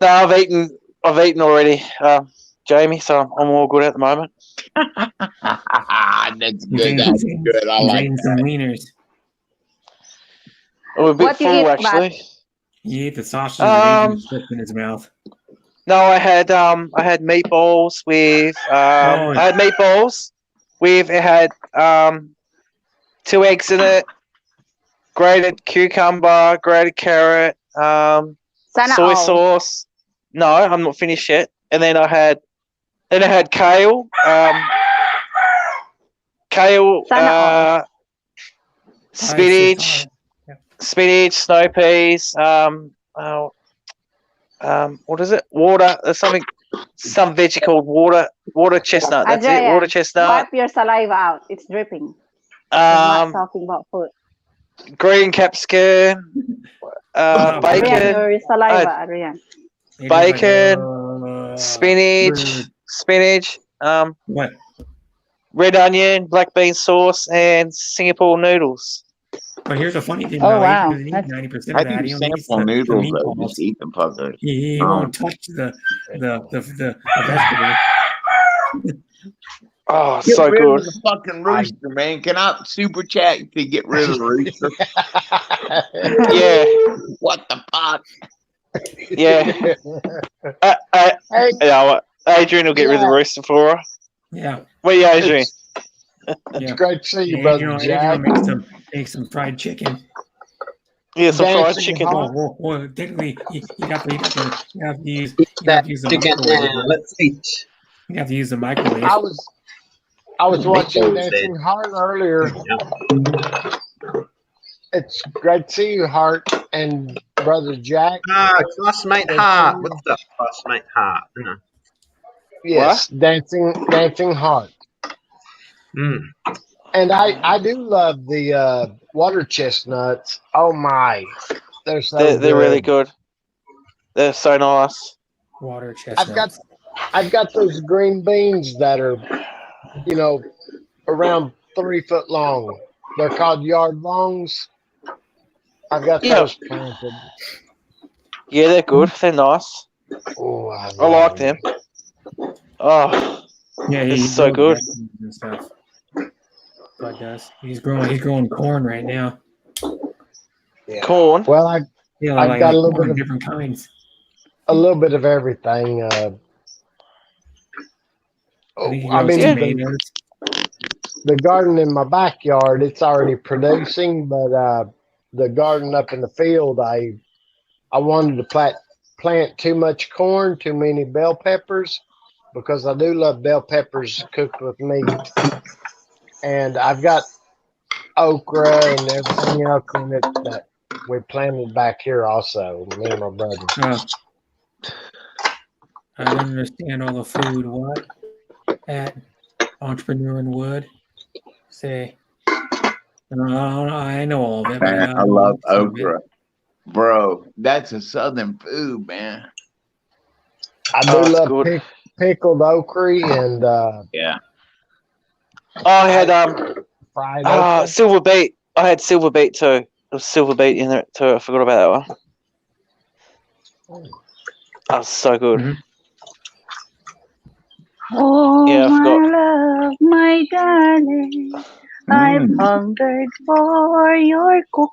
I've eaten already, Jamie. So I'm all good at the moment. That's good. That's good. I like eating some wieners. I'm a bit What you full eat, actually. He ate the sausage and in his mouth. No, I had meatballs with I had meatballs with it had 2 eggs in it, grated cucumber, grated carrot, Sana soy all. sauce. No, I'm not finished yet. And then I had kale, spinach, snow peas, what is it? Water. There's some veggie called water chestnut. That's it. Adrian, Water chestnut. wipe your saliva out. It's dripping. I'm not talking about food. Green capsicum, Adrian, bacon, your saliva, Adrian. bacon, spinach, what? red onion, black bean sauce, and Singapore noodles. But here's the funny thing. Oh, though. wow. He doesn't eat 90% I of that. do He only eats sample the noodles though. meatballs. Just eat them fuckers. He won't touch the vegetables. Oh, Get so rid good. of the fucking rooster, man. Can I super chat to get rid of the rooster? Yeah. What the fuck? Yeah. Adrian will get rid of the rooster for her. Yeah. Well, yeah, Adrian. It's great to see you, And, brother Jack. Adrian make some fried chicken. Yeah, some fried Dancing chicken. hot. Well, technically, you have to use That the chicken microwave. now. Let's eat. You have to use the microwave. I was watching Meatballs, Dancing then. Heart earlier. It's great to see you, Hart and brother Jack. Classmate Hart. What's up, classmate Hart? You know. Yes, Dancing Heart. Mm. And I do love the water chestnuts. Oh my, they're so They're really good. They're so nice. Water chestnuts. I've got those green beans that are, around 3 foot long. They're called yard longs. I've got those planted. Yeah, they're good. They're nice. Oh, I like them. Oh, Yeah, this he's is so good. and stuff. Bud does. He's growing corn right now. Corn. Well, I've like got a little corn, bit of different kinds. everything. I think he I grows mean, tomatoes. the garden in my backyard, it's already producing, but the garden up in the field, I wanted to plant too much corn, too many bell peppers, because I do love bell peppers cooked with meat. And I've got okra and everything else in it that we planted back here also, me and my brother. I don't understand all the food. What? At Entrepreneur in Wood? Say. I know all of it. Man, I love okra. Bro, that's a southern food, man. I do love pickled okra and yeah. I had fried okra. silver beet. I had silver beet too. There was silver beet in there too. I forgot about that one. That was so good. Mm-hmm. Oh, Yeah, I forgot. my love, my darling, I've hungered for your cook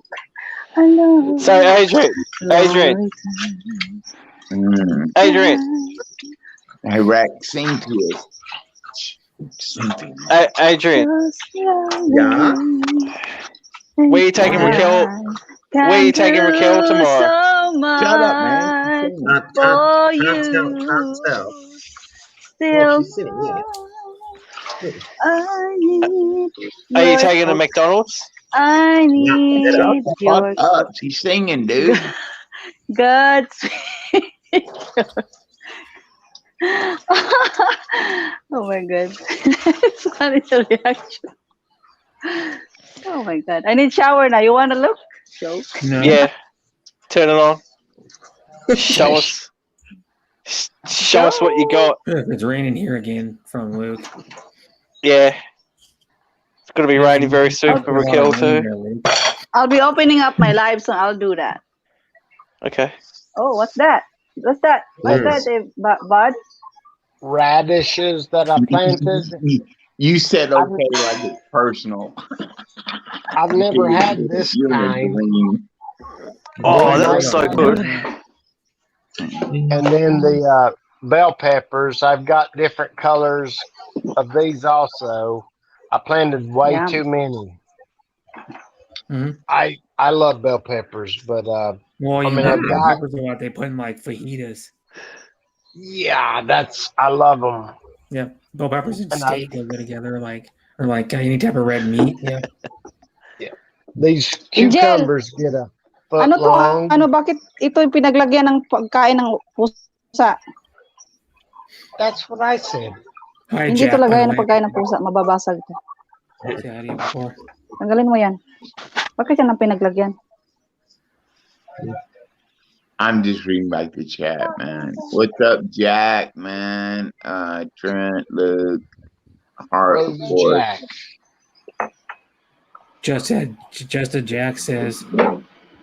alone. So, Adrian. Hey, Rex, sing to us. Adrian. Yeah. Where you taking Raquel? Where you taking Raquel tomorrow? Shut up, man. Can't tell. Well, she's sitting, yeah. Are you taking to McDonald's? I need Shut the your fuck up. She's singing, dude. Godspeed. Oh my god. It's funny the reaction. Oh my god. I need shower now. You wanna look? Joke. No. Yeah. Turn it on. Show us. Show us what you got. It's raining here again from Luke. Yeah. It's gonna be raining very soon for Raquel too. I'll be opening up my live, so I'll do that. Okay. Oh, what's that? What's that? What's that, Bud? Radishes that I planted. You said okay like it's personal. I've never had this You're in a kind. dream. Oh, that was so good. And then the bell peppers, I've got different colors of these also. I planted way Yeah. too many. Mm-hmm. I love bell peppers, but Well, I you mean, know, I've bell got, peppers are what they put in like fajitas. yeah, I love them. Yeah, bell peppers and And steak go good together, or like any type of red meat. Yeah. These Angel, cucumbers get a foot ano to? long. Ano, bakit ito yung pinaglagyan ng pagkain ng pusa? That's what I said. Hi, Hindi Jack. to By the lagayan ng way. pagkain ng pusa, mababasag to. Say hi to you before. Tanggalin mo yan. Bakit yan ang pinaglagyan? I'm just reading back the chat, man. What's up, Jack, man? Trent, Luke, Hart, of course. Jack. Justin Jack says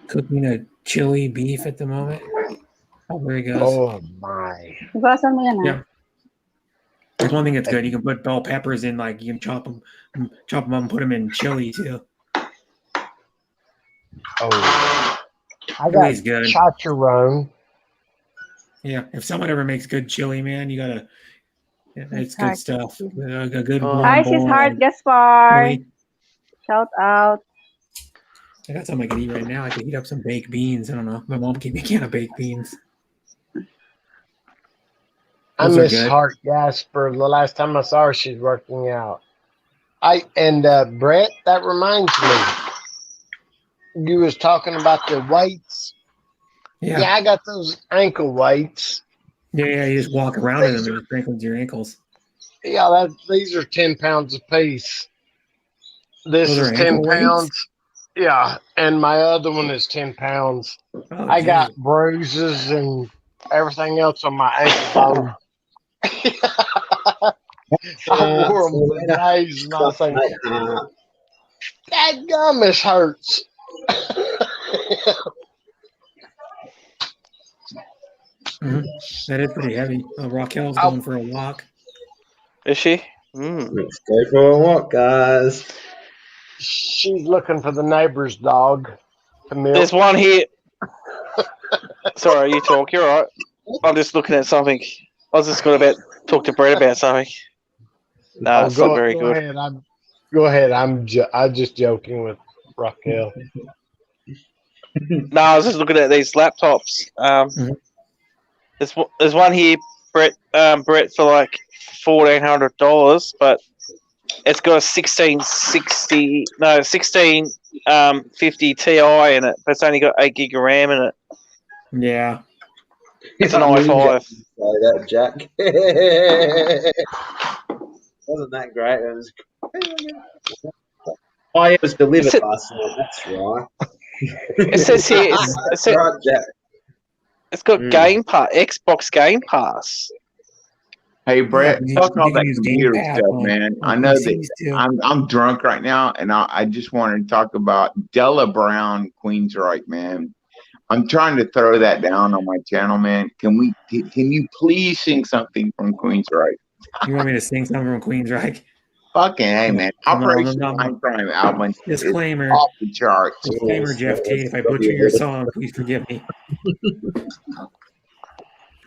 cooking a chili beef at the moment. Oh, there he goes. Oh my! Ibasan mo yan, ha? Yeah. There's one thing that's good. You can put bell peppers in, like you can chop them up, and put them in chili too. Oh, I got Chili's good. chicharron. Yeah, if someone ever makes good chili, man, you gotta. Yeah, it's good stuff. A good warm Hi, bowl she's of Heart Gaspar. chili. Shout out. I got something I could eat right now. I could heat up some baked beans. I don't know. My mom gave me a can of baked beans. I Those are miss good. Hart Gasper. The last time I saw her, she's working out. Brett, that reminds me. You was talking about the weights. Yeah. Yeah, I got those ankle weights. Yeah, you just walk around in them and it strengthens your ankles. Yeah, these are 10 pounds a piece. This Those is are 10 ankle weights? pounds. Yeah, and my other one is 10 pounds. Oh, I geez. got bruises and everything else on my ankle bone. I wore them for days, and I was like, that gummies hurts. Mhm. That is pretty heavy. Raquel's going for a walk. Is she? Let's go for a walk, guys. She's looking for the neighbor's dog to milk. There's one here. Sorry, you talk. You're all right. I'm just looking at something. I was just going to talk to Brett about something. No, it's not very good. Go ahead. I'm just joking with Raquel. No, I was just looking at these laptops. There's one here, Brett, for like $1,400, but it's got a 1650 Ti in it, but it's only got 8 gig of RAM in it. Yeah. It's an i5. Say that, Jack. Wasn't that great? It was. Oh, it was delivered last night. That's right. It says here. Right, Jack. It's got Game Pass, Xbox Game Pass. Hey Brett, Yeah, fuck all you that can use computer Game Pass stuff, on- man. on I know PCs too. that I'm drunk right now, and I just wanted to talk about Della Brown, Queensryche, man. I'm trying to throw that down on my channel, man. Can you please sing something from Queensryche? You want me to sing something from Queensryche? Fucking hey, man. Operation Mindcrime album is Disclaimer. off the charts. Disclaimer, Jeff Tate. If I butcher your song, please forgive me.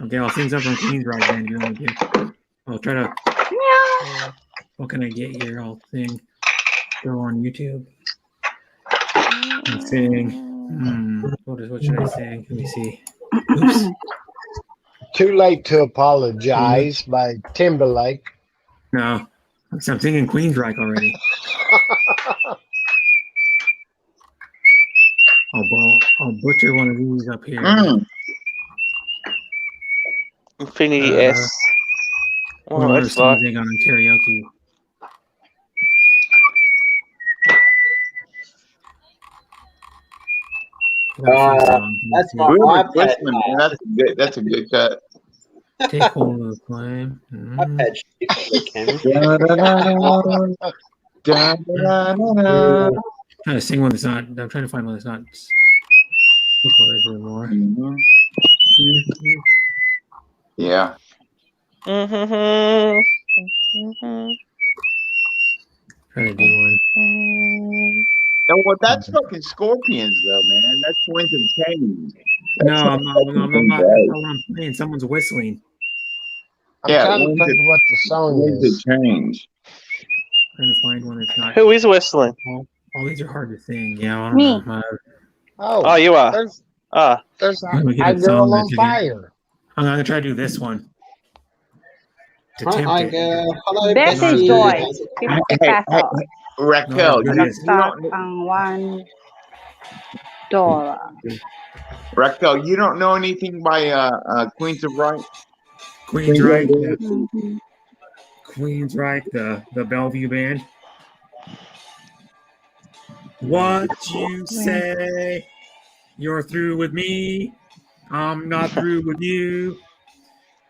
Okay, I'll sing something from Queensryche then. You want me to? I'll try to. What can I get here? I'll sing. Go on YouTube. And sing. What should I sing? Let me see. Oops. Too Late to Apologize by Timberlake. No, I'm singing Queensryche already. I'll butcher one of these up here. Infinity S. One Oh, of those that's like. songs they got on karaoke. That's my iPad. That's a good cut. Take hold of the flame. iPad shit for the camera. Trying to sing one that's not. I'm trying to find one that's not. Anymore. Yeah. Trying to do one. No, well, that's fucking Scorpions, though, man. That's Winds of Change. No, That's I'm not. fucking That's not right. what I'm playing. Someone's whistling. I'm Yeah, trying to Winds think of, what the song Winds is. of Change. Trying to find one that's not. Who is whistling? All these are hard to sing. Yeah, I don't Me. know. Oh, Oh, you are. there's There's Let me get I a song Girl that on you can. Fire. I'm gonna try to do this one to Hi, tempt it. hello, Bessie Not as Bessie. good Joy, as 50 Hey, pesos. not as Raquel, good you as. Nagstart ang $1. Raquel, you don't know anything by Queens of Right? Queensryche, Mhm. Queensryche, the Bellevue band. What you say? You're through with me. I'm not through with you.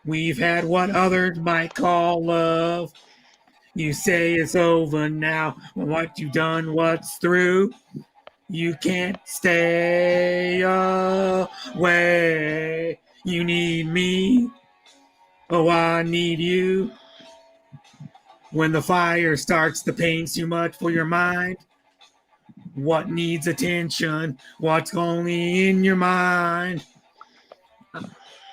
We've had what others might call love. You say it's over now. What you've done, what's through? You can't stay away. You need me. Oh, I need you. When the fire starts, the pain's too much for your mind. What needs attention? What's only in your mind?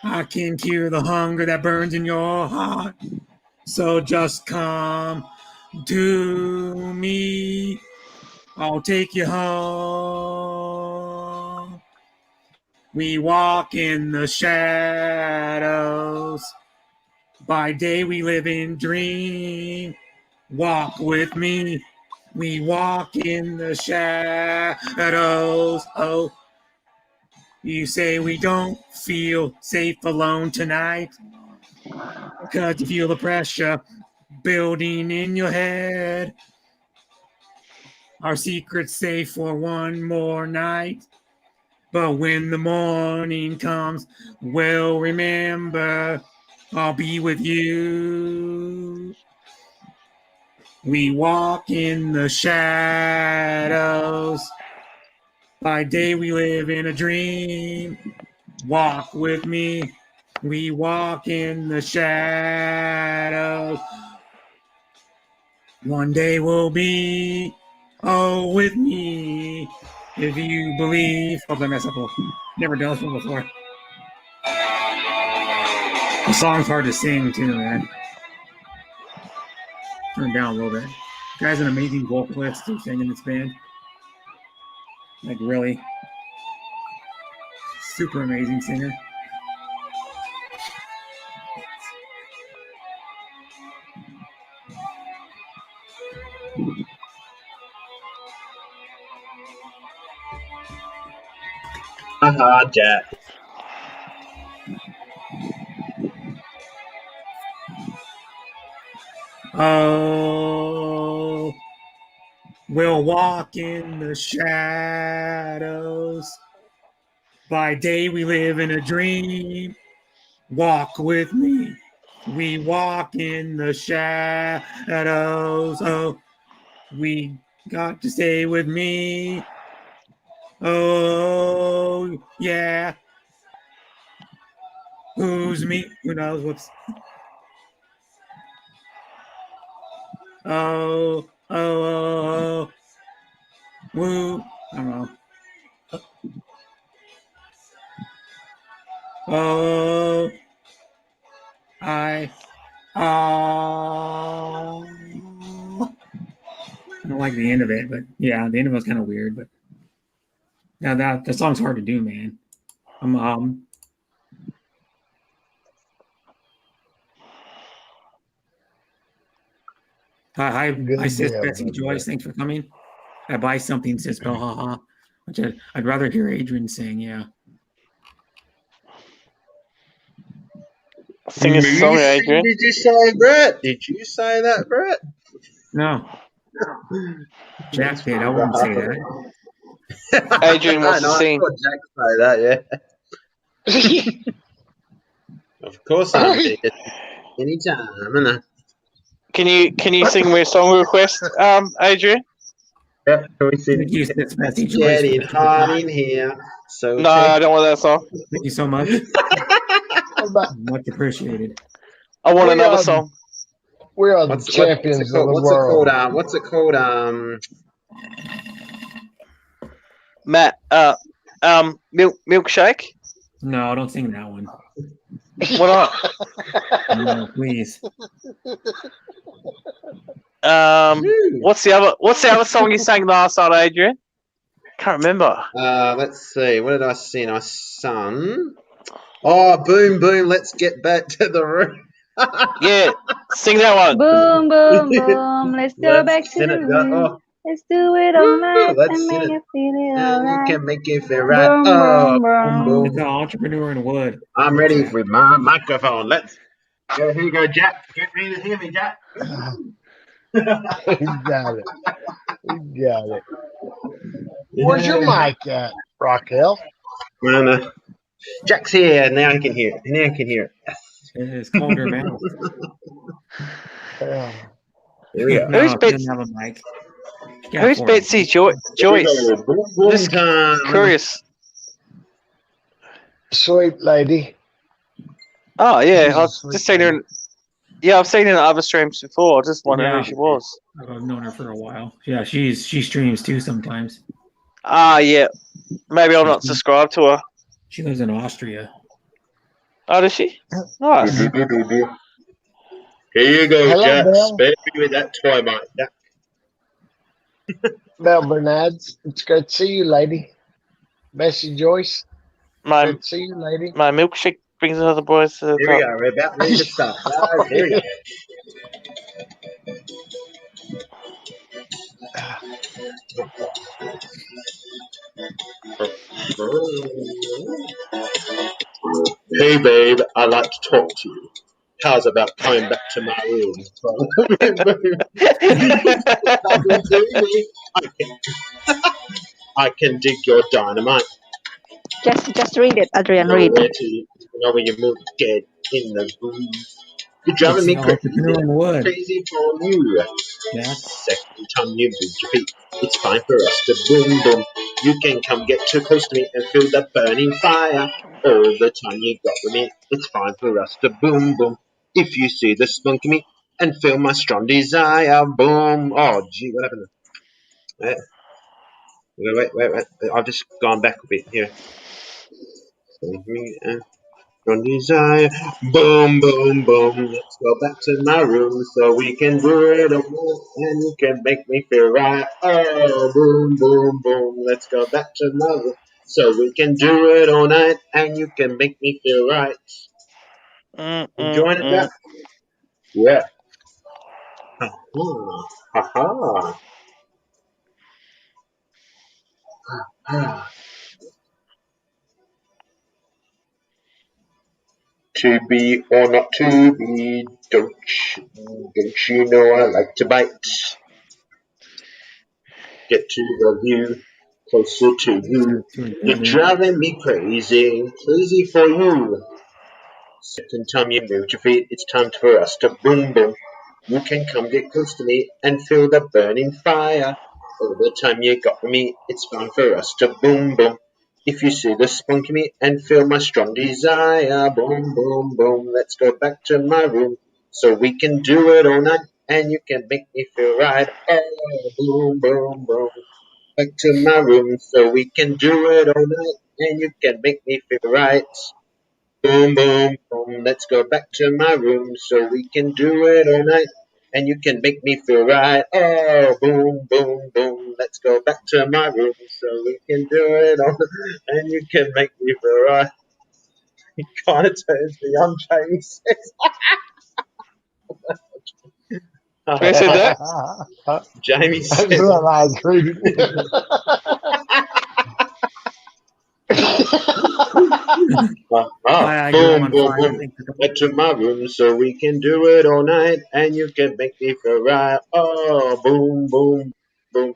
I can cure the hunger that burns in your heart. So just come to me. I'll take you home. We walk in the shadows. By day we live in dream. Walk with me. We walk in the shadows. Oh, you say we don't feel safe alone tonight. 'Cause you feel the pressure building in your head. Our secret's safe for one more night. But when the morning comes, we'll remember I'll be with you. We walk in the shadows. By day we live in a dream. Walk with me. We walk in the shadows. One day we'll be, oh, with me. If you believe. Hope I mess up. Never done this one before. The song's hard to sing too, man. Turn it down a little bit. The guy's an amazing vocalist to sing in this band. Like really. Super amazing singer. Haha, Jack. Oh, we'll walk in the shadows. By day we live in a dream. Walk with me. We walk in the shadows. Oh, we got to stay with me. Oh, yeah. Who's me? Who knows? Whoops. Oh, oh, oh, oh. Woo. I don't know. Oh, I don't like the end of it, but yeah, the end of it was kind of weird. But now that the song's hard to do, man. Hi, sis Betsy Joyce. Thanks for coming. I buy something, sis Bell, haha. Which I'd rather hear Adrian sing. Yeah. Sing a song, Adrian. Did you say, Brett? Did you say that, Brett? No. Jack did. I wouldn't say that. Adrian wants to sing. I thought Jack say that, yeah. Of course I did. Anytime, innit? Can you sing me a song request, Adrian? Yep, can we see It's getting hot in here. So no, I don't want that song. Thank you so much. Much appreciated. I want another song. We are the champions of the world. What's it called? Matt, milkshake. No, don't sing that one. What not? No, please. What's the other song you sang last night, Adrian? Can't remember. Let's see. What did I sing? I sung. Oh, boom, boom! Let's get back to the room. Yeah, sing that one. Boom, boom, boom. Let's go back to the room. Oh. Let's do it all night Let's and make sing it feel it all You right. can make it feel right. Boom, Oh, boom, boom. It's an entrepreneur in wood. I'm ready with my microphone. Let's go. Here you go, Jack. Get ready to hear me, Jack. You got it. You got it. Where's your mic at, Raquel? Well, Jack's here. Now I can hear it. Now I can hear it. It's called your mouth. Here we go. No, Who's it Betsy? doesn't have a mic. Who's Betsy Joyce? Just curious. Sweet lady. Oh yeah, I've just seen her. I've seen her in other streams before. I just wondered Yeah. who she was. I've known her for a while. Yeah, she streams too sometimes. Ah, yeah. Maybe I'm not subscribed to her. She lives in Austria. Oh, does she? Nice. Here you go, Hello, Jack. Bill. Spare me with that toy mic, Jack. Belle Bernards. It's good to see you, lady. Bessie Joyce. My Good to see you, lady. my milkshake brings another boys to the Here we top. go. We're about ready to start. Guys, here we go. Hey, babe, I'd like to talk to you. How's about coming back to my room? I can dig your dynamite. Just read it, Adrian. Read. Where to, when you move, get in the room. You're driving me crazy. Crazy for you. Yeah. Second time you move your feet, it's fine for us to boom boom. You can come get too close to me and feel the burning fire. All the time you got with me, it's fine for us to boom boom. If you see the spunk in me and feel my strong desire, boom. Oh, gee, what happened? Wait. I've just gone back a bit here. Strong desire, boom, boom, boom. Let's go back to my room so we can do it all, and you can make me feel right. Oh, boom, boom, boom. Let's go back to my room so we can do it all night, and you can make me feel right. Enjoying it, Jack? Yeah. Ha ha. To be or not to be, don't you know I like to bite? Get to the view, closer to you. You're driving me crazy for you. Second time you moved your feet, it's time for us to boom boom. You can come get close to me and feel the burning fire. All the time you got with me, it's fine for us to boom boom. If you see the spunk in me and feel my strong desire, boom boom boom. Let's go back to my room so we can do it all night, and you can make me feel right. Oh, boom boom boom. Back to my room so we can do it all night, and you can make me feel right. Boom, boom, boom, let's go back to my room so we can do it all night, and you can make me feel right. Oh, boom, boom, boom, let's go back to my room so we can do it all, and you can make me feel right. He kind of turns me on, Jamie says. Who said that? Jamie says. That's what I agree. Boom, boom, boom. Back to my room so we can do it all night, and you can make me feel right. Oh, boom, boom, boom.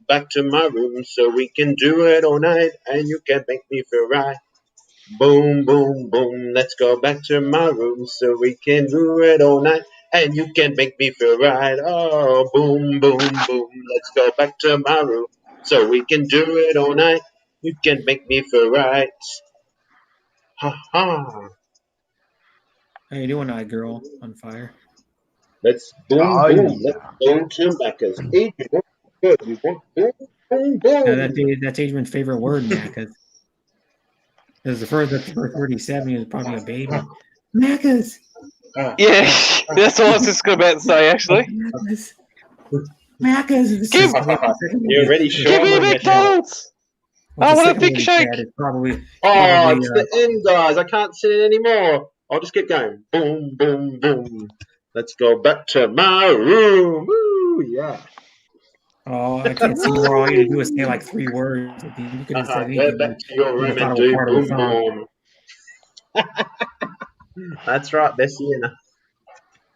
Back to my room so we can do it all night, and you can make me feel right. Boom, boom, boom. Let's go back to my room so we can do it all night, and you can make me feel right. Oh, boom, boom, boom. Let's go back to my room so we can do it all night. You can make me feel right. Ha ha. How you doing, girl on fire? Let's boom, Oh, boom. yeah. Let's go to Macca's. Adrian, good. You want boom, boom, boom. That's Adrian's favorite word, Macca's. That's the first word he said when he was probably a baby. Macca's. Yeah, that's what I was just about to say, actually. Macca's. You're already sure. Give me a McDonald's. I want a big shake. It's probably it's the end, guys. I can't sit it anymore. I'll just keep going. Boom, boom, boom. Let's go back to my room. Woo, yeah. Oh, I can't see more. All you had to do is say like 3 words. You could have said anything. Go back to your room and do boom, boom. That's right, Bessie.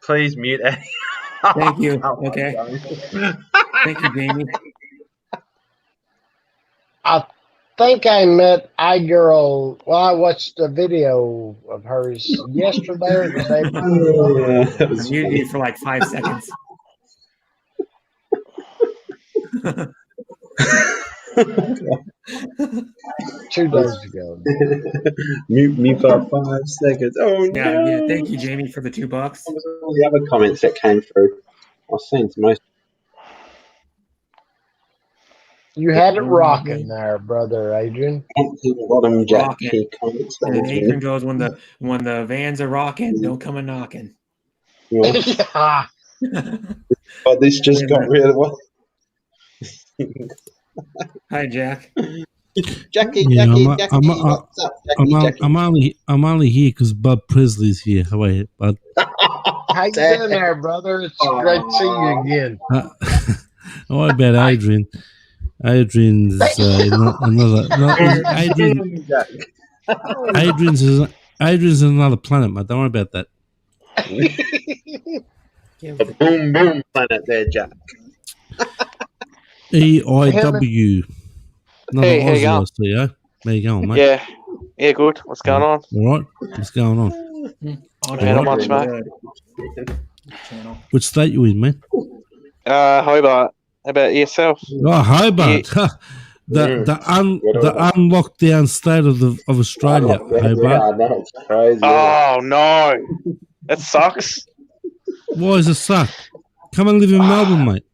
Please mute Eddie. Thank you. Okay. Thank you, Jamie. I think I met iGirl. Well, I watched a video of hers yesterday or the day before. I muted you for like 5 seconds. 2 days ago. Mute me for 5 seconds. Oh, Yeah, no. yeah. Thank you, Jamie, for the $2. All the other comments that came through. I've seen most. You had it rocking there, brother Adrian. Bottom Jack Rocking. key comments. And then Adrian goes, when the vans are rocking, don't come a knocking. Yeah. But this just got really well. Hi, Jack. Jackie, Yeah, Jackie, what's up, Jackie? I'm only here because Bud Presley's here. How are you, Bud? How you doing there, brother? It's great to see you again. What about Adrian? Adrian's another. Adrian's another planet, mate. Don't worry about that. A boom boom planet there, Jack. EIW. Another Hey, how you Aussie, I going? see, eh? How you going, mate? Yeah. Yeah, good. What's going on? All right. What's going on? Not much, mate. Which state you in, man? Hobart. How about yourself? Oh, Hobart. The unlockdown state of Australia. Hobart. That's crazy. Oh, no. That sucks. Why does it suck? Come and live in Melbourne, mate.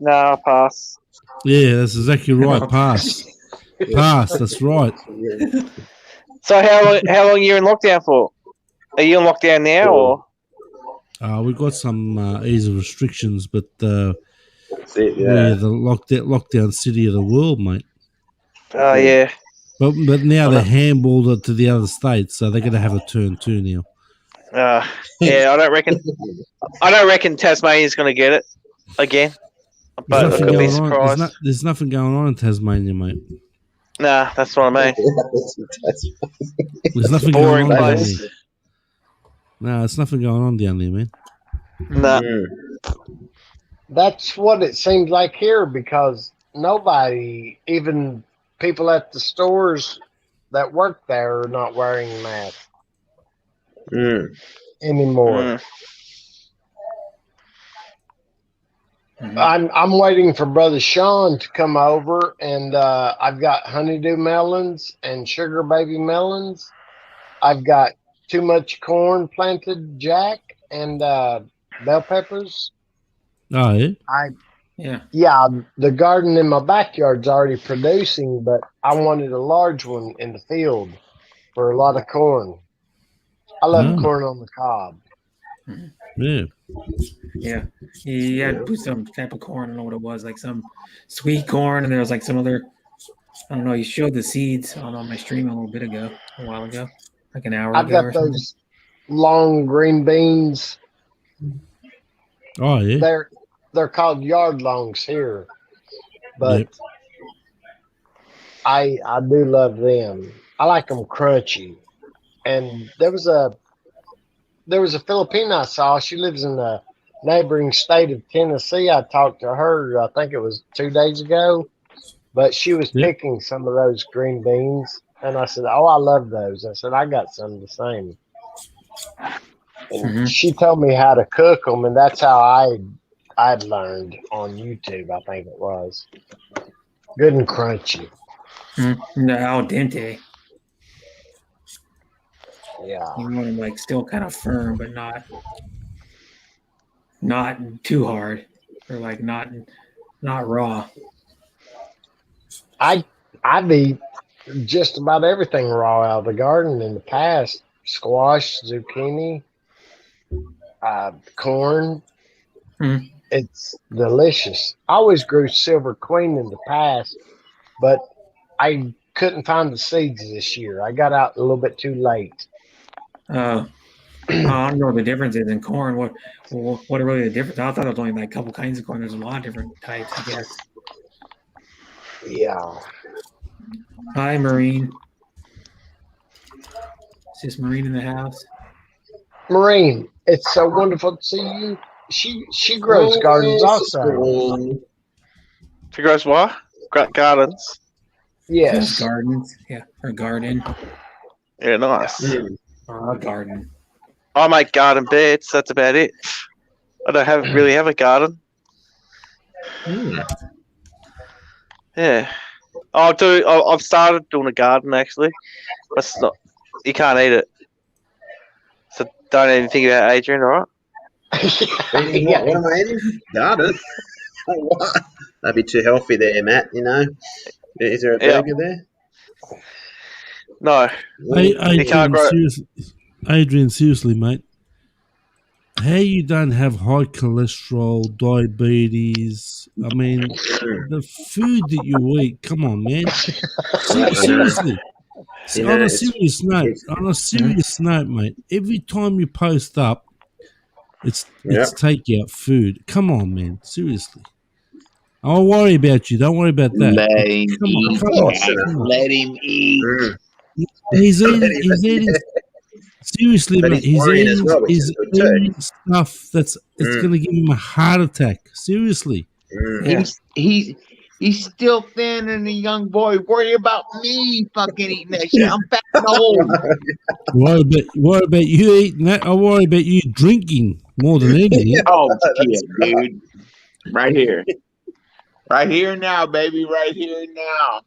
No, pass. Yeah, that's exactly right. Pass. Pass, that's right. So how long are you in lockdown for? Are you in lockdown now, or? We've got some ease of restrictions, but That's it, we're yeah. the lockdown city of the world, mate. Oh, yeah. But now they handballed it to the other states, so they're going to have a turn too now. Yeah, I don't reckon Tasmania's going to get it again. But I could be surprised. There's nothing going on in Tasmania, mate. Nah, that's what I mean. There's nothing Boring going on place. down there. No, it's nothing going on down there, man. Nah. That's what it seems like here because nobody, even people at the stores that work there, are not wearing masks anymore. I'm waiting for Brother Sean to come over, and I've got honeydew melons and sugar baby melons. I've got too much corn planted, Jack, and bell peppers. Oh, yeah? Yeah, the garden in my backyard's already producing, but I wanted a large one in the field for a lot of corn. I love corn on the cob. Yeah. Yeah. He had to put some type of corn, I don't know what it was, like some sweet corn, and there was like some other, I don't know, he showed the seeds on my stream a while ago, like an hour I've ago. got those long green beans. Oh, yeah? They're called yard longs here, but I do love them. I like them crunchy. And there was a Filipina I saw. She lives in the neighboring state of Tennessee. I talked to her, I think it was 2 days ago, but she was picking some of those green beans. And I said, oh, I love those. I said, I got some the same. And she told me how to cook them, and that's how I'd learned on YouTube, I think it was. Good and crunchy. No, al dente. Yeah. You want them like still kind of firm, but not too hard, or like not raw. I've eat just about everything raw out of the garden in the past. Squash, zucchini, corn. Mm. It's delicious. I always grew silver queen in the past, but I couldn't find the seeds this year. I got out a little bit too late. I don't know what the difference is in corn. What are really the difference? I thought there was only like a couple kinds of corn. There's a lot of different types, I guess. Yeah. Hi, Marine. Is this Marine in the house? Marine, it's so wonderful to see you. She grows gardens also. She grows what? Gardens. Yes. Gardens. Yeah, or garden. Yeah, nice. Garden. I make garden beds. That's about it. I don't really have a garden. Yeah. I've started doing a garden actually. But it's not. You can't eat it. So don't even think about it, Adrian. All right. What am I eating? Garden. What? That'd be too healthy there, Matt. You know. Is there a burger there? No. You can't grow. Adrian, seriously, mate. How you don't have high cholesterol, diabetes? I mean, the food that you eat. Come on, man. Seriously. On a serious note, mate. Every time you post up, it's takeout food. Come on, man. Seriously. I'll worry about you. Don't worry about that. Let him eat. Come on. Let him eat. He's eating. Seriously, But mate. he's worrying as well, which He's is good too. eating stuff it's going to give him a heart attack. Seriously. Yeah. He's still thin and a young boy. Worry about me fucking eating that shit. I'm fat and old. Worry about you eating that. I worry about you drinking more than anything. Oh shit, dude. Right here. Right here now, baby. Right here now.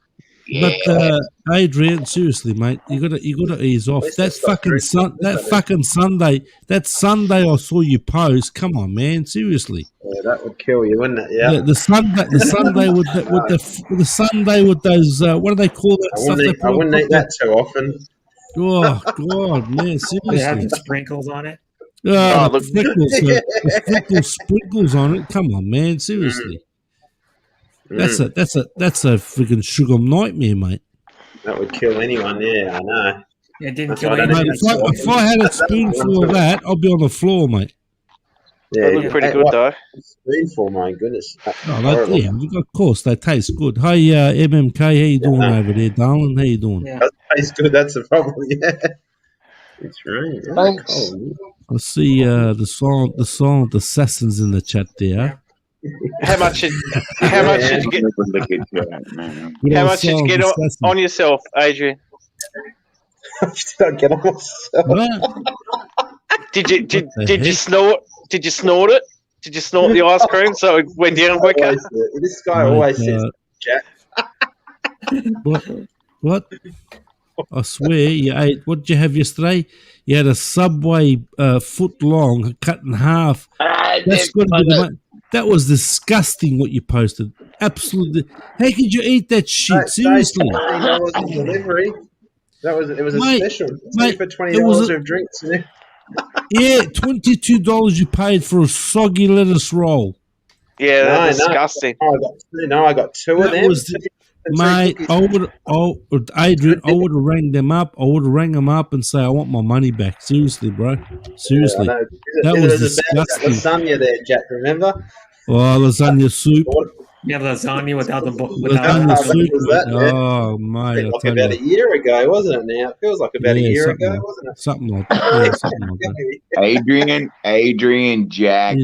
Yeah. But Adrian, seriously, mate, you gotta ease off. That Sunday I saw you post. Come on, man, seriously. Yeah, that would kill you, wouldn't it? Yeah. The Sunday with those what do they call that stuff? I wouldn't eat that too often. Oh God, man, seriously. They have the sprinkles on it. The sprinkles on it. Come on, man, seriously. That's a freaking sugar nightmare, mate. That would kill anyone. Yeah, I know. It didn't That's kill why I don't anyone. eat it If I had a spoonful of that, I'd be on the floor, mate. Yeah, They look pretty good though. Spoonful, my goodness. Of course, they taste good. Hey, MMK, how you doing over there, darling? How you doing? Yeah. That tastes good. That's the problem. Yeah, it's right. Thanks. I see the silent assassins in the chat there. How much did you get? How much did you get on yourself, Adrian? Did I get on myself? Did you snort? Did you snort it? Did you snort the ice cream so it went down quicker? This guy always says, Jack. What? I swear, you ate. What did you have yesterday? You had a Subway foot long, cut in half. That's got to be the one. That was disgusting what you posted. Absolutely. How could you eat that shit? Seriously. That wasn't delivery. It was a special. Mate, for $20 of drinks. Yeah, $22 you paid for a soggy lettuce roll. Yeah, that's disgusting. I got two of them. Mate, Adrian, I would have rang them up. I would have rang them up and say, I want my money back. Seriously, bro. Seriously. Yeah, that was disgusting. Lasagna there, Jack, remember? Oh, lasagna soup. Yeah, lasagna without the lasagna soup. Oh, mate. Like about a year ago, wasn't it now? It feels like about a year ago, wasn't it? Something like that. Yeah, something like that. Adrian Jack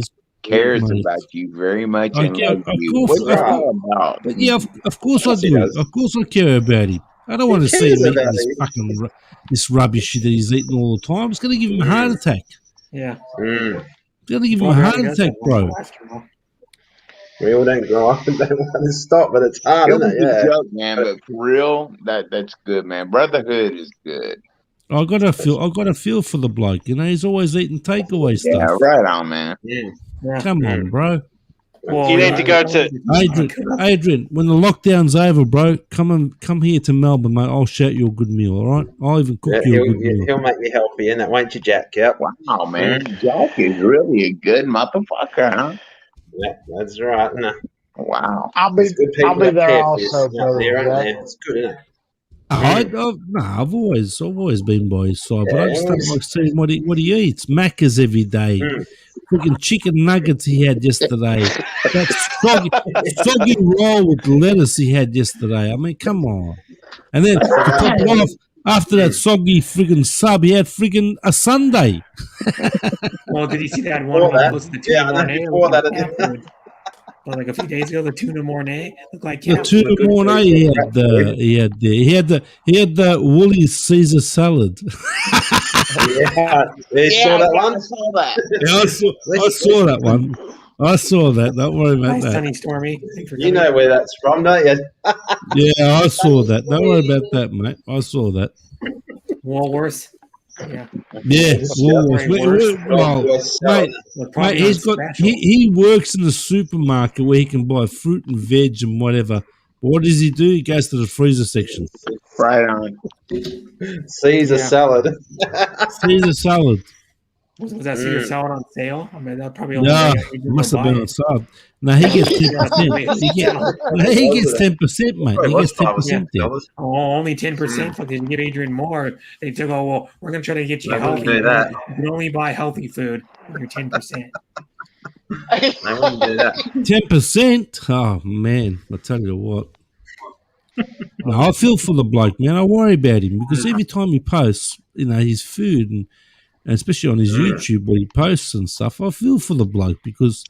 cares about you very much and loves you. Of course I do. Of course I care about him. I don't want to see him eating this rubbish that he's eating all the time. It's going to give him a heart attack. Yeah. It's going to give him a heart attack, bro. We all don't grow up and don't want to stop, but it's hard, isn't it? Yeah. Joke, man, but for real, that's good, man. Brotherhood is good. I gotta feel for the bloke. You know, he's always eating takeaway Yeah, stuff. right on, man. Yeah. Come on, bro. Well, You need to go to. Adrian, when the lockdown's over, bro, come here to Melbourne, mate. I'll shout you a good meal, all right? I'll even cook you a good meal. He'll make me healthy, and that won't you, Jack? Yep. Wow, man. Jack is really a good motherfucker, huh? Yeah, that's right. No. Wow. I'll be there also, brother Jack. It's good, isn't it? I've always been by his side, but I just don't like seeing what he eats. Macca's every day. Freaking chicken nuggets he had yesterday. That soggy roll with lettuce he had yesterday. I mean, come on. And then to top it off, after that soggy friggin' sub, he had friggin' a sundae. Well, did you see that one? Was the tuna mornay? Like a few days ago, the tuna mornay looked like the tuna mornay. He had the woolly Caesar salad. You saw that one? I saw that. Yeah, I saw that one. I saw that. Don't worry about that. Sunny Stormy. You know where that's from, don't you? Yeah, I saw that. Don't worry about that, mate. I saw that. Woolworths. Yeah. Woolworths. Mate, he's got. He works in the supermarket where he can buy fruit and veg and whatever. But what does he do? He goes to the freezer section. Right on. Caesar salad. Caesar salad. Was that Caesar salad on sale? I mean, that probably only must have been on sale. No, he gets 10%. He gets 10%, mate. He gets 10% there. Oh, only 10%. Fuck, did you get Adrian more? They took, well, we're going to try to get you I healthy. wouldn't do that. You can only buy healthy food when you're 10%. I wouldn't do that. 10%? Oh, man. I tell you what. No, I feel for the bloke, man. I worry about him because every time he posts, his food and especially on his YouTube where he posts and stuff, I feel for the bloke because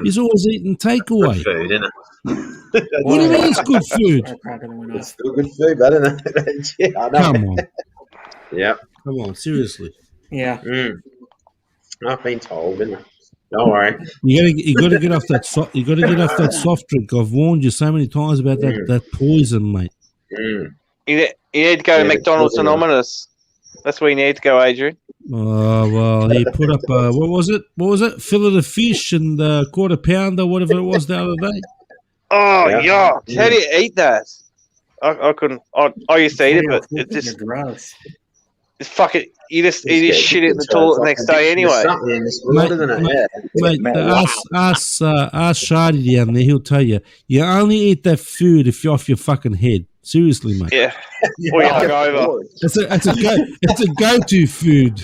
he's always eating takeaway. Good food, isn't it? What do you mean it's good food? It's still good food, but isn't it? Yeah, I know. Come on. Yeah. Come on, seriously. Yeah. I've been told, didn't I? Don't worry. You got to get off that. You got to get off that soft drink. I've warned you so many times about that poison, mate. You need to go to McDonald's Anonymous. That's where you need to go, Adrian. Oh, well, he put up, what was it? Fillet of fish and quarter pounder, whatever it was the other day. Oh, yeah. How do you eat that? I couldn't. I used to eat it, but it just gross. It's fucking. You just shit it in the toilet the next day anyway. Mate, ask Shardy down there. He'll tell you. You only eat that food if you're off your fucking head. Seriously, mate. Yeah. Or you hungover. It's a go-to food.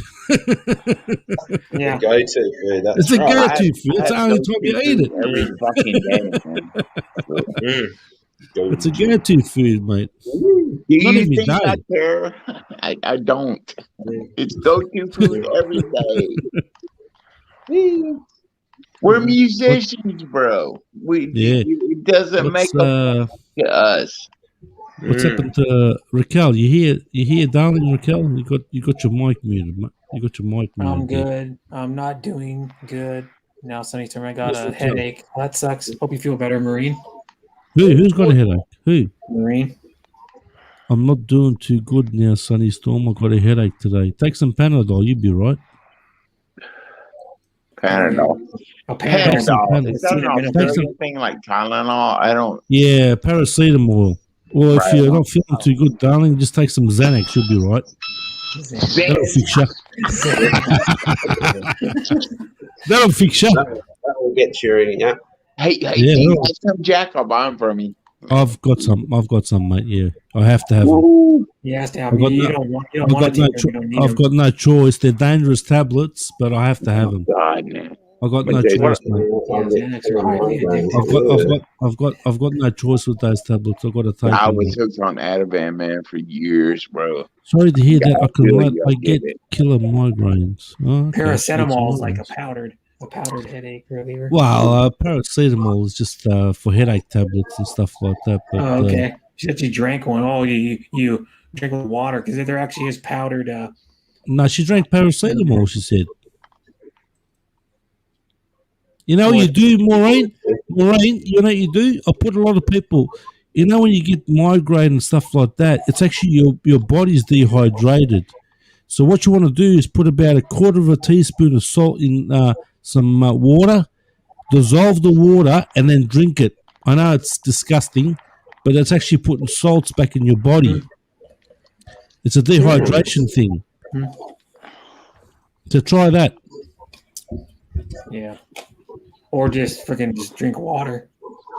Yeah. Go-to food. It's a go-to food. It's the only time you eat it. Every fucking day. It's a go-to food, mate. Do you Not every think day. that there? I don't. It's go-to food every day. We're musicians, bro. It doesn't make up to us. What's happened to Raquel? You hear, darling Raquel? You got your mic muted, mate. You got your mic muted. I'm good. I'm not doing good. Now, Sunny Storm, I got a headache. Well, that sucks. Hope you feel better, Marine. Who's got a headache? Who? Marine. I'm not doing too good now, Sunny Storm. I got a headache today. Take some Panadol. You'll be right. Panadol. Panadol. Is that an Australian thing like Tylenol? I don't. Yeah, paracetamol. Or if you're not feeling too good, darling, just take some Xanax. You'll be right. That'll fix you. That'll fix you. That will get you, yeah. Hey, you got some Jack? I'll buy them from you. I've got some, mate. Yeah, I have to have them. You have to have them. I've got no choice. They're dangerous tablets, but I have to have them. God, man. I've got no choice, mate. I've got no choice with those tablets. I've got to take them. I was hooked on Ativan, man, for years, bro. Sorry to hear that. I get killer migraines. Oh, okay. Paracetamol is like a powdered headache reliever. Well, paracetamol is just for headache tablets and stuff like that. But, okay. She said you drank one. Oh, you drink with water because there actually is powdered. No, she drank paracetamol. She said. You know what you do, Maureen? You know what you do? I put a lot of people. You know when you get migraine and stuff like that, it's actually your body's dehydrated. So what you want to do is put about a quarter of a teaspoon of salt in some water, dissolve the water, and then drink it. I know it's disgusting, but it's actually putting salts back in your body. It's a dehydration thing. So try that. Yeah. Or just freaking just drink water.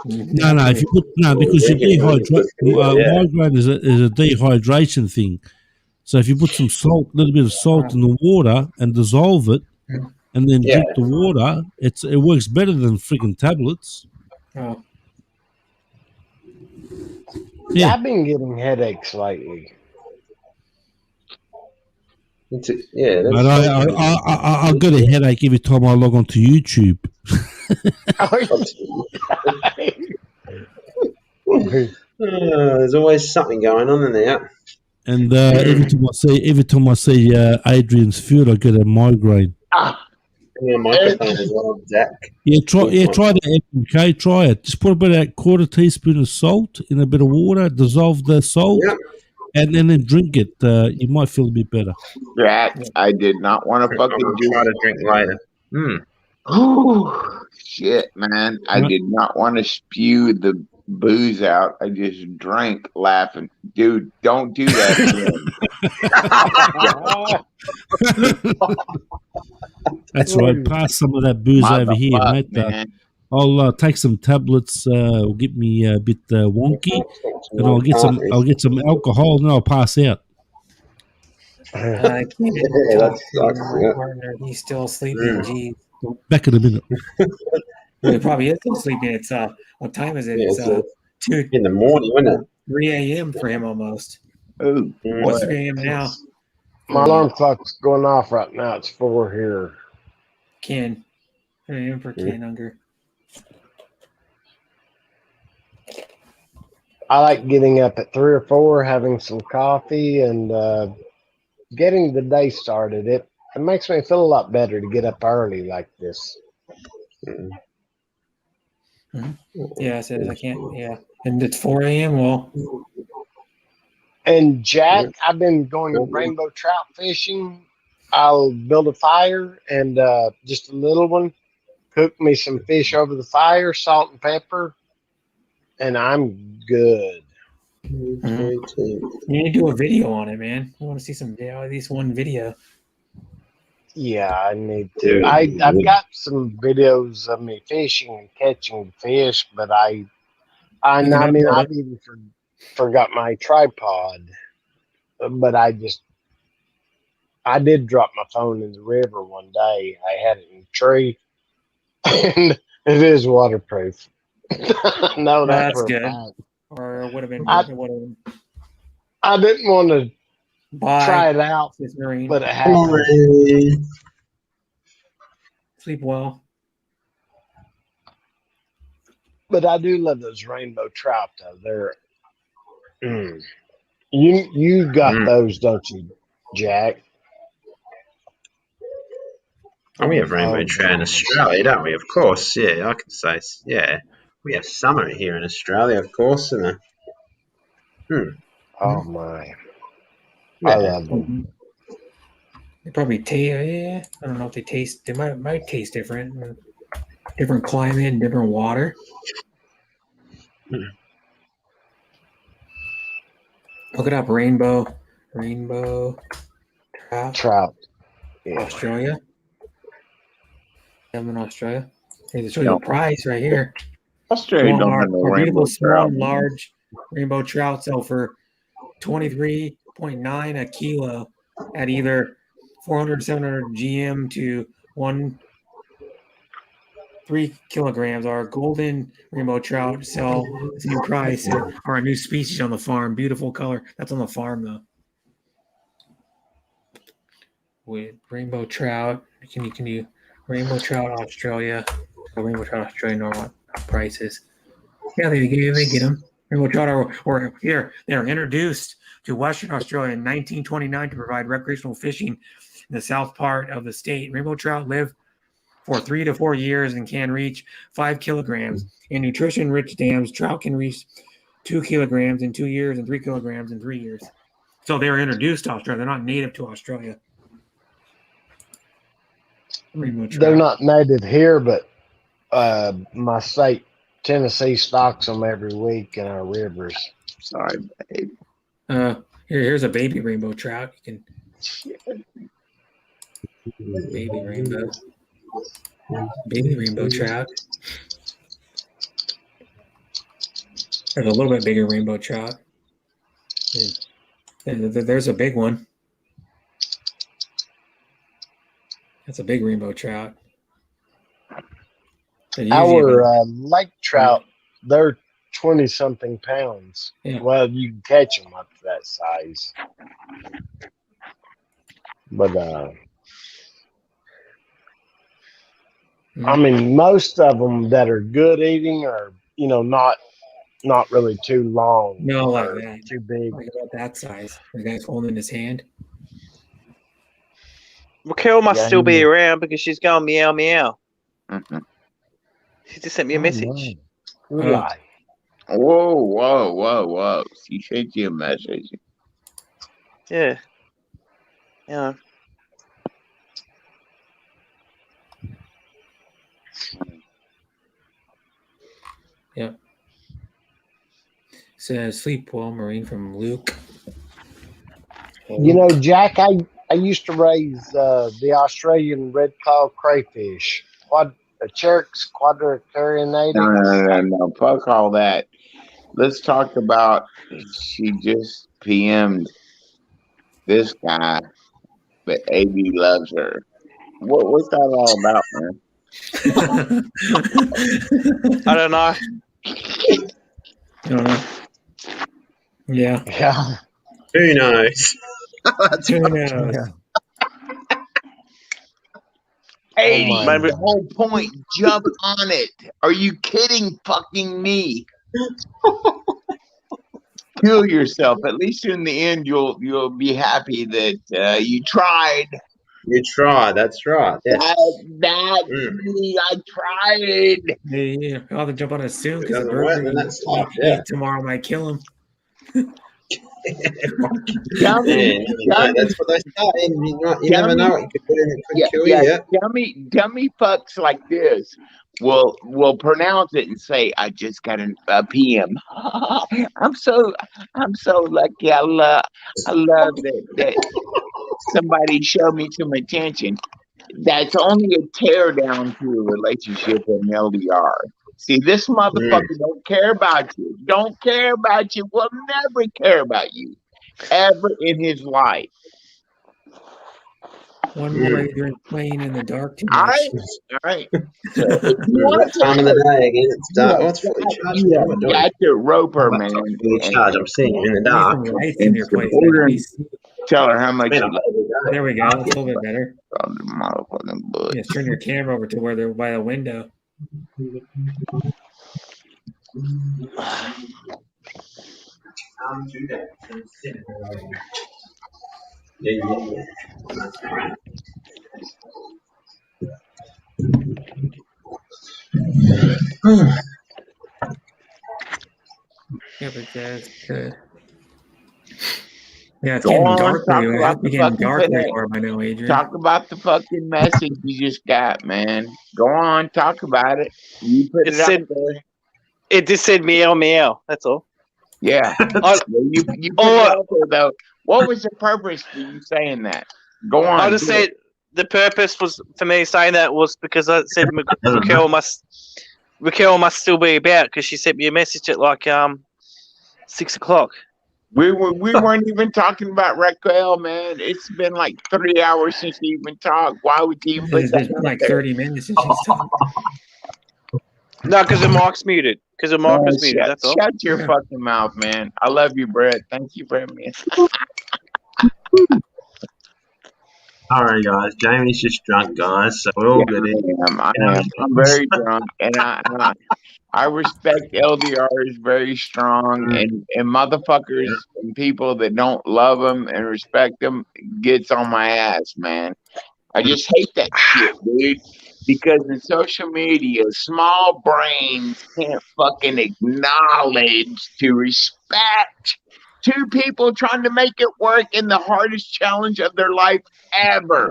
No. If you put because you dehydrate. Migraine is a dehydration thing. So if you put some salt, a little bit of salt in the water and dissolve it, and then drink the water, it works better than freaking tablets. Oh. Yeah. I've been getting headaches lately. But I get a headache every time I log onto YouTube. There's always something going on in there. And every time I see Adrian's Field, I get a migraine. Yeah, microphone as well, Zach. Try that. Okay, try it. Just put about a quarter teaspoon of salt in a bit of water, dissolve the salt, and then drink it. You might feel a bit better. Jack, I did not want to fucking do try to drink later. Oh shit, man! I did not want to spew the booze out. I just drank, laughing. Dude, don't do that again. That's right. Pass some of that booze over here, mate. I'll take some tablets. Will get me a bit wonky, and I'll get some alcohol, and then I'll pass out. I can't talk to my partner. He's still sleeping. Geez. Back in a minute. Well, he probably is still sleeping. It's what time is it? It's 2 in the morning, isn't it? 3 a.m. for him almost. Oh, what's 3 a.m. now? My alarm clock's going off right now. It's 4 here. Ken. 3 a.m. for Ken Unger. I like getting up at 3 or 4, having some coffee, and getting the day started. It makes me feel a lot better to get up early like this. Yeah, I said I can't. Yeah, and it's 4 a.m. Well, and Jack, I've been going rainbow trout fishing. I'll build a fire and just a little one. Cook me some fish over the fire, salt and pepper, and I'm good. You need to do a video on it, man. I want to see some video, at least one video. Yeah, I need to. I've got some videos of me fishing and catching fish, but I mean, I've even forgot my tripod. But I did drop my phone in the river one day. I had it in a tree, and it is waterproof. No, that's good. Or it would have been. I didn't want to try it out, but it happened. Sleep well. But I do love those rainbow trout, though. They're you got those, don't you, Jack? Oh, we have rainbow trout in Australia, don't we? Of course, yeah. I can say, yeah. We have summer here in Australia, of course. And oh my! Yeah. I love them. They probably taste. Yeah, I don't know if they taste. They might taste different. Different climate and different water. Look it up. Rainbow trout. Yeah. Australia. I'm in Australia. Hey, they show you the price right here. Australia don't have no rainbow small, trout. large rainbow trout sell for $23.9 a kilo at either 400, 700 GM to 3 kilograms. Our golden rainbow trout sell the same price. Are a new species on the farm. Beautiful color. That's on the farm though. With rainbow trout, can you rainbow trout Australia? Rainbow trout Australia normal prices. Yeah, they get them. Rainbow trout are here. They are introduced to Western Australia in 1929 to provide recreational fishing in the south part of the state. Rainbow trout live for 3 to 4 years and can reach 5 kilograms. In nutrition-rich dams, trout can reach 2 kilograms in 2 years and 3 kilograms in 3 years. So they were introduced to Australia. They're not native to Australia. Rainbow trout. They're not native here, but my state, Tennessee, stocks them every week in our rivers. Sorry, babe. Here's a baby rainbow trout. You can baby rainbow trout. There's a little bit bigger rainbow trout. And there's a big one. That's a big rainbow trout. Our lake trout, they're 20-something pounds. Yeah. Well, you can catch them up to that size. But I mean, most of them that are good eating are, not really too long. No, like or that. Too big. Like about that size. The guy's holding his hand. Raquel must still be around because she's going meow meow. Mm-hmm. She just sent me a message. Why? Whoa. She sent you a message. Yeah. Yeah. Yeah. Says sleep well, Marine from Luke. Jack, I used to raise the Australian red call crayfish. Cherix quadricarinatus. No. Fuck all that. Let's talk about. She just PM'd this guy, but AB loves her. What's that all about, man? I don't know. I don't know. Yeah. Yeah. Who knows? Who knows? Hey, my the whole point, jump on it. Are you kidding fucking me? Kill yourself. At least in the end, you'll be happy that you tried. You tried. That's right. Yes. That's me. I tried. Yeah. I'll have to jump on it soon because the Doesn't work, burger then that's tough, yeah. tomorrow might kill him. That's what they say. You never know what you could do and it could kill you. Yeah. Dummy fucks like this will pronounce it and say, "I just got a PM." I'm so lucky. I love that somebody showed me some attention. That's only a tear down to a relationship in LDR. See, this motherfucker don't care about you. Don't care about you. Will never care about you ever in his life. One more you're playing in the dark too All much. right. So, if you want Time of the day again. It's dark. What's fully charged? What am I doing? got your roper, man. Fully charged. I'm seeing you in the Need dark. some lights in your place. Tell her how much Man, you I'm love over There we go. That's a little bit better. on the motherfucking bush. Yes, turn your camera over to where they're by the window. Yeah, but that's good. Yeah, it's Go getting on, dark for talk you. about It's the getting fucking dark thing. for I know, Adrian. Talk about the fucking message you just got, man. Go on, talk about it. You put It it out said- there. It just said meow meow. That's all. Yeah. You put it out there, though. What was the purpose for you saying that? Go on. I just do said it. the purpose was for me saying that was because I said Raquel must still be about because she sent me a message at like 6 o'clock. We weren't even talking about Raquel, man. It's been like 3 hours since we even talked. Why would you even put It's that been out like there? 30 minutes since she's talking. No, because the mic's muted. Because the mic Man, was muted. That's all. shut your fucking mouth, man. I love you, Brett. Thank you for having me. Sorry, guys. Jamie's just drunk, guys. So we're all good. I am. I'm very drunk, and I respect LDR is very strong, and motherfuckers and people that don't love them and respect them gets on my ass, man. I just hate that shit, dude. Because in social media, small brains can't fucking acknowledge to respect two people trying to make it work in the hardest challenge of their life ever.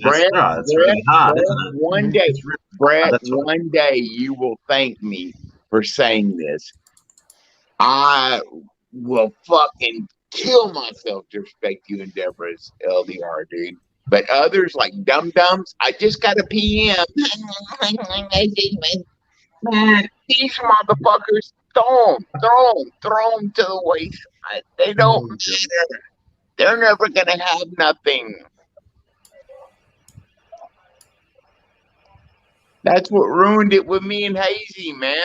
Brett, It's really hard, Brett, isn't it? one day, It's really Brett, hard, that's right. one day you will thank me for saying this. I will fucking kill myself to respect you and Deborah's LDR, dude. But others like dum-dums, I just got a PM. Man, these motherfuckers, throw them to the wayside. They don't matter. They're never gonna have nothing. That's what ruined it with me and Hazy, man.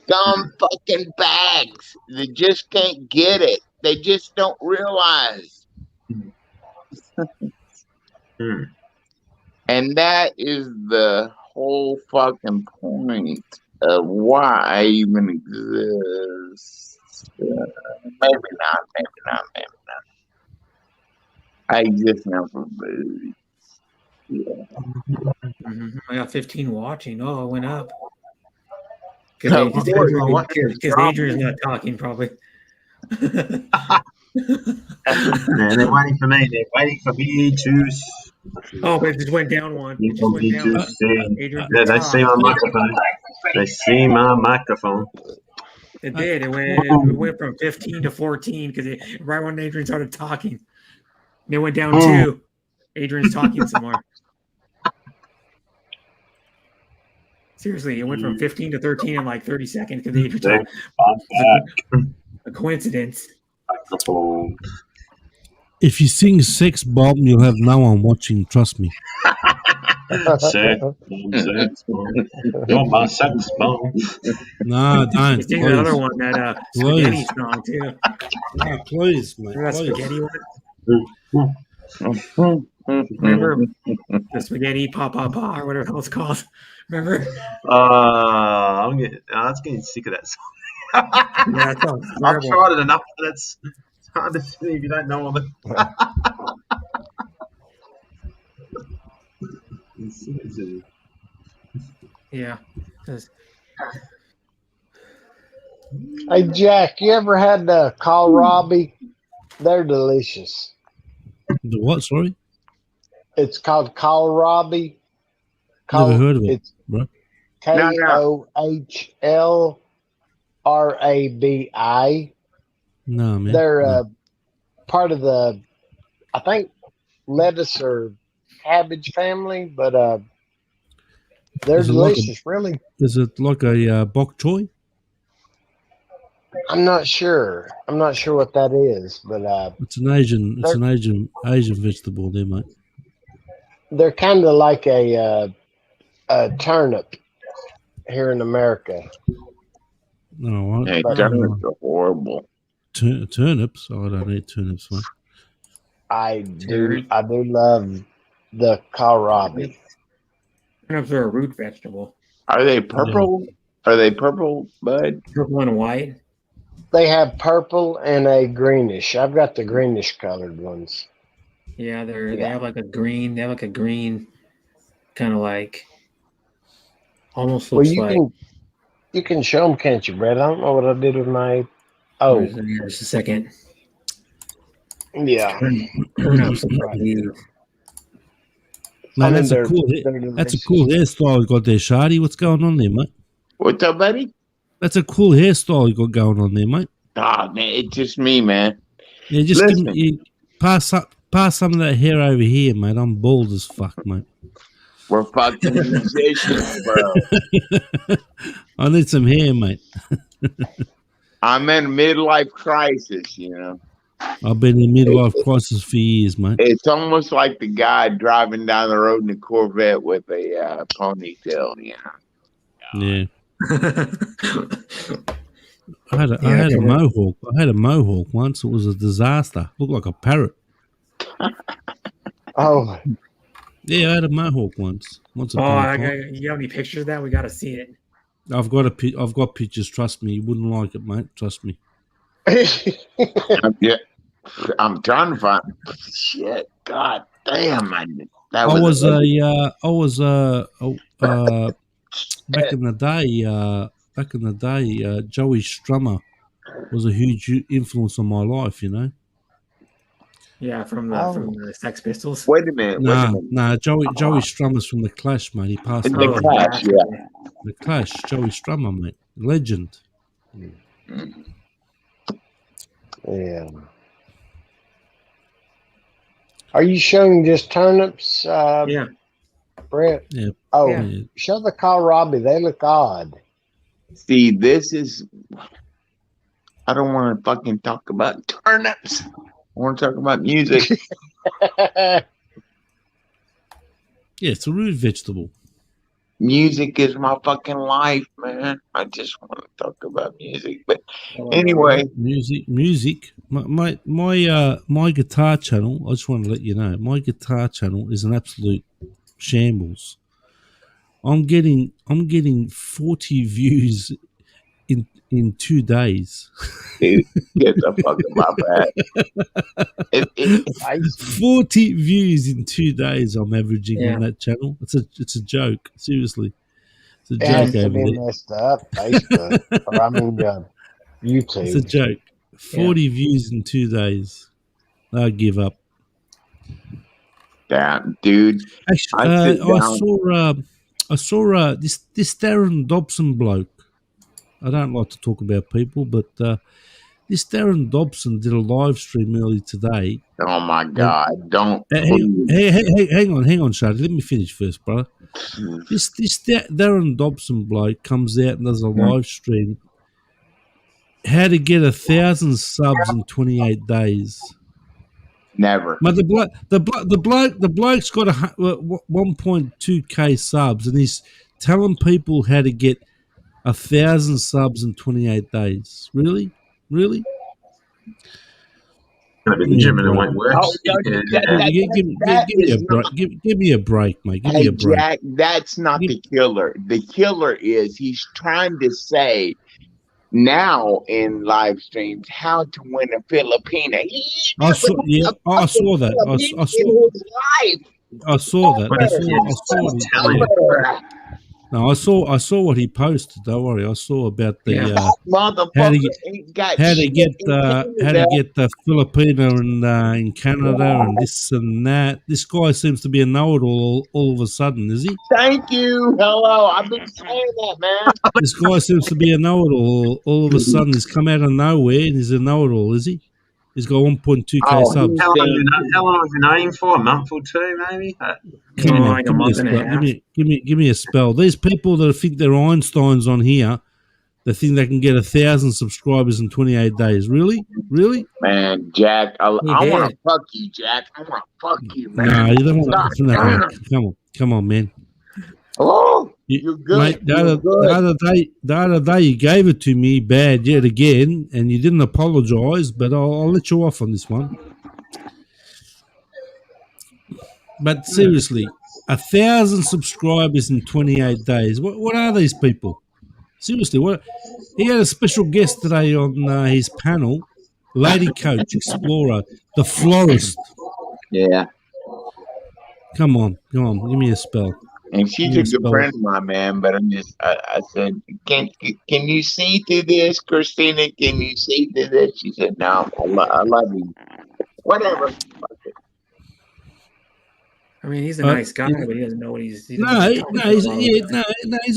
Dumb fucking bags. They just can't get it. They just don't realize. And that is the whole fucking point of why I even exist. Maybe not. I exist now for food. Yeah. I got 15 watching. Oh, it went up. Of Because course. Adrian's not talking, probably. Man, they're waiting for me. They're waiting for me to. Oh, but it just went down one. It just went down. Adrian, Yeah, they see my microphone. They see my microphone. It did. It went from 15 to 14 because right when Adrian started talking, and it went down 2. Adrian's talking some more. Seriously, it went from 15 to 13 in like 30 seconds because Adrian talked. A coincidence. If you sing Sex Bomb, you'll have no one watching. Trust me. Sex bomb. You're my sex bomb. No, don't. Sing another one, that spaghetti song too. No, please, mate. Remember that Please. spaghetti one? Remember the spaghetti pa or whatever the hell it's called? Remember? That's getting sick of that song. Yeah, that sounds I've terrible. tried it enough. It's hard to see if you don't know of it. Yeah. 'Cause- Hey Jack, you ever had the kohlrabi? They're delicious. The what? Sorry, It's called kohlrabi. never heard of it, It's bro. KOHLRABI. No, man. They're No. part of the, I think, lettuce or cabbage family, but they're Is it like a- delicious. Really, Is it like a bok choy? I'm not sure. I'm not sure what that is, but It's an Asian vegetable, there, mate. they're kind of like a turnip here in America. No, Hey, But- turnips are horrible. turnips. Oh, I don't eat turnips, mate. I do love the kohlrabi. Turnips are a root vegetable. Are they purple? Are they purple, bud? Purple and white. They have purple and a greenish. I've got the greenish colored ones. Yeah, they have like a green. They have like a green, kind of like, almost Well, looks like. you can show them, can't you, Brett? I don't know what I did with my. Oh, Just a second. yeah. Turnips. Man, that's a they're- cool. they're That's a delicious. cool hairstyle you got there, Shardy. What's going on there, mate? What's up, buddy? That's a cool hairstyle you got going on there, mate. Ah, man, it's just me, man. Yeah, just give Listen. me, pass some of that hair over here, mate. I'm bald as fuck, mate. We're fucking musicians, bro. I need some hair, mate. I'm in a midlife crisis, you know. I've been in a midlife crisis for years, mate. It's almost like the guy driving down the road in a Corvette with a ponytail, you know. Yeah. I had a mohawk. I had a mohawk once. It was a disaster. Looked like a parrot. Oh, Yeah, I had a mohawk once. Once upon a time. You have any pictures of that? We got to see it. I've got pictures. Trust me, you wouldn't like it, mate. Trust me. Yeah. I'm trying to find shit. God damn, man. I was back in the day. Joey Strummer was a huge influence on my life. You know. Yeah, from the Sex Pistols. Wait a minute. Nah. Joey Strummer's from the Clash, mate. He passed The away. Clash, yeah. The Clash. Joey Strummer, mate. Legend. Yeah. Are you showing just turnips? Yeah. Brett? Yeah. Oh, Yeah. show the kohlrabi. They look odd. See, this is. I don't want to fucking talk about turnips. I want to talk about music. Yeah, it's a root vegetable. Music is my fucking life, man. I just want to talk about music. But anyway, music. My guitar channel. I just want to let you know, my guitar channel is an absolute shambles. I'm getting 40 views in 2 days. Dude, get the fuck out of that. 40 views in 2 days. I'm averaging on that channel. It's a joke. Seriously, it's a It has joke to over be there. messed up. Facebook, or I mean YouTube. It's a joke. 40 views in 2 days. I give up. Damn, dude. Actually, I saw this Darren Dobson bloke. I don't like to talk about people, but this Darren Dobson did a live stream early today. Oh my God! Don't. Hang on, Shady. Let me finish first, brother. This Darren Dobson bloke comes out and does a live stream. How to get 1,000 subs in 28 days. Never. But the bloke's got 1.2k subs, and he's telling people how to get 1,000 subs in 28 days. Really? Gonna be the gym and it won't work. Give me a break, mate. Give me a break. Jack, that's not the killer. The killer is he's trying to say now in live streams how to win a Filipina. I saw that. I saw that. No, I saw what he posted. Don't worry, I saw about the how to get the Filipino in Canada and this and that. This guy seems to be a know-it-all all of a sudden, is he? Thank you. Hello, I've been saying that, man. This guy seems to be a know-it-all. All of a sudden, he's come out of nowhere and he's a know-it-all, is he? He's got 1.2k subs. How long have you known him for? A month or two, maybe? Give me a spell. These people that think they're Einsteins on here, they think they can get 1,000 subscribers in 28 days. Really? Man, Jack, I want to fuck you, Jack. I want to fuck you, man. No, you don't want to. No, come on, man. Oh, you're good. Mate, the other day you gave it to me bad yet again, and you didn't apologise, but I'll let you off on this one. But seriously, 1,000 subscribers in 28 days. What are these people? Seriously, what? He had a special guest today on his panel, Lady Coach Explorer, the florist. Yeah. Come on, give me a spell. And she's a good friend of mine, man. But I said, can you see through this, Christina? Can you see through this? She said, no, I love you. Whatever. I mean, he's a nice guy, but he doesn't know what he's. He's a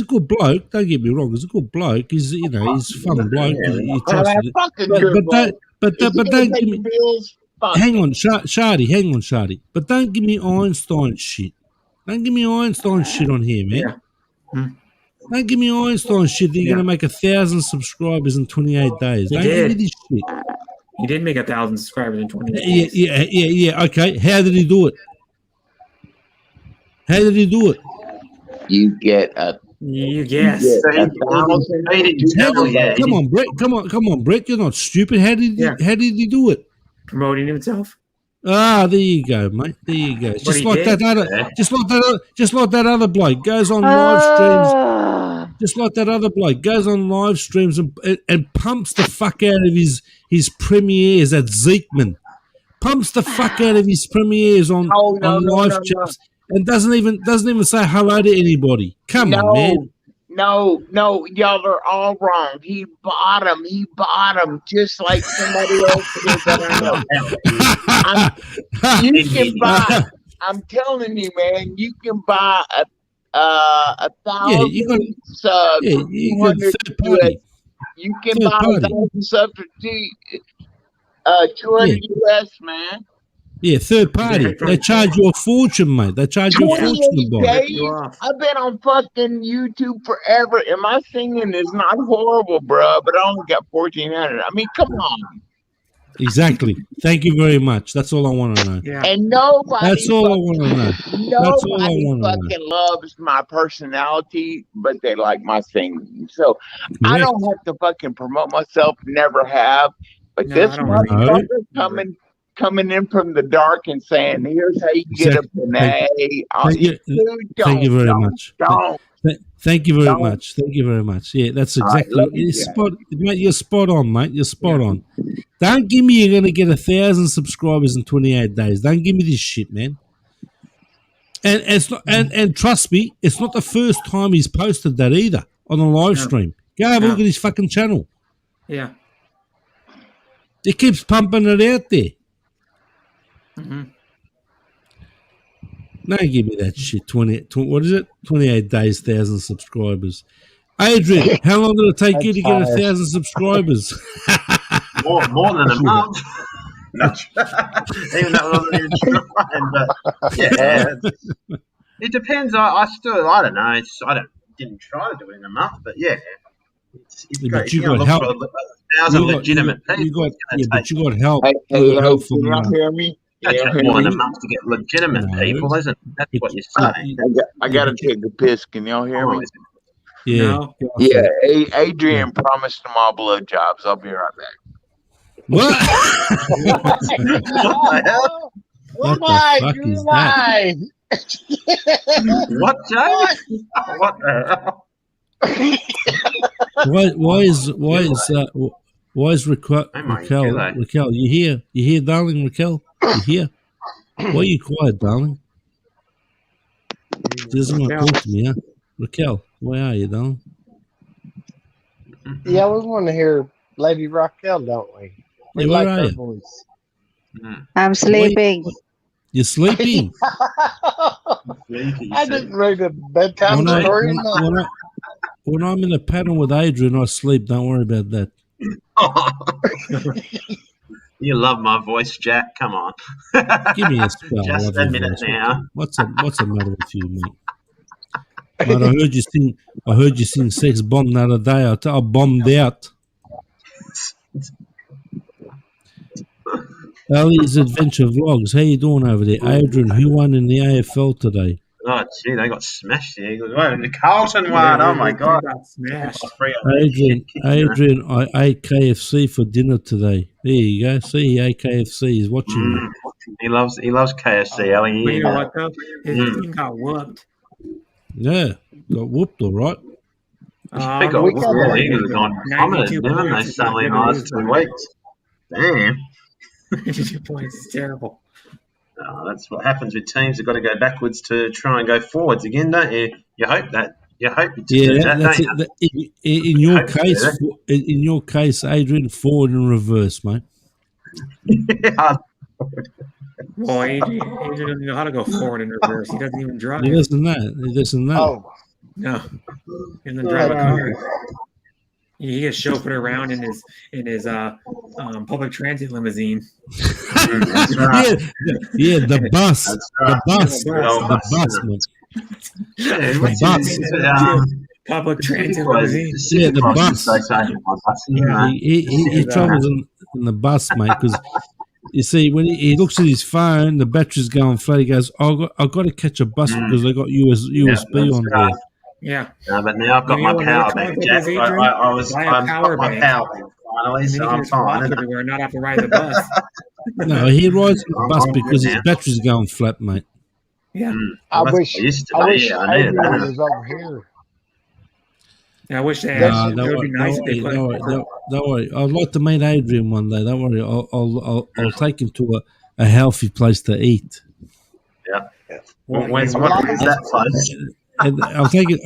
good bloke. Don't get me wrong. He's a good bloke. He's a fun bloke. But don't give me. Hang on, Shardy. But don't give me Einstein shit. Don't give me Einstein shit on here, man. Yeah. Don't give me Einstein shit that you're going to make 1,000 subscribers in 28 days. He Don't did. give me this shit. He did make 1,000 subscribers in 28 days. Yeah. Okay. How did he do it? You get a. You guess. Come on, Brett. You're not stupid. How did he do it? Promoting himself. Ah, there you go, mate. There you go. Just like that other bloke goes on live streams. Just like that other bloke goes on live streams and pumps the fuck out of his premieres at Zeekman. Pumps the fuck out of his premieres on live chats and doesn't even say hello to anybody. Come on, man. No, y'all are all wrong. He bought them just like somebody else did that I know. You can buy. I'm telling you, man. You can buy 1,000 subs. Yeah, you got 200 third party. You can Third buy party. 1,000 subs for 200 US, man. Yeah, third party. They charge you a fortune, mate. They charge you a fortune to 28 buy it. days. I've been on fucking YouTube forever, and my singing is not horrible, bro. But I only got 1,400. I mean, come on. Exactly. Thank you very much. That's all I want to know. Yeah. And nobody. That's all I want to know. That's all I Nobody want to know. fucking loves my personality, but they like my singing. So I Correct. don't have to fucking promote myself. Never have. But No, this I don't really motherfucker coming in from the dark and saying, "Here's how you get Exactly. up an A." Thank you. Thank you very much. Thank you very much. Thank you very much. Yeah, that's exactly. love you, Mate, you're spot on, mate. You're spot on. Don't give me you're going to get 1,000 subscribers in 28 days. Don't give me this shit, man. And it's not, and trust me, it's not the first time he's posted that either on a live stream. Go have a look at his fucking channel. Yeah. He keeps pumping it out there. Mm-hmm. Don't give me that shit. 20 what is it? 28 days, 1,000 subscribers. Adrian, how long did it take you to get 1,000 subscribers? More than a month. Even that wasn't even trying, but yeah, it depends. I don't know. Didn't try to do it in a month, but yeah, it's Yeah, great. but you If you're got gonna help. look for 1,000 legitimate people. But you got help. Hey, You got help can from y'all hear me? It Can y'all takes hear more than me? a month to get legitimate people, isn't it? That's what you're saying. I gotta take a piss. Can y'all hear me? Yeah. No. Yeah, Adrian promised them all blowjobs. I'll be right back. What? What the hell? What the fuck is that? What, Joe? What the hell? Why is Raquel, you here, darling? Raquel, you here? Why are you quiet, darling? She doesn't want to talk to me, huh? Raquel, where are you, darling? Yeah, we want to hear Lady Raquel, don't we? We Yeah, where like are her you? voice. I'm sleeping. You're sleeping. I didn't read a bedtime When, story. when I'm in a pattern with Adrian, I sleep. Don't worry about that. You love my voice, Jack. Come on. Give me a spell. I Just love your admit it voice. now. What's the matter with you, mate? Mate, I heard you sing Sex Bomb the other day. I bombed out. Ellie's Adventure Vlogs. How you doing over there? Adrian, who won in the AFL today? Oh, gee, they got smashed, the Eagles. Well, the Carlton one. Oh, my God. Got smashed. Adrian, I ate KFC for dinner today. There you go. See, he ate KFC. He's watching me. He loves KFC, Ellie. But you know what though? His team got whooped. Yeah, got whooped, all right. They got whooped. The Eagles have gone 92 dominant, haven't they, points. suddenly in the last 2 weeks? Damn. 92 points is terrible. Oh, that's what happens with teams that got to go backwards to try and go forwards again, don't you? You hope that. You hope it's Yeah, that's don't it. you? In your Hope to do case, that. in your case, Adrian, forward and reverse, mate. Well, Adrian doesn't know how to go forward and reverse. He doesn't even drive. He doesn't know. He doesn't know. No, he doesn't drive a car. He gets chauffeured around in his public transit limousine. That's right. Yeah, the bus, That's the right. bus, The the bus, mate. The bus. Public transit limousine. Yeah, the bus. Yeah. He travels in the bus, mate, because you see, when he looks at his phone, the battery's going flat. He goes, I've got to catch a bus because they got USB on there. Yeah. No, but now I've got my power bank, Jack. I've got my power bank finally, so I'm fine. Everywhere, not have to ride the bus. No, he rides the bus because his battery's going flat, mate. Yeah. I wish Adrian that. was over here. I wish they Don't it would be nice if they put don't worry. I'd like to meet Adrian one day. Don't worry. I'll take him to a healthy place to eat. Yeah. Where's that place? And I'll take him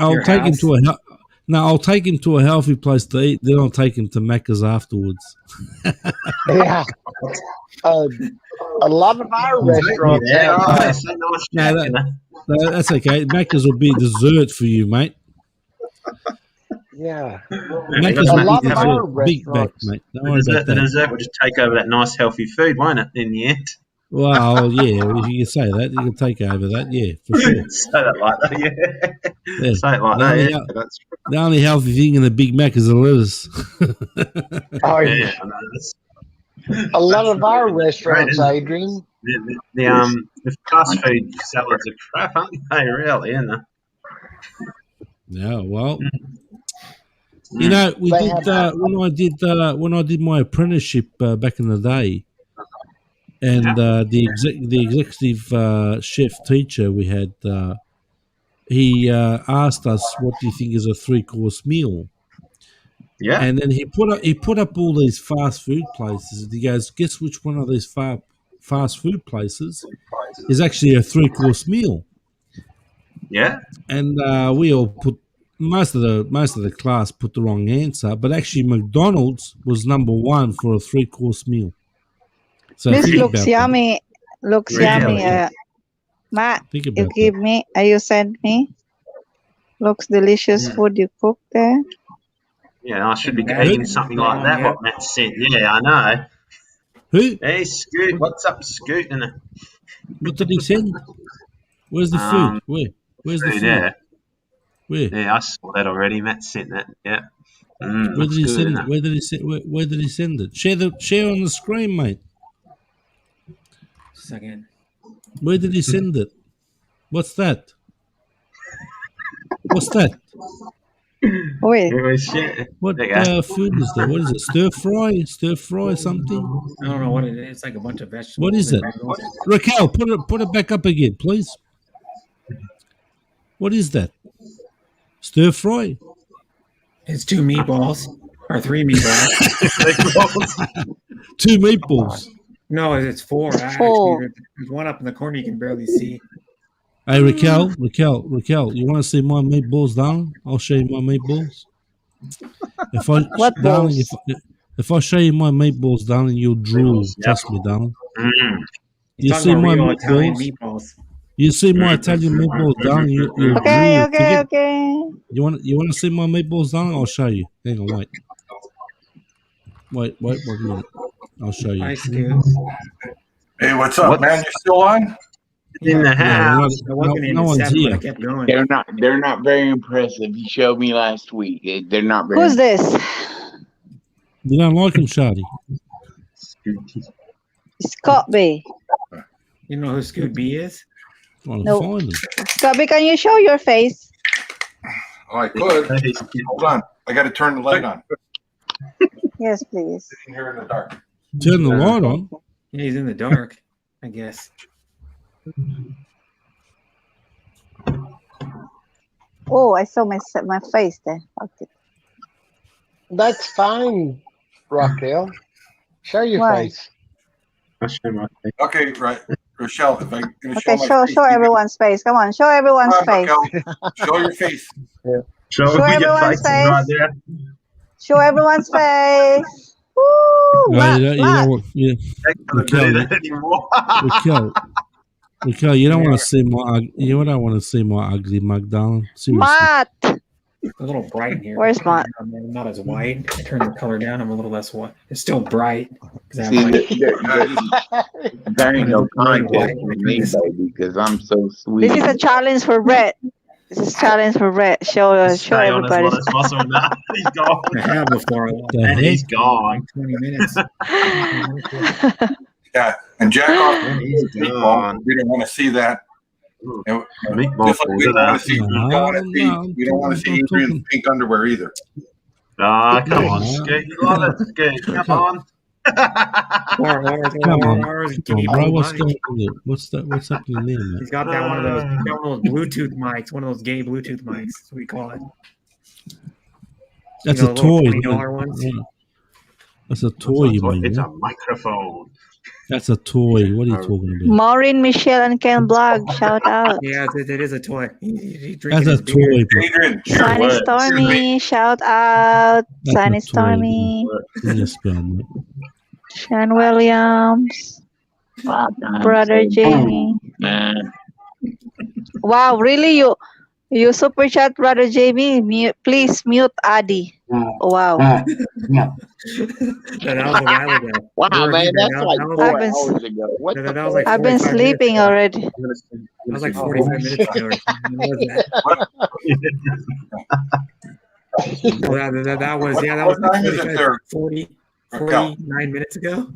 No, I'll take him to a healthy place to eat. Then I'll take him to Macca's afterwards. Yeah. A lot of our restaurants have No, that's okay. Macca's will be dessert for you, mate. yeah. Macca's A will lot be of our dessert. Big back, restaurants. mate. Don't worry about The that. dessert will just take over that nice healthy food, won't it? In the end, Well, yeah, if you can say that, you can take over that, yeah, for sure. say that like that, yeah. Yeah. Say it like The that, only, yeah. That's the only healthy thing in a Big Mac is the lettuce. Oh, yeah. yeah. I know, that's, A lot of our great, restaurants, isn't it? Adrian. The fast food salads are crap, aren't they? Really, isn't they? Yeah, well, you know, we They did have when I did my apprenticeship back in the day, and the executive chef teacher we had, he asked us, "What do you think is a 3-course meal?" Yeah. And then he put up all these fast food places, and he goes, "Guess which one of these fast food places is actually a 3-course meal?" Yeah. And we all put most of the class put the wrong answer, but actually McDonald's was number 1 for a 3-course meal. So This think looks about that. yummy. Looks yummy. Really? Matt, Think you about give me, you send me. Looks delicious food you cook there. Yeah, I should be Matt, eating something like that. yeah. What Matt said. Yeah, I know. Who? Hey, Scoot, what's up, Scoot? What did he send? Where's the food? Where's the food? Yeah. Where? Yeah, I saw that already. Matt sent that. Yeah. Where Looks did he good, send isn't it? Where did he send? Where did he send it? Share on the screen, mate. Second. Where did he send it? What's that? What's that? Wait. What There you go. food is that? What is it? Stir fry? Stir fry something? I don't know what it is. It's like a bunch of vegetables. What is it? Raquel, put it back up again, please. What is that? Stir fry? It's 2 meatballs or 3 meatballs. 2 meatballs. No, it's 4. Actually, there's one up in the corner you can barely see. Hey, Raquel, you want to see my meatballs, darling? I'll show you my meatballs. If I show you my meatballs, darling, you'll drool. Trust me, darling. You see my meatballs? You see my Italian meatballs, darling? You'll drool. Okay. You want to see my meatballs, darling? I'll show you. Hang on, wait 1 minute. I'll show you. Nice, dude. Hey, what's up, man? You still on? In the house. No one's here. They're not very impressive. You showed me last week. They're not very. Who's this? You don't like him, Shadi? Scott B. You know who Scoot B is? No. Find him. Scott B, can you show your face? Oh, I could. Hold on. I got to turn the light on. Yes, please. Sitting here in the dark. Turn the light on. Yeah, he's in the dark, I guess. Oh, I saw my face there. Okay. That's fine, Raquel. Show your Why? face. Okay, right. Rochelle, if I can Okay, show everyone's face. Come on, show everyone's face. Show your face. Yeah. Show everyone's face. Right there. Show everyone's face. Woo! Right, Matt. Raquel, you don't want to see my don't want to see my ugly mug, darling. Seriously. Matt. A little bright in here. Where's Matt? I'm not as white. I turned the color down. I'm a little less white. It's still bright. See, there ain't no contest with me, baby, because I'm so sweet. This is a challenge for Brett. This is a challenge for Brett. Show everybody. He's gone. I have before. And he's gone. 20 minutes. Yeah, and jack off He's gone. We don't want to see that. And just like we don't want to see we don't want to see Adrian's pink underwear either. Ah, come on, Scoot. You love it, Scoot. Come on. Come on, bro. What's going on there? What's happening there, man? He's got that one of those Bluetooth mics, one of those gay Bluetooth mics. That's what we call it. That's You know, a toy. $20 ones. Yeah. That's a toy, you mean? It's Yeah? a microphone. That's a toy. What are you talking about? Maureen, Michelle, and Ken Blog, shout out. Yeah, it is a toy. He That's drinking a his beer. toy. Bro. Adrian, Sunny Stormy, shout out. That's Sunny a toy. Stormy. Yes, mate. Sean Williams. Brother Jamie. Wow, really? You super chat, Brother Jamie? Please mute Adi. Wow. That was a while ago. Wow, man, that's like that was 4 I've been hours ago. What that, the that was like I've been 45 sleeping minutes ago. already. That was like 45 minutes ago. Or something. What was that? That was that was What time is it there? 49 minutes ago.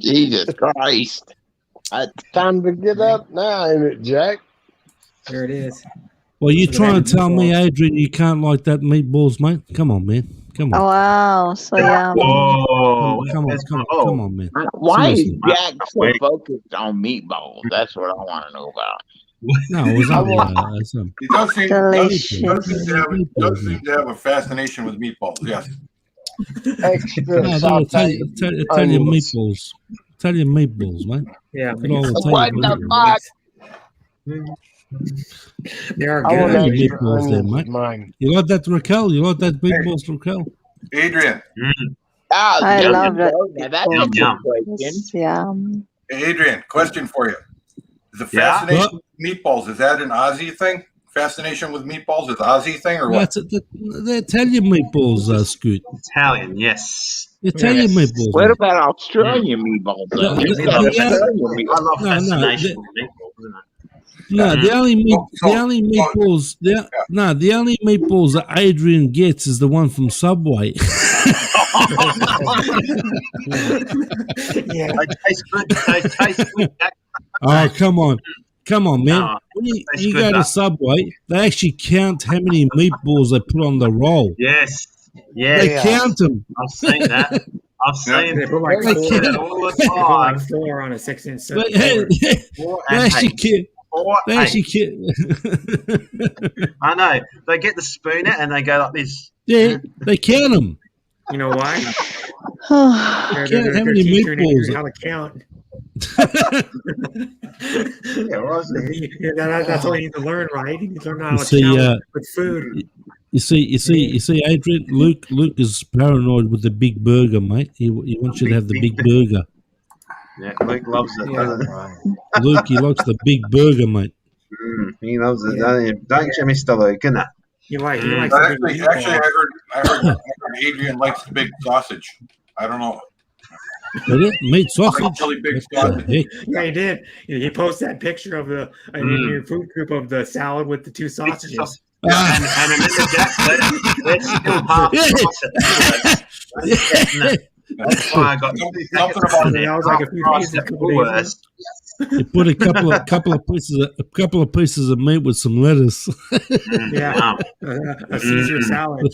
Jesus Christ. Time to get up now, ain't it, Jack? There it is. Well, you So trying they to tell me, meatballs. Adrian, you can't like that meatballs, mate? Come on, man. Come on. Oh, wow, so yummy. Oh, Come on, man. Why is Seriously. Jack so focused on meatballs? That's what I want to know about. No, it was not. He does seem Delicious. does seem to have a fascination with meatballs. Yes. Extra No, saute. Italian meatballs. Italian meatballs, mate. Yeah. Good old What Italian the meatballs. fuck? They are I want good. Italian extra meatballs there, onions mate. with mine. You like that, Raquel? You like that meatballs, Raquel? Adrian. Oh, I there love you that. go. Now that's a Yum, good yum. question. It's yum. Hey, Adrian, question for you. Is the Yeah? fascination with meatballs, is that an Aussie thing? Fascination with meatballs is Aussie thing or what? That's the Italian meatballs, Scoot. Italian, yes. Italian meatballs. What mate. about Australian meatballs, though? The- You the- got the- Australian I meatballs. love No, fascination with meatballs, isn't it? No, the only the only meatballs that Adrian gets is the one from Subway. Yeah. They taste good. They taste good. Oh, come on, man! No, When tastes you good, go to though. Subway, they actually count how many meatballs they put on the roll. Yes. They Yes. count them. I've seen that. I've seen They put like They four, can't- it all the they put like time. 4 on a 6-inch They, circle. 4 they and actually 8. can't. 4, They 8. actually can't. I know. They get the spooner and they go like this. Yeah, they count them. You know why? Count how many teaching meatballs. how to count. Yeah, right. That's all you need to learn, right? You need to learn how You to see, count with food. You see, Adrian. Luke is paranoid with the big burger, mate. He wants you to have the big burger. Yeah, Luke loves it, doesn't he? Luke, he likes the big burger, mate. He loves it, doesn't he? Don't you, Mr. Luke, innit? He likes Actually, I heard Adrian likes the big sausage. I don't know. Is it? Meat sausage? Really big What the sausage. heck? Yeah, he did. He posted that picture of the in your food group of the salad with the 2 sausages. And remember, Jack, they're still half That's why I got Something about That was like a few days ago. You put a couple of pieces of meat with some lettuce. Yeah, a Caesar salad.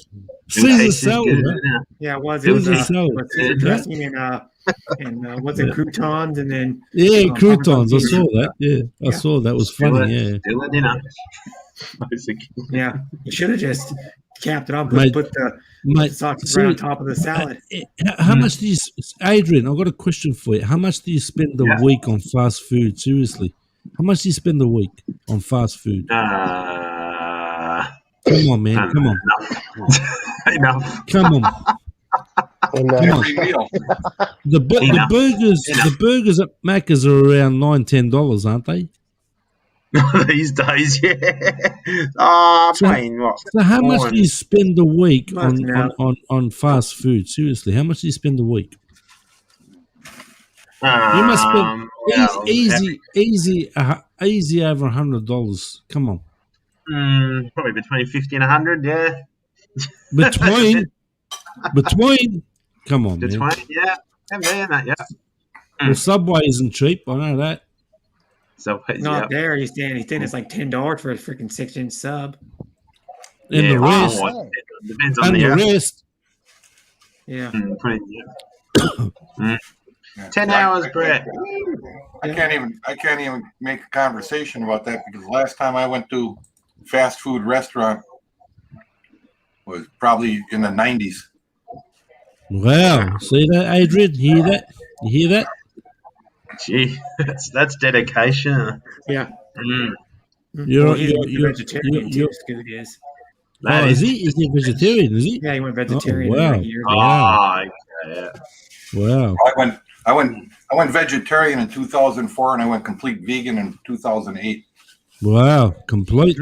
Caesar salad. Huh? Yeah, it was. It was Caesar salad. with Caesar dressing and what's it, croutons, and then Yeah, croutons. I Parmesan saw cheese. that. Yeah, I saw that. It was funny. Yeah. Still at dinner. Yeah, you should have just capped it on, Mate, put the sausage see, right on top of the salad. How much do you, Adrian? I've got a question for you. How much do you spend a week on fast food? Seriously, how much do you spend a week on fast food? Come on, man. Come on. Enough. Come on. Come on. The burgers at Macca's are around $9-10, aren't they? These days, yeah. Paying what? So how much do you spend a week Month now. on fast food? Seriously, how much do you spend a week? You must spend well, easy over $100. Come on. Probably between 50 and 100, yeah. Between. Come on, Between, man. yeah. I'm there, that, yeah. Well, Subway isn't cheap. I know that. So, Not there. He's saying it's like $10 for a freaking 6-inch sub. And the rest. Depends on And the the rest. Yeah. 10 hours, Brett. I can't even make a conversation about that because the last time I went to a fast food restaurant was probably in the 90s. Wow. See that, Adrian? Hear that? You hear that? Gee, that's dedication. Yeah. You're, Well, he's you're, a vegetarian you're, too. Scoot is. That is he? Is he vegetarian? Is he? Yeah, he went vegetarian Oh, wow. like years ago. Wow. Yeah. Wow. I went vegetarian in 2004, and I went complete vegan in 2008. Wow. Complete.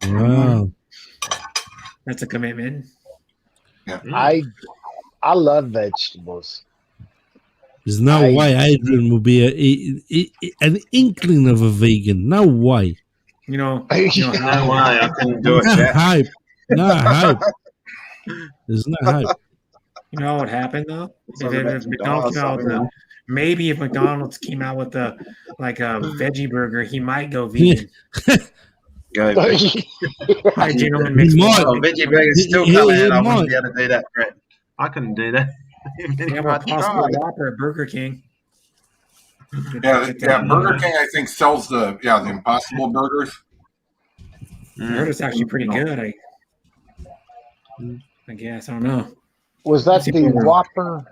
Wow. That's a commitment. Yeah. I love vegetables. There's no way Adrian will be an inkling of a vegan. No way. You know No way, I couldn't do it. No Jack. hope. No hope. There's no hope. You know what happened though? Talk about If some McDonald's came out with dollars, maybe if McDonald's came out with a veggie burger, he might go vegan. Go. Hi, gentlemen. He Mixed might. Oh, veggie burgers still He coming out. I might. wouldn't be able to do that, Brett. I couldn't do that. They have a possible Whopper at Burger King. Yeah, Burger King, I think, sells the Impossible Burgers. I heard it's actually pretty good. I guess I don't know. Was that the Whopper?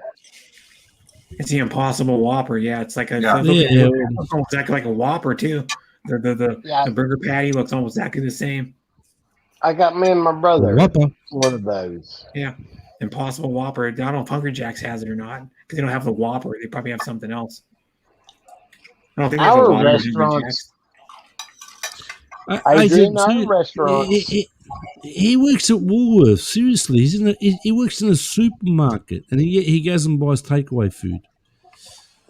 It's the Impossible Whopper. Yeah, it's like a Yeah. it looks almost exactly like a Whopper too. The burger patty looks almost exactly the same. I got me and my brother Whopper. one of those. Yeah, Impossible Whopper. I don't know if Hungry Jack's has it or not because they don't have the Whopper. They probably have something else. I don't think they have a Our Whopper at Hungry restaurants. Jack's. Adrian, our restaurants. He works at Woolworths. Seriously, he works in a supermarket, and he goes and buys takeaway food.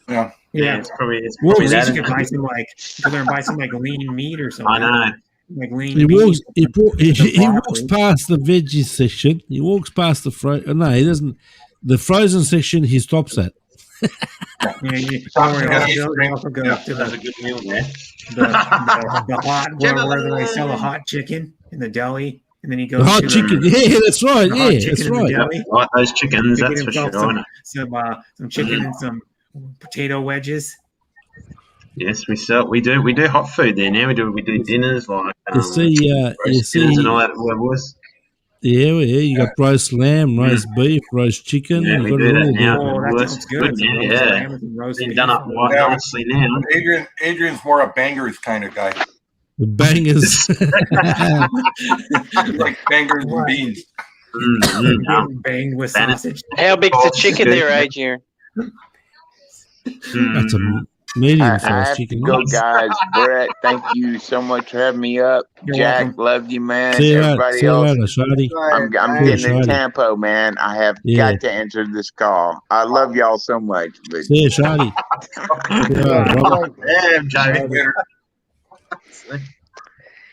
Yeah. Yeah, it's probably Well, you that. could buy some go there and buy some lean meat or something. I know. Like lean He meat. walks. He broccoli. walks past the veggie section. He walks past the no, he doesn't. The frozen section, he stops at. Yeah, you also go to That's a good meal there. the hot where they sell a hot chicken in the deli, and then he goes The hot to chicken. Yeah, that's right. the hot Yeah, chicken that's in the right. deli. Like those chickens, To get that's for himself sure. some chicken and some potato wedges. Yes, we do hot food there now. We do dinners like You see, roast dinners and all that. What it was. Yeah, you got roast lamb, roast beef, roast chicken. Yeah, you we got do it that all now. there. Oh, that Roast- sounds good. yeah, Roast yeah. lamb and some roast Been beef. done up quite Yeah. nicely now. Adrian's more a bangers kind of guy. The bangers. Like bangers and beans. Getting banged with sausage. How big's the chicken there, Adrian? That's a medium I sized have to chicken. go, guys. Brett, thank you so much for having me up. You're Jack, welcome. love you, man. See you later. Everybody See you else, later, Shadi. I'm Cool, getting in Shadi. Tampa, man. I have Yeah. got to answer this call. I love y'all so much. But See you, Shadi. See you later, brother. Damn, Jamie.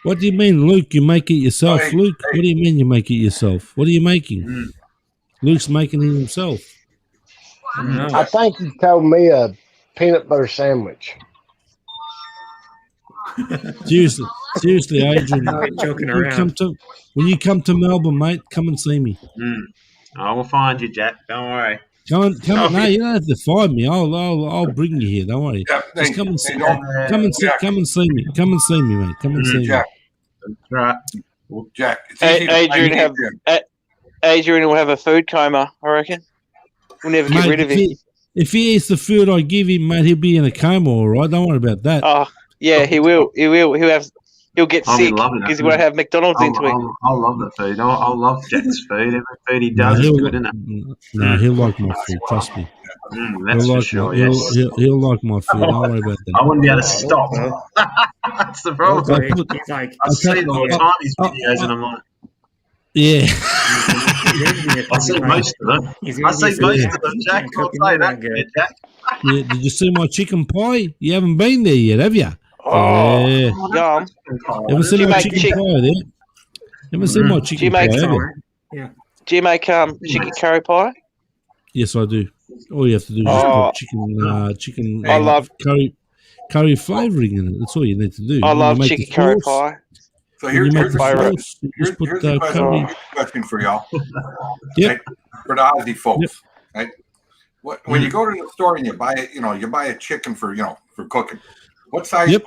What do you mean, Luke? You make it yourself, Hey, Luke? What do you mean you make it yourself? What are you making? Luke's making it himself. No. I think he told me a peanut butter sandwich. Seriously, Adrian. Joking when you come to Melbourne, mate, come and see me. I will find you, Jack. Don't worry. Come on. No, you don't have to find me. I'll bring you here. Don't worry. Yeah, Just come and see. don't- Jack. Come and see me. Come and see me, mate. Come and see me. Jack, That's right. Jack, it's easy to find Adrian will have a food coma, I reckon. We'll never get Mate, rid of him. if he eats the food I give him, mate, he'll be in a coma, all right? Don't worry about that. Oh, yeah, he will. He'll get I'll be sick loving that because he won't food. have McDonald's into him. I'll love the food. I'll love Jack's food. Every food he No, does is he'll, good, isn't it? no, he'll like my food. Trust me. That's He'll for like sure, my, yes. he'll like my food. Don't worry about that. I wouldn't be able to stop. That's the problem. He's like, I see it all the time, his videos, and I'm like, Yeah. I see most of them. I see most of them, Jack. I'll say that, Jack. Yeah, did you see my chicken pie? You haven't been there yet, have you? Oh, yeah. yum. Haven't Do seen you my make chicken pie there? Haven't seen my Do you chicken make pie, have you? Yeah. Do you make chicken curry pie? Yes, I do. All you have to do is just Oh. put chicken I love- curry flavouring in it. That's all you need to do. I When you love make chicken the curry sauce, pie. So when you here's make a the question. sauce, you just put Here's a curry. question for y'all. Yep. Right? For the Aussie folks, right? When you go to the store and you buy a chicken for cooking. What size? Yep.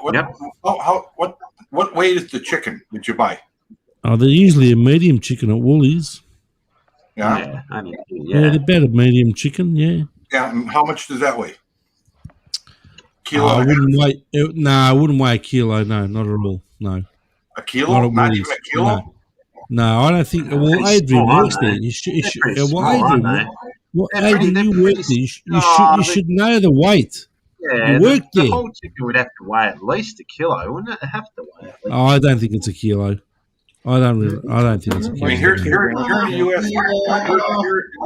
What weight is the chicken that you buy? Oh, they're usually a medium chicken at Woolies. Yeah. Yeah, they're better medium chicken, yeah. Yeah. And how much does that weigh? kilo. I wouldn't weigh. I wouldn't weigh a kilo. No, not at all. No. A kilo? Not even a kilo? No, I don't think. Well, Adrian works there. You should. Adrian, you work there. You should know the weight. Yeah, you work the there. whole chicken would have to weigh at least a kilo, wouldn't it? Have to weigh. Oh, I don't think it's a kilo. I don't think it's a kilo. I mean, here in the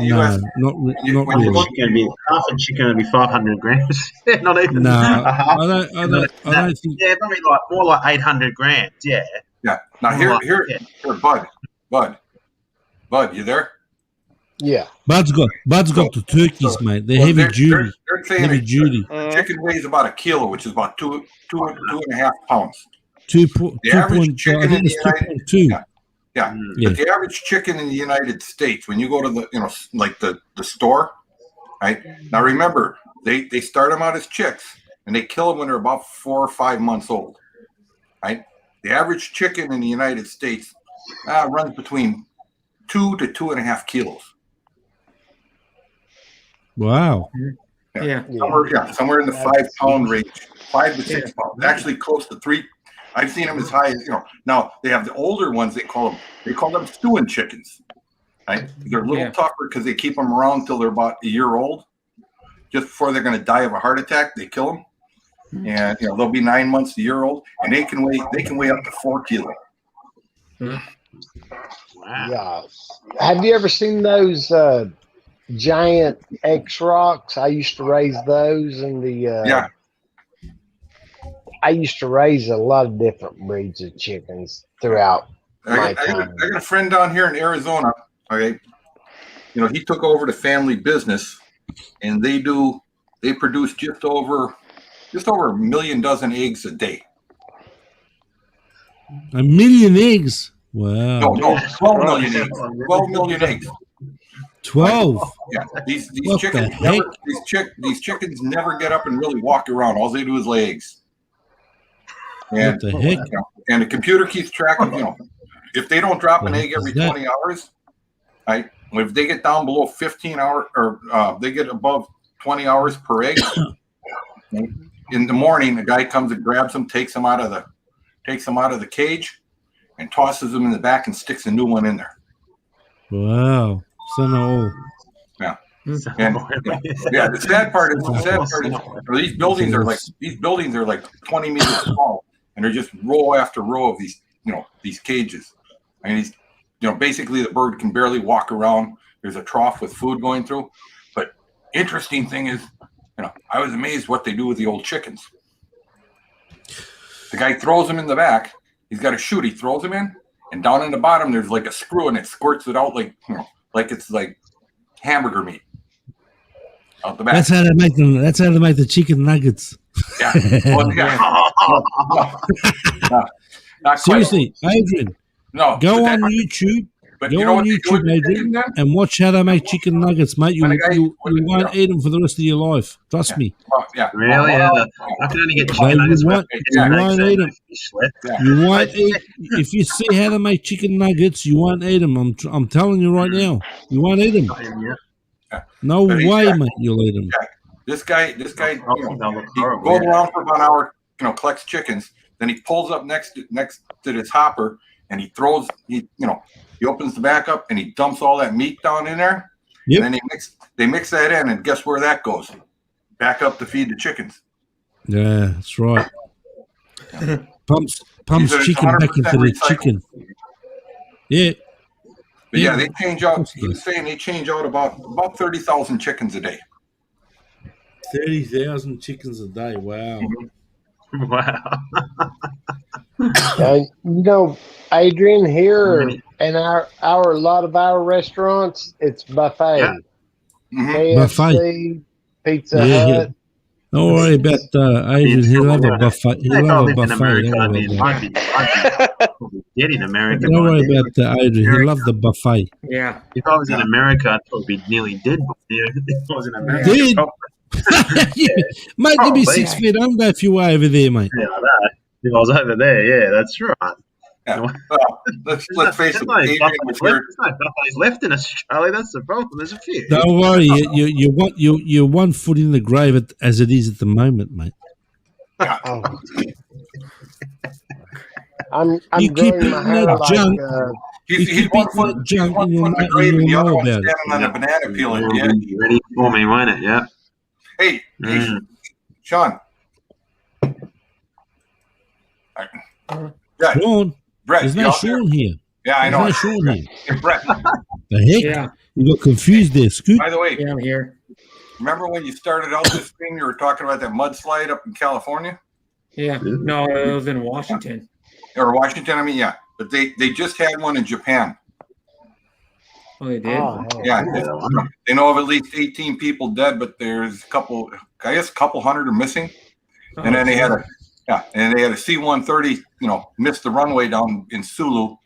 U.S., not really. Half a chicken would be 500 grams. Not even. No, I don't think. Yeah, probably more like 800 grams. Yeah. Yeah. Now here, Bud, you there? Yeah. Bud's got the turkeys, mate. They're heavy duty. They're saying heavy duty. Chicken weighs about a kilo, which is about two and a half pounds. The average chicken in the United Yeah. But the average chicken in the United States, when you go to the store, right? Now remember, they start them out as chicks and they kill them when they're about 4 or 5 months old, right? The average chicken in the United States runs between 2 to 2.5 kilos. Wow. Yeah. Somewhere in the 5 pound range, 5 to 6 pounds. Actually, close to 3. I've seen them as high as Now they have the older ones. They call them stewing chickens. Right? They're a little tougher because they keep them around until they're about a year old. Just before they're going to die of a heart attack, they kill them, and they'll be 9 months, a year old, and they can weigh up to 4 kilos. Wow. Yeah. Have you ever seen those giant X rocks? I used to raise those in the. I used to raise a lot of different breeds of chickens throughout my time. I got a friend down here in Arizona. Okay, he took over the family business, and they produce just over 1 million dozen eggs a day. 1 million eggs. Wow. No, 12 million eggs. 12 million eggs. 12. Yeah, these chickens never get up and really walk around. All they do is lay eggs. And, what the heck? And the computer keeps track of, if they don't drop an egg every 20 hours, right? If they get down below 15 hours or they get above 20 hours per egg, in the morning, the guy comes and grabs them, takes them out of the cage, and tosses them in the back and sticks a new one in there. Wow. So no. Yeah. And the sad part is these buildings are like 20 meters tall, and they're just row after row of these cages. And basically the bird can barely walk around. There's a trough with food going through. But interesting thing is, I was amazed what they do with the old chickens. The guy throws them in the back. He's got a chute. He throws them in, and down in the bottom there's like a screw, and it squirts it out like it's like hamburger meat out the back. That's how they make them. That's how they make the chicken nuggets. Yeah. Not Seriously, Adrian. No. Go on YouTube. Go on YouTube, Adrian, and watch how they make chicken nuggets, mate. You won't eat them for the rest of your life. Trust me. Really? I can only get chicken nuggets. You won't eat them. You won't eat. If you see how they make chicken nuggets, you won't eat them. I'm telling you right now. You won't eat them. No way, mate. You'll eat them. This guy, he goes around for about an hour, collects chickens. Then he pulls up next to this hopper, and he opens the back up and he dumps all that meat down in there. Yep. And then they mix that in, and guess where that goes? Back up to feed the chickens. Yeah, that's right. Pumps chicken back into the chicken. Yeah. But yeah, they change out. He was saying they change out about 30,000 chickens a day. 30,000 chickens a day. Wow. Wow. Adrian, here in a lot of our restaurants, it's buffet. Yeah. KFC, buffet. Pizza Hut. Don't worry about Adrian. He'll have a buffet. He'll have a buffet. Dead in America. Don't worry about Adrian. He'll love the buffet. Yeah. If I was in America, I'd probably be nearly dead. If I was in America. Dead? Mate, you'd be 6 feet under if you were over there, mate. Yeah, I know. If I was over there, yeah, that's right. Yeah. Well, let's face it. There's no buffets left in Australia. That's the problem. There's a few. Don't worry. You're 1 foot in the grave as it is at the moment, mate. Oh. I'm You keep growing my eating hair that like junk. He's one foot in the grave and the other one's standing on a banana peel at the edge. Ready for me, won't it? Yeah. Hey, Sean. Brett. Sean. Brett, There's you no out there? Sean here. Yeah, I know. There's no Sean here. Hey, Brett. The heck? Yeah. You got confused there, Scoot. By the way, Yeah, I'm here. remember when you started out this thing, you were talking about that mudslide up in California? Yeah. No, it was in Washington. Or Washington, I mean, yeah. But they just had one in Japan. Oh, they did? Yeah. They know of at least 18 people dead, but there's a couple hundred are missing. And then they had a C-130, missed the runway down in Sulu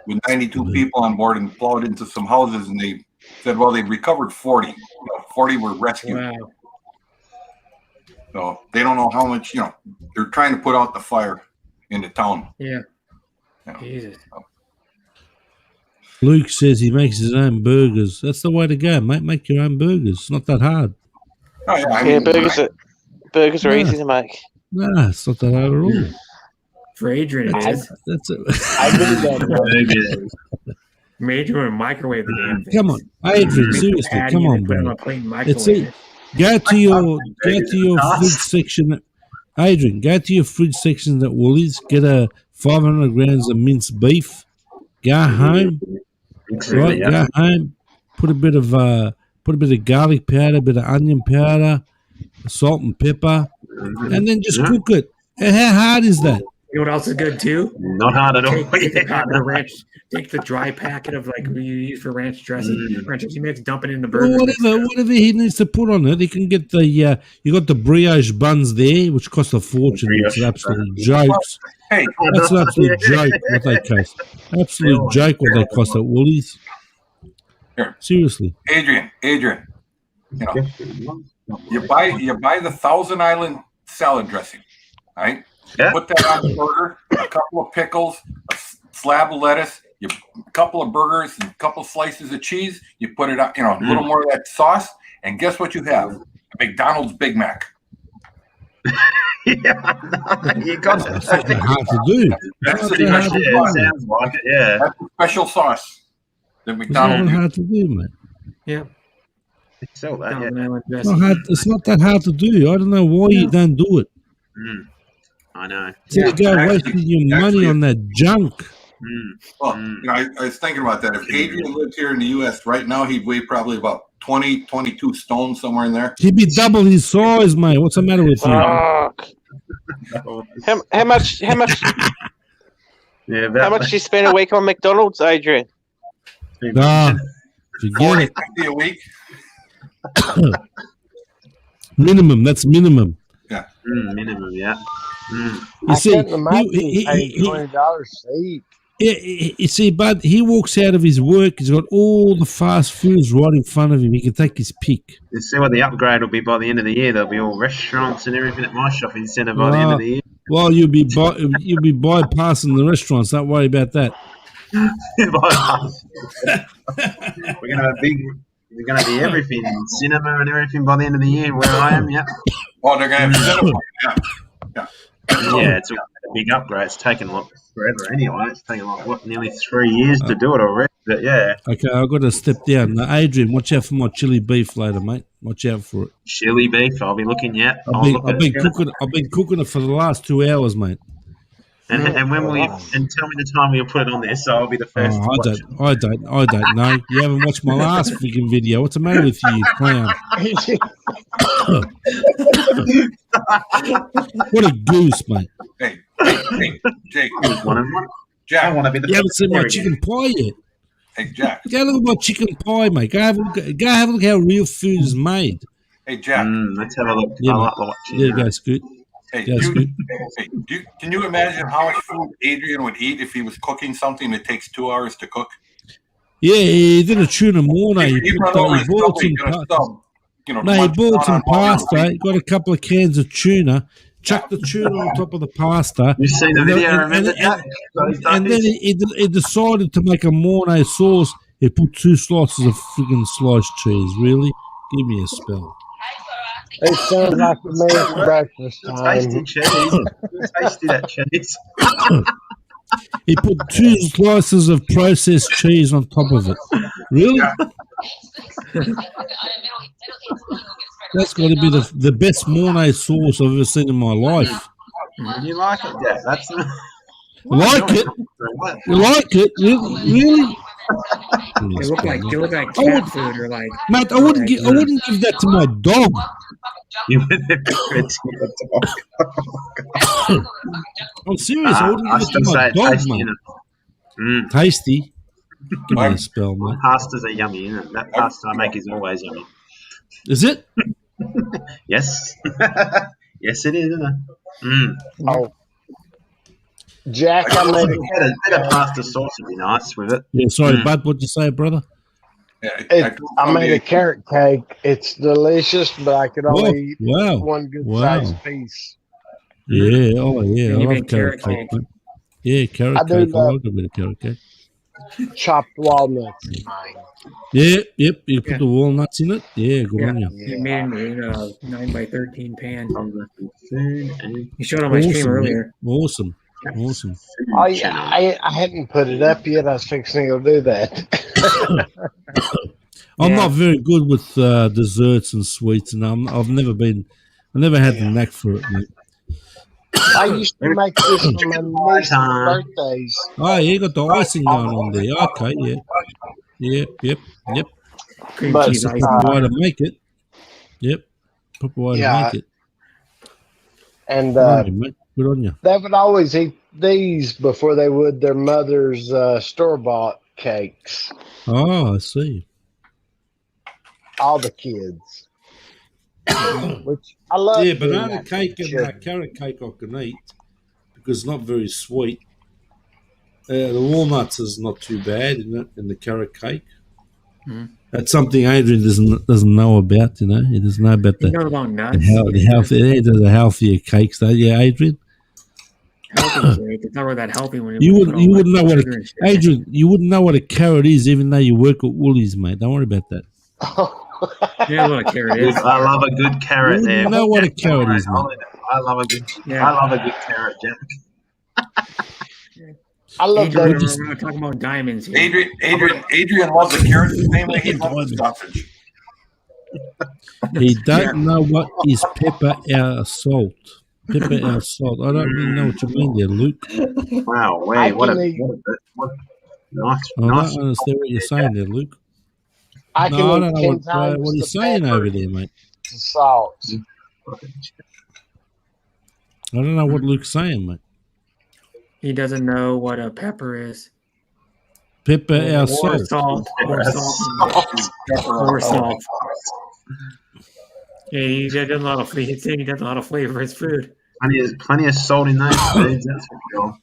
with 92 people on board and plowed into some houses. And they said, well, they recovered 40. 40 were rescued. Wow. So they don't know how much, they're trying to put out the fire in the town. Yeah. Jesus. Luke says he makes his own burgers. That's the way to go, mate. Make your own burgers. It's not that hard. Oh, yeah, burgers are easy to make. Nah, it's not that hard at all. For Adrian, it is. That's it. I did that. Major and microwave the damn thing. Come on, Adrian. Seriously, come on, bro. It's it. Go to your fridge section. Adrian, go to your fridge section at Woolies. Get a 500 grams of minced beef. Go home. Right, go home. Put a bit of garlic powder, a bit of onion powder, salt and pepper, and then just cook it. And how hard is that? You know what else is good too? Not hard at all. Take the packet of ranch. Take the dry packet of like you use for ranch dressing. Ranch dressing mix. Dump it in the burger. Well, whatever he needs to put on it, he can get the. You got the brioche buns there, which cost a fortune. It's an absolute joke. Hey, that's an absolute joke what they cost. Absolute joke what they cost at Woolies. Here. Seriously. Adrian, you buy the Thousand Island salad dressing, right? Yeah. Put that on the burger, a couple of pickles, a slab of lettuce, a couple of burgers, and a couple of slices of cheese. You put it on, a little more of that sauce, and guess what you have? A McDonald's Big Mac. You got it. That's not that hard to do. That's the Yeah, special it sauce. sounds like it, yeah. That's the special sauce that It's not McDonald's. hard to do, man. Yeah. Sell that, Thousand yeah. Island It's dressing. it's not that hard to do. I don't know why you don't do it. I know. Instead of go wasting your money on that junk. Well, I was thinking about that. If Adrian lived here in the U.S. right now, he'd weigh probably about 20, 22 stones, somewhere in there. He'd be double his size, mate. What's the matter with you? How much? Yeah, How much do you spend a week on McDonald's, Adrian? Nah, forget it. 50 a week. Minimum. That's minimum. Yeah. Minimum, yeah. You see, can't imagine paying $20 to eat. You see, Bud, he walks out of his work. He's got all the fast foods right in front of him. He can take his pick. You see what the upgrade will be by the end of the year. There'll be all restaurants and everything at my shopping centre by the end of the year. Well, you'll be bypassing the restaurants. Don't worry about that. We're gonna be everything, cinema and everything by the end of the year where I am. Yeah. Oh, they're gonna have cinema. Yeah, it's a big upgrade. It's taken forever anyway. It's taken nearly 3 years to do it already. But yeah. Okay, I've got to step down. Now, Adrian, watch out for my chili beef later, mate. Watch out for it. Chili beef. I'll be looking. Yeah. I've been cooking it for the last 2 hours, mate. And when will you? And tell me the time you'll put it on there, so I'll be the first. I don't know. You haven't watched my last freaking video. What's the matter with you, clown? What a goose, mate. Hey, Jake. Jack, I want to be the. You haven't seen my chicken pie yet. Hey, Jack. Go look at my chicken pie, mate. Go have a look how real food is made. Hey, Jack. Let's have a look. Yeah, I like the watching. there you go, Scoot. Hey, Yeah, Scoot. can you imagine how much food Adrian would eat if he was cooking something that takes 2 hours to cook? Yeah, he did a tuna morna. He He'd run over his boiled belly, some gonna stub, No, he munch boiled down some on all your pasta. He got a couple of cans of tuna. Chucked the tuna on top of the pasta. You've seen the video, remember that? And then he decided to make a Mornay sauce. He put 2 slices of friggin' sliced cheese. Really? Give me a spell. It sounds like a man's breakfast Tasty time. cheese. Tasty that cheese. He put 2 slices of processed cheese on top of it. Really? That's got to be the best Mornay sauce I've ever seen in my life. You like it? Yeah, that's. Like it? You like it? Really? They look like cat food or like. Mate, I wouldn't give that to my dog. You would never give it to your dog. I'm serious. I wouldn't give it to my dog, tasty, mate. Tasty. Give me a spell, mate. Pastas are yummy, isn't it? That pasta I make is always yummy. Is it? Yes. Yes, it is, isn't it? Oh. Jack, I made a pasta sauce would be nice with it. Yeah, sorry, Bud, what'd you say, brother? I made a carrot cake. It's delicious, but I could only eat one good sized piece. Yeah, oh yeah, I You love made carrot cake. Man. Yeah, carrot I do cake. I love- like a bit of carrot cake. Chopped walnuts in mine. Yeah, yep. You put the walnuts in it. Yeah, good on you. You made it in a 9x13 pan. You showed on my stream Awesome, earlier. man. Awesome. Oh yeah, I hadn't put it up yet. I was fixing to go do that. I'm not very good with desserts and sweets, and I've never had the knack for it, mate. I used to make this for my niece's birthdays. Oh, yeah, you got the icing going on there. Okay, yeah. Yep. Cream But, cheese That's the icing. proper way to make it. Yep. Proper way to make it. And Good on you, mate. Good on you. they would always eat these before they would their mother's store-bought cakes. Oh, I see. All the kids. Which I love. Yeah, doing banana that cake for and children. carrot cake I can eat because it's not very sweet. The walnuts is not too bad in the carrot cake. Mhm. That's something Adrian doesn't know about. You know, he doesn't know about You know about nuts? the healthy. The healthier cakes, though. Yeah, Adrian. Healthy cake. It's not really that healthy when You put wouldn't. all You that wouldn't know what sugar and shit. Adrian. You wouldn't know what a carrot is, even though you work at Woolies, mate. Don't worry about that. You know what a carrot is. I love a good carrot You there. wouldn't know what a carrot is, mate. I love a good. Yeah. I love a good carrot, Jack. I love Adrian, those. we're not talking about diamonds here. Adrian loves the carrots the same way he loves the sausage. He don't know what is pepper our salt. Pepper our salt. I don't really know what you mean there, Luke. Wow, I wait, what a can eat- nice, I nice. don't understand what you're saying there, Luke. I No, can I eat don't know 10 what times are you the saying pepper over there, mate. to salt. I don't know what Luke's saying, mate. He doesn't know what a pepper is. Pepper our Or salt. salt. Or salt. Or salt. Yeah, he doesn't know how to flavor. He doesn't know how to flavor his food. Plenty of salt in those foods. That's for sure.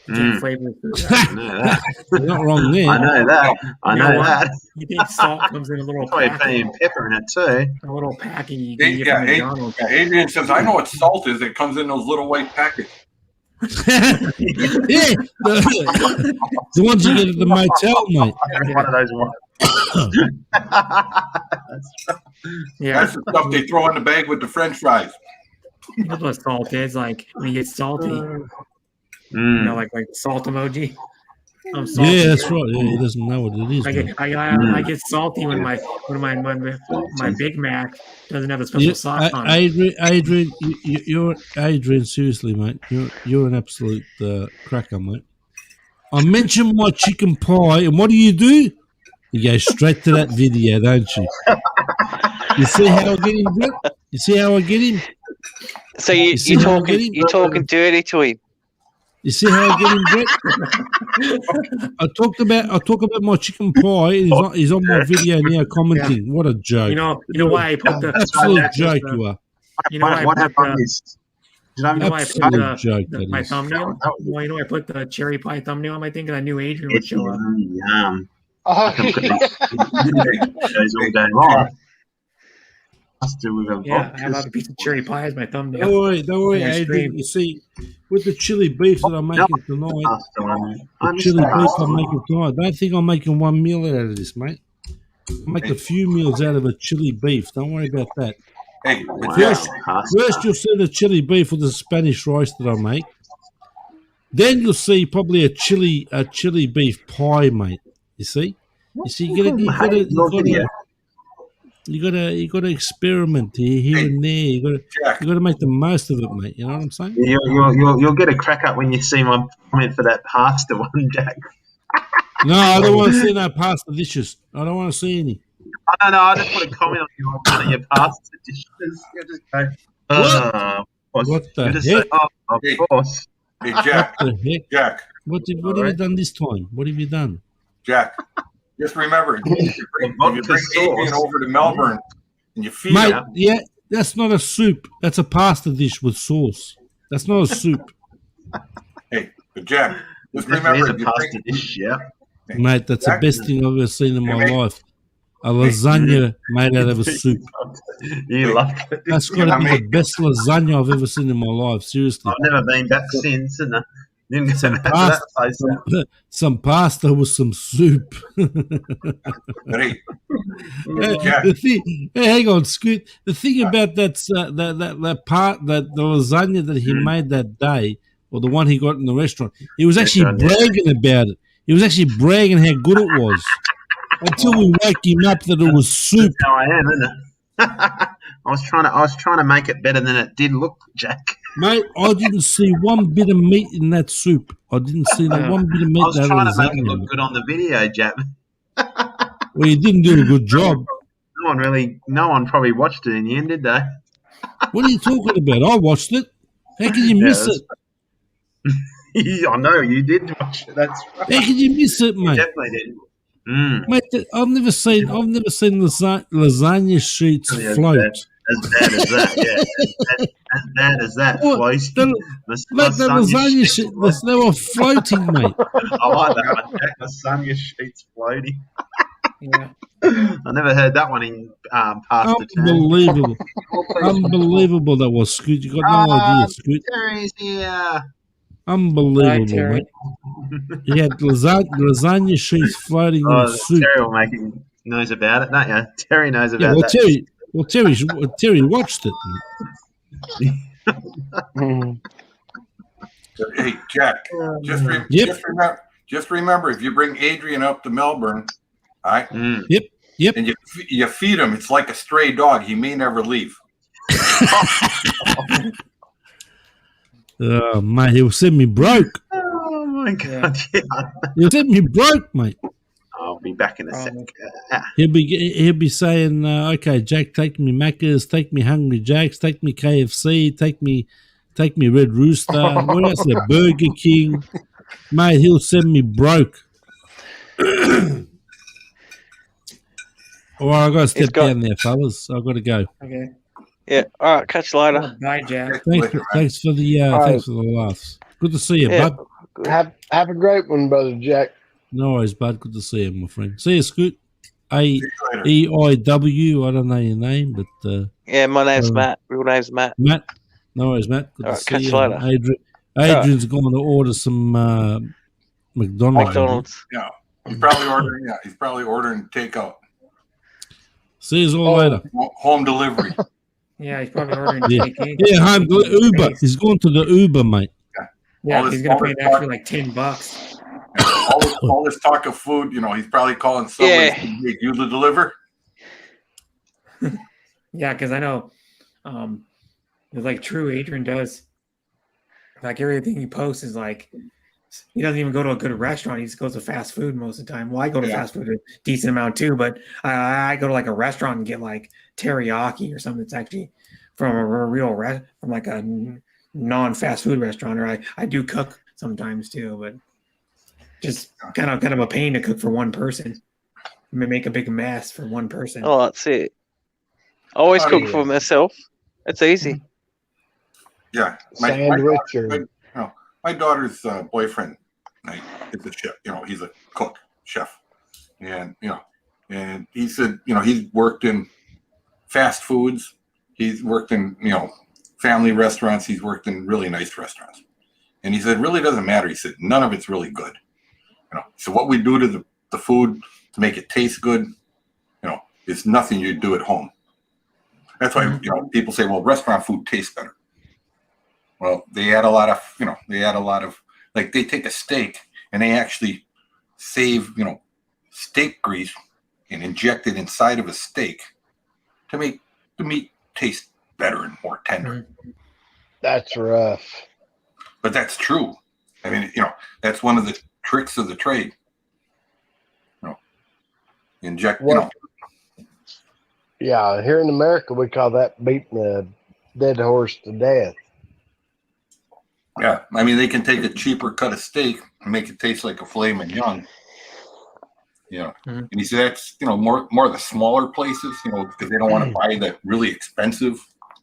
Can't flavor his food. I know that. You're not wrong there. I know that. I You know what? that. You think salt comes in a little Probably packet? plenty of pepper in it too. A little packet you can get from McDonald's. Adrian says, I know what salt is. It comes in those little white packets. Yeah, the ones you get at the motel, mate. One of those ones. Yeah. That's the stuff they throw in the bag with the French fries. That's what salt is. Like when you get salty, you Mm. know, like the salt emoji. I'm salty. Yeah, that's right. Yeah, he doesn't know what it is, I mate. get I get salty when my Big Mac doesn't have the special Yeah, sauce on it. Adrian, you're Adrian. Seriously, mate, you're an absolute cracker, mate. I mentioned my chicken pie, and what do? You go straight to that video, don't you? You see how I get him, Brett? You see how I get him? So see how I get him? you're talking dirty to him. You see how I get him, Brett? I talk about my chicken pie. And he's on my video now commenting. What a joke! You know why I put the absolute joke you are. You know why What I put happened the, is, did I you know why I put Absolute joke, that my is. thumbnail? Well, you know I put the cherry pie thumbnail on my thing because I knew Adrian would show up. Yum. Oh, Shows all day long. Must do with a Yeah, I have a piece of cherry pie as my thumbnail. Don't worry, On my Adrian. stream. You see, with the chili beef that I'm making tonight, I the chili beef I'm making tonight, don't think I'm making one meal out of this, mate. I'll make a few meals out of a chili beef. Don't worry about that. Hey, First you'll see the chili beef with the Spanish rice that I make. Then you'll see probably a chili beef pie, mate. You see, you gotta experiment here and there. You gotta make the most of it, mate. You know what I'm saying? You'll get a crack up when you see my comment for that pasta one, Jack. No, I don't want to see no pasta dishes. I don't want to see any. No, I just put a comment on one of your pasta dishes. You just go, What the you just heck? say, of course. Hey, Jack. What the heck? Jack. What have you done this time? What have you done? Jack, just remember, if you bring Adrian over to Melbourne and you feed Mate, him. yeah, that's not a soup. That's a pasta dish with sauce. That's not a soup. Hey, but Jack, just This remember, is a if you pasta bring, dish, yeah. Mate, that's the best thing I've ever seen in my life. A lasagna made out of a soup. You love it. That's got to be the best lasagna I've ever seen in my life. Seriously. I've never been back since, and didn't go Some back to that pasta, place. some pasta with some soup. Hey, The thing, hey, hang on, Scoot. The thing about that the lasagna that he made that day, or the one he got in the restaurant, he was actually bragging about it. He was actually bragging how good it was. Until we woke him up that it was soup. That's how I am, isn't it? I was trying to make it better than it did look, Jack. Mate, I didn't see one bit of meat in that soup. I didn't see not one bit of meat I was in that trying to make it lasagna. look good on the video, Jack. Well, you didn't do a good job. No one probably watched it in the end, did they? What are you talking about? I watched it. How can you miss it? I know you did watch it. That's right. How can you miss it, You mate? definitely did. Mm. Mate, I've never seen lasagna sheets As float. bad as that, yeah. As bad as that, What? Floaty. Mate, the lasagna sheets, they were floating, mate. I like that one, Jack. Lasagna sheets floating. Yeah. I never heard that one in pasta terms. Unbelievable. Unbelievable that was, Scoot. You got no idea, Scoot. Terry's here. Unbelievable, Terry. mate. He had lasagna sheets floating in Oh, soup. Terry knows about it, don't you? Terry knows Yeah, about that. Terry watched it. Hey, Jack, just remember, if you bring Adrian up to Melbourne, all right? Yep. And you feed him, it's like a stray dog. He may never leave. Oh, mate, he'll send me broke. Oh my god, yeah. He'll send me broke, mate. I'll be back in a sec. He'll be saying, okay, Jack, take me Macca's, take me Hungry Jack's, take me KFC, take me Red Rooster. What else? There? Burger King, mate. He'll send me broke. All right, I got to step down there, fellas. I got to go. Okay. Yeah. All right. Catch you later. Bye, Jack. Thanks for the laughs. Good to see you, Yeah. bud. Have a great one, brother Jack. No worries, bud. Good to see you, my friend. See you, Scoot. AEIW. I don't know your name, but Yeah, my name's Matt. Real name's Matt. Matt. No worries, Matt. Good All to right, see catch you. you later. Adrian's going to order some McDonald's. Yeah, he's probably ordering. Yeah, he's probably ordering takeout. See you all later. Home delivery. Yeah, he's probably ordering Yeah, takeaway. yeah, Uber. He's going to the Uber, mate. Yeah, he's gonna pay an extra like $10. All this talk of food, he's probably calling Subway. Hey, you to deliver? Yeah, because I know, it's like true. Adrian does like everything he posts is like he doesn't even go to a good restaurant. He just goes to fast food most of the time. Well, I go to fast food a decent amount too, but I go to like a restaurant and get like teriyaki or something that's actually from a real from like a non-fast food restaurant, or I do cook sometimes too, but just kind of a pain to cook for one person. I mean, make a big mess for one person. Oh, that's it. I always cook for myself. It's easy. Yeah, my daughter's boyfriend is a chef. He's a cook, chef, and and he said he's worked in fast foods. He's worked in family restaurants. He's worked in really nice restaurants, and he said it really doesn't matter. He said none of it's really good. So what we do to the food to make it taste good, it's nothing you do at home. That's why people say, well, restaurant food tastes better. Well, they add a lot of like they take a steak and they actually save steak grease and inject it inside of a steak to make the meat taste better and more tender. That's rough. But that's true. I mean, that's one of the tricks of the trade. Inject, Yeah, here in America, we call that beating a dead horse to death. Yeah, I mean, they can take a cheaper cut of steak and make it taste like a filet mignon. And you see that's more of the smaller places, because they don't want to buy the really expensive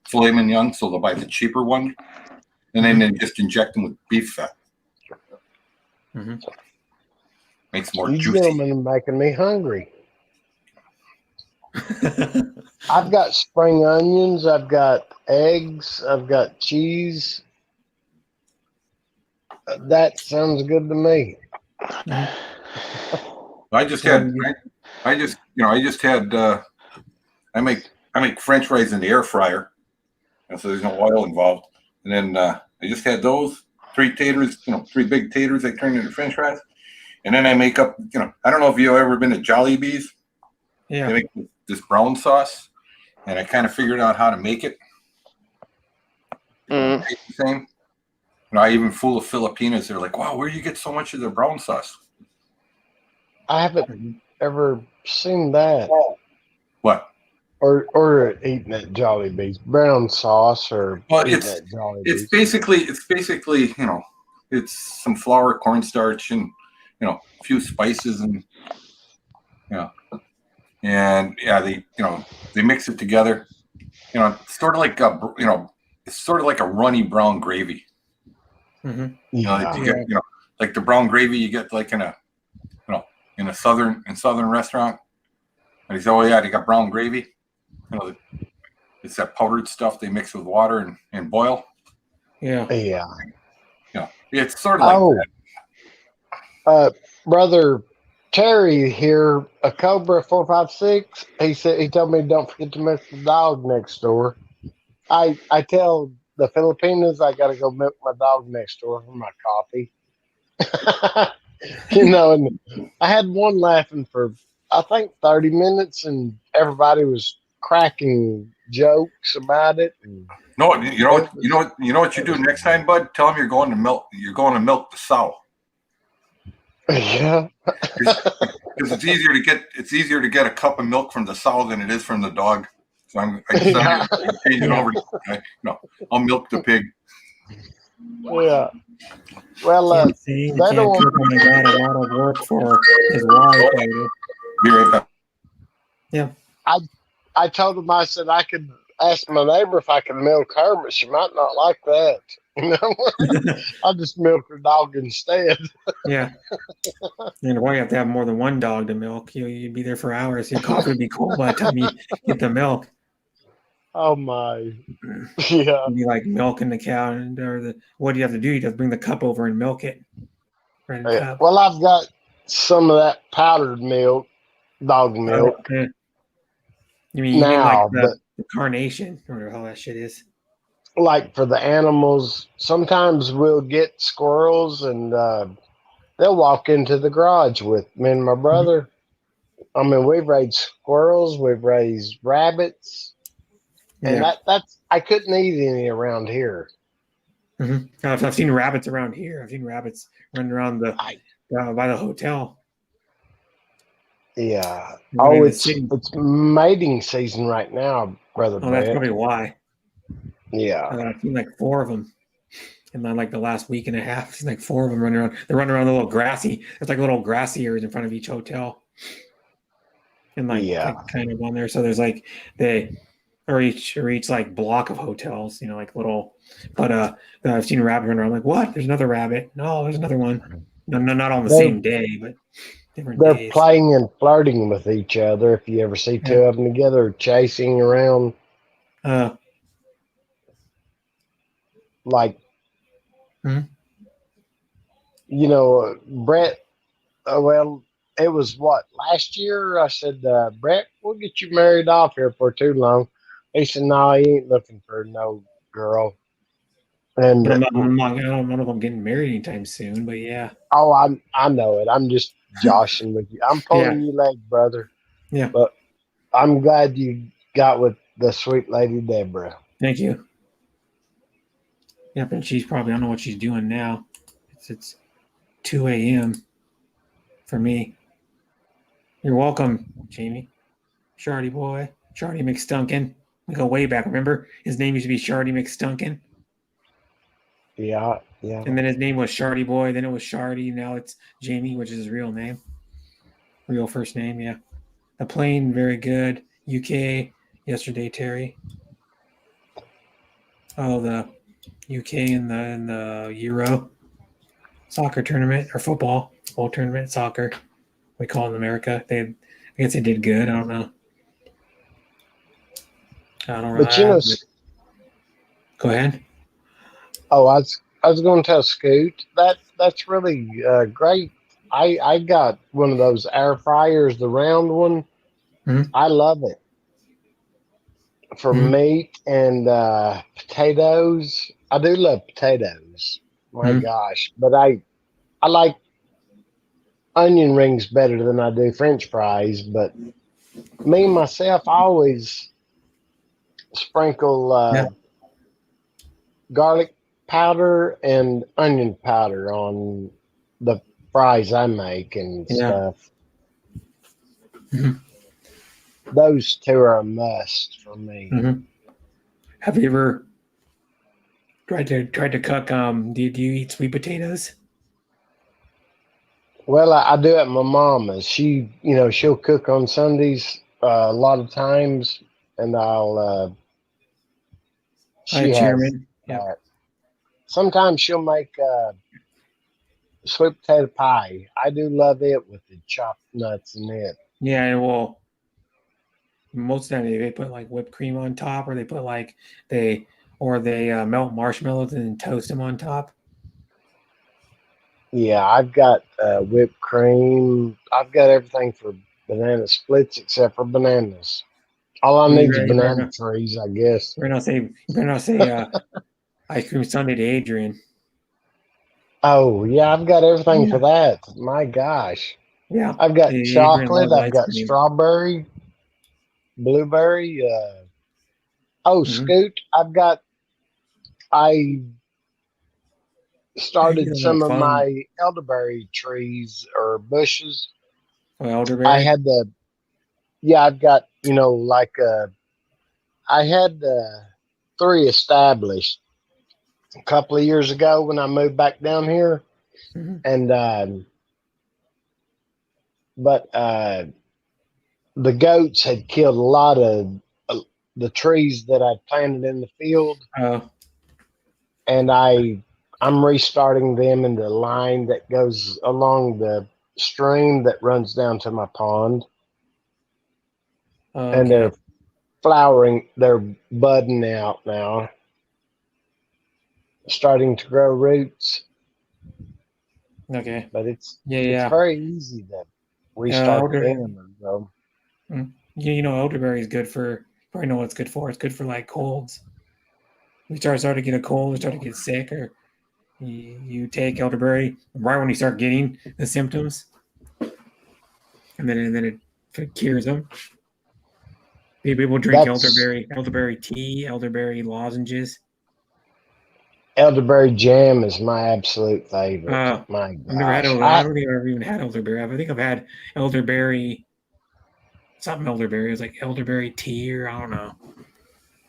filet mignon, so they'll buy the cheaper one, and then they just inject them with beef fat. Makes more You juicy. gentlemen are making me hungry. I've got spring onions, I've got eggs, I've got cheese. That sounds good to me. I make French fries in the air fryer, and so there's no oil involved. And then I just had those 3 taters, 3 big taters I turned into French fries. And then I make up, I don't know if you've ever been to Jollibee's. Yeah. They make this brown sauce, and I kind of figured out how to make it. It tastes the same. I even fool the Filipinos. They're like, wow, where do you get so much of their brown sauce? I haven't ever seen that. What? Or eating at Jollibee's brown sauce, or it's basically it's some flour, cornstarch, and a few spices, and they mix it together. It's sort of like a runny brown gravy. You get, like the brown gravy you get like in a southern restaurant. And he said, oh yeah, they got brown gravy. It's that powdered stuff they mix with water and boil. Yeah. It's sort of like that. Brother Terry here, a Cobra 456. He told me don't forget to milk the dog next door. I tell the Filipinos I gotta go milk my dog next door for my coffee. And I had one laughing for I think 30 minutes, and everybody was cracking jokes about it. No, you know what you do next time, bud? Tell them you're going to milk the sow. Yeah. Because it's easier to get a cup of milk from the sow than it is from the dog. So I'm changing over. I'll milk the pig. Yeah. Well, they don't want got a lot of work for his wife. Be right back. Yeah. I told him, I said I could ask my neighbor if I could milk her, but she might not like that. I'll just milk her dog instead. Yeah. And why you have to have more than one dog to milk? You'd be there for hours. Your coffee would be cold by the time you get the milk. Oh my. Yeah. It'd be like milking the cow, what do you have to do? You have to bring the cup over and milk it. Well, I've got some of that powdered milk, dog milk. You mean like the carnation, or whatever the hell that shit is? Like for the animals, sometimes we'll get squirrels, and they'll walk into the garage with me and my brother. I mean, we've raised squirrels, we've raised rabbits, and that's I couldn't eat any around here. I've seen rabbits around here. I've seen rabbits running around by the hotel. Yeah. Oh, it's mating season right now, brother. Oh, that's probably why. Yeah. I've seen like 4 of them. And then like the last week and a half, I've seen like 4 of them running around. They're running around the little grassy. It's like little grassy areas in front of each hotel. And like kind of on there. So there's like or each like block of hotels, like little. But I've seen a rabbit running around. I'm like, what? There's another rabbit. No, there's another one. No, not on the same day, but different they're days. Playing and flirting with each other. If you ever see 2 of them together, chasing around. Like, Brett. Well, it was last year. I said, Brett, we'll get you married off here for too long. He said, "No, he ain't looking for no girl." And But I don't know if I'm getting married anytime soon. But yeah. oh, I know it. I'm just joshing with you. I'm pulling your leg, brother. Yeah. But I'm glad you got with the sweet lady Deborah. Thank you. Yep, and she's probably, I don't know what she's doing now. It's 2 a.m. for me. You're welcome, Jamie. Shardy boy. Shardy McStunkin. We go way back, remember? His name used to be Shardy McStunkin. Yeah. And then his name was Shardy boy. Then it was Shardy. Now it's Jamie, which is his real name. Real first name, yeah. The plane, very good. UK yesterday, Terry. Oh, the UK in the Euro soccer tournament or football tournament, soccer. We call it in America. I guess they did good. I don't know. I don't But you know, go ahead. Oh, I was going to tell Scoot that's really great. I got one of those air fryers, the round one. Mm-hmm. I love it for meat and potatoes. I do love potatoes. My gosh, but I like onion rings better than I do French fries. But me myself, I always sprinkle garlic powder and onion powder on the fries I make and stuff. Mm-hmm. Those two are a must for me. Mm-hmm. Have you ever tried to cook? Do you eat sweet potatoes? Well, I do at my mama's. She'll cook on Sundays a lot of times, and I'll. She has. Sometimes she'll make sweet potato pie. I do love it with the chopped nuts in it. Yeah, well, most of the time they put like whipped cream on top, or they put like they melt marshmallows and then toast them on top. Yeah, I've got whipped cream. I've got everything for banana splits except for bananas. All I need is banana trees, I guess. You better not say ice cream sundae to Adrian. Oh yeah, I've got everything for that. My gosh. Yeah. I've got chocolate. I've got cream. strawberry, blueberry. Scoot. I started some of my elderberry trees or bushes. Oh, elderberry. I had I've got I had 3 established a couple of years ago when I moved back down here, and but the goats had killed a lot of the trees that I planted in the field. And I'm restarting them in the line that goes along the stream that runs down to my pond. And they're flowering, they're budding out now, starting to grow roots. Okay. But it's it's very easy to restart them. So. Elderberry is good for, you probably know what it's good for. It's good for like colds. You start to get a cold, or start to get sick, or you take elderberry right when you start getting the symptoms, and then it cures them. People drink elderberry tea, elderberry lozenges. Elderberry jam is my absolute favorite. My gosh. I've never had elderberry. I don't think I've ever even had elderberry. I think I've had elderberry, something elderberry. It was like elderberry tea, or I don't know.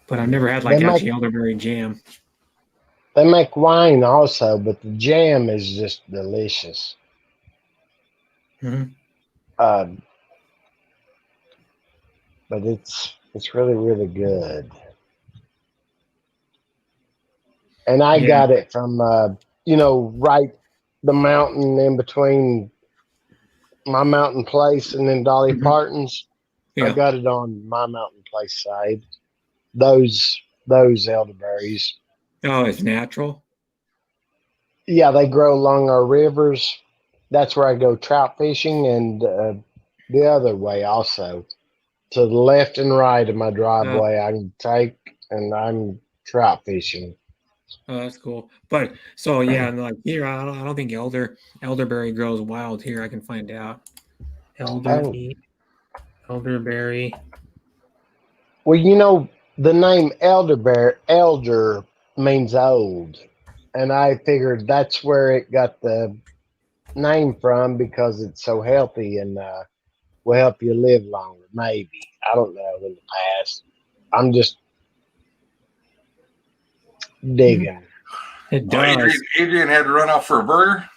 But I've never had elderberry jam. They make wine also, but the jam is just delicious. Mm-hmm. But it's really, really good. And I got it from right the mountain in between my mountain place and then Dolly Parton's. I got it on my mountain place side. Those elderberries. Oh, it's natural? Yeah, they grow along our rivers. That's where I go trout fishing, and the other way also. to the left and right of my driveway. I can take, and I'm trout fishing. Oh, that's cool. But so yeah, and like here, I don't think elderberry grows wild here. I can find out. Elderberry. Well, you know, the name elder means old, and I figured that's where it got the name from because it's so healthy and will help you live longer. Maybe, I don't know in the past. I'm just digging. It Well, does. Adrian had to run out for a burger.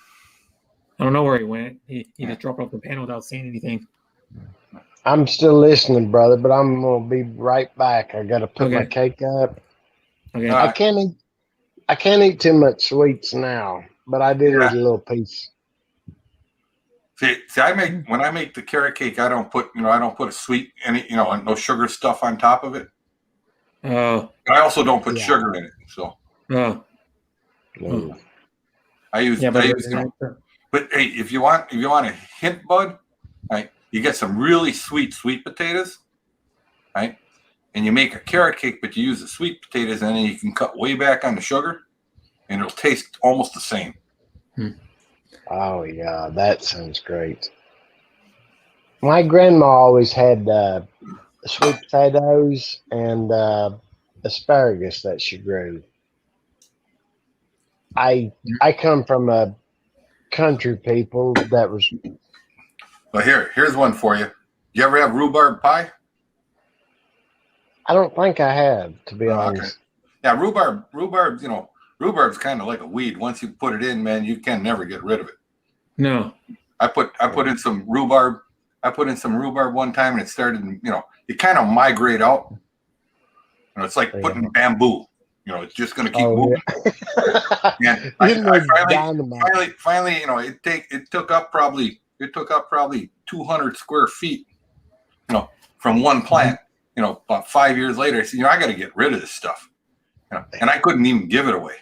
I don't know where he went. He just dropped off the panel without saying anything. I'm still listening, brother, but I'm gonna be right back. I gotta put my Okay. cake up. Okay. I can't eat too much sweets now, but I did eat a little piece. See, when I make the carrot cake, I don't put a sweet no sugar stuff on top of it. Oh. I also don't put sugar in it. So No. I use. But hey, if you want a hint, bud, right? You get some really sweet potatoes, right? And you make a carrot cake, but you use the sweet potatoes, and then you can cut way back on the sugar, and it'll taste almost the same. Oh yeah, that sounds great. My grandma always had sweet potatoes and asparagus that she grew. I come from a country people that was. Well, here's one for you. You ever have rhubarb pie? I don't think I have, to be honest. Yeah, rhubarb's kind of like a weed. Once you put it in, man, you can never get rid of it. No. I put in some rhubarb. I put in some rhubarb one time, and it started. It kind of migrate out. It's like putting bamboo. It's just going to keep moving. Yeah. And finally, it took up probably 200 square feet, from one plant. About 5 years later, I said, I got to get rid of this stuff. And I couldn't even give it away.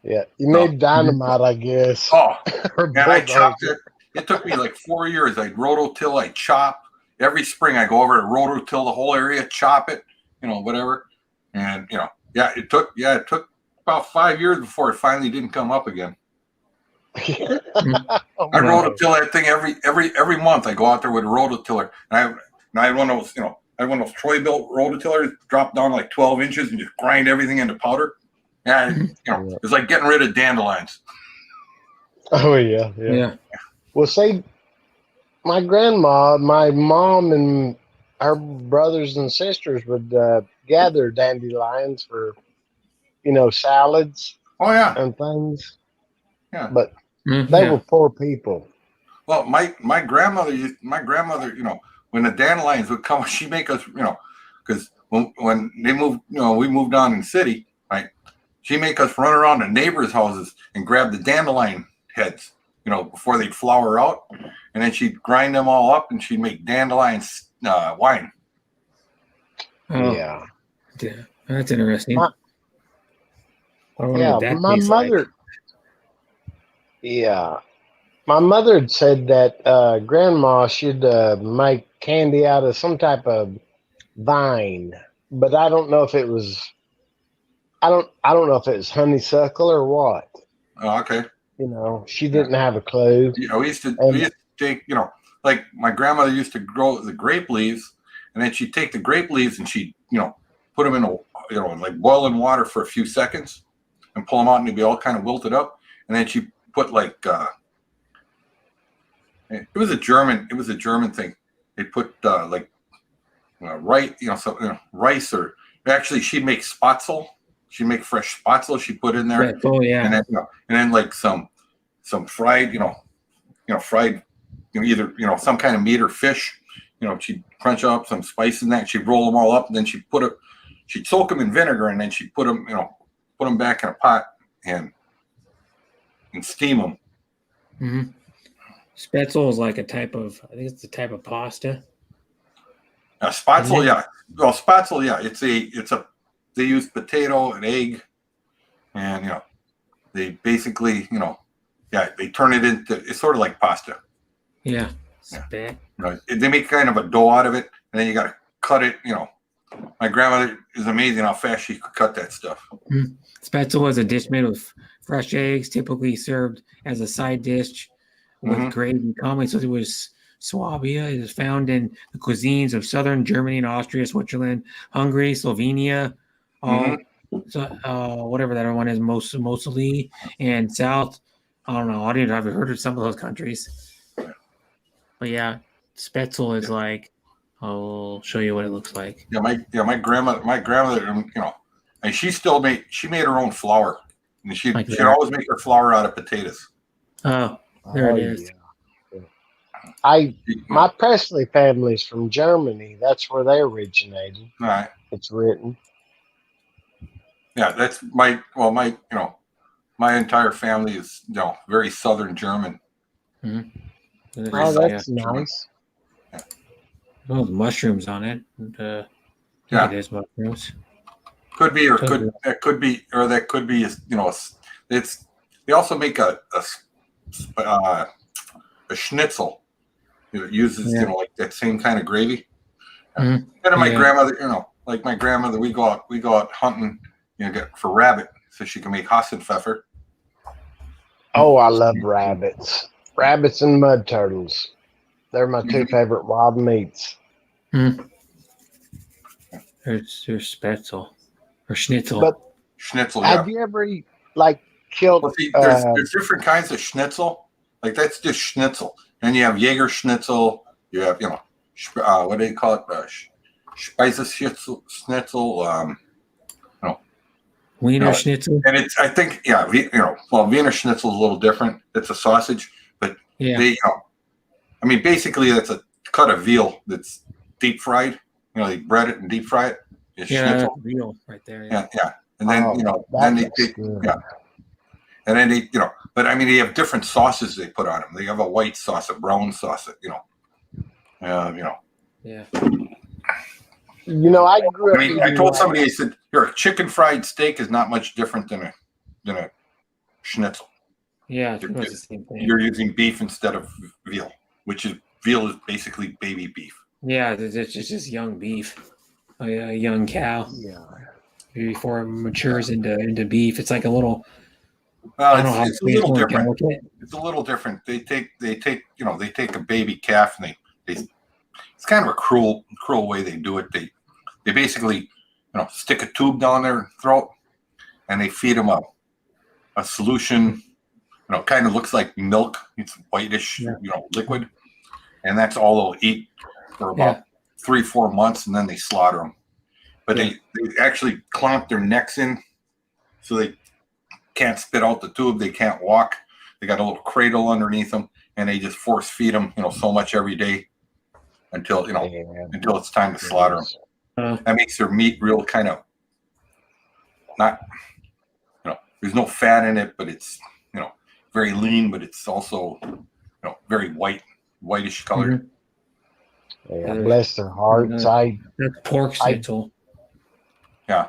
Yeah, you made dynamite, I guess. Oh, and I chopped it. It took me like 4 years. I'd rototill, I'd chop. Every spring I go over to rototill the whole area, chop it, whatever. And it took about 5 years before it finally didn't come up again. I rototill that thing every month. I go out there with a rototiller, and I had one of those, I had one of those Troy-Bilt rototillers, drop down like 12 inches and just grind everything into powder. Yeah, it's like getting rid of dandelions. Oh yeah. Well, see, my grandma, my mom, and her brothers and sisters would gather dandelions for, salads. Oh yeah, and things. Yeah, but they were poor people. Well, my grandmother, when the dandelions would come, she'd make us, because when they moved, we moved on in the city, right? She'd make us run around the neighbors' houses and grab the dandelion heads, before they'd flower out, and then she'd grind them all up and she'd make dandelion wine. Oh, yeah, that's interesting. My mother. Yeah, my mother had said that grandma should make candy out of some type of vine, but I don't know if it was. I don't know if it was honeysuckle or what. Oh, okay. She didn't have a clue. We used to take, like my grandmother used to grow the grape leaves, and then she'd take the grape leaves and she'd, put them in like boiling water for a few seconds and pull them out, and they'd be all kind of wilted up. And then she put like, it was a German thing. They put rice, or actually she'd make spatzel. She'd make fresh spatzel. She put in there. Right. Oh yeah. And then like some fried, fried, either some kind of meat or fish. She'd crunch up some spice in that. She'd roll them all up, and then she'd soak them in vinegar, and then she'd put them back in a pot and steam them. Mm-hmm. Spatzel is like I think it's a type of pasta. Spatzel, yeah. Well, spatzel, yeah. They use potato and egg, and they basically, they turn it into, it's sort of like pasta. Yeah. Spit. They make kind of a dough out of it, and then you got to cut it. My grandmother is amazing how fast she could cut that stuff. Spetzel is a dish made with fresh eggs, typically served as a side dish with gravy. Commonly associated with Swabia, it is found in the cuisines of southern Germany and Austria, Switzerland, Hungary, Slovenia, whatever that one is, mostly, and South. I don't know. I've heard of some of those countries. But yeah, Spetzel is like, I'll show you what it looks like. My grandmother, and she made her own flour, and she'd always make her flour out of potatoes. Oh, there it is. Yeah. My Presley family's from Germany. That's where they originated. All right. It's written. Yeah, that's my entire family is very Southern German. Oh, that's nice. Oh, mushrooms on it. Yeah, it is mushrooms. Could be, that could be. It's they also make a schnitzel. It uses like that same kind of gravy. And my grandmother, like my grandmother, we go out hunting, for rabbit so she can make Hassenpfeffer. Oh, I love rabbits. Rabbits and mud turtles. They're my two favorite wild meats. There's Spetzel or Schnitzel. Schnitzel. Have you ever killed? Well, see, there's different kinds of Schnitzel. Like that's just Schnitzel. And you have Jaeger Schnitzel. You have what do you call it? Speiseschnitzel. Wiener Schnitzel. And it's, I think, Wiener Schnitzel is a little different. It's a sausage, but they, basically that's a cut of veal that's deep fried. They bread it and deep fry it. It's Schnitzel. Veal right there. Yeah. And then, then they take, and then they, but they have different sauces they put on them. They have a white sauce, a brown sauce, Yeah. I grew up. I told somebody, I said, a chicken fried steak is not much different than a schnitzel. Yeah, it's the same thing. You're using beef instead of veal, veal is basically baby beef. Yeah, it's just young beef, a young cow. Yeah. Before it matures into beef, it's like a little. Well, it's a little different. It's a little different. They take a baby calf and it's kind of a cruel way they do it. They basically, stick a tube down their throat and they feed them a solution, kind of looks like milk. It's whitish, liquid. And that's all they'll eat for about 3-4 months, and then they slaughter them. But they actually clamp their necks in so they can't spit out the tube. They can't walk. They got a little cradle underneath them, and they just force feed them, so much every day until it's time to slaughter them. That makes their meat real kind of not, there's no fat in it, but it's, very lean, but it's also, very whitish colored. Yeah, bless their hearts. That's pork schnitzel. I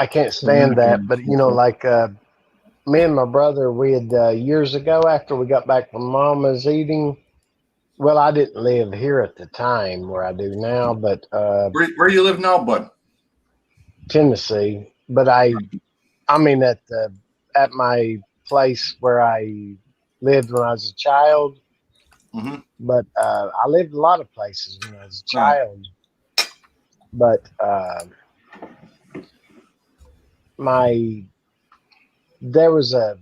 can't stand that, but me and my brother, we had years ago after we got back from Mama's eating. Well, I didn't live here at the time where I do now, but where you live now, bud? Tennessee. But at my place where I lived when I was a child. Mm-hmm. But I lived a lot of places when I was a child. But there was a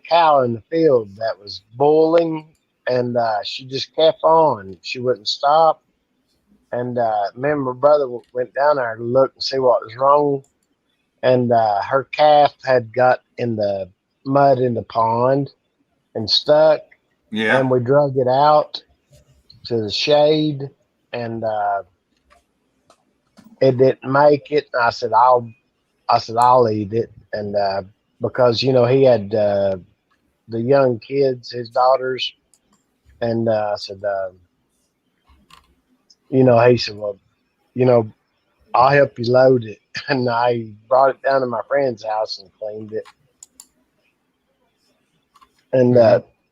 cow in the field that was bulling, and she just kept on. She wouldn't stop. And me and my brother went down there to look and see what was wrong. And her calf had got in the mud in the pond and stuck. Yeah. And we drug it out to the shade, and it didn't make it. And I said I'll eat it, and because he had the young kids, his daughters, and I said, he said, well, I'll help you load it, and I brought it down to my friend's house and cleaned it, and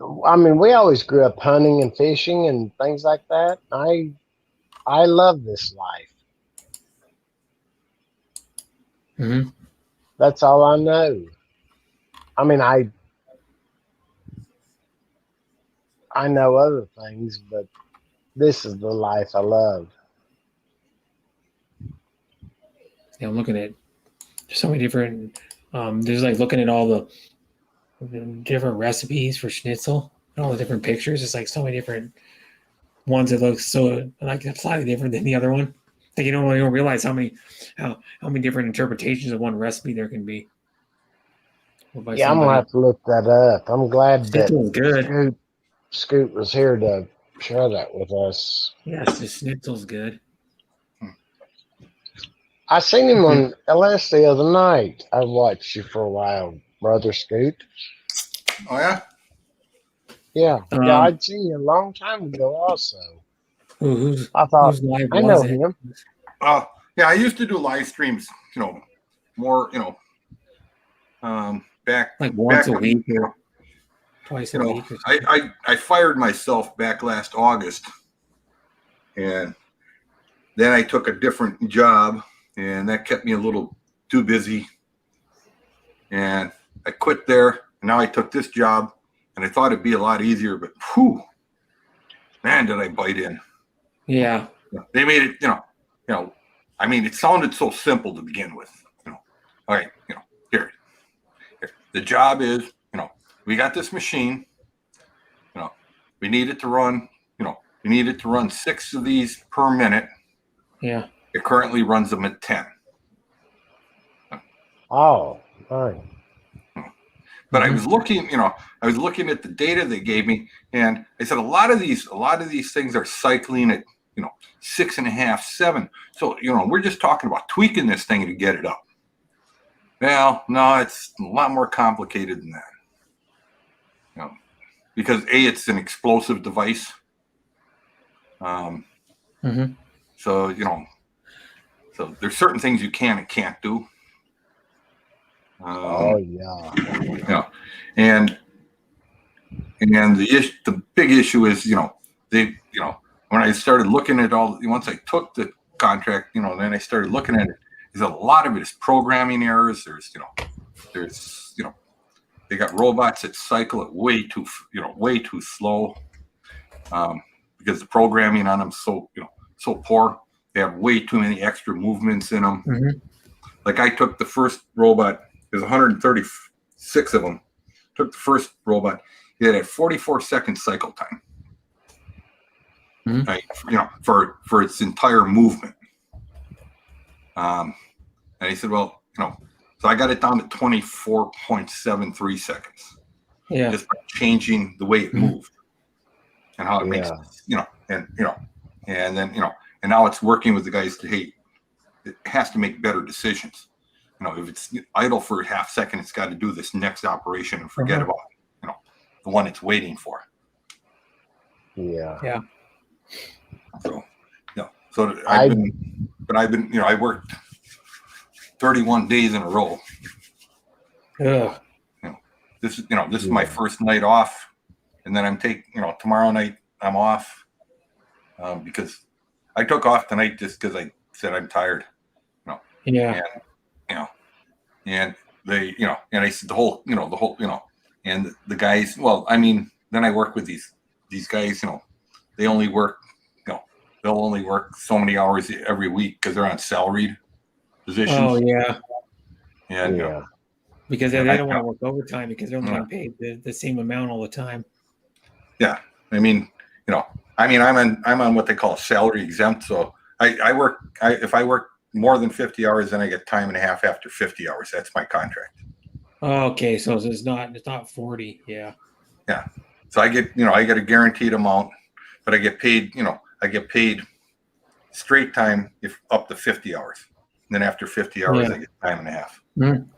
I mean, we always grew up hunting and fishing and things like that. I love this life. Mm-hmm. That's all I know. I mean, I know other things, but this is the life I love. Yeah, I'm looking at so many different. There's like looking at all the different recipes for schnitzel and all the different pictures. It's like so many different ones that look so like slightly different than the other one. Like you don't realize how many different interpretations of one recipe there can be. Yeah, I'm gonna have to look that up. I'm glad that Schnitzel's good. Scoot was here to share that with us. Yes, the schnitzel's good. I seen him on LS the other night. I watched you for a while, Brother Scoot. Oh yeah? Yeah. Yeah, I'd seen you a long time ago also. I thought whose live I was know it? him. Yeah, I used to do live streams, more, back like once back a week or twice a week. Or I fired myself back last August, and then I took a different job, and that kept me a little too busy, and I quit there. And now I took this job, and I thought it'd be a lot easier, but whew, man, did I bite in. Yeah. They made it, I mean, it sounded so simple to begin with. All right, here. The job is, we got this machine, we need it to run, we need it to run 6 of these per minute. Yeah. It currently runs them at 10. Oh, right. But I was looking, I was looking at the data they gave me, and I said a lot of these things are cycling at 6.5, 7. So we're just talking about tweaking this thing to get it up. Well, no, it's a lot more complicated than that. Because it's an explosive device. So so there's certain things you can and can't do. Oh yeah. And the big issue is when I started looking at once I took the contract, then I started looking at it. Is a lot of it is programming errors. There's they got robots that cycle it way too slow because the programming on them so poor. They have way too many extra movements in them. Like I took the first robot. There's 136 of them. Took the first robot. It had 44-second cycle time. Right, for its entire movement. And he said, well, so I got it down to 24.73 seconds. Yeah. Just by changing the way it moved and how it makes, and then, and now it's working with the guys to, hey, it has to make better decisions. If it's idle for a half second, it's got to do this next operation and forget about, the one it's waiting for. Yeah. Yeah. So, so I've been, I worked 31 days in a row. Yeah. This is my first night off, and then I'm tomorrow night I'm off because I took off tonight just because I said I'm tired. Yeah. And they, and I said the whole, and the guys. Well, I mean, then I work with these guys. They only work. They'll only work so many hours every week because they're on salaried positions. Oh yeah. And because they don't want to work overtime because they're only getting paid the same amount all the time. Yeah, I mean, I'm on what they call salary exempt. So if I work more than 50 hours, then I get time and a half after 50 hours. That's my contract. Okay, so it's not 40. Yeah. Yeah. So I get a guaranteed amount, but I get paid. I get paid straight time if up to 50 hours. And then after 50 hours, I get time and a half. Mm-hmm.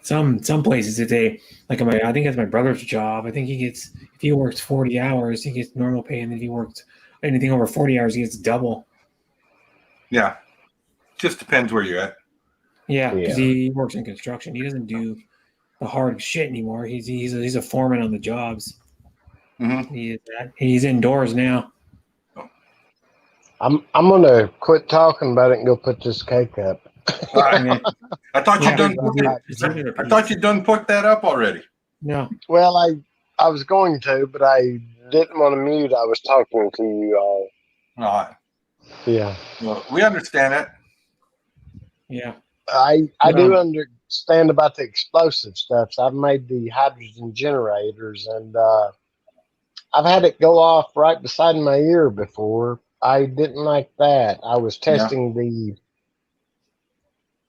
Some places I think it's my brother's job. I think if he works 40 hours, he gets normal pay, and if he works anything over 40 hours, he gets double. Yeah, just depends where you're at. Yeah, because he works in construction. He doesn't do the hard shit anymore. He's a foreman on the jobs. Mm-hmm. He's indoors now. I'm gonna quit talking about it and go put this cake up. I thought you done. I thought you done put that up already. No. Well, I was going to, but I didn't want to mute. I was talking to you all. Yeah. Well, we understand it. Yeah. I do understand about the explosive stuff. So I've made the hydrogen generators, and I've had it go off right beside my ear before. I didn't like that. I was testing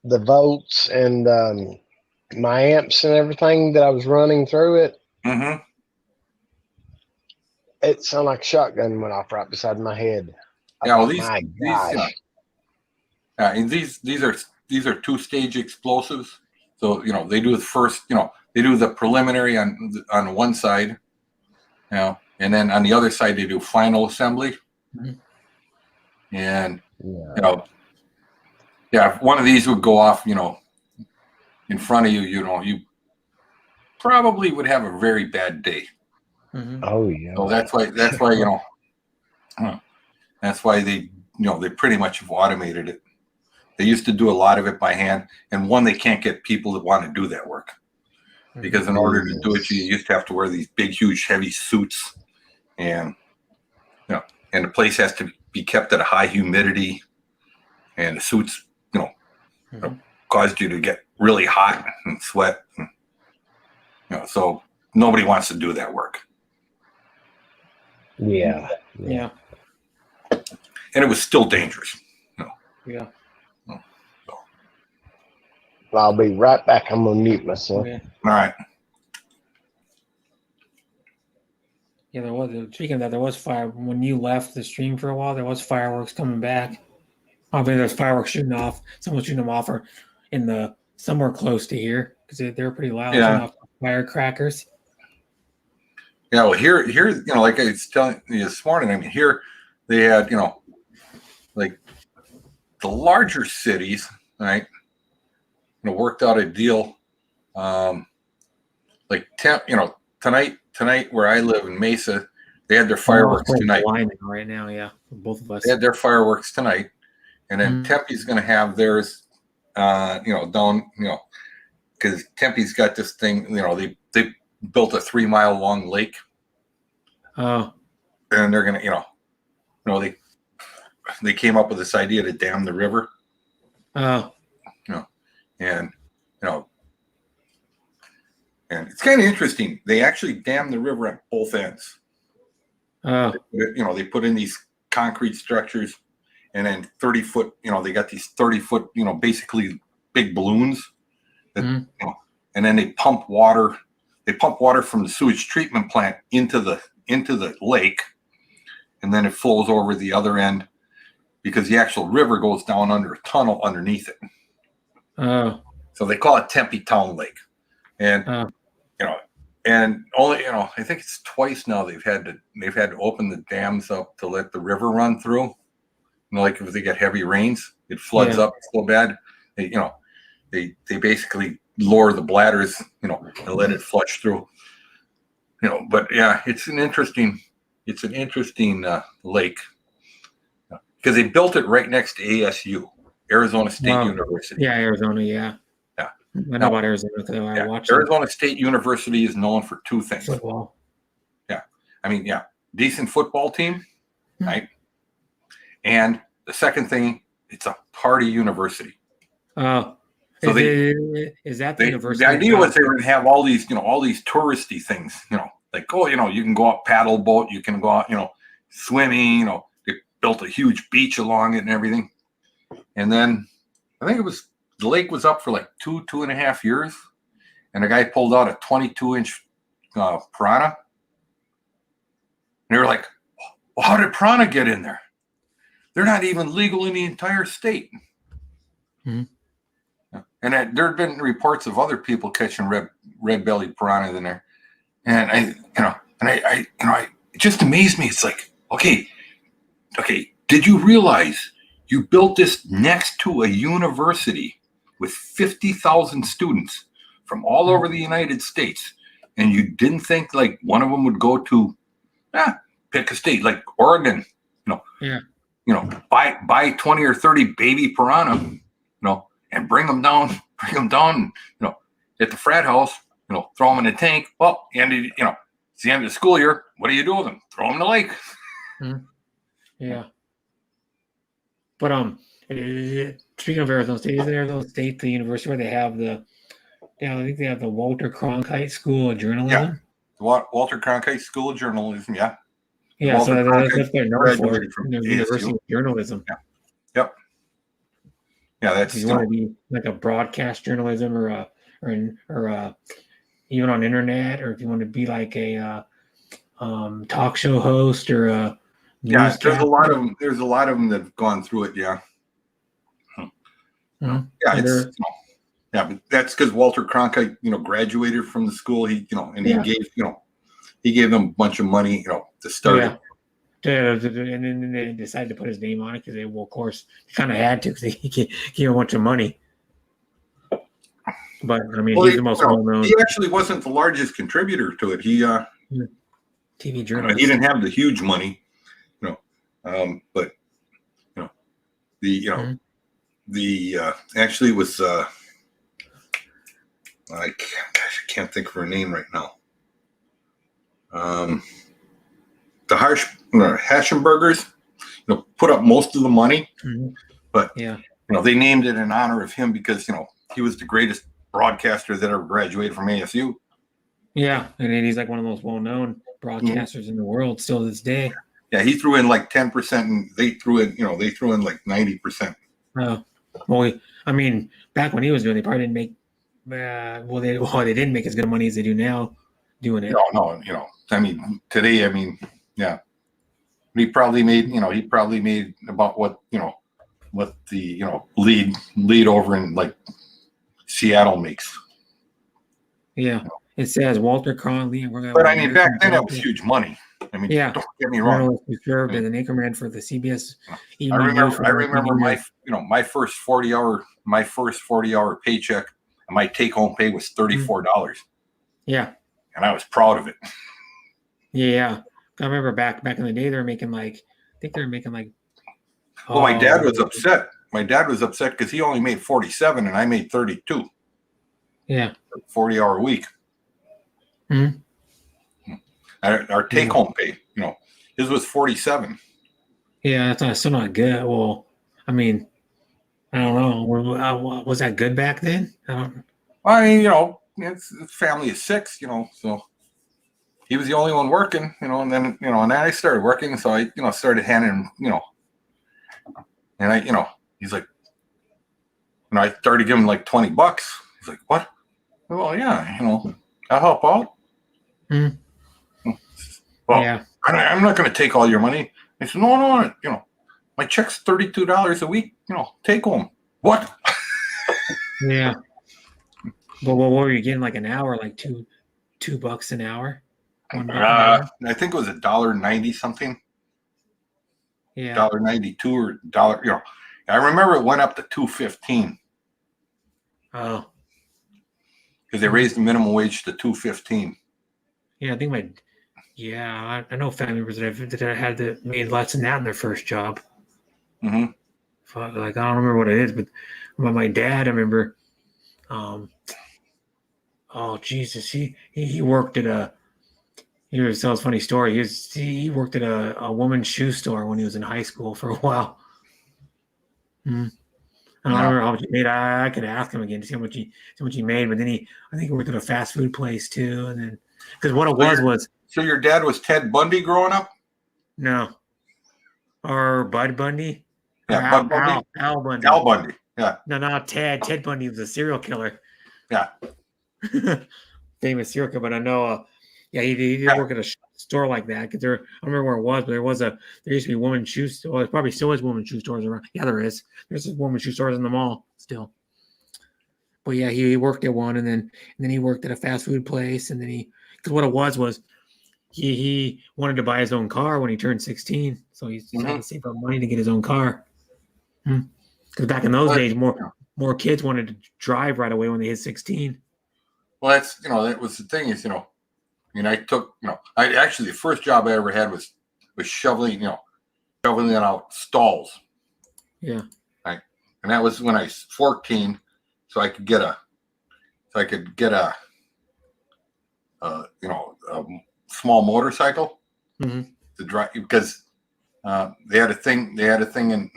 the volts and my amps and everything that I was running through it. Mm-hmm. It sounded like a shotgun went off right beside my head. Yeah, well, My gosh. and these are two-stage explosives. So they do the first. They do the preliminary on one side. And then on the other side they do final assembly. Mm-hmm. And if one of these would go off, in front of you, you probably would have a very bad day. Mm-hmm. Oh yeah. So that's why that's why they they pretty much have automated it. They used to do a lot of it by hand, and they can't get people that want to do that work, because in order to do it, you used to have to wear these big, huge, heavy suits, and and the place has to be kept at a high humidity, and the suits caused you to get really hot and sweat, and, so nobody wants to do that work. Yeah. And it was still dangerous. Yeah. I'll be right back. I'm gonna mute myself. Okay. All right. Yeah, there was. Speaking of that, there was fire when you left the stream for a while. There was fireworks coming back. Obviously, there's fireworks shooting off. Someone shooting them off, or in the somewhere close to here, because they're pretty loud. Yeah. Off firecrackers. Yeah, well, here, like I was telling you this morning, I mean, here they had, like the larger cities, right? Worked out a deal, like tonight where I live in Mesa, they had their fireworks tonight. Right now, yeah, both of us. They had their fireworks tonight, and then Tempe's going to have theirs, down, because Tempe's got this thing, they built a 3-mile long lake. Oh. And they're gonna, they came up with this idea to dam the river. Oh. And and it's kind of interesting. They actually dam the river at both ends. Oh. They put in these concrete structures, and then 30-foot. They got these 30-foot. Basically big balloons. That, and then they pump water. They pump water from the sewage treatment plant into the lake, and then it flows over the other end, because the actual river goes down under a tunnel underneath it. Oh. So they call it Tempe Town Lake, and and only I think it's twice now they've had to open the dams up to let the river run through. Like if they get heavy rains, it floods up so bad. They basically lower the bladders, and let it flush through. But yeah, it's an interesting lake, because they built it right next to ASU, Arizona State University. Yeah, Arizona. Yeah. I know about Arizona because I watched Arizona State University is known for two things. Football. Yeah. Decent football team, right? And the second thing, it's a party university. Oh. So is that the university? The idea was they were going to have all these touristy things, like, you can go out paddle boat, you can go out, swimming, they built a huge beach along it and everything. And then I think the lake was up for like 2.5 years, and a guy pulled out a 22-inch piranha. And they were like, well, how did piranha get in there? They're not even legal in the entire state. Mm-hmm. And there had been reports of other people catching red-bellied piranha in there, and it just amazed me. It's like, okay, did you realize you built this next to a university with 50,000 students from all over the United States, and you didn't think like one of them would go to pick a state like Oregon. Yeah. Buy 20 or 30 baby piranha, and bring them down, at the frat house, throw them in a tank. Well, it's the end of the school year. What do you do with them? Throw them in the lake. Yeah. But speaking of Arizona State, isn't Arizona State the university where they have I think they have the Walter Cronkite School of Journalism? Yeah. Walter Cronkite School of Journalism, yeah. Yeah, Walter so that's Cronkite what they're known for, graduated from University ASU. of Journalism. Yeah. Yep. Yeah, that's If you want to be like a broadcast journalism or even on internet, or if you want to be like a talk show host or a there's a lot of them. There's a lot of them that've gone through it. Yeah. Mhm. Yeah, but that's because Walter Cronkite, graduated from the school. He he gave them a bunch of money, to start it. And then they decided to put his name on it because they, well, of course, they kind of had to because he gave him a bunch of money. But I mean, he's the most well-known. He actually wasn't the largest contributor to it. He TV journalist. He didn't have the huge money, but the actually was I can't think of her name right now. The Haschenbergers, put up most of the money, but they named it in honor of him because he was the greatest broadcaster that ever graduated from ASU. Yeah, and he's like one of the most well-known broadcasters in the world still to this day. Yeah, he threw in like 10%, and they threw in like 90%. Oh, well, I mean, back when he was doing, they probably didn't make. They didn't make as good money as they do now doing it. No, I mean, today, yeah, he probably made about what the lead over in like Seattle makes. Yeah, it says Walter Conley. But I mean, back then that was huge money. I mean, yeah, don't get me wrong. He served as an anchorman for the CBS. I remember my first 40-hour paycheck, and my take-home pay was $34. Yeah, and I was proud of it. Yeah, I remember back in the day they were making like, I think they were making like. Well, my dad was upset. My dad was upset because he only made 47 and I made 32. Yeah, 40-hour week. Mm-hmm. Our take-home pay, his was 47. Yeah, that's still not good. Well, I mean, I don't know. Was that good back then? I mean, it's family of 6, so he was the only one working, and then, and then I started working, so I, started handing him, and I, he's like, I started giving him like $20. He's like, what? Well, yeah, I'll help out. Mm-hmm. Well, yeah. I'm not going to take all your money. I said, no, my check's $32 a week, take home. What? Yeah. But what were you getting, like an hour, like $2 an hour? I think it was $1.90 something. Yeah. $1.92 or $1. I remember it went up to $2.15. Oh. Because they raised the minimum wage to $2.15. Yeah, I think I know family members that had made less than that in their first job. Mm-hmm. Fuck, like I don't remember what it is, but my dad, I remember. Oh Jesus, he worked at Here's a funny story. He worked at a woman's shoe store when he was in high school for a while. I don't remember how much he made. I could ask him again to see how much he made, but then I think he worked at a fast food place too, and then because what it was. So your dad was Ted Bundy growing up? No. Or Bud Bundy? Yeah, Bud Bundy. Al Bundy. Al Bundy. Yeah. No, not Ted. Ted Bundy was a serial killer. Yeah. Famous serial killer, but I know. He did work at a store like that because I don't remember where it was, but there used to be a women's shoe store. Well, there probably still is women's shoe stores around. Yeah, there is. There's women's shoe stores in the mall still. But yeah, he worked at one, and then he worked at a fast food place, and then because what it was he wanted to buy his own car when he turned 16, so he decided to save up money to get his own car. Because back in those days, more kids wanted to drive right away when they hit 16. Well, that's that was the thing is And I took, I actually, the first job I ever had was shoveling out stalls. Yeah. Right. And that was when I was 14. So I could get a small motorcycle to drive, because they had a thing in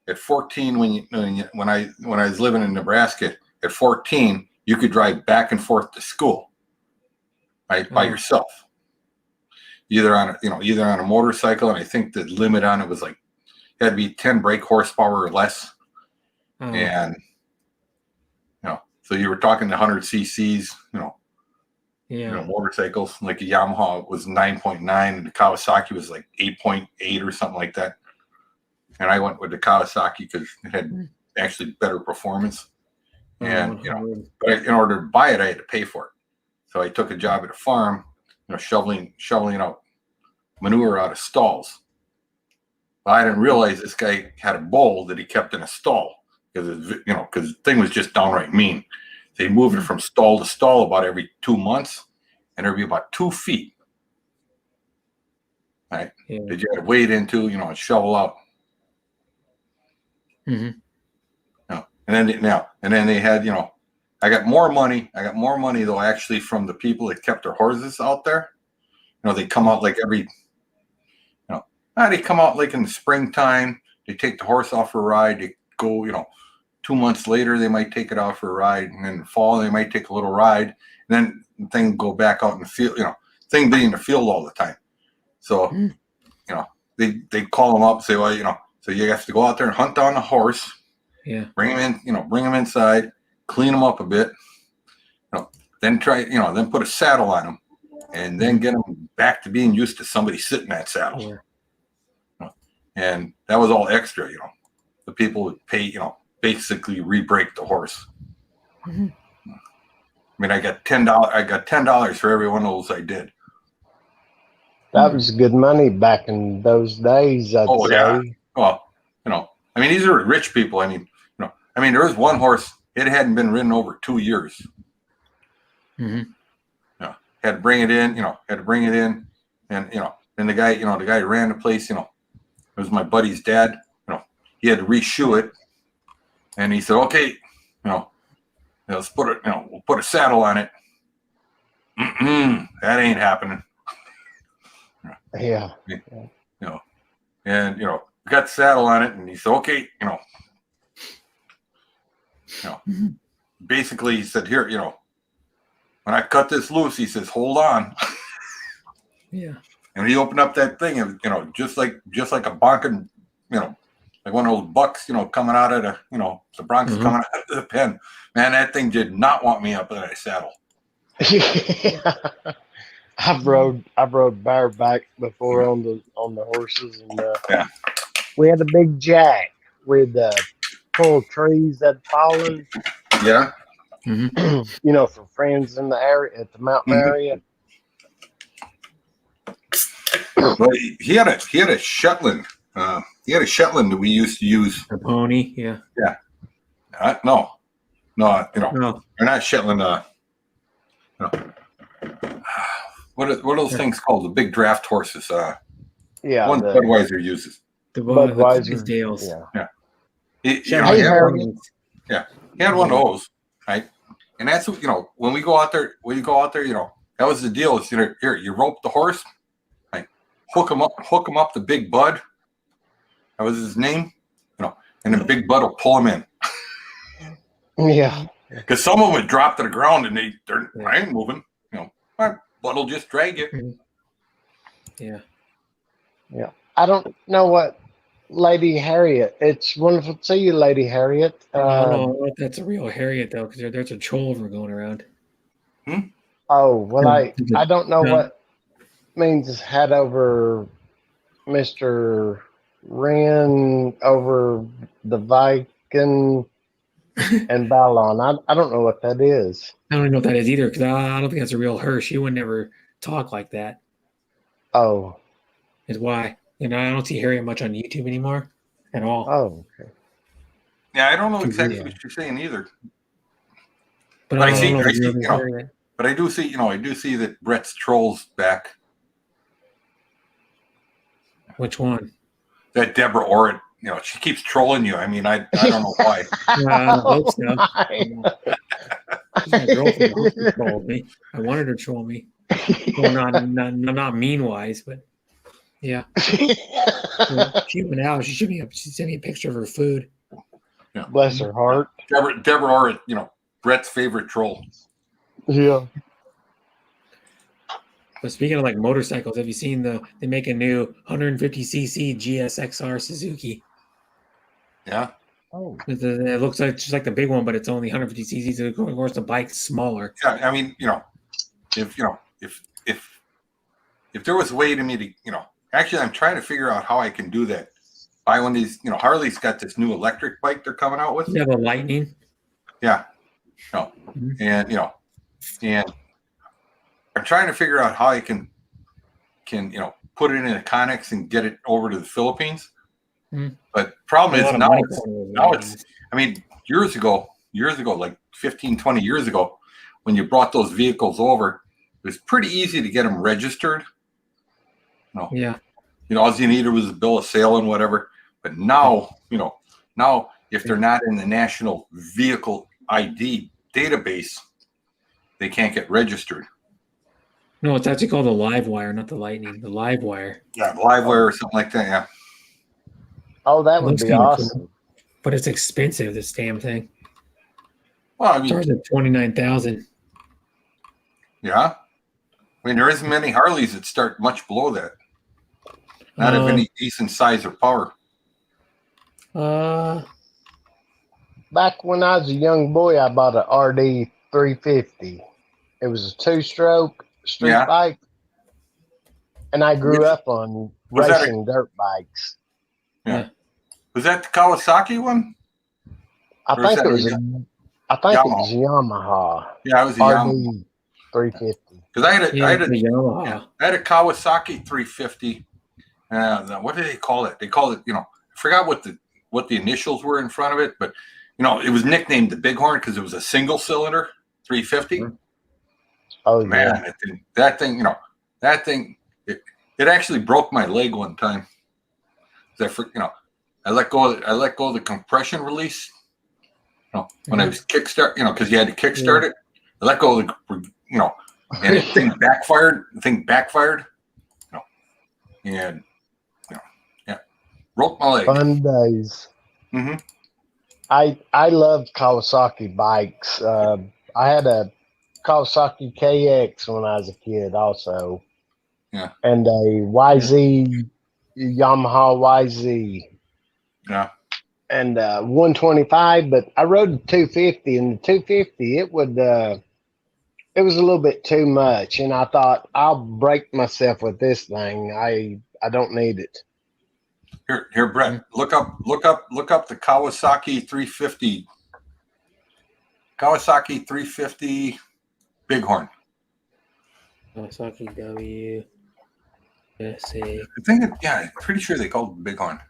at 14 when I was living in Nebraska. At 14, you could drive back and forth to school, right, by yourself, either on a motorcycle, and I think the limit on it was like it had to be 10 brake horsepower or less, and so you were talking 100 cc's, motorcycles. Like a Yamaha was 9.9, and the Kawasaki was like 8.8 or something like that. And I went with the Kawasaki because it had actually better performance. And but in order to buy it, I had to pay for it. So I took a job at a farm, shoveling out manure out of stalls. Well, I didn't realize this guy had a bull that he kept in a stall because the thing was just downright mean. They moved it from stall to stall about every 2 months, and there'd be about 2 feet, right? That you had to wade into, and shovel out. And then they had, I got more money though, actually, from the people that kept their horses out there. They come out like they come out like in the springtime. They take the horse off for a ride. They go, 2 months later, they might take it out for a ride, and then in the fall they might take a little ride, and then the thing go back out in the field. Thing be in the field all the time. So, they call them up, and say, well, so you have to go out there and hunt down the horse. Yeah. Bring him in, bring him inside, clean him up a bit. Then then put a saddle on him, and then get him back to being used to somebody sitting in that saddle. And that was all extra. The people would pay, basically re-break the horse. I mean, I got $10 for every one of those I did. That was good money back in those days, I'd say. Yeah. Well, I mean, these are rich people. I mean, there was one horse, it hadn't been ridden over 2 years. Had to bring it in, and and the guy who ran the place, it was my buddy's dad. He had to reshoe it, and he said, okay, let's put it, we'll put a saddle on it. That ain't happening. Yeah. And got the saddle on it, and he said, okay, basically he said, here, when I cut this loose, he says, hold on. Yeah. And he opened up that thing, and just like a bonking, like one of those bucks, coming out of the Bronx coming out of the pen. Man, that thing did not want me up in that saddle. I've rode bareback before on the horses, and we had a big jack with full of trees that fallen. Yeah. For friends in the area at the mountain area. Well, he had a Shetland. He had a Shetland that we used to use. A pony, yeah. Yeah. No, they're not Shetland. What are those things called? The big draft horses. One Budweiser uses. The Budweiser Dales. Yeah. He had one of those, right? And that's when we go out there, that was the deal. Is here you rope the horse, right? Hook him up to Big Bud. That was his name, and then Big Bud will pull him in. Yeah. Because someone would drop to the ground and I ain't moving. My Bud will just drag you. Yeah. Yeah. I don't know what Lady Harriet. It's wonderful to see you, Lady Harriet. I don't know if that's a real Harriet though, because there's a Cholver going around. Oh well, I don't know what means head over Mr. Wren over the Viking and Ballon. I don't know what that is. I don't know what that is either, because I don't think that's a real her. She would never talk like that. Oh. Is why. I don't see Harriet much on YouTube anymore at all. Oh, okay. Yeah, I don't know exactly what you're saying either. But But I do see, that Brett's trolls back. Which one? That Deborah Orrit, she keeps trolling you. I mean, I don't know why. I hope so. My girlfriend trolled me. I wanted her to troll me. Well, not mean wise, but yeah. She went out. She sent me a picture of her food. Yeah. Bless her heart. Deborah Orrit, Brett's favorite troll. Yeah. But speaking of like motorcycles, have you seen they make a new 150cc GSXR Suzuki? Yeah. Oh. It looks like just like the big one, but it's only 150cc. So of course the bike's smaller. Yeah, I mean, if there was a way to me to, actually I'm trying to figure out how I can do that. Buy one of these, Harley's got this new electric bike they're coming out with. You have a Lightning. Yeah. No. And and I'm trying to figure out how I can put it in a Connex and get it over to the Philippines. But problem is now it's I mean, years ago, like 15, 20 years ago, when you brought those vehicles over, it was pretty easy to get them registered. Yeah. All you needed was a bill of sale and whatever. But now, now if they're not in the National Vehicle ID database, they can't get registered. No, it's actually called the Livewire, not the Lightning. The Livewire. Yeah, Livewire or something like that. Yeah. Oh, that would be awesome. Cool. But it's expensive, this damn thing. Well, I mean, starts at $29,000. Yeah. I mean, there isn't many Harleys that start much below that. Not of any decent size or power. Back when I was a young boy, I bought an RD 350. It was a 2-stroke street bike. And I grew up on racing dirt bikes. Yeah. Was that the Kawasaki one? I think it was Yamaha. Yeah, it was a Yamaha 350. Because I had a Kawasaki 350. What did they call it? They called it, I forgot what the initials were in front of it, but it was nicknamed the Bighorn because it was a single cylinder 350. Oh man, that thing, it actually broke my leg one time. I let go of the compression release. When I was kickstart, because you had to kickstart it. I let go of the, and the thing backfired. And broke my leg. Fun days. Mm-hmm. I loved Kawasaki bikes. I had a Kawasaki KX when I was a kid, also. Yeah. And a YZ, Yamaha YZ. Yeah. And 125, but I rode the 250, and the 250 it was a little bit too much, and I thought I'll break myself with this thing. I don't need it. Here, Brett, look up the Kawasaki 350. Kawasaki 350 Bighorn. Kawasaki W. SA. I'm pretty sure they called it Bighorn.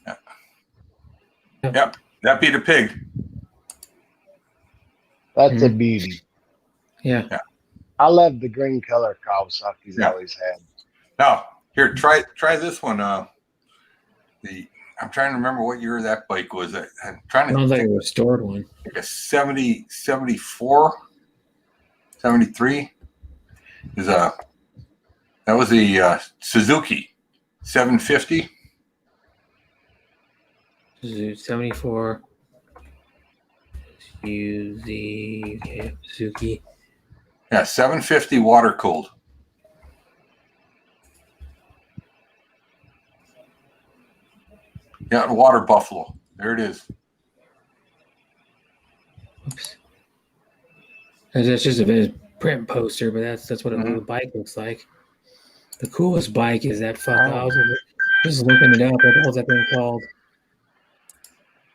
Yeah. Yep, that be the pig. That's a beauty. Yeah. I love the green color Kawasaki's always had. Now, here, try this one. I'm trying to remember what year that bike was. I'm trying to sounds like a restored one. Like a 70, 74, 73. That was a Suzuki 750. 74 Suzuki. Yeah, 750 water cooled. Yeah, Water Buffalo. There it is. Oops. That's just a print poster, but that's what the bike looks like. The coolest bike is that I was just looking it up. What was that thing called?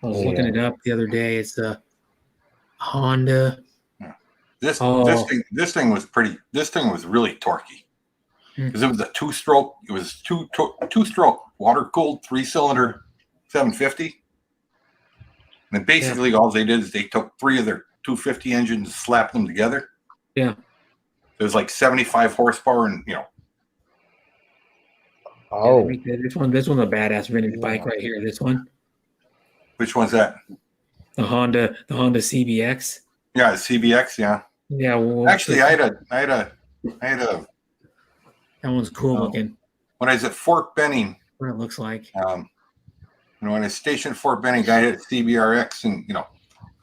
I was looking it up the other day. It's the Honda. Yeah. This thing was pretty. This thing was really torquey because it was a two-stroke. It was two-stroke water cooled 3-cylinder 750. And basically all they did is they took three of their 250 engines and slapped them together. Yeah. There's like 75 horsepower, and Oh, This one's a badass vintage bike right here. This one, which one's that? the Honda CBX. Yeah, the CBX. Yeah. Yeah. Well, Actually, I had a. that one's cool looking. When I was at Fort Benning, What it looks like. when I was stationed at Fort Benning, guy had a CBRX,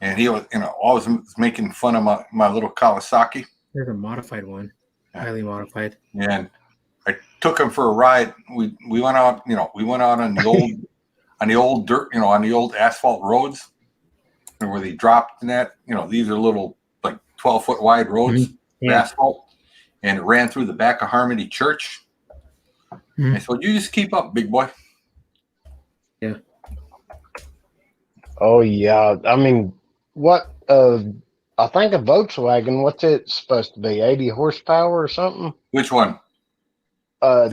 and he was, always making fun of my little Kawasaki. There's a modified one, highly modified. And I took him for a ride. We went out, on the old dirt, on the old asphalt roads, and where they dropped in that, these are little like 12-foot wide roads, asphalt, and it ran through the back of Harmony Church. I said, "You just keep up, big boy." Yeah. oh yeah. I mean, what? I think a Volkswagen. What's it supposed to be? 80 horsepower or something? Which one?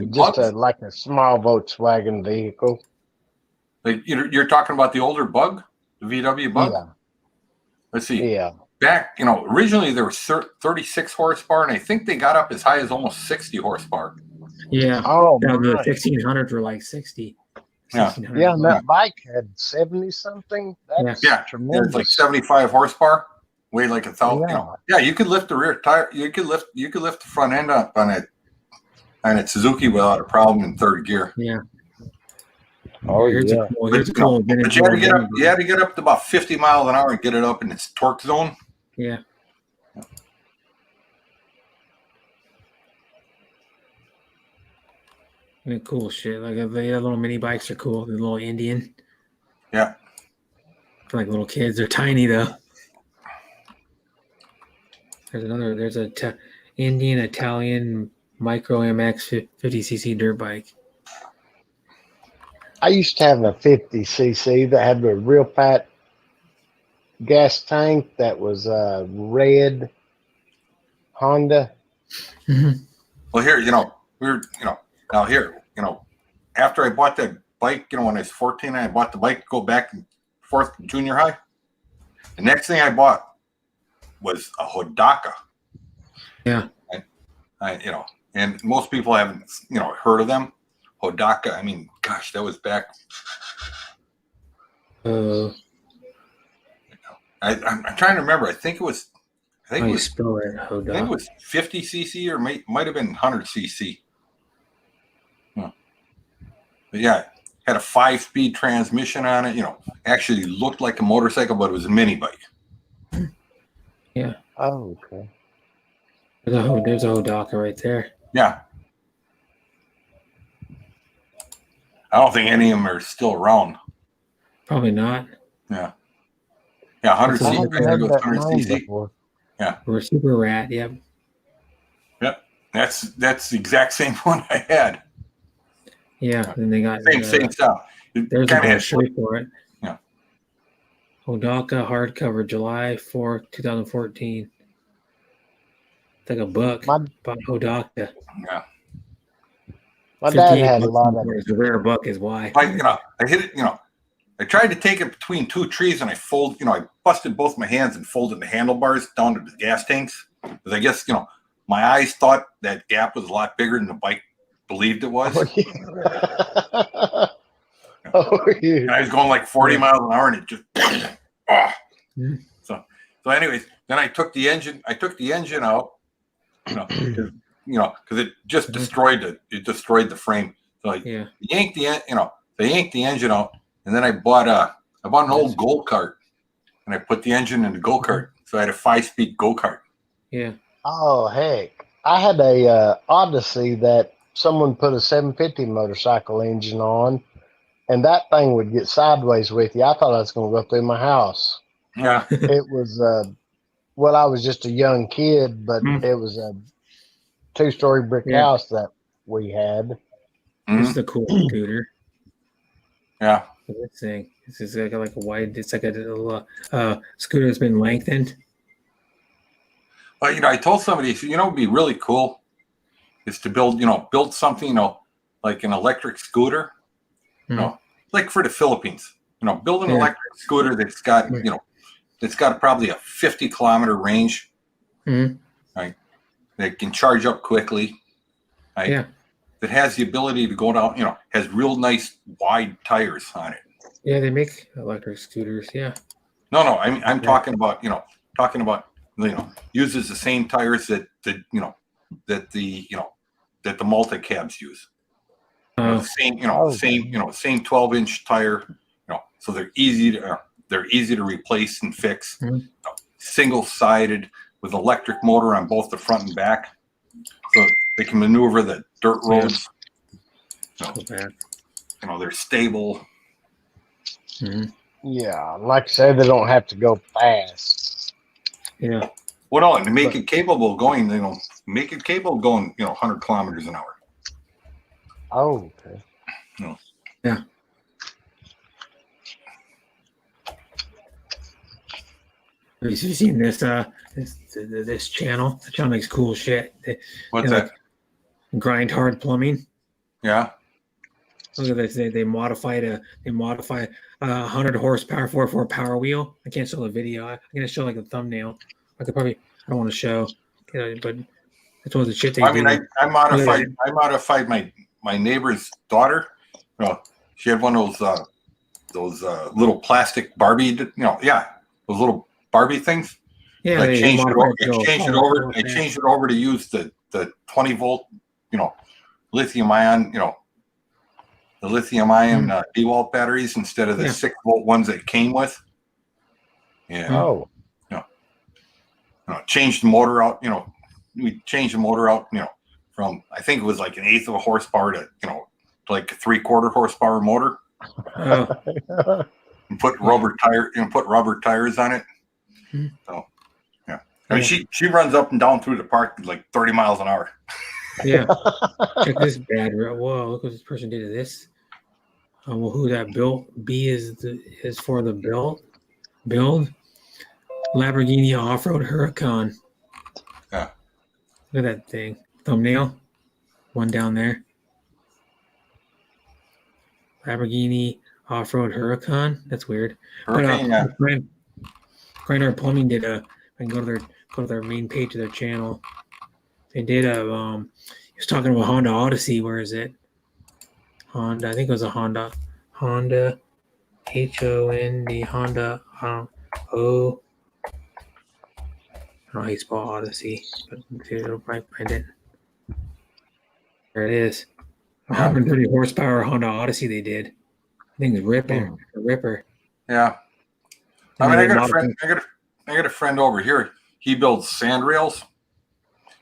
Just like a small Volkswagen vehicle. Like you're talking about the older Bug, the VW Bug. Yeah. Let's see. Yeah. Back, originally there was 36 horsepower, and I think they got up as high as almost 60 horsepower. Yeah. Oh, the my. 1600s were like 60. Yeah. 1600s. Yeah, and that bike had 70 something. That's Yeah, tremendous. it's like 75 horsepower, weighed like 1,000. Yeah. Yeah, you could lift the rear tire. You could lift the front end up on a Suzuki without a problem in third gear. Yeah. Oh Here's yeah. here's a cool But vintage you had to get one. up. You had to get up to about 50 miles an hour and get it up in its torque zone. Yeah. Yeah, cool shit. Like the little mini bikes are cool. The little Indian. Yeah. For like little kids. They're tiny though. There's a Indian Italian Micro MX 50cc dirt bike. I used to have a 50cc that had a real fat gas tank that was red Honda. Well, here, now here, after I bought that bike, when I was 14, I bought the bike to go back and forth to junior high. The next thing I bought was a Hodaka. Yeah. And most people haven't, heard of them. Hodaka, I mean, gosh, that was back. I'm trying to remember. I think it was spell it, I think it was 50cc or might have been 100cc. But yeah, had a 5-speed transmission on it. Actually looked like a motorcycle, but it was a mini bike. Yeah. Oh, okay. There's a Hodaka right there. Yeah. I don't think any of them are still around. Probably not. Yeah. Yeah, 100cc. I think it was 100cc. Yeah. Or a Super Rat. Yep. Yep. That's the exact same one I had. Yeah. And they got Same stuff. There's Kinda a had shirt for it. Yeah. Hodaka hardcover, July 4th, 2014. It's like a book about Hodaka. Yeah. My dad had a lot of It's a rare book, is why. I hit it, I tried to take it between two trees, and I busted both my hands and folded the handlebars down to the gas tanks. Because I guess, my eyes thought that gap was a lot bigger than the bike believed it was. And I was going like 40 miles an hour, and it just So anyways, then I took the engine out, because it just destroyed the frame. So I yanked the engine out, and then I bought an old go-kart, and I put the engine in the go-kart. So I had a 5-speed go-kart. Yeah. Oh heck! I had a Odyssey that someone put a 750 motorcycle engine on, and that thing would get sideways with you. I thought I was going to go through my house. Yeah. It was I was just a young kid, but it was a 2-story brick house that we had. This is a cool scooter. Yeah. This thing. This is like a wide. It's like a little scooter that's been lengthened. But I told somebody, it'd be really cool is to build something, like an electric scooter, like for the Philippines. Build an electric scooter that's got, It's got probably a 50-kilometer range. Mhm. Right. That can charge up quickly. Right. Yeah. That has the ability to go down. Has real nice wide tires on it. Yeah, they make electric scooters. Yeah. No. I'm talking about. Uses the same tires that the multi-cabs use. Same 12-inch tire. So they're easy to replace and fix. Mhm. Single-sided with electric motor on both the front and back, so they can maneuver the dirt roads. They're stable. Mhm. Yeah, like I say, they don't have to go fast. Yeah. Well, no, and to make it capable of going, 100 kilometers an hour. Oh, okay. No. Yeah. Have you seen this this channel? The channel makes cool shit. What's that? Grind Hard Plumbing. Yeah. Look at this. They modify a 100 horsepower 4x4 Power Wheel. I can't show the video. I'm gonna show like a thumbnail. I don't want to show, but that's one of the shit they do. I mean, I modified my neighbor's daughter. She had one of those little plastic Barbie. Those little Barbie things. Yeah, I changed it over to use the 20 volt, lithium ion, the lithium ion DeWalt batteries instead of the 6 volt ones that it came with. Yeah. Oh. Changed the motor out. We changed the motor out. From I think it was like 1/8 of a horsepower to like a 3/4 horsepower motor. Oh. And put rubber tires on it. So, yeah. I mean, she runs up and down through the park like 30 miles an hour. Yeah. Check this bad. Whoa! Look what this person did to this. Well, who that built? B is for the build. Lamborghini Off-Road Huracan. Yeah. Look at that thing. Thumbnail. One down there. Lamborghini Off-Road Huracan. That's weird. Hurricane, Grind Hard Plumbing did I can go to their main page of their channel. They did he was talking about Honda Odyssey. Where is it? Honda. I think it was a Honda. Honda. HOND. Honda. O. I don't know how you spell Odyssey, but it'll probably find it. There it is. 130 horsepower Honda Odyssey they did. I think it's ripping. A ripper. Yeah. I mean, I got a friend over here. He builds sand rails.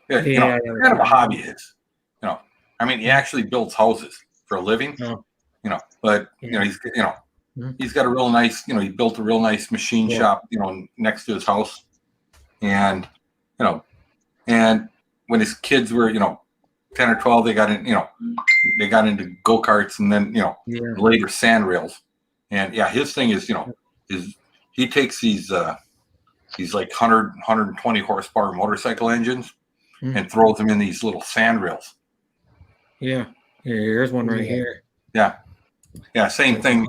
Kind of a hobby is. I mean, he actually builds houses for a living. But he's got a real nice. He built a real nice machine shop. Next to his house, and and when his kids were 10 or 12, they got into go-karts and then later sand rails. And his thing is he takes these like 120 horsepower motorcycle engines and throws them in these little sand rails. Yeah. Here's one right here. Yeah. Same thing.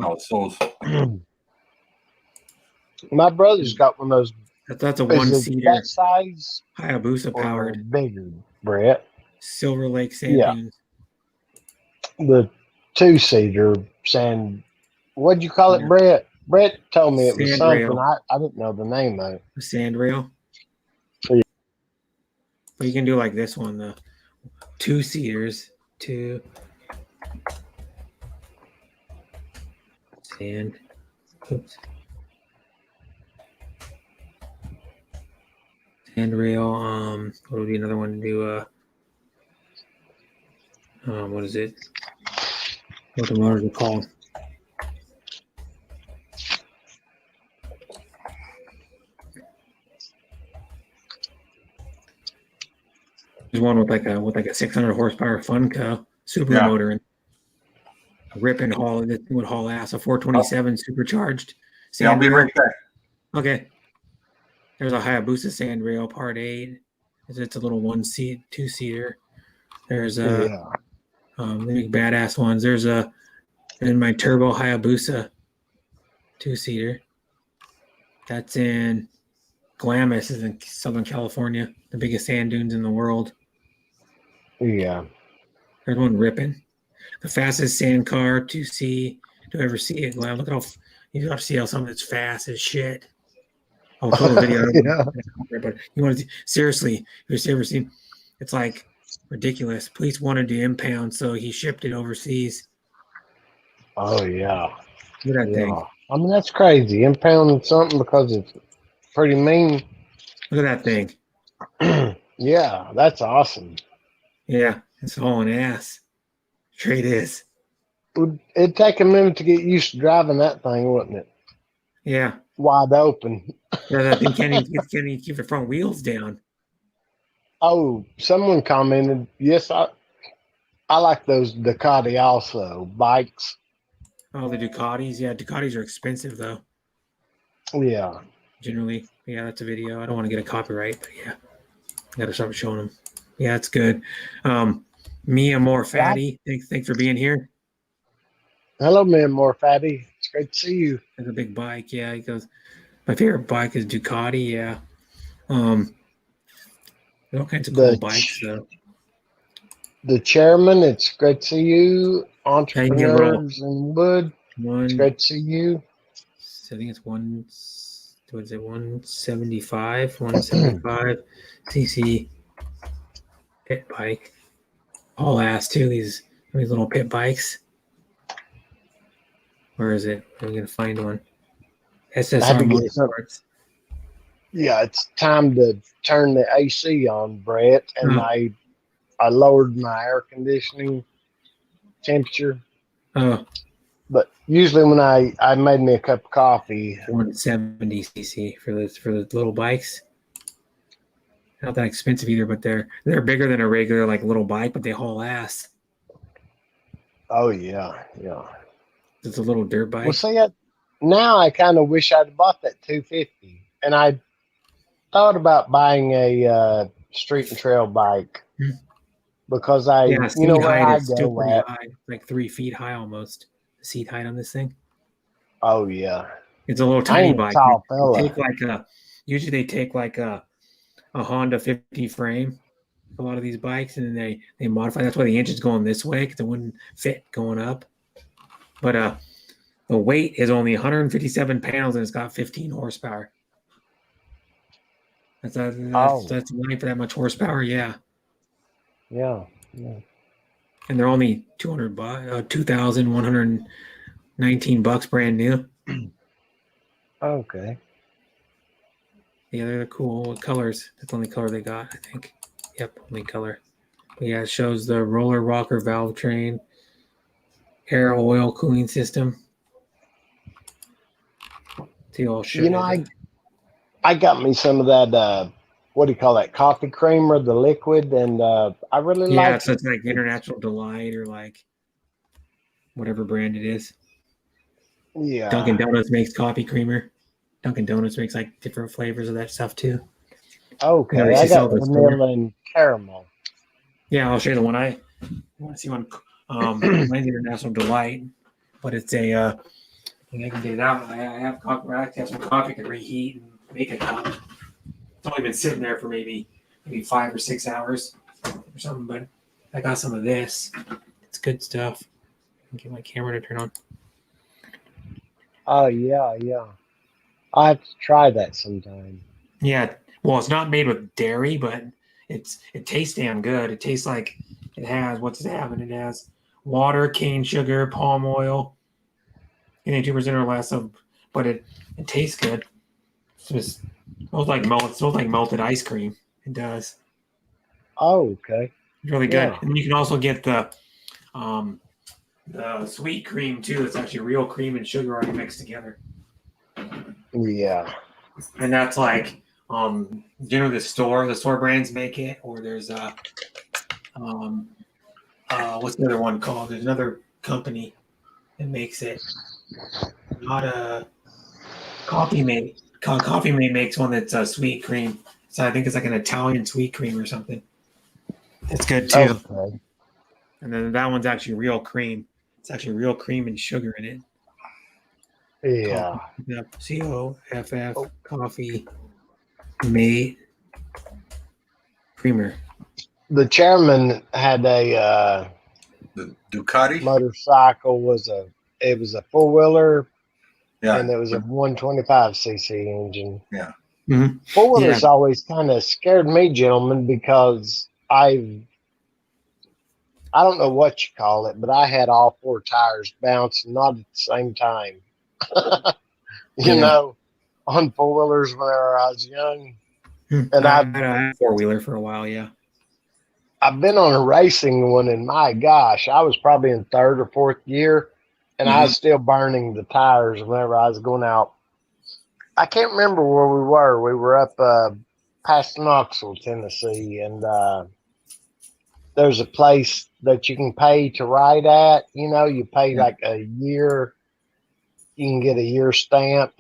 My brother's got one of those. That's a one-seater. That size. Hayabusa powered. Bigger, Brett. Silver Lake sand dunes. The 2-seater sand. What'd you call it, Brett? Brett told me it was Sand something. rail. I didn't know the name of it. A sand rail. Yeah. But you can do like this one, the 2-seaters. Sand. Oops. Sand rail. What would be another one to do? What is it? What the motors are called? There's one with like a 600 horsepower Funko super motor and a rip and haul. This would haul ass. A 427 supercharged. I'll be right back. Okay. There's a Hayabusa sand rail part 8. It's a little 2-seater. There's they make badass ones. There's in my turbo Hayabusa 2-seater. That's in Glamis, is in Southern California, the biggest sand dunes in the world. Yeah. There's one ripping. The fastest sand car to ever see it. Glam. Look at how you got to see how some of it's fast as shit. I'll throw the video. Yeah. But you want to seriously? If you've ever seen, it's like ridiculous. Police wanted to impound, so he shipped it overseas. Oh yeah. Look at that thing. I mean, that's crazy. Impounding something because it's pretty mean. Look at that thing. Yeah, that's awesome. Yeah, it's hauling ass. Straight is. It'd take a minute to get used to driving that thing, wouldn't it? Yeah. Wide open. Yeah, that thing can't even keep the front wheels down. Oh, someone commented, yes, I like those Ducati also, bikes. Oh, the Ducatis. Yeah, Ducatis are expensive, though. Yeah. Generally. Yeah, that's a video. I don't want to get a copyright, but yeah. I got to start showing them. Yeah, it's good. Mia More Fatty, thanks for being here. Hello, man, More Fatty. It's great to see you. There's a big bike. Yeah, he goes, my favorite bike is Ducati. Yeah. All kinds of cool bikes, though. The chairman, it's great to see you. Entrepreneurs in Wood, it's great to see you. I think it's 175, 175 cc pit bike. All ass too. These little pit bikes. Where is it? I'm gonna find one. SSR Motorsports. Yeah, it's time to turn the AC on, Brett, and I lowered my air conditioning temperature. Oh. But usually when I made me a cup of coffee. 170 cc for the little bikes. Not that expensive either, but they're bigger than a regular like little bike, but they haul ass. Oh yeah, yeah. It's a little dirt bike. Well, see, now I kind of wish I'd bought that 250, and I thought about buying a street and trail bike because you know where I go at. High, like 3 feet high almost. The seat height on this thing. Oh yeah, it's a little tiny bike. Tall fella. Usually they take like a Honda 50 frame. A lot of these bikes, and then they modify. That's why the engine's going this way because it wouldn't fit going up. But the weight is only 157 pounds and it's got 15 horsepower. That's money for that much horsepower, yeah. Yeah. And they're only $2,119 brand new. Okay. Yeah, they're cool. What colors? That's the only color they got, I think. Yep, only color. But yeah, it shows the roller rocker valve train, air oil cooling system. See all shit. You know, I got me some of that what do you call that, coffee creamer, the liquid, and I really like it. Yeah, so it's like International Delight or like whatever brand it is. Yeah. Dunkin' Donuts makes coffee creamer. Dunkin' Donuts makes like different flavors of that stuff too. Okay, You know, I got vanilla and caramel. Yeah, I'll show you the one I want to see one. Mine's International Delight, but it's a. I think I can get it out. I have coffee. I have some coffee to reheat and make a cup. It's only been sitting there for maybe 5 or 6 hours or something, but I got some of this. It's good stuff. I can get my camera to turn on. Oh yeah. I have to try that sometime. Yeah, well, it's not made with dairy, but it tastes damn good. It tastes like it has what's it having? It has water, cane sugar, palm oil, and 2% or less of, but it tastes good. It's just smells like melted ice cream. It does. Oh, okay. It's really good. Yeah. And you can also get the sweet cream too. It's actually real cream and sugar already mixed together. Yeah. And that's like the store brands make it, or there's what's the other one called? There's another company that makes it. Not a Coffee Mate. Coffee Mate makes one that's sweet cream. So I think it's like an Italian sweet cream or something. It's good too. Okay. And then that one's actually real cream. It's actually real cream and sugar in it. Yeah. Yep. COFF coffee mate creamer. The chairman had a The Ducati. motorcycle. It was a 4-wheeler, Yeah. and it was a 125cc engine. Yeah. Mm-hmm. 4-wheelers always kind of scared me, gentlemen, because I don't know what you call it, but I had all 4 tires bounce, not at the same time. You know, on 4-wheelers whenever I was young. And I had a 4-wheeler for a while, yeah. I've been on a racing one, and my gosh, I was probably in 3rd or 4th year, and I was still burning the tires whenever I was going out. I can't remember where we were. We were up past Knoxville, Tennessee, and there's a place that you can pay to ride at. You know, you pay like a year. You can get a year stamp,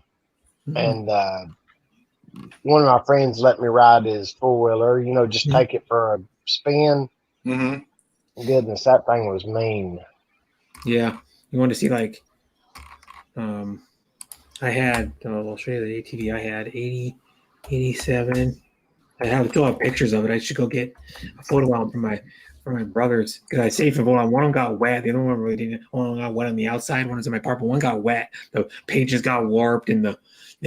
and one of my friends let me ride his 4-wheeler. You know, just take it for a spin. Goodness, that thing was mean. Yeah, you want to see like, I had. I'll show you the ATV I had. 80, 87. I still have pictures of it. I should go get a photo album from my brothers because I saved a photo. One of them got wet. The other one really didn't. One got wet on the outside. One was in my apartment. One got wet. The pages got warped and the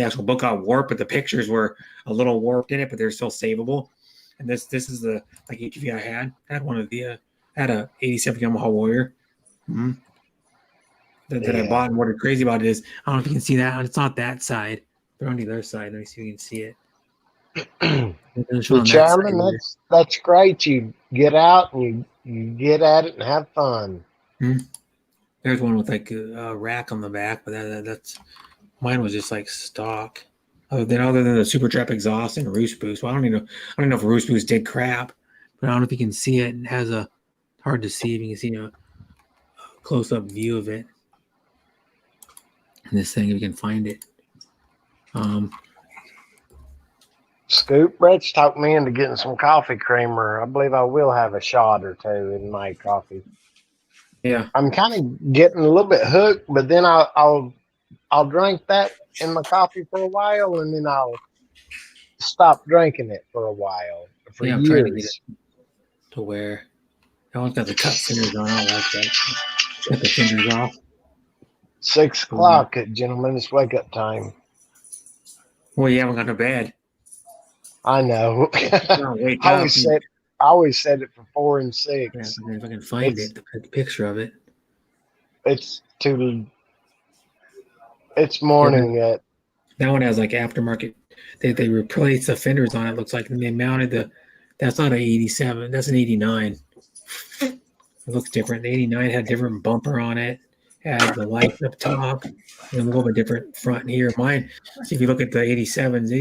actual book got warped, but the pictures were a little warped in it, but they're still savable. And this is the like ATV I had. I had one of the I had a 87 Yamaha Warrior. That I bought. And what is crazy about it is I don't know if you can see that. It's not that side, but on the other side. Let me see if you can see it. The chairman, that's great. You get out and you get at it and have fun. There's one with like a rack on the back, but that's mine was just like stock. Other than the Super Trap exhaust and Roost Boost. Well, I don't know if Roost Boost did crap, but I don't know if you can see it. It has a hard to see if you can see a close up view of it. And this thing, if you can find it. Scoop, Brett's talked me into getting some coffee creamer. I believe I will have a shot or 2 in my coffee. Yeah, I'm kind of getting a little bit hooked, but then I'll drink that in my coffee for a while, and then I'll stop drinking it for a while. For I'm years. trying to get it to where I don't got the cut fingers on. I don't like that. Cut the fingers off. 6 o'clock, gentlemen. It's wake up time. Well, you haven't got to bed. I know. Wake I up. always said it for 4 and 6. Yeah, if I can find the picture of it. It's morning yet. That one has like aftermarket. They replaced the fenders on it. Looks like, and they mounted that's not an 87. That's an 89. It looks different. The 89 had a different bumper on it. Had the lights up top, and a little bit different front here. Mine. See if you look at the 87s,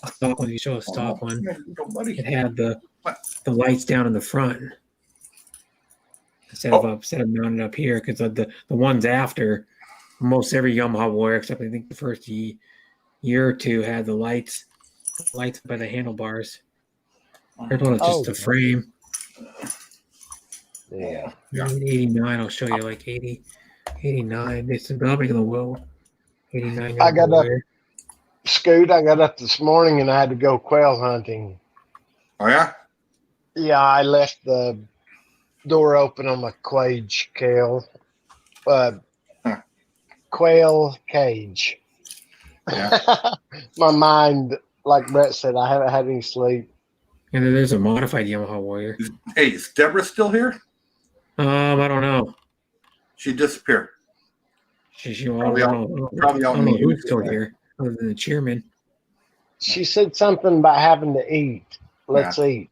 a stock one. You show a stock one. It had the lights down in the front instead of mounted up here, because the ones after most every Yamaha Warrior, except I think the first year or 2, had the lights by the handlebars. Here's one that's just a frame. Yeah. 89, I'll show you like 80, 89. It's not making the wheel. 89. I got up this morning and I had to go quail hunting. Oh, yeah? Yeah, I left the door open on my quail cage. Yeah. My mind, like Brett said, I haven't had any sleep. And then there's a modified Yamaha Warrior. Hey, is Deborah still here? I don't know. She disappeared. Probably out who's still here, other than the chairman. She said something about having to eat. Let's eat.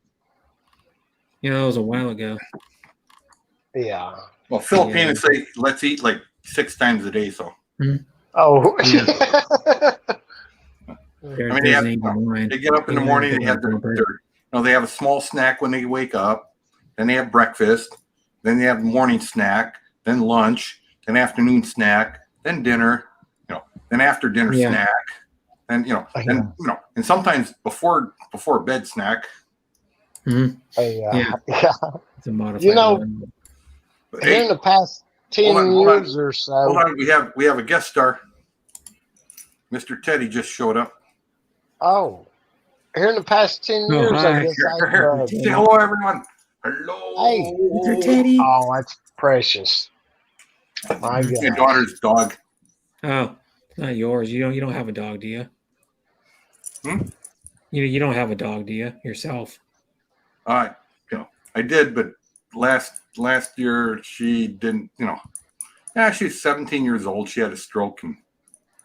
Yeah, that was a while ago. Yeah. Well, Filipinos say let's eat like 6 times a day, so. Oh. I mean, they get up in the morning, they have they have a small snack when they wake up, then they have breakfast, then they have morning snack, then lunch, then afternoon snack, then dinner, then after dinner snack, then and sometimes before bed snack. Mm-hmm. Yeah. It's a modified here one. in the past 10 hold on. years or so. Hold on, we have a guest star. Mr. Teddy just showed up. Oh, here in the past 10 Oh, years, I hi. guess Here. Say hello, everyone. Hello. Hey, Mr. Teddy. Oh, that's precious. My God. Your daughter's dog. Oh, it's not yours. You don't have a dog, do you? Hmm? You don't have a dog, do you? Yourself? I did, but last year she didn't. She's 17 years old. She had a stroke, and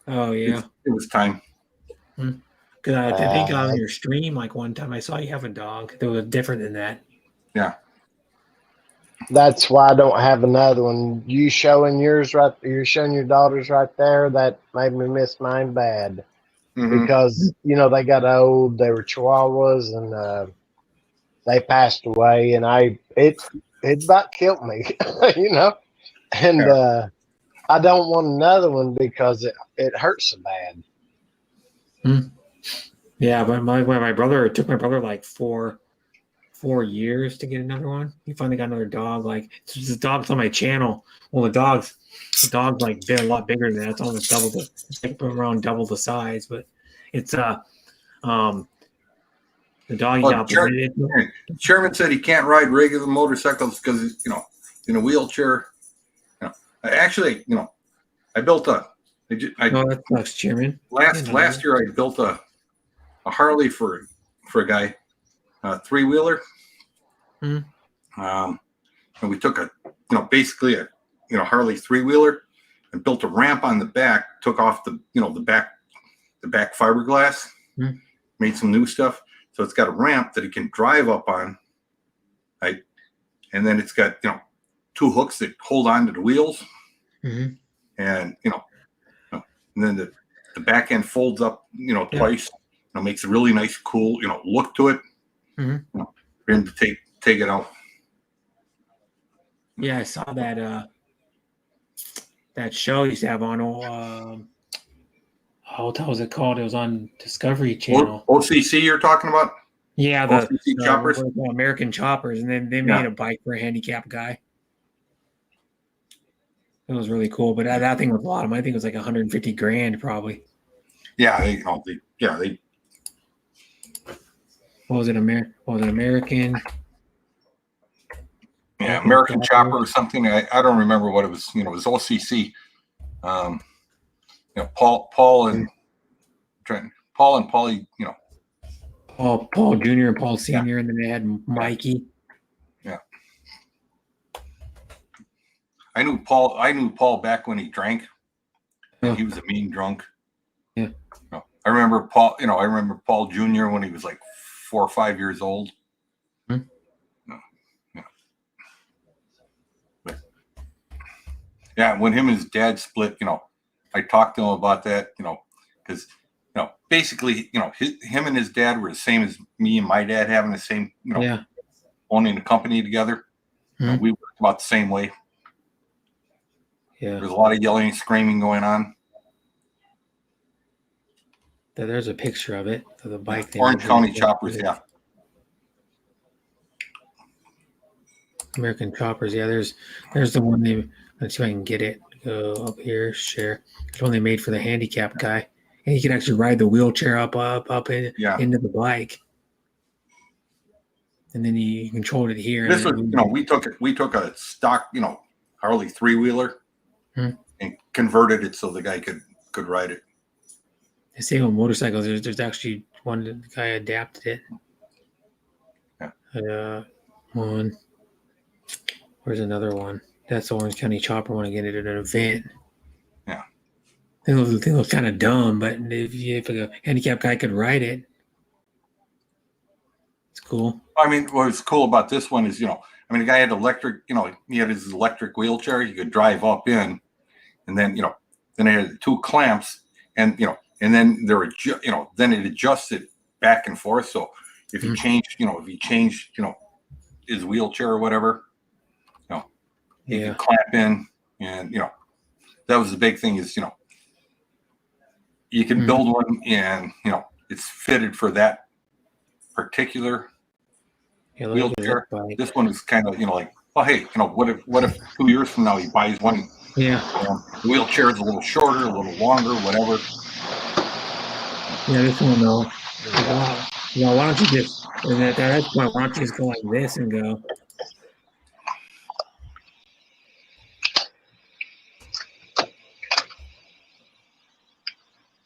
Oh yeah. it was time. Because I think on your stream, like one time I saw you have a dog that was different than that. Yeah. That's why I don't have another one. You showing yours right? You're showing your daughters right there. That made me miss mine bad because they got old. They were Chihuahuas and they passed away, and it about killed me, And I don't want another one because it hurts so bad. Yeah, but my brother, it took my brother like four years to get another one. He finally got another dog. Like this dog's on my channel. Well, the dog's like a lot bigger than that. It's almost it's like around double the size. But it's the dog he got. Chairman said he can't ride regular motorcycles because in a wheelchair. Actually, I built a. That sucks, Chairman. Last year I built a Harley for a guy, a 3-wheeler. And we took basically a Harley 3-wheeler and built a ramp on the back, took off the back fiberglass, made some new stuff. So it's got a ramp that it can drive up on, right? And then it's got 2 hooks that hold on to the wheels, and and then the back end folds up twice. Makes a really nice, cool look to it. For him to take it out. Yeah, I saw that show you used to have on what was it called? It was on Discovery Channel. OCC you're talking about? Yeah, the OCC choppers, American Choppers, and then they made a bike for a handicapped guy. It was really cool, but that thing was a lot of money. I think it was like $150,000 probably. Yeah, they. What was it? American? Yeah, American Chopper or something. I don't remember what it was. It was OCC. Paul and Paulie. Paul Jr. and Paul Sr. And then they had Mikey. Yeah. I knew Paul back when he drank. He was a mean drunk. Yeah. I remember Paul. I remember Paul Jr. when he was like 4 or 5 years old. Yeah, when him and his dad split, I talked to him about that, because basically, him and his dad were the same as me and my dad, having the same, owning a company together. We worked about the same way. Yeah, there's a lot of yelling and screaming going on. There's a picture of it, of the bike. Orange County Choppers, yeah. American Choppers, yeah. There's the one they. Let's see if I can get it. Go up here, share. It's one they made for the handicapped guy, and he can actually ride the wheelchair up into the bike, and then he controlled it here. This was, we took a stock, Harley 3-wheeler, and converted it so the guy could ride it. The same with motorcycles. There's actually one the guy adapted it. Yeah. One. Where's another one? That's the Orange County Chopper one again at an event. Yeah. It was kind of dumb, but if a handicapped guy could ride it, it's cool. I mean, what's cool about this one is, the guy had electric, he had his electric wheelchair. He could drive up in, and then, then it had 2 clamps, and, and then then it adjusted back and forth. So if he changed, his wheelchair or whatever, he could clamp in, and that was the big thing is you can build one, and it's fitted for that particular wheelchair. This one is kind of like well, hey, what if 2 years from now he buys one? Yeah. The wheelchair is a little shorter, a little longer, whatever. Yeah, this one though. Why don't you just? And at that point, why don't you just go like this and go?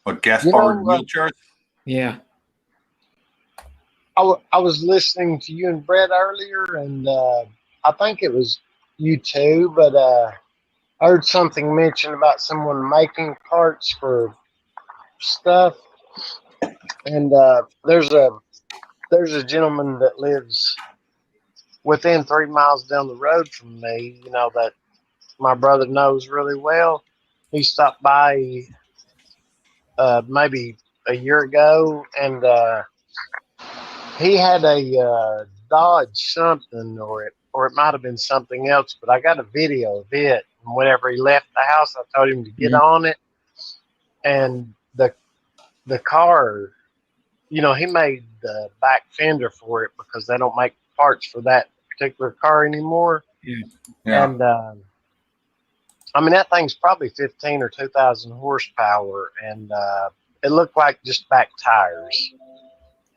What, gas-powered wheelchairs? Yeah. I was listening to you and Brett earlier, and I think it was you too, but I heard something mentioned about someone making parts for stuff, and there's a gentleman that lives within 3 miles down the road from me, that my brother knows really well. He stopped by maybe a year ago, and he had a Dodge something, or it might have been something else, but I got a video of it. And whenever he left the house, I told him to get on it, and the car, he made the back fender for it because they don't make parts for that particular car anymore. Yeah. And I mean, that thing's probably 15 or 2,000 horsepower, and it looked like just back tires.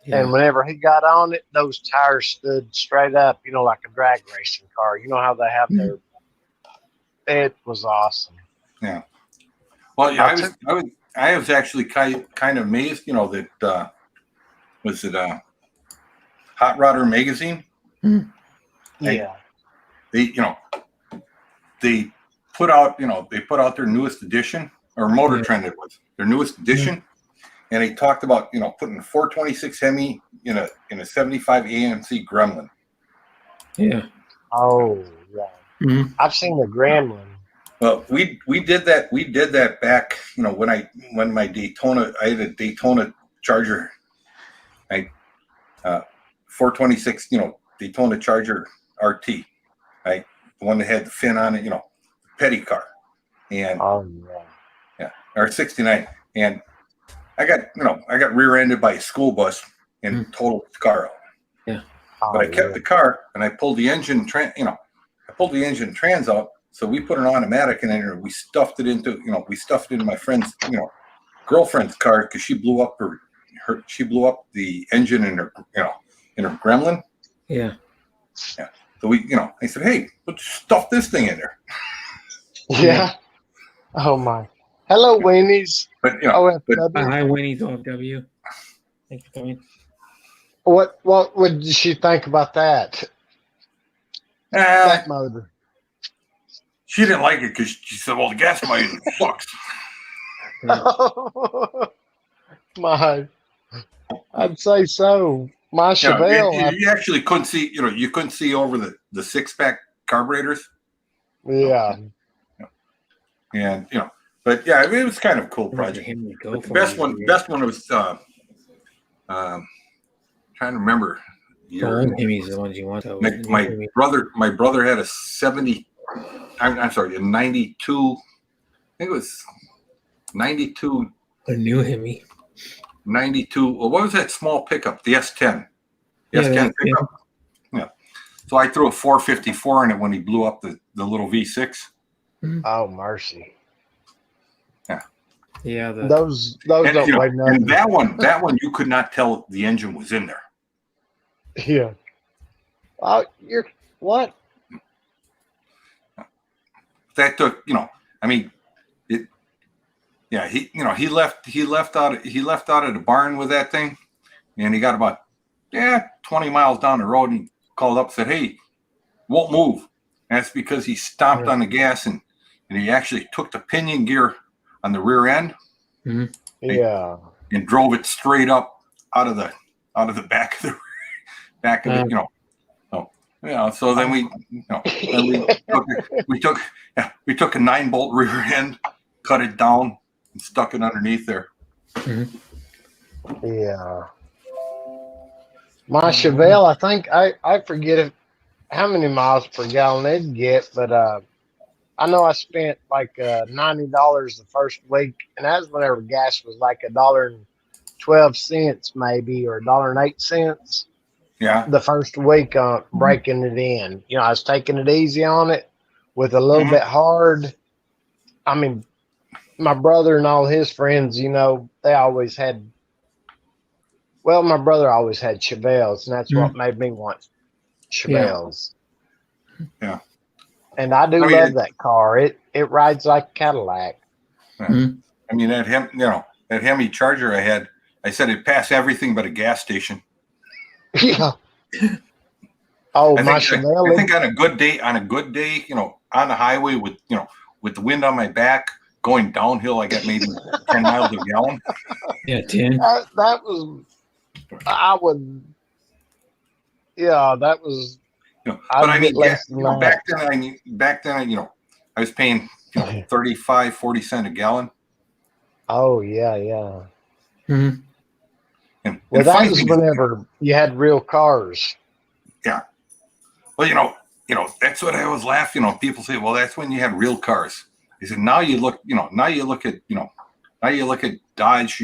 Yeah. And whenever he got on it, those tires stood straight up, like a drag racing car. You know how they have their. It was awesome. Yeah. Well, yeah, I was actually kind of amazed, that was it Hot Rodder magazine? Yeah. They put out their newest edition, or Motor Trend it was their newest edition, and they talked about putting a 426 Hemi in a 75 AMC Gremlin. Yeah. Oh, yeah. Mm-hmm. I've seen the Gremlin. Well, we did that. We did that back, when my Daytona, I had a Daytona Charger, 426, Daytona Charger RT, right? The one that had the fin on it, petty car, and or 69, and I got rear-ended by a school bus and totaled the car out. Yeah. But I kept the car, and I pulled the engine trans out. So we put an automatic in there, and we stuffed it into my friend's, girlfriend's car, because she blew up the engine in her Gremlin. Yeah. Yeah. So I said, hey, let's stuff this thing in there. Yeah. Oh my. Hello, Winnie's. But Hi, Winnie's OFW. Thanks for coming. What did she think about that? That motor. She didn't like it because she said, well, the gas mileage sucks. My, I'd say so. My Chevelle. You actually couldn't see, you couldn't see over the six-pack carburetors. Yeah. And, but yeah, it was kind of a cool project. But the best one was, trying to remember. Hemis the ones you want. My brother had a 92. I think it was 92. A new Hemi. 92. Well, what was that small pickup? The S10. The S10 pickup. Yeah. So I threw a 454 in it when he blew up the little V6. Oh, mercy. Yeah. Yeah. Those don't weigh nothing. And that one you could not tell the engine was in there. Yeah. Oh, you're what? That took, it. Yeah, he left out of the barn with that thing, and he got about 20 miles down the road, and he called up and said, "Hey, won't move." And that's because he stomped on the gas, and he actually took the pinion gear on the rear end, yeah, and drove it straight up out of the back of the So then we took a 9-bolt rear end, cut it down, and stuck it underneath there. Yeah. My Chevelle, I think I forget how many miles per gallon it'd get, but I know I spent like $90 the first week, and that was whenever gas was like $1.12 maybe, or $1.08. Yeah. The first week on breaking it in. You know, I was taking it easy on it with a little bit hard. I mean, my brother and all his friends, you know, they always had. Well, my brother always had Chevelles, and that's what made me want Chevelles. Yeah. And I do love that car. It rides like a Cadillac. Yeah. I mean, that Hemi Charger I said it passed everything but a gas station. Yeah. Oh, I my think, Chevelle. I think on a good day, you know, on the highway with the wind on my back going downhill, I got maybe 10 miles a gallon. Yeah, 10. That was. I would. Yeah, that was. But I mean, back then, you know, I was paying 35, 40 cents a gallon. Oh yeah, yeah. Mm-hmm. Well, that was whenever you had real cars. Yeah. Well, you know, that's what I always laugh. You know, people say, "Well, that's when you had real cars." I said, now you look at Dodge.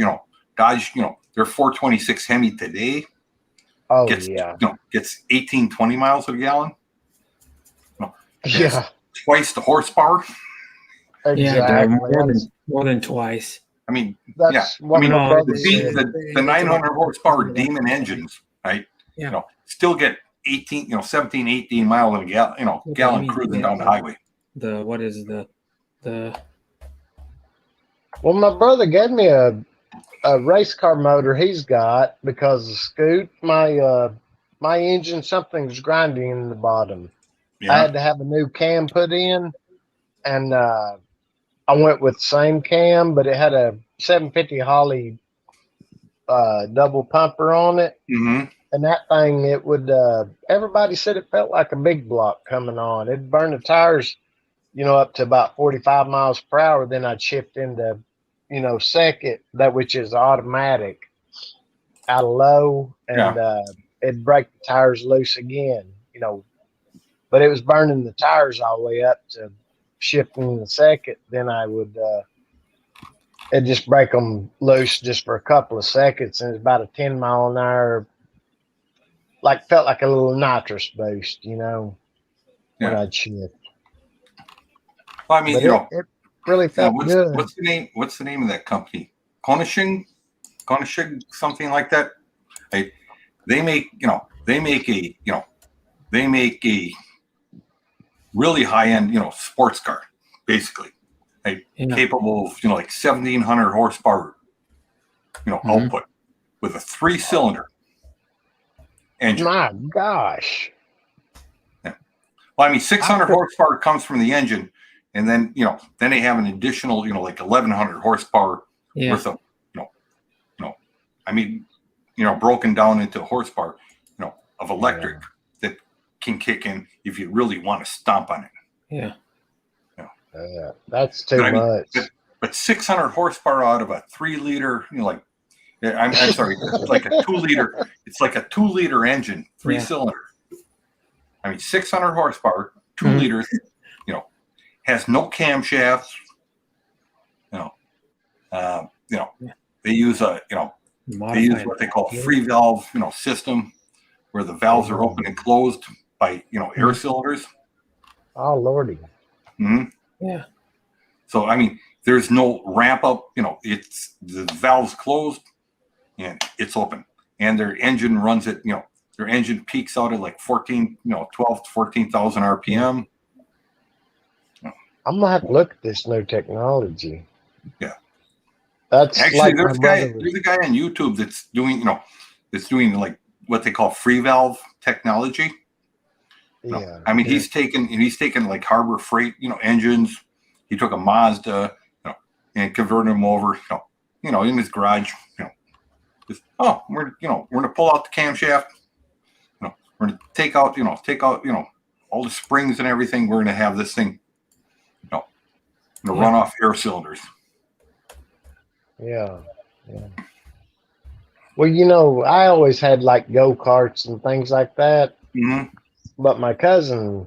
Dodge. You know, their 426 Hemi today. Oh gets 18, 20 miles a gallon. Yeah. Twice the horsepower. Exactly. More than twice. I mean, that's what the 900 horsepower Demon engines, right? Yeah. You know, still get 17, 18 miles a gallon cruising down the highway. Well, my brother gave me a race car motor he's got because of Scoot. My engine, something's grinding in the bottom. Yeah. I had to have a new cam put in, and I went with the same cam, but it had a 750 Holley double pumper on it. Mm-hmm. And that thing, it would, everybody said it felt like a big block coming on. It'd burn the tires, you know, up to about 45 miles per hour. Then I'd shift into, you know, second, which is automatic, out of low, and it'd break the tires loose again, you know. But it was burning the tires all the way up to shifting the second. Then I would, it'd just break them loose just for a couple of seconds. And it's about a 10 mile an hour, felt like a little nitrous boost, you know, when I'd shift. Well, I mean, but it really felt good. What's the name of that company? Konishing, something like that. They make a really high end, you know, sports car, basically, capable of, you know, like 1,700 horsepower, you know, output with a 3-cylinder engine. My gosh. Yeah. Well, I mean, 600 horsepower comes from the engine, and then they have an additional, you know, like 1,100 horsepower worth of, I mean, you know, broken down into horsepower, you know, of electric that can kick in if you really want to stomp on it. Yeah. That's too much. But 600 horsepower out of a 3-liter, you know, like, I'm sorry, it's like a 2-liter. It's like a 2-liter engine, 3-cylinder. I mean, 600 horsepower, 2 liters. You know, has no camshafts. They use what they call a free valve, you know, system where the valves are open and closed by, you know, air cylinders. Oh, Lordy. Mm-hmm. Yeah. So, I mean, there's no ramp up, you know, it's the valve's closed and it's open, and their engine runs at, you know, their engine peaks out at like 12 to 14,000 RPM. I'm gonna have to look at this new technology. Yeah. That's actually, like there's a guy on YouTube that's doing like what they call free valve technology. Yeah. I mean, he's taken like Harbor Freight, you know, engines. He took a Mazda, you know, and converted them over, you know, in his garage, you know. Just, we're gonna pull out the camshaft. You know, we're gonna take out, you know, all the springs and everything. We're gonna have this thing, you know, run off air cylinders. Yeah. Well, you know, I always had like go-karts and things like that. Mm-hmm. But my cousin,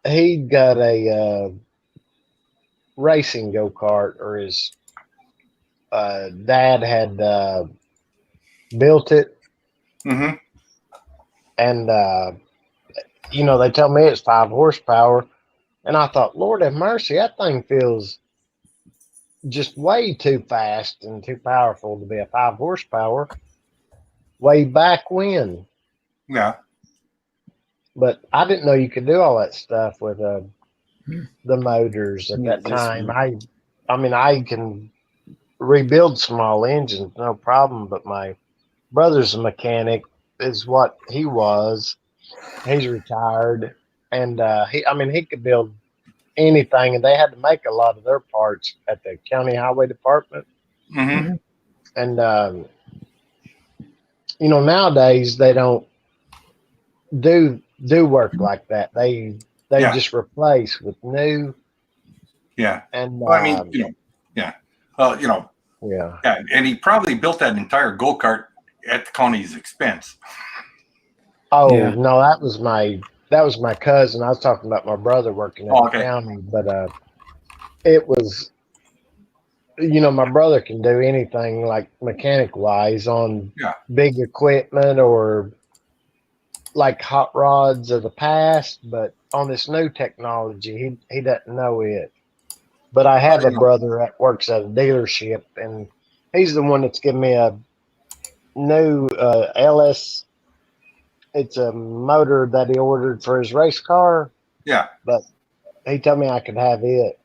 he got a racing go-kart, or his dad had built it, Mm-hmm. And they tell me it's 5 horsepower, and I thought, Lord have mercy, that thing feels just way too fast and too powerful to be a 5 horsepower. Way back when. Yeah. But I didn't know you could do all that stuff with the motors at that time. I mean, I can rebuild small engines, no problem. But my brother's a mechanic, is what he was. He's retired, and he could build anything, and they had to make a lot of their parts at the county highway department. Mm-hmm. And nowadays they don't do work like that. They just replace with new. Yeah. And well, I mean, yeah. Yeah. And he probably built that entire go-kart at the county's expense. Oh no, that was my cousin. I was talking about my brother working at the county, but it was, my brother can do anything like mechanic wise on big equipment or like hot rods of the past, but on this new technology, he doesn't know it. But I have a brother that works at a dealership, and he's the one that's given me a new LS. It's a motor that he ordered for his race car. Yeah. But he told me I could have it.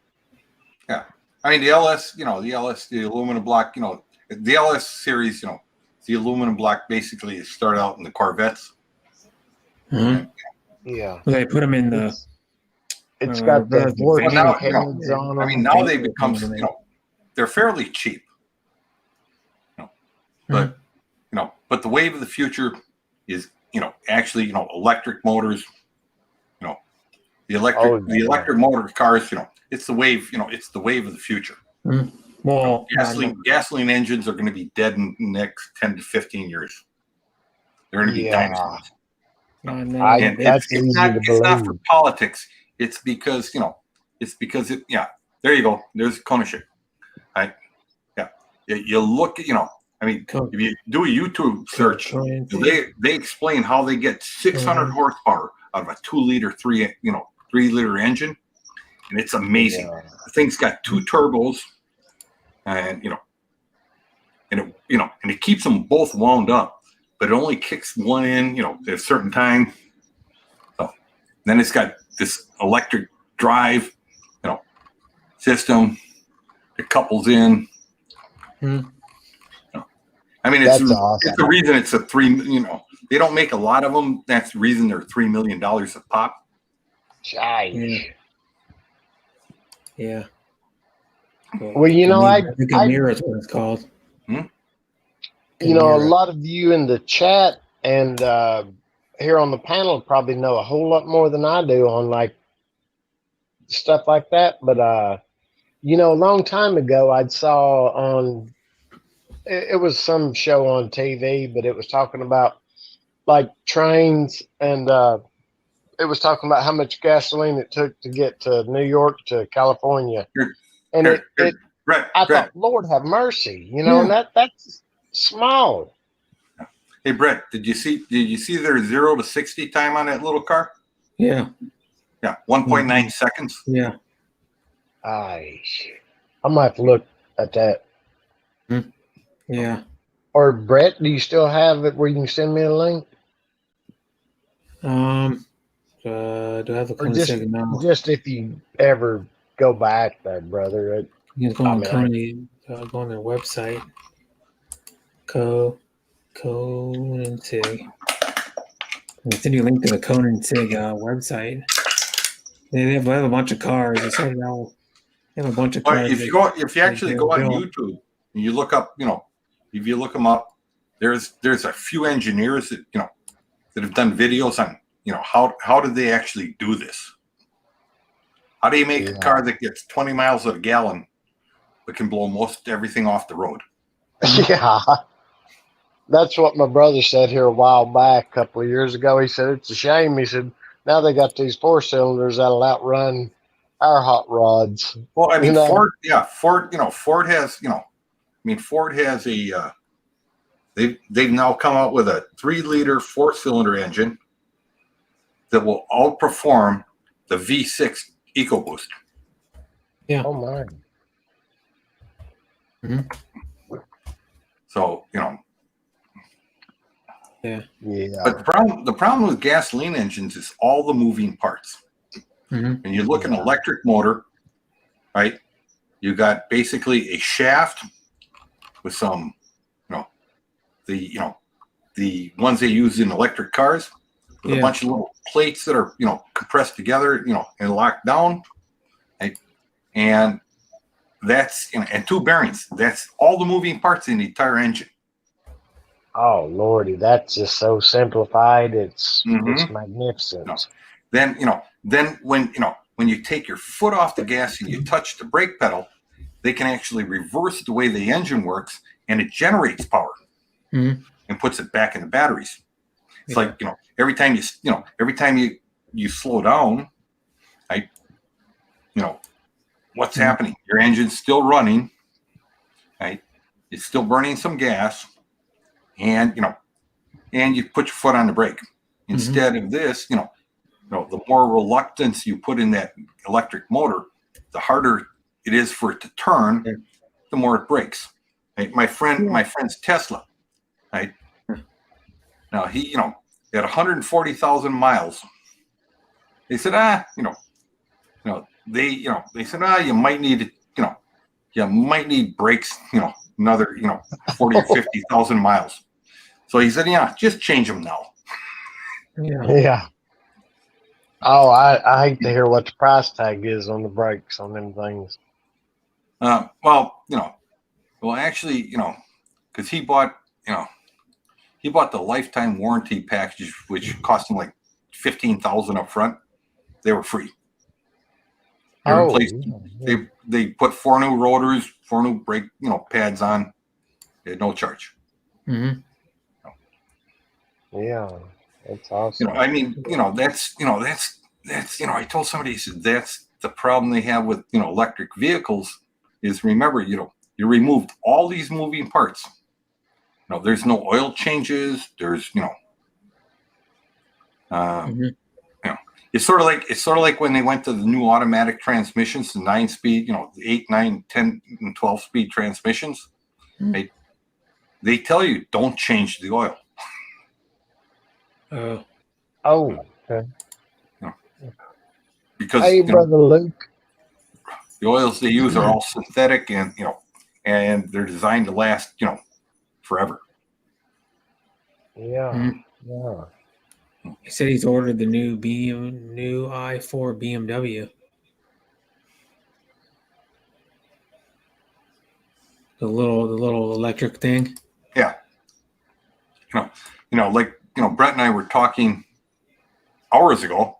Yeah. I mean, the LS, the aluminum block, the LS series, the aluminum block basically start out in the Corvettes. Mm-hmm. Yeah. They put them in the. It's got the vortex heads on them. I mean, now they become, they're fairly cheap. But, but the wave of the future is, actually, electric motors, the electric motor cars, it's the wave, it's the wave of the future. Mm-hmm. Well, gasoline engines are going to be dead in the next 10 to 15 years. They're going to be dinosaurs. It's not for politics. It's because, there you go. There's Koenigsegg. Right? Yeah. You look at, I mean, if you do a YouTube search, they explain how they get 600 horsepower out of a 2-liter, 3-liter engine, and it's amazing. The thing's got 2 turbos, and and it keeps them both wound up, but it only kicks one in, at a certain time. So then it's got this electric drive, system. It couples in. Mm-hmm. I mean, it's the reason it's a they don't make a lot of them. That's the reason they're $3 million a pop. Yeah. Well, I think a mirror is what it's called. A lot of you in the chat and here on the panel probably know a whole lot more than I do on like stuff like that. But a long time ago, I saw on. It was some show on TV, but it was talking about like trains, and it was talking about how much gasoline it took to get to New York to California. And I thought, Lord have mercy, and that's small. Hey Brett, did you see their 0 to 60 time on that little car? Yeah. Yeah, 1.9 seconds. Yeah. I might have to look at that. Yeah. Or Brett, do you still have it where you can send me a link? Do I have a Koenigsegg now? Just if you ever go back there, brother. You can go on Koenigsegg, go on their website. Koenigsegg. I'll send you a link to the Koenigsegg website. They have a bunch of cars. They have a bunch of cars. If you actually go on YouTube and you look up, if you look them up, there's a few engineers that that have done videos on how did they actually do this? How do you make a car that gets 20 miles a gallon but can blow most everything off the road? Yeah, that's what my brother said here a while back, a couple of years ago. He said it's a shame. He said now they got these 4-cylinders that'll outrun our hot rods. Well, I mean, Ford has, Ford has a they've now come out with a 3-liter 4-cylinder engine that will outperform the V6 EcoBoost. Yeah. Oh my. So Yeah. Yeah. but the problem with gasoline engines is all the moving parts. Mm-hmm. And you look at an electric motor, right? You got basically a shaft with some, the ones they use in electric cars, with a bunch of little plates that are, compressed together, and locked down, right? And that's, and 2 bearings. That's all the moving parts in the entire engine. Oh Lordy, that's just so simplified. It's magnificent. Then when you take your foot off the gas and you touch the brake pedal, they can actually reverse the way the engine works, and it generates power and puts it back in the batteries. It's like, every time you slow down, right? What's happening? Your engine's still running, right? It's still burning some gas, and you put your foot on the brake. Instead of this, the more reluctance you put in that electric motor, the harder it is for it to turn, the more it breaks. Right? My friend's Tesla, right? Now he, at 140,000 miles, they said, they said, you might need, you might need brakes, another, 40 or 50,000 miles. So he said, yeah, just change them now. Yeah. Oh, I hate to hear what the price tag is on the brakes on them things. Well, actually, because he bought the lifetime warranty package, which cost him like $15,000 up front. They were free. They replaced, they put 4 new rotors, 4 new brake, pads on. They had no charge. Yeah, that's awesome. That's I told somebody, I said, that's the problem they have with, electric vehicles is, remember, you removed all these moving parts. There's no oil changes. There's, it's sort of like when they went to the new automatic transmissions, the 9-speed, 8, 9, 10, and 12-speed transmissions. They tell you don't change the oil. Okay. Because hey, brother Luke, the oils they use are all synthetic, and and they're designed to last, forever. Yeah. Yeah. He said he's ordered the new i4 BMW. The little electric thing. Yeah. Brett and I were talking hours ago.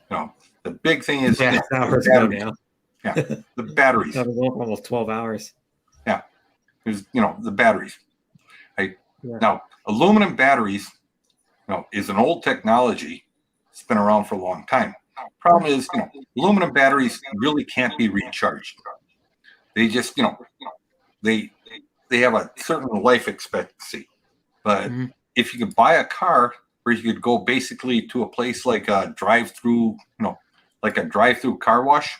The big thing is hours ago now. Yeah, the batteries. That was almost 12 hours. Yeah, there's the batteries. Now, aluminum batteries, is an old technology. It's been around for a long time. Problem is, aluminum batteries really can't be recharged. They just, they have a certain life expectancy. But if you could buy a car where you could go basically to a place like a drive-through, like a drive-through car wash,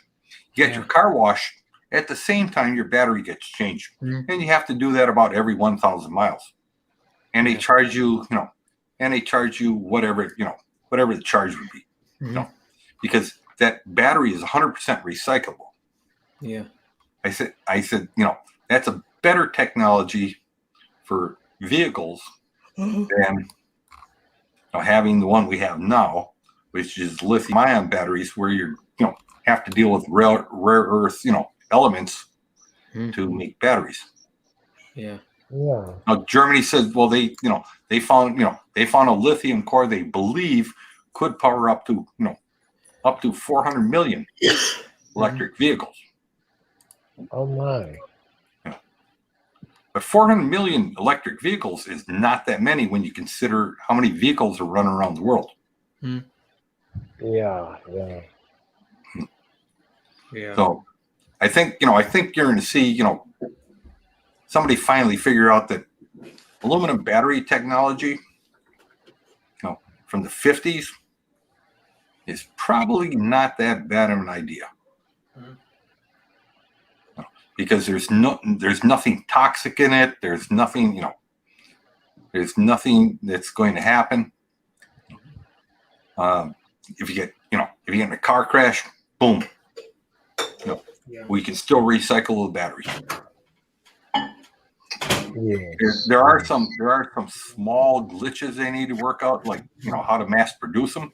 you get your car wash at the same time your battery gets changed. And you have to do that about every 1,000 miles. And they charge you, whatever the charge would be, because that battery is 100% recyclable. Yeah. I said, that's a better technology for vehicles than having the one we have now, which is lithium-ion batteries, where you have to deal with rare earth elements to make batteries. Yeah. Yeah. Now Germany says, well, they found a lithium core they believe could power up to 400 million electric vehicles. Oh my. But 400 million electric vehicles is not that many when you consider how many vehicles are running around the world. Yeah. So I think you're going to see, somebody finally figure out that aluminum battery technology, from the 50s is probably not that bad of an idea. Because there's nothing toxic in it. There's nothing, there's nothing that's going to happen. If you get in a car crash, boom, we can still recycle the batteries. There are some small glitches they need to work out, like how to mass produce them.